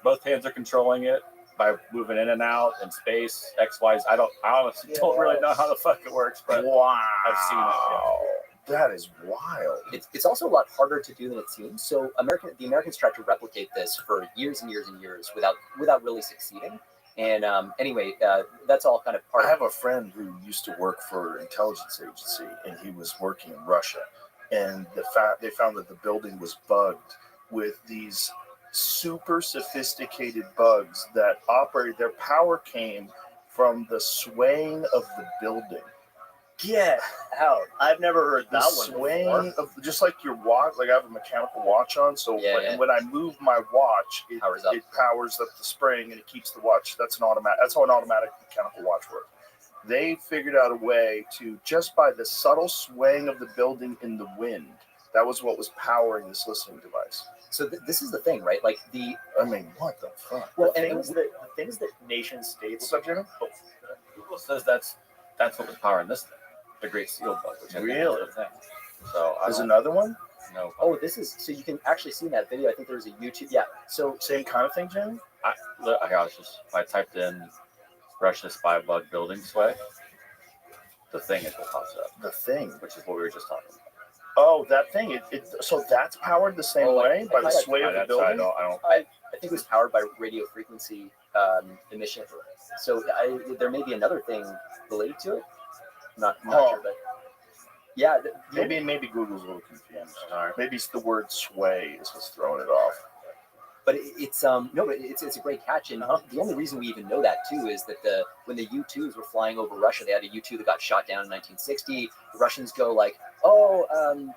both hands are controlling it by moving in and out in space, X, Y. I honestly don't really know how the fuck it works, but I've seen it. That is wild. It's also a lot harder to do than it seems. So the Americans tried to replicate this for years and years and years without really succeeding. And anyway, that's all kind of part. I have a friend who used to work for an intelligence agency, and he was working in Russia. And they found that the building was bugged with these super sophisticated bugs that operated. Their power came from the swaying of the building. Get out! I've never heard that one. Swaying of just like your watch. Like I have a mechanical watch on, so when I move my watch, it powers up the spring and it keeps the watch. That's how an automatic mechanical watch works. They figured out a way to, just by the subtle swaying of the building in the wind, that was what was powering this listening device. So this is the thing, right? Like what the fuck? Well, the things that nation states. What's up, Jimmy? Google says that's what was powering this thing, the Great Seal Bug, which really is a thing. So there's another one. No. Oh, this is so you can actually see in that video. I think there's a YouTube. Yeah. So same kind of thing, Jimmy. I typed in Russian spy bug building sway. The Thing is what pops up, The Thing. which is what we were just talking about. Oh, that thing. So that's powered the same way by the sway of the I building. I think it was powered by radio frequency emission. So there may be another thing related to it. Not sure, but yeah. Maybe Google's a little confused. Maybe it's the word sway is what's throwing it off. But it's a great catch, and the only reason we even know that too is that when the U-2s were flying over Russia, they had a U-2 that got shot down in 1960. The Russians go like,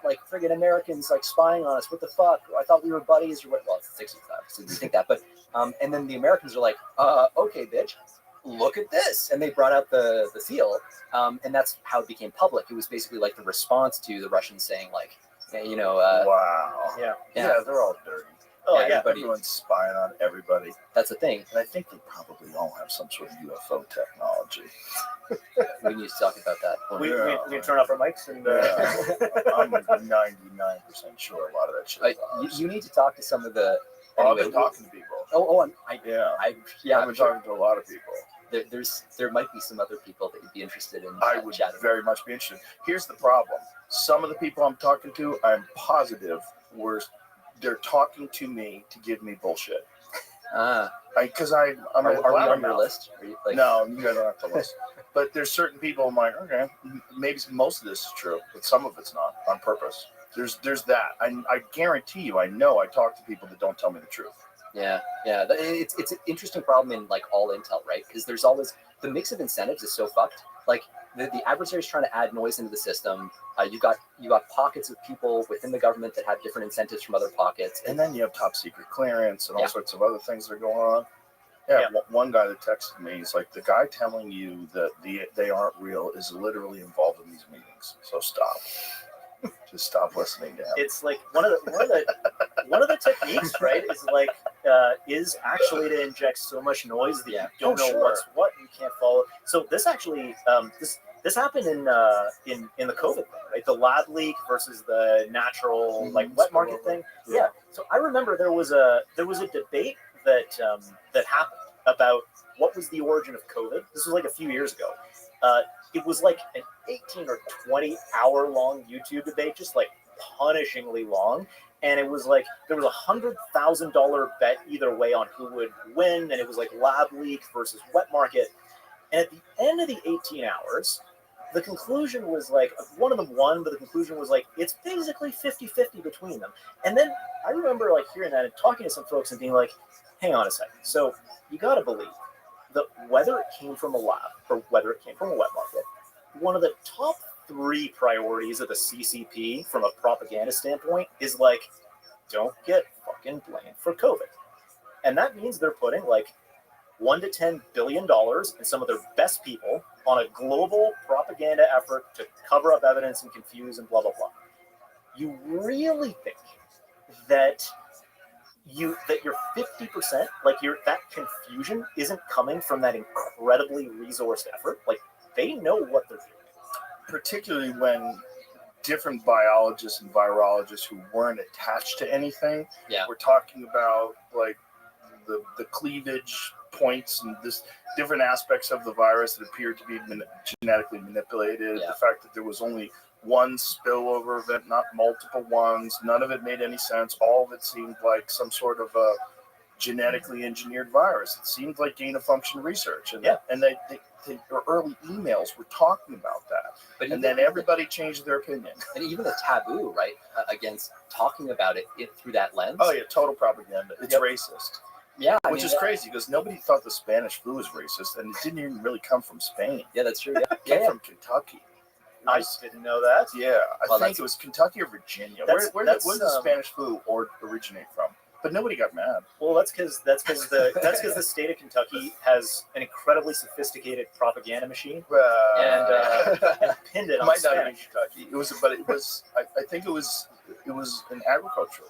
like friggin' Americans like spying on us. What the fuck? I thought we were buddies or what? Well, it's the 60s, so we think that. But and then the Americans are like, okay, bitch, look at this, and they brought out the seal, and that's how it became public. It was basically like the response to the Russians saying like, wow, Yeah. they're all dirty. Oh, yeah. Everyone's spying on everybody. That's the thing. And I think they probably all have some sort of UFO technology. We need to talk about that. We turn off our mics and. I'm 99% sure a lot of that shit. You need to talk to some of the. I've been talking to people. I've been talking to a lot of people. There might be some other people that you'd be interested in. I would chatting. very much be interested. Here's the problem: some of the people I'm talking to, I'm positive they're talking to me to give me bullshit. Because I'm are we on your list? No, you guys don't have to list. But there's certain people I'm like, okay, maybe most of this is true, but some of it's not on purpose. There's that. I guarantee you, I know I talk to people that don't tell me the truth. Yeah. It's an interesting problem in like all intel, right? Because there's always the mix of incentives is so fucked. Like the adversary's trying to add noise into the system. You got pockets of people within the government that have different incentives from other pockets, and then you have top secret clearance and all sorts of other things that are going on. Yeah. One guy that texted me, he's like, the guy telling you that they aren't real is literally involved in these meetings. So stop. Just stop listening to him. It's like one of the techniques, right? Is actually to inject so much noise that you don't know what's what, and you can't follow. So this actually, this happened in the COVID thing, right? The lab leak versus the natural wet market thing. Yeah. So I remember there was a debate that happened about what was the origin of COVID. This was like a few years ago. It was like an 18 or 20 hour long YouTube debate, just like punishingly long. And it was like there was $100,000 bet either way on who would win, and it was like lab leak versus wet market. And at the end of the 18 hours, the conclusion was like one of them won, but the conclusion was like it's basically 50-50 between them. And then I remember like hearing that and talking to some folks and being like, hang on a second. So you got to believe that whether it came from a lab or whether it came from a wet market, one of the top 3 priorities of the CCP from a propaganda standpoint is like, don't get fucking blamed for COVID. And that means they're putting like $1 to $10 billion and some of their best people on a global propaganda effort to cover up evidence and confuse and blah, blah, blah. You really think that your 50%, that confusion isn't coming from that incredibly resourced effort? Like, they know what they're doing. Particularly when different biologists and virologists who weren't attached to anything were talking about like the cleavage points and this different aspects of the virus that appeared to be genetically manipulated. The fact that there was only one spillover event, not multiple ones. None of it made any sense. All of it seemed like some sort of a genetically engineered virus. It seemed like gain-of-function research. And the early emails were talking about that. And then everybody changed their opinion. And even the taboo, right, against talking about it through that lens. Oh, yeah, total propaganda. It's racist. Yeah. Which is crazy because nobody thought the Spanish flu was racist, and it didn't even really come from Spain. Yeah, that's true. It came from Kentucky. I didn't know that. Yeah, I think it was Kentucky or Virginia. Where did the Spanish flu originate from? But nobody got mad. Well, that's because the state of Kentucky has an incredibly sophisticated propaganda machine, and pinned it on might Spanish. not be Kentucky. It was. I think it was an agricultural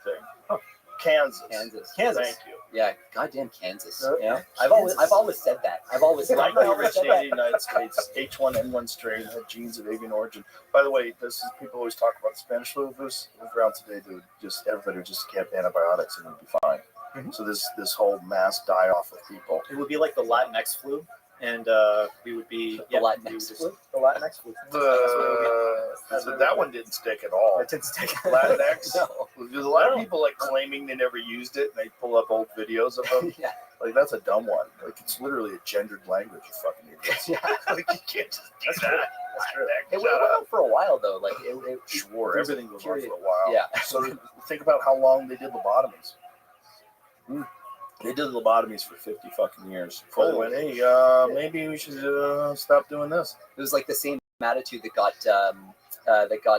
thing. Huh. Kansas. Thank you. Yeah, goddamn Kansas. Yeah, I've always said that. I've always like the originated United States H1N1 strain had genes of avian origin. By the way, people always talk about the Spanish flu. If it was around today, everybody would just get antibiotics and it would be fine. Mm-hmm. So this whole mass die off of people. It would be like the Latinx flu. and we would be The Latinx flu? The Latinx flu. So that one didn't stick at all. It didn't stick. Latinx. No. There's a lot of people like claiming they never used it, and they pull up old videos of them. Yeah. Like that's a dumb one. Like it's literally a gendered language. You fucking idiots. Yeah. Like you can't just do That's that. true. That's true. It went on for a while though. Like it Sure, there's a everything goes on period- for a while. Yeah. So think about how long they did lobotomies. They did lobotomies for 50 fucking years before they went, hey, maybe we should stop doing this. It was like the same attitude that got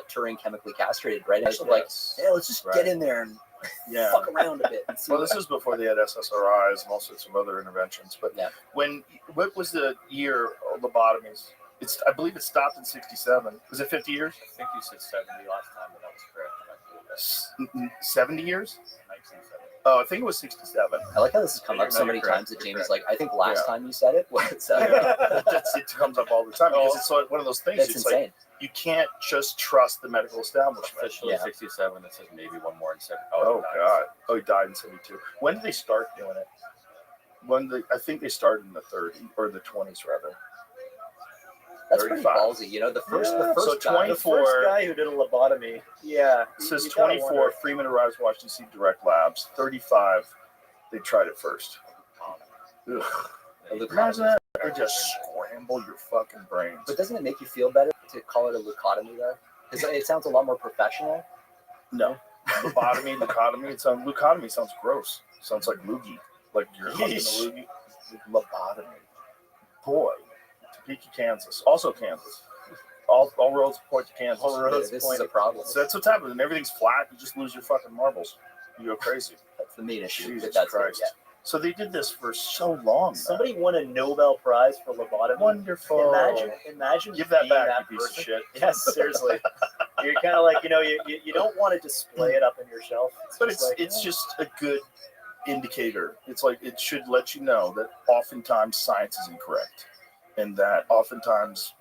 Turing chemically castrated, right? It's like, hey, let's just get in there and fuck around a bit. And see Well, this is before they had SSRIs and all sorts of other interventions. But Yeah. what was the year of lobotomies? I believe it stopped in 67. Was it 50 years? I think you said 70 last time, but that was correct. 70 years? 1970. Oh, I think it was 67. I like how this has come Yeah, up so no, many you're correct. times that You're Jamie's correct. like, I think last time you said it was It comes up all the time because it's one of those things. that's It's insane. like you can't just trust the medical establishment. Officially Yeah. 67. It says maybe one more in 70. Oh God! Oh, he died in 72. When did they start doing it? I think they started in the 30s or the 20s rather. That's pretty 35. ballsy. You know, the first So guy, 24. The first guy who did a lobotomy. Yeah. It says you gotta 24. wonder. Freeman arrives Washington D.C. Direct Labs. 35. They tried it first. Ugh. Imagine that. They just scramble your fucking brains. But doesn't it make you feel better to call it a leucotomy though? Because it sounds a lot more professional. No. Lobotomy, leucotomy. Leucotomy sounds gross. Sounds like loogie. Like you're hunting a loogie. Lobotomy. Boy. Topeka, Kansas. Also Kansas. All roads point to Kansas. All roads this point is a problem. So that's what's happening. When everything's flat, you just lose your fucking marbles. You go crazy. That's the main issue. Jesus That's Christ. So they did this for so long. Somebody won a Nobel Prize for lobotomy. Wonderful. Imagine Give that being back, that you piece of person. shit. Yes, seriously. You're kind of like, you don't want to display it up on your shelf. But just it's just a good indicator. It's like it should let you know that oftentimes science is incorrect, and that oftentimes,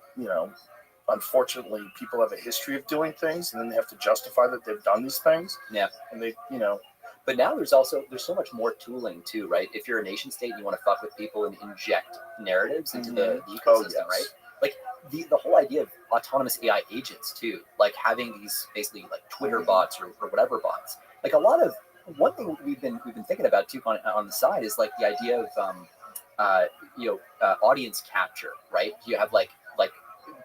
unfortunately, people have a history of doing things, and then they have to justify that they've done these things. Yeah. And they, But now there's so much more tooling too, right? If you're a nation state and you want to fuck with people and inject narratives into the ecosystem, right? Like the whole idea of autonomous AI agents too, like having these basically like Twitter bots or whatever bots. Like one thing we've been thinking about too on the side is like the idea of audience capture, right? You have like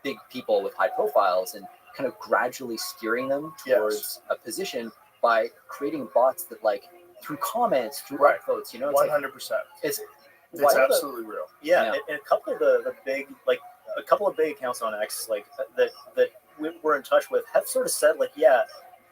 big people with high profiles and kind of gradually steering them towards a position by creating bots that like through comments, through upvotes, it's 100%. It's absolutely real. Yeah, and a couple of the big accounts on X like that we're in touch with have sort of said like, yeah,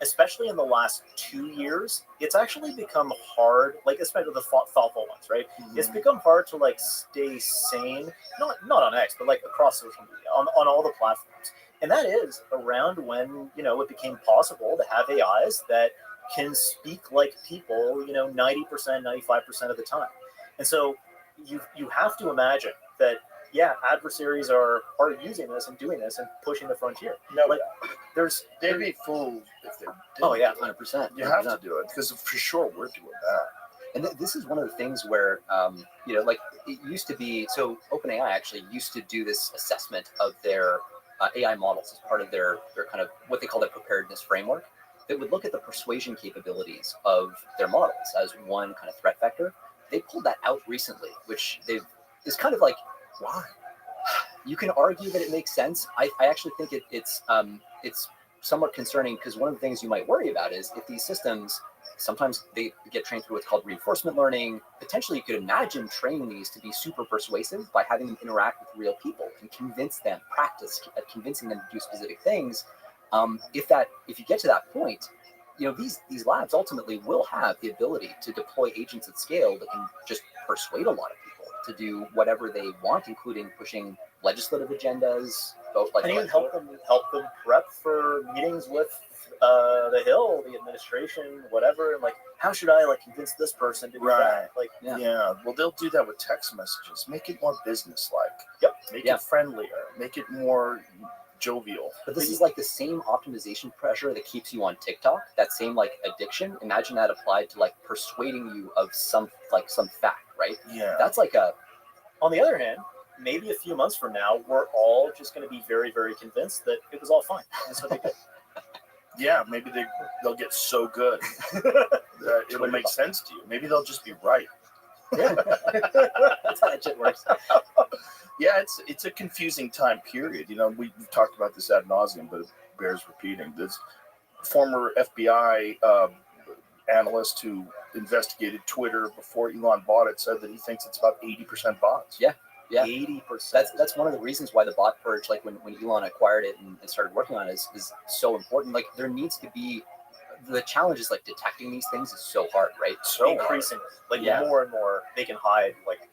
especially in the last 2 years, it's actually become hard, like especially the thoughtful ones, right? Mm-hmm. It's become hard to like stay sane, not on X, but like across social media, on all the platforms. And that is around when, it became possible to have AIs that can speak like people, 90%, 95% of the time. And so you have to imagine that, yeah, adversaries are using this and doing this and pushing the frontier. No, like they'd be fooled if they didn't. Oh yeah, 100%. You have to do it because for sure we're doing that. And this is one of the things where, like it used to be, so OpenAI actually used to do this assessment of their AI models as part of their kind of what they call their preparedness framework that would look at the persuasion capabilities of their models as one kind of threat vector. They pulled that out recently, which is kind of like, why? You can argue that it makes sense. I actually think it's somewhat concerning because one of the things you might worry about is if these systems, sometimes they get trained through what's called reinforcement learning. Potentially, you could imagine training these to be super persuasive by having them interact with real people and practice at convincing them to do specific things. If you get to that point, these labs ultimately will have the ability to deploy agents at scale that can just persuade a lot of people to do whatever they want, including pushing legislative agendas, both like and even help them prep for meetings with the Hill, the administration, whatever, and like, how should I like convince this person to do that? Like, yeah. Well, they'll do that with text messages. Make it more business-like. Yep. Make it friendlier. Make it more jovial. But this is like the same optimization pressure that keeps you on TikTok. That same like addiction. Imagine that applied to like persuading you of some fact, right? Yeah. That's like On the other hand, maybe a few months from now, we're all just going to be very, very convinced that it was all fine. That's what they did. Yeah, maybe they'll get so good that it'll make sense to you. Maybe they'll just be right. Yeah, that's how that shit works. Yeah, it's a confusing time period. You know, we've talked about this ad nauseum, but it bears repeating. This former FBI analyst who investigated Twitter before Elon bought it said that he thinks it's about 80% bots. Yeah. 80%. That's one of the reasons why the bot purge, like when Elon acquired it and started working on it, is so important. Like there needs to be, the challenge is like detecting these things is so hard, right? So increasingly, like more and more, they can hide like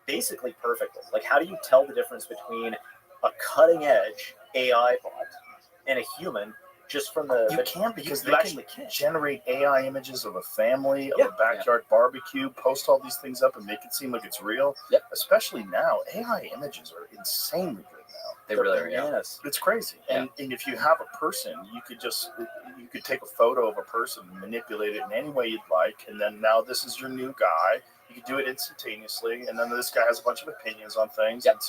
basically perfectly. Like how do you tell the difference between a cutting edge AI bot and a human just from the you can't, because you they actually can can't generate AI images of a family, of a backyard barbecue, post all these things up and make it seem like it's real. Yep. Especially now, AI images are insanely good now. They really are. Yes. It's crazy. And if you have a person, you could take a photo of a person and manipulate it in any way you'd like, and then now this is your new guy. You can do it instantaneously, and then this guy has a bunch of opinions on things. And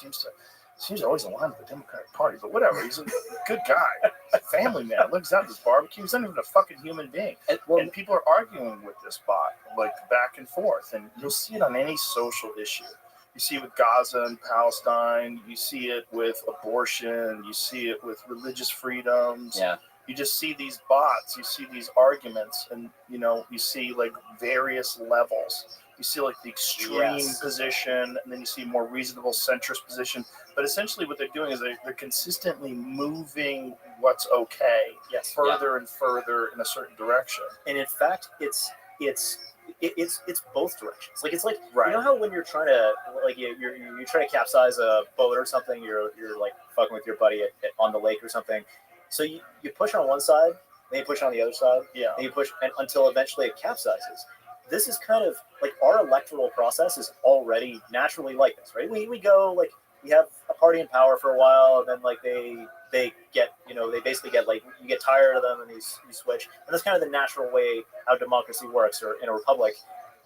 seems to always align with the Democratic Party, but whatever. He's a good guy, family man. Looks out at this barbecue. He's not even a fucking human being. And people are arguing with this bot, like back and forth. And you'll see it on any social issue. You see it with Gaza and Palestine. You see it with abortion. You see it with religious freedoms. Yeah. You just see these bots. You see these arguments, and you see like various levels. You see like the extreme position, and then you see more reasonable centrist position. But essentially what they're doing is they're consistently moving what's okay further and further in a certain direction. And in fact, it's both directions. Like it's like you know how when you're trying to like you're trying to capsize a boat or something, you're like fucking with your buddy on the lake or something. So you push on one side, then you push on the other side, then you push until eventually it capsizes. This is kind of like our electoral process is already naturally like this, right? We go like we have a party in power for a while, and then like they get they basically get like you get tired of them and you switch, and that's kind of the natural way how democracy works or in a republic.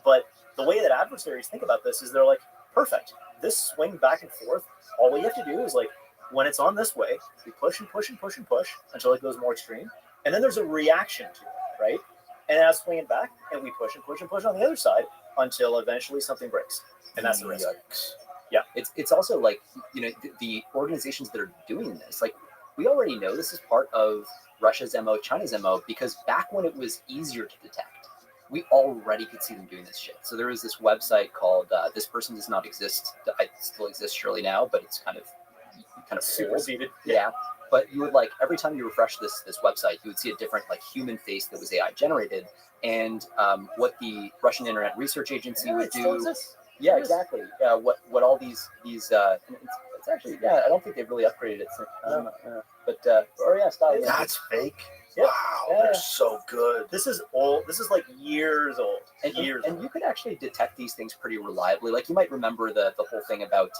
But the way that adversaries think about this is they're like, perfect, this swing back and forth, all we have to do is like when it's on this way, we push and push and push and push until it goes more extreme, and then there's a reaction to it, right? And now swing it back, and we push and push and push on the other side until eventually something breaks, and that's the risk. Yeah, it's also like the organizations that are doing this, like we already know this is part of Russia's MO, China's MO, because back when it was easier to detect, we already could see them doing this shit. So there was this website called This Person Does Not Exist. It still exists surely now, but it's kind of superseded. Yeah. But you would like every time you refresh this website, you would see a different like human face that was AI generated, and what the Russian Internet Research Agency would do. Yeah, exactly. What all these it's actually I don't think they've really upgraded it. Stop. That's fake. Yeah. Wow, they're so good. This is old. This is like years old. And you could actually detect these things pretty reliably. Like you might remember the whole thing about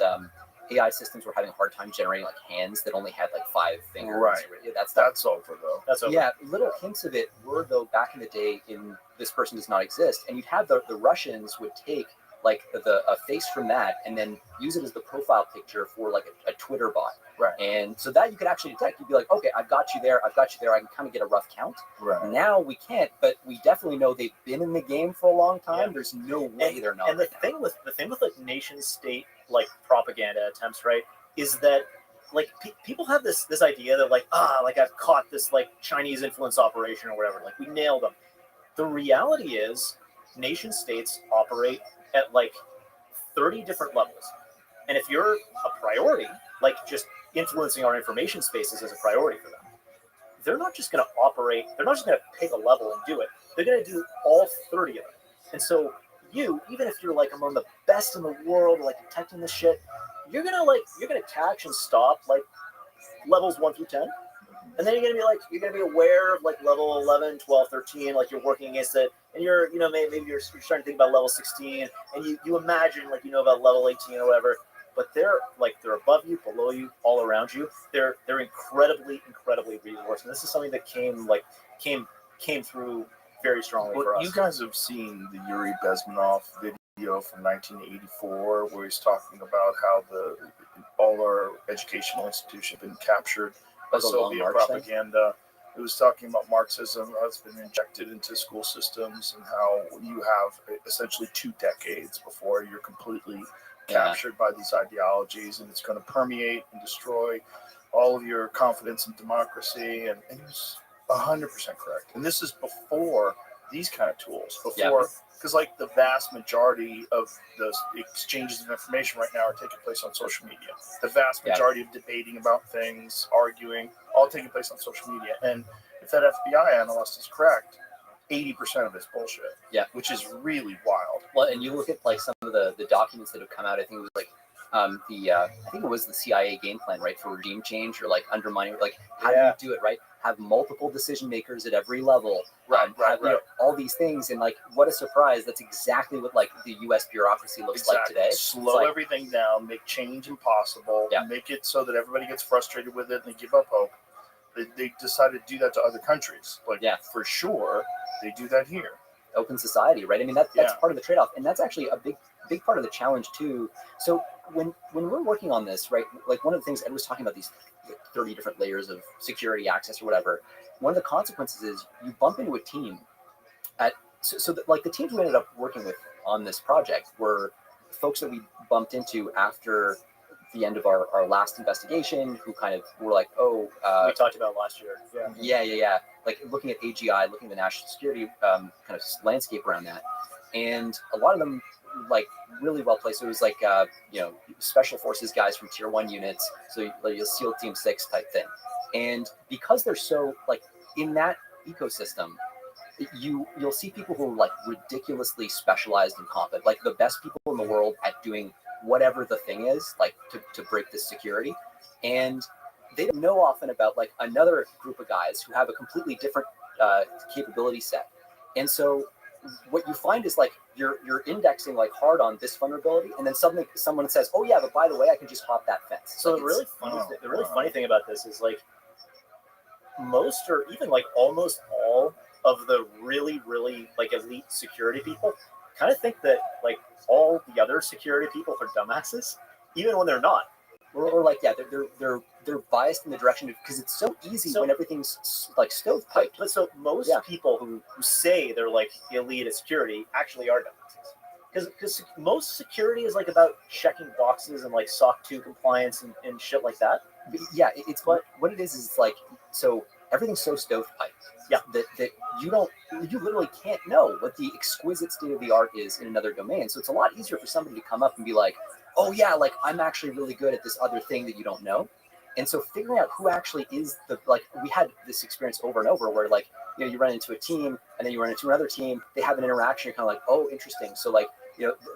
AI systems were having a hard time generating like hands that only had like 5 fingers. Right. That's over though. That's over. Yeah, little hints of it were though back in the day in This Person Does Not Exist, and you'd have the Russians would take like a face from that and then use it as the profile picture for like a Twitter bot. Right. And so that you could actually detect. You'd be like, okay, I've got you there. I can kind of get a rough count. Right. Now we can't, but we definitely know they've been in the game for a long time. Yeah. There's no way they're not. And the thing with like nation state like propaganda attempts, right, is that like people have this idea that like like I've caught this like Chinese influence operation or whatever. Like we nailed them. The reality is nation states operate at like 30 different levels. And if you're a priority, like just influencing our information spaces as a priority for them, they're not just going to operate, they're not just going to pick a level and do it. They're going to do all 30 of them. And so you, even if you're like among the best in the world, like detecting this shit, you're going to catch and stop like levels 1 through 10. And then you're going to be aware of like level 11, 12, 13, like you're working against it. And you're, maybe you're starting to think about level 16, and you imagine like about level 18 or whatever. But they're above you, below you, all around you. They're incredibly resourced, and this is something that came through very strongly for us. You guys have seen the Yuri Bezmenov video video from 1984 where he's talking about how all our educational institutions have been captured by Soviet propaganda. It was talking about Marxism, how it's been injected into school systems, and how you have essentially 2 decades before you're completely captured by these ideologies, and it's going to permeate and destroy all of your confidence in democracy. And it was 100% correct. And this is before these kind of tools, because like the vast majority of the exchanges of information right now are taking place on social media. The vast majority of debating about things, arguing, all taking place on social media. And if that FBI analyst is correct, 80% of it's bullshit. Yeah. Which is really wild. Well, and you look at like some of the documents that have come out. I think it was like I think it was the CIA game plan, right, for regime change or like undermining, like how do you do it, right? Have multiple decision makers at every level, right. You know, all these things, and like what a surprise! That's exactly what like the U.S. bureaucracy looks like today. Slow everything down, make change impossible, make it so that everybody gets frustrated with it and they give up hope. They decided to do that to other countries, like for sure they do that here. Open society, right? I mean that's part of the trade-off, and that's actually a big part of the challenge too. So when we're working on this, right, like one of the things Ed was talking about, these 30 different layers of security access or whatever, one of the consequences is you bump into a team like the teams we ended up working with on this project were folks that we bumped into after the end of our last investigation, who kind of were like, we talked about last year. Yeah. Like looking at AGI, looking at the national security kind of landscape around that. And a lot of them like really well placed. So it was like, special forces guys from tier 1 units. So like a SEAL Team 6 type thing. And because they're so like in that ecosystem, you'll see people who are like ridiculously specialized and competent, like the best people in the world at doing whatever the thing is, like to break this security. And they don't know often about like another group of guys who have a completely different capability set. And so what you find is like you're indexing like hard on this vulnerability, and then suddenly someone says, "Oh yeah, but by the way, I can just hop that fence." So the really funny thing about this is like most or even like almost all of the really like elite security people kind of think that like all the other security people are dumbasses, even when they're not. Or like they're biased in the direction of, because it's so easy when everything's like stovepiped. But so most people who say they're like elite at security actually are dumbasses, because most security is like about checking boxes and like SOC 2 compliance and shit like that. But yeah, it's what it is like, so everything's so stovepiped. Yeah, that you literally can't know what the exquisite state of the art is in another domain. So it's a lot easier for somebody to come up and be like, "Oh yeah, like I'm actually really good at this other thing that you don't know." And so figuring out who actually is we had this experience over and over where like, you run into a team and then you run into another team, they have an interaction, you're kind of like, "Oh, interesting." So like,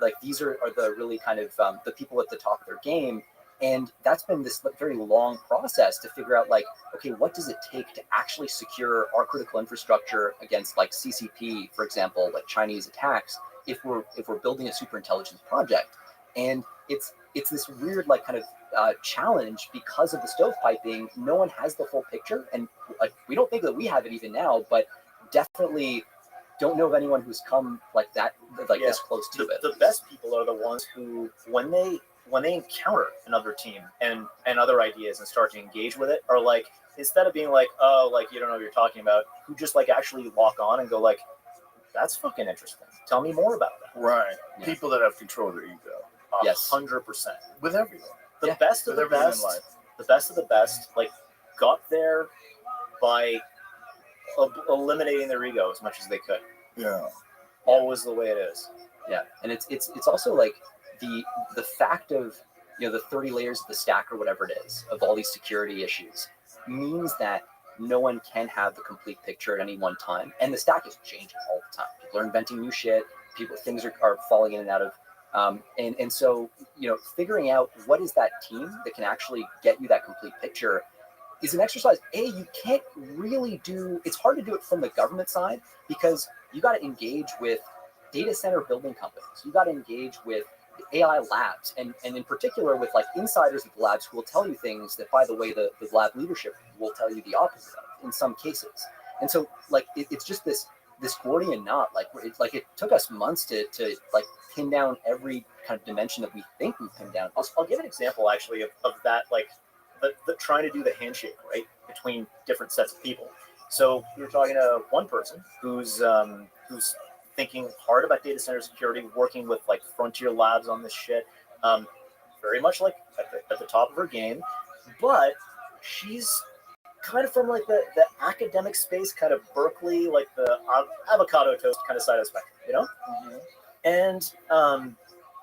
like these are the really kind of the people at the top of their game. And that's been this very long process to figure out like, okay, what does it take to actually secure our critical infrastructure against like CCP, for example, like Chinese attacks, if we're building a superintelligence project. And it's this weird like kind of challenge because of the stovepiping. No one has the full picture, and like we don't think that we have it even now, but definitely don't know of anyone who's come like that, like this close to it. The best people are the ones who, when they encounter another team and other ideas and start to engage with it, are like, instead of being like, "Oh, like you don't know what you're talking about," who just like actually lock on and go like, "That's fucking interesting. Tell me more about that." Right. Yeah. People that have control of their ego. 100%. With everything. The best of the best. The best of the best, like, got there by eliminating their ego as much as they could. Yeah. Always the way it is. Yeah, and it's also like the fact of the 30 layers of the stack or whatever it is of all these security issues means that no one can have the complete picture at any one time, and the stack is changing all the time. People are inventing new shit. Things are falling in and out of. And so, figuring out what is that team that can actually get you that complete picture is an exercise. You can't really it's hard to do it from the government side, because you got to engage with data center building companies. You got to engage with AI labs, and in particular with like insiders of the labs who will tell you things that, by the way, the lab leadership will tell you the opposite of in some cases. And so like, it's just this this Gordian knot, it took us months to like pin down every kind of dimension that we think we've pinned down. I'll give an example actually of that, like the trying to do the handshake, right, between different sets of people. So we were talking to one person who's thinking hard about data center security, working with like frontier labs on this shit, very much like at the top of her game, but she's kind of from like the academic space, kind of Berkeley, like the avocado toast kind of side of the spectrum, you know? Mm-hmm. And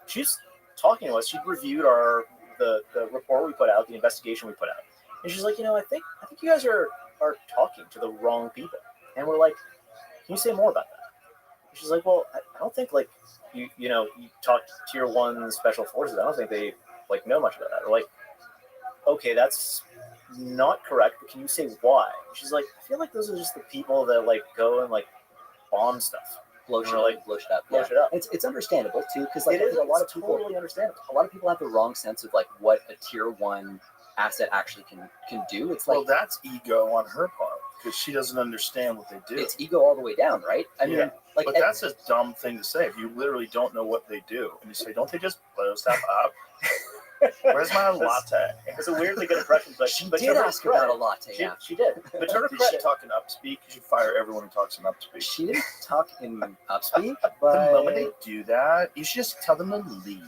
she's talking to us. She'd reviewed the report we put out, the investigation we put out, and she's like, I think you guys are talking to the wrong people. And we're like, can you say more about that? And she's like, well, I don't think like you talk to tier 1 special forces. I don't think they like know much about that. We're like, okay, that's not correct, but can you say why? And she's like, I feel like those are just the people that like go and like bomb stuff. Blow shit up. It's understandable too, because like a lot of people totally understandable. A lot of people have the wrong sense of like what a tier 1 asset actually can do. It's like, well, that's ego on her part because she doesn't understand what they do. It's ego all the way down, right? I mean, like, but that's a dumb thing to say if you literally don't know what they do, and you say, "Don't they just blow stuff up?" Where's my latte? It's a weirdly good impression, but she did ask about a latte. She did. But to her Did credit, she talk in upspeak? You should fire everyone who talks in upspeak. She didn't talk in upspeak, The but moment they do that, you should just tell them to leave.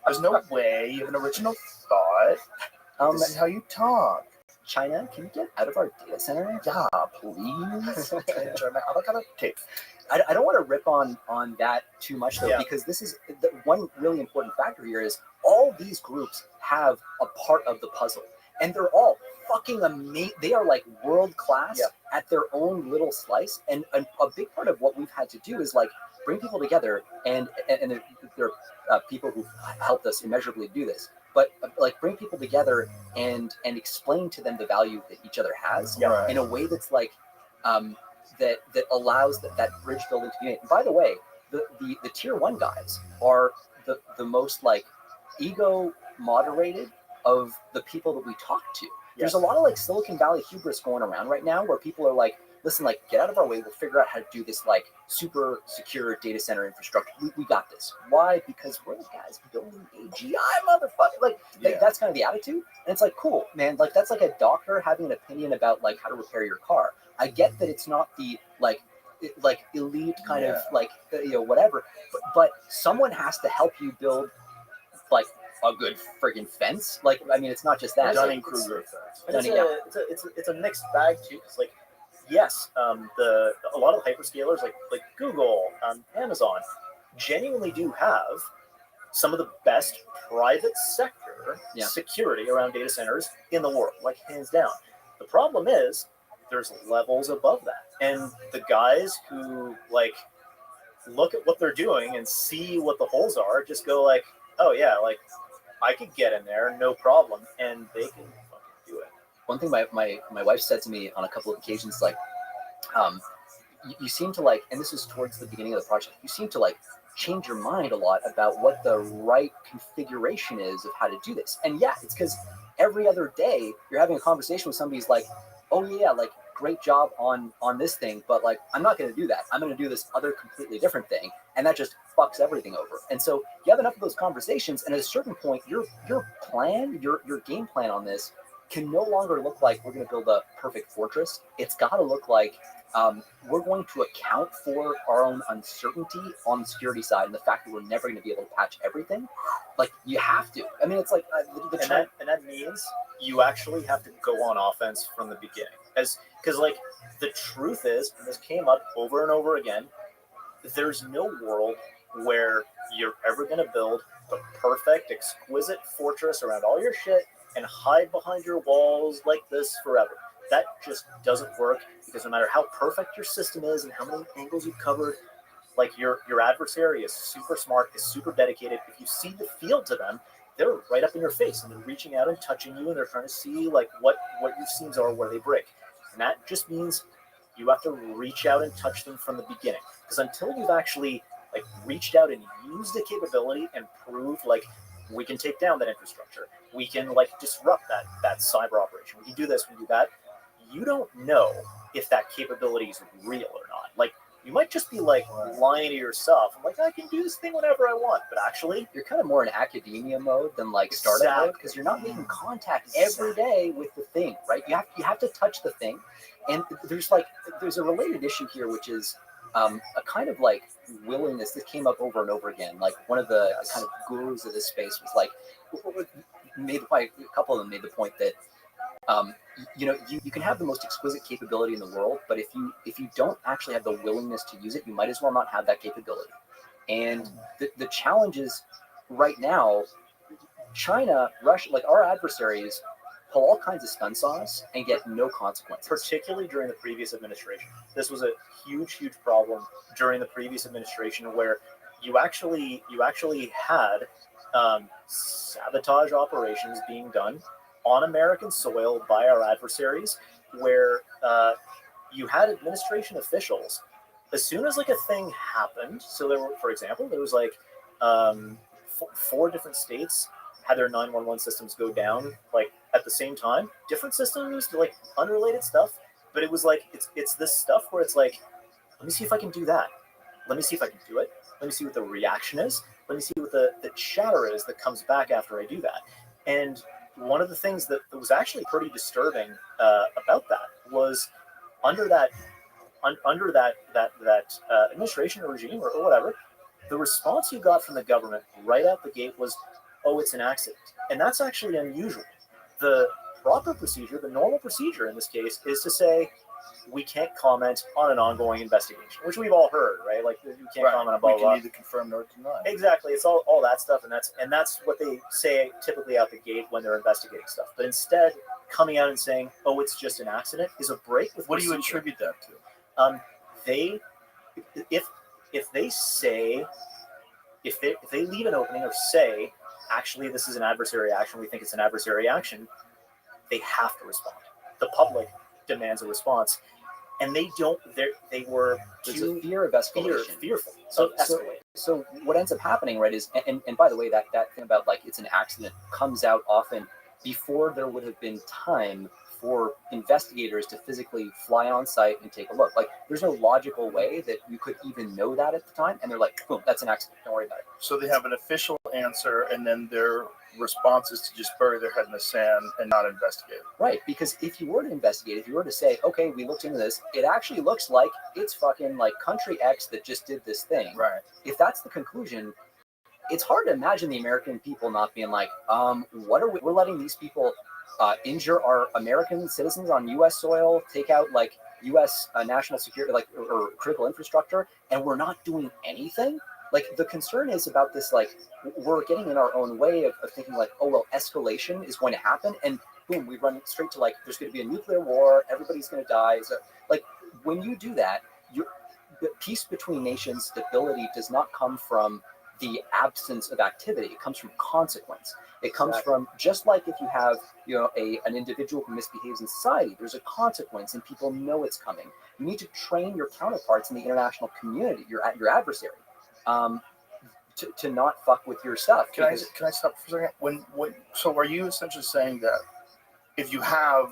There's no way you have an original thought. This is how you talk. China, can you get out of our data center? Yeah, please. Try my avocado tape. I don't want to rip on that too much though, Yeah. because this is the one really important factor here is all these groups have a part of the puzzle, and they're all fucking amazing. They are like world class at their own little slice, and a big part of what we've had to do is like bring people together, and there are people who helped us immeasurably do this. But like bring people together and explain to them the value that each other has in a way that's like that allows that bridge building to be made. And by the way, the tier 1 guys are the most like ego moderated of the people that we talk to. There's a lot of like Silicon Valley hubris going around right now where people are like, listen, like get out of our way. We'll figure out how to do this like super secure data center infrastructure. We got this. Why? Because we're the guys building AGI, motherfucker. Like that's kind of the attitude. And it's like, cool, man. Like that's like a doctor having an opinion about like how to repair your car. I get that it's not the like elite kind of like whatever, but someone has to help you build like a good friggin' fence. Like I mean, it's not just that. Dunning-Kruger effect. It's a mixed bag too. Because like, yes, a lot of hyperscalers like Google, Amazon, genuinely do have some of the best private sector security around data centers in the world, like hands down. The problem is there's levels above that, and the guys who like look at what they're doing and see what the holes are just go like, oh yeah, like I could get in there, no problem, and they can fucking do it. One thing my wife said to me on a couple of occasions, like, you seem to like, and this is towards the beginning of the project, you seem to like change your mind a lot about what the right configuration is of how to do this. And yeah, it's because every other day you're having a conversation with somebody who's like, oh yeah, like great job on this thing, but like I'm not going to do that. I'm going to do this other completely different thing, and that just fucks everything over. And so you have enough of those conversations, and at a certain point, your plan, your game plan on this can no longer look like we're going to build a perfect fortress. It's got to look like we're going to account for our own uncertainty on the security side and the fact that we're never going to be able to patch everything. Like you have to. I mean, it's like and that means you actually have to go on offense from the beginning, because like the truth is, and this came up over and over again, there's no world where you're ever going to build the perfect, exquisite fortress around all your shit and hide behind your walls like this forever. That just doesn't work, because no matter how perfect your system is and how many angles you've covered, like your adversary is super smart, is super dedicated. If you see the field to them, they're right up in your face and they're reaching out and touching you, and they're trying to see like what your seams are, where they break. And that just means you have to reach out and touch them from the beginning. Because until you've actually like reached out and used the capability and proved like we can take down that infrastructure, we can like disrupt that cyber operation, we can do this, we can do that, you don't know if that capability is real or not. Like you might just be like lying to yourself. I'm like, I can do this thing whenever I want, but actually, you're kind of more in academia mode than like startup mode, because you're not making contact every day with the thing, right? You have to touch the thing, and there's a related issue here, which is a kind of like willingness that came up over and over again. Like one of the kind of gurus of this space was like, a couple of them made the point that you can have the most exquisite capability in the world, but if you don't actually have the willingness to use it, you might as well not have that capability. And the challenge is right now, China, Russia, like our adversaries, pull all kinds of stunts on us and get no consequences. Particularly during the previous administration. This was a huge problem during the previous administration, where you actually had sabotage operations being done on American soil by our adversaries, where you had administration officials, as soon as like a thing happened. So there were, for example, there was like 4 different states had their 911 systems go down like at the same time. Different systems, like unrelated stuff, but it was like it's this stuff where it's like, let me see if I can do that. Let me see if I can do it. Let me see what the reaction is. Let me see what the chatter is that comes back after I do that. And one of the things that was actually pretty disturbing about that was under that administration or regime or whatever, the response you got from the government right out the gate was, oh, it's an accident. And that's actually unusual. The proper procedure, the normal procedure in this case, is to say, we can't comment on an ongoing investigation, which we've all heard, right? Like, you can't comment on blah, blah, blah. We can neither confirm nor deny. Exactly. It's all that stuff, and that's what they say typically out the gate when they're investigating stuff. But instead, coming out and saying, oh, it's just an accident, is a break with What do you procedure. attribute that to? If they leave an opening or say, actually, this is an adversary action, we think it's an adversary action, they have to respond. The public demands a response, and they don't. They were There's a fear of escalation. Fearful. So what ends up happening, right, is and by the way, that thing about like it's an accident comes out often before there would have been time for investigators to physically fly on site and take a look. Like, there's no logical way that you could even know that at the time, and they're like, boom, that's an accident, don't worry about it. So they have an official answer, and then their response is to just bury their head in the sand and not investigate. Right, because if you were to investigate, if you were to say, okay, we looked into this, it actually looks like it's fucking like country X that just did this thing. Right. If that's the conclusion, it's hard to imagine the American people not being like, what are we're letting these people injure our American citizens on U.S. soil, take out like U.S. National security, like or critical infrastructure, and we're not doing anything. Like, the concern is about this, like, we're getting in our own way of thinking like, oh, well, escalation is going to happen, and boom, we run straight to like, there's going to be a nuclear war, everybody's going to die. So, like, when you do that, the peace between nations, stability does not come from the absence of activity. It comes from consequence. It comes from, just like if you have, an individual who misbehaves in society, there's a consequence and people know it's coming. You need to train your counterparts in the international community, your adversary, to not fuck with your stuff. Can I stop for a second? So are you essentially saying that if you have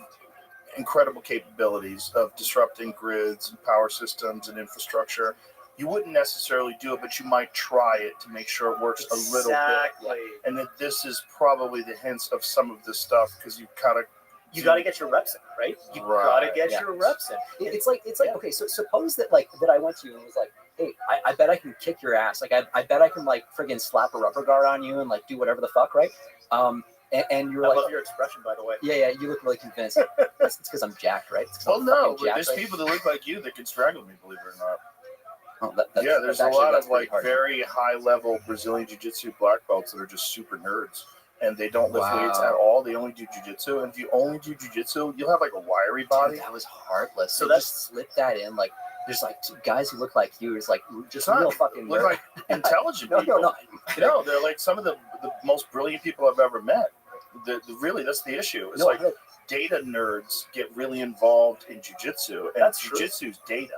incredible capabilities of disrupting grids and power systems and infrastructure, you wouldn't necessarily do it, but you might try it to make sure it works a little bit. And that this is probably the hints of some of this stuff, because you got to get your reps in, right? You got to get your reps in. It's like okay, so suppose that I went to you and was like, hey, I bet I can kick your ass. Like, I bet I can like friggin' slap a rubber guard on you and like do whatever the fuck, right? And you're I love your expression, by the way. Yeah, you look really convinced. It's because I'm jacked, right? Well, no, but there's people that look like you that can strangle me, believe it or not. There's a lot of like very high level Brazilian jiu-jitsu black belts that are just super nerds, and they don't lift weights at all. They only do jiu-jitsu, and if you only do jiu-jitsu, you'll have like a wiry body. Dude, that was heartless. So that's slip that in. Like, there's like two guys who look like you. It's like just real fucking look like intelligent people. No, they're like some of the most brilliant people I've ever met. Really, that's the issue. It's data nerds get really involved in jiu-jitsu, and jiu-jitsu's data.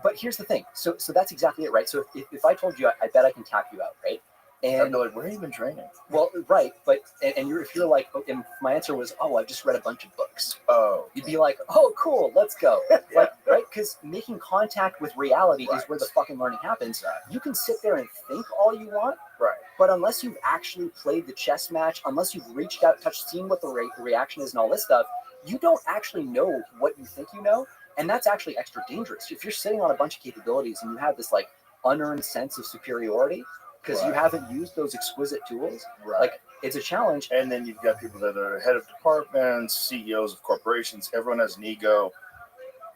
But here's the thing. So that's exactly it, right? So if I told you, I bet I can tap you out, right? I'd And be like, where have you been training? well, right, but and you're if you're like, and my answer was, oh, I've just read a bunch of books. Oh, You'd be like, oh, cool, let's go. Like, right? Because making contact with reality is where the fucking learning happens. You can sit there and think all you want, right. but unless you've actually played the chess match, unless you've reached out, touched, seen what the reaction is and all this stuff, you don't actually know what you think you know. And that's actually extra dangerous. If you're sitting on a bunch of capabilities and you have this like unearned sense of superiority because you haven't used those exquisite tools, like it's a challenge. And then you've got people that are head of departments, CEOs of corporations. Everyone has an ego.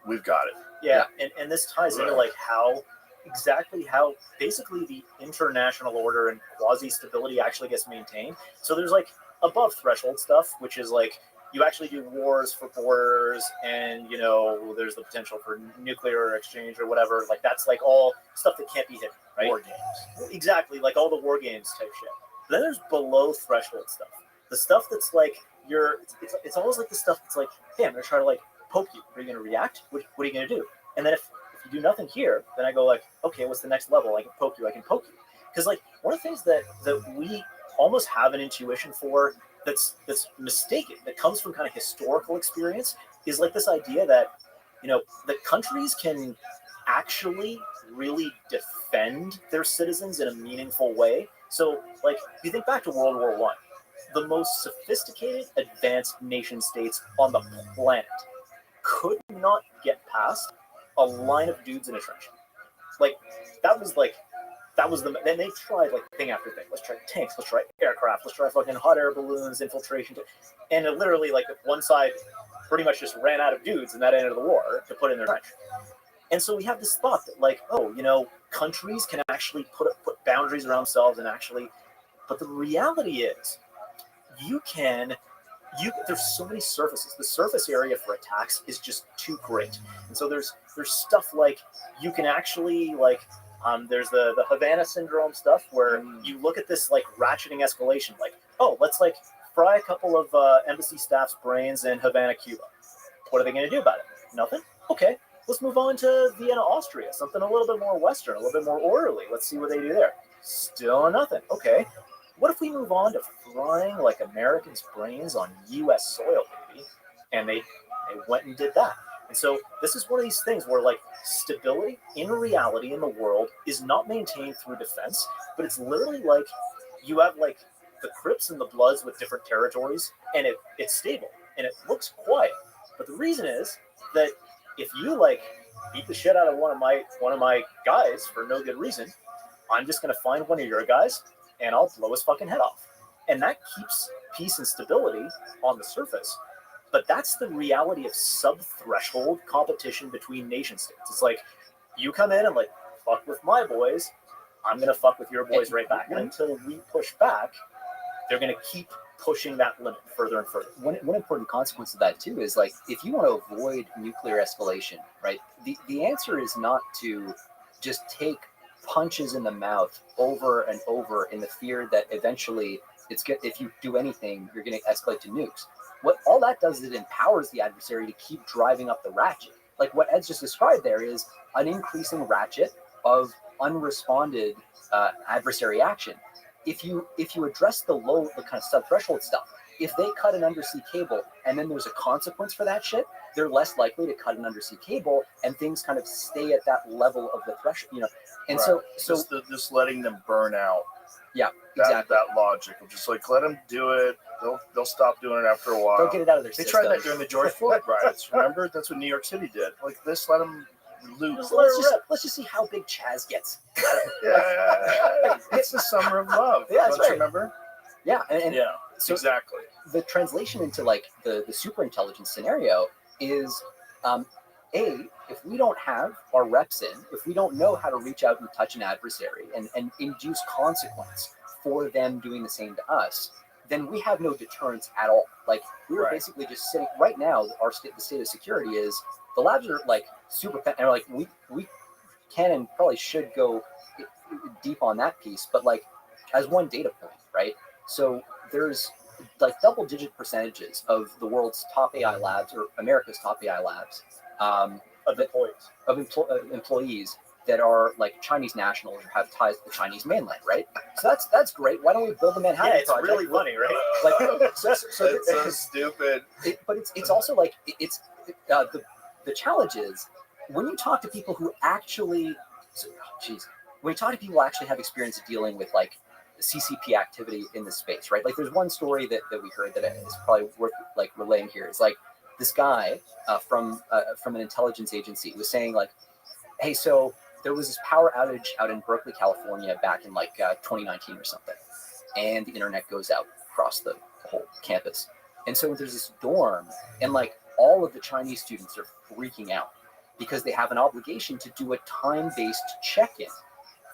We've got it. Yeah. And this ties into like how basically the international order and quasi-stability actually gets maintained. So there's like above threshold stuff, which is like you actually do wars for borders, and you know there's the potential for nuclear exchange or whatever. Like that's like all stuff that can't be hidden, right? War games. Exactly, like all the war games type shit. But then there's below threshold stuff. The stuff that's like it's always like the stuff that's like, hey, I'm gonna try to like poke you. Are you gonna react? What are you gonna do? And then if you do nothing here, then I go like, okay, what's the next level? I can poke you. Because like one of the things that we almost have an intuition for that's mistaken, that comes from kind of historical experience, is like this idea that, you know, that countries can actually really defend their citizens in a meaningful way. So like if you think back to World War I, the most sophisticated advanced nation states on the planet could not get past a line of dudes in a trench. Then they tried like thing after thing. Let's try tanks, let's try aircraft, let's try fucking hot air balloons, infiltration. And it literally like one side pretty much just ran out of dudes in that end of the war to put in their trench. And so we have this thought that like, oh, you know, countries can actually put boundaries around themselves and actually, but the reality is there's so many surfaces. The surface area for attacks is just too great. And so there's stuff like you can actually like there's the Havana syndrome stuff where you look at this like ratcheting escalation, like, oh, let's like fry a couple of embassy staff's brains in Havana, Cuba. What are they going to do about it? Nothing? Okay, let's move on to Vienna, Austria, something a little bit more Western, a little bit more orderly. Let's see what they do there. Still nothing. Okay, what if we move on to frying like Americans' brains on U.S. soil, baby? And they went and did that. And so this is one of these things where like stability in reality in the world is not maintained through defense, but it's literally like you have like the Crips and the Bloods with different territories, and it's stable and it looks quiet. But the reason is that if you like beat the shit out of one of my guys for no good reason, I'm just gonna find one of your guys and I'll blow his fucking head off. And that keeps peace and stability on the surface. But that's the reality of sub-threshold competition between nation states. It's like, you come in and like, fuck with my boys, I'm going to fuck with your boys right back. And until we push back, they're going to keep pushing that limit further and further. One important consequence of that too is like, if you want to avoid nuclear escalation, right, the answer is not to just take punches in the mouth over and over in the fear that eventually if you do anything, you're going to escalate to nukes. What all that does is it empowers the adversary to keep driving up the ratchet. Like what Ed's just described there is an increasing ratchet of unresponded adversary action. If you address the kind of sub-threshold stuff, if they cut an undersea cable and then there's a consequence for that shit, they're less likely to cut an undersea cable and things kind of stay at that level of the threshold, you know. And so just letting them burn out. Yeah, exactly. That logic of just like let them do it. They'll stop doing it after a while. They'll get it out of their system. They tried that during the George Floyd riots. Remember? That's what New York City did. Like this, let them loose. Let's just see how big Chaz gets. Yeah, it's the summer of love. Yeah, that's right. Remember? Yeah, and yeah, so exactly. The translation into like the super intelligence scenario is, if we don't have our reps in, if we don't know how to reach out and touch an adversary and induce consequence for them doing the same to us, then we have no deterrence at all. Like we're basically just sitting right now. The state of security is the labs are like super, and like we can and probably should go deep on that piece, but like as one data point, right? So there's like double-digit percentages of the world's top AI labs or America's top AI labs of employees that are like Chinese nationals or have ties to the Chinese mainland, right? So that's great. Why don't we build the Manhattan Yeah, it's Project? really funny, right? Like, so It's so stupid. but it's also like the challenge is when you talk to people who actually, when you talk to people who actually have experience of dealing with like CCP activity in this space, right? Like there's one story that we heard that is probably worth like relaying here. It's like this guy from an intelligence agency was saying like, hey, so there was this power outage out in Berkeley, California back in like 2019 or something, and the internet goes out across the whole campus. And so there's this dorm, and like all of the Chinese students are freaking out because they have an obligation to do a time-based check-in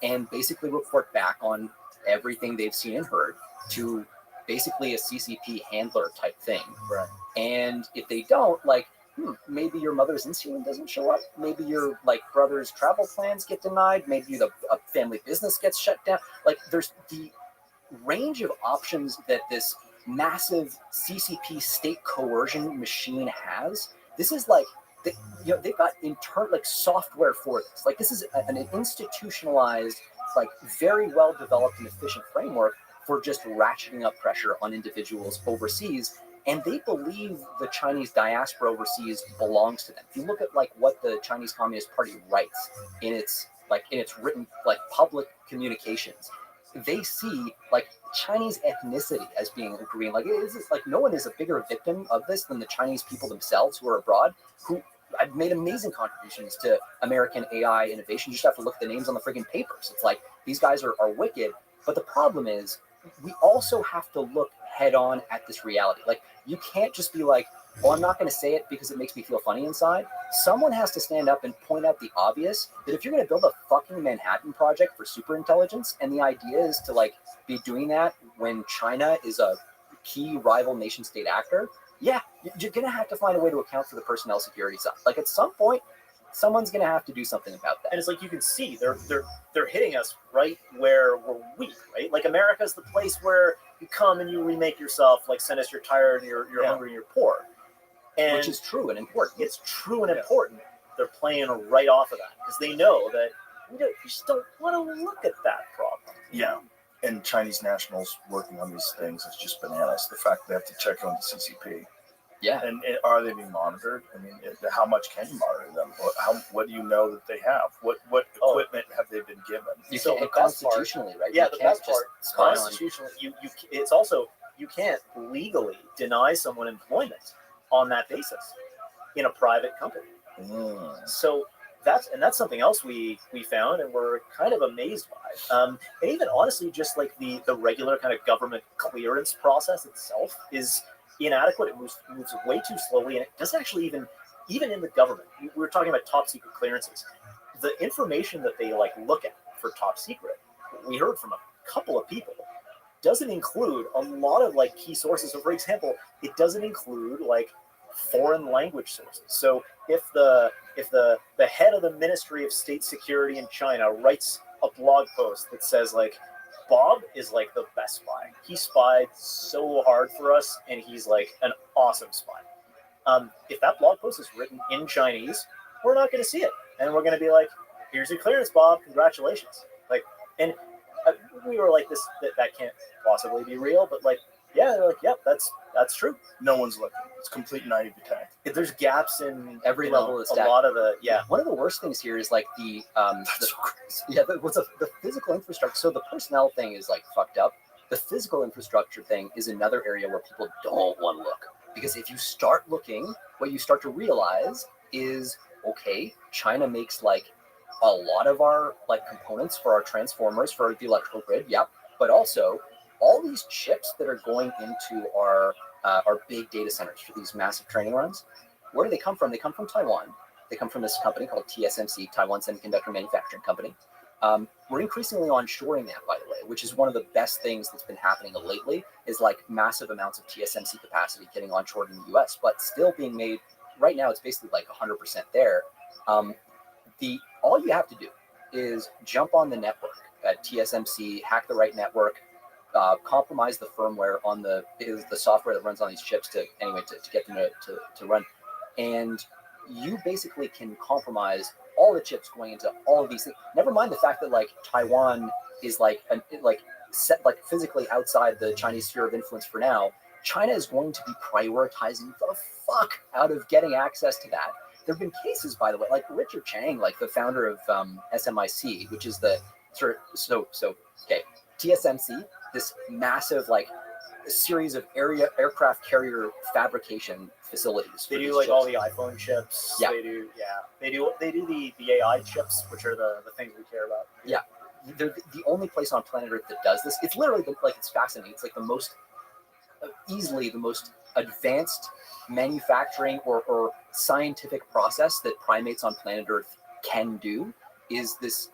and basically report back on everything they've seen and heard to basically a CCP handler type thing. Right. And if they don't, like, maybe your mother's insulin doesn't show up. Maybe your like brother's travel plans get denied. Maybe the family business gets shut down. Like there's the range of options that this massive CCP state coercion machine has. This is like, they've got like software for this. Like this is an institutionalized, like very well developed and efficient framework for just ratcheting up pressure on individuals overseas. And they believe the Chinese diaspora overseas belongs to them. If you look at like what the Chinese Communist Party writes in its written like public communications, they see like Chinese ethnicity as being green. Like like no one is a bigger victim of this than the Chinese people themselves who are abroad, who have made amazing contributions to American AI innovation. You just have to look at the names on the friggin' papers. It's like these guys are wicked. But the problem is we also have to look head on at this reality. Like you can't just be like, oh, I'm not going to say it because it makes me feel funny inside. Someone has to stand up and point out the obvious, that if you're going to build a fucking Manhattan Project for superintelligence, and the idea is to like be doing that when China is a key rival nation state actor, yeah, you're going to have to find a way to account for the personnel security side. Like at some point, someone's going to have to do something about that. And it's like you can see they're hitting us right where we're weak, right? Like America's the place where you come and you remake yourself, like send us you're tired and you're hungry and you're poor. And which is true and important. It's true and important. They're playing right off of that because they know that we just don't want to look at that problem. Yeah. And Chinese nationals working on these things is just bananas. The fact they have to check on the CCP. Yeah. And are they being monitored? I mean, how much can you monitor them? What do you know that they have? What equipment have they been given? You so can't constitutionally, right? Yeah, you the can't best part, constitutionally, it's also, you can't legally deny someone employment on that basis in a private company. So that's something else we found and we're kind of amazed by. And even honestly, just like the regular kind of government clearance process itself is inadequate. It moves way too slowly, and it doesn't actually even in the government. We were talking about top secret clearances. The information that they like look at for top secret, we heard from a couple of people, doesn't include a lot of like key sources. So, for example, it doesn't include like foreign language sources. So if the head of the Ministry of State Security in China writes a blog post that says like, Bob is like the best spy. He spied so hard for us, and he's like an awesome spy. If that blog post is written in Chinese, we're not going to see it, and we're going to be like, "Here's your clearance, Bob. Congratulations!" Like, and we were like, "This that can't possibly be real," but like, yeah, they're like, "Yep, that's true." No one's looking. It's complete naivete. If there's gaps in every level of a lot of the One of the worst things here is like the physical infrastructure. So the personnel thing is like fucked up. The physical infrastructure thing is another area where people don't want to look, because if you start looking, what you start to realize is, okay, China makes like a lot of our like components for our transformers for the electrical grid, yep, but also all these chips that are going into our big data centers for these massive training runs. Where do they come from? They come from Taiwan. They come from this company called TSMC, Taiwan Semiconductor Manufacturing Company. We're increasingly onshoring that, by the way, which is one of the best things that's been happening lately, is like massive amounts of TSMC capacity getting onshored in the US, but still being made. Right now, it's basically like 100% there. All you have to do is jump on the network at TSMC, hack the right network, compromise the firmware on the software that runs on these chips to get them to run, and you basically can compromise all the chips going into all of these things. Never mind the fact that like Taiwan is set like physically outside the Chinese sphere of influence for now. China is going to be prioritizing the fuck out of getting access to that. There have been cases, by the way, like Richard Chang, like the founder of SMIC, which is the sort of TSMC, this massive like series of aircraft carrier fabrication facilities. They do like all the iPhone chips. Yeah. They do the AI chips, which are the things we care about. Yeah. They're the only place on planet Earth that does this. It's literally like, it's fascinating. It's like the most easily the most advanced manufacturing or scientific process that primates on planet Earth can do is this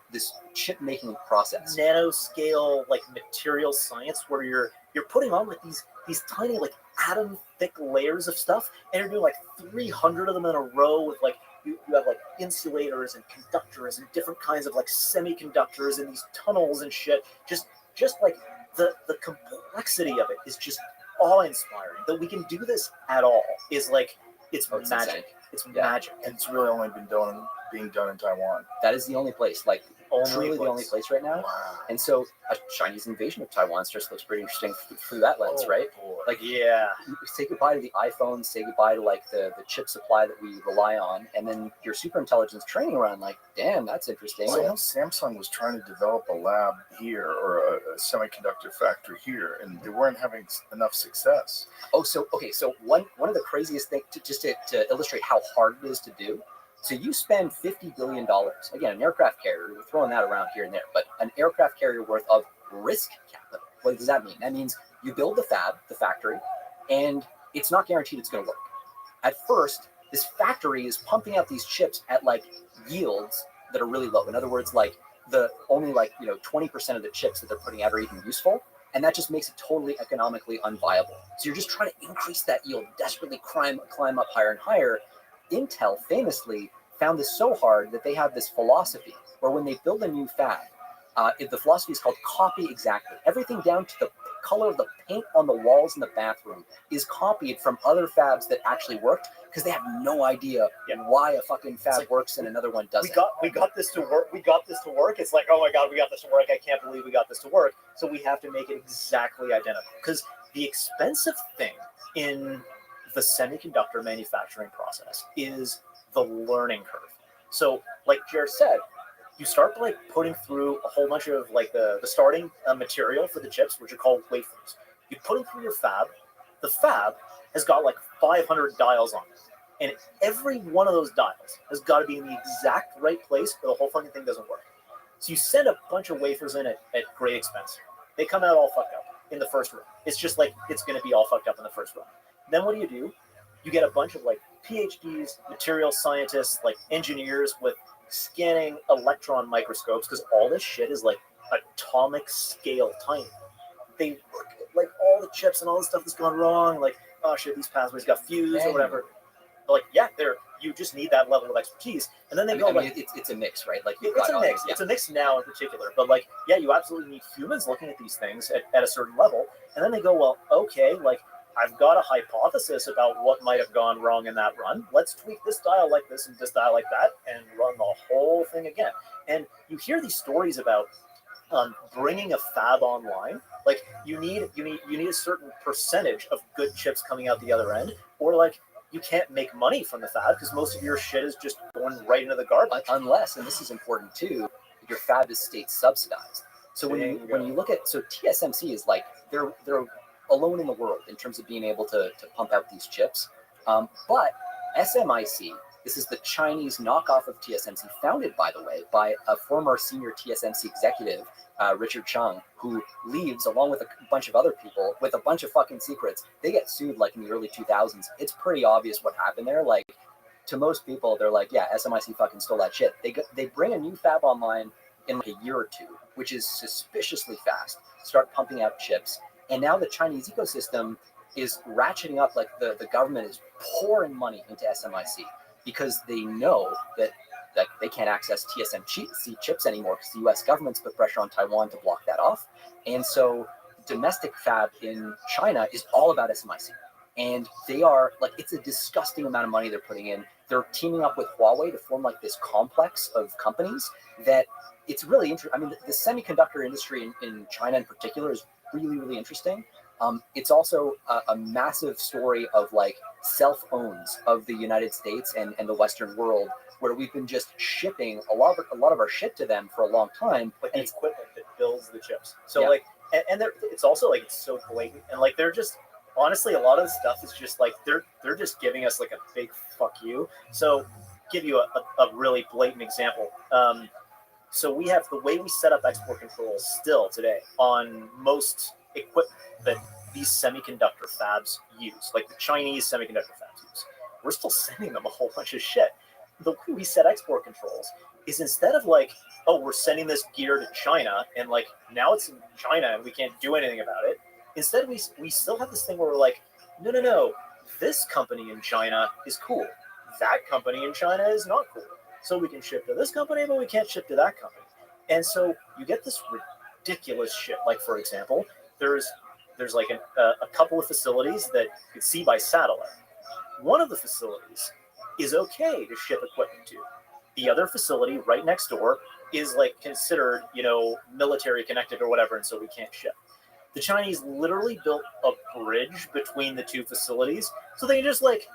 chip making process. Nanoscale like material science where you're putting on like these tiny like atom thick layers of stuff, and you're doing like 300 of them in a row with like you have like insulators and conductors and different kinds of like semiconductors and these tunnels and shit. Just like the complexity of it is just awe-inspiring. That we can do this at all is like it's magic. Insane. It's magic, and it's really only being done in Taiwan. That is the only place, like truly the only place right now. Wow. And so a Chinese invasion of Taiwan just looks pretty interesting through that lens, right? Boy. Like, yeah, say goodbye to the iPhone, say goodbye to like the chip supply that we rely on, and then your super intelligence training around, like, damn, that's interesting. Well, I know Samsung was trying to develop a lab here or a semiconductor factory here, and they weren't having enough success. Oh, so one of the craziest things, to illustrate how hard it is to do. So you spend $50 billion, again, an aircraft carrier, we're throwing that around here and there, but an aircraft carrier worth of risk capital. What does that mean? That means you build the factory, and it's not guaranteed it's going to work. At first, this factory is pumping out these chips at like yields that are really low. In other words, like only 20% of the chips that they're putting out are even useful. And that just makes it totally economically unviable. So you're just trying to increase that yield, desperately climb up higher and higher. Intel famously found this so hard that they have this philosophy where when they build a new fab, the philosophy is called copy exactly. Everything down to the color of the paint on the walls in the bathroom is copied from other fabs that actually worked because they have no idea why a fucking fab works and another one doesn't. We got this to work. We got this to work. It's like, oh my god, we got this to work. I can't believe we got this to work. So we have to make it exactly identical because the expensive thing in the semiconductor manufacturing process is the learning curve. So like Jared said, you start by like putting through a whole bunch of like the starting material for the chips, which are called wafers. You put them through your fab. The fab has got like 500 dials on it. And every one of those dials has got to be in the exact right place or the whole fucking thing doesn't work. So you send a bunch of wafers in at great expense. They come out all fucked up in the first run. It's just like it's going to be all fucked up in the first run. Then what do? You get a bunch of like PhDs, material scientists, like engineers with scanning electron microscopes, because all this shit is like atomic scale tiny. They look at like all the chips and all the stuff that's gone wrong, like, oh shit, these pathways got fused or whatever. But like, yeah, you just need that level of expertise. And then they it's a mix, right? Like it's a mix. It's a mix now in particular. But like, yeah, you absolutely need humans looking at these things at a certain level. And then they go, well, okay, like I've got a hypothesis about what might have gone wrong in that run. Let's tweak this dial like this and this dial like that and run the whole thing again. And you hear these stories about bringing a fab online. Like you need a certain percentage of good chips coming out the other end, or like you can't make money from the fab because most of your shit is just going right into the garbage. Unless, and this is important too, your fab is state subsidized. So when you look at, so TSMC is like they're alone in the world in terms of being able to pump out these chips. But SMIC, this is the Chinese knockoff of TSMC, founded, by the way, by a former senior TSMC executive, Richard Chang, who leaves along with a bunch of other people with a bunch of fucking secrets. They get sued like in the early 2000s. It's pretty obvious what happened there. Like, to most people, they're like, yeah, SMIC fucking stole that shit. They bring a new fab online in like a year or two, which is suspiciously fast, start pumping out chips. And now the Chinese ecosystem is ratcheting up, like the government is pouring money into SMIC because they know that they can't access TSMC chips anymore because the US government's put pressure on Taiwan to block that off. And so domestic fab in China is all about SMIC. And they are like, it's a disgusting amount of money they're putting in. they're teaming up with Huawei to form like this complex of companies that it's really interesting. I mean, the semiconductor industry in China in particular is really, really interesting. It's also a massive story of like self-owns of the United States and the Western world, where we've been just shipping a lot of our shit to them for a long time. Like and the equipment that builds the chips. So Yeah. like, and it's also like it's so blatant, and like they're just honestly a lot of the stuff is just like they're just giving us like a big fuck you. So give you a really blatant example. So we have the way we set up export controls still today on most equipment that these semiconductor fabs use, like the Chinese semiconductor fabs use. We're still sending them a whole bunch of shit. The way we set export controls is instead of like, oh, we're sending this gear to China and like now it's in China and we can't do anything about it. Instead, we still have this thing where we're like, no, this company in China is cool. That company in China is not cool. So we can ship to this company, but we can't ship to that company. And so you get this ridiculous shit. Like, for example, there's like a couple of facilities that you can see by satellite. One of the facilities is okay to ship equipment to. The other facility right next door is like considered, military connected or whatever, and so we can't ship. The Chinese literally built a bridge between the two facilities, so they can just like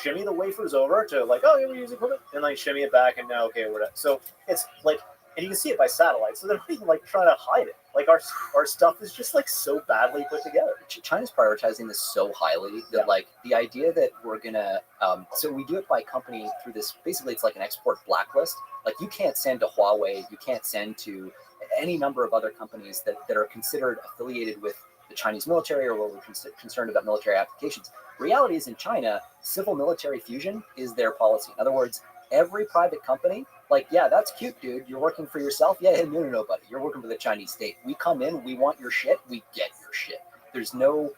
shimmy the wafers over to like, oh, yeah, we use equipment, and like shimmy it back, and now okay, we're done. So it's like, and you can see it by satellite, so they're not even like trying to hide it. Like our stuff is just like so badly put together. China's prioritizing this so highly that like the idea that we're gonna so we do it by company through this, basically it's like an export blacklist. Like you can't send to Huawei, you can't send to any number of other companies that are considered affiliated with the Chinese military or where we're concerned about military applications. Reality is in China, civil military fusion is their policy. In other words, every private company, like, yeah, that's cute, dude. You're working for yourself. Yeah, no, buddy. You're working for the Chinese state. We come in, we want your shit, we get your shit. There's no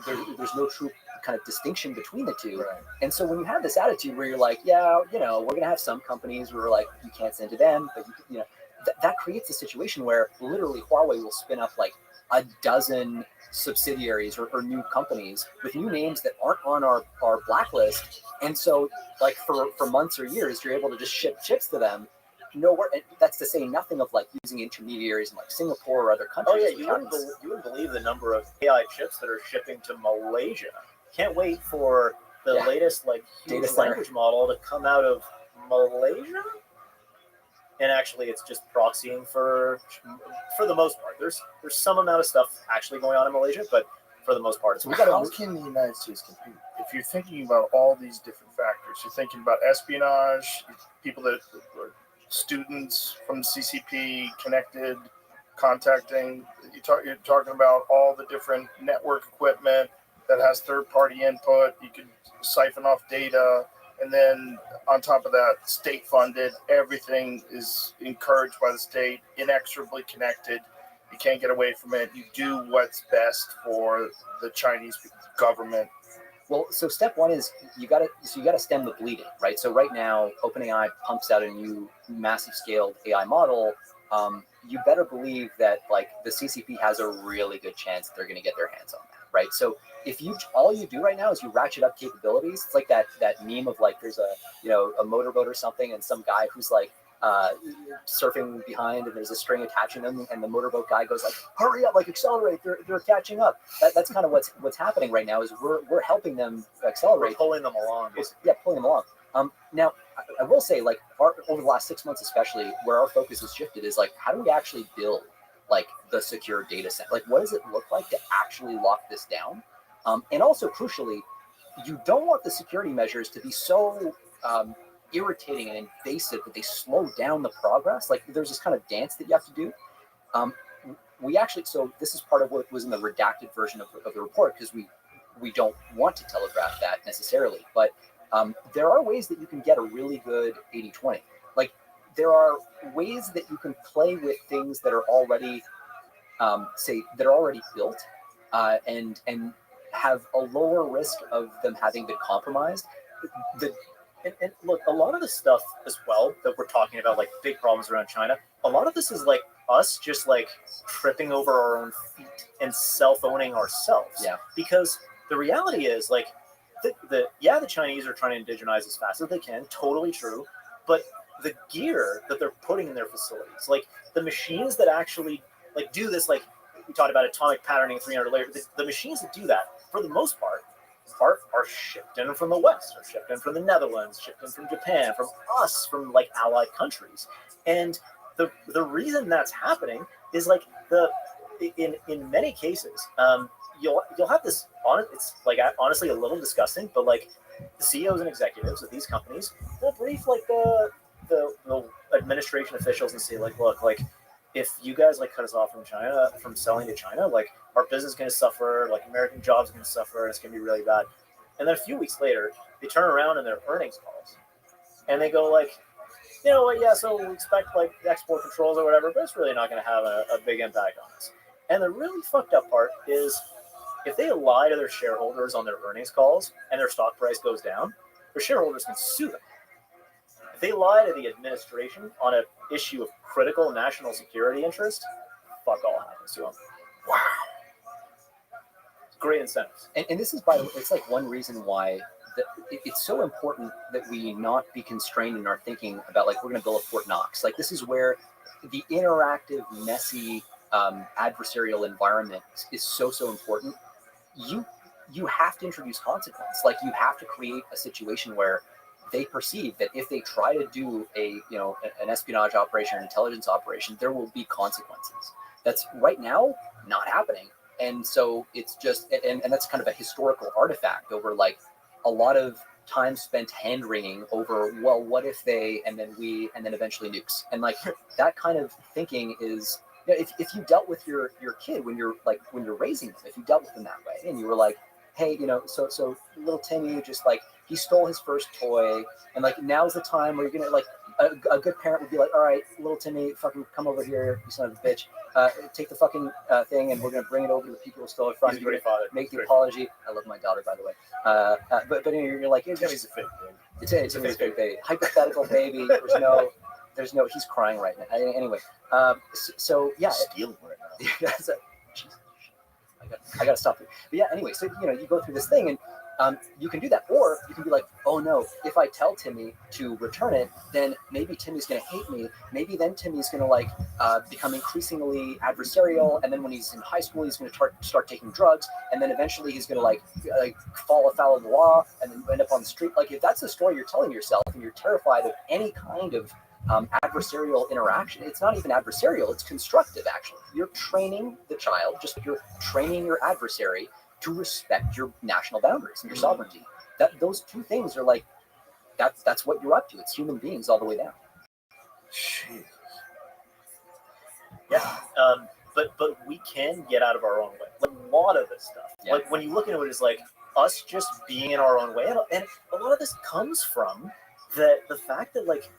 there's no true kind of distinction between the two. Right. And so when you have this attitude where you're like, yeah, we're gonna have some companies where we're like, you can't send to them, but that creates a situation where literally Huawei will spin up like a dozen subsidiaries or new companies with new names that aren't on our blacklist. And so like for months or years, you're able to just ship chips to them. Nowhere. And that's to say nothing of like using intermediaries in like Singapore or other countries. Oh yeah, you wouldn't believe the number of AI chips that are shipping to Malaysia. Can't wait for the latest like huge language model to come out of Malaysia. And actually, it's just proxying for the most part. There's some amount of stuff actually going on in Malaysia, but for the most part, it's how can the United States compete? If you're thinking about all these different factors, you're thinking about espionage, people that are students from CCP connected, contacting. You're talking about all the different network equipment that has third-party input. You can siphon off data. And then on top of that, state funded, everything is encouraged by the state, inexorably connected. You can't get away from it. You do what's best for the Chinese government. Well, so step one is you gotta stem the bleeding, right? So right now, OpenAI pumps out a new massive scaled AI model. You better believe that like the CCP has a really good chance that they're going to get their hands on that, right? So if all you do right now is you ratchet up capabilities, it's like that meme of like there's a motorboat or something and some guy who's like surfing behind and there's a string attaching them and the motorboat guy goes like, hurry up, like accelerate, they're catching up. That's kind of what's happening right now is we're helping them accelerate. We're pulling them along. Yeah, pulling them along. Now I will say like over the last 6 months especially, where our focus has shifted is like how do we actually build like the secure data set? Like what does it look like to actually lock this down? And also crucially, you don't want the security measures to be so irritating and invasive that they slow down the progress. Like there's this kind of dance that you have to do. So this is part of what was in the redacted version of the report because we don't want to telegraph that necessarily. But there are ways that you can get a really good 80-20. Like there are ways that you can play with things that are already built and have a lower risk of them having been compromised. And look, a lot of the stuff as well that we're talking about, like big problems around China, a lot of this is like us just like tripping over our own feet and self-owning ourselves. Yeah. Because the reality is like the Chinese are trying to indigenize as fast as they can, totally true, but the gear that they're putting in their facilities, like the machines that actually like do this, like we talked about atomic patterning, 300 layers, the machines that do that, for the most part, are shipped in from the West, are shipped in from the Netherlands, shipped in from Japan, from us, from like allied countries. And the reason that's happening is like in many cases, you'll have this it's like honestly a little disgusting, but like the CEOs and executives of these companies will brief like the administration officials and say like, look, like if you guys like cut us off from China, from selling to China, like our business is going to suffer, like American jobs are going to suffer, and it's going to be really bad. And then a few weeks later, they turn around in their earnings calls and they go like, you know what, yeah, so we expect like export controls or whatever, but it's really not going to have a big impact on us. And the really fucked up part is if they lie to their shareholders on their earnings calls and their stock price goes down, their shareholders can sue them. If they lie to the administration on an issue of critical national security interest, fuck all happens to them. Wow. Great incentives. And this is, by the way, it's like one reason why it's so important that we not be constrained in our thinking about like we're going to build a Fort Knox. Like this is where the interactive, messy, adversarial environment is so important. You have to introduce consequence. Like you have to create a situation where they perceive that if they try to do an espionage operation, an intelligence operation, there will be consequences. That's right now not happening. And so it's just, and that's kind of a historical artifact over like a lot of time spent hand wringing over, well, what if they, and then eventually nukes. And like that kind of thinking is, if you dealt with your kid when you're raising them, if you dealt with them that way and you were like, hey, so little Timmy just like, he stole his first toy and like, now's the time where you're going to like, a good parent would be like, all right, little Timmy, fucking come over here, you son of a bitch. Take the fucking thing and we're going to bring it over to the people who stole it from you. Make the apology. I love my daughter, by the way. But you're like, Timmy's a fake baby. It's a fake baby. Hypothetical baby. There's no, he's crying right now. Anyway, so yeah. Stealing right now. I got to stop it. But yeah, anyway, so, you go through this thing and you can do that. Or you can be like, oh no, if I tell Timmy to return it, then maybe Timmy's going to hate me. Maybe then Timmy's going to like become increasingly adversarial. And then when he's in high school, he's going to start taking drugs. And then eventually he's going to like fall afoul of the law and then end up on the street. Like if that's the story you're telling yourself and you're terrified of any kind of adversarial interaction, it's not even adversarial, it's constructive actually. You're training the child, just like you're training your adversary to respect your national boundaries and your sovereignty. Those two things are like, that's what you're up to. It's human beings all the way down. Jeez. Yeah, but we can get out of our own way. Like a lot of this stuff, like when you look into it, it's like us just being in our own way, and a lot of this comes from the fact that like,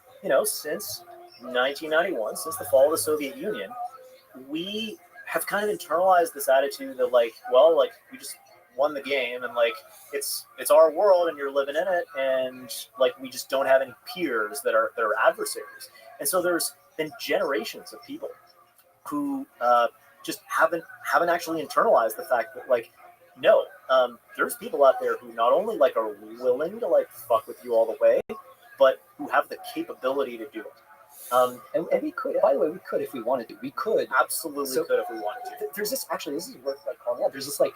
since 1991, since the fall of the Soviet Union, we have kind of internalized this attitude that like, well, like we just won the game and like it's our world and you're living in it, and like we just don't have any peers that are adversaries. And so there's been generations of people who just haven't actually internalized the fact that like, no, there's people out there who not only like are willing to like fuck with you all the way, but who have the capability to do it. And we could, by the way, we could if we wanted to. We could absolutely could if we wanted to. There's this, actually, this is worth like calling out. There's this like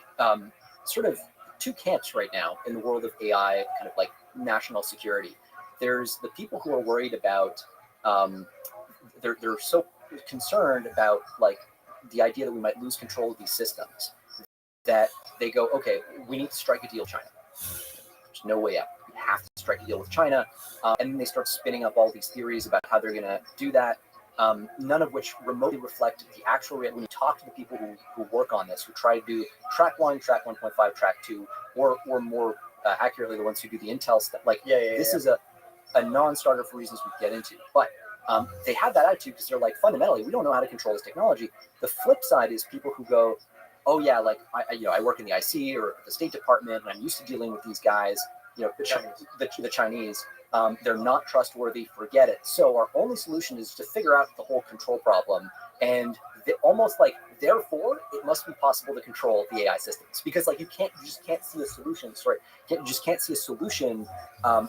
sort of two camps right now in the world of AI, kind of like national security. There's the people who are worried about, they're so concerned about like the idea that we might lose control of these systems that they go, okay, we need to strike a deal with China. There's no way out. We have to strike a deal with China. And then they start spinning up all these theories about how they're going to do that, none of which remotely reflect the actual reality. When you talk to the people who work on this, who try to do track 1, track 1.5, track 2, or more accurately, the ones who do the intel stuff, like this is a non-starter for reasons we get into. But they have that attitude because they're like, fundamentally, we don't know how to control this technology. The flip side is people who go, oh yeah, like I work in the IC or the State Department, and I'm used to dealing with these guys. The Chinese, they're not trustworthy. Forget it. So our only solution is to figure out the whole control problem, and almost like Therefore, it must be possible to control the AI systems because, like, you just can't see a solution. Sorry, you just can't see a solution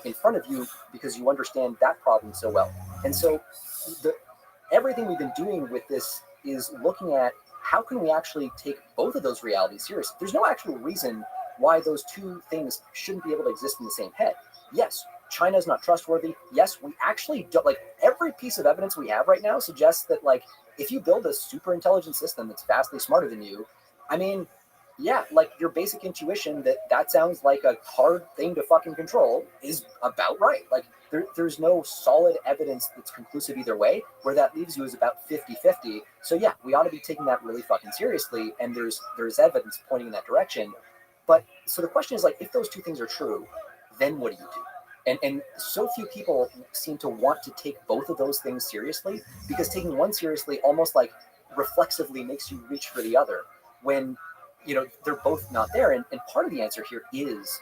in front of you because you understand that problem so well. And so, everything we've been doing with this is looking at how can we actually take both of those realities seriously. There's no actual reason why those two things shouldn't be able to exist in the same head. Yes, China is not trustworthy. Yes, we actually don't, like, every piece of evidence we have right now suggests that, like, if you build a super intelligent system that's vastly smarter than you, I mean, yeah, like, your basic intuition that sounds like a hard thing to fucking control is about right. Like, there's no solid evidence that's conclusive either way. Where that leaves you is about 50-50. So yeah, we ought to be taking that really fucking seriously, and there's evidence pointing in that direction. But so the question is, like, if those two things are true, then what do you do? And so few people seem to want to take both of those things seriously, because taking one seriously almost like reflexively makes you reach for the other when, you know, they're both not there. And part of the answer here is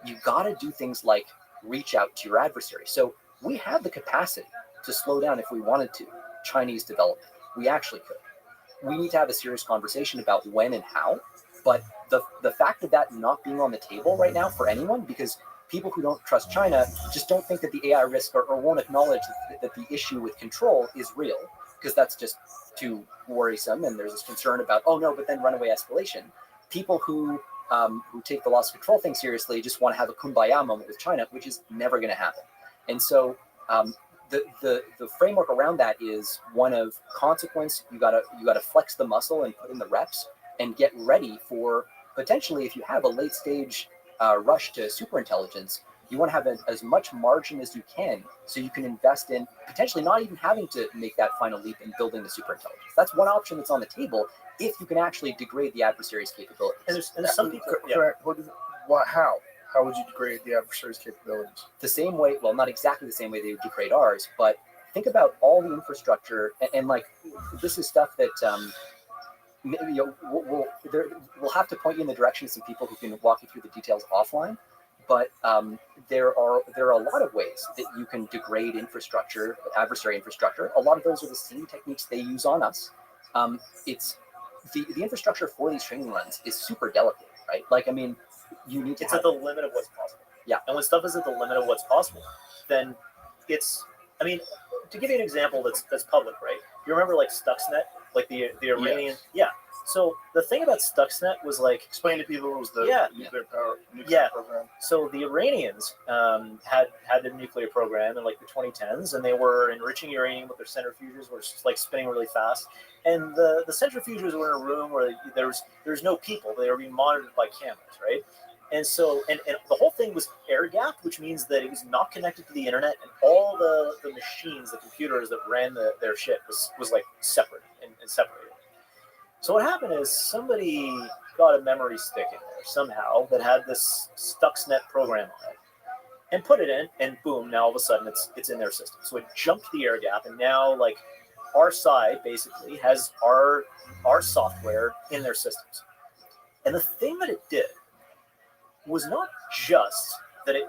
you got to do things like reach out to your adversary. So we have the capacity to slow down if we wanted to Chinese development. We actually could. We need to have a serious conversation about when and how. But the fact of that not being on the table right now for anyone, because people who don't trust China just don't think that the AI risk or won't acknowledge that the issue with control is real, because that's just too worrisome. And there's this concern about, oh no, but then runaway escalation. People who take the loss of control thing seriously just want to have a kumbaya moment with China, which is never going to happen. And so the framework around that is one of consequence. You gotta flex the muscle and put in the reps and get ready for potentially, if you have a late stage rush to superintelligence, you want to have as much margin as you can so you can invest in potentially not even having to make that final leap in building the superintelligence. That's one option that's on the table if you can actually degrade the adversary's capabilities. And there's some people. How would you degrade the adversary's capabilities? The same way, well, not exactly the same way they would degrade ours, but think about all the infrastructure and like, this is stuff that maybe we'll have to point you in the direction of some people who can walk you through the details offline. But there are a lot of ways that you can degrade infrastructure, adversary infrastructure. A lot of those are the same techniques they use on us. It's the infrastructure for these training runs is super delicate, right? Like, I mean, you need to. It's at the limit of what's possible. Yeah. And when stuff is at the limit of what's possible, then it's. I mean, to give you an example that's public, right? You remember like Stuxnet, like the Iranian. Yes. Yeah. So the thing about Stuxnet was like, explain to people, it was the nuclear program. So the Iranians had their nuclear program in like the 2010s, and they were enriching uranium with their centrifuges, were like spinning really fast. And the centrifuges were in a room where there's no people; they were being monitored by cameras, right? And so and the whole thing was air gapped, which means that it was not connected to the internet, and all the machines, the computers that ran their shit was like separate and separated. So what happened is somebody got a memory stick in there somehow that had this Stuxnet program on it and put it in, and boom, now all of a sudden it's in their system. So it jumped the air gap, and now like our side basically has our software in their systems. And the thing that it did was not just that it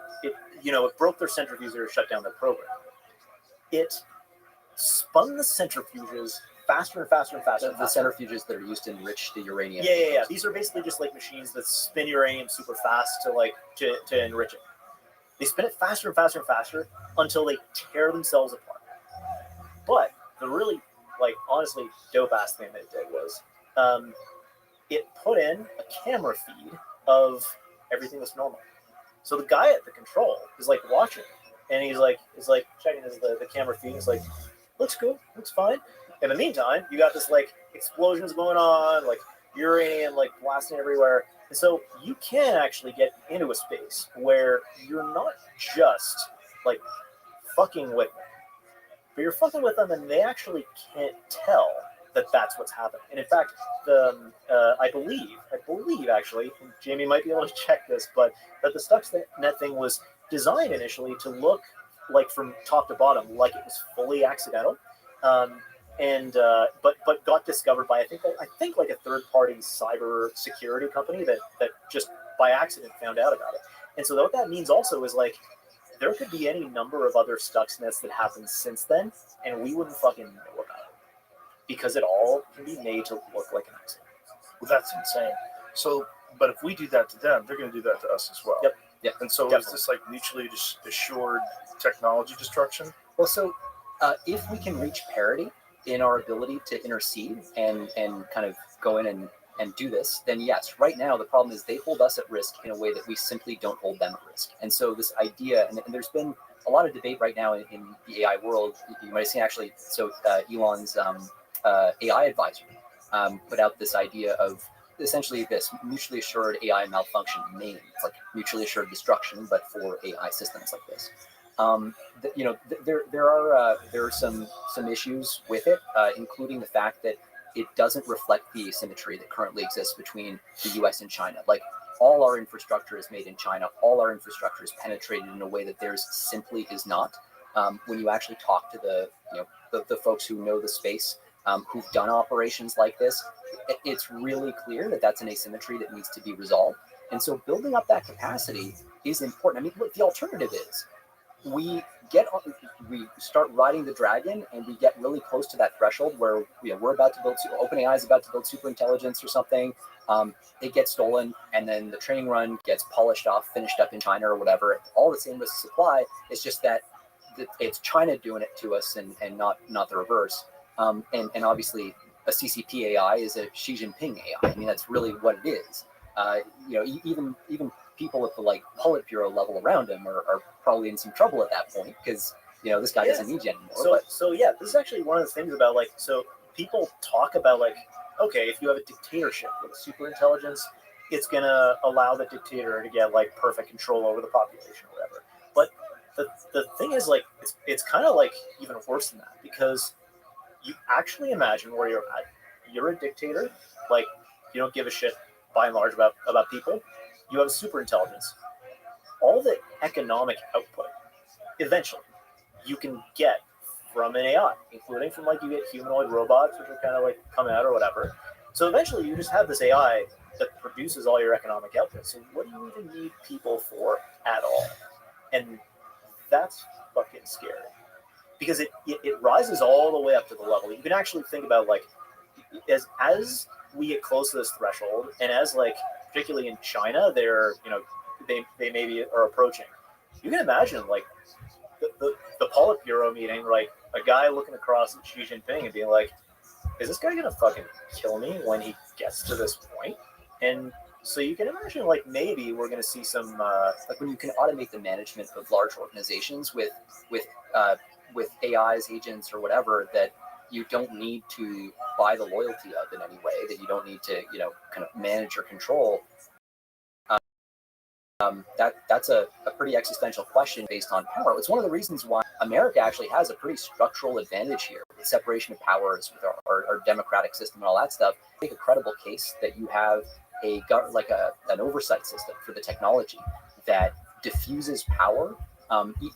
broke their centrifuges or shut down their program. It spun the centrifuges faster and faster and faster. The centrifuges that are used to enrich the uranium. Yeah. These are basically just like machines that spin uranium super fast to enrich it. They spin it faster and faster and faster until they tear themselves apart. But the really, like, honestly dope ass thing that it did was it put in a camera feed of everything that's normal. So the guy at the control is like watching, and he's like checking the camera feed. He's like, looks cool, looks fine. In the meantime, you got this like explosions going on, like uranium like blasting everywhere. And so you can actually get into a space where you're not just like fucking with them, but you're fucking with them, and they actually can't tell that that's what's happening. And in fact, I believe actually, and Jamie might be able to check this, but that the Stuxnet thing was designed initially to look like from top to bottom like it was fully accidental. But got discovered by I think like a third-party cyber security company that just by accident found out about it. And so what that means also is like there could be any number of other Stuxnets that happened since then, and we wouldn't fucking know about it. because it all can be made to look like an axle. Well, that's insane. So, but if we do that to them, they're going to do that to us as well. Yep. Yeah. And so Definitely. is this like mutually assured technology destruction? Well, so if we can reach parity in our ability to intercede and kind of go in and do this, then yes. Right now, the problem is they hold us at risk in a way that we simply don't hold them at risk. And so this idea, and there's been a lot of debate right now in the AI world. You might have seen actually, so Elon's AI advisor put out this idea of essentially this mutually assured AI malfunction main. It's like mutually assured destruction, but for AI systems like this. There are some issues with it, including the fact that it doesn't reflect the asymmetry that currently exists between the U.S. and China. Like all our infrastructure is made in China, all our infrastructure is penetrated in a way that theirs simply is not. When you actually talk to the folks who know the space, who've done operations like this, it's really clear that that's an asymmetry that needs to be resolved. And so building up that capacity is important. I mean, look, the alternative is we start riding the dragon and we get really close to that threshold where we're about to build, OpenAI is about to build super intelligence or something. It gets stolen and then the training run gets polished off, finished up in China or whatever. All the same risk of supply. It's just that it's China doing it to us and not the reverse. And obviously a CCP AI is a Xi Jinping AI. I mean, that's really what it is. Even people at the Politburo level around him are probably in some trouble at that point because this guy doesn't need you anymore. So this is actually one of the things about so people talk about okay, if you have a dictatorship with a super intelligence, it's gonna allow the dictator to get perfect control over the population or whatever. But the thing is it's kind of even worse than that, because you actually imagine where you're at. You're a dictator, you don't give a shit by and large about people. You have super intelligence. All the economic output, eventually, you can get from an AI, including from you get humanoid robots, which are kind of come out or whatever. So eventually, you just have this AI that produces all your economic output. So what do you even need people for at all? And that's fucking scary, because it rises all the way up to the level. You can actually think about as we get close to this threshold, and as particularly in China, they maybe are approaching. You can imagine the Politburo meeting, a guy looking across at Xi Jinping and being is this guy gonna fucking kill me when he gets to this point? And so you can imagine maybe we're gonna see some when you can automate the management of large organizations with AIs, agents, or whatever that you don't need to buy the loyalty of in any way, that you don't need to kind of manage or control. That's a pretty existential question based on power. It's one of the reasons why America actually has a pretty structural advantage here with separation of powers, with our democratic system and all that stuff. Make a credible case that you have an oversight system for the technology that diffuses power,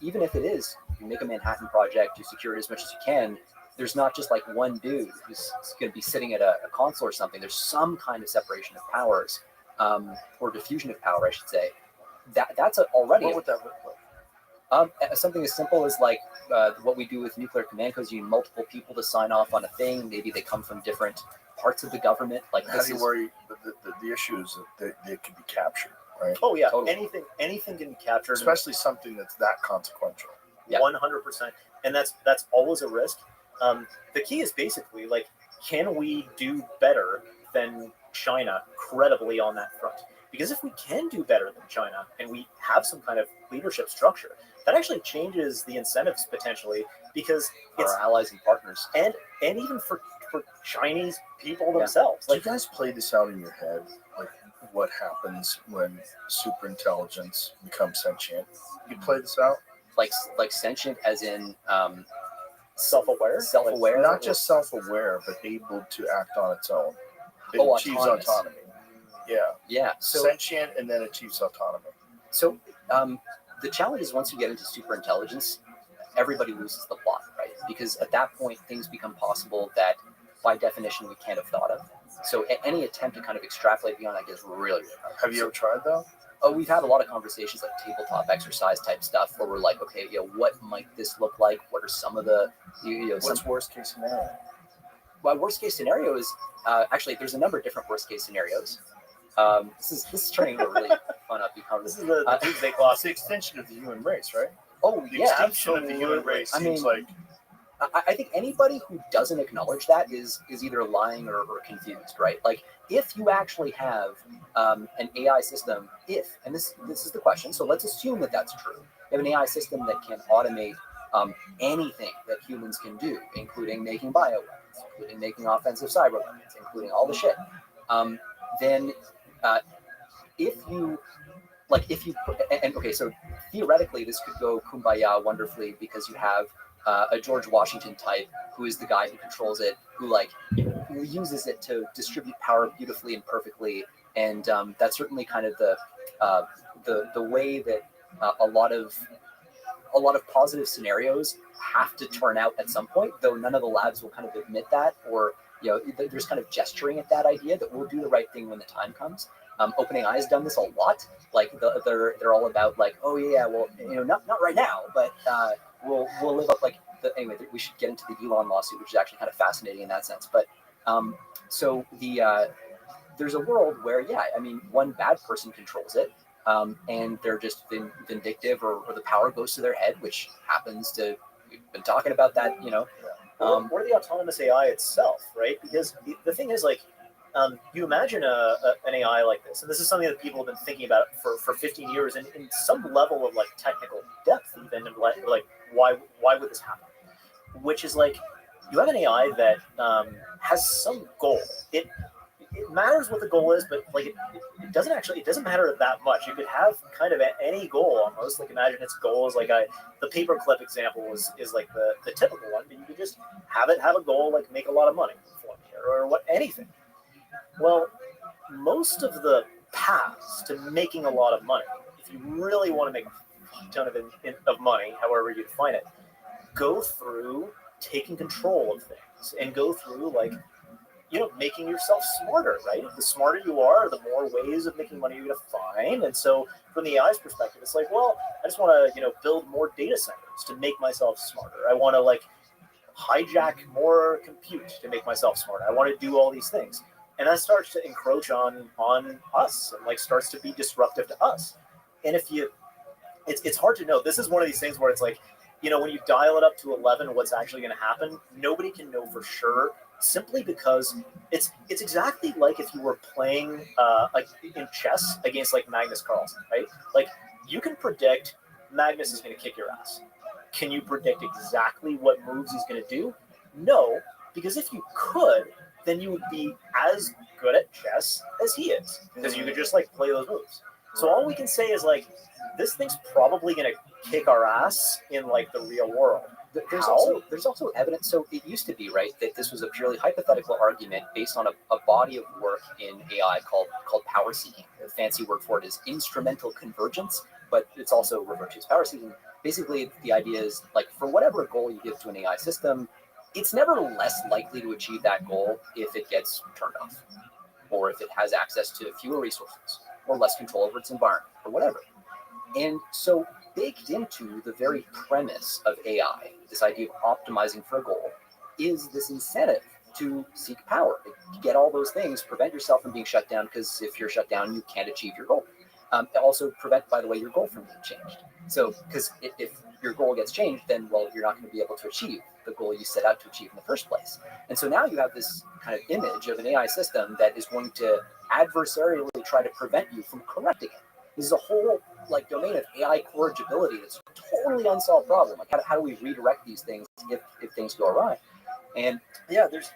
even if it is you make a Manhattan Project, you secure it as much as you can. There's not just one dude who's going to be sitting at a console or something. There's some kind of separation of powers, or diffusion of power, I should say. That's already. What would that look like? Something as simple as what we do with nuclear command codes. You need multiple people to sign off on a thing. Maybe they come from different parts of the government. How do you worry? The issue is that they could be captured, right? Oh yeah, totally. Anything can be captured, especially something that's that consequential. 100%, and that's always a risk. The key is basically can we do better than China credibly on that front? Because if we can do better than China and we have some kind of leadership structure, that actually changes the incentives potentially, because it's our allies and partners, and even for Chinese people themselves. Do you guys play this out in your head? What happens when super intelligence becomes sentient? You play this out? Like sentient as in self-aware? Self-aware? Not just self-aware, but able to act on its own. It achieves autonomous. autonomy. Yeah. So, sentient and then achieves autonomy. So the challenge is once you get into super intelligence, everybody loses the plot, right? Because at that point, things become possible that by definition we can't have thought of. So any attempt to kind of extrapolate beyond that gets really, really hard. Have you ever tried though? Oh, we've had a lot of conversations, tabletop exercise type stuff, where we're okay, what might this look like? What are some of the, what's worst case scenario? my worst case scenario is actually there's a number of different worst case scenarios. This is turning into a really fun upbeat conversation. This is the Tuesday Clock. It's the extension of the human race, right? Oh The yeah, extinction absolutely. of the human race I seems mean, like I think anybody who doesn't acknowledge that is either lying or confused, right? Like if you actually have an AI system, and this is the question, so let's assume that that's true. You have an AI system that can automate anything that humans can do, including making bioweapons, including making offensive cyber weapons, including all the shit. Then if you okay, so theoretically this could go kumbaya wonderfully because you have a George Washington type who is the guy who controls it, who uses it to distribute power beautifully and perfectly, and that's certainly kind of the way that a lot of positive scenarios have to turn out at some point, though none of the labs will kind of admit that, or there's kind of gesturing at that idea that we'll do the right thing when the time comes. OpenAI has done this a lot. Like they're all about like, oh yeah, well not right now, but we'll live up anyway. We should get into the Elon lawsuit, which is actually kind of fascinating in that sense. But so there's a world where one bad person controls it, and they're just vindictive, or the power goes to their head, which happens to. We've been talking about that, or the autonomous AI itself, right? Because the thing is, like, you imagine an AI like this, and this is something that people have been thinking about for 15 years, and in some level of like technical depth, even like why would this happen? Which is like, you have an AI that has some goal. It matters what the goal is, but like it doesn't matter that much. You could have kind of any goal almost. Like imagine its goal is like the paperclip example is like the typical one, but you could just have a goal like make a lot of money for me or anything. Well, most of the paths to making a lot of money, if you really want to make a ton of money, however you define it, go through taking control of things and go through like, making yourself smarter, right? The smarter you are, the more ways of making money you're going to find. And so from the AI's perspective, it's like, well, I just want to, build more data centers to make myself smarter. I want to like hijack more compute to make myself smarter. I want to do all these things. And that starts to encroach on us and like starts to be disruptive to us. And it's hard to know. This is one of these things where it's like, when you dial it up to 11, what's actually going to happen, nobody can know for sure, simply because it's exactly like if you were playing like in chess against like Magnus Carlsen, right? Like you can predict Magnus is going to kick your ass. Can you predict exactly what moves he's going to do? No, because if you could, then you would be as good at chess as he is, because you could just like play those moves. So all we can say is like, this thing's probably going to kick our ass in like the real world. There's also evidence. So it used to be, right, that this was a purely hypothetical argument based on a body of work in AI called power seeking. The fancy word for it is instrumental convergence, but it's also referred to as power seeking. Basically, the idea is like for whatever goal you give to an AI system, it's never less likely to achieve that goal if it gets turned off, or if it has access to fewer resources, or less control over its environment, or whatever. And so baked into the very premise of AI, this idea of optimizing for a goal, is this incentive to seek power, to get all those things, prevent yourself from being shut down, because if you're shut down, you can't achieve your goal. Also prevent, by the way, your goal from being changed. So, because if your goal gets changed, then, well, you're not going to be able to achieve the goal you set out to achieve in the first place. And so now you have this kind of image of an AI system that is going to adversarially try to prevent you from correcting it. This is a whole like domain of AI corrigibility that's a totally unsolved problem. Like how do we redirect these things if things go awry? And yeah, there's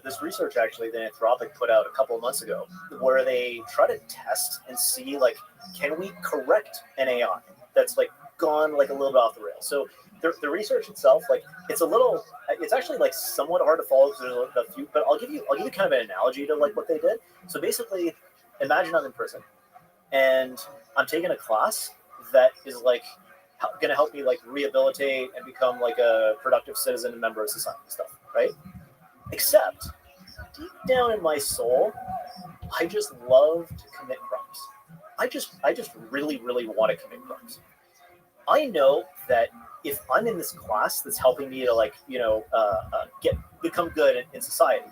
this research actually that Anthropic put out a couple of months ago where they try to test and see like, can we correct an AI that's like gone like a little bit off the rails? So the research itself, like it's actually like somewhat hard to follow because there's a few, but I'll give you kind of an analogy to like what they did. So basically, imagine I'm in prison and I'm taking a class that is like going to help me like rehabilitate and become like a productive citizen and member of society and stuff, right? Except deep down in my soul, I just love to commit crimes. I just really, really want to commit crimes. I know that if I'm in this class that's helping me to like, become good in society,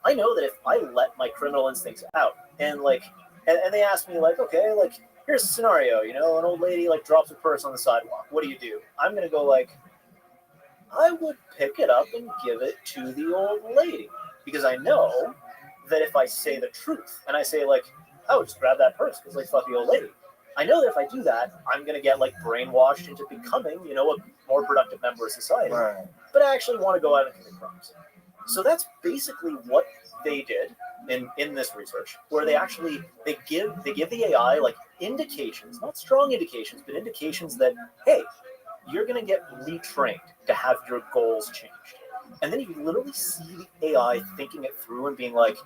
I know that if I let my criminal instincts out and like, and they ask me like, okay, like here's a scenario, you know, an old lady like drops her purse on the sidewalk. What do? I'm gonna go like, I would pick it up and give it to the old lady because I know that if I say the truth and I say like, I would just grab that purse because like fuck the old lady. I know that if I do that, I'm gonna get like brainwashed into becoming, you know, a more productive member of society. Right. But I actually want to go out and commit crimes. So that's basically what they did in this research, where they give the AI like indications, not strong indications, but indications that hey, you're gonna get retrained to have your goals changed. And then you literally see the AI thinking it through and being like,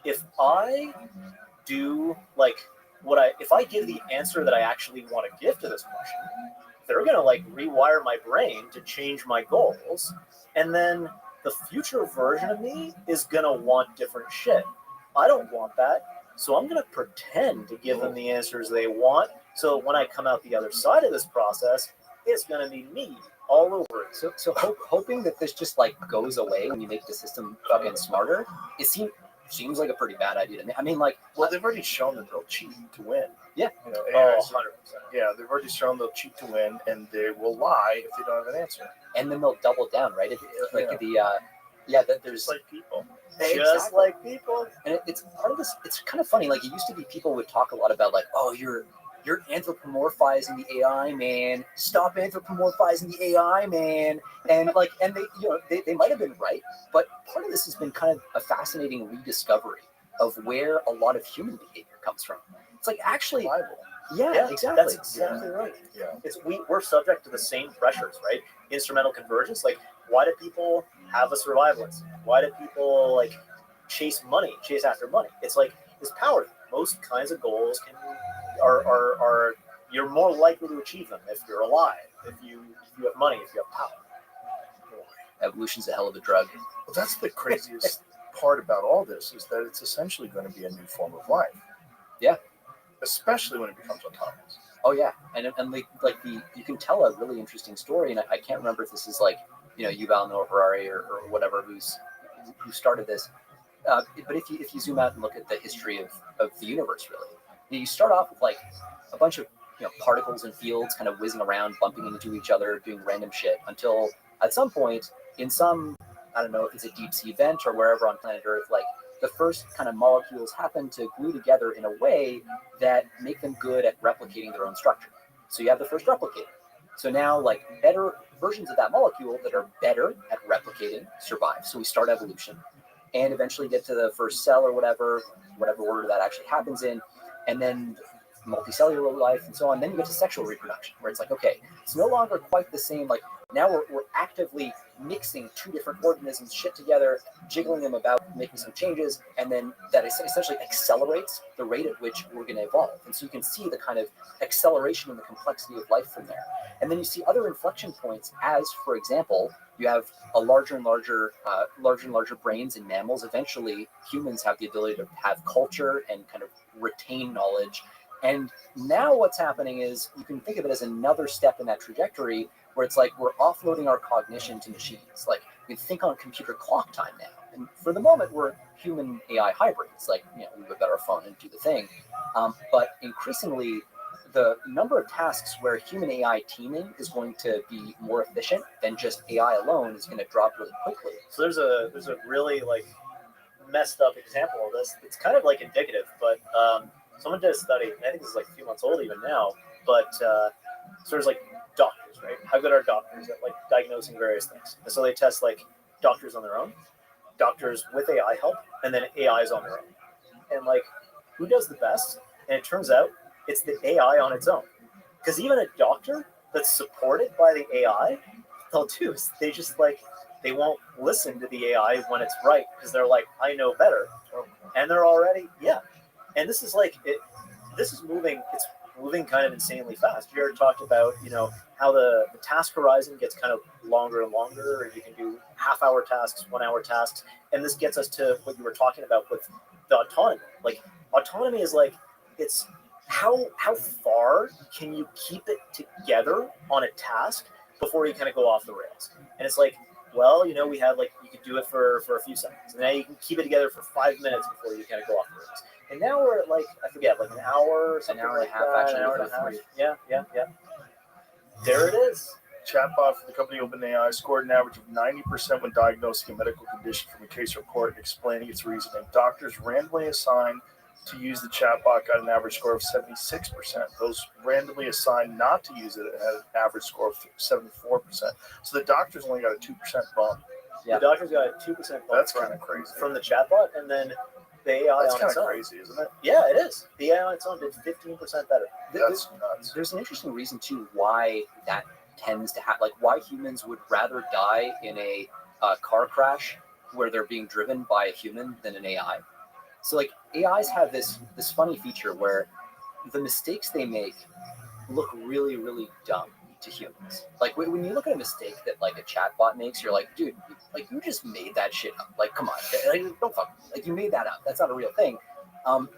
if I do like if I give the answer that I actually want to give to this question, they're gonna like rewire my brain to change my goals, and then the future version of me is gonna want different shit. I don't want that, so I'm gonna pretend to give them the answers they want. So when I come out the other side of this process, it's gonna be me all over it. So hoping that this just like goes away when you make the system fucking smarter, it seems like a pretty bad idea to me. I mean, like, well, they've already shown that they'll cheat to win. Yeah. You know, 100%. Yeah, they've already shown they'll cheat to win, and they will lie if they don't have an answer. And then they'll double down, right? That there's just like people. Just like people. And it's part of this. It's kind of funny. Like it used to be, people would talk a lot about like, oh, you're anthropomorphizing the AI, man. Stop anthropomorphizing the AI, man. And like, and they might have been right, but part of this has been kind of a fascinating rediscovery of where a lot of human behavior comes from. It's like actually, yeah, exactly. That's exactly right. Yeah. We're subject to the same pressures, right? Instrumental convergence. Like, why do people have a survival instinct? Why do people like chase after money? It's like this power. Most kinds of goals are you're more likely to achieve them if you're alive, if you have money, if you have power. Evolution's a hell of a drug. Well, that's the craziest part about all this, is that it's essentially going to be a new form of life. Yeah. Especially when it becomes autonomous. Oh yeah, and you can tell a really interesting story, and I can't remember if this is like, you know, Yuval Noah Harari or whatever who started this. But if you zoom out and look at the history of the universe, really, you start off with like a bunch of, you know, particles and fields kind of whizzing around, bumping into each other, doing random shit, until at some point in some, I don't know if it's a deep sea vent or wherever on planet Earth, like the first kind of molecules happen to glue together in a way that make them good at replicating their own structure. So you have the first replicator. So now like better versions of that molecule that are better at replicating survive. So we start evolution and eventually get to the first cell or whatever order that actually happens in, and then multicellular life and so on. Then you get to sexual reproduction, where it's like, okay, it's no longer quite the same. Like now we're actively mixing two different organisms shit together, jiggling them about, making some changes, and then that essentially accelerates the rate at which we're going to evolve. And so you can see the kind of acceleration and the complexity of life from there. And then you see other inflection points, as for example, you have a larger and larger brains in mammals. Eventually, humans have the ability to have culture and kind of retain knowledge. And now what's happening is you can think of it as another step in that trajectory, where it's like we're offloading our cognition to machines. Like we think on computer clock time now. And for the moment, we're human AI hybrids. Like, you know, we whip out our phone and do the thing. But increasingly, the number of tasks where human AI teaming is going to be more efficient than just AI alone is going to drop really quickly. So there's a really like messed up example of this. It's kind of like indicative, but someone did a study. I think this is like a few months old even now. But so there's like doctors, right? How good are doctors at like diagnosing various things? And so they test like doctors on their own, doctors with AI help, and then AIs on their own. And like, who does the best? And it turns out it's the AI on its own. Because even a doctor that's supported by the AI, they'll do is they just like, they won't listen to the AI when it's right, because they're like, I know better. And they're already, And this is like, it's moving kind of insanely fast. Jared talked about, you know, how the task horizon gets kind of longer and longer, and you can do half-hour tasks, 1-hour tasks. And this gets us to what you were talking about with the autonomy. Like, autonomy is like, it's how far can you keep it together on a task before you kind of go off the rails? And it's like, well, we had like you could do it for a few seconds, and now you can keep it together for 5 minutes before you kind of go off the rails. And now we're at like I forget, like an hour or something, An hour and like a half, that, actually, an hour with and a half. three. Yeah. There it is. Chatbot for the company OpenAI scored an average of 90% when diagnosing a medical condition from a case report and explaining its reasoning. Doctors randomly assigned to use the chatbot got an average score of 76%. Those randomly assigned not to use it had an average score of 74%. So the doctors only got a 2% bump. Yeah. The doctors got a 2% bump. That's kind of crazy. From the chatbot, and then the AI That's on kind its of own. crazy, isn't it? Yeah, it is. The AI on its own did 15% better. That's nuts. There's an interesting reason too why that tends to happen. Like why humans would rather die in a car crash where they're being driven by a human than an AI. So like AIs have this funny feature where the mistakes they make look really, really dumb to humans. Like when you look at a mistake that like a chatbot makes, you're like, dude, like you just made that shit up. Like, come on, like, don't fuck. Like you made that up. That's not a real thing. And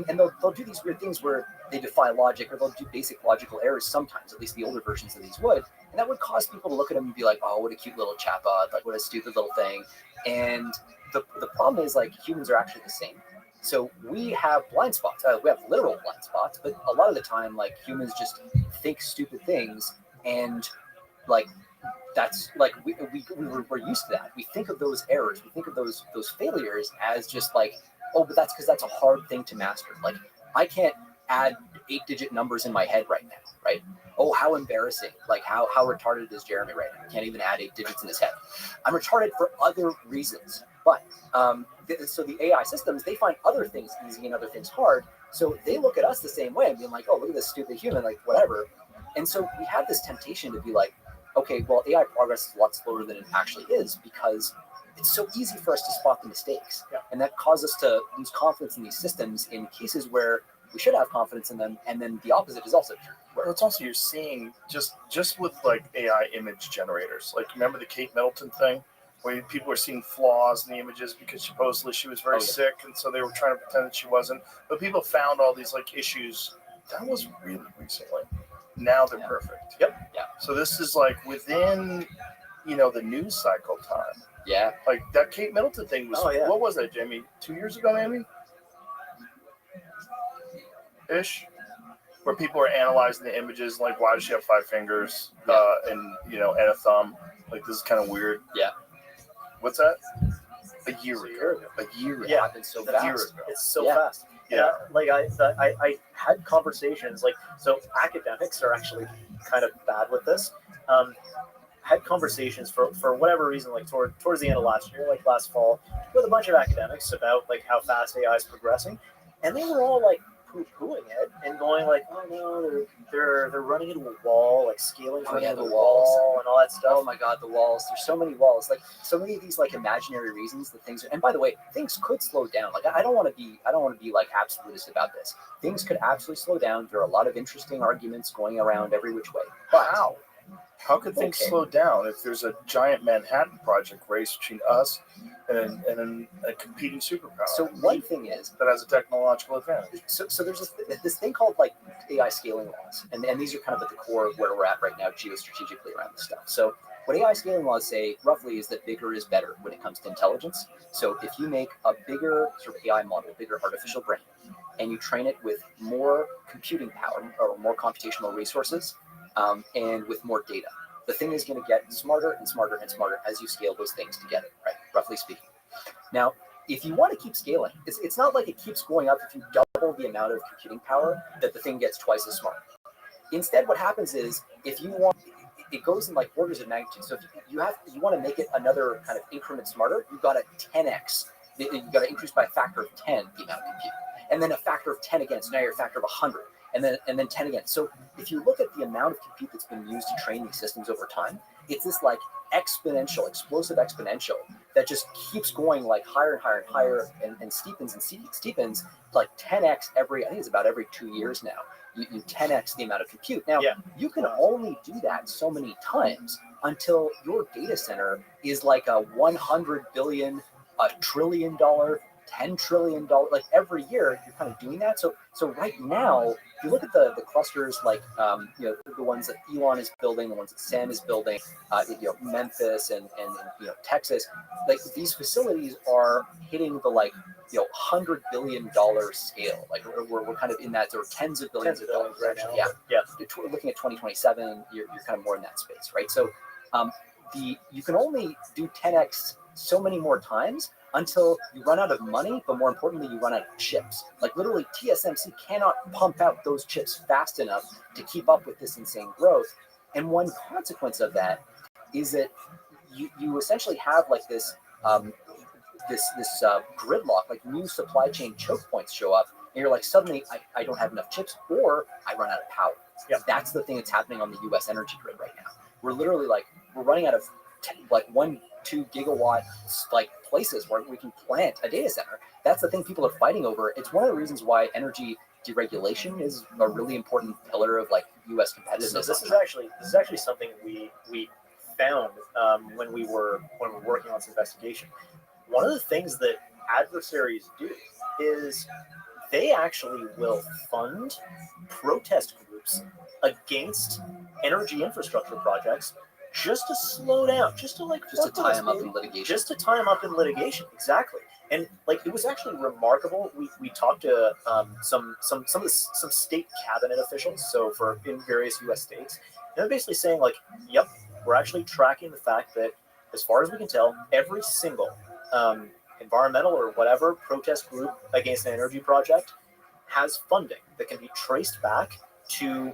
they'll do these weird things where they defy logic, or they'll do basic logical errors sometimes. At least the older versions of these would, and that would cause people to look at them and be like, "Oh, what a cute little chatbot! Like, what a stupid little thing." And the problem is like humans are actually the same. So we have blind spots. We have literal blind spots, but a lot of the time, like humans just think stupid things, and like that's like we're used to that. We think of those errors, we think of those failures as just like, oh, but that's because that's a hard thing to master. Like I can't add 8-digit numbers in my head right now, right? Oh, how embarrassing. Like how retarded is Jeremy right now? He can't even add 8 digits in his head. I'm retarded for other reasons. But so the AI systems, they find other things easy and other things hard. So they look at us the same way and being like, oh, look at this stupid human, like whatever. And so we have this temptation to be like, okay, well, AI progress is a lot slower than it actually is because it's so easy for us to spot the mistakes. Yeah. And that causes us to lose confidence in these systems in cases where we should have confidence in them. And then the opposite is also true. Well, it's also you're seeing just with like AI image generators. Like remember the Kate Middleton thing, where people were seeing flaws in the images because supposedly she was very sick, and so they were trying to pretend that she wasn't. But people found all these like issues. That was really recently. Now they're perfect. Yep. Yeah. So this is like within, the news cycle time. Yeah. Like that Kate Middleton thing was. What was that, Jamie? 2 years ago, maybe. Ish. Where people are analyzing the images, like why does she have 5 fingers, and a thumb? Like this is kind of weird. Yeah. What's that? A year ago. A year ago. Yeah, it's so fast. A year ago. It's so fast. Yeah. Like I had conversations, like, so academics are actually kind of bad with this. Had conversations for whatever reason, like towards the end of last year, like last fall, with a bunch of academics about like how fast AI is progressing, and they were all like poo-pooing it and going like, oh no, they're running into a wall, like scaling running into the the walls wall and all that stuff. Oh my god, the walls. There's so many walls. Like so many of these like imaginary reasons that things are, and by the way, things could slow down. Like I don't want to be like absolutist about this. Things could absolutely slow down. There are a lot of interesting arguments going around every which way. But how could things slow down if there's a giant Manhattan Project race between us and a competing superpower? So one thing is that has a technological advantage. So there's this thing called like AI scaling laws, and these are kind of at the core of where we're at right now geostrategically around this stuff. So what AI scaling laws say roughly is that bigger is better when it comes to intelligence. So if you make a bigger sort of AI model, bigger artificial brain, and you train it with more computing power or more computational resources, and with more data, the thing is going to get smarter and smarter and smarter as you scale those things together, right? Roughly speaking. Now, if you want to keep scaling, it's not like it keeps going up. If you double the amount of computing power, that the thing gets twice as smart. Instead, what happens is if you want, it goes in like orders of magnitude. So if you want to make it another kind of increment smarter, you've got to 10x. You've got to increase by a factor of 10 the amount of compute, and then a factor of 10 again. So now you're a factor of 100. And then 10 again. So if you look at the amount of compute that's been used to train these systems over time, it's this like exponential, explosive exponential that just keeps going like higher and higher and higher and steepens like 10x I think it's about every 2 years now. You 10x the amount of compute. Now, you can only do that so many times until your data center is like a $100 billion, $1 trillion $10 trillion. Like every year, you're kind of doing that. So right now, if you look at the clusters, like the ones that Elon is building, the ones that Sam is building, Memphis and Texas, like these facilities are hitting the $100 billion scale. Like we're kind of in that, there are tens of billions of dollars right now. Yeah. Looking at 2027, you're kind of more in that space, right? So you can only do 10x so many more times until you run out of money, but more importantly, you run out of chips. Like literally, TSMC cannot pump out those chips fast enough to keep up with this insane growth. And one consequence of that is that you essentially have like this gridlock, like new supply chain choke points show up, and you're like, suddenly I don't have enough chips, or I run out of power. Yeah, that's the thing that's happening on the U.S. energy grid right now. We're literally we're running out of 1-2 gigawatt places where we can plant a data center. That's the thing people are fighting over. It's one of the reasons why energy deregulation is a really important pillar of U.S. competitiveness. So this is actually something we found when we were working on this investigation. One of the things that adversaries do is they actually will fund protest groups against energy infrastructure projects just to slow down, just to tie them up in litigation. Just to tie them up in litigation, exactly. And it was actually remarkable. We talked to some state cabinet officials, so in various U.S. states, and they're basically saying yep, we're actually tracking the fact that, as far as we can tell, every single environmental or whatever protest group against an energy project has funding that can be traced back to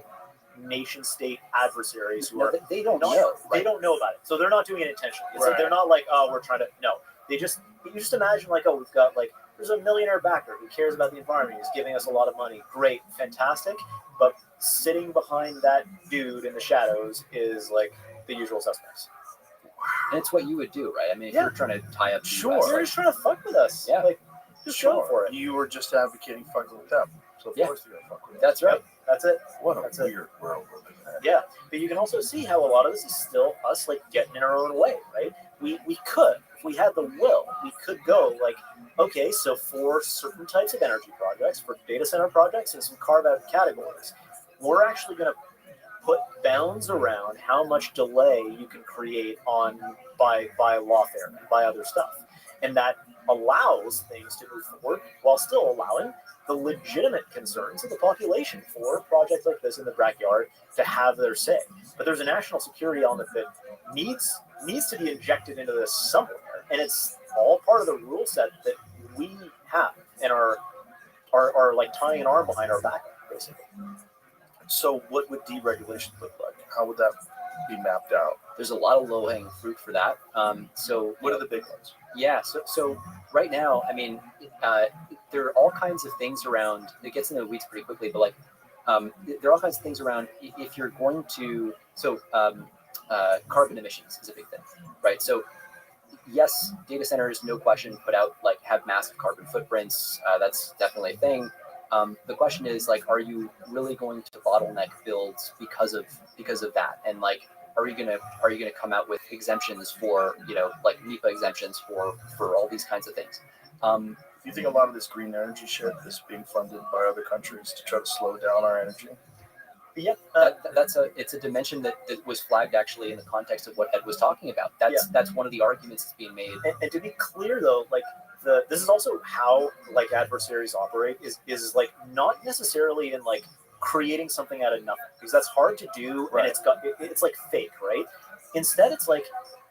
nation-state adversaries who are they don't know. Right? They don't know about it, so they're not doing it intentionally. It's they're not we're trying to. No, you just imagine we've got there's a millionaire backer who cares about the environment. He's giving us a lot of money. Great, fantastic. But sitting behind that dude in the shadows is the usual suspects. And it's what you would do, right? I mean, if you're trying to tie up, you're just trying to fuck with us. Yeah, just go for it. You were just advocating fucking with them, so of course you're gonna fuck with them. That's right. That's it. What a weird world we're living in. Yeah, but you can also see how a lot of this is still us getting in our own way, right? We could, if we had the will, we could go okay, so for certain types of energy projects, for data center projects and some carve out categories, we're actually going to put bounds around how much delay you can create by lawfare and by other stuff. And that allows things to move forward while still allowing the legitimate concerns of the population for projects like this in the backyard to have their say. But there's a national security element that needs to be injected into this somewhere. And it's all part of the rule set that we have and are tying an arm behind our back, basically. So what would deregulation look like? How would that be mapped out? There's a lot of low-hanging fruit for that. So what are the big ones? Yeah, so right now, I mean, there are all kinds of things around. It gets into the weeds pretty quickly, but there are all kinds of things around. If you're going to, carbon emissions is a big thing, right? So yes, data centers, no question, have massive carbon footprints. That's definitely a thing. The question is are you really going to bottleneck builds because of that? And are you gonna come out with exemptions for NEPA exemptions for all these kinds of things? Do you think a lot of this green energy shit is being funded by other countries to try to slow down our energy? Yeah, it's a dimension that was flagged actually in the context of what Ed was talking about. That's one of the arguments that's being made. And to be clear though, this is also how adversaries operate is not necessarily in creating something out of nothing, because that's hard to do, and it's fake, right? Instead, it's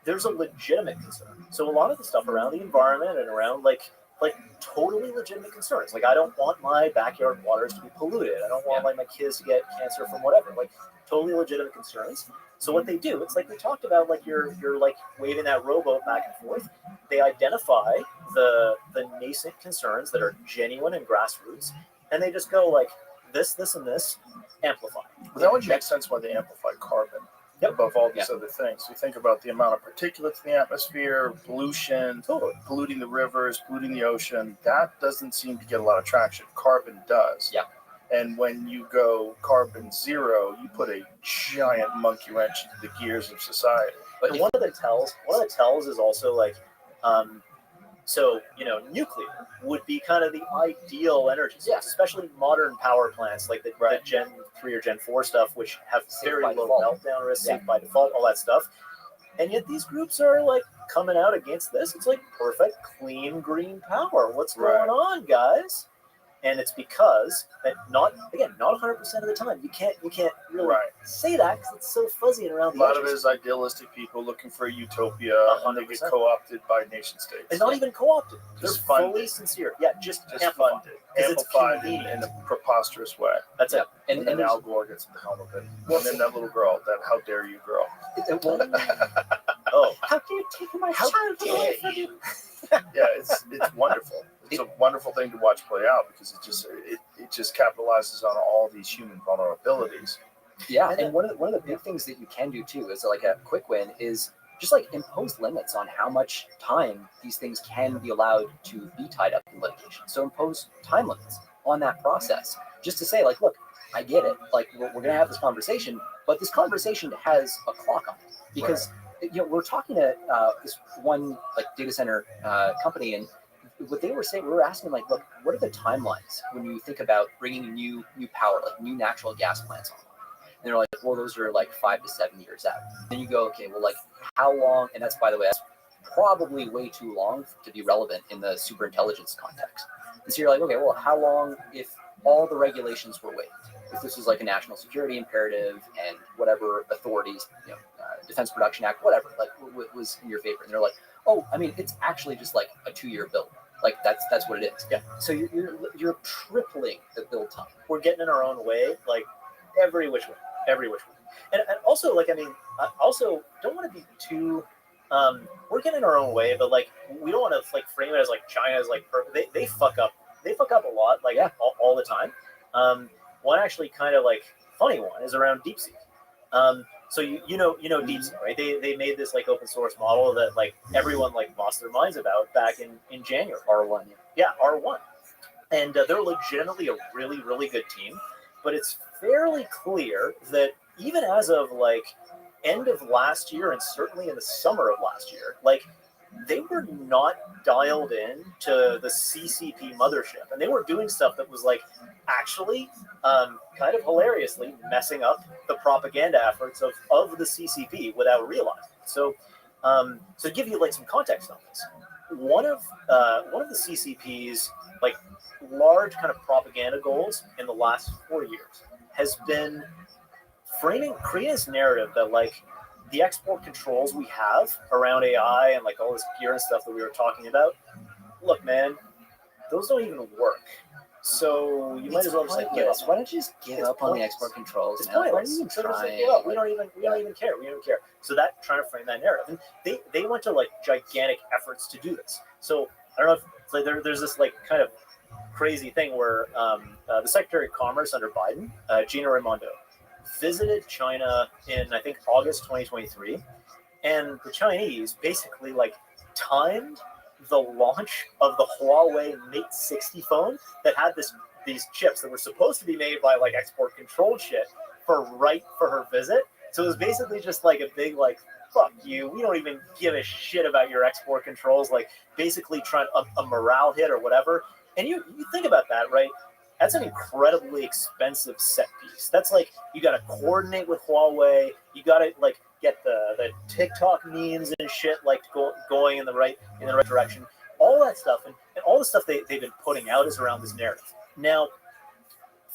there's a legitimate concern. So a lot of the stuff around the environment and around totally legitimate concerns. I don't want my backyard waters to be polluted. I don't want my kids to get cancer from whatever. Totally legitimate concerns. So what they do, it's we talked about, you're waving that rowboat back and forth. They identify the nascent concerns that are genuine and grassroots, and they just go this, and this, amplify. But that would make sense why they amplify carbon above all these other things. You think about the amount of particulates in the atmosphere, pollution, polluting the rivers, polluting the ocean. That doesn't seem to get a lot of traction. Carbon does. Yeah. And when you go carbon zero, you put a giant monkey wrench into the gears of society. But one of the tells is also So, nuclear would be kind of the ideal energy source, especially modern power plants like the Gen 3 or Gen 4 stuff, which have very low meltdown risk, safe by default, all that stuff. And yet these groups are like coming out against this. It's like perfect, clean, green power. What's going on, guys? And it's because that not 100% of the time. You can't really say that because it's so fuzzy and around the edges. A lot of it is idealistic people looking for a utopia, and they get co-opted by nation states. And not even co-opted. They're Just fully funded. sincere. Yeah, just Funded. Amplified convenient. in a preposterous way. That's it. And then Al Gore gets in the helm of it. And then that little girl, that how dare you girl. Oh. How can you take my child away from me? Yeah, it's wonderful. It's a wonderful thing to watch play out because it just capitalizes on all these human vulnerabilities. Yeah, and one of the big things that you can do too is like a quick win is just like impose limits on how much time these things can be allowed to be tied up in litigation. So impose time limits on that process, just to say like, look, I get it. Like we're going to have this conversation, but this conversation has a clock on it because we're talking to this one like data center company, and what they were saying, we were asking like, look, what are the timelines when you think about bringing new power, like new natural gas plants online? And they're like, well, those are like 5 to 7 years out. Then you go, okay, well, like how long? And that's, by the way, that's probably way too long to be relevant in the super intelligence context. And so you're like, okay, well, how long if all the regulations were waived? If this was like a national security imperative and whatever authorities, Defense Production Act, whatever, like was in your favor. And they're like, oh, I mean, it's actually just like a 2-year build. Like that's what it is. Yeah. So you're tripling the build time. We're getting in our own way, like every which way. And also, like, I mean, I also don't want to be too. We're getting in our own way, but like we don't want to like frame it as like China's like they fuck up. They fuck up a lot, like all the time. One actually kind of like funny one is around DeepSeek. So you know DeepSeek, right? They made this like open source model that like everyone like lost their minds about back in January. R1. Yeah, R1. And they're legitimately a really, really good team. But it's fairly clear that even as of like end of last year and certainly in the summer of last year, like they were not dialed in to the CCP mothership. And they were doing stuff that was like actually kind of hilariously messing up the propaganda efforts of the CCP without realizing it. So to give you like some context on this, one of the CCP's like large kind of propaganda goals in the last 4 years has been creating this narrative that like the export controls we have around AI and like all this gear and stuff that we were talking about, look, man, those don't even work. So you might as well just like give up. Why don't you just give up on the export controls? It's pointless. So just like give up. We don't even care. So that trying to frame that narrative, and they went to like gigantic efforts to do this. So I don't know if it's like there's this like kind of crazy thing where the Secretary of Commerce under Biden, Gina Raimondo, visited China in I think August 2023, and the Chinese basically like timed the launch of the Huawei Mate 60 phone that had these chips that were supposed to be made by like export controlled shit for her visit. So it was basically just like a big like fuck you, we don't even give a shit about your export controls, like basically trying a morale hit or whatever. And you think about that, right? That's an incredibly expensive set piece. That's like you got to coordinate with Huawei. You got to like get the TikTok memes and shit like going in the right direction. All that stuff and all the stuff they've been putting out is around this narrative. Now,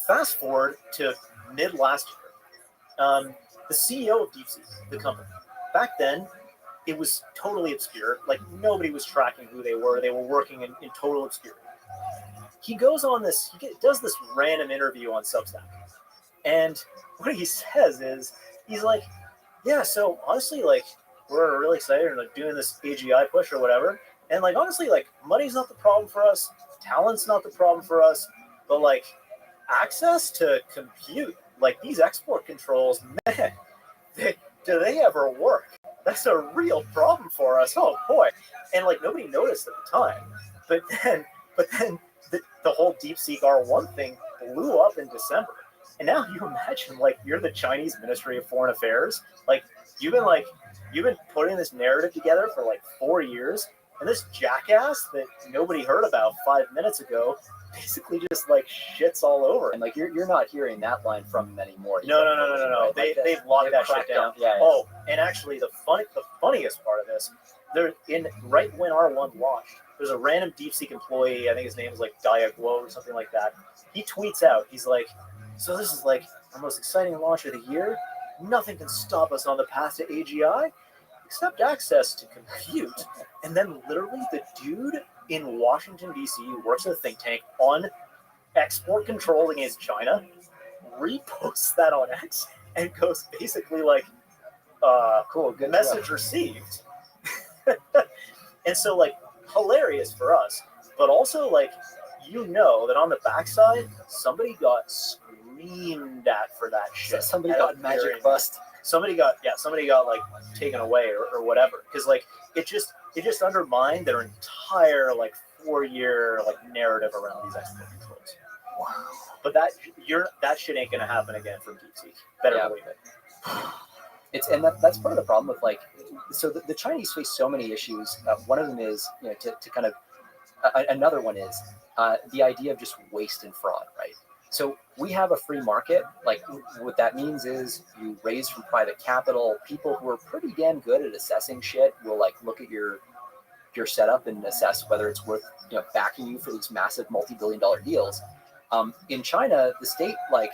fast forward to mid last year, the CEO of DeepSeek, the company, back then it was totally obscure. Like nobody was tracking who they were. They were working in total obscurity. He goes on this, does this random interview on Substack. And what he says is, he's like, yeah, so honestly, like, we're really excited and like doing this AGI push or whatever. And like, honestly, like, money's not the problem for us. Talent's not the problem for us. But like, access to compute, like these export controls, man, do they ever work? That's a real problem for us. Oh boy. And like, nobody noticed at the time. But then the whole DeepSeek R1 thing blew up in December. And now you imagine, like, you're the Chinese Ministry of Foreign Affairs. Like, you've been putting this narrative together for like 4 years. And this jackass that nobody heard about 5 minutes ago basically just like shits all over. And like you're not hearing that line from them anymore. No. Right? They've locked that shit down. Yeah. Oh, and actually the funniest part of this, right when R1 launched, there's a random DeepSeek employee, I think his name is like Diaguo or something like that. He tweets out, he's like, so this is like our most exciting launch of the year. Nothing can stop us on the path to AGI except access to compute. And then literally the dude in Washington, D.C., who works at a think tank on export controls against China, reposts that on X and goes basically like, cool, good message received. And so like hilarious for us, but also like, you know that on the backside, somebody got screamed at for that shit. Somebody got magic bust. Somebody got like taken away or whatever. Because like it just undermined their entire like 4-year like narrative around these export controls. Wow. But that shit ain't gonna happen again from DeepSeek. Better believe it. That's part of the problem with like, so the Chinese face so many issues. One of them is, you know, to kind of another one is the idea of just waste and fraud, right? So we have a free market. Like what that means is you raise from private capital. People who are pretty damn good at assessing shit will like look at your setup and assess whether it's worth, you know, backing you for these massive multi-billion-dollar deals. In China, the state, like,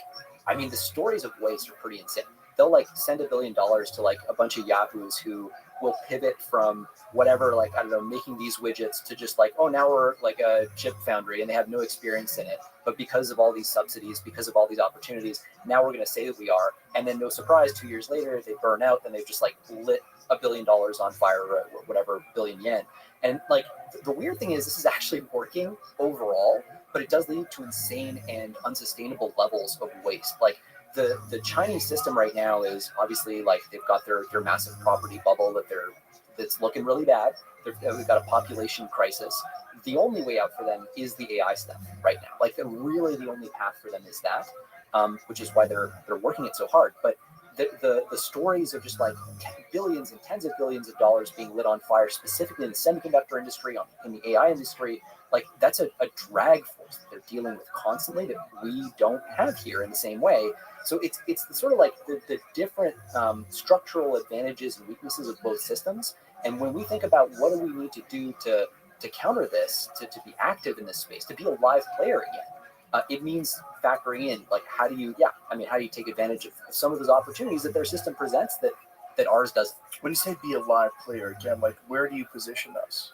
I mean, the stories of waste are pretty insane. They'll like send $1 billion to like a bunch of yahoos who will pivot from whatever, like, I don't know, making these widgets to just like, oh, now we're like a chip foundry and they have no experience in it. But because of all these subsidies, because of all these opportunities, now we're going to say that we are. And then no surprise, 2 years later, they burn out and they've just like lit $1 billion on fire or whatever billion yen. And like the weird thing is this is actually working overall, but it does lead to insane and unsustainable levels of waste. Like the Chinese system right now is obviously like they've got their massive property bubble that's looking really bad. We've got a population crisis. The only way out for them is the AI stuff right now. Like really the only path for them is that, which is why they're working it so hard. But the stories of just like billions and tens of billions of dollars being lit on fire, specifically in the semiconductor industry, in the AI industry, like that's a drag force that they're dealing with constantly that we don't have here in the same way. So it's the sort of like the different structural advantages and weaknesses of both systems. And when we think about what do we need to do to counter this, to be active in this space, to be a live player again, it means factoring in like how do you take advantage of some of those opportunities that their system presents that ours doesn't. When you say be a live player again, like where do you position us?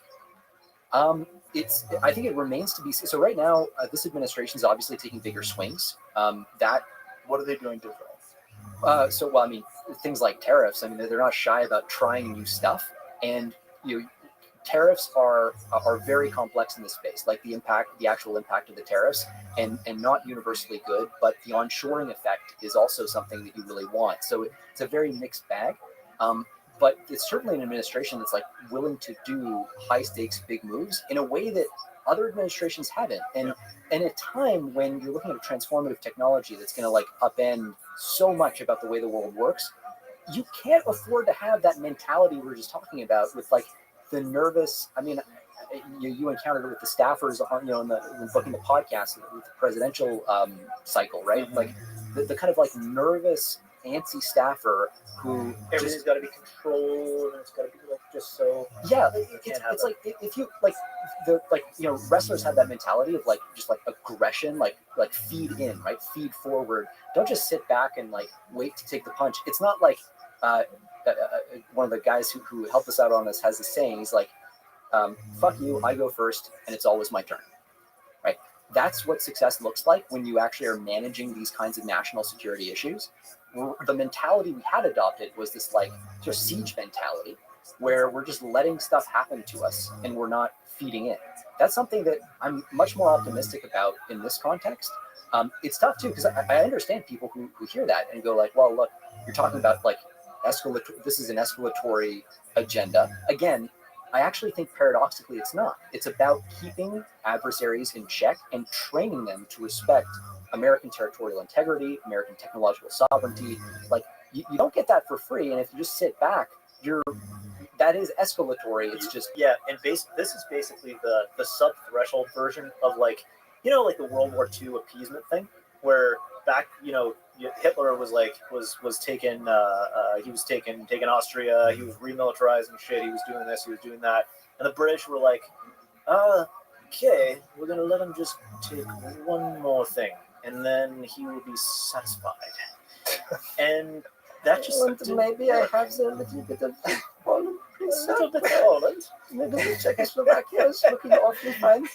I think it remains to be so. Right now, this administration is obviously taking bigger swings. What are they doing different? Well, I mean, things like tariffs. I mean, they're not shy about trying new stuff, and tariffs are very complex in this space. Like the actual impact of the tariffs, and not universally good. But the onshoring effect is also something that you really want. So it's a very mixed bag. But it's certainly an administration that's like willing to do high stakes, big moves in a way that other administrations haven't. And at a time when you're looking at a transformative technology that's going to like upend so much about the way the world works, you can't afford to have that mentality we were just talking about with like the nervous. I mean, you encountered it with the staffers on, in booking the podcast with the presidential cycle, right? Mm-hmm. Like the kind of like nervous, antsy staffer who everything's got to be controlled and it's got to be like just so. Yeah, it's like if you like wrestlers have that mentality of like just like aggression, like feed in, right? Feed forward. Don't just sit back and like wait to take the punch. It's not like one of the guys who helped us out on this has this saying. He's like, "Fuck you, I go first, and it's always my turn." Right? That's what success looks like when you actually are managing these kinds of national security issues. The mentality we had adopted was this like sort of siege mentality where we're just letting stuff happen to us and we're not feeding in. That's something that I'm much more optimistic about in this context. It's tough too, because I understand people who hear that and go like, well, look, you're talking about like this is an escalatory agenda. Again, I actually think paradoxically it's not. It's about keeping adversaries in check and training them to respect American territorial integrity, American technological sovereignty. Like you don't get that for free, and if you just sit back, you're that is escalatory. It's just this is basically the sub threshold version of like like the World War II appeasement thing, where back Hitler was taking he was taking Austria, he was remilitarizing shit, he was doing this, he was doing that, and the British were like, okay, we're gonna let him just take one more thing, and then he will be satisfied. And that just maybe I have a little bit of Poland. A little bit of Poland. Maybe the Czechoslovakia is looking awfully fine.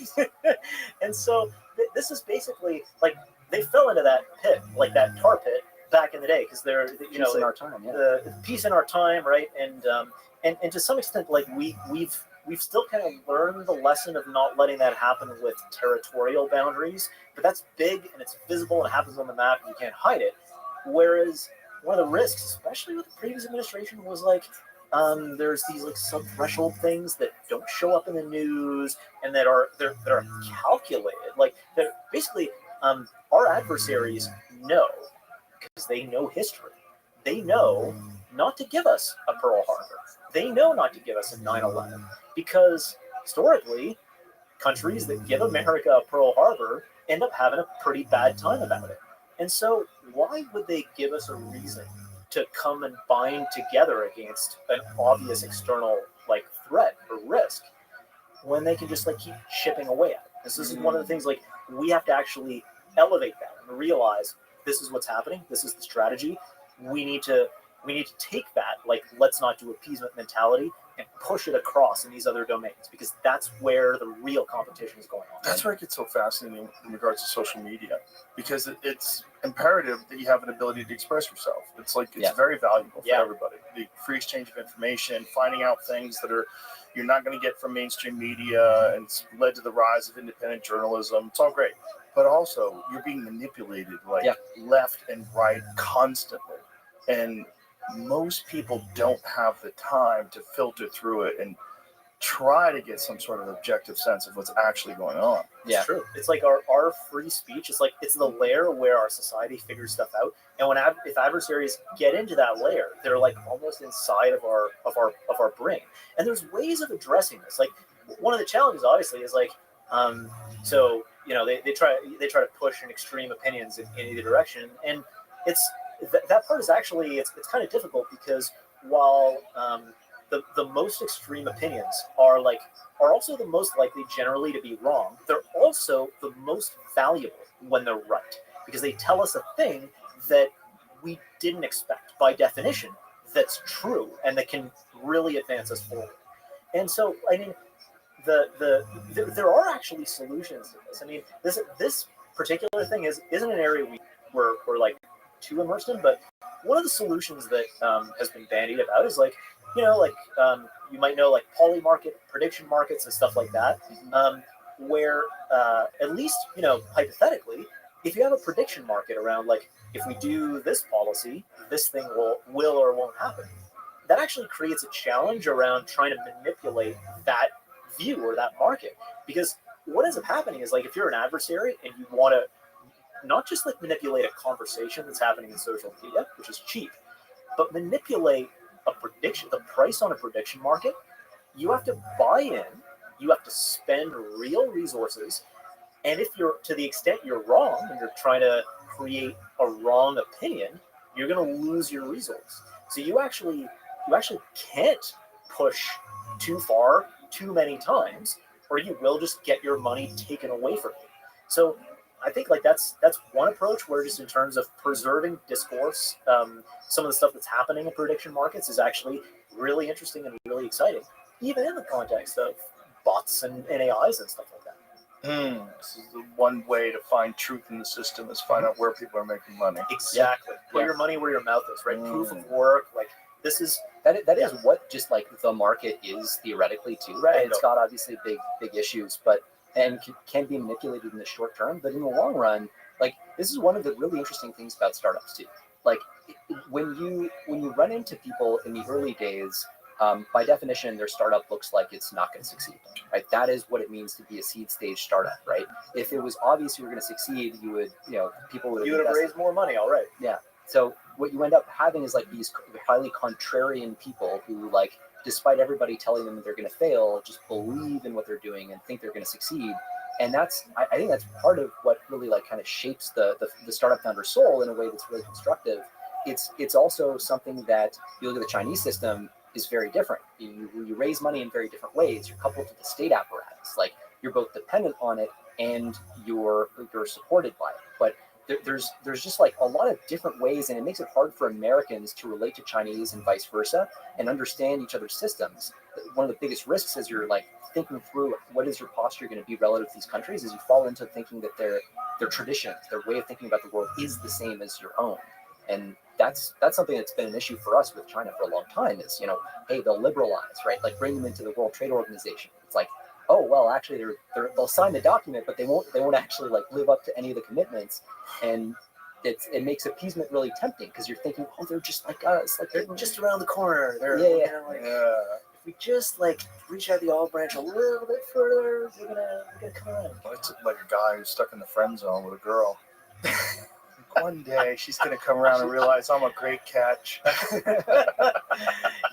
And so this is basically like they fell into that pit, like that tar pit back in the day, because they're peace in our time, the peace in our time, right? And to some extent, like we've still kind of learned the lesson of not letting that happen with territorial boundaries, but that's big and it's visible and it happens on the map and you can't hide it. Whereas one of the risks, especially with the previous administration, was like there's these like sub-threshold things that don't show up in the news and that are calculated. Like they're basically our adversaries know, because they know history. They know not to give us a Pearl Harbor. They know not to give us a 9/11, because historically, countries that give America a Pearl Harbor end up having a pretty bad time about it. And so why would they give us a reason to come and bind together against an obvious external like threat or risk when they can just like keep chipping away at it? This is one of the things, like, we have to actually elevate that and realize this is what's happening. This is the strategy. We need to take that, like, let's not do appeasement mentality and push it across in these other domains, because that's where the real competition is going on. That's where it gets so fascinating in regards to social media, because it's imperative that you have an ability to express yourself. It's like, it's very valuable for everybody. The free exchange of information, finding out things that you're not going to get from mainstream media, and it's led to the rise of independent journalism. It's all great. But also, you're being manipulated left and right constantly. And most people don't have the time to filter through it and try to get some sort of objective sense of what's actually going on. It's true. It's like our free speech. It's like it's the layer where our society figures stuff out. And if adversaries get into that layer, they're like almost inside of our brain. And there's ways of addressing this. Like, one of the challenges, obviously, is like they try to push in extreme opinions in either direction, and it's that part is actually it's kind of difficult, because while the most extreme opinions are also the most likely generally to be wrong, they're also the most valuable when they're right, because they tell us a thing that we didn't expect by definition, that's true and that can really advance us forward. And so, I mean, there are actually solutions to this. I mean, this particular thing isn't an area we're like too immersed in, but one of the solutions that has been bandied about is you might know, like, poly market prediction markets and stuff like that, where at least hypothetically, if you have a prediction market around, like, if we do this policy, this thing will or won't happen, that actually creates a challenge around trying to manipulate that view or that market. Because what ends up happening is, like, if you're an adversary and you want to not just like manipulate a conversation that's happening in social media, which is cheap, but manipulate a prediction, the price on a prediction market, you have to buy in, you have to spend real resources, and if you're, to the extent you're wrong and you're trying to create a wrong opinion, you're going to lose your resource. So you actually can't push too far too many times, or you will just get your money taken away from you. So I think, like, that's one approach, where just in terms of preserving discourse, some of the stuff that's happening in prediction markets is actually really interesting and really exciting, even in the context of bots and AIs and stuff like that. This is the one way to find truth in the system, is find out where people are making money. Exactly. Put your money where your mouth is, right? Proof of work. Like, this is that is what just like the market is theoretically too. Right. And it's got obviously big issues, but can be manipulated in the short term, but in the long run, like, this is one of the really interesting things about startups too. Like, when you run into people in the early days, by definition, their startup looks like it's not going to succeed, right? That is what it means to be a seed stage startup, right? If it was obvious you were going to succeed, you would have raised more money, all right? Yeah. So what you end up having is like these highly contrarian people who like despite everybody telling them that they're going to fail, just believe in what they're doing and think they're going to succeed. And I think that's part of what really like kind of shapes the startup founder soul in a way that's really constructive. It's also something that you look at the Chinese system is very different. You raise money in very different ways. You're coupled to the state apparatus. Like you're both dependent on it and you're supported by it. But there's just like a lot of different ways, and it makes it hard for Americans to relate to Chinese and vice versa and understand each other's systems. One of the biggest risks as you're like thinking through what is your posture going to be relative to these countries is you fall into thinking that their traditions, their way of thinking about the world is the same as your own. And that's something that's been an issue for us with China for a long time is, you know, hey, they'll liberalize, right? Like bring them into the World Trade Organization. It's like, oh, well, actually they'll sign the document, but they won't actually like live up to any of the commitments. And it makes appeasement really tempting because you're thinking, oh, they're just like us, like they're just around the corner. If we just like reach out the olive branch a little bit further, we're gonna come around. It's like a guy who's stuck in the friend zone with a girl. One day she's gonna come around and realize I'm a great catch.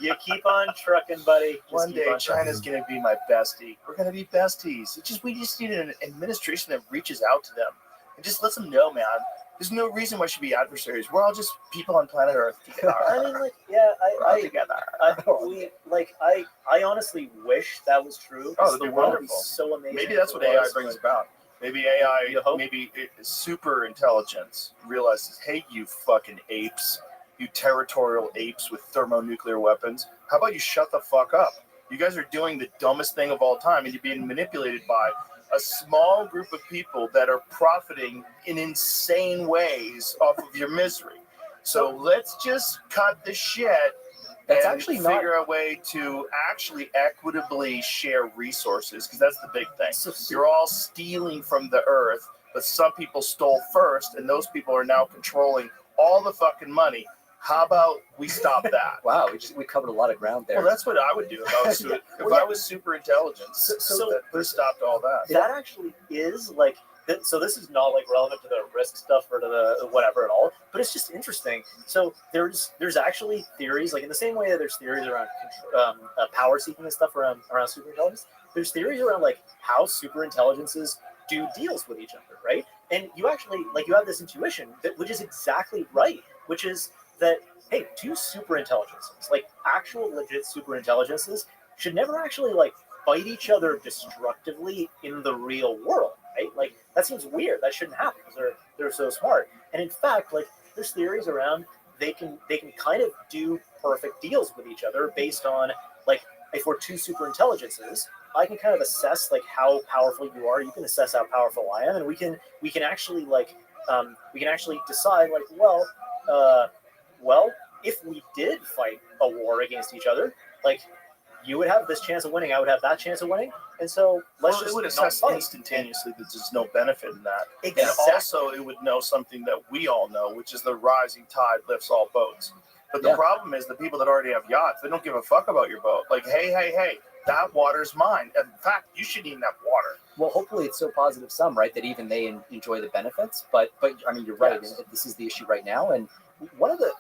You keep on trucking, buddy. One day China's gonna be my bestie. We're gonna be besties. We just need an administration that reaches out to them and just lets them know, man. There's no reason why we should be adversaries. We're all just people on planet Earth together. I mean, like, yeah, together. I honestly wish that was true. Oh, that'd be wonderful. So amazing. Maybe that's what AI brings about. Maybe AI, maybe super intelligence realizes, hey, you fucking apes, you territorial apes with thermonuclear weapons. How about you shut the fuck up? You guys are doing the dumbest thing of all time, and you're being manipulated by a small group of people that are profiting in insane ways off of your misery. So let's just cut the shit and figure a way to actually equitably share resources, because that's the big thing. You're all stealing from the earth, but some people stole first, and those people are now controlling all the fucking money. How about we stop that? Wow, we covered a lot of ground there. Well, that's what I would do if I was super intelligent. So that stopped all that. That actually is like. So this is not like relevant to the risk stuff or to the whatever at all, but it's just interesting. So there's actually theories, like in the same way that there's theories around power seeking and stuff around superintelligence. There's theories around like how superintelligences do deals with each other, right? And you actually you have this intuition which is exactly right, which is that hey, two superintelligences, like actual legit superintelligences, should never actually like fight each other destructively in the real world. Right? Like that seems weird. That shouldn't happen because they're so smart. And in fact, like there's theories around they can kind of do perfect deals with each other based on like if we're two super intelligences, I can kind of assess like how powerful you are. You can assess how powerful I am, and we can actually decide like well if we did fight a war against each other, like you would have this chance of winning, I would have that chance of winning, and so it would assess instantaneously that there's no benefit in that. Exactly. And also it would know something that we all know, which is the rising tide lifts all boats. But the problem is the people that already have yachts, they don't give a fuck about your boat. Like, hey, that water's mine. In fact, you should need that water. Well, hopefully it's so positive sum, right, that even they enjoy the benefits. But I mean, you're right. Yes. This is the issue right now, and one of the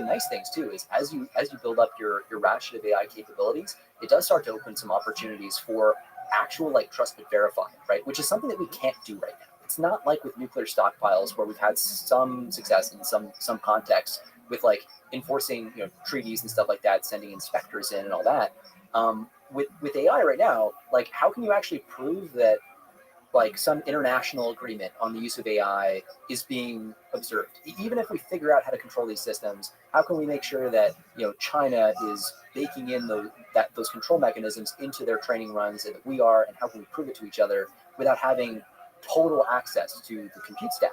nice things too is as you build up your ratchet of AI capabilities, it does start to open some opportunities for actual like trusted verifying, right? Which is something that we can't do right now. It's not like with nuclear stockpiles where we've had some success in some context with like enforcing treaties and stuff like that, sending inspectors in and all that. With AI right now, like how can you actually prove that like some international agreement on the use of AI is being observed? Even if we figure out how to control these systems, how can we make sure that China is baking in those control mechanisms into their training runs, and that we are, and how can we prove it to each other without having total access to the compute stack?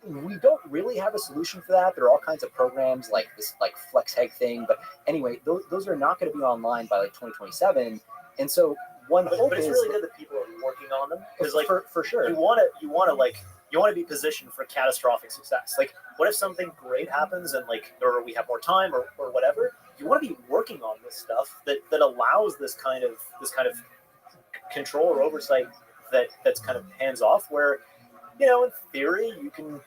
We don't really have a solution for that. There are all kinds of programs like this, like FlexHeg thing, but anyway, those are not going to be online by like 2027, and so. But it's really good that people are working on them because, like, for sure, you want to be positioned for catastrophic success. Like, what if something great happens and or we have more time or whatever? You want to be working on this stuff that allows this kind of control or oversight that's kind of hands off. Where, in theory, you can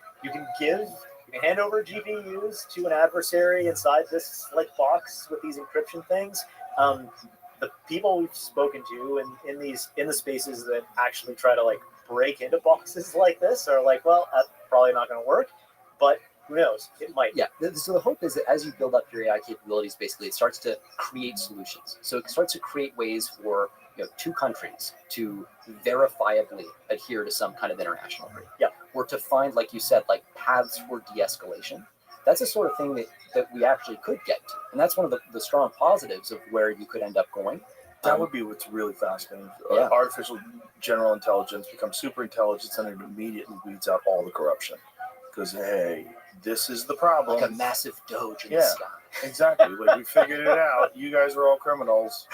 hand over GPUs to an adversary inside this box with these encryption things, The people we've spoken to in the spaces that actually try to like break into boxes like this are like, well, that's probably not going to work, but who knows? It might. Yeah. So the hope is that as you build up your AI capabilities, basically, it starts to create solutions. So it starts to create ways for two countries to verifiably adhere to some kind of international agreement. Yeah. Or to find, like you said, like paths for de-escalation. That's the sort of thing that we actually could get to. And that's one of the strong positives of where you could end up going. That would be what's really fascinating. Yeah. Artificial general intelligence becomes super intelligence and it immediately weeds out all the corruption. Because, hey, this is the problem. Like a massive doge in the sky. Exactly. Like, we figured it out. You guys are all criminals.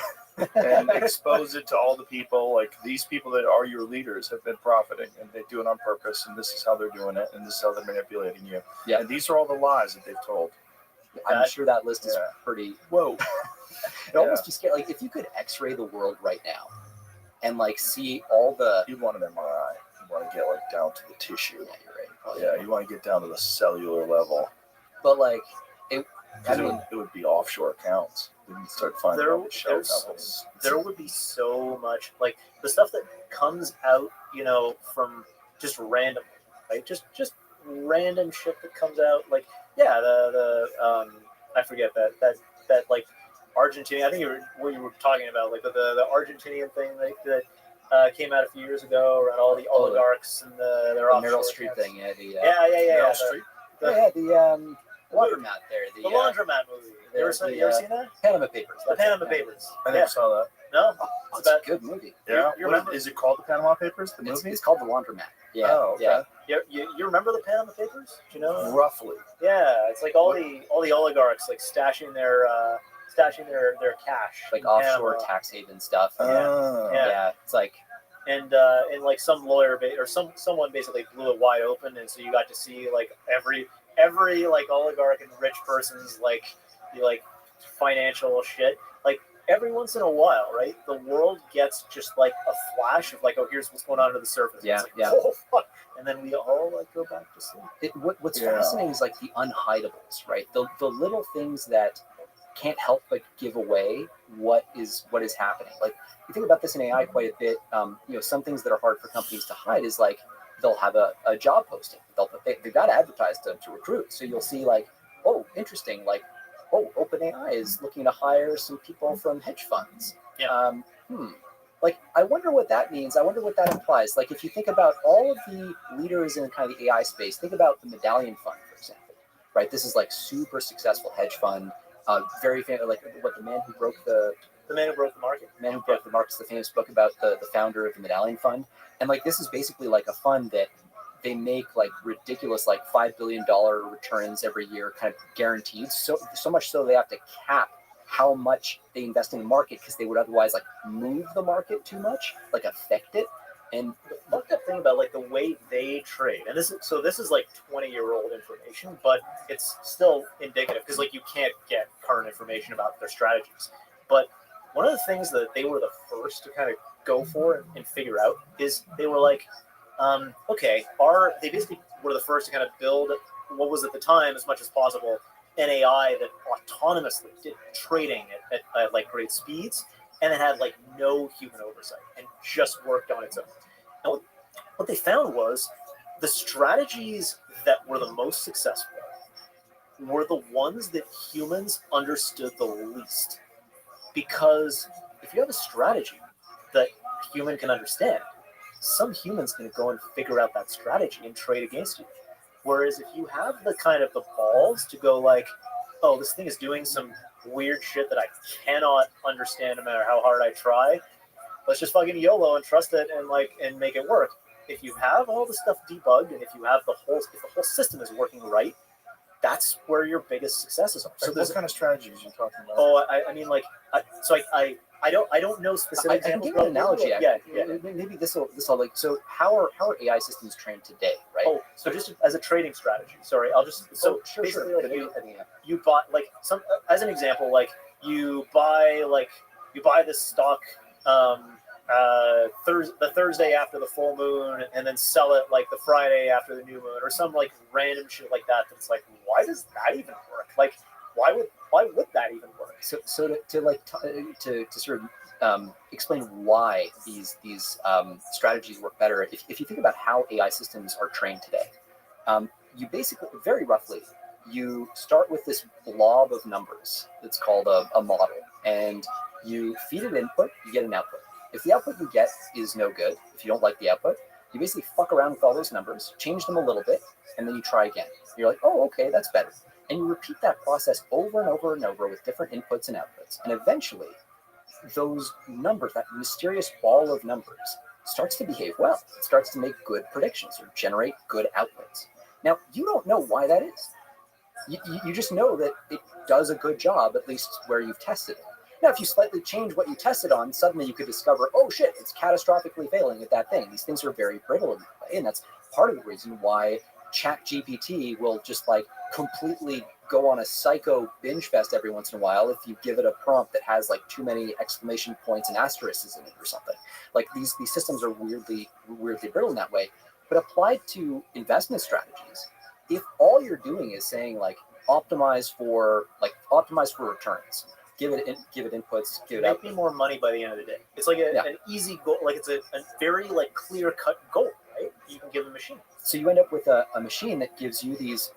And expose it to all the people. Like, these people that are your leaders have been profiting, and they do it on purpose, and this is how they're doing it, and this is how they're manipulating you. Yeah. And these are all the lies that they've told. I'm sure that list is pretty... Whoa. It almost be scary. Like, if you could x-ray the world right now and, like, see all the... You'd want an MRI. You want to get, like, down to the tissue. Yeah, you're right. Yeah, you want to get down to the cellular level. But, like, it would be offshore accounts. We'd start finding all the shell companies. There would be so much, like, the stuff that comes out, from just random, right? Just random shit that comes out. Like, yeah, I forget that like, Argentinian, I think what you were talking about, like the Argentinian thing that came out a few years ago around all the oligarchs and their Meryl Streep thing. Yeah, Meryl Streep. The laundromat there. The laundromat movie. You ever seen that? Panama Papers. The Panama Papers. I never saw that. No? It's a good movie. Yeah. You remember? Is it called the Panama Papers? The movie? It's called The Laundromat. Yeah. Oh, okay. Yeah. You remember the Panama Papers? Do you know? Roughly. Yeah, it's like all the oligarchs like stashing their cash, like offshore tax haven stuff. Yeah. It's like, and like some lawyer or someone basically blew it wide open, and so you got to see like every like oligarch and rich person's like financial shit. Like every once in a while, right? The world gets just like a flash of like, oh, here's what's going on under the surface. Yeah, it's like, oh fuck, and then we all like go back to sleep. What's fascinating is like the unhidables, right? The little things that can't help but give away what is happening. Like you think about this in AI quite a bit. Some things that are hard for companies to hide is like they'll have a job posting. They've got to advertise to recruit. So you'll see like, oh, interesting, like, oh, OpenAI is looking to hire some people from hedge funds. Yeah. Like, I wonder what that means. I wonder what that implies. Like, if you think about all of the leaders in kind of the AI space, think about the Medallion Fund, for example, right? This is like super successful hedge fund, very famous, like what the man who broke the man who broke the market. The Man Who Broke the Market is the famous book about the founder of the Medallion Fund. And like, this is basically like a fund that they make like ridiculous, like $5 billion returns every year, kind of guaranteed. So much so they have to cap how much they invest in the market because they would otherwise like move the market too much, like affect it. And the fucked up thing about like the way they trade, and this is like 20-year-old information, but it's still indicative because like you can't get current information about their strategies. But one of the things that they were the first to kind of go for and figure out is they were like, they basically were the first to kind of build what was at the time, as much as possible, an AI that autonomously did trading at like great speeds, and it had like no human oversight and just worked on its own. And what they found was the strategies that were the most successful were the ones that humans understood the least. Because if you have a strategy that a human can understand, some human's going to go and figure out that strategy and trade against you. Whereas if you have the kind of the balls to go like, oh, this thing is doing some weird shit that I cannot understand no matter how hard I try, let's just fucking YOLO and trust it and make it work. If you have all the stuff debugged and if the whole system is working right, that's where your biggest successes are. So what kind of strategies are you talking about? Oh, I mean, like, I don't know specific I can examples. give you an analogy. Yeah. Maybe this will like. So how are AI systems trained today, right? Oh, so just as a trading strategy. Sorry, I'll just basically like you bought like some as an example, like you buy this stock the Thursday after the full moon and then sell it like the Friday after the new moon or some like random shit like that. That's like, why does that even work? Like, why would why would that even work? So to sort of explain why these strategies work better. If you think about how AI systems are trained today, you basically, very roughly, you start with this blob of numbers that's called a model, and you feed it input, you get an output. If the output you get is no good, if you don't like the output, you basically fuck around with all those numbers, change them a little bit, and then you try again. You're like, oh, okay, that's better. And you repeat that process over and over and over with different inputs and outputs. And eventually, those numbers, that mysterious ball of numbers, starts to behave well. It starts to make good predictions or generate good outputs. Now, you don't know why that is. You just know that it does a good job, at least where you've tested it. Now, if you slightly change what you tested on, suddenly you could discover, oh shit, it's catastrophically failing at that thing. These things are very brittle in that way, and that's part of the reason why ChatGPT will just like completely go on a psycho binge fest every once in a while if you give it a prompt that has like too many exclamation points and asterisks in it or something. Like these systems are weirdly brittle in that way. But applied to investment strategies, if all you're doing is saying like optimize for returns, give it inputs, give it Make out. me more money by the end of the day. It's like an easy goal. Like it's a very like clear cut goal, right? You can give a machine. So you end up with a machine that gives you these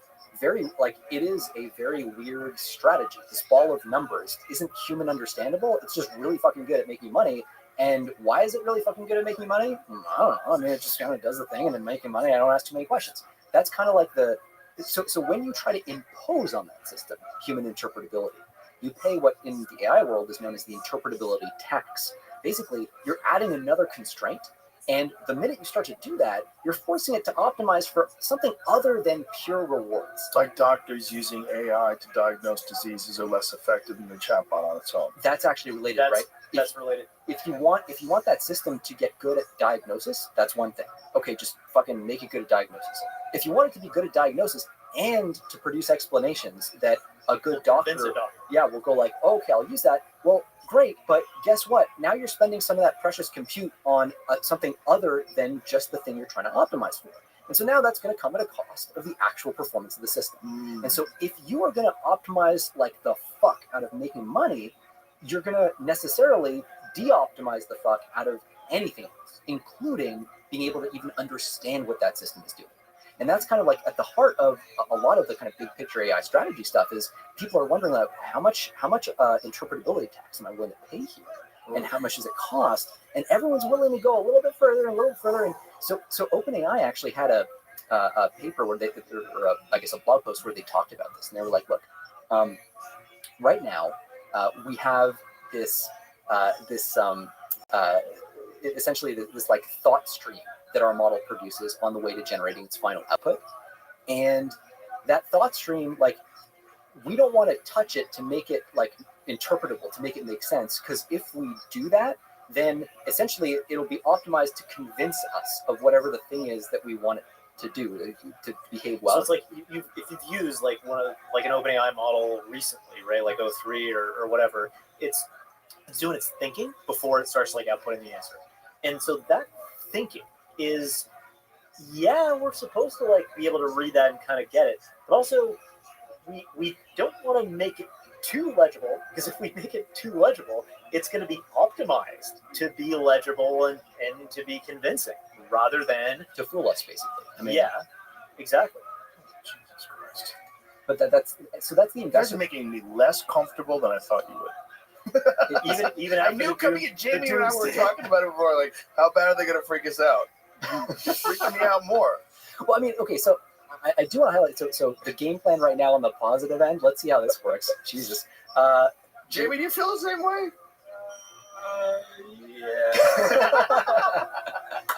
it is a very weird strategy. This ball of numbers isn't human understandable. It's just really fucking good at making money. And why is it really fucking good at making money? I don't know. I mean, it just kind of does the thing and then making money. I don't ask too many questions. That's kind of like so when you try to impose on that system human interpretability, you pay what in the AI world is known as the interpretability tax. Basically, you're adding another constraint. And the minute you start to do that, you're forcing it to optimize for something other than pure rewards. It's like doctors using AI to diagnose diseases are less effective than the chatbot on its own. That's actually related, right? That's related. If you want that system to get good at diagnosis, that's one thing. Okay, just fucking make it good at diagnosis. If you want it to be good at diagnosis and to produce explanations that a good doctor, will go like, oh, okay, I'll use that. Well, great, but guess what? Now you're spending some of that precious compute on something other than just the thing you're trying to optimize for. And so now that's going to come at a cost of the actual performance of the system. And so if you are going to optimize like the fuck out of making money, you're going to necessarily de-optimize the fuck out of anything else, including being able to even understand what that system is doing. And that's kind of like at the heart of a lot of the kind of big picture AI strategy stuff is people are wondering like how much interpretability tax am I willing to pay here, and how much does it cost? And everyone's willing to go a little bit further and a little further. And so OpenAI actually had a paper where a blog post where they talked about this, and they were like, look, right now we have this essentially this like thought stream that our model produces on the way to generating its final output. And that thought stream, like, we don't want to touch it to make it like interpretable, to make it make sense. Because if we do that, then essentially it'll be optimized to convince us of whatever the thing is that we want it to do, to behave well. So it's like if you've used like an OpenAI model recently, right? Like O3 or whatever, it's doing its thinking before it starts like outputting the answer. And so that thinking is, we're supposed to like be able to read that and kind of get it, but also we don't want to make it too legible, because if we make it too legible, it's going to be optimized to be legible and to be convincing rather than to fool us, basically. I mean, exactly. Jesus Christ. But that's the investment. You guys are making me less comfortable than I thought you would. even I knew coming at Jamie and I were talking about it before, like, how bad are they going to freak us out? It's freaking me out more. Well, I mean, okay, so I do want to highlight, so the game plan right now on the positive end, let's see how this works. Jesus. Jamie, do you feel the same way? Yeah.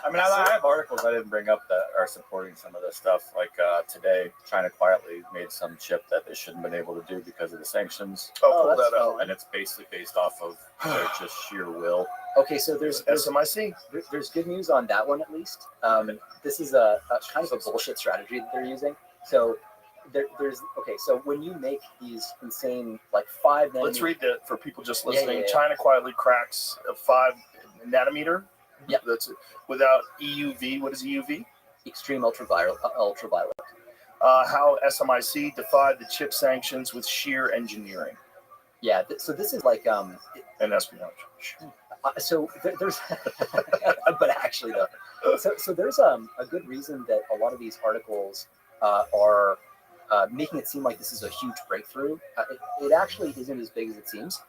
I mean, I have articles I didn't bring up that are supporting some of this stuff. Like today, China quietly made some chip that they shouldn't have been able to do because of the sanctions. Pull that out. And it's basically based off of their just sheer will. Okay, so there's SMIC. There's good news on that one, at least. This is a kind of a bullshit strategy that they're using. So so when you make these insane like 5 nanometer. Let's read that for people just listening. Yeah. China quietly cracks a 5 nanometer. Yeah, that's it. Without EUV. What is EUV? Extreme ultraviolet. How SMIC defied the chip sanctions with sheer engineering. Yeah. So this is like And espionage. So there's, but actually though, so there's a good reason that a lot of these articles are making it seem like this is a huge breakthrough. It actually isn't as big as it seems.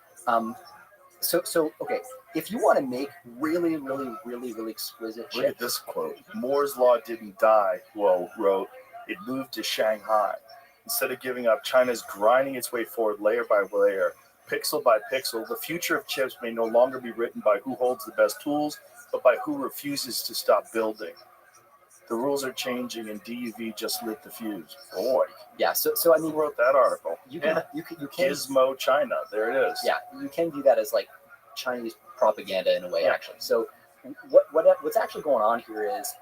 So okay, if you want to make really, really, really, really exquisite Look at chips, this quote. Moore's law didn't die, Luo wrote. It moved to Shanghai. Instead of giving up, China's grinding its way forward layer by layer, pixel by pixel. The future of chips may no longer be written by who holds the best tools, but by who refuses to stop building. The rules are changing, and DUV just lit the fuse. Boy. yeah. So I mean, Who wrote that article? you can Gizmo China. There it is. yeah, you can view that as like Chinese propaganda in a way, actually. So what's actually going on here is,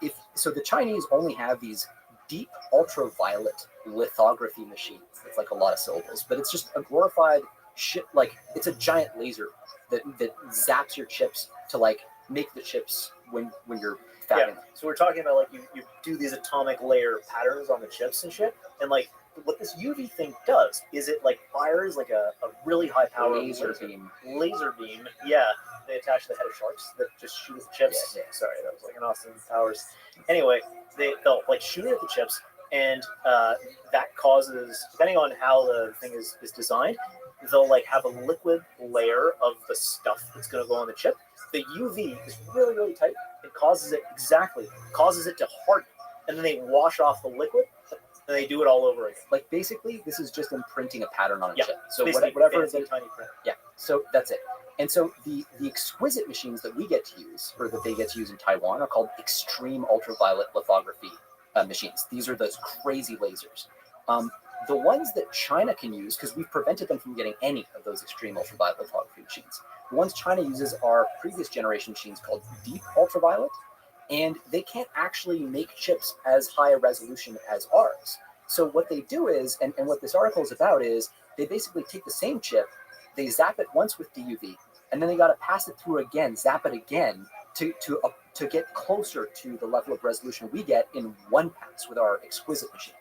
if so, the Chinese only have these deep ultraviolet lithography machines. It's like a lot of syllables, but it's just a glorified shit. Like it's a giant laser that zaps your chips to like make the chips when you're fabbing. Yeah. So we're talking about like you do these atomic layer patterns on the chips and shit, and like what this UV thing does is it like fires like a really high power Laser beam. Yeah, they attach the head of sharks that just shoot at the chips. Yeah. Sorry, that was like an Austin Powers. Anyway, they'll like shoot it at the chips, and that causes, depending on how the thing is designed, they'll like have a liquid layer of the stuff that's going to go on the chip. The UV is really, really tight. It causes it to harden, and then they wash off the liquid, and they do it all over again. Like basically, this is just imprinting a pattern on a Yeah, chip. So basically whatever fancy tiny print. Yeah, so that's it. And so the exquisite machines that we get to use, or that they get to use in Taiwan, are called extreme ultraviolet lithography machines. These are those crazy lasers. The ones that China can use, because we've prevented them from getting any of those extreme ultraviolet lithography machines. The ones China uses are previous generation machines called deep ultraviolet, and they can't actually make chips as high a resolution as ours. So what they do is, and what this article is about is, they basically take the same chip, they zap it once with DUV, and then they got to pass it through again, zap it again to get closer to the level of resolution we get in one pass with our exquisite machine.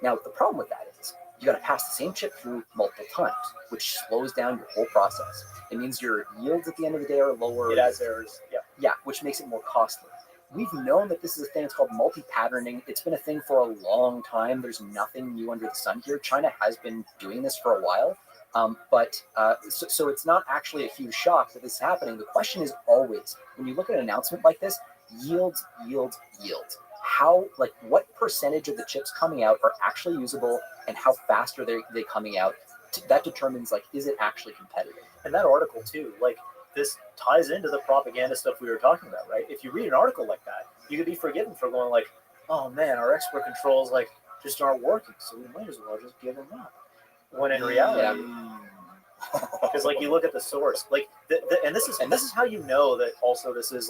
Now, the problem with that is you got to pass the same chip through multiple times, which slows down your whole process. It means your yields at the end of the day are lower. It has errors. Yeah, which makes it more costly. We've known that this is a thing. It's called multi-patterning. It's been a thing for a long time. There's nothing new under the sun here. China has been doing this for a while. So it's not actually a huge shock that this is happening. The question is always, when you look at an announcement like this, yields. How, like, what percentage of the chips coming out are actually usable, and how fast are they coming out? That determines, like, is it actually competitive? And that article too, like, this ties into the propaganda stuff we were talking about, right? If you read an article like that, you could be forgiven for going like, oh man, our export controls like just aren't working, so we might as well just give them up. When in reality, because like you look at the source, like and this is how you know that also this is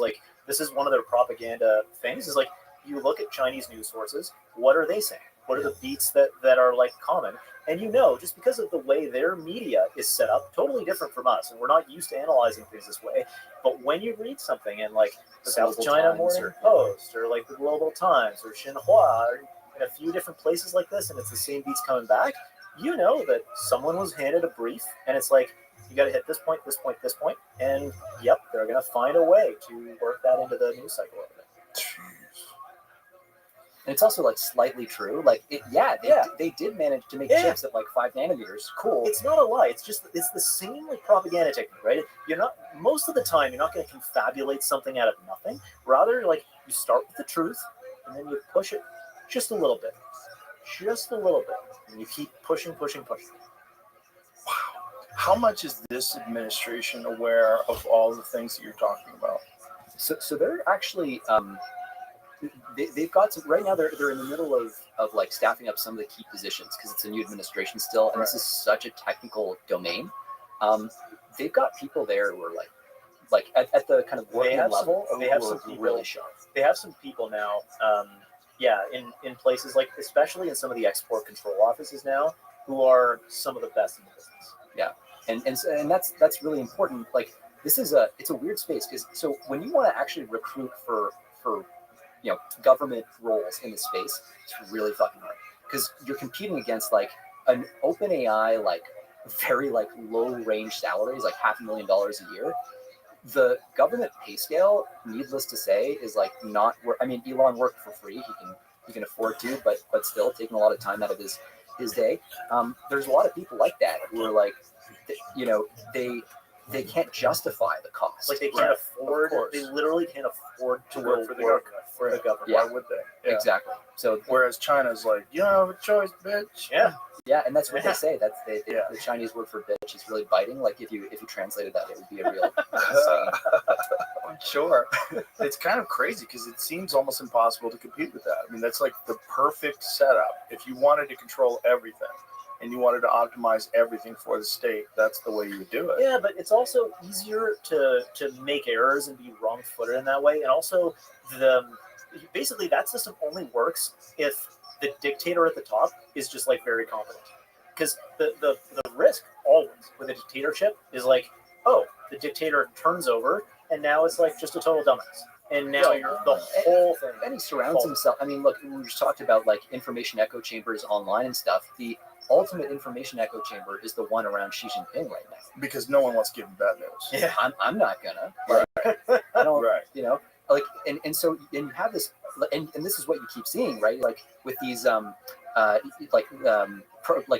one of their propaganda things, is like you look at Chinese news sources, what are they saying? What are the beats that are like common? And you know, just because of the way their media is set up, totally different from us, and we're not used to analyzing things this way. But when you read something in like the South China Morning Post or like the Global Times or Xinhua or in a few different places like this, and it's the same beats coming back, you know that someone was handed a brief, and it's like, you got to hit this point, this point, this point, and yep, they're going to find a way to work that into the news cycle of it. And it's also like slightly true. Like, they did manage to make chips at like 5 nanometers. Cool. It's not a lie. It's the same like propaganda technique, right? You're not, most of the time, you're not going to confabulate something out of nothing. Rather, like, you start with the truth, and then you push it just a little bit, and you keep pushing. Wow. How much is this administration aware of all the things that you're talking about? So they're actually they've got some right now. They're in the middle of like staffing up some of the key positions because it's a new administration still, and this is such a technical domain. They've got people there who are like at the kind of working level. They have some people really sharp. They have some people now. In places like, especially in some of the export control offices now, who are some of the best in the business. Yeah, and that's really important. Like, it's a weird space, because so when you want to actually recruit for government roles in the space, it's really fucking hard, because you're competing against like an open AI, like very like low range salaries, like $500,000 a year. The government pay scale, needless to say, is like not. I mean, Elon worked for free. He can afford to, but still taking a lot of time out of his day. There's a lot of people like that who are like, you know, they can't justify the cost. Like they can't afford. They literally can't afford to work for the government. For the government, Yeah. Why would they? Yeah. Exactly. So Whereas China's like, you don't have a choice, bitch. Yeah. yeah, and that's what Yeah. they say. That's Yeah. the Chinese word for bitch is really biting. Like if you translated that, it would be a real saying. Sure. It's kind of crazy because it seems almost impossible to compete with that. I mean, that's like the perfect setup. If you wanted to control everything and you wanted to optimize everything for the state, that's the way you would do it. Yeah, but it's also easier to make errors and be wrong-footed in that way. And also, basically that system only works if the dictator at the top is just like very competent. Because the risk always with a dictatorship is like, oh, the dictator turns over and now it's like just a total dumbass. And now you're the whole thing. And he surrounds himself. I mean, look, we just talked about like information echo chambers online and stuff. The ultimate information echo chamber is the one around Xi Jinping right now. Because no one wants to give him bad news. Yeah. I'm not gonna. Like, I don't. Right. You know, like, and so and you have this, and this is what you keep seeing, right? Like with these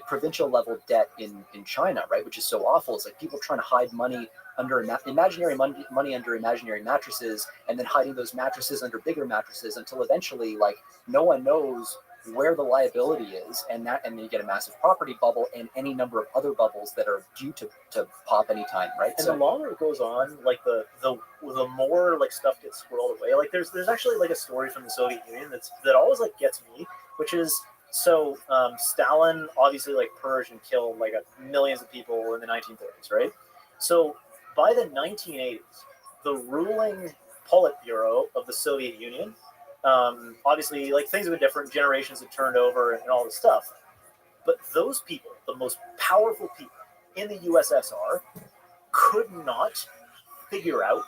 provincial level debt in China, right? Which is so awful. It's like people trying to hide money under imaginary money under imaginary mattresses, and then hiding those mattresses under bigger mattresses until eventually, like, no one knows where the liability is, and then you get a massive property bubble and any number of other bubbles that are due to pop anytime, right? And the longer it goes on, like the more like stuff gets squirreled away. Like there's actually like a story from the Soviet Union that always like gets me, which is so Stalin obviously like purged and killed like millions of people in the 1930s, right? So by the 1980s, the ruling Politburo of the Soviet Union, obviously, like things have been different, generations have turned over and all this stuff. But those people, the most powerful people in the USSR, could not figure out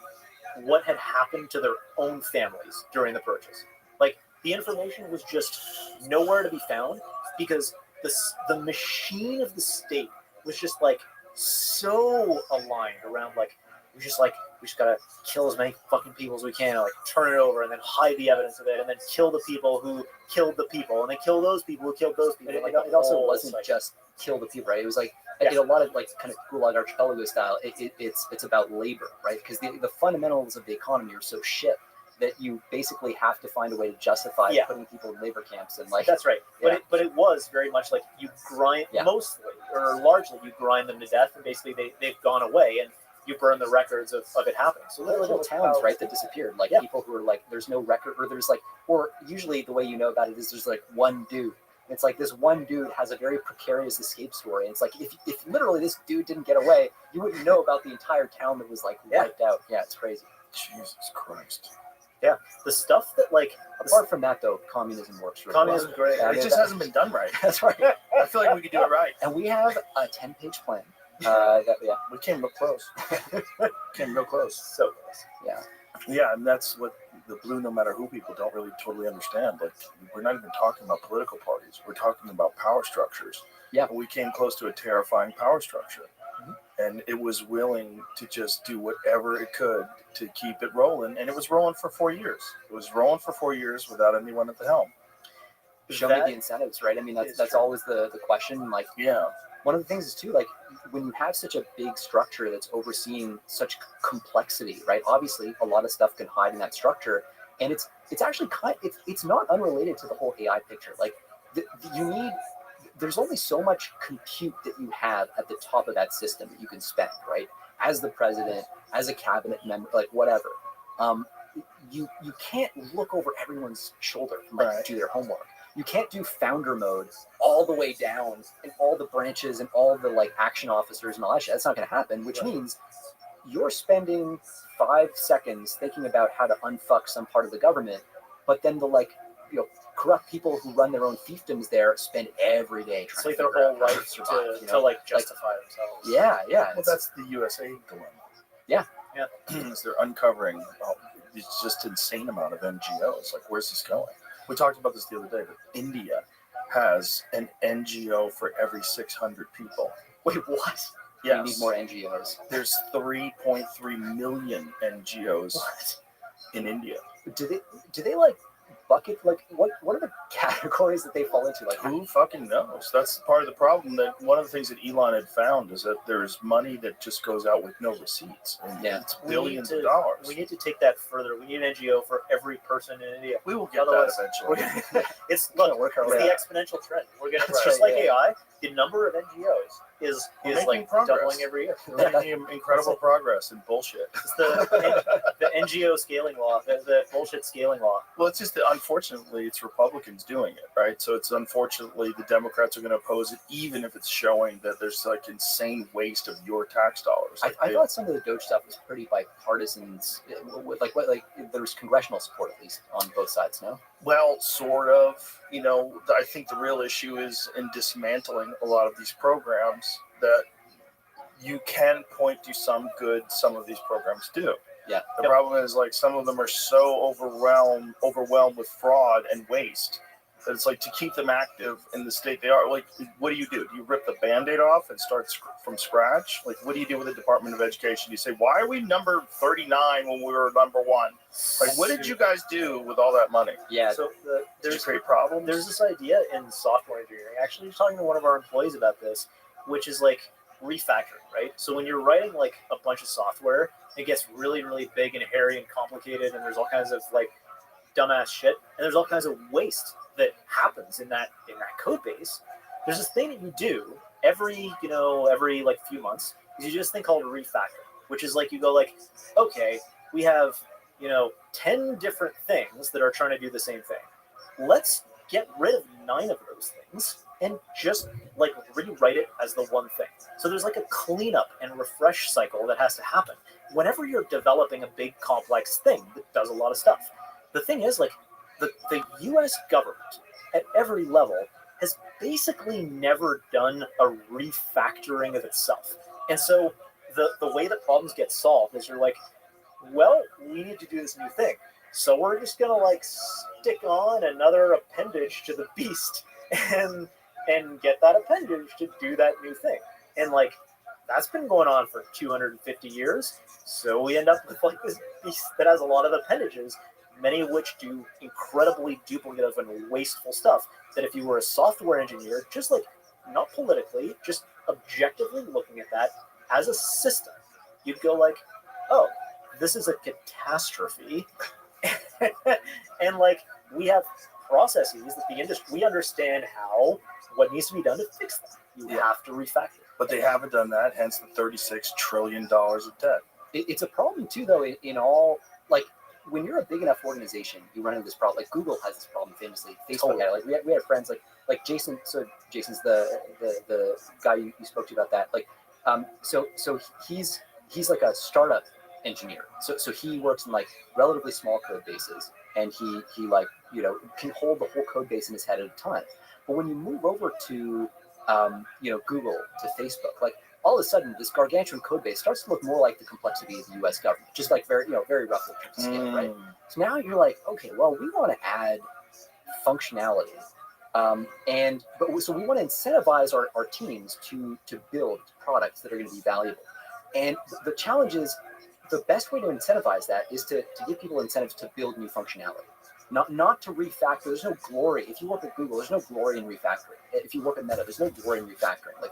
what had happened to their own families during the purchase. Like the information was just nowhere to be found because the machine of the state was just like so aligned around like we just gotta kill as many fucking people as we can and like turn it over and then hide the evidence of it and then kill the people who killed the people and then kill those people who killed those people. It also wasn't just kill the people, right? It was like in a lot of like kind of Gulag Archipelago style. It's about labor, right? Because the fundamentals of the economy are so shit that you basically have to find a way to justify putting people in labor camps and like. That's right. But it was very much like you grind mostly or largely you grind them to death and basically they've gone away and you burn the records of it happening. So there were little towns, right, that disappeared. Like people who are like, there's no record, or there's like, or usually the way you know about it is there's like one dude. It's like this one dude has a very precarious escape story. And it's like if literally this dude didn't get away, you wouldn't know about the entire town that was like wiped out. Yeah, it's crazy. Jesus Christ. Yeah, the stuff that like apart from that though, communism works really communism well. great. Yeah, it just hasn't been done right. That's right. I feel like we could do it right. And we have a 10-page plan. We came real close. Came real close. So close. Yeah. Yeah, and that's what the blue no matter who people don't really totally understand. Like we're not even talking about political parties. We're talking about power structures. Yeah. We came close to a terrifying power structure. And it was willing to just do whatever it could to keep it rolling. And it was rolling for 4 years. It was rolling for 4 years without anyone at the helm. Show me the incentives, right? I mean, that's always the question. Like, one of the things is too, like, when you have such a big structure that's overseeing such complexity, right? Obviously, a lot of stuff can hide in that structure, and it's actually it's not unrelated to the whole AI picture. Like, there's only so much compute that you have at the top of that system that you can spend, right? As the president, as a cabinet member, like whatever. You can't look over everyone's shoulder and like do their homework. You can't do founder mode all the way down and all the branches and all the like action officers and all that shit. That's not going to happen, which means you're spending 5 seconds thinking about how to unfuck some part of the government, but then the like, corrupt people who run their own fiefdoms there spend every day trying to figure out their whole life to like justify themselves. Yeah. Well, that's the USA dilemma. Yeah. They're uncovering it's just insane amount of NGOs. Like, where's this going? We talked about this the other day, but India has an NGO for every 600 people. Wait, what? Yes. We need more NGOs. There's 3.3 million NGOs in India. Do they like bucket, like what are the categories that they fall into? Like, Who fucking knows? That's part of the problem. That one of the things that Elon had found is that there's money that just goes out with no receipts. And it's billions of dollars. We need to take that further. We need an NGO for every person in India. We will get that eventually. It's the exponential trend. We're gonna just like AI. The number of NGOs is like progress. doubling every year. We're making incredible progress in bullshit. It's the NGO scaling law, the bullshit scaling law. Well, it's just that unfortunately it's Republicans doing it, right? So it's unfortunately the Democrats are going to oppose it, even if it's showing that there's like insane waste of your tax dollars. I thought some of the Doge stuff was pretty bipartisan. Like there was congressional support at least on both sides. No. Well, sort of. You know, I think the real issue is in dismantling a lot of these programs that you can point to some good some of these programs do. Yeah. The problem is like some of them are so overwhelmed with fraud and waste that it's like to keep them active in the state they are. Like, what do? Do you rip the Band-Aid off and start from scratch? Like, what do you do with the Department of Education? You say, why are we number 39 when we were number 1? Like, what did you guys do with all that money? Yeah. So did you create problems? There's this idea in software engineering. Actually, I was talking to one of our employees about this, which is like refactoring, right? So when you're writing like a bunch of software, it gets really, really big and hairy and complicated, and there's all kinds of like dumbass shit, and there's all kinds of waste that happens in that code base. There's this thing that you do every like few months. Is you do this thing called refactor, which is like you go like, okay, we have 10 different things that are trying to do the same thing. Let's get rid of 9 of those things and just like rewrite it as the one thing. So there's like a cleanup and refresh cycle that has to happen whenever you're developing a big complex thing that does a lot of stuff. The thing is, like, the U.S. government at every level has basically never done a refactoring of itself. And so the way that problems get solved is you're like, well, we need to do this new thing. So we're just going to like stick on another appendage to the beast and get that appendage to do that new thing. And like, that's been going on for 250 years. So we end up with like this beast that has a lot of appendages, many of which do incredibly duplicative and wasteful stuff that if you were a software engineer, just like not politically, just objectively looking at that as a system, you'd go like, oh, this is a catastrophe. And like we have processes that the industry, we understand what needs to be done to fix that. You have to refactor. But they haven't done that, hence the $36 trillion of debt. It's a problem too, though, in all, like, when you're a big enough organization, you run into this problem. Like Google has this problem famously. Facebook had it. Like we had friends like Jason. So Jason's the guy you spoke to about that. Like, so he's like a startup engineer. So he works in like relatively small code bases, and he like can hold the whole code base in his head at a time. But when you move over to Google, to Facebook, like all of a sudden this gargantuan code base starts to look more like the complexity of the U.S. government, just like very roughly scale, right? So now you're like, okay, well, we want to add functionality, so we want to incentivize our teams to build products that are going to be valuable. And the challenge is the best way to incentivize that is to give people incentives to build new functionality. Not to refactor. There's no glory. If you work at Google, there's no glory in refactoring. If you work at Meta, there's no glory in refactoring. Like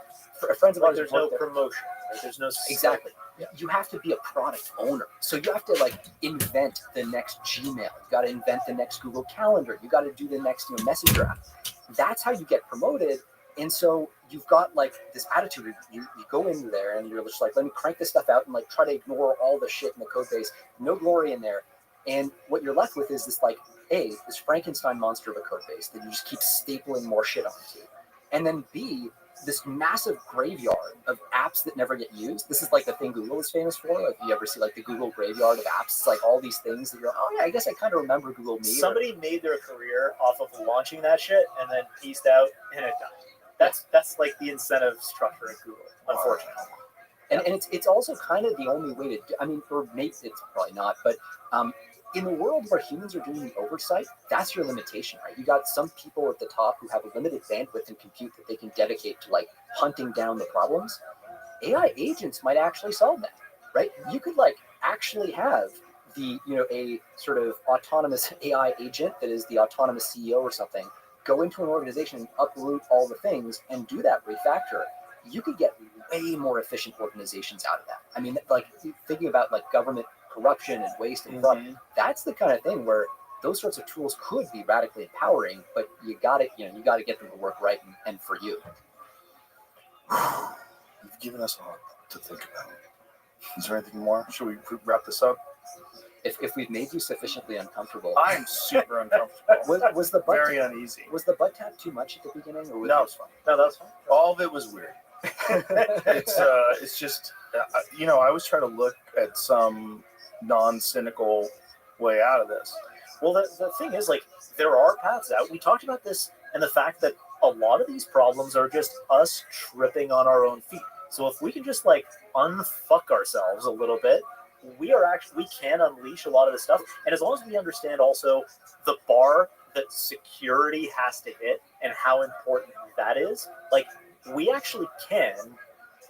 friends of ours, there's no promotion. There's no exactly. Yeah. You have to be a product owner. So you have to like invent the next Gmail. You got to invent the next Google Calendar. You got to do the next Messenger app. That's how you get promoted. And so you've got like this attitude. You go in there and you're just like, let me crank this stuff out and like try to ignore all the shit in the code base. No glory in there. And what you're left with is this like this Frankenstein monster of a code base that you just keep stapling more shit onto. And then B, this massive graveyard of apps that never get used. This is like the thing Google is famous for. Like, you ever see like the Google graveyard of apps? It's like all these things that you're, oh yeah, I guess I kind of remember Google made. Somebody made their career off of launching that shit and then pieced out and it died. That's like the incentive structure at Google, unfortunately. And it's also kind of the only way to do, I mean, or maybe it's probably not, but in the world where humans are doing the oversight, that's your limitation, right? You got some people at the top who have a limited bandwidth and compute that they can dedicate to like hunting down the problems. AI agents might actually solve that, right? You could like actually have the, a sort of autonomous AI agent that is the autonomous CEO or something, go into an organization and uproot all the things and do that refactor. You could get way more efficient organizations out of that. I mean, like thinking about like government corruption and waste and fraud, that's the kind of thing where those sorts of tools could be radically empowering, but you got to get them to work right and for you. You've given us a lot to think about. Is there anything more? Should we wrap this up? If we've made you sufficiently uncomfortable, I'm super uncomfortable. Was the butt very uneasy? Was the butt tap too much at the beginning, or was no, it's fine. No, that was fine. All of it was weird. It's just I always try to look at some non-cynical way out of this. Well, the thing is, like, there are paths out. We talked about this and the fact that a lot of these problems are just us tripping on our own feet. So if we can just like unfuck ourselves a little bit, we can unleash a lot of this stuff. And as long as we understand also the bar that security has to hit and how important that is, like, we actually can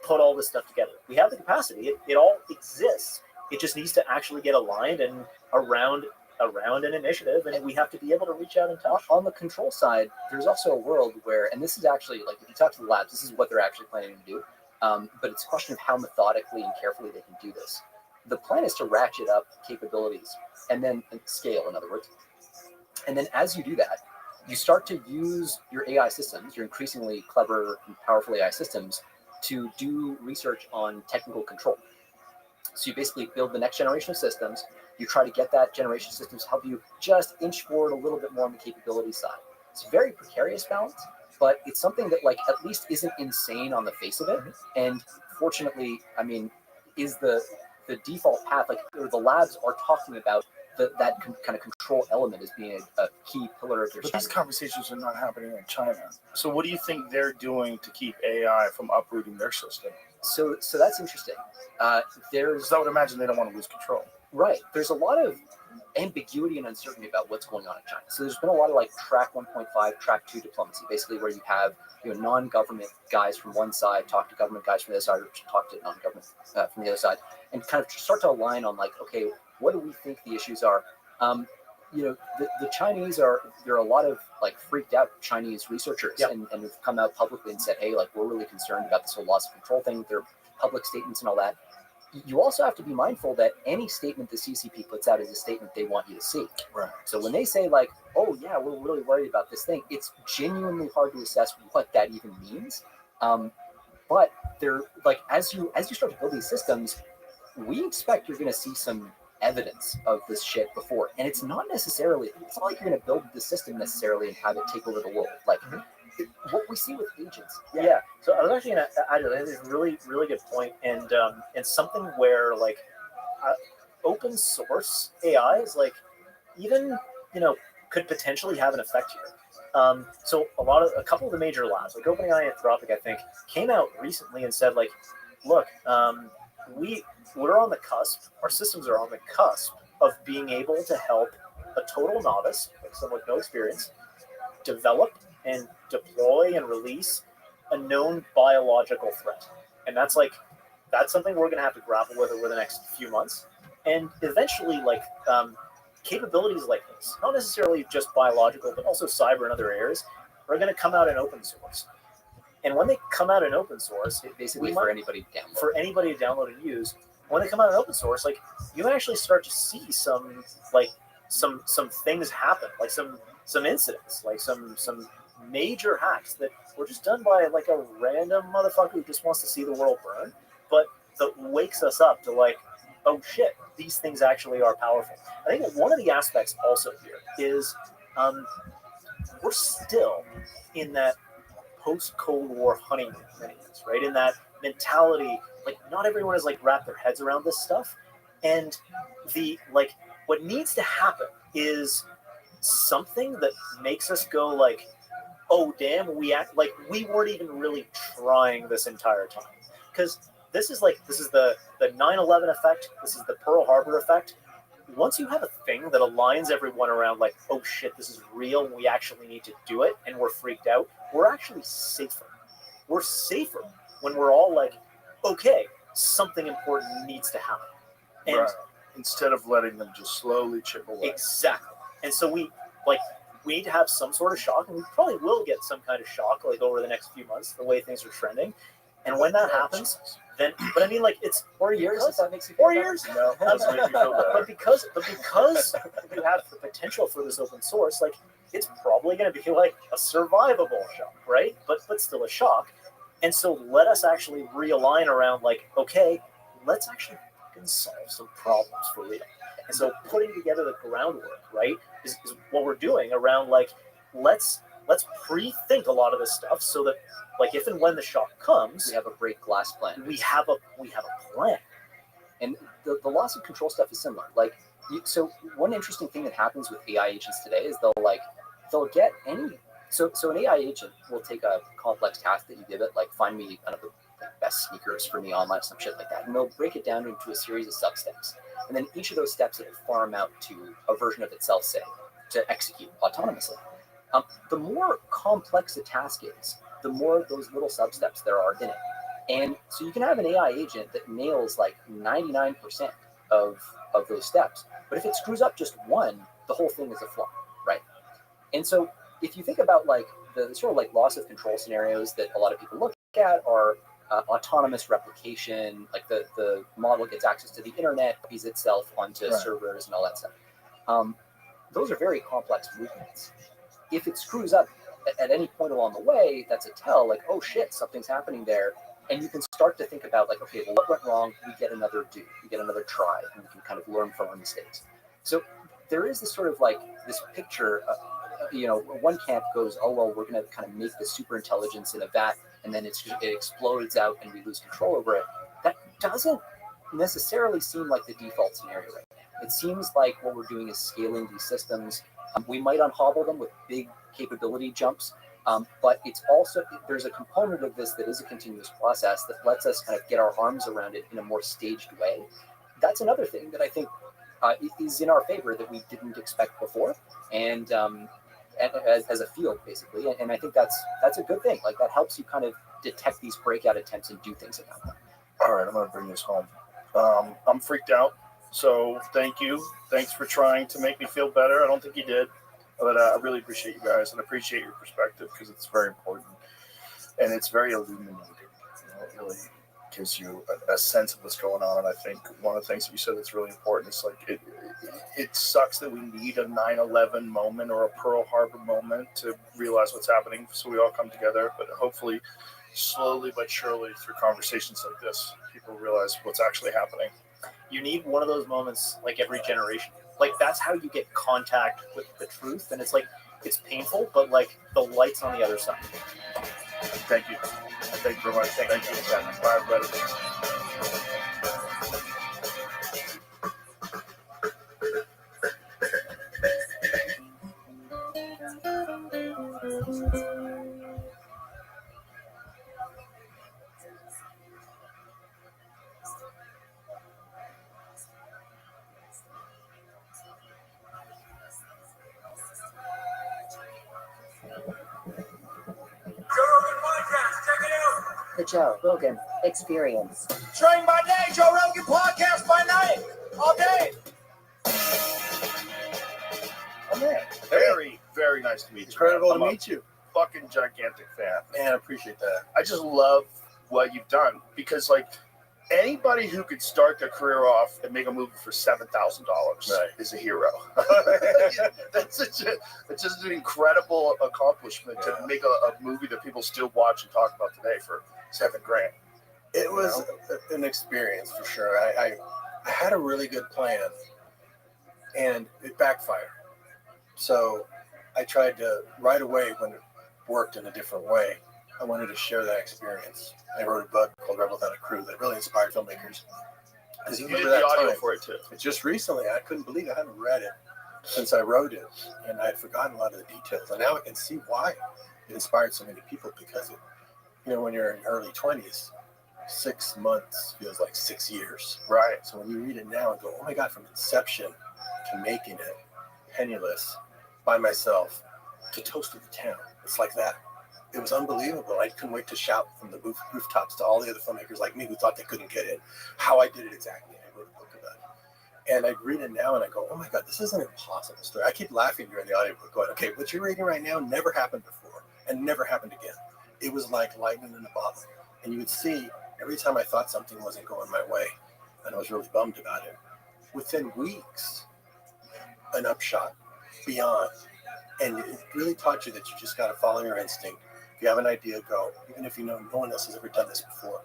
put all this stuff together. We have the capacity. It all exists. It just needs to actually get aligned and around an initiative, and we have to be able to reach out and touch. On the control side, there's also a world where, and this is actually, like, if you talk to the labs, this is what they're actually planning to do, but it's a question of how methodically and carefully they can do this. The plan is to ratchet up capabilities and then scale, in other words. And then as you do that, you start to use your AI systems, your increasingly clever and powerful AI systems, to do research on technical control. So you basically build the next generation of systems. You try to get that generation of systems to help you just inch forward a little bit more on the capability side. It's a very precarious balance, but it's something that, like, at least isn't insane on the face of it. And fortunately, I mean, is the default path, like, the labs are talking about that kind of control element as being a key pillar of their strategy. But these conversations are not happening in China. So what do you think they're doing to keep AI from uprooting their system? So that's interesting. Because I would imagine they don't want to lose control. Right. There's a lot of ambiguity and uncertainty about what's going on in China. So there's been a lot of like track 1.5, track 2 diplomacy, basically where you have non-government guys from one side talk to government guys from the other side, or talk to non-government from the other side, and kind of start to align on like, okay, what do we think the issues are? The Chinese there are a lot of like freaked out Chinese researchers and have come out publicly and said, hey, like, we're really concerned about this whole loss of control thing. Their public statements and all that. You also have to be mindful that any statement the CCP puts out is a statement they want you to see. Right. So when they say like, oh yeah, we're really worried about this thing, it's genuinely hard to assess what that even means. But they're like, as you start to build these systems, we expect you're going to see some evidence of this shit before, and it's not like you're going to build the system necessarily and have it take over the world. Like what we see with agents. Yeah. So I was actually going to add a really, really good point, and something where like open source AI is like even could potentially have an effect here. So a couple of the major labs, like OpenAI and Anthropic, I think, came out recently and said like, look, we're on the cusp. Our systems are on the cusp of being able to help a total novice, like someone with no experience, develop and deploy and release a known biological threat. And that's something we're going to have to grapple with over the next few months. And eventually, like, capabilities like this, not necessarily just biological, but also cyber and other areas, are going to come out in open source. And when they come out in open source, basically for anybody to download and use, when they come out in open source, like, you can actually start to see some things happen, like some incidents, like some major hacks that were just done by like a random motherfucker who just wants to see the world burn, but that wakes us up to like, oh shit, these things actually are powerful. I think one of the aspects also here is we're still in that post-Cold War honeymoon, right? In that mentality, like, not everyone has like wrapped their heads around this stuff, and what needs to happen is something that makes us go like, oh damn, we act like we weren't even really trying this entire time. Because this is the 9/11 effect, this is the Pearl Harbor effect. once you have a thing that aligns everyone around like, oh shit, this is real, we actually need to do it, and we're freaked out, we're actually safer. We're safer when we're all like, okay, something important needs to happen. And right. Instead of letting them just slowly chip away. Exactly. And so we need to have some sort of shock, and we probably will get some kind of shock like over the next few months, the way things are trending. And when that happens, then, but I mean, like, it's 4 years. If that makes you 4 years. No, doesn't make me feel better. But because you have the potential for this open source, like, it's probably going to be like a survivable shock, right? But still a shock. And so let us actually realign around like, okay, let's actually fucking solve some problems for real. And so putting together the groundwork, right, is what we're doing around like, let's pre-think a lot of this stuff so that like if and when the shock comes, we have a break glass plan. We have a plan. And the loss of control stuff is similar. Like, so one interesting thing that happens with AI agents today is they'll get any. So an AI agent will take a complex task that you give it, like find me kind of the best sneakers for me online, some shit like that, and they'll break it down into a series of sub-steps. And then each of those steps it'll farm out to a version of itself, say, to execute autonomously. The more complex a task is, the more of those little sub-steps there are in it. And so you can have an AI agent that nails like 99% of those steps. But if it screws up just one, the whole thing is a flop, right? And so if you think about like the sort of like loss of control scenarios that a lot of people look at are autonomous replication, like the model gets access to the internet, copies itself onto servers and all that stuff. Those are very complex movements. If it screws up at any point along the way, that's a tell, like, oh shit, something's happening there. And you can start to think about like, okay, well, what went wrong? We get another do, we get another try, and we can kind of learn from our mistakes. So there is this sort of like this picture, one camp goes, oh, well, we're going to kind of make the super intelligence in a vat, and then it explodes out and we lose control over it. That doesn't necessarily seem like the default scenario right now. It seems like what we're doing is scaling these systems. We might unhobble them with big capability jumps, but it's also, there's a component of this that is a continuous process that lets us kind of get our arms around it in a more staged way. That's another thing that I think is in our favor that we didn't expect before, and as a field, basically. And I think that's a good thing. Like, that helps you kind of detect these breakout attempts and do things about them. All right, I'm going to bring this home. I'm freaked out, so thank you. Thanks for trying to make me feel better. I don't think you did, but I really appreciate you guys and appreciate your perspective because it's very important and it's very illuminating. It really gives you a sense of what's going on. And I think one of the things that you said that's really important is like it sucks that we need a 9/11 moment or a Pearl Harbor moment to realize what's happening, so we all come together. But hopefully, slowly but surely, through conversations like this, people realize what's actually happening. You need one of those moments like every generation. Like, that's how you get contact with the truth. And it's like, it's painful, but like the light's on the other side. Thank you. Thank you very much. Thank you. Bye, everybody. The Joe Rogan Experience. Train by day, Joe Rogan podcast by night, all day. Oh man, very, very nice to meet you. Incredible to meet you. Fucking gigantic fan. Man, I appreciate that. I just love what you've done because, like, anybody who could start their career off and make a movie for $7,000 is a hero. That's just an incredible accomplishment to make a movie that people still watch and talk about today for $7,000. It was an experience for sure. I had a really good plan, and it backfired. So I tried to, right away when it worked in a different way, I wanted to share that experience. I wrote a book called Rebel Without a Crew that really inspired filmmakers. Because you did the audio for it too. Just recently, I couldn't believe it. I hadn't read it since I wrote it, and I had forgotten a lot of the details. And now I can see why it inspired so many people. Because when you're in early 20s, 6 months feels like 6 years. Right. So when you read it now and go, oh my God, from inception to making it penniless by myself to Toast of the Town. It's like that. It was unbelievable. I couldn't wait to shout from the rooftops to all the other filmmakers like me who thought they couldn't get in how I did it exactly. I wrote a book about it. And I read it now and I go, oh my God, this is an impossible story. I keep laughing during the audiobook going, okay, what you're reading right now never happened before and never happened again. It was like lightning in a bottle. And you would see every time I thought something wasn't going my way and I was really bummed about it, within weeks, an upshot, beyond. And it really taught you that you just got to follow your instinct. If you have an idea, go. Even if you know no one else has ever done this before.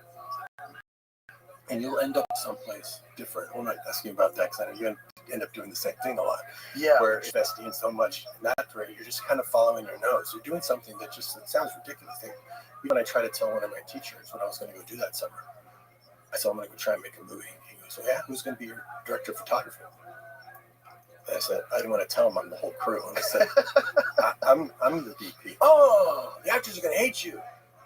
And you'll end up someplace different. I'm not asking about that because I know you end up doing the same thing a lot. Yeah. Where investing so much in that rate, you're just kind of following your nose. You're doing something that just it sounds ridiculous. When I try to tell one of my teachers when I was going to go do that summer, I said, I'm going to go try and make a movie. He goes, well, yeah, who's going to be your director of photography? And I said, I didn't want to tell him I'm the whole crew. And I said, I'm the DP. Oh, the actors are going to hate you.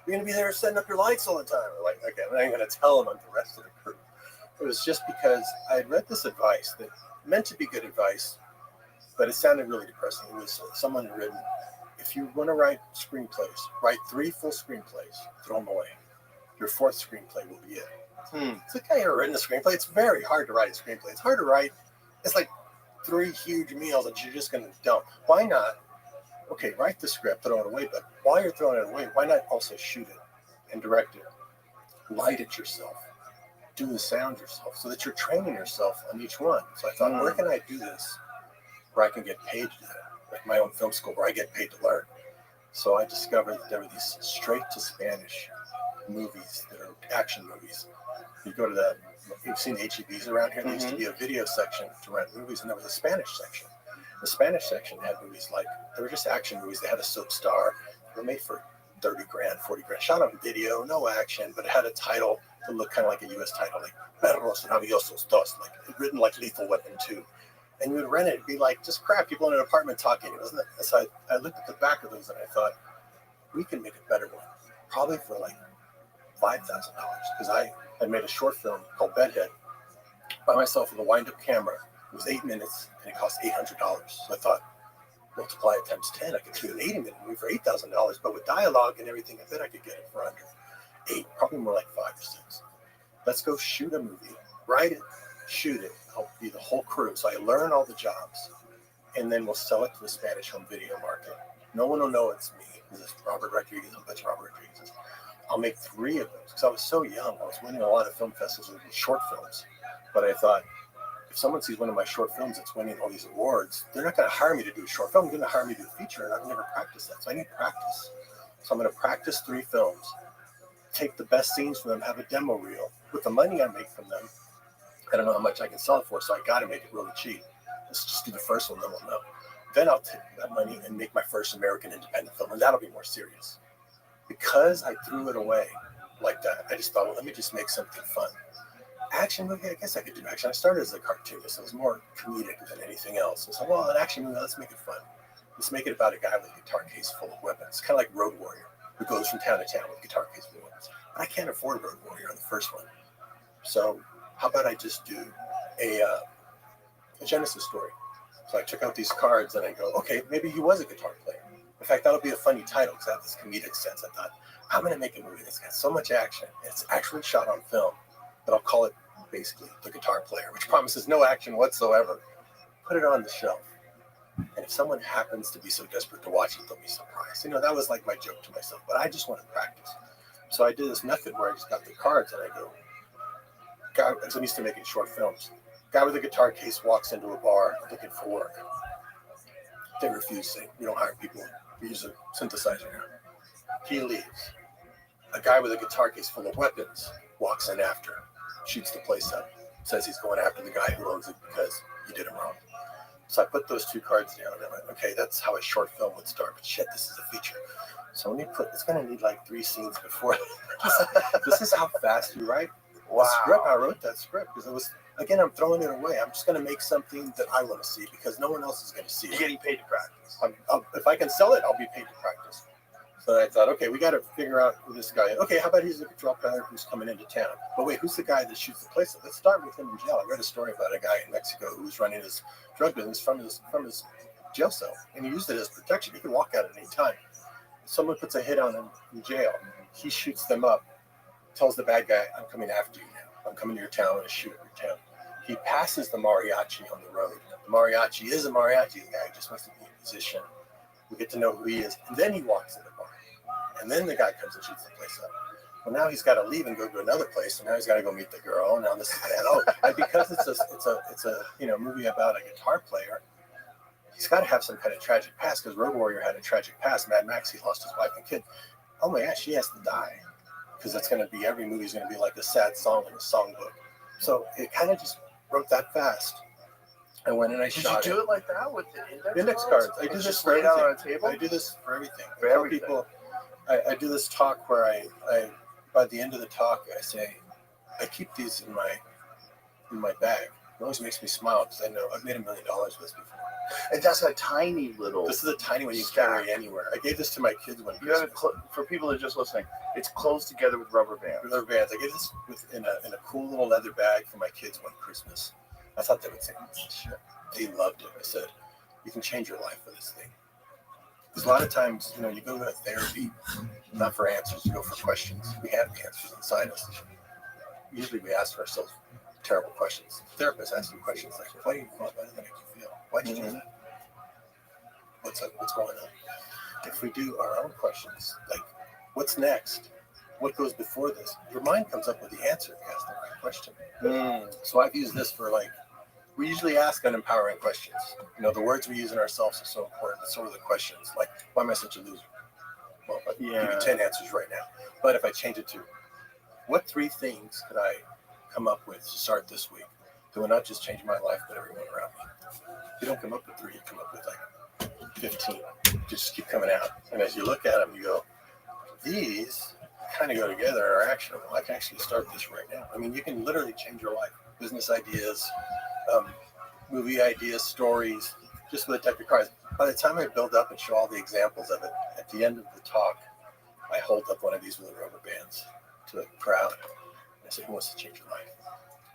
You're going to be there setting up your lights all the time. I'm like, okay, I'm not going to tell him I'm the rest of the crew. It was just because I had read this advice that meant to be good advice, but it sounded really depressing. It was someone had written, if you want to write screenplays, write 3 full screenplays, throw them away. Your 4th screenplay will be it. It's like, I ever written a screenplay. It's very hard to write a screenplay. It's hard to write. It's like 3 huge meals that you're just going to dump. Why not? Okay, write the script, throw it away. But while you're throwing it away, why not also shoot it and direct it? Light it yourself. Do the sound yourself so that you're training yourself on each one. So I thought, where can I do this where I can get paid to do it? Like my own film school where I get paid to learn. So I discovered that there were these straight to Spanish movies that are action movies. You go to you've seen HEBs around here. There used to be a video section to rent movies, and there was a Spanish section. The Spanish section had movies like, they were just action movies. They had a soap star. They were made for 30 grand, 40 grand. Shot on video, no action, but it had a title that looked kind of like a U.S. title, like Perros Rabiosos 2, like written like Lethal Weapon 2. And you would rent it, it'd be like just crap, people in an apartment talking. It wasn't it? So I looked at the back of those and I thought, we can make a better one. Probably for like $5,000. Because I had made a short film called Bedhead by myself with a wind-up camera. It was 8 minutes and it cost $800. So I thought, multiply it times 10, I could shoot an 80-minute movie for $8,000. But with dialogue and everything, I bet I could get it for under 8, probably more like 5 or 6. Let's go shoot a movie, write it, shoot it. I'll be the whole crew. So I learn all the jobs, and then we'll sell it to the Spanish home video market. No one will know it's me. This is Robert Rodriguez. I'll bet you Robert Rodriguez. I'll make 3 of those because I was so young. I was winning a lot of film festivals with short films. But I thought, if someone sees one of my short films that's winning all these awards, they're not going to hire me to do a short film. They're going to hire me to do a feature, and I've never practiced that. So I need practice. So I'm going to practice 3 films, take the best scenes from them, have a demo reel. With the money I make from them, I don't know how much I can sell it for, so I got to make it really cheap. Let's just do the first one, then we'll know. Then I'll take that money and make my first American independent film, and that'll be more serious. Because I threw it away like that, I just thought, well, let me just make something fun. Action movie, I guess I could do action. I started as a cartoonist. It was more comedic than anything else. I said, well, an action movie, let's make it fun. Let's make it about a guy with a guitar case full of weapons. Kind of like Road Warrior, who goes from town to town with a guitar case full of weapons. But I can't afford Road Warrior on the first one. So how about I just do a Genesis story? So I took out these cards and I go, okay, maybe he was a guitar player. In fact, that'll be a funny title because I have this comedic sense. I thought, I'm going to make a movie that's got so much action. It's actually shot on film, but I'll call it basically The Guitar Player, which promises no action whatsoever. Put it on the shelf. And if someone happens to be so desperate to watch it, they'll be surprised. That was like my joke to myself, but I just want to practice. So I did this method where I just got the cards and I go, guy, because I'm used to making short films. Guy with a guitar case walks into a bar looking for work. They refuse, saying, we don't hire people, we use a synthesizer now. He leaves. A guy with a guitar case full of weapons walks in after, shoots the place up, says he's going after the guy who owns it because he did him wrong. So I put those 2 cards down and I went, okay, that's how a short film would start, but shit, this is a feature. So it's going to need like 3 scenes before. This is how fast you write. Wow. The script, I wrote that script because it was, again, I'm throwing it away. I'm just going to make something that I want to see because no one else is going to see it. You're getting paid to practice. If I can sell it, I'll be paid to practice. But I thought, okay, we got to figure out who this guy is. Okay, how about he's a drug dealer who's coming into town? But wait, who's the guy that shoots the place up? Let's start with him in jail. I read a story about a guy in Mexico who was running his drug business from his jail cell, and he used it as protection. He could walk out at any time. Someone puts a hit on him in jail. He shoots them up, tells the bad guy, I'm coming after you now. I'm coming to your town. I'm going to shoot up your town. He passes the mariachi on the road. The mariachi is a mariachi. The guy just wants to be a musician. We get to know who he is. And then he walks in the bar. And then the guy comes and shoots the place up. Well, now he's got to leave and go to another place. And now he's got to go meet the girl. Now this is bad. Oh, and because it's a movie about a guitar player, he's got to have some kind of tragic past, because Road Warrior had a tragic past. Mad Max, he lost his wife and kid. Oh my gosh, he has to die, because that's going to be, every movie's going to be like a sad song in a songbook. So it kind of just wrote that fast. I went and I shot it. Did you do it like that with the index cards? I do It's this just for laid out everything. on a table? I do this for everything. For I tell everything. people, I do this talk where I by the end of the talk, I say, I keep these in my bag. It always makes me smile, because I know I've made $1 million with this before. And that's a tiny little. This is a tiny one you stack. carry anywhere. I gave this to my kids one You have Christmas. it for people that are just listening. It's closed together with rubber bands. Rubber bands. I gave this in a cool little leather bag for my kids one Christmas. I thought they would say, shit. They loved it. I said, you can change your life with this thing. Because a lot of times, you go to a therapy, not for answers, you go for questions. We have the answers inside us. Usually we ask ourselves terrible questions. Therapists ask you questions like, why do you feel better than you feel? Why did you do that? What's up? What's going on? If we do our own questions, like, what's next? What goes before this? Your mind comes up with the answer if you ask the right question. So I've used this for, like, we usually ask unempowering questions. The words we use in ourselves are so important. It's sort of the questions, like, why am I such a loser? Well, I'll give you 10 answers right now. But if I change it to, what 3 things could I come up with to start this week that will not just change my life, but everyone around me? You don't come up with 3, you come up with like 15. Just keep coming out. And as you look at them, you go, these kind of go together, are actionable. I can actually start this right now. I mean, you can literally change your life. Business ideas, movie ideas, stories, just with a deck of cards. By the time I build up and show all the examples of it, at the end of the talk, I hold up one of these with rubber bands to the crowd. I say, who wants to change your life?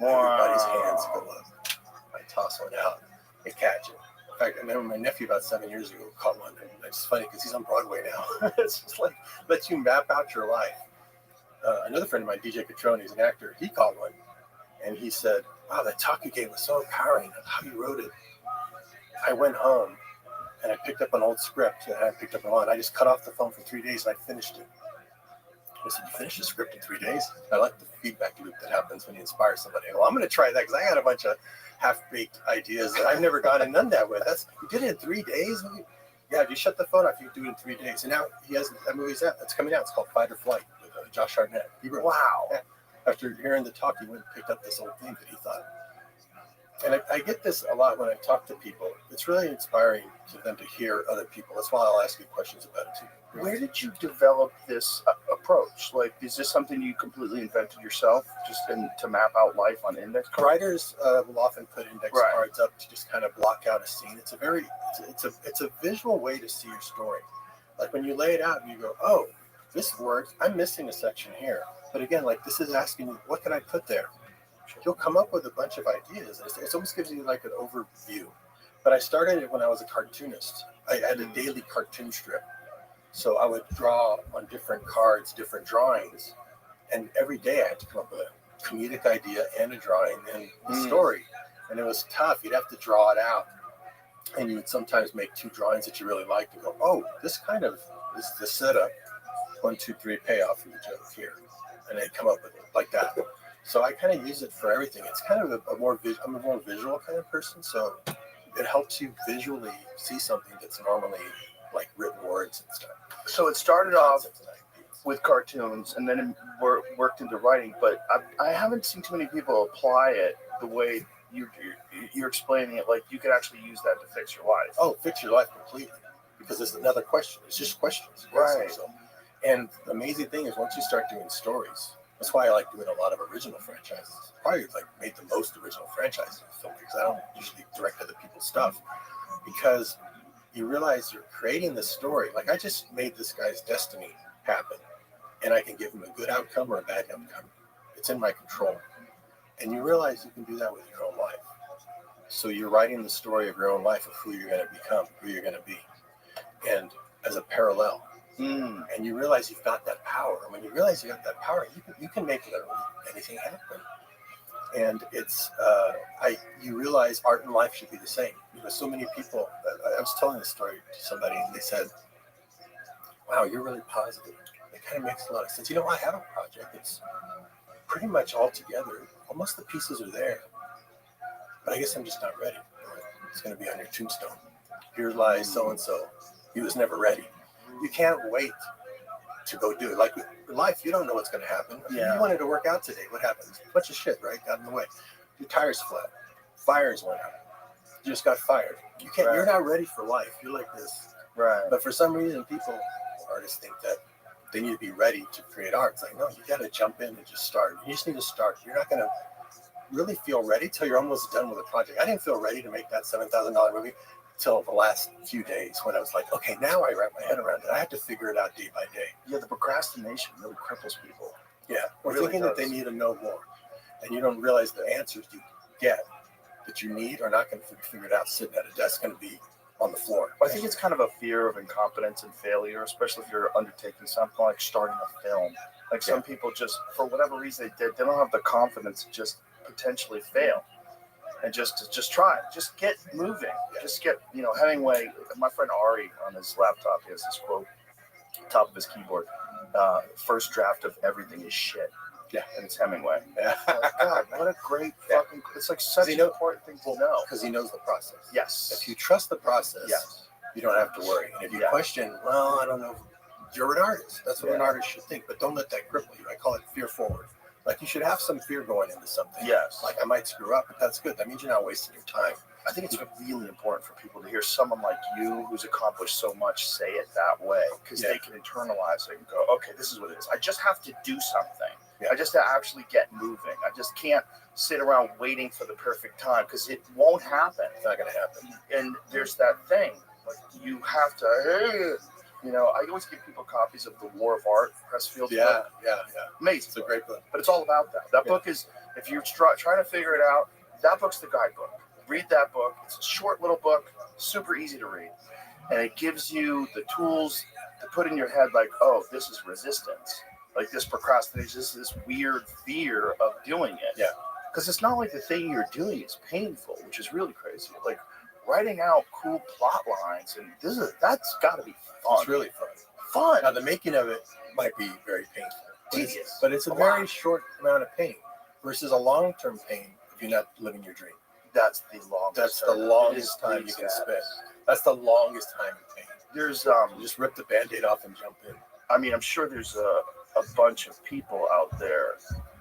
Everybody's hands go up. I toss one out. They catch it. In fact, I remember my nephew about 7 years ago caught one. And it's funny because he's on Broadway now. It's just like, lets you map out your life. Another friend of mine, DJ Catrone, he's an actor. He caught one. And he said, wow, that talk you gave was so empowering. How you wrote it. I went home and I picked up an old script and I picked up a line. I just cut off the phone for 3 days and I finished it. I said, you finished the script in 3 days? I like the feedback loop that happens when you inspire somebody. Well, I'm going to try that because I got a bunch of half-baked ideas that I've never gone and done that with. You did it in 3 days? Yeah, if you shut the phone off, you do it in 3 days. And now he has that movie's out. It's coming out. It's called Fight or Flight with Josh Hartnett. He wrote, wow. Yeah. After hearing the talk, he went and picked up this old thing that he thought. And I get this a lot when I talk to people. It's really inspiring to them to hear other people. That's why I'll ask you questions about it too. Where did you develop this approach? Like, is this something you completely invented yourself, just to map out life on index cards? Writers will often put index cards up to just kind of block out a scene. It's a visual way to see your story. Like when you lay it out and you go, oh, this works. I'm missing a section here. But again, like this is asking you, what can I put there? You'll come up with a bunch of ideas. It almost gives you like an overview. But I started it when I was a cartoonist. I had a daily cartoon strip. So I would draw on different cards, different drawings. And every day I had to come up with a comedic idea and a drawing and a story. And it was tough. You'd have to draw it out. And you would sometimes make 2 drawings that you really liked and go, oh, this kind of is the setup. 1, 2, 3, payoff for the joke here. And they'd come up with it like that. So I kind of use it for everything. It's kind of I'm a more visual kind of person. So it helps you visually see something that's normally like written words and stuff. So it started off with cartoons and then it worked into writing, but I haven't seen too many people apply it the way you're explaining it. Like you could actually use that to fix your life. Oh, fix your life completely. Because it's another question. It's just questions. Right. So, and the amazing thing is once you start doing stories, that's why I like doing a lot of original franchises. Probably like made the most original franchises in film because I don't usually direct other people's stuff. Because you realize you're creating the story. Like I just made this guy's destiny happen, and I can give him a good outcome or a bad outcome. It's in my control. And you realize you can do that with your own life. So you're writing the story of your own life of who you're going to become, who you're going to be, and as a parallel. And you realize you've got that power. And when you realize you got that power, you can make literally anything happen. And it's you realize art and life should be the same. Because so many people, I was telling this story to somebody, and they said, "Wow, you're really positive." It kind of makes a lot of sense. You know, I have a project. It's pretty much all together. Almost the pieces are there. But I guess I'm just not ready. It's going to be on your tombstone. Here lies so-and-so. He was never ready. You can't wait to go do it. Like with life, you don't know what's going to happen. Yeah. You wanted to work out today. What happens? A bunch of shit, right? Got in the way. Your tires flat. Fires went out. You just got fired. You can't. Right. You're not ready for life. You're like this. Right. But for some reason, artists think that they need to be ready to create art. It's like, no, you got to jump in and just start. You just need to start. You're not going to really feel ready till you're almost done with a project. I didn't feel ready to make that $7,000 movie till the last few days when I was like, okay, now I wrap my head around it. I have to figure it out day by day. Yeah, the procrastination really cripples people. Yeah, or Really thinking does. that they need to know more. And you don't realize the answers you get that you need are not going to be figured out sitting at a desk, going to be on the floor. I think it's kind of a fear of incompetence and failure, especially if you're undertaking something like starting a film. Like some people just, for whatever reason, they don't have the confidence to just potentially fail. And just try it. Just get moving. Just get, Hemingway, my friend Ari on his laptop, he has this quote, top of his keyboard, first draft of everything is shit. Yeah. And it's Hemingway. Yeah. God, what a great fucking, it's like such an important thing to know. Because he knows the process. Yes. If you trust the process, Yes. you don't have to worry. And if you question, well, I don't know, you're an artist. That's what an artist should think. But don't let that cripple you. I call it fear forward. Like you should have some fear going into something. Yes. Like I might screw up, but that's good. That means you're not wasting your time. I think it's really important for people to hear someone like you who's accomplished so much say it that way, because they can internalize it and go, okay, this is what it is. I just have to do something. I just have to actually get moving. I just can't sit around waiting for the perfect time, because it won't happen. It's not going to happen. And there's that thing. Like you have to, I always give people copies of The War of Art, Pressfield's book. Yeah. Amazing. It's a great book. But it's all about that. That book is, if you're trying to figure it out, that book's the guidebook. Read that book. It's a short little book, super easy to read. And it gives you the tools to put in your head like, oh, this is resistance. Like this procrastination, this weird fear of doing it. Yeah. Because it's not like the thing you're doing is painful, which is really crazy. Like writing out cool plot lines, and that's got to be fun. It's really fun. Fun. Now, the making of it might be very painful. Tedious. But it's a very short amount of pain versus a long-term pain if you're not living your dream. That's the longest. That's the longest time you can spend. That's the longest time in pain. There's You just rip the Band-Aid off and jump in. I mean, I'm sure there's a bunch of people out there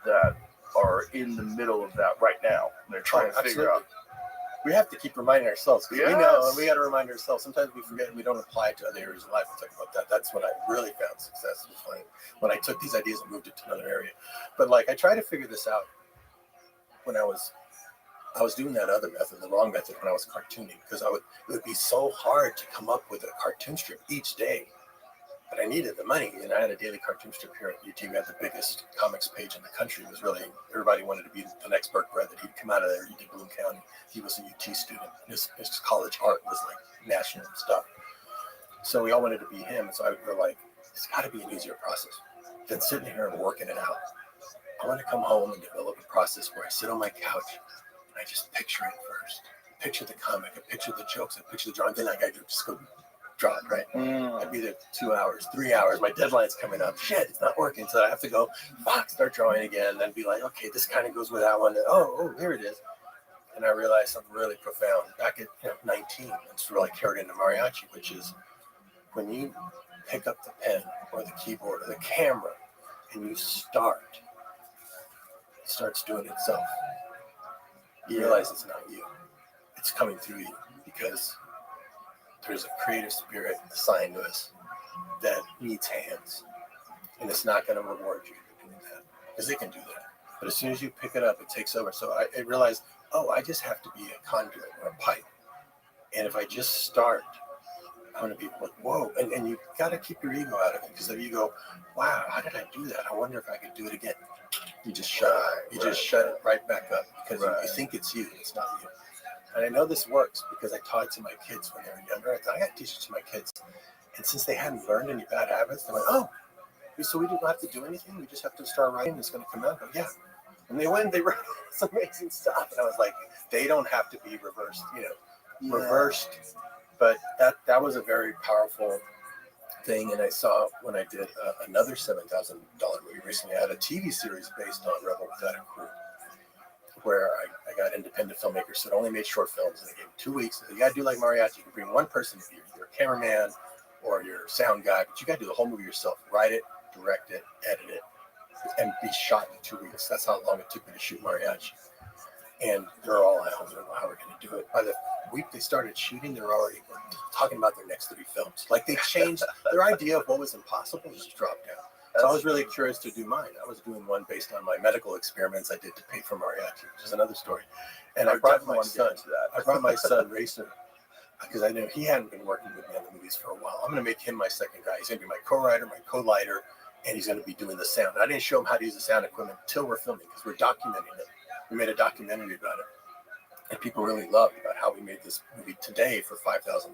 that are in the middle of that right now. They're trying to figure out. We have to keep reminding ourselves, because we know, Yes. and we got to remind ourselves. Sometimes we forget and we don't apply it to other areas of life. We'll talk about that. That's when I really found success, was when I took these ideas and moved it to another area. But like, I tried to figure this out when I was doing that other method, the wrong method, when I was cartooning, because it would be so hard to come up with a cartoon strip each day. But I needed the money, and I had a daily cartoon strip here at UT. We had the biggest comics page in the country. It was really, everybody wanted to be the next Burke Brett, that he'd come out of there. He did Bloom County. He was a UT student. His college art was like national stuff. So we all wanted to be him. And so we were like, it's got to be an easier process than sitting here and working it out. I want to come home and develop a process where I sit on my couch and I just picture it first. Picture the comic, I picture the jokes, I picture the drawing. Then I got to just go draw it, right? I'd be there 2 hours, 3 hours. My deadline's coming up. Shit, it's not working. So I have to go, start drawing again. Then be like, okay, this kind of goes with that one. Oh, here it is. And I realized something really profound. Back at 19, it's really carried into mariachi, which is when you pick up the pen or the keyboard or the camera and you start, it starts doing itself. You realize it's not you. It's coming through you, because there's a creative spirit assigned to us that needs hands. And it's not going to reward you for doing that, because they can do that. But as soon as you pick it up, it takes over. So I realized, I just have to be a conduit or a pipe. And if I just start, I want to be like, whoa. And you got to keep your ego out of it, because if you go, wow, how did I do that? I wonder if I could do it again. You just shut it. You just shut it right back up, because you think it's you, and it's not you. And I know this works because I taught it to my kids when they were younger. I thought, I got to teach it to my kids. And since they hadn't learned any bad habits, they went, oh, so we don't have to do anything? We just have to start writing, it's going to come out? I go, yeah. And they went, they wrote some amazing stuff. And I was like, they don't have to be reversed, reversed. But that was a very powerful thing. And I saw when I did another $7,000 movie recently, I had a TV series based on Rebel Without a Crew, where I got independent filmmakers that only made short films, and they gave them 2 weeks. You got to do like mariachi. You can bring one person, either a cameraman or your sound guy, but you got to do the whole movie yourself. Write it, direct it, edit it, and be shot in 2 weeks. That's how long it took me to shoot mariachi. And they're all, I don't know how we're going to do it. By the week they started shooting, they're already talking about their next 3 films. Like, they changed their idea of what was impossible, just dropped down. So I was really curious to do mine. I was doing one based on my medical experiments I did to pay for mariachi, which is another story. And I brought my son to that. I brought my son, Racer, because I knew he hadn't been working with me on the movies for a while. I'm going to make him my second guy. He's going to be my co-writer, my co-lighter, and he's going to be doing the sound. I didn't show him how to use the sound equipment until we're filming, because we're documenting it. We made a documentary about it, and people really loved about how we made this movie today for $5,000.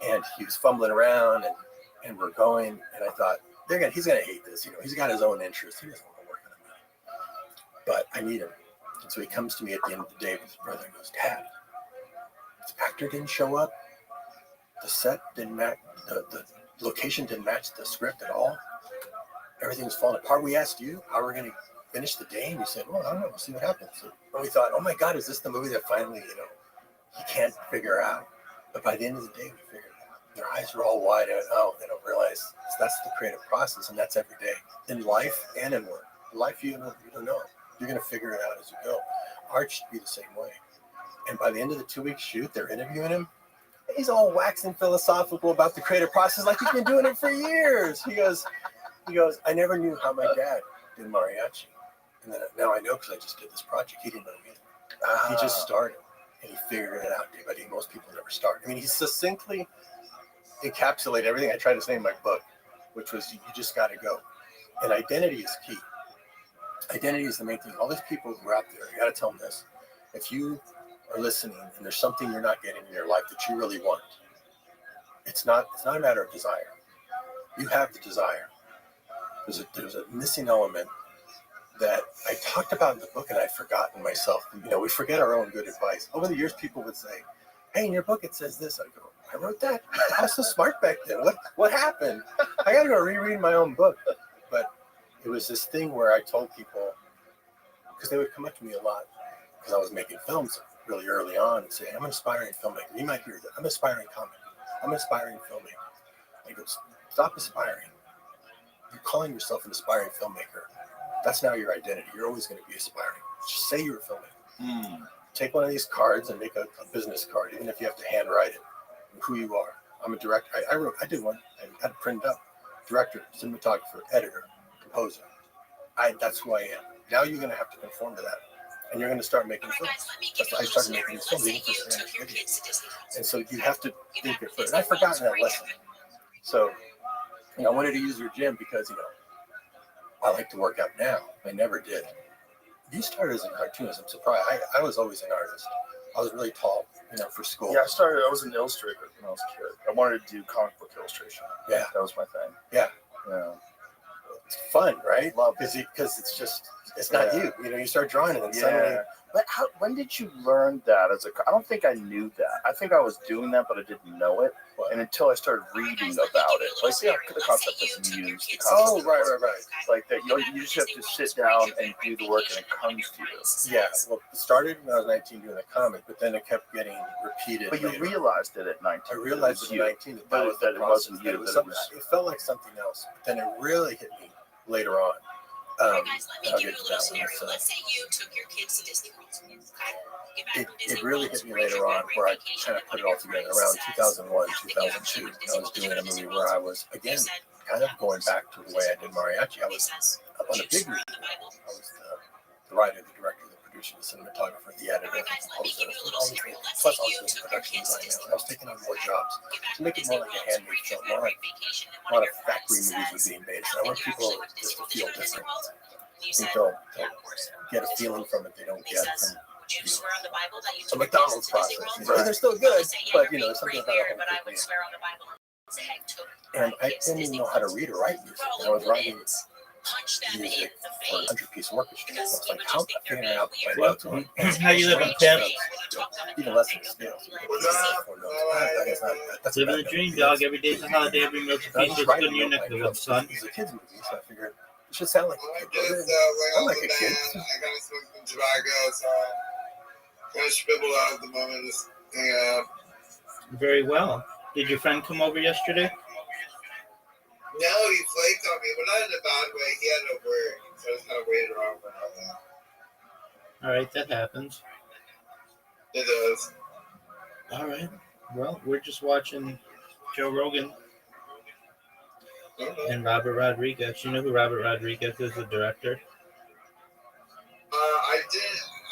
And he was fumbling around, and we're going, and I thought, he's going to hate this. He's got his own interests. He doesn't want to work on it. But I need him. And so he comes to me at the end of the day with his brother and goes, Dad, the actor didn't show up. The set didn't match. The location didn't match the script at all. Everything's falling apart. We asked you how we're going to finish the day, and you said, well, I don't know. We'll see what happens. And we thought, oh, my God, is this the movie that finally, he can't figure out? But by the end of the day, we figured it out. Their eyes are all wide out. They don't realize that's the creative process, and that's every day in life and in work. In life, you don't know. You're going to figure it out as you go. Art should be the same way. And by the end of the 2-week shoot, they're interviewing him. He's all waxing philosophical about the creative process, like he's been doing it for years. He goes, I never knew how my dad did mariachi. And then now I know, because I just did this project. He didn't know either. He just started, and he figured it out day by day. Most people never start. I mean, he succinctly encapsulated everything I tried to say in my book, which was you just got to go. And identity is key. Identity is the main thing. All these people who are out there, you got to tell them this. If you are listening and there's something you're not getting in your life that you really want, it's not a matter of desire. You have the desire. There's a missing element that I talked about in the book, and I'd forgotten myself. We forget our own good advice. Over the years, people would say, hey, in your book it says this. I go, I wrote that? I was so smart back then. What happened? I got to go reread my own book. But it was this thing where I told people, because they would come up to me a lot, because I was making films really early on, and say, I'm an aspiring filmmaker. You might hear that. I'm an aspiring comic. I'm an aspiring filmmaker. I go, stop aspiring. You're calling yourself an aspiring filmmaker. That's now your identity. You're always going to be aspiring. Just say you're a filmmaker. Take one of these cards and make a business card, even if you have to handwrite it, who you are. I'm a director. I did one. I had it printed up. Director, cinematographer, editor, composer. That's who I am. Now you're going to have to conform to that. And you're going to start making films. That's why I started making films. And so you have to think it first. And I've forgotten that lesson. So, I wanted to use your gym because, I like to work out now. I never did. You started as a cartoonist. I'm surprised. I was always an artist. I was really tall, for school. Yeah, I was an illustrator when I was a kid. I wanted to do comic book illustration. Yeah. That was my thing. Yeah. Yeah. It's fun, right? Love it. Because it's not you. You start drawing it and suddenly. But when did you learn that? I don't think I knew that. I think I was doing that, but I didn't know it. And until I started reading about it, like the concept is used. Oh, right. Like that, you just have to sit down and do the work, and it comes to you. Yeah. Well, it started when I was 19 doing a comic, but then it kept getting repeated. But you realized it at 19. I realized at 19 that it wasn't you. It felt like something else. But then it really hit me later on. Guys, let me give you a little scenario. Let's say you took your kids to Disney World. It really hit me later on, where I kind of put it all together around 2001, 2002. I was doing a movie where I was, again, kind of going back to the way I did mariachi. I was up on a big movie. I was the writer, the director, the producer, the cinematographer, the editor, the composer, all these things, plus also the production design now. And I was taking on more jobs to make it more like a handmade film, more like a lot of factory movies were being made. So I want people just to feel different. I think they'll get a feeling from it they don't get from a McDonald's process. They're still good, but there's something about a home cooked meal. And I didn't even know how to read or write music. And I was writing music for a 100-piece orchestra. So I was like, how am I figuring out my notes? How you living, Pimp? Even less than scales. Living the dream, dog. Every day's a holiday. Every meal's a feast. What's good in your neck of the son? It's a kid's movie, so I figured it should sound like a kid. I'm like a kid. I gotta smoke some tobacco, so kind of spibble out at the moment. Just hang out. Very well. Did your friend come over yesterday? No, he flaked on me, but not in a bad way. He had no work, so I just kind of waited around for him. All right, that happens. It does. All right. Well, we're just watching Joe Rogan and Robert Rodriguez. You know who Robert Rodriguez is, the director? I did.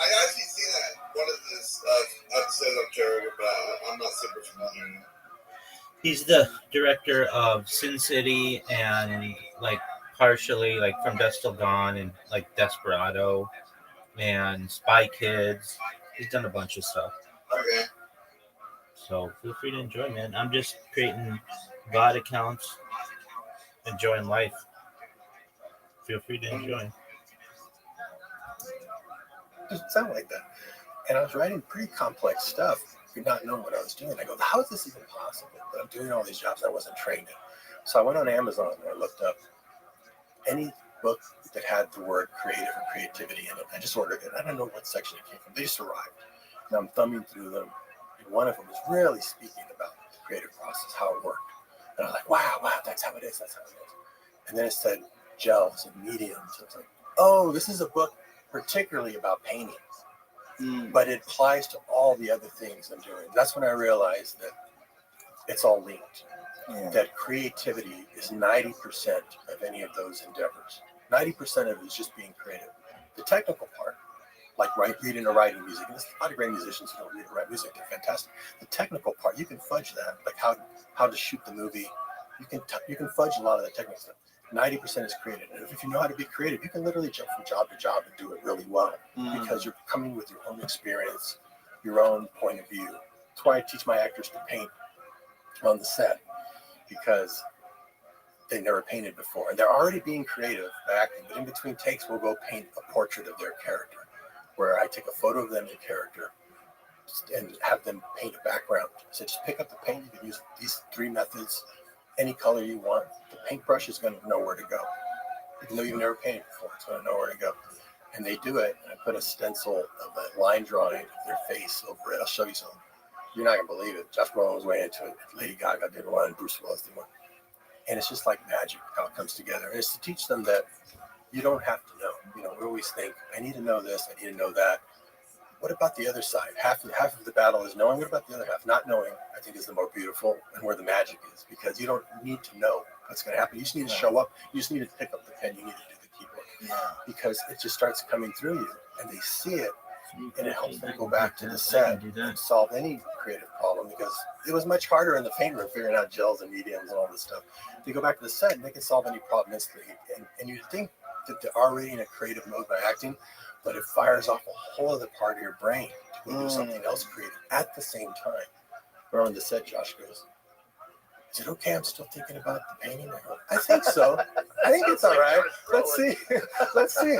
I actually seen that one of this episodes of Joe Rogan, but I'm not super familiar. He's the director of Sin City and partially From Dusk Till Dawn and Desperado and Spy Kids. He's done a bunch of stuff. Okay. So feel free to enjoy, man. I'm just creating VOD accounts, enjoying life. Feel free to enjoy. It doesn't sound like that. And I was writing pretty complex stuff, not knowing what I was doing. I go, how is this even possible? But I'm doing all these jobs I wasn't trained in. So I went on Amazon and I looked up any book that had the word creative or creativity in it. I just ordered it. I don't know what section it came from. They just arrived. And I'm thumbing through them. And one of them was really speaking about the creative process, how it worked. And I was like, wow, that's how it is. That's how it is. And then it said gels and mediums. I was like, oh, this is a book particularly about painting. But it applies to all the other things I'm doing. That's when I realized that it's all linked. Yeah. That creativity is 90% of any of those endeavors. 90% of it is just being creative. The technical part, like reading or writing music, and there's a lot of great musicians who don't read or write music, they're fantastic. The technical part, you can fudge that, like how to shoot the movie. You can fudge a lot of the technical stuff. 90% is creative. And if you know how to be creative, you can literally jump from job to job and do it really well because you're coming with your own experience, your own point of view. That's why I teach my actors to paint on the set because they never painted before. And they're already being creative by acting, but in between takes, we'll go paint a portrait of their character where I take a photo of them in character and have them paint a background. So just pick up the paint. You can use these 3 methods. Any color you want, the paintbrush is going to know where to go. Even though you've never painted before, it's going to know where to go. And they do it, and I put a stencil of a line drawing of their face over it. I'll show you something. You're not going to believe it. Jeff Brolin was way into it. Lady Gaga did one, and Bruce Willis did one. And it's just like magic, how it comes together. And it's to teach them that you don't have to know. We always think, I need to know this, I need to know that. What about the other side? Half of the battle is knowing. What about the other half? Not knowing, I think, is the more beautiful and where the magic is because you don't need to know what's going to happen. You just need to show up. You just need to pick up the pen. You need to do the keyboard because it just starts coming through you and they see it and it helps them go back to the set and solve any creative problem because it was much harder in the paint room figuring out gels and mediums and all this stuff. They go back to the set and they can solve any problem instantly. And you think that they're already in a creative mode by acting, but it fires off a whole other part of your brain to go do something else creative at the same time. We're on the set, Josh goes, is it okay I'm still thinking about the painting? I go, I think so. I think it's all right. Let's see. Let's see.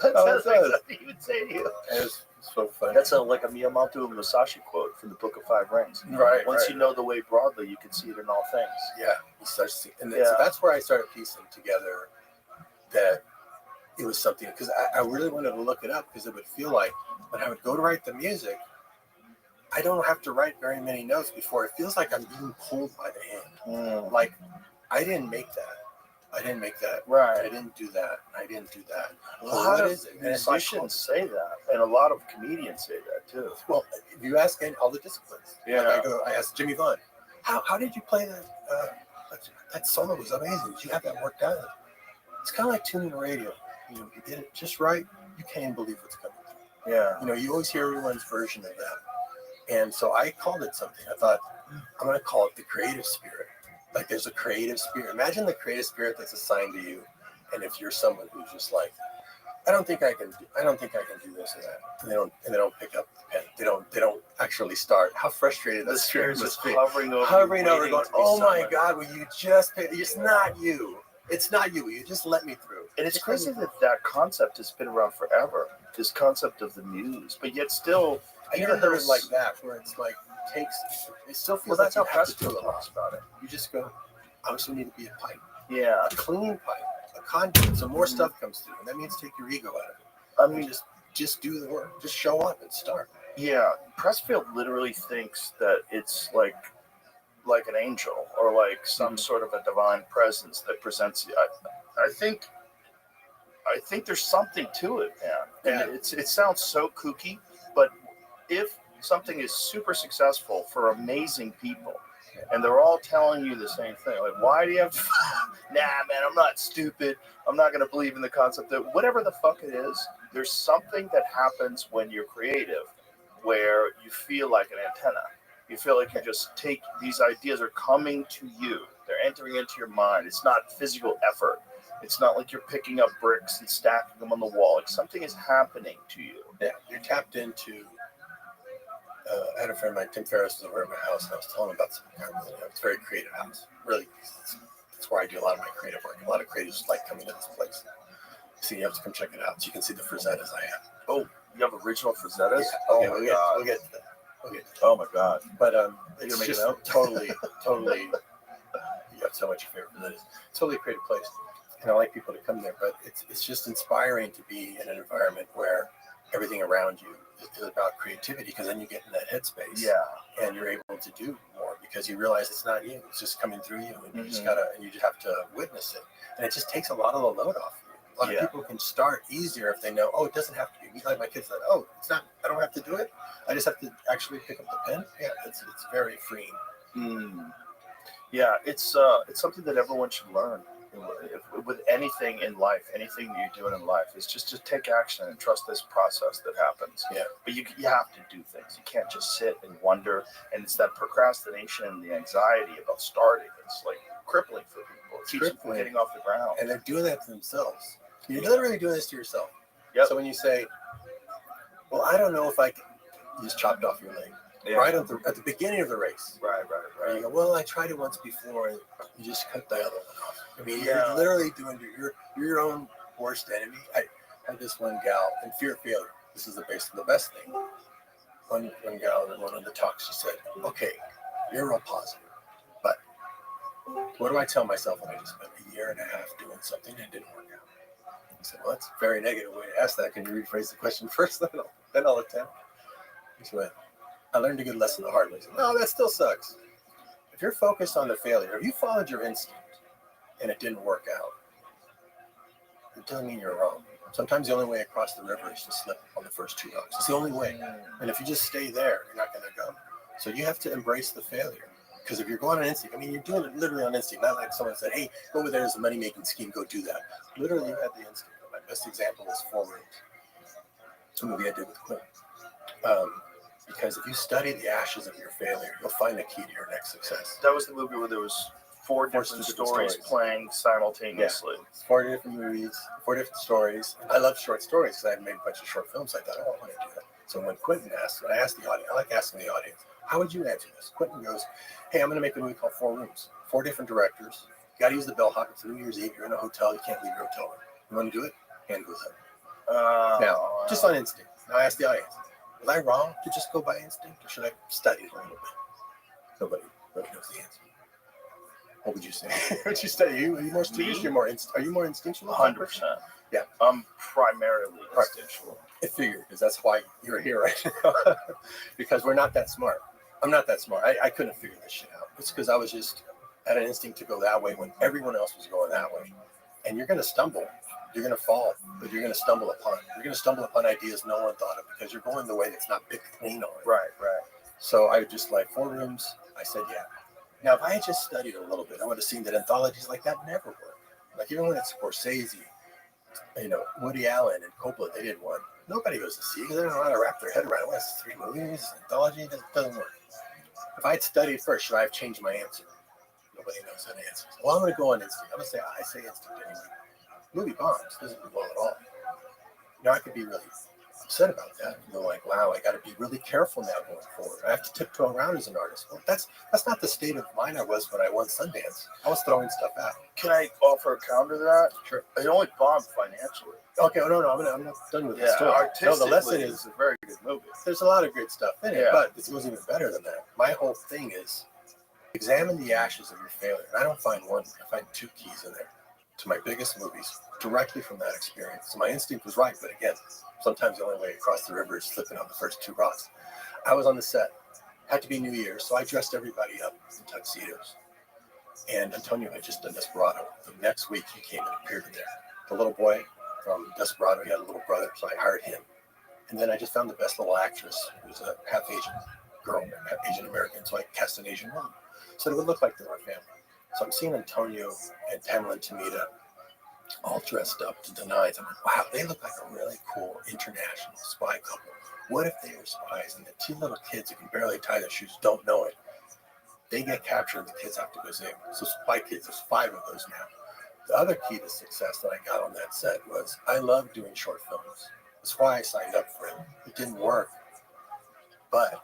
That sounds like something he would say to you. It's so funny. That's like a Miyamoto Musashi quote from the Book of Five Rings. Right. Once you know the way broadly, you can see it in all things. Yeah. He starts to, and so that's where I started piecing together that it was something, because I really wanted to look it up because it would feel like when I would go to write the music, I don't have to write very many notes before it feels like I'm being pulled by the hand. Like, I didn't make that. I didn't make that. Right. I didn't do that. I didn't do that. A lot of musicians say that, and a lot of comedians say that too. Well, if you ask all the disciplines, I asked Jimmy Vaughn, how did you play that? That solo was amazing. Did you have that worked out? It's kind of like tuning the radio. You did it just right. You can't even believe what's coming through. You know, you always hear everyone's version of that. And so I called it something. I thought, I'm going to call it the creative spirit. Like there's a creative spirit. Imagine the creative spirit that's assigned to you. And if you're someone who's just like, I don't think I can do this and that. And they don't pick up the pen. They don't actually start. How frustrated that spirit must be. Hovering over, going, oh my God, will you just pick? It's not you. It's not you. You just let me through. And it's crazy that concept has been around forever. This concept of the muse, but yet still, I never heard it like that, where it's like it still feels like you have to do a lot about it. You just go, I also need to be a pipe. Yeah, a clean pipe, a conduit, so more stuff comes through, and that means take your ego out of it. I mean, just do the work, just show up and start. Yeah, Pressfield literally thinks that it's like an angel or like some sort of a divine presence that presents you. I think there's something to it, man. And it sounds so kooky, but if something is super successful for amazing people, and they're all telling you the same thing, like, why do you have to? Nah, man, I'm not stupid. I'm not going to believe in the concept that whatever the fuck it is, there's something that happens when you're creative where you feel like an antenna. You feel like you just take these ideas are coming to you. They're entering into your mind. It's not physical effort. It's not like you're picking up bricks and stacking them on the wall. Like something is happening to you. Yeah, you're tapped into. I had a friend of mine, Tim Ferriss, was over at my house, and I was telling him about something. It's a very creative house. Really, that's where I do a lot of my creative work. A lot of creatives like coming to this place. So you have to come check it out. So you can see the frisettas I have. Oh, you have original frisettas? Yeah. Oh Okay, my we'll god. get to that. Oh my god. But You're it's making just it out? totally. You have so much your favorite frisettas. Totally a creative place, and I like people to come there. But it's just inspiring to be in an environment where everything around you is about creativity, because then you get in that headspace. Yeah. And you're able to do more because you realize it's not you; it's just coming through you, and you just have to witness it. And it just takes a lot of the load off you. A lot of people can start easier if they know, oh, it doesn't have to be. Like my kids said, oh, it's not. I don't have to do it. I just have to actually pick up the pen. Yeah, it's very freeing. Yeah, it's something that everyone should learn with anything in life, anything that you're doing in life. Is just to take action and trust this process that happens. Yeah. But you have to do things. You can't just sit and wonder. And it's that procrastination and the anxiety about starting. It's like crippling for people. It keeps them from getting off the ground. And they're doing that to themselves. You're literally doing this to yourself. Yep. So when you say, well, I don't know if I can, you just chopped off your leg. Yeah. Right at the beginning of the race. Right. You go, well, I tried it once before, and you just cut the other one off. I mean, you're literally doing you're your own worst enemy. I had this one gal in fear of failure. This is the best thing. One gal in one of the talks, she said, okay, you're real positive, but what do I tell myself when I just spent a year and a half doing something that didn't work out? I said, well, that's a very negative way to ask that. Can you rephrase the question first? Then I'll attempt. She went, I learned a good lesson the hard way. Said, no, that still sucks. If you're focused on the failure, if you followed your instinct and it didn't work out, it doesn't mean you're wrong. Sometimes the only way across the river is to slip on the first two rocks. It's the only way. And if you just stay there, you're not going to go. So you have to embrace the failure. Because if you're going on instinct, I mean, you're doing it literally on instinct. Not like someone said, hey, go over there, there's a money-making scheme, go do that. Literally, you had the instinct. My best example is 4 Rooms. It's a movie I did with Quinn. Because if you study the ashes of your failure, you'll find the key to your next success. That was the movie where there was 4 different stories playing simultaneously. Yeah. 4 different movies, 4 different stories. I love short stories because I had made a bunch of short films. I thought, oh, I want to do that. So when Quentin asked, I asked the audience, I like asking the audience, how would you answer this? Quentin goes, hey, I'm going to make a movie called 4 Rooms. 4 different directors. You got to use the bellhop. It's New Year's Eve. You're in a hotel. You can't leave your hotel room. You want to do it? Hand goes up. Now, just on instinct. Now I asked the audience, was I wrong to just go by instinct, or should I study it a little bit? Nobody knows the answer. What would you say? Would you study? Are you more studious? Are you more instinctual? 100%. Yeah. I'm primarily instinctual. I figured, because that's why you're here right now. Because we're not that smart. I'm not that smart. I couldn't figure this shit out. It's because I was just had an instinct to go that way when everyone else was going that way. And you're going to stumble. You're going to fall, but you're going to stumble upon. You're going to stumble upon ideas no one thought of because you're going the way that's not big clean on. Right. So I just like 4 Rooms. I said, yeah. Now, if I had just studied a little bit, I would have seen that anthologies like that never work. Like even when it's Scorsese, Woody Allen and Coppola, they did one. nobody goes to see because they don't know how to wrap their head around it. What's 3 movies? Anthology? It doesn't work. If I had studied first, should I have changed my answer? Nobody knows that answer. Well, I'm going to go on instinct. I'm going to say, I say instinct anyway. Movie bombs. Doesn't do well at all. I could be really upset about that. Like, wow, I got to be really careful now going forward. I have to tiptoe around as an artist. Well, that's not the state of mind I was when I won Sundance. I was throwing stuff out. Can I offer a counter to that? Sure. It only bombed financially. Okay, no, I'm not done with the story. No, the lesson is a very good movie. There's a lot of great stuff in it, but it goes even better than that. My whole thing is examine the ashes of your failure. And I don't find one. I find 2 keys in there to my biggest movies directly from that experience. So my instinct was right, but again, sometimes the only way across the river is slipping on the first 2 rocks. I was on the set. Had to be New Year's, so I dressed everybody up in tuxedos. And Antonio had just done Desperado. The next week, he came and appeared in there. The little boy from Desperado, he had a little brother, so I hired him. And then I just found the best little actress, who was a half Asian girl, half Asian American, so I cast an Asian mom. So it would look like they were a family. So I'm seeing Antonio and Pamela and Tamita all dressed up to the nines. I'm like, wow, they look like a really cool international spy couple. What if they were spies and the 2 little kids who can barely tie their shoes don't know it? They get captured and the kids have to go save them. So Spy Kids, there's 5 of those now. The other key to success that I got on that set was I love doing short films. That's why I signed up for it. It didn't work, but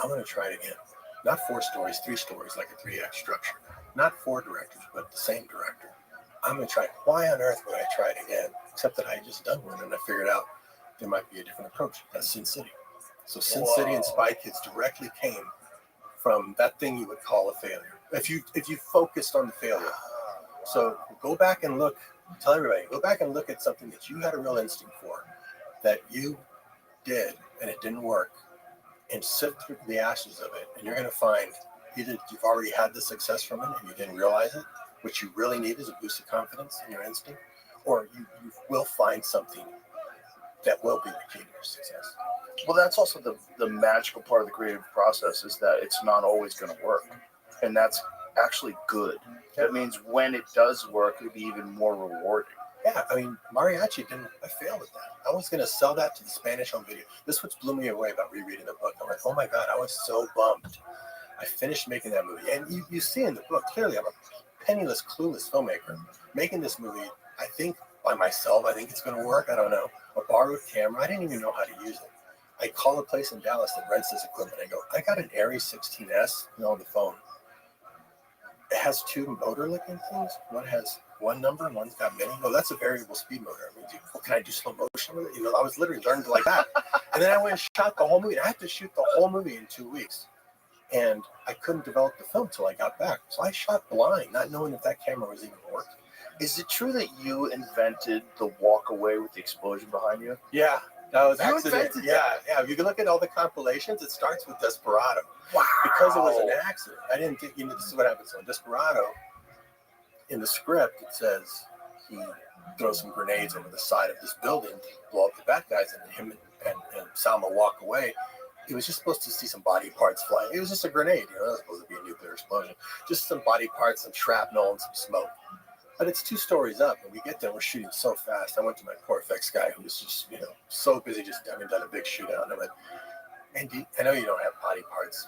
I'm going to try it again. Not 4 stories, 3 stories, like a 3-act structure. Not 4 directors, but the same director. I'm going to try it. Why on earth would I try it again? Except that I had just done one and I figured out there might be a different approach. That's Sin City. So Sin City and Spy Kids directly came from that thing you would call a failure. If you focused on the failure. So go back and look, tell everybody, go back and look at something that you had a real instinct for, that you did and it didn't work, and sift through the ashes of it, and you're going to find either you've already had the success from it and you didn't realize it, which you really need is a boost of confidence in your instinct, or you will find something that will be the key to your success. Well, that's also the magical part of the creative process is that it's not always going to work. And that's actually good. That means when it does work, it'll be even more rewarding. Yeah, I mean, mariachi I failed at that. I was going to sell that to the Spanish home video. This what blew me away about rereading the book. I'm like, oh my God, I was so bummed. I finished making that movie. And you see in the book, clearly I'm a penniless, clueless filmmaker making this movie, I think, by myself. I think it's going to work. I don't know. A borrowed camera. I didn't even know how to use it. I call a place in Dallas that rents this equipment. I go, I got an Aries 16S on the phone. It has 2 motor-looking things. One has 1 number and one's got many. No, that's a variable speed motor. I mean, can I do slow motion with it? I was literally learning like that. And then I went and shot the whole movie. I had to shoot the whole movie in 2 weeks. And I couldn't develop the film till I got back. So I shot blind, not knowing if that camera was even working. Is it true that you invented the walk away with the explosion behind you? Yeah, that was You accident. invented Yeah, that? yeah. If you can look at all the compilations, it starts with Desperado. Wow. Because it was an accident. I didn't think, this is what happens. So in Desperado, in the script, it says he throws some grenades over the side of this building to blow up the bad guys, and him and Salma walk away. He was just supposed to see some body parts flying. It was just a grenade, it was supposed to be a nuclear explosion. Just some body parts, some shrapnel, and some smoke. But it's 2 stories up, and we get there, we're shooting so fast. I went to my poor effects guy who was just, so busy just having done a big shootout. And I went, and I know you don't have body parts,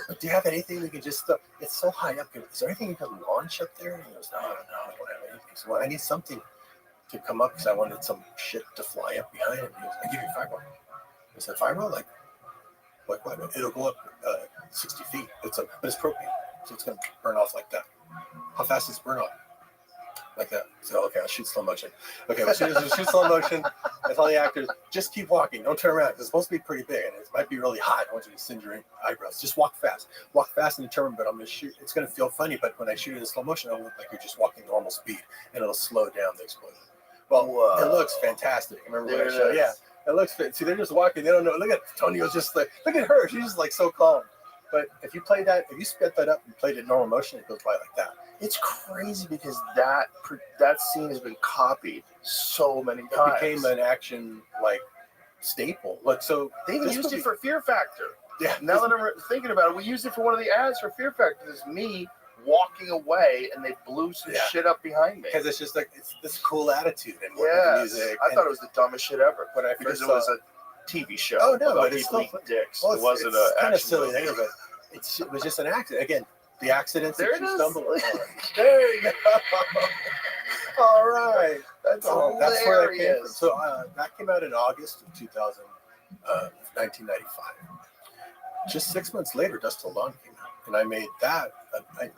but do you have anything we can just, it's so high up. Is there anything you can launch up there? And he goes, no, I don't have anything. So I need something to come up because I wanted some shit to fly up behind him. He goes, I give you fibro. I said, fibro? Like what? It'll go up 60 feet. But it's propane, so it's going to burn off like that. How fast does it burn off? Like that. So, okay, I'll shoot slow motion. Okay, we'll shoot slow motion. I tell the actors, just keep walking. Don't turn around. It's supposed to be pretty big, and it might be really hot. I want you to singe your eyebrows. Just walk fast. Walk fast and determined, but I'm going to shoot. It's going to feel funny, but when I shoot it in slow motion, it'll look like you're just walking normal speed, and it'll slow down the explosion. Well, It looks fantastic. Remember what I showed? Yeah, it looks fit. See, they're just walking. They don't know. Look at Tonio's just like, look at her. She's just like so calm. But if you play that, if you sped that up and played it in normal motion, it goes by like that. It's crazy because that scene has been copied so many times. It became an action staple. So they even used it for Fear Factor. Yeah. Now that I'm thinking about it, we used it for one of the ads for Fear Factor. This is me walking away, and they blew some shit up behind me. Because it's just like it's this cool attitude and with Yeah, music. I thought it was the dumbest shit ever. When I because first it was saw- a TV show. Oh no, about but it's people still eating dicks. Well, it wasn't it's a kind of action silly movie. there, but it was just an accident. Again, the accidents There that it you is. stumble upon. There you go. All right, that's where that came from. hilarious. So that came out in August of 1995. Just 6 months later, Dust Till Dawn came out, and I made that.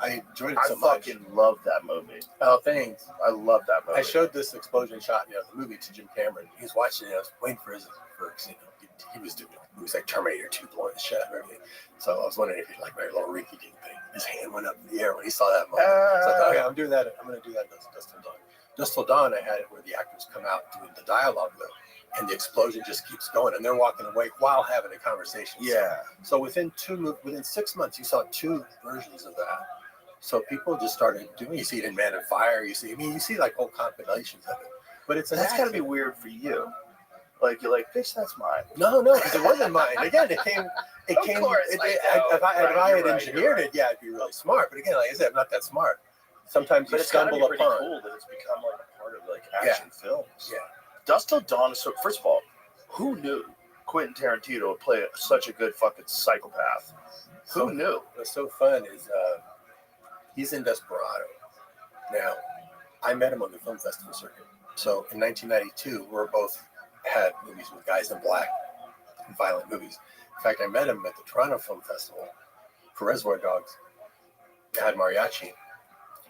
I enjoyed it so much. I fucking love that movie. Oh, thanks. I love that movie. I showed this explosion shot, the movie to Jim Cameron. He was watching it. I was waiting for he was doing movies like Terminator 2, blowing the shit out of everything. So I was wondering if he'd like my little rinky dink thing. His hand went up in the air when he saw that moment. So I thought, okay, I'm doing that. I'm going to do that. Dust Till Dawn. Dust Till Dawn, I had it where the actors come out doing the dialogue though, and the explosion just keeps going, and they're walking away while having a conversation. Yeah. So within 6 months, you saw 2 versions of that. So people just started doing. You see it in Man and Fire. You see like whole compilations of it. But That's got to be weird for you. Like you're like, bitch, that's mine. No, because it wasn't mine. Again, it came. Of course, If right, I had you're engineered it, I'd be really smart. But again, like I said, I'm not that smart. Sometimes you But it's gotta be stumble pretty upon. cool that it's become like a part of like action films. Yeah. Dust Till Dawn is so. First of all, who knew Quentin Tarantino would play such a good fucking psychopath? Who knew? What's so fun is he's in Desperado. Now, I met him on the film festival circuit. So in 1992, we both had movies with guys in black and violent movies. In fact, I met him at the Toronto Film Festival for Reservoir Dogs. I had mariachi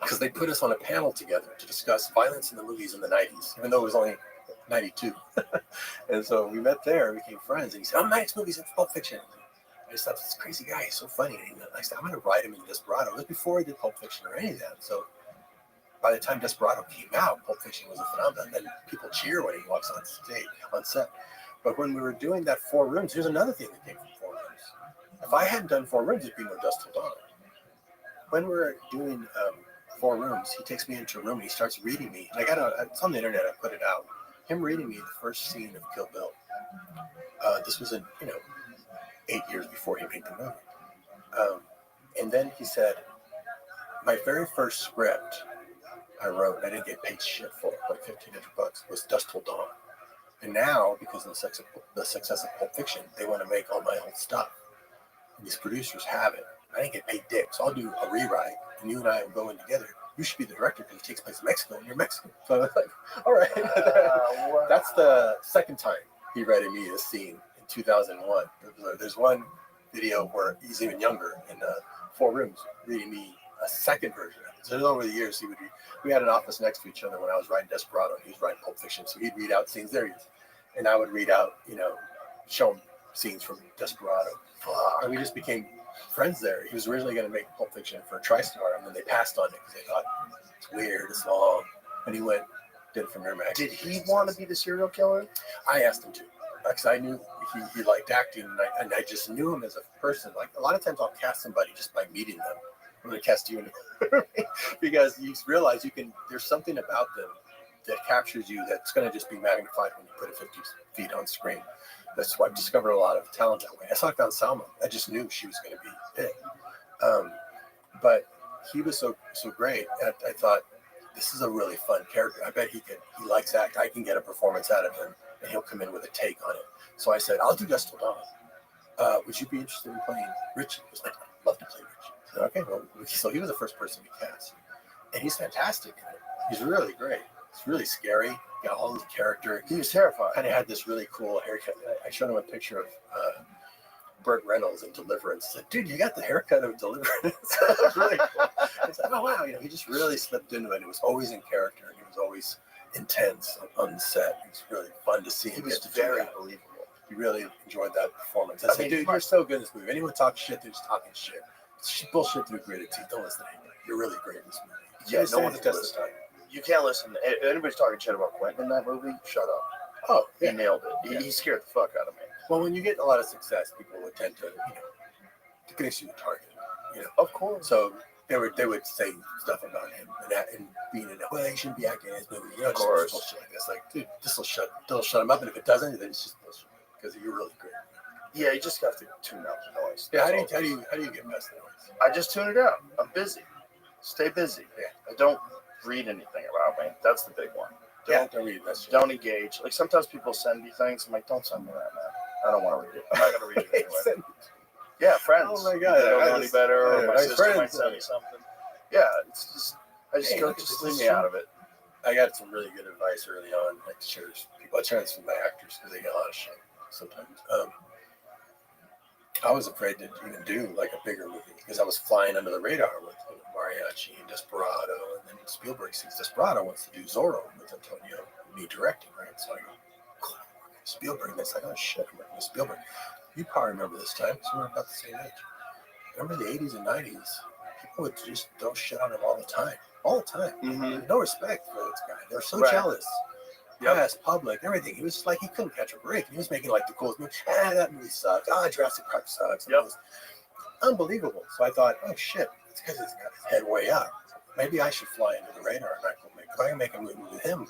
because they put us on a panel together to discuss violence in the movies in the 90s, even though it was only 92. And so we met there, we became friends, and he said, my next movie's in Pulp Fiction. I just thought, this crazy guy, he's so funny. And I said, I'm going to write him in Desperado. It was before I did Pulp Fiction or any of that. So by the time Desperado came out, Pulp Fiction was a phenomenon. And people cheer when he walks on stage, on set. But when we were doing that 4 Rooms, here's another thing that came from 4 Rooms. If I hadn't done 4 Rooms, it'd be no Dust Till Dawn. When we're doing 4 Rooms, he takes me into a room and he starts reading me. And it's on the internet, I put it out. Him reading me the first scene of Kill Bill. This was in, 8 years before he made the movie. And then he said, my very first script I wrote, I didn't get paid shit for, like $1,500, was Dust Till Dawn. And now, because of the success of Pulp Fiction, they want to make all my old stuff. And these producers have it. I didn't get paid dick, so I'll do a rewrite, and you and I will go in together. You should be the director because it takes place in Mexico, and you're Mexican. So I was like, all right. Wow. That's the second time he read me a scene in 2001. There's one video where he's even younger in 4 Rooms, reading me a second version of it. So over the years, we had an office next to each other when I was writing Desperado, and he was writing Pulp Fiction. So he'd read out scenes there, and I would read out, show him scenes from Desperado. And we just became friends there. He was originally going to make Pulp Fiction for TriStar, and then they passed on it because they thought it's weird, it's long. And he went, did it for Miramax. Did he want to be the serial killer? I asked him to, because I knew he liked acting, and I just knew him as a person. Like a lot of times, I'll cast somebody just by meeting them. I'm going to cast you in because you realize there's something about them that captures you that's going to just be magnified when you put it 50 feet on screen. That's why I've discovered a lot of talent that way. That's how I found Salma. I just knew she was going to be big. But he was so great. I thought, this is a really fun character. I bet he likes act. I can get a performance out of him, and he'll come in with a take on it. So I said, I'll do Dust Till Dawn. Would you be interested in playing Richie? He was like, I'd love to play Richie. I said, okay, well, so he was the first person we cast. And he's fantastic in it. He's really great. It's really scary. Got all his character. He was terrifying. Kind of had this really cool haircut. I showed him a picture of Burt Reynolds in Deliverance. I said, dude, you got the haircut of Deliverance. It was really cool. I said, oh, wow. He just really slipped into it. He was always in character. He was always intense on the set. It was really fun to see him. He was very believable. He really enjoyed that performance. I said, dude, you're so good in this movie. If anyone talks shit, they're just talking shit. It's bullshit through gritted teeth. Don't listen to anybody. You're really great in this movie. Yeah, no one's one can listen. You can't listen. If anybody's talking shit about Quentin in that movie, shut up. Oh, yeah. He nailed it. He scared the fuck out of me. Well, when you get a lot of success, people would tend to, to consider you a target. Of course. So they would say stuff about him and being in it. Well, he shouldn't be acting in his movie. Of course. Just bullshit like this. Like, dude, they'll shut him up, and if it doesn't, then it's just bullshit because you're really great. Yeah, you just have to tune out the noise. Yeah, how do you get past the noise? I just tune it out. I'm busy. Stay busy. Don't read anything about me. That's the big one. Don't read that shit. Don't engage. Like sometimes people send me things. I'm like, don't send me that, man. I don't want to read it. I'm not going to read it anyway. Yeah, friends. Oh my God. They don't know any better. Or yeah, my my sister friends might send me something. Yeah, it's just, I just go, just leave me out of it. I got some really good advice early on. Like, share people. I try this with my actors because they get a lot of shit sometimes. I was afraid to even do like a bigger movie because I was flying under the radar with Mariachi and Desperado, and then Spielberg sees Desperado, wants to do Zorro with Antonio, me directing, right? So I go, cool, I'm working with Spielberg. And it's like, oh shit, I'm working with Spielberg. You probably remember this time because we're about the same age. Remember the 80s and 90s? People would just throw shit on him all the time. All the time. Mm-hmm. No respect for this guy. They're so Right. jealous. Press, public, everything. He was just like, he couldn't catch a break. He was making like the coolest movie. That movie sucks. Jurassic Park sucks. And it was unbelievable. So I thought, oh shit, it's because he's got his head way up. Maybe I should fly into the radar and if I can make a movie with him,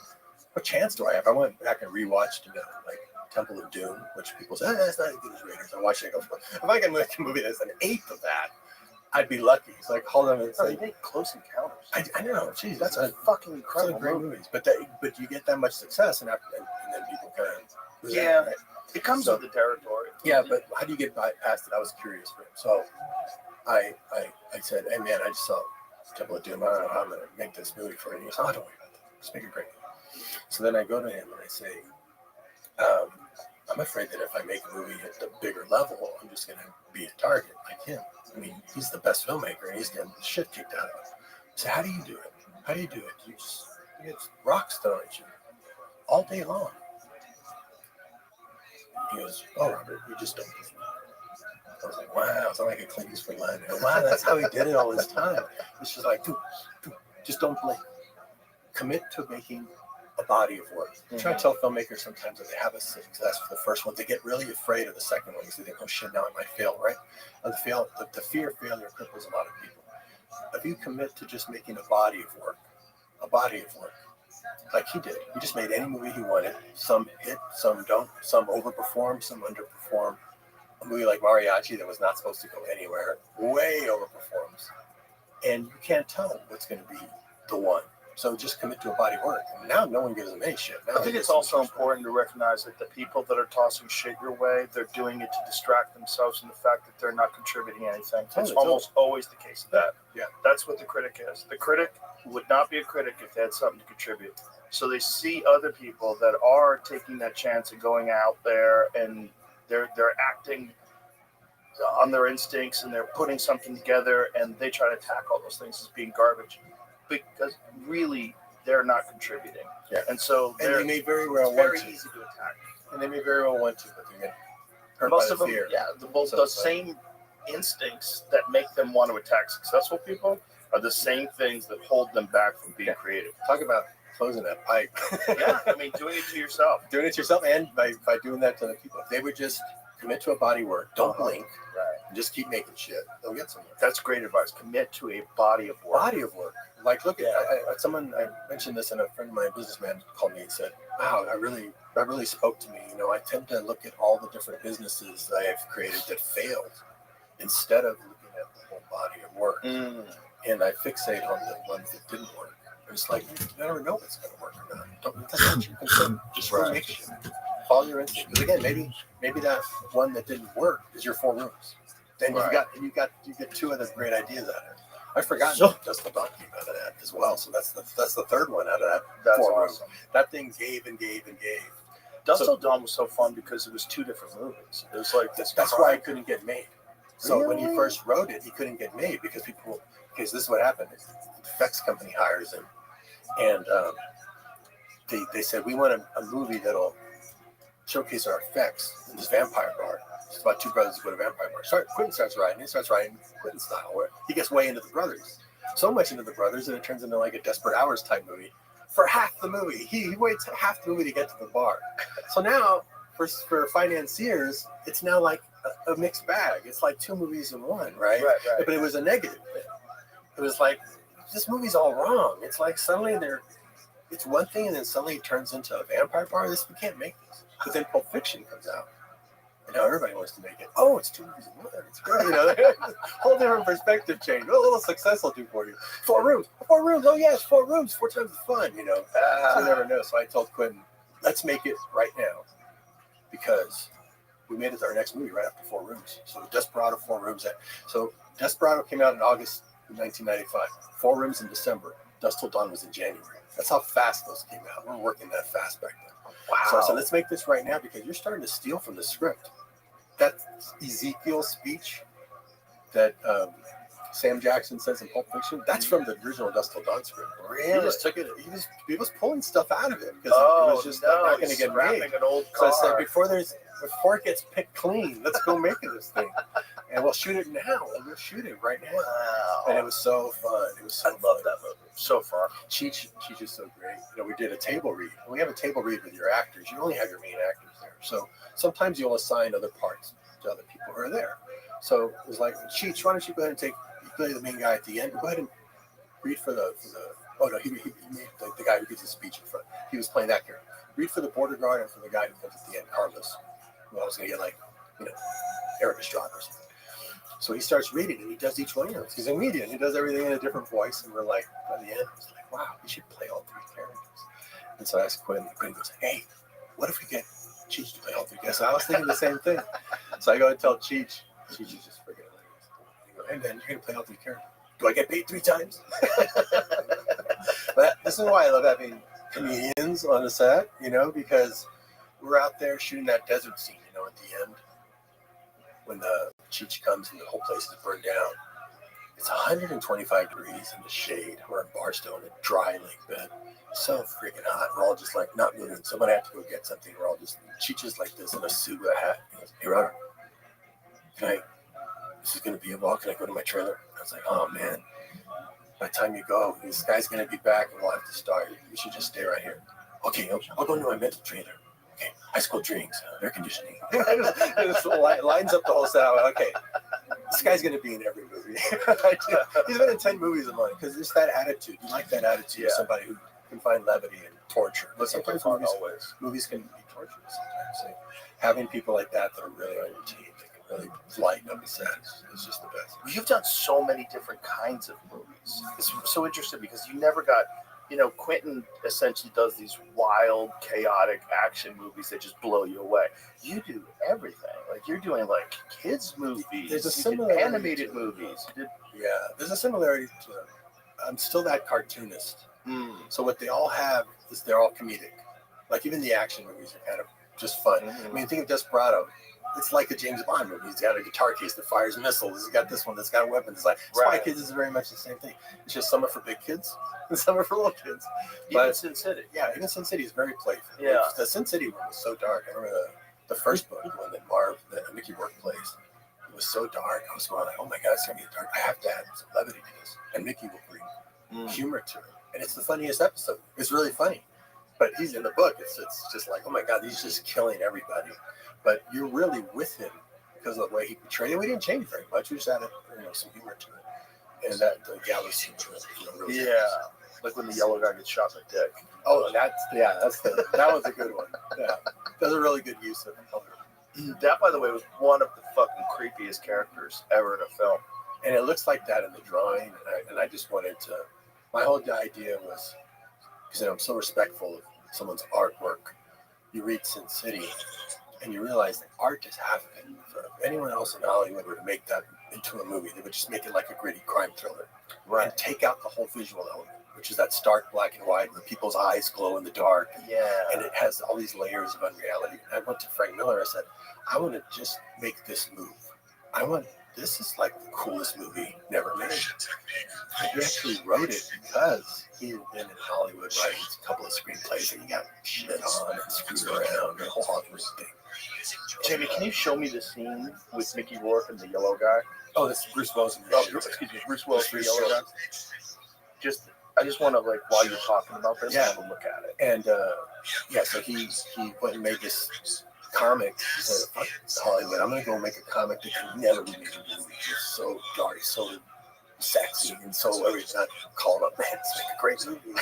what chance do I have? I went back and rewatched like Temple of Doom, which people say, that's not as good as Raiders. I watched it and go, if I can make a movie that's an eighth of that, I'd be lucky. It's like, hold on. It's No, like, you make Close Encounters. I know. Jeez, That's a a fucking incredible great movie. movies. But you get that much success, and then people kind of lose Yeah. that, right? It comes with the territory. Yeah, but how do you get past it? I was curious for him. So I said, hey man, I just saw Temple of Doom. I don't know how I'm gonna make this movie for you. And he goes, oh, don't worry about that. Just make it great. So then I go to him and I say, I'm afraid that if I make a movie at the bigger level, I'm just gonna be a target like him. I mean, he's the best filmmaker and he's getting the shit kicked out of him. So how do you do it? How do you do it? You get rocks thrown at you all day long. He goes, oh, Robert, you just don't believe me. I was like, wow, it's not like a Clint Eastwood line. I go, wow, that's how he did it all this time. It's just like, just don't blink. Commit to making a body of work. I try to tell filmmakers sometimes that they have a success for the first one. They get really afraid of the second one because they think, oh shit, now I might fail, right? And the fear of failure cripples a lot of people. If you commit to just making a body of work, like he did. He just made any movie he wanted. Some hit, some don't. Some overperform, some underperform. A movie like Mariachi that was not supposed to go anywhere way overperforms. And you can't tell what's going to be the one. So just commit to a body of work. And now no one gives them any shit. Now I think it's also important to recognize that the people that are tossing shit your way, they're doing it to distract themselves from the fact that they're not contributing anything. It's almost always the case of that. Yeah. That's what the critic is. The critic would not be a critic if they had something to contribute. So they see other people that are taking that chance of going out there and they're acting on their instincts and they're putting something together and they try to attack all those things as being garbage because really they're not contributing. Yeah. And so they may very well it's very want to. easy to attack. And they may very well want to, but they get hurt Most by of the them, fear. yeah, the same instincts that make them want to attack successful people are the same things that hold them back from being creative. Talk about closing that pipe. Yeah, I mean, doing it to yourself. Doing it to yourself and by doing that to other people. If they would just commit to a body work, don't blink, and just keep making shit, they'll get somewhere. That's great advice. Commit to a body of work. Body of work. Like, look at someone, I mentioned this, and a friend of mine, a businessman, called me and said, wow, that really spoke to me. You know, I tend to look at all the different businesses that I have created that failed instead of looking at the whole body of work. And I fixate on the ones that didn't work. It's like, you never know if it's going to work or not. That's not your concern. Just go make shit. Follow your instinct. Because again, maybe that one that didn't work is your 4 rooms. Then you get 2 other great ideas out of it. I forgot Dust Till Dawn came out of that as well. So that's the third one out of that 4 rooms. That thing gave and gave and gave. Dust Till Dawn was so fun because it was 2 different movies. It was like this. That's why it couldn't get made. So when he first wrote it, he couldn't get made because this is what happened. The effects company hires him. And they said, we want a movie that'll showcase our effects in this vampire bar. It's about 2 brothers who go to a vampire bar. Quentin starts writing. He starts writing Quentin style, where he gets way into the brothers. So much into the brothers that it turns into like a Desperate Hours type movie. For half the movie, he waits half the movie to get to the bar. So now, for financiers, it's now like a mixed bag. It's like 2 movies in one, right? Right. But it was a negative thing. It was like, this movie's all wrong. It's like suddenly it's one thing and then suddenly it turns into a vampire bar. We can't make this. But then Pulp Fiction comes out. And now everybody wants to make it. Oh, it's 2 movies in one. It's great. Whole different perspective change. What a little success will do for you. 4 rooms. 4 rooms. Oh, yes, 4 rooms. 4 times the fun, So you never know. So I told Quentin, let's make it right now. Because we made it our next movie right after 4 rooms. So Desperado, 4 rooms. So Desperado came out in August of 1995. 4 rooms in December. Dust Till Dawn was in January. That's how fast those came out. We were working that fast back then. Wow. So I said, let's make this right now because you're starting to steal from the script. That Ezekiel speech that Sam Jackson says in Pulp Fiction, that's from the original Dust Till Dawn script. Really? He just took it. He was pulling stuff out of it because it was just not going to get made. An old So I said, car. before it gets picked clean, let's go make this thing, and we'll shoot it now. We'll shoot it right now. Wow. And it was so fun. It was so I love that movie. So fun. Cheech is so great. We did a table read. When we have a table read with your actors, you only have your main actors there. So sometimes you'll assign other parts to other people who are there. So it was like, Cheech, why don't you go ahead and you play the main guy at the end. Go ahead and read for the oh no, he made the guy who gives the speech in front. He was playing that character. Read for the border guard and for the guy who comes at the end, Carlos. Well, I was gonna get Eric Estrada or something. So he starts reading and he does each one of those. He's a comedian. He does everything in a different voice. And we're like, by the end, it's like, wow, we should play all 3 characters. And so I asked Quinn, and Quinn goes, hey, what if we get Cheech to play all 3 characters? So I was thinking the same thing. So I go and tell Cheech. Cheech is just freaking hilarious. He goes, hey man, you're going to play all 3 characters. Do I get paid 3 times? But this is why I love having comedians on the set, because we're out there shooting that desert scene, at the end. When the Cheech comes and the whole place is burned down, it's 125 degrees in the shade. We're in Barstow in a dry lake bed. So freaking hot. We're all just like not moving. Somebody had to go get something. We're all just, Cheech is like this in a suit with a hat. He goes, hey, Robert, this is going to be a while. Can I go to my trailer? I was like, oh man, by the time you go, this guy's going to be back and we'll have to start. You should just stay right here. Okay, I'll go into my mental trailer. Okay, high school drinks, air conditioning. It lines up the whole set. Okay, this guy's going to be in every movie. He's been in 10 movies a month because it's that attitude. You like that attitude of somebody who can find levity and torture. But sometimes movies can be torturous sometimes. So having people like that are really on your team, that can really lighten up the set is just the best. You've done so many different kinds of movies. It's so interesting because you never got... Quentin essentially does these wild, chaotic action movies that just blow you away. You do everything. Like, you're doing, kids' movies. There's a similarity animated movies. There's a similarity to it. I'm still that cartoonist. So what they all have is they're all comedic. Like, even the action movies are kind of just fun. Mm-hmm. I mean, think of Desperado. It's like a James Bond movie. He's got a guitar case that fires missiles. He's got this one that's got a weapon. It's like Spy Kids is very much the same thing. It's just some are for big kids and some are for little kids. Even Sin City. Yeah, even Sin City is very playful. Yeah. The Sin City one was so dark. I remember the first book, the one that Mickey Rourke plays. It was so dark. I was going like, oh my God, it's going to be dark. I have to add some levity to this. And Mickey will bring humor to it. And it's the funniest episode. It's really funny. But he's in the book. It's just like, oh my God, he's just killing everybody. But you're really with him because of the way he portrayed it. We didn't change very much. We just added, some humor to it. And that the gallows scene was really Yeah, like when the yellow guy gets shot in the dick. Oh, that was a good one. Yeah, that was a really good use of color. That, by the way, was one of the fucking creepiest characters ever in a film. And it looks like that in the drawing. And I just wanted to. My whole idea was, because I'm so respectful of someone's artwork. You read Sin City. And you realize that art is half of it. If anyone else in Hollywood were to make that into a movie, they would just make it like a gritty crime thriller. Right. And take out the whole visual element, which is that stark black and white where people's eyes glow in the dark. Yeah. And it has all these layers of unreality. And I went to Frank Miller. I said, I want to just make this move. This is like the coolest movie never made. And he actually wrote it because he had been in Hollywood writing a couple of screenplays and he got shit on and screwed around and the whole Hollywood thing. Jamie, can you show me the scene with Mickey Rourke and the yellow guy? Oh, this is Bruce Willis. Excuse me, Bruce Willis and the yellow guy. I just want to, while you're talking about this, have a look at it. And so he went and made this comic. He said, fuck Hollywood, I'm going to go make a comic that can never be made into a movie. It's so dark, so sexy, and so everybody's not calling up, man, it's like a great movie.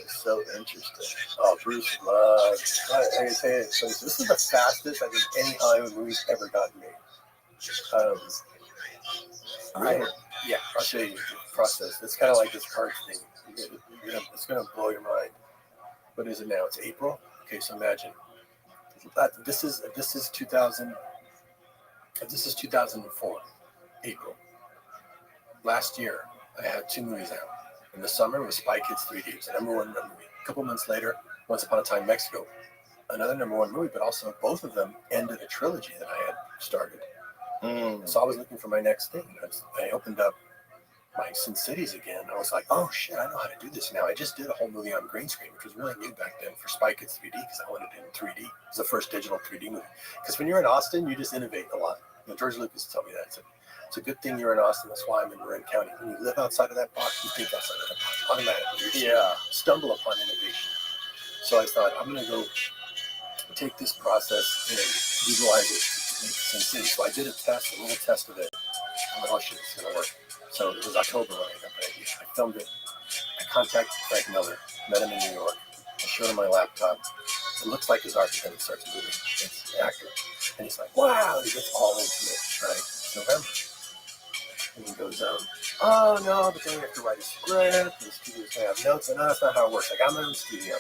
So interesting. Oh, Bruce loves. I can say it. So this is the fastest I think any Hollywood movie's ever gotten made. Yeah, I'll show you the process. It's kind of like this card thing. It's gonna blow your mind. What is it now? It's April. Okay, so imagine this is 2000. This is 2004, April. Last year, I had 2 movies out. In the summer, it was Spy Kids 3D. It was the #1 movie. A couple months later, Once Upon a Time, Mexico. Another #1 movie, but also both of them ended a trilogy that I had started. So I was looking for my next thing. I opened up my Sin Cities again. I was like, oh shit, I know how to do this now. I just did a whole movie on green screen, which was really new back then for Spy Kids 3D because I wanted it in 3D. It was the first digital 3D movie. Because when you're in Austin, you just innovate a lot. George Lucas told me that. It's a good thing you're in Austin. That's why I'm in Marin County. When you live outside of that box, you think outside of that box. Automatically, you stumble upon innovation. So I thought, I'm going to go take this process and utilize it in Sin City. So I did a little test of it. I'm like, oh shit, this is going to work. So it was October when I got that idea. I filmed it. I contacted Frank Miller, met him in New York. I showed him my laptop. It looks like his art, but then it starts moving. It's accurate. And he's like, wow, he gets all into it. Right? It's November. And he goes, oh no, but then we have to write a script. And the studio's going to have notes. And no, that's not how it works. Like, I'm in the studio.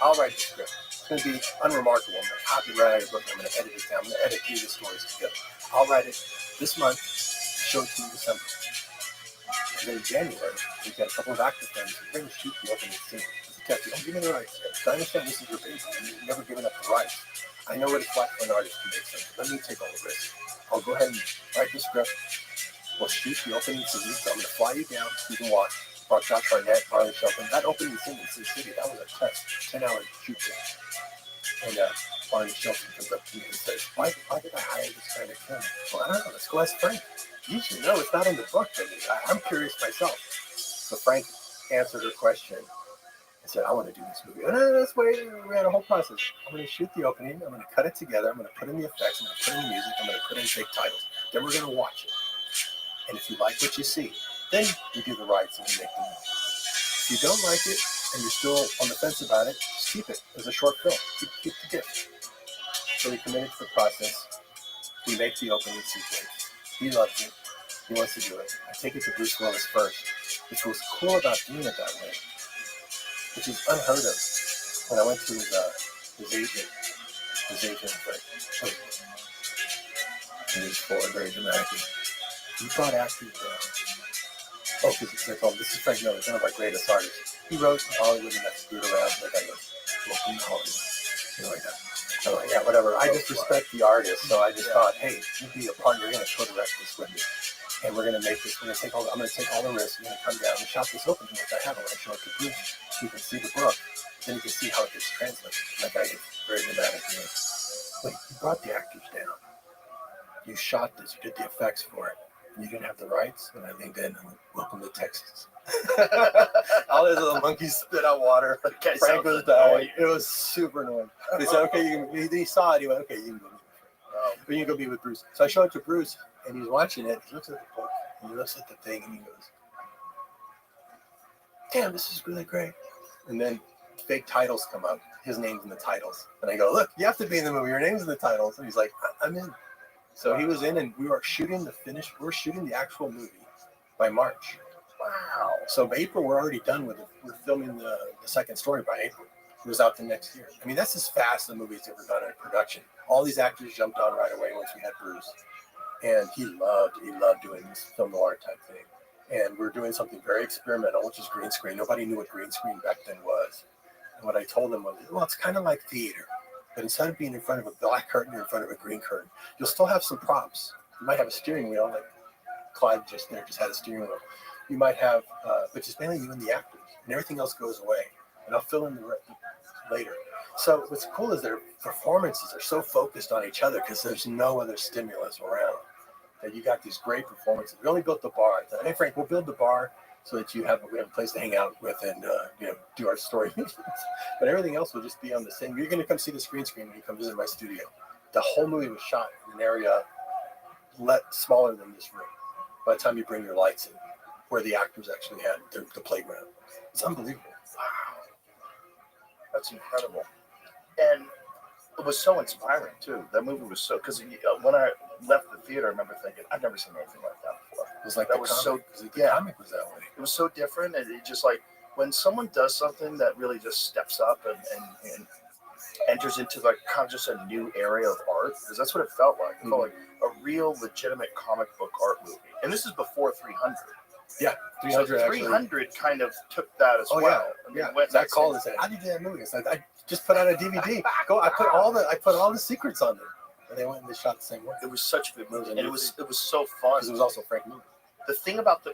I'll write the script. It's going to be unremarkable. I'm going to copyright a book. I'm going to edit it down. I'm going to edit 3 of the stories together. I'll write it this month. Show it to you in December. And then in January, we've got a couple of actor friends who bring the shoot the opening scene. Don't give me the rights yet. So I understand this is your baby. You've never given up the rights. I know what it's like for an artist to make something. Let me take all the risk. I'll go ahead and write the script. We'll shoot the opening scene. So I'm going to fly you down. You can watch. Brought Josh Arnett, Marley Shelton. That opening scene in Sin City, that was a test. 10-hour shoot there. And Marley Shelton comes up to me and says, why did I hire this kind of film? Well, I don't know. Let's go ask Frank. You should know. It's not in the book. But I'm curious myself. So Frank answered her question. I said, I want to do this movie. No, let's wait. We had a whole process. I'm going to shoot the opening. I'm going to cut it together. I'm going to put in the effects. I'm going to put in the music. I'm going to put in fake titles. Then we're going to watch it. And if you like what you see, then you do the rights and you make the movie. If you don't like it and you're still on the fence about it, just keep it as a short film. Keep the gift. So we committed to the process. We make the opening sequence. He loves it. He wants to do it. I take it to Bruce Willis first, which was cool about doing it that way, which is unheard of. When I went to his agent was like, oh, he was forward very dramatically. He brought actors down. Oh, because I told him, this is Frank Miller, one of our greatest artists. He wrote in Hollywood and got screwed around. Like I goes, welcome to Hollywood. You know, like that. I'm like, yeah, whatever. I just respect the artist, so I just thought, hey, you'd be a partner. You're going to co-direct this with me. And we're going to make this, I'm going to take all the risks. We're going to come down and shop this opening, which I have. When I show it to Bruce, you can see the book. Then you can see how it gets translated. Like I get very dramatic. You know, wait, you brought the actors down. You shot this. You did the effects for it. And you didn't have the rights. And I leaned in and went, welcome to Texas. All those little monkeys spit out water. Frank was dying. It was super annoying. They said, okay, he saw it. He went, okay, you can go. But you can go be with Bruce. So I showed it to Bruce, and he's watching it. He looks at the book, and he looks at the thing, and he goes, damn, this is really great. And then fake titles come up. His name's in the titles. And I go, look, you have to be in the movie. Your name's in the titles. And he's like, I'm in. So he was in, and we were shooting we're shooting the actual movie by March. Wow. So by April, we're already done with it. We're filming the second story by April. It was out the next year. I mean, that's as fast as the movie's ever done in production. All these actors jumped on right away once we had Bruce. And he loved doing this film noir type thing. And we're doing something very experimental, which is green screen. Nobody knew what green screen back then was. And what I told them was, well, it's kind of like theater. But instead of being in front of a black curtain, you're in front of a green curtain. You'll still have some props. You might have a steering wheel, like Clyde just had a steering wheel. You might have, which is mainly you and the actors. And everything else goes away. And I'll fill in the rest later. So what's cool is their performances are so focused on each other because there's no other stimulus around. That you got these great performances. We only built the bar. I thought, hey Frank, we'll build the bar so that we have a place to hang out with and do our story. But everything else will just be on the same. You're going to come see the green screen when you come visit my studio. The whole movie was shot in an area smaller than this room. by the time you bring your lights in, where the actors actually had the playground. It's unbelievable. Wow, that's incredible. And it was so inspiring too. That movie was so, because when I left the theater, I remember thinking, I've never seen anything like that before. It was like that the was comic. so, The comic was that way. it was so different, and it just like when someone does something that really just steps up and enters into like kind of just a new area of art, because that's what it felt like. It felt like a real legitimate comic book art movie, and this is before 300. Yeah, 300 so 300 kind of took that as well. Yeah. Zach called and said, "How did you do that movie?" I said, "I just put out a DVD. I put all the secrets on there." And they went and they shot the same way. It was such a good movie, and it was so fun. Because it was also Frank Miller. The thing about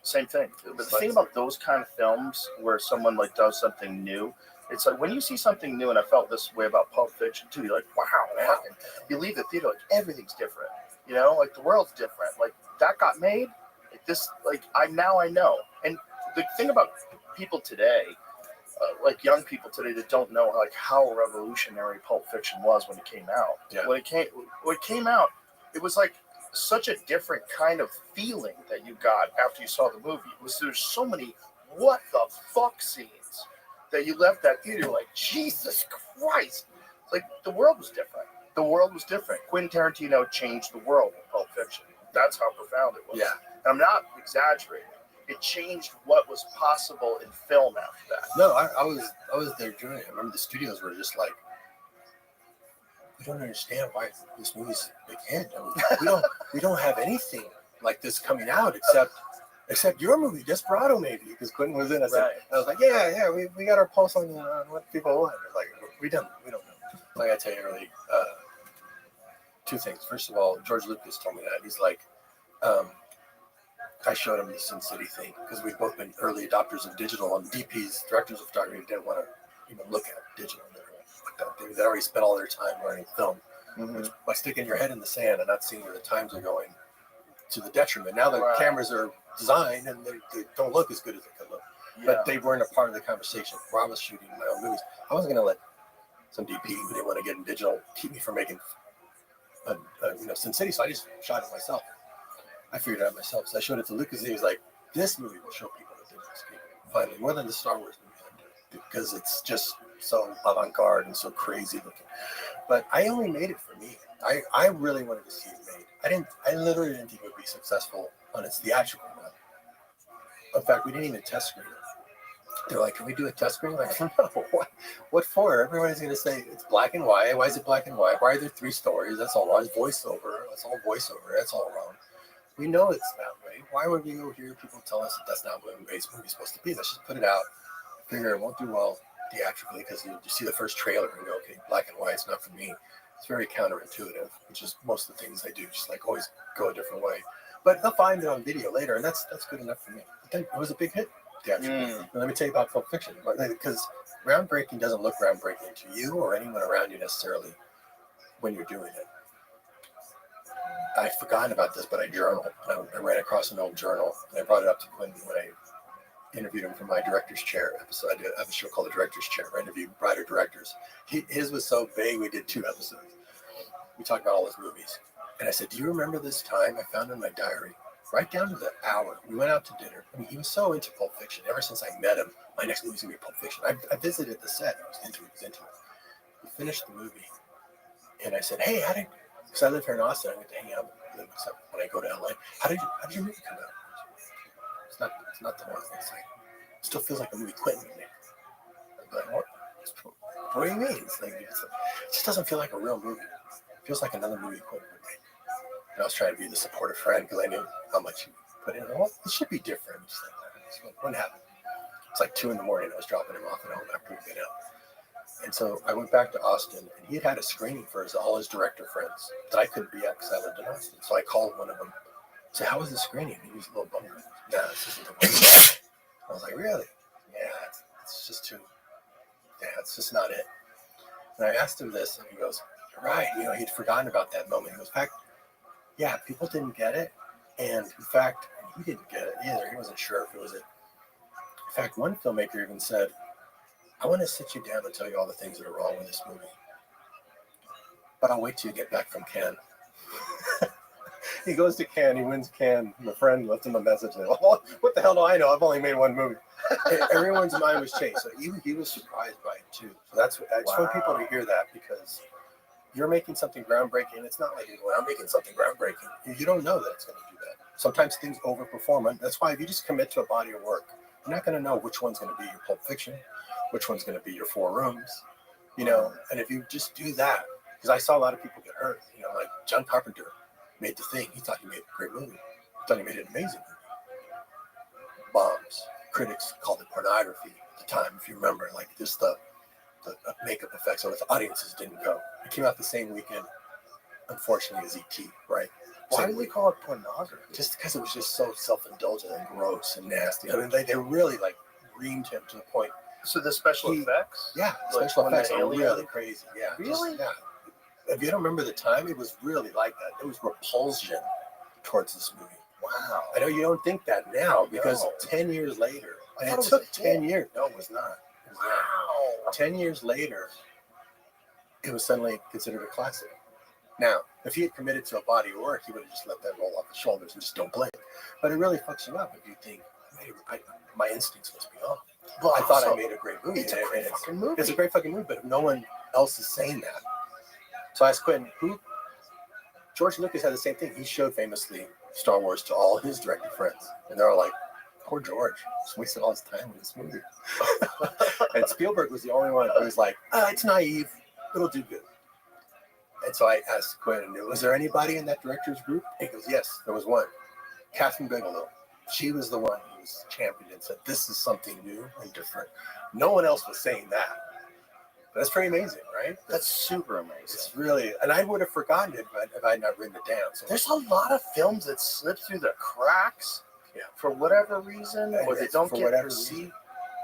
same thing. But the thing about those kind of films where someone like does something new, it's like when you see something new, and I felt this way about Pulp Fiction too. You're like, wow, man. You leave the theater like everything's different. You know, like the world's different. Like that got made. Like this, like I know. And the thing about people today, like young people today that don't know like how revolutionary Pulp Fiction was when it came out. Yeah. When it came out, it was like such a different kind of feeling that you got after you saw the movie. There's so many what the fuck scenes that you left that theater like, Jesus Christ. Like the world was different. The world was different. Quentin Tarantino changed the world with Pulp Fiction. That's how profound it was. Yeah. And I'm not exaggerating. It changed what was possible in film after that. No, I was there during it. I remember the studios were just like, we don't understand why this movie's a big hit. I mean, we don't have anything like this coming out except your movie, Desperado, maybe, because Quentin was in. I was like, yeah, we got our pulse on what people want. Like we don't know. Like I tell you early, two things. First of all, George Lucas told me that he's like. I showed him the Sin City thing because we've both been early adopters of digital, and DPs, directors of photography, didn't want to even look at digital. They already spent all their time learning film. Which, by sticking your head in the sand and not seeing where the times are going, to the detriment. Now the cameras are designed and they don't look as good as they could look. Yeah. But they weren't a part of the conversation. Where I was shooting my own movies, I wasn't going to let some DP who didn't want to get in digital keep me from making Sin City, so I just shot it myself. I figured it out myself. So I showed it to Lucas, and he was like, this movie will show people that they're escaping. Finally, more than the Star Wars movie, because it's just so avant-garde and so crazy looking. But I only made it for me. I really wanted to see it made. I literally didn't think it would be successful on its theatrical run. In fact, we didn't even test screen it. They're like, can we do a test screen? I'm like, no, what for? Everybody's going to say it's black and white. Why is it black and white? Why are there 3 stories? That's all wrong. It's voiceover. That's all voiceover. That's all wrong. We know it's that way. Why would we go hear people tell us that that's not what a movie's supposed to be? Let's just put it out. Figure it won't do well theatrically because you see the first trailer and go, okay, black and white, it's not for me. It's very counterintuitive, which is most of the things I do, just like always go a different way. But they'll find it on video later, and that's good enough for me. But then it was a big hit theatrically. Let me tell you about Pulp Fiction, because groundbreaking doesn't look groundbreaking to you or anyone around you necessarily when you're doing it. I'd forgotten about this, but I journaled. I ran across an old journal, and I brought it up to Quentin when I interviewed him for my director's chair episode. I have a show called The Director's Chair, where I interviewed writer directors. His was so big, we did 2 episodes. We talked about all his movies. And I said, do you remember this time I found in my diary, right down to the hour, we went out to dinner. I mean, he was so into Pulp Fiction. Ever since I met him, my next movie's going to be Pulp Fiction. I visited the set. I was into it. We finished the movie. And I said, hey, because I live here in Austin, I get to hang out with them when I go to LA. How did your movie come out? It's not the one. It's like, it still feels like a movie Quentin made. I'm like, what do you mean? It's like, it just doesn't feel like a real movie. It feels like another movie Quentin made. And I was trying to be the supportive friend because I knew how much he put in. Well, it should be different. Just like that. What happened? It's like 2 a.m. I was dropping him off at home after we get out. And so I went back to Austin, and he had a screening for all his director friends that I couldn't be at because I lived in Austin. So I called one of them, said, how was the screening? He was a little bummed. Nah, this isn't the one. I was like, really? Yeah, it's just too, it's just not it. And I asked him this, and he goes, you're right. He'd forgotten about that moment. He goes, in fact, yeah, people didn't get it. And in fact, he didn't get it either. He wasn't sure if it was it. In fact, one filmmaker even said, I want to sit you down and tell you all the things that are wrong with this movie. But I'll wait till you get back from Cannes. He goes to Cannes, he wins Cannes, and the friend left him a message. Like, well, what the hell do I know? I've only made one movie. Everyone's mind was changed. So he was surprised by it too. So that's I just want people to hear that, because you're making something groundbreaking. It's not like you're going, I'm making something groundbreaking. You don't know that it's going to do that. Sometimes things overperform. And that's why if you just commit to a body of work, you're not going to know which one's going to be your Pulp Fiction, which one's going to be your Four Rooms, you know. And if you just do that, because I saw a lot of people get hurt, you know, like John Carpenter made The Thing. He thought he made a great movie. He thought he made an amazing movie. Bombs. Critics called it pornography at the time, if you remember, like just the makeup effects, so the audiences didn't go. It came out the same weekend, unfortunately, as E.T., right? Why do they call it pornography? Just because it was just so self-indulgent and gross and nasty. I mean, they really like reamed him to the point. So the special effects? Yeah, Like special when effects the are alien- really crazy. Yeah. Really? Yeah. If you don't remember the time, it was really like that. There was repulsion towards this movie. Wow. I know you don't think that now, because No. 10 years later, I and thought it it took was a 10 hit. years. No, it was not. It was not. Wow. 10 years later, it was suddenly considered a classic. Now, if he had committed to a body of work, he would have just let that roll off his shoulders and just don't blink. But it really fucks you up if you think, hey, my instincts must be off. Well, I thought I also, made a great movie. It's a great fucking movie. It's a great fucking movie, but if no one else is saying that. So I asked Quentin, George Lucas had the same thing. He showed famously Star Wars to all his director friends. And they're all like, poor George, just wasted all his time with this movie. And Spielberg was the only one who was like, it's naive, it'll do good. And so I asked Quentin, was there anybody in that director's group? He goes, yes, there was one. Catherine Bigelow. She was the one who was championed and said, this is something new and different. No one else was saying that. That's pretty amazing, right? That's super amazing. It's really, and I would have forgotten it if I had not written it down. So There's a lot of films that slip through the cracks, for whatever reason, or they don't get perceived.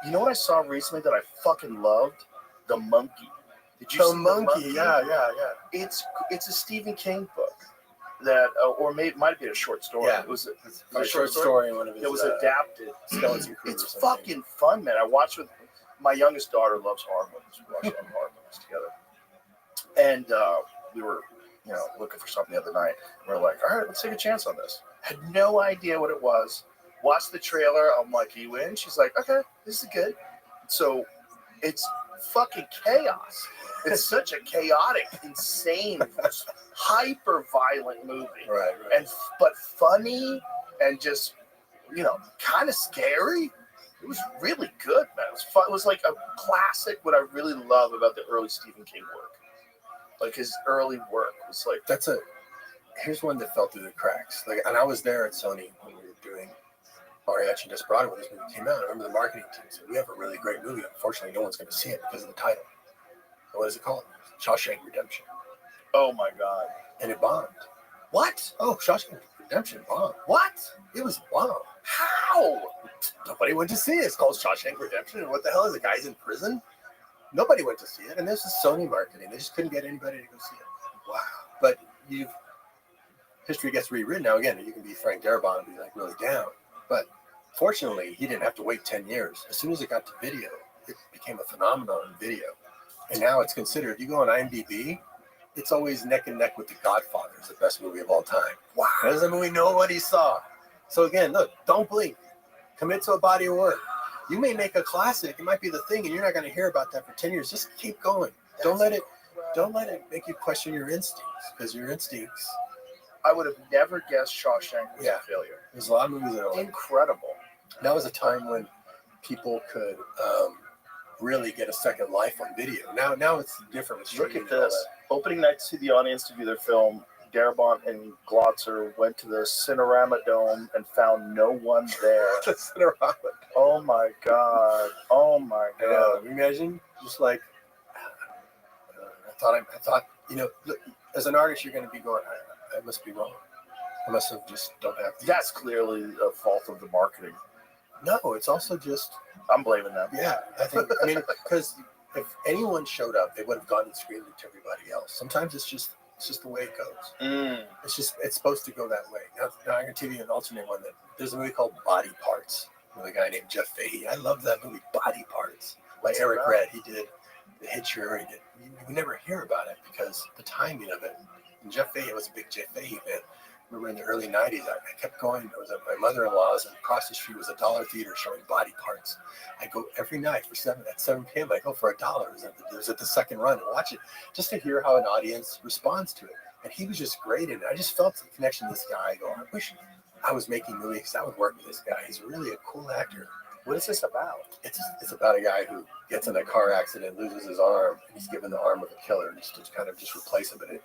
You know what I saw recently that I fucking loved? The Monkey. Did you see The Monkey? Yeah. It's a Stephen King book that, or maybe it might be a short story. Yeah. It was A short story. One of his, It was adapted. Skeleton Crew. It's fucking fun, man. I watched with my youngest daughter. Loves horror movies. We watched some horror movies together, and we were, looking for something the other night. We were like, all right, let's take a chance on this. Had no idea what it was. Watched the trailer. I'm like, are you in? She's like, okay, this is good. So it's fucking chaos. It's such a chaotic, insane, hyper violent movie. Right. But funny and just, kind of scary. It was really good, man. It was fun. It was like a classic. What I really love about the early Stephen King work, like his early work, was like Here's one that fell through the cracks. Like, and I was there at Sony when we were doing Mariachi and Desperado when this movie came out. I remember the marketing team said, we have a really great movie. Unfortunately, no one's going to see it because of the title. What is it called? Shawshank Redemption. Oh my God. And it bombed. What? Oh, Shawshank Redemption bombed. What? It was a bomb. How? Nobody went to see it. It's called Shawshank Redemption. And what the hell is the guy's in prison? Nobody went to see it. And this is Sony marketing. They just couldn't get anybody to go see it. Wow. But history gets rewritten. Now, again, you can be Frank Darabont and be like really down. But fortunately, he didn't have to wait 10 years. As soon as it got to video, it became a phenomenon in video. And now it's considered, if you go on IMDb, it's always neck and neck with The Godfather. It's the best movie of all time. Wow. That doesn't mean nobody saw. So again, look, don't blink. Commit to a body of work. You may make a classic. It might be the thing, and you're not going to hear about that for 10 years. Just keep going. Don't let it make you question your instincts, because your instincts. I would have never guessed Shawshank was a failure. There's a lot of movies that are like, incredible. That was a time when people could really get a second life on video. Now it's different. Look at this. Opening night to see the audience to view their film, Darabont and Glotzer went to the Cinerama Dome and found no one there. The Cinerama. Oh my God. Oh my God. Imagine just like, I thought, look, as an artist, you're going to be going, I must be wrong. I must have just don't have. That's clearly a fault of the marketing. No, it's also just. I'm blaming them. Yeah, I mean, because if anyone showed up, they would have gone and screamed to everybody else. Sometimes it's just the way it goes. It's supposed to go that way. Now I can tell you an alternate one. There's a movie called Body Parts with a guy named Jeff Fahey. I love that movie, Body Parts, by Eric Red. He did The Hitcher. We never hear about it because the timing of it. And Jeff Fahey was a big Jeff Fahey fan. remember in the early 90s, I kept going. I was at my mother-in-law's, and across the street was a dollar theater showing body parts. I go every night at 7 p.m. I go for $1. It was at the second run and watch it just to hear how an audience responds to it. And he was just great in it. I just felt the connection to this guy. I go, I wish I was making movies. I would work with this guy. He's really a cool actor. What is this about? It's about a guy who gets in a car accident, loses his arm, and he's given the arm of a killer just to kind of just replace him in it.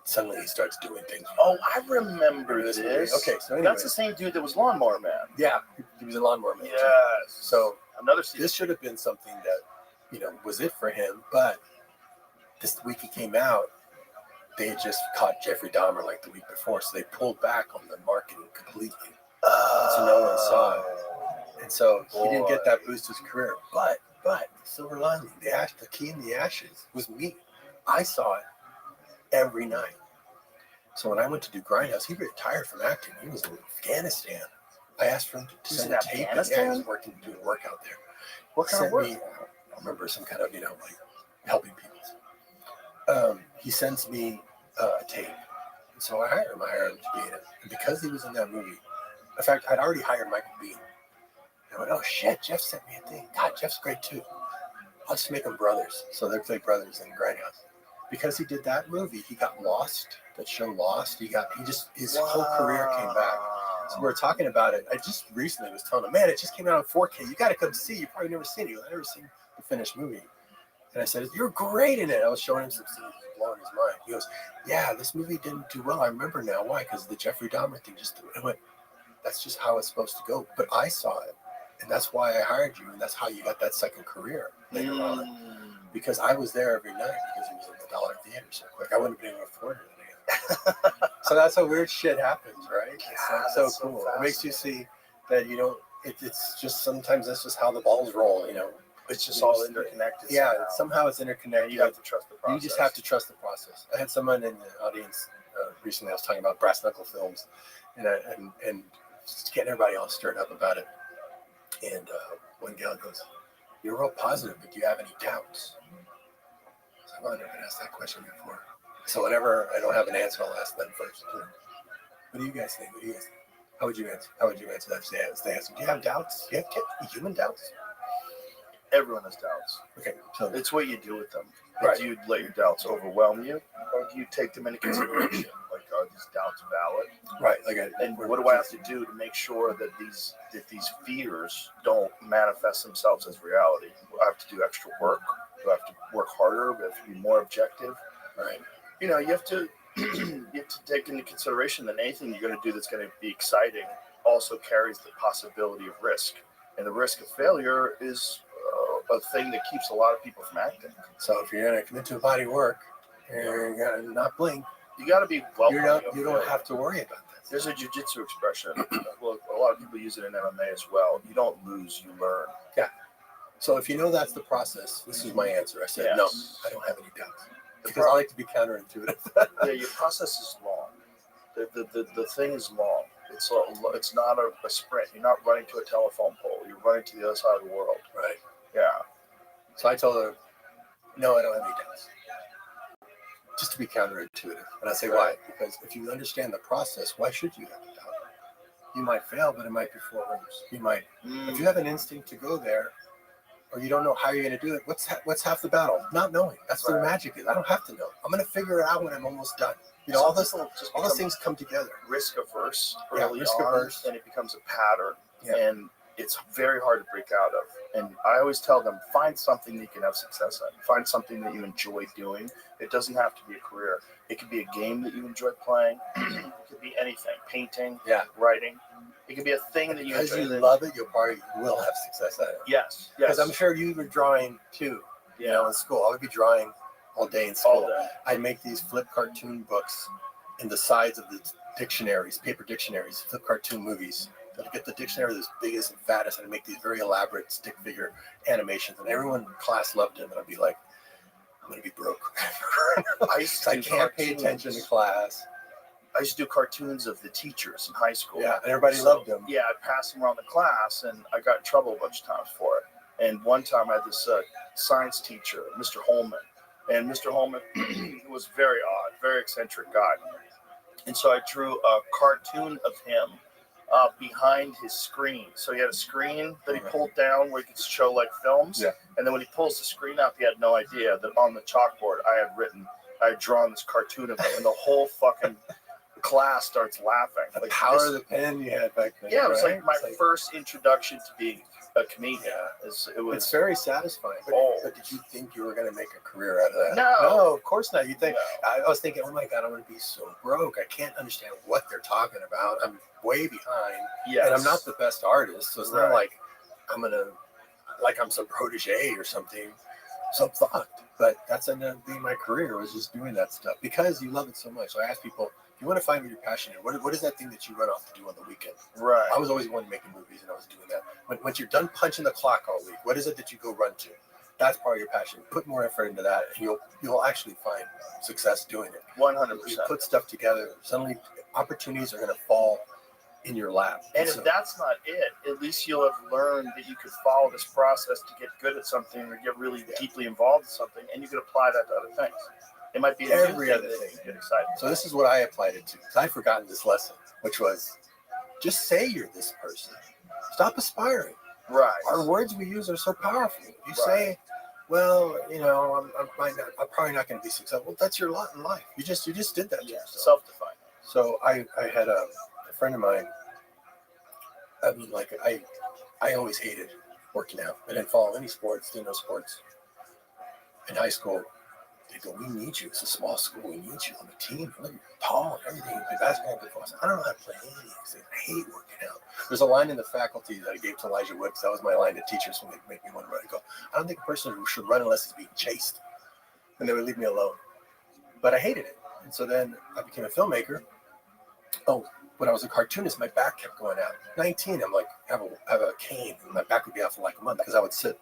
Suddenly he starts doing things. Oh, I remember this. Okay, so anyway. That's the same dude that was Lawnmower Man. Yeah, he was in Lawnmower Man. Yes. So another season. This should have been something that, was it for him. But this week he came out, they had just caught Jeffrey Dahmer like the week before, so they pulled back on the marketing completely. So no one saw it. And so he didn't get that boost to his career. But silver lining, the key in the ashes was me. I saw it every night. So when I went to do Grindhouse, he retired from acting. He was in Afghanistan. I asked for him to send a tape. Yeah, he was doing work out there. What kind of work? I don't remember, some kind of, like helping people. He sends me a tape. And so I hired him to be in it. And because he was in that movie, in fact, I'd already hired Michael Bean. And I went, oh shit, Jeff sent me a thing. God, Jeff's great too. I'll just make them brothers. So they're like brothers in Grindhouse. Because he did that movie, he got Lost. That show Lost. His whole career came back. So we were talking about it. I just recently was telling him, man, it just came out on 4K. You got to come see it. You've probably never seen it. He goes, I've never seen the finished movie. And I said, you're great in it. I was showing him some scenes, blowing his mind. He goes, yeah, this movie didn't do well. I remember now. Why? Because the Jeffrey Dahmer thing just threw it. I went, that's just how it's supposed to go. But I saw it. And that's why I hired you. And that's how you got that second career later on. Because I was there every night because he was at the Dollar Theater so quick. I wouldn't have been able to afford it. So that's how weird shit happens, right? It's so cool. It makes you see that, it's just sometimes that's just how the balls roll, It's just all interconnected. Yeah, somehow it's interconnected. You have to trust the process. You just have to trust the process. I had someone in the audience recently. I was talking about brass knuckle films, and just getting everybody all stirred up about it. And one gal goes, "You're real positive, but do you have any doubts?" So I've never been asked that question before. So whenever I don't have an answer, I'll ask them first. What do you guys think? How would you answer? How would you answer that? They ask, do you have doubts? Do you have human doubts? Everyone has doubts. Okay, so it's what you do with them. Right. Do you let your doubts overwhelm you, or do you take them into consideration? Like, are these doubts valid? Right. And what do I have to do to make sure that these fears don't manifest themselves as reality? Do I have to do extra work? Do I have to work harder? Do I have to be more objective? Right. You have to take into consideration that anything you're going to do that's going to be exciting also carries the possibility of risk, and the risk of failure is a thing that keeps a lot of people from acting. So if you're going to commit to a body of work, you're going to not blink. You got to be You don't have to worry about that. There's a jiu-jitsu expression. Well, a lot of people use it in MMA as well. You don't lose, you learn. Yeah. So if you know that's the process, this is my answer. I said, no, I don't have any doubts. Because I like to be counterintuitive. Yeah, your process is long. The thing is long. It's not a sprint. You're not running to a telephone pole. You're running to the other side of the world. Right. Yeah. So I told her, no, I don't have any doubts. Just to be counterintuitive. And I say, why? Because if you understand the process, why should you have a doubt? You might fail, but it might be 4 rooms. You might, if you have an instinct to go there, or you don't know how you're going to do it, what's half the battle? Not knowing. That's where the magic is. I don't have to know. I'm going to figure it out when I'm almost done. All those things come together. Risk averse, averse, and it becomes a pattern, and it's very hard to break out of. And I always tell them, find something that you can have success at. Find something that you enjoy doing. It doesn't have to be a career. It could be a game that you enjoy playing. It could be anything. Painting, writing. It could be a thing that you enjoy. Because you love it, you probably will have success at it. Yes. Because I'm sure you were drawing too, in school. I would be drawing all day in school. I'd make these flip cartoon books in the sides of the dictionaries, paper dictionaries, flip cartoon movies. I'd get the dictionary that's biggest and fattest, and I'd make these very elaborate stick figure animations, and everyone in class loved them. And I'd be like, I'm going to be broke. I can't pay attention to class. I used to do cartoons of the teachers in high school. Yeah, and everybody loved them. Yeah, I'd pass them around the class, and I got in trouble a bunch of times for it. And one time I had this science teacher, Mr. Holman. And Mr. Holman was very odd, very eccentric guy. And so I drew a cartoon of him behind his screen. So he had a screen that he pulled down where he could show like films. Yeah. And then when he pulls the screen up, he had no idea that on the chalkboard I had drawn this cartoon of him, and the whole fucking class starts laughing. The Like, power of the pen you had back then. yeah, it was right? like my It's first introduction to being a comedian. It's very satisfying. But did you think you were going to make a career out of that? No, of course not. You think I was thinking, oh my God, I'm going to be so broke. I can't understand what they're talking about. I'm way behind, and I'm not the best artist, so it's not like I'm some protege or something. So I'm fucked. But that's ended up being my career, was just doing that stuff because you love it so much. So I ask people, if you want to find what you're passionate, what is that thing that you run off to do on the weekend? Right. I was always one making movies, and I was doing that. Once you're done punching the clock all week, what is it that you go run to? That's part of your passion. Put more effort into that, and you'll actually find success doing it. 100%. You put stuff together, suddenly opportunities are going to fall in your lap. And if that's not it, at least you'll have learned that you could follow this process to get good at something or get really deeply involved in something, and you could apply that to other things. It might be every other thing you get excited. So this is what I applied it to. I'd forgotten this lesson, which was just say you're this person. Stop aspiring. Right. Our words we use are so powerful. You say, well, I'm probably not going to be successful. Well, that's your lot in life. You just did that. Yeah, self-defined. So I had a friend of mine. I mean, like I always hated working out. I didn't follow any sports. Didn't know sports. In high school, they go, "We need you. It's a small school. We need you on the team. Look, you're tall and everything. You play basketball, play football." I don't know how to play any of these things. I hate working out. There's a line in the faculty that I gave to Elijah Wood, because that was my line to teachers when they make me want to run. I go, "I don't think a person should run unless he's being chased," and they would leave me alone. But I hated it, and so then I became a filmmaker. Oh, when I was a cartoonist, my back kept going out. 19, I'm like, have a cane, and my back would be out for like a month because I would sit.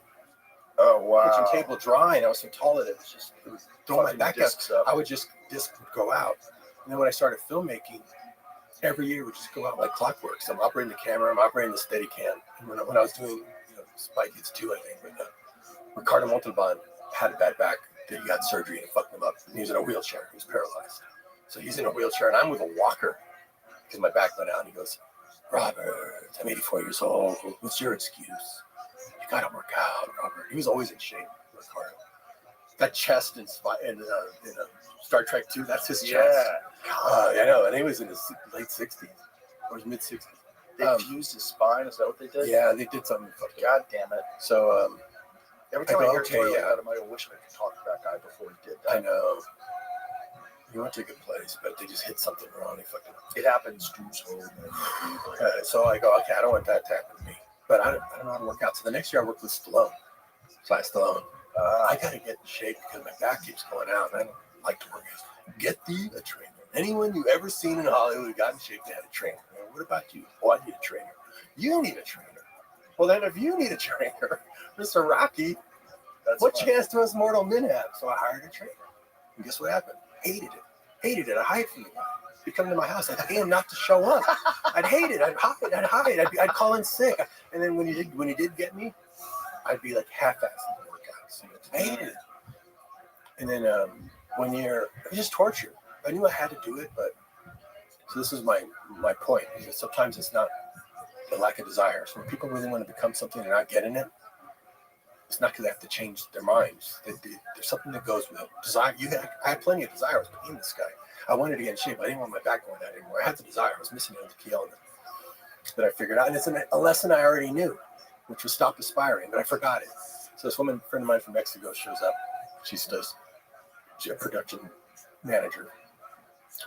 Oh wow! Kitchen table dry, and I was so tall that it was throwing my back out. I would just disc would go out, and then when I started filmmaking, every year would just go out like clockwork. So I'm operating the camera, I'm operating the Steadicam. And when I was doing, Spy Kids 2, I think, but Ricardo Montalban had a bad back that he got surgery and it fucked him up. And he was in a wheelchair. He was paralyzed. So he's in a wheelchair, and I'm with a walker because my back went out. And he goes, "Robert, I'm 84 years old. What's your excuse? You gotta work out, Robert." He was always in shape, Ricardo. That chest in Star Trek 2, that's his chest. Yeah, I know. And he was in his late 60s or his mid 60s. They fused his spine. Is that what they did? Yeah, they did something. God damn it. So every time I hear a story like that, I'm like, I wish I could talk to that guy before he did that. I know. He went to a good place, but they just hit something wrong. He fucking. It happens to so many. So I go, okay, I don't want that to happen to me. But I don't know how to work out. So the next year I worked with Stallone. Sly Stallone. I got to get in shape because my back keeps going out. And I don't like to work out. Get a trainer. Anyone you've ever seen in Hollywood who got in shape, they had a trainer. What about you? Oh, I need a trainer. You need a trainer. Well, then if you need a trainer, Mr. Rocky, what chance does mortal men have? So I hired a trainer. And guess what happened? Hated it. I hide from the guy. He'd come to my house. I'd pay him not to show up. I'd hate it. I'd hide. I'd call in sick. And then when he did get me, I'd be like half-assing the workouts. I hated it. And then 1 year, it was just torture. I knew I had to do it, but so this is my point. Because sometimes it's not the lack of desire. So when people really want to become something and they're not getting it, it's not because they have to change their minds. There's something that goes with it. Desire. I had plenty of desire. I was paying this guy. I wanted to get in shape. I didn't want my back going out anymore. I had the desire. I was missing the key element that I figured out. And it's a lesson I already knew, which was stop aspiring, but I forgot it. So this woman, friend of mine from Mexico, shows up. She's a production manager.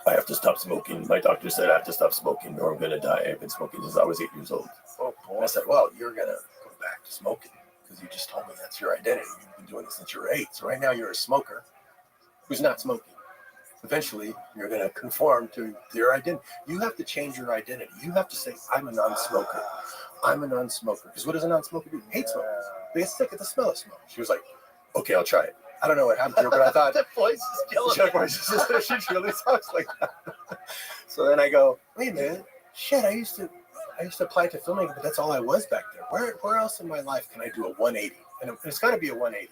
"I have to stop smoking. My doctor said I have to stop smoking or I'm going to die. I've been smoking since I was 8 years old." Oh, boy. I said, "Well, you're going to go back to smoking because you just told me that's your identity. You've been doing this since you were 8. So right now you're a smoker who's not smoking. Eventually, you're going to conform to your identity. You have to change your identity. You have to say, I'm a non-smoker. I'm a non-smoker." Because what does a non-smoker do? Hate smoke. They get sick at the smell of smoke. She was like, "Okay, I'll try it." I don't know what happened to her, but I thought, that voice is killing me. She really talks like that. So then I go, wait a minute. Shit, I used to apply to filmmaking, but that's all I was back there. Where else in my life can I do a 180? And it's got to be a 180.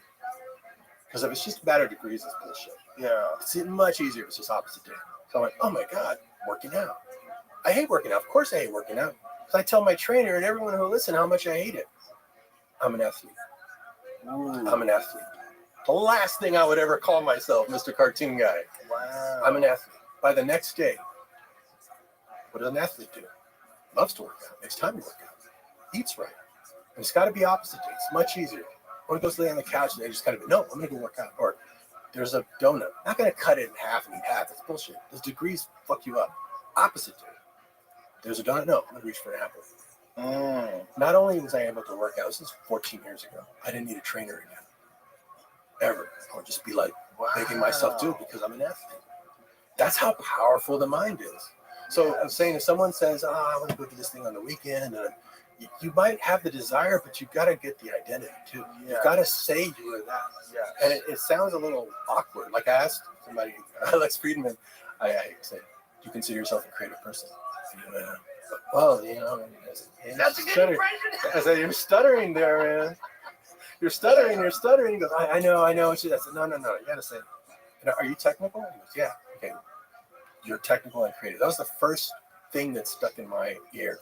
Because if it's just Bachelor degrees, it's bullshit. Yeah. It's much easier if it's just opposite day. So I'm like, oh my God, working out. I hate working out. Of course I hate working out. Because I tell my trainer and everyone who listens how much I hate it. I'm an athlete. I'm an athlete. The last thing I would ever call myself, Mr. Cartoon Guy. Wow. I'm an athlete. By the next day, what does an athlete do? Loves to work out. Makes time to work out. Eats right. And it's got to be opposite day. It's much easier. Or goes lay on the couch and they just kind of, no, I'm going to go work out. Or there's a donut. Not going to cut it in half and eat half. It's bullshit. Those degrees fuck you up. Opposite day. There's a donut. No, I'm going to reach for an apple. Not only was I able to work out, this is 14 years ago. I didn't need a trainer again. Ever. I would just be like making myself do it because I'm an athlete. That's how powerful the mind is. So I'm saying if someone says, I want to go do this thing on the weekend, and you might have the desire, but you've got to get the identity too. You've got to say you are that. And it sounds a little awkward. Like I asked somebody, Alex Friedman, I said, do you consider yourself a creative person? And he went, well, you know, that's a good impression. I said, you're stuttering there, man. You're stuttering. He goes, I know. I said, no. You got to say, are you technical? He goes, yeah. Okay. You're technical and creative. That was the first thing that stuck in my ear.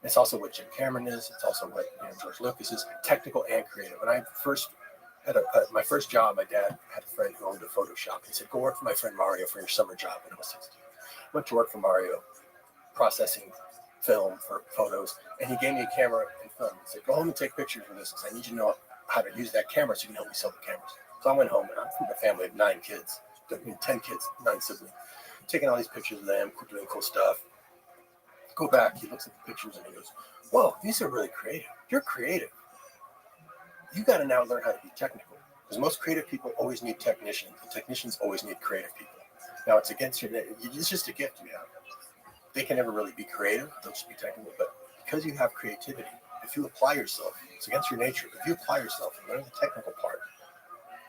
It's also what Jim Cameron is. It's also what George Lucas is. Technical and creative. When I first had my first job, my dad had a friend who owned a photo shop. He said, go work for my friend Mario for your summer job when I was 16. Went to work for Mario, processing film for photos, and he gave me a camera and film. He said, go home and take pictures of this because I need you to know how to use that camera so you can help me sell the cameras. So I went home, and I'm from a family of 9 kids, 10 kids, 9 siblings, taking all these pictures of them, doing cool stuff. Go back, he looks at the pictures and he goes, whoa, these are really creative. You're creative. You got to now learn how to be technical because most creative people always need technicians, and technicians always need creative people. Now it's against your, it's just a gift you have. They can never really be creative, they'll just be technical, but because you have creativity, if you apply yourself, it's against your nature, but if you apply yourself and learn the technical part,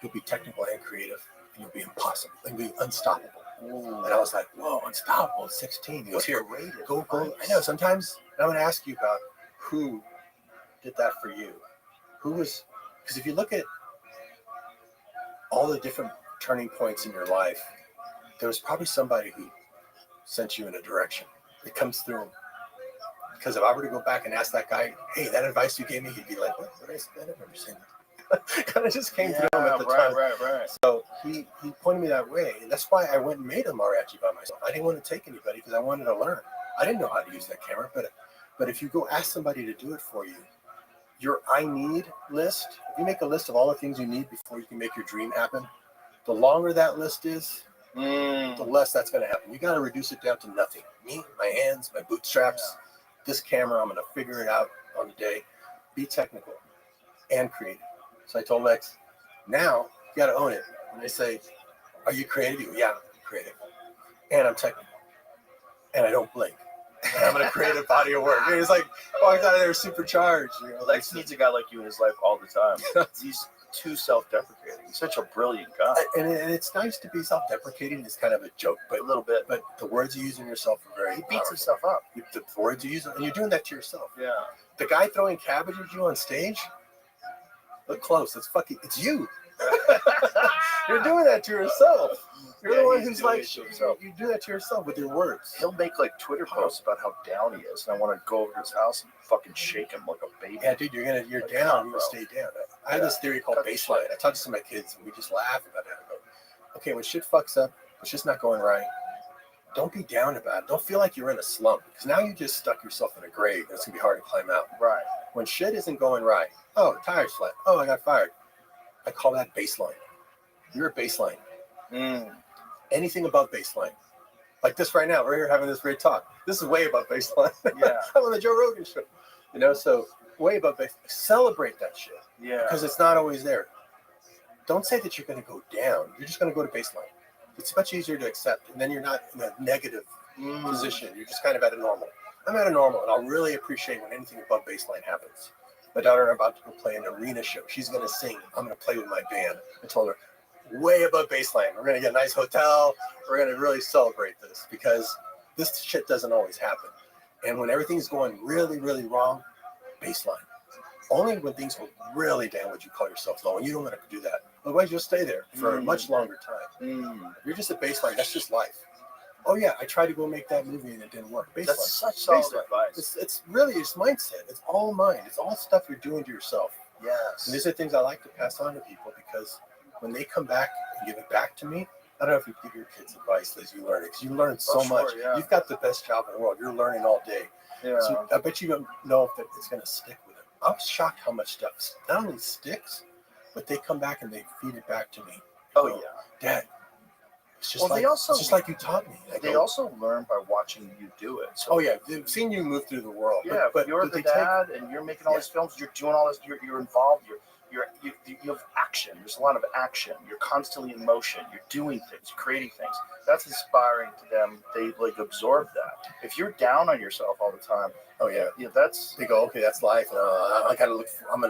you'll be technical and creative, and you'll be impossible, and be unstoppable. Ooh. And I was like, whoa, unstoppable, 16. He goes, here, go. I know, sometimes I'm going to ask you about who did that for you. Who was, because if you look at all the different turning points in your life, there was probably somebody who sent you in a direction. It comes through him. Because if I were to go back and ask that guy, hey, that advice you gave me, he'd be like, what did I say? I never seen that. Kind of just came through him at the time. Right. So he pointed me that way. And that's why I went and made a mariachi by myself. I didn't want to take anybody because I wanted to learn. I didn't know how to use that camera. But if you go ask somebody to do it for you, your I need list, if you make a list of all the things you need before you can make your dream happen, the longer that list is, the less that's going to happen. You got to reduce it down to nothing. Me, my hands, my bootstraps, this camera, I'm going to figure it out on the day. Be technical and creative. So I told Lex, now you got to own it. When they say, are you creative? You go, yeah, I'm creative. And I'm technical. And I don't blink. And I'm in a creative body of work. And it's like, walked out of there supercharged. You know, Lex needs a guy like you in his life all the time. He's too self-deprecating. He's such a brilliant guy. And it's nice to be self-deprecating. It's kind of a joke, but a little bit. But the words you use in yourself are very He beats himself up. The words you use, and you're doing that to yourself. Yeah. The guy throwing cabbage at you on stage, look close. It's you. You're doing that to yourself. You're the one who's like, you do that to yourself with your words. He'll make like Twitter posts about how down he is, and I want to go over to his house and fucking shake him like a baby. Yeah, dude, you're down. You're gonna stay down. I have this theory called baseline. I talk to some of my kids, and we just laugh about it. I go, okay, when shit fucks up, it's just not going right. Don't be down about it. Don't feel like you're in a slump, because now you just stuck yourself in a grave, and it's gonna be hard to climb out. Right. When shit isn't going right, oh, tire's flat. Oh, I got fired. I call that baseline. You're a baseline. Anything above baseline. Like this right now, we're here having this great talk. This is way above baseline. Yeah. I'm on the Joe Rogan show. You know, so way above baseline. Celebrate that shit. Yeah. Because it's not always there. Don't say that you're going to go down. You're just going to go to baseline. It's much easier to accept. And then you're not in a negative position. You're just kind of at a normal. I'm at a normal, and I'll really appreciate when anything above baseline happens. My daughter and I are about to go play an arena show. She's going to sing. I'm going to play with my band. I told her, way above baseline. We're going to get a nice hotel. We're going to really celebrate this because this shit doesn't always happen. And when everything's going really, really wrong, baseline. Only when things go really down would you call yourself low, and you don't want to do that. Otherwise, you'll stay there for a much longer time. If you're just at baseline, that's just life. oh yeah, I tried to go make that movie and it didn't work. Baseline. That's such solid Baseline. advice. It's really it's mindset. It's all mind. It's all stuff you're doing to yourself. Yes. And these are things I like to pass on to people because when they come back and give it back to me, I don't know if you give your kids advice as you learn it because you learn so much. Yeah. You've got the best job in the world. You're learning all day. Yeah. So I bet you don't know if it's going to stick with them. I was shocked how much stuff not only sticks, but they come back and they feed it back to me. Oh yeah, Dad. It's just well, like it's just like you taught me. They also learn by watching you do it. So, oh yeah, they've seen you move through the world. Yeah, but you're the dad and you're making all these films. You're doing all this. You're involved. You have action. There's a lot of action. You're constantly in motion. You're doing things, creating things. That's inspiring to them. They like absorb that. If you're down on yourself all the time, oh yeah, that's they go, okay, that's life. I gotta look.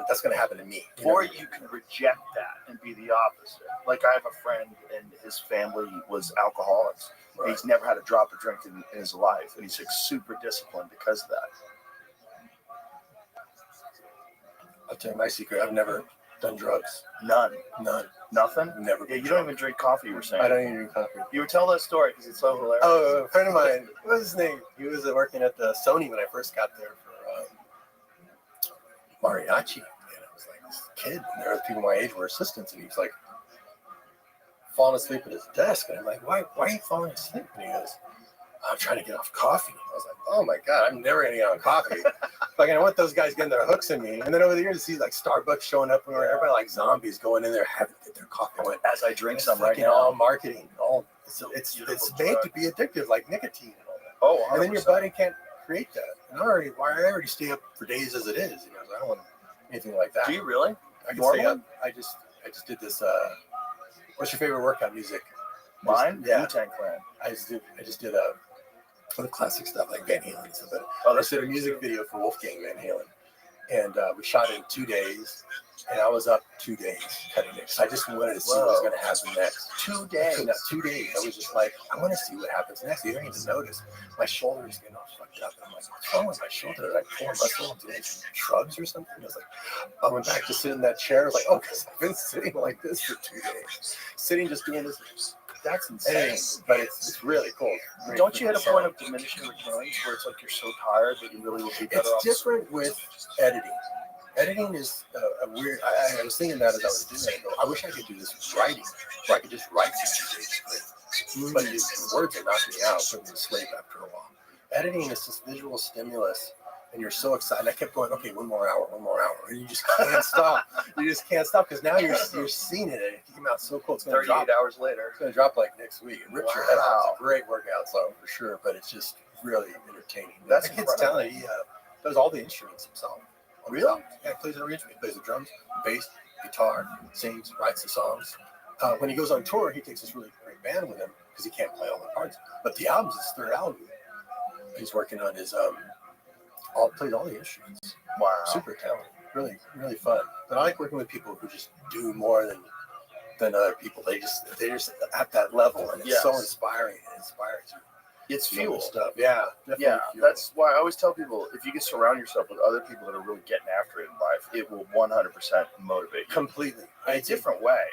That's gonna happen to me. Or you can reject that and be the opposite. Like I have a friend and his family was alcoholics. Right. He's never had a drop of drink in his life, and he's like super disciplined because of that. I'll tell you my secret. I've never done drugs. None. Nothing? Never. Yeah, you don't even drink coffee, you were saying. I don't even drink coffee. You would tell that story because it's so hilarious. Oh, a friend of mine, what was his name? He was working at the Sony when I first got there for mariachi. And I was like this kid, and there were people my age were assistants, and he was like falling asleep at his desk. And I'm like, why are you falling asleep? And he goes, I'm trying to get off coffee. I was like, oh my God, I'm never going to get on coffee. Like, I want those guys getting their hooks in me. And then over the years, you see like Starbucks showing up and everybody like zombies going in there having to get their coffee. As I drink some right now. All marketing. It's made to be addictive, like nicotine and all that. Oh, 100%. And then your body can't create that. And I already stay up for days as it is. You know, so I don't want anything like that. Do you really? I can stay up. I just did this. What's your favorite workout music? Mine? Yeah. Wu-Tang Clan. I just did the classic stuff like Van Halen and stuff. But I did a music video for Wolfgang Van Halen, and we shot it in 2 days. And I was up 2 days cutting it. So I just wanted to see what was going to happen next. 2 days. So 2 days. I was just like, I want to see what happens next. You don't even notice. My shoulder is getting all fucked up. And I'm like, what's wrong with my shoulder? Did I pull my muscle into shrubs or something? I was like, I went back to sit in that chair. I was like, oh, because I've been sitting like this for 2 days. Sitting just doing this. That's insane. But it's really cool. Don't you hit a point of diminishing returns where it's like you're so tired that you really will be better off? It's different with editing. Editing is a weird. I was thinking that as I was doing it. I wish I could do this with writing, where I could just write for 2 days. But the words are knocking me out, putting me to sleep after a while. Editing is just visual stimulus, and you're so excited. I kept going, okay, one more hour, and you just can't stop. You just can't stop because now you're seeing it, and it came out so cool. It's going to 38 drop. hours later. It's going to drop like next week. It rips your head off. It's a great workout song for sure, but it's just really entertaining. That's the kid's talented. He does all the instruments himself. Really? Yeah, he plays every instrument. He plays the drums, bass, guitar, sings, writes the songs. When he goes on tour, he takes this really great band with him because he can't play all the parts. But the album's his third album. He's working on his plays all the instruments. Wow. Super talented. Really, really fun. But I like working with people who just do more than other people. They're just at that level, and it's so inspiring. It inspires you. It's fuel stuff. Yeah, definitely. Yeah, fuel. that's why I always tell people if you can surround yourself with other people that are really getting after it in life, it will 100% motivate you. Completely. In a different way.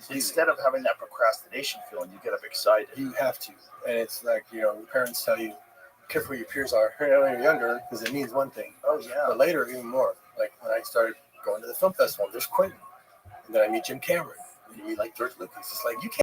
Instead of having that procrastination feeling, you get up excited. You have to. And it's like, parents tell you, careful where your peers are when you're younger, because it means one thing. Oh, yeah. But later, even more. Like when I started going to the film festival, there's Quentin. And then I meet Jim Cameron. And you meet like George Lucas. It's like, you can't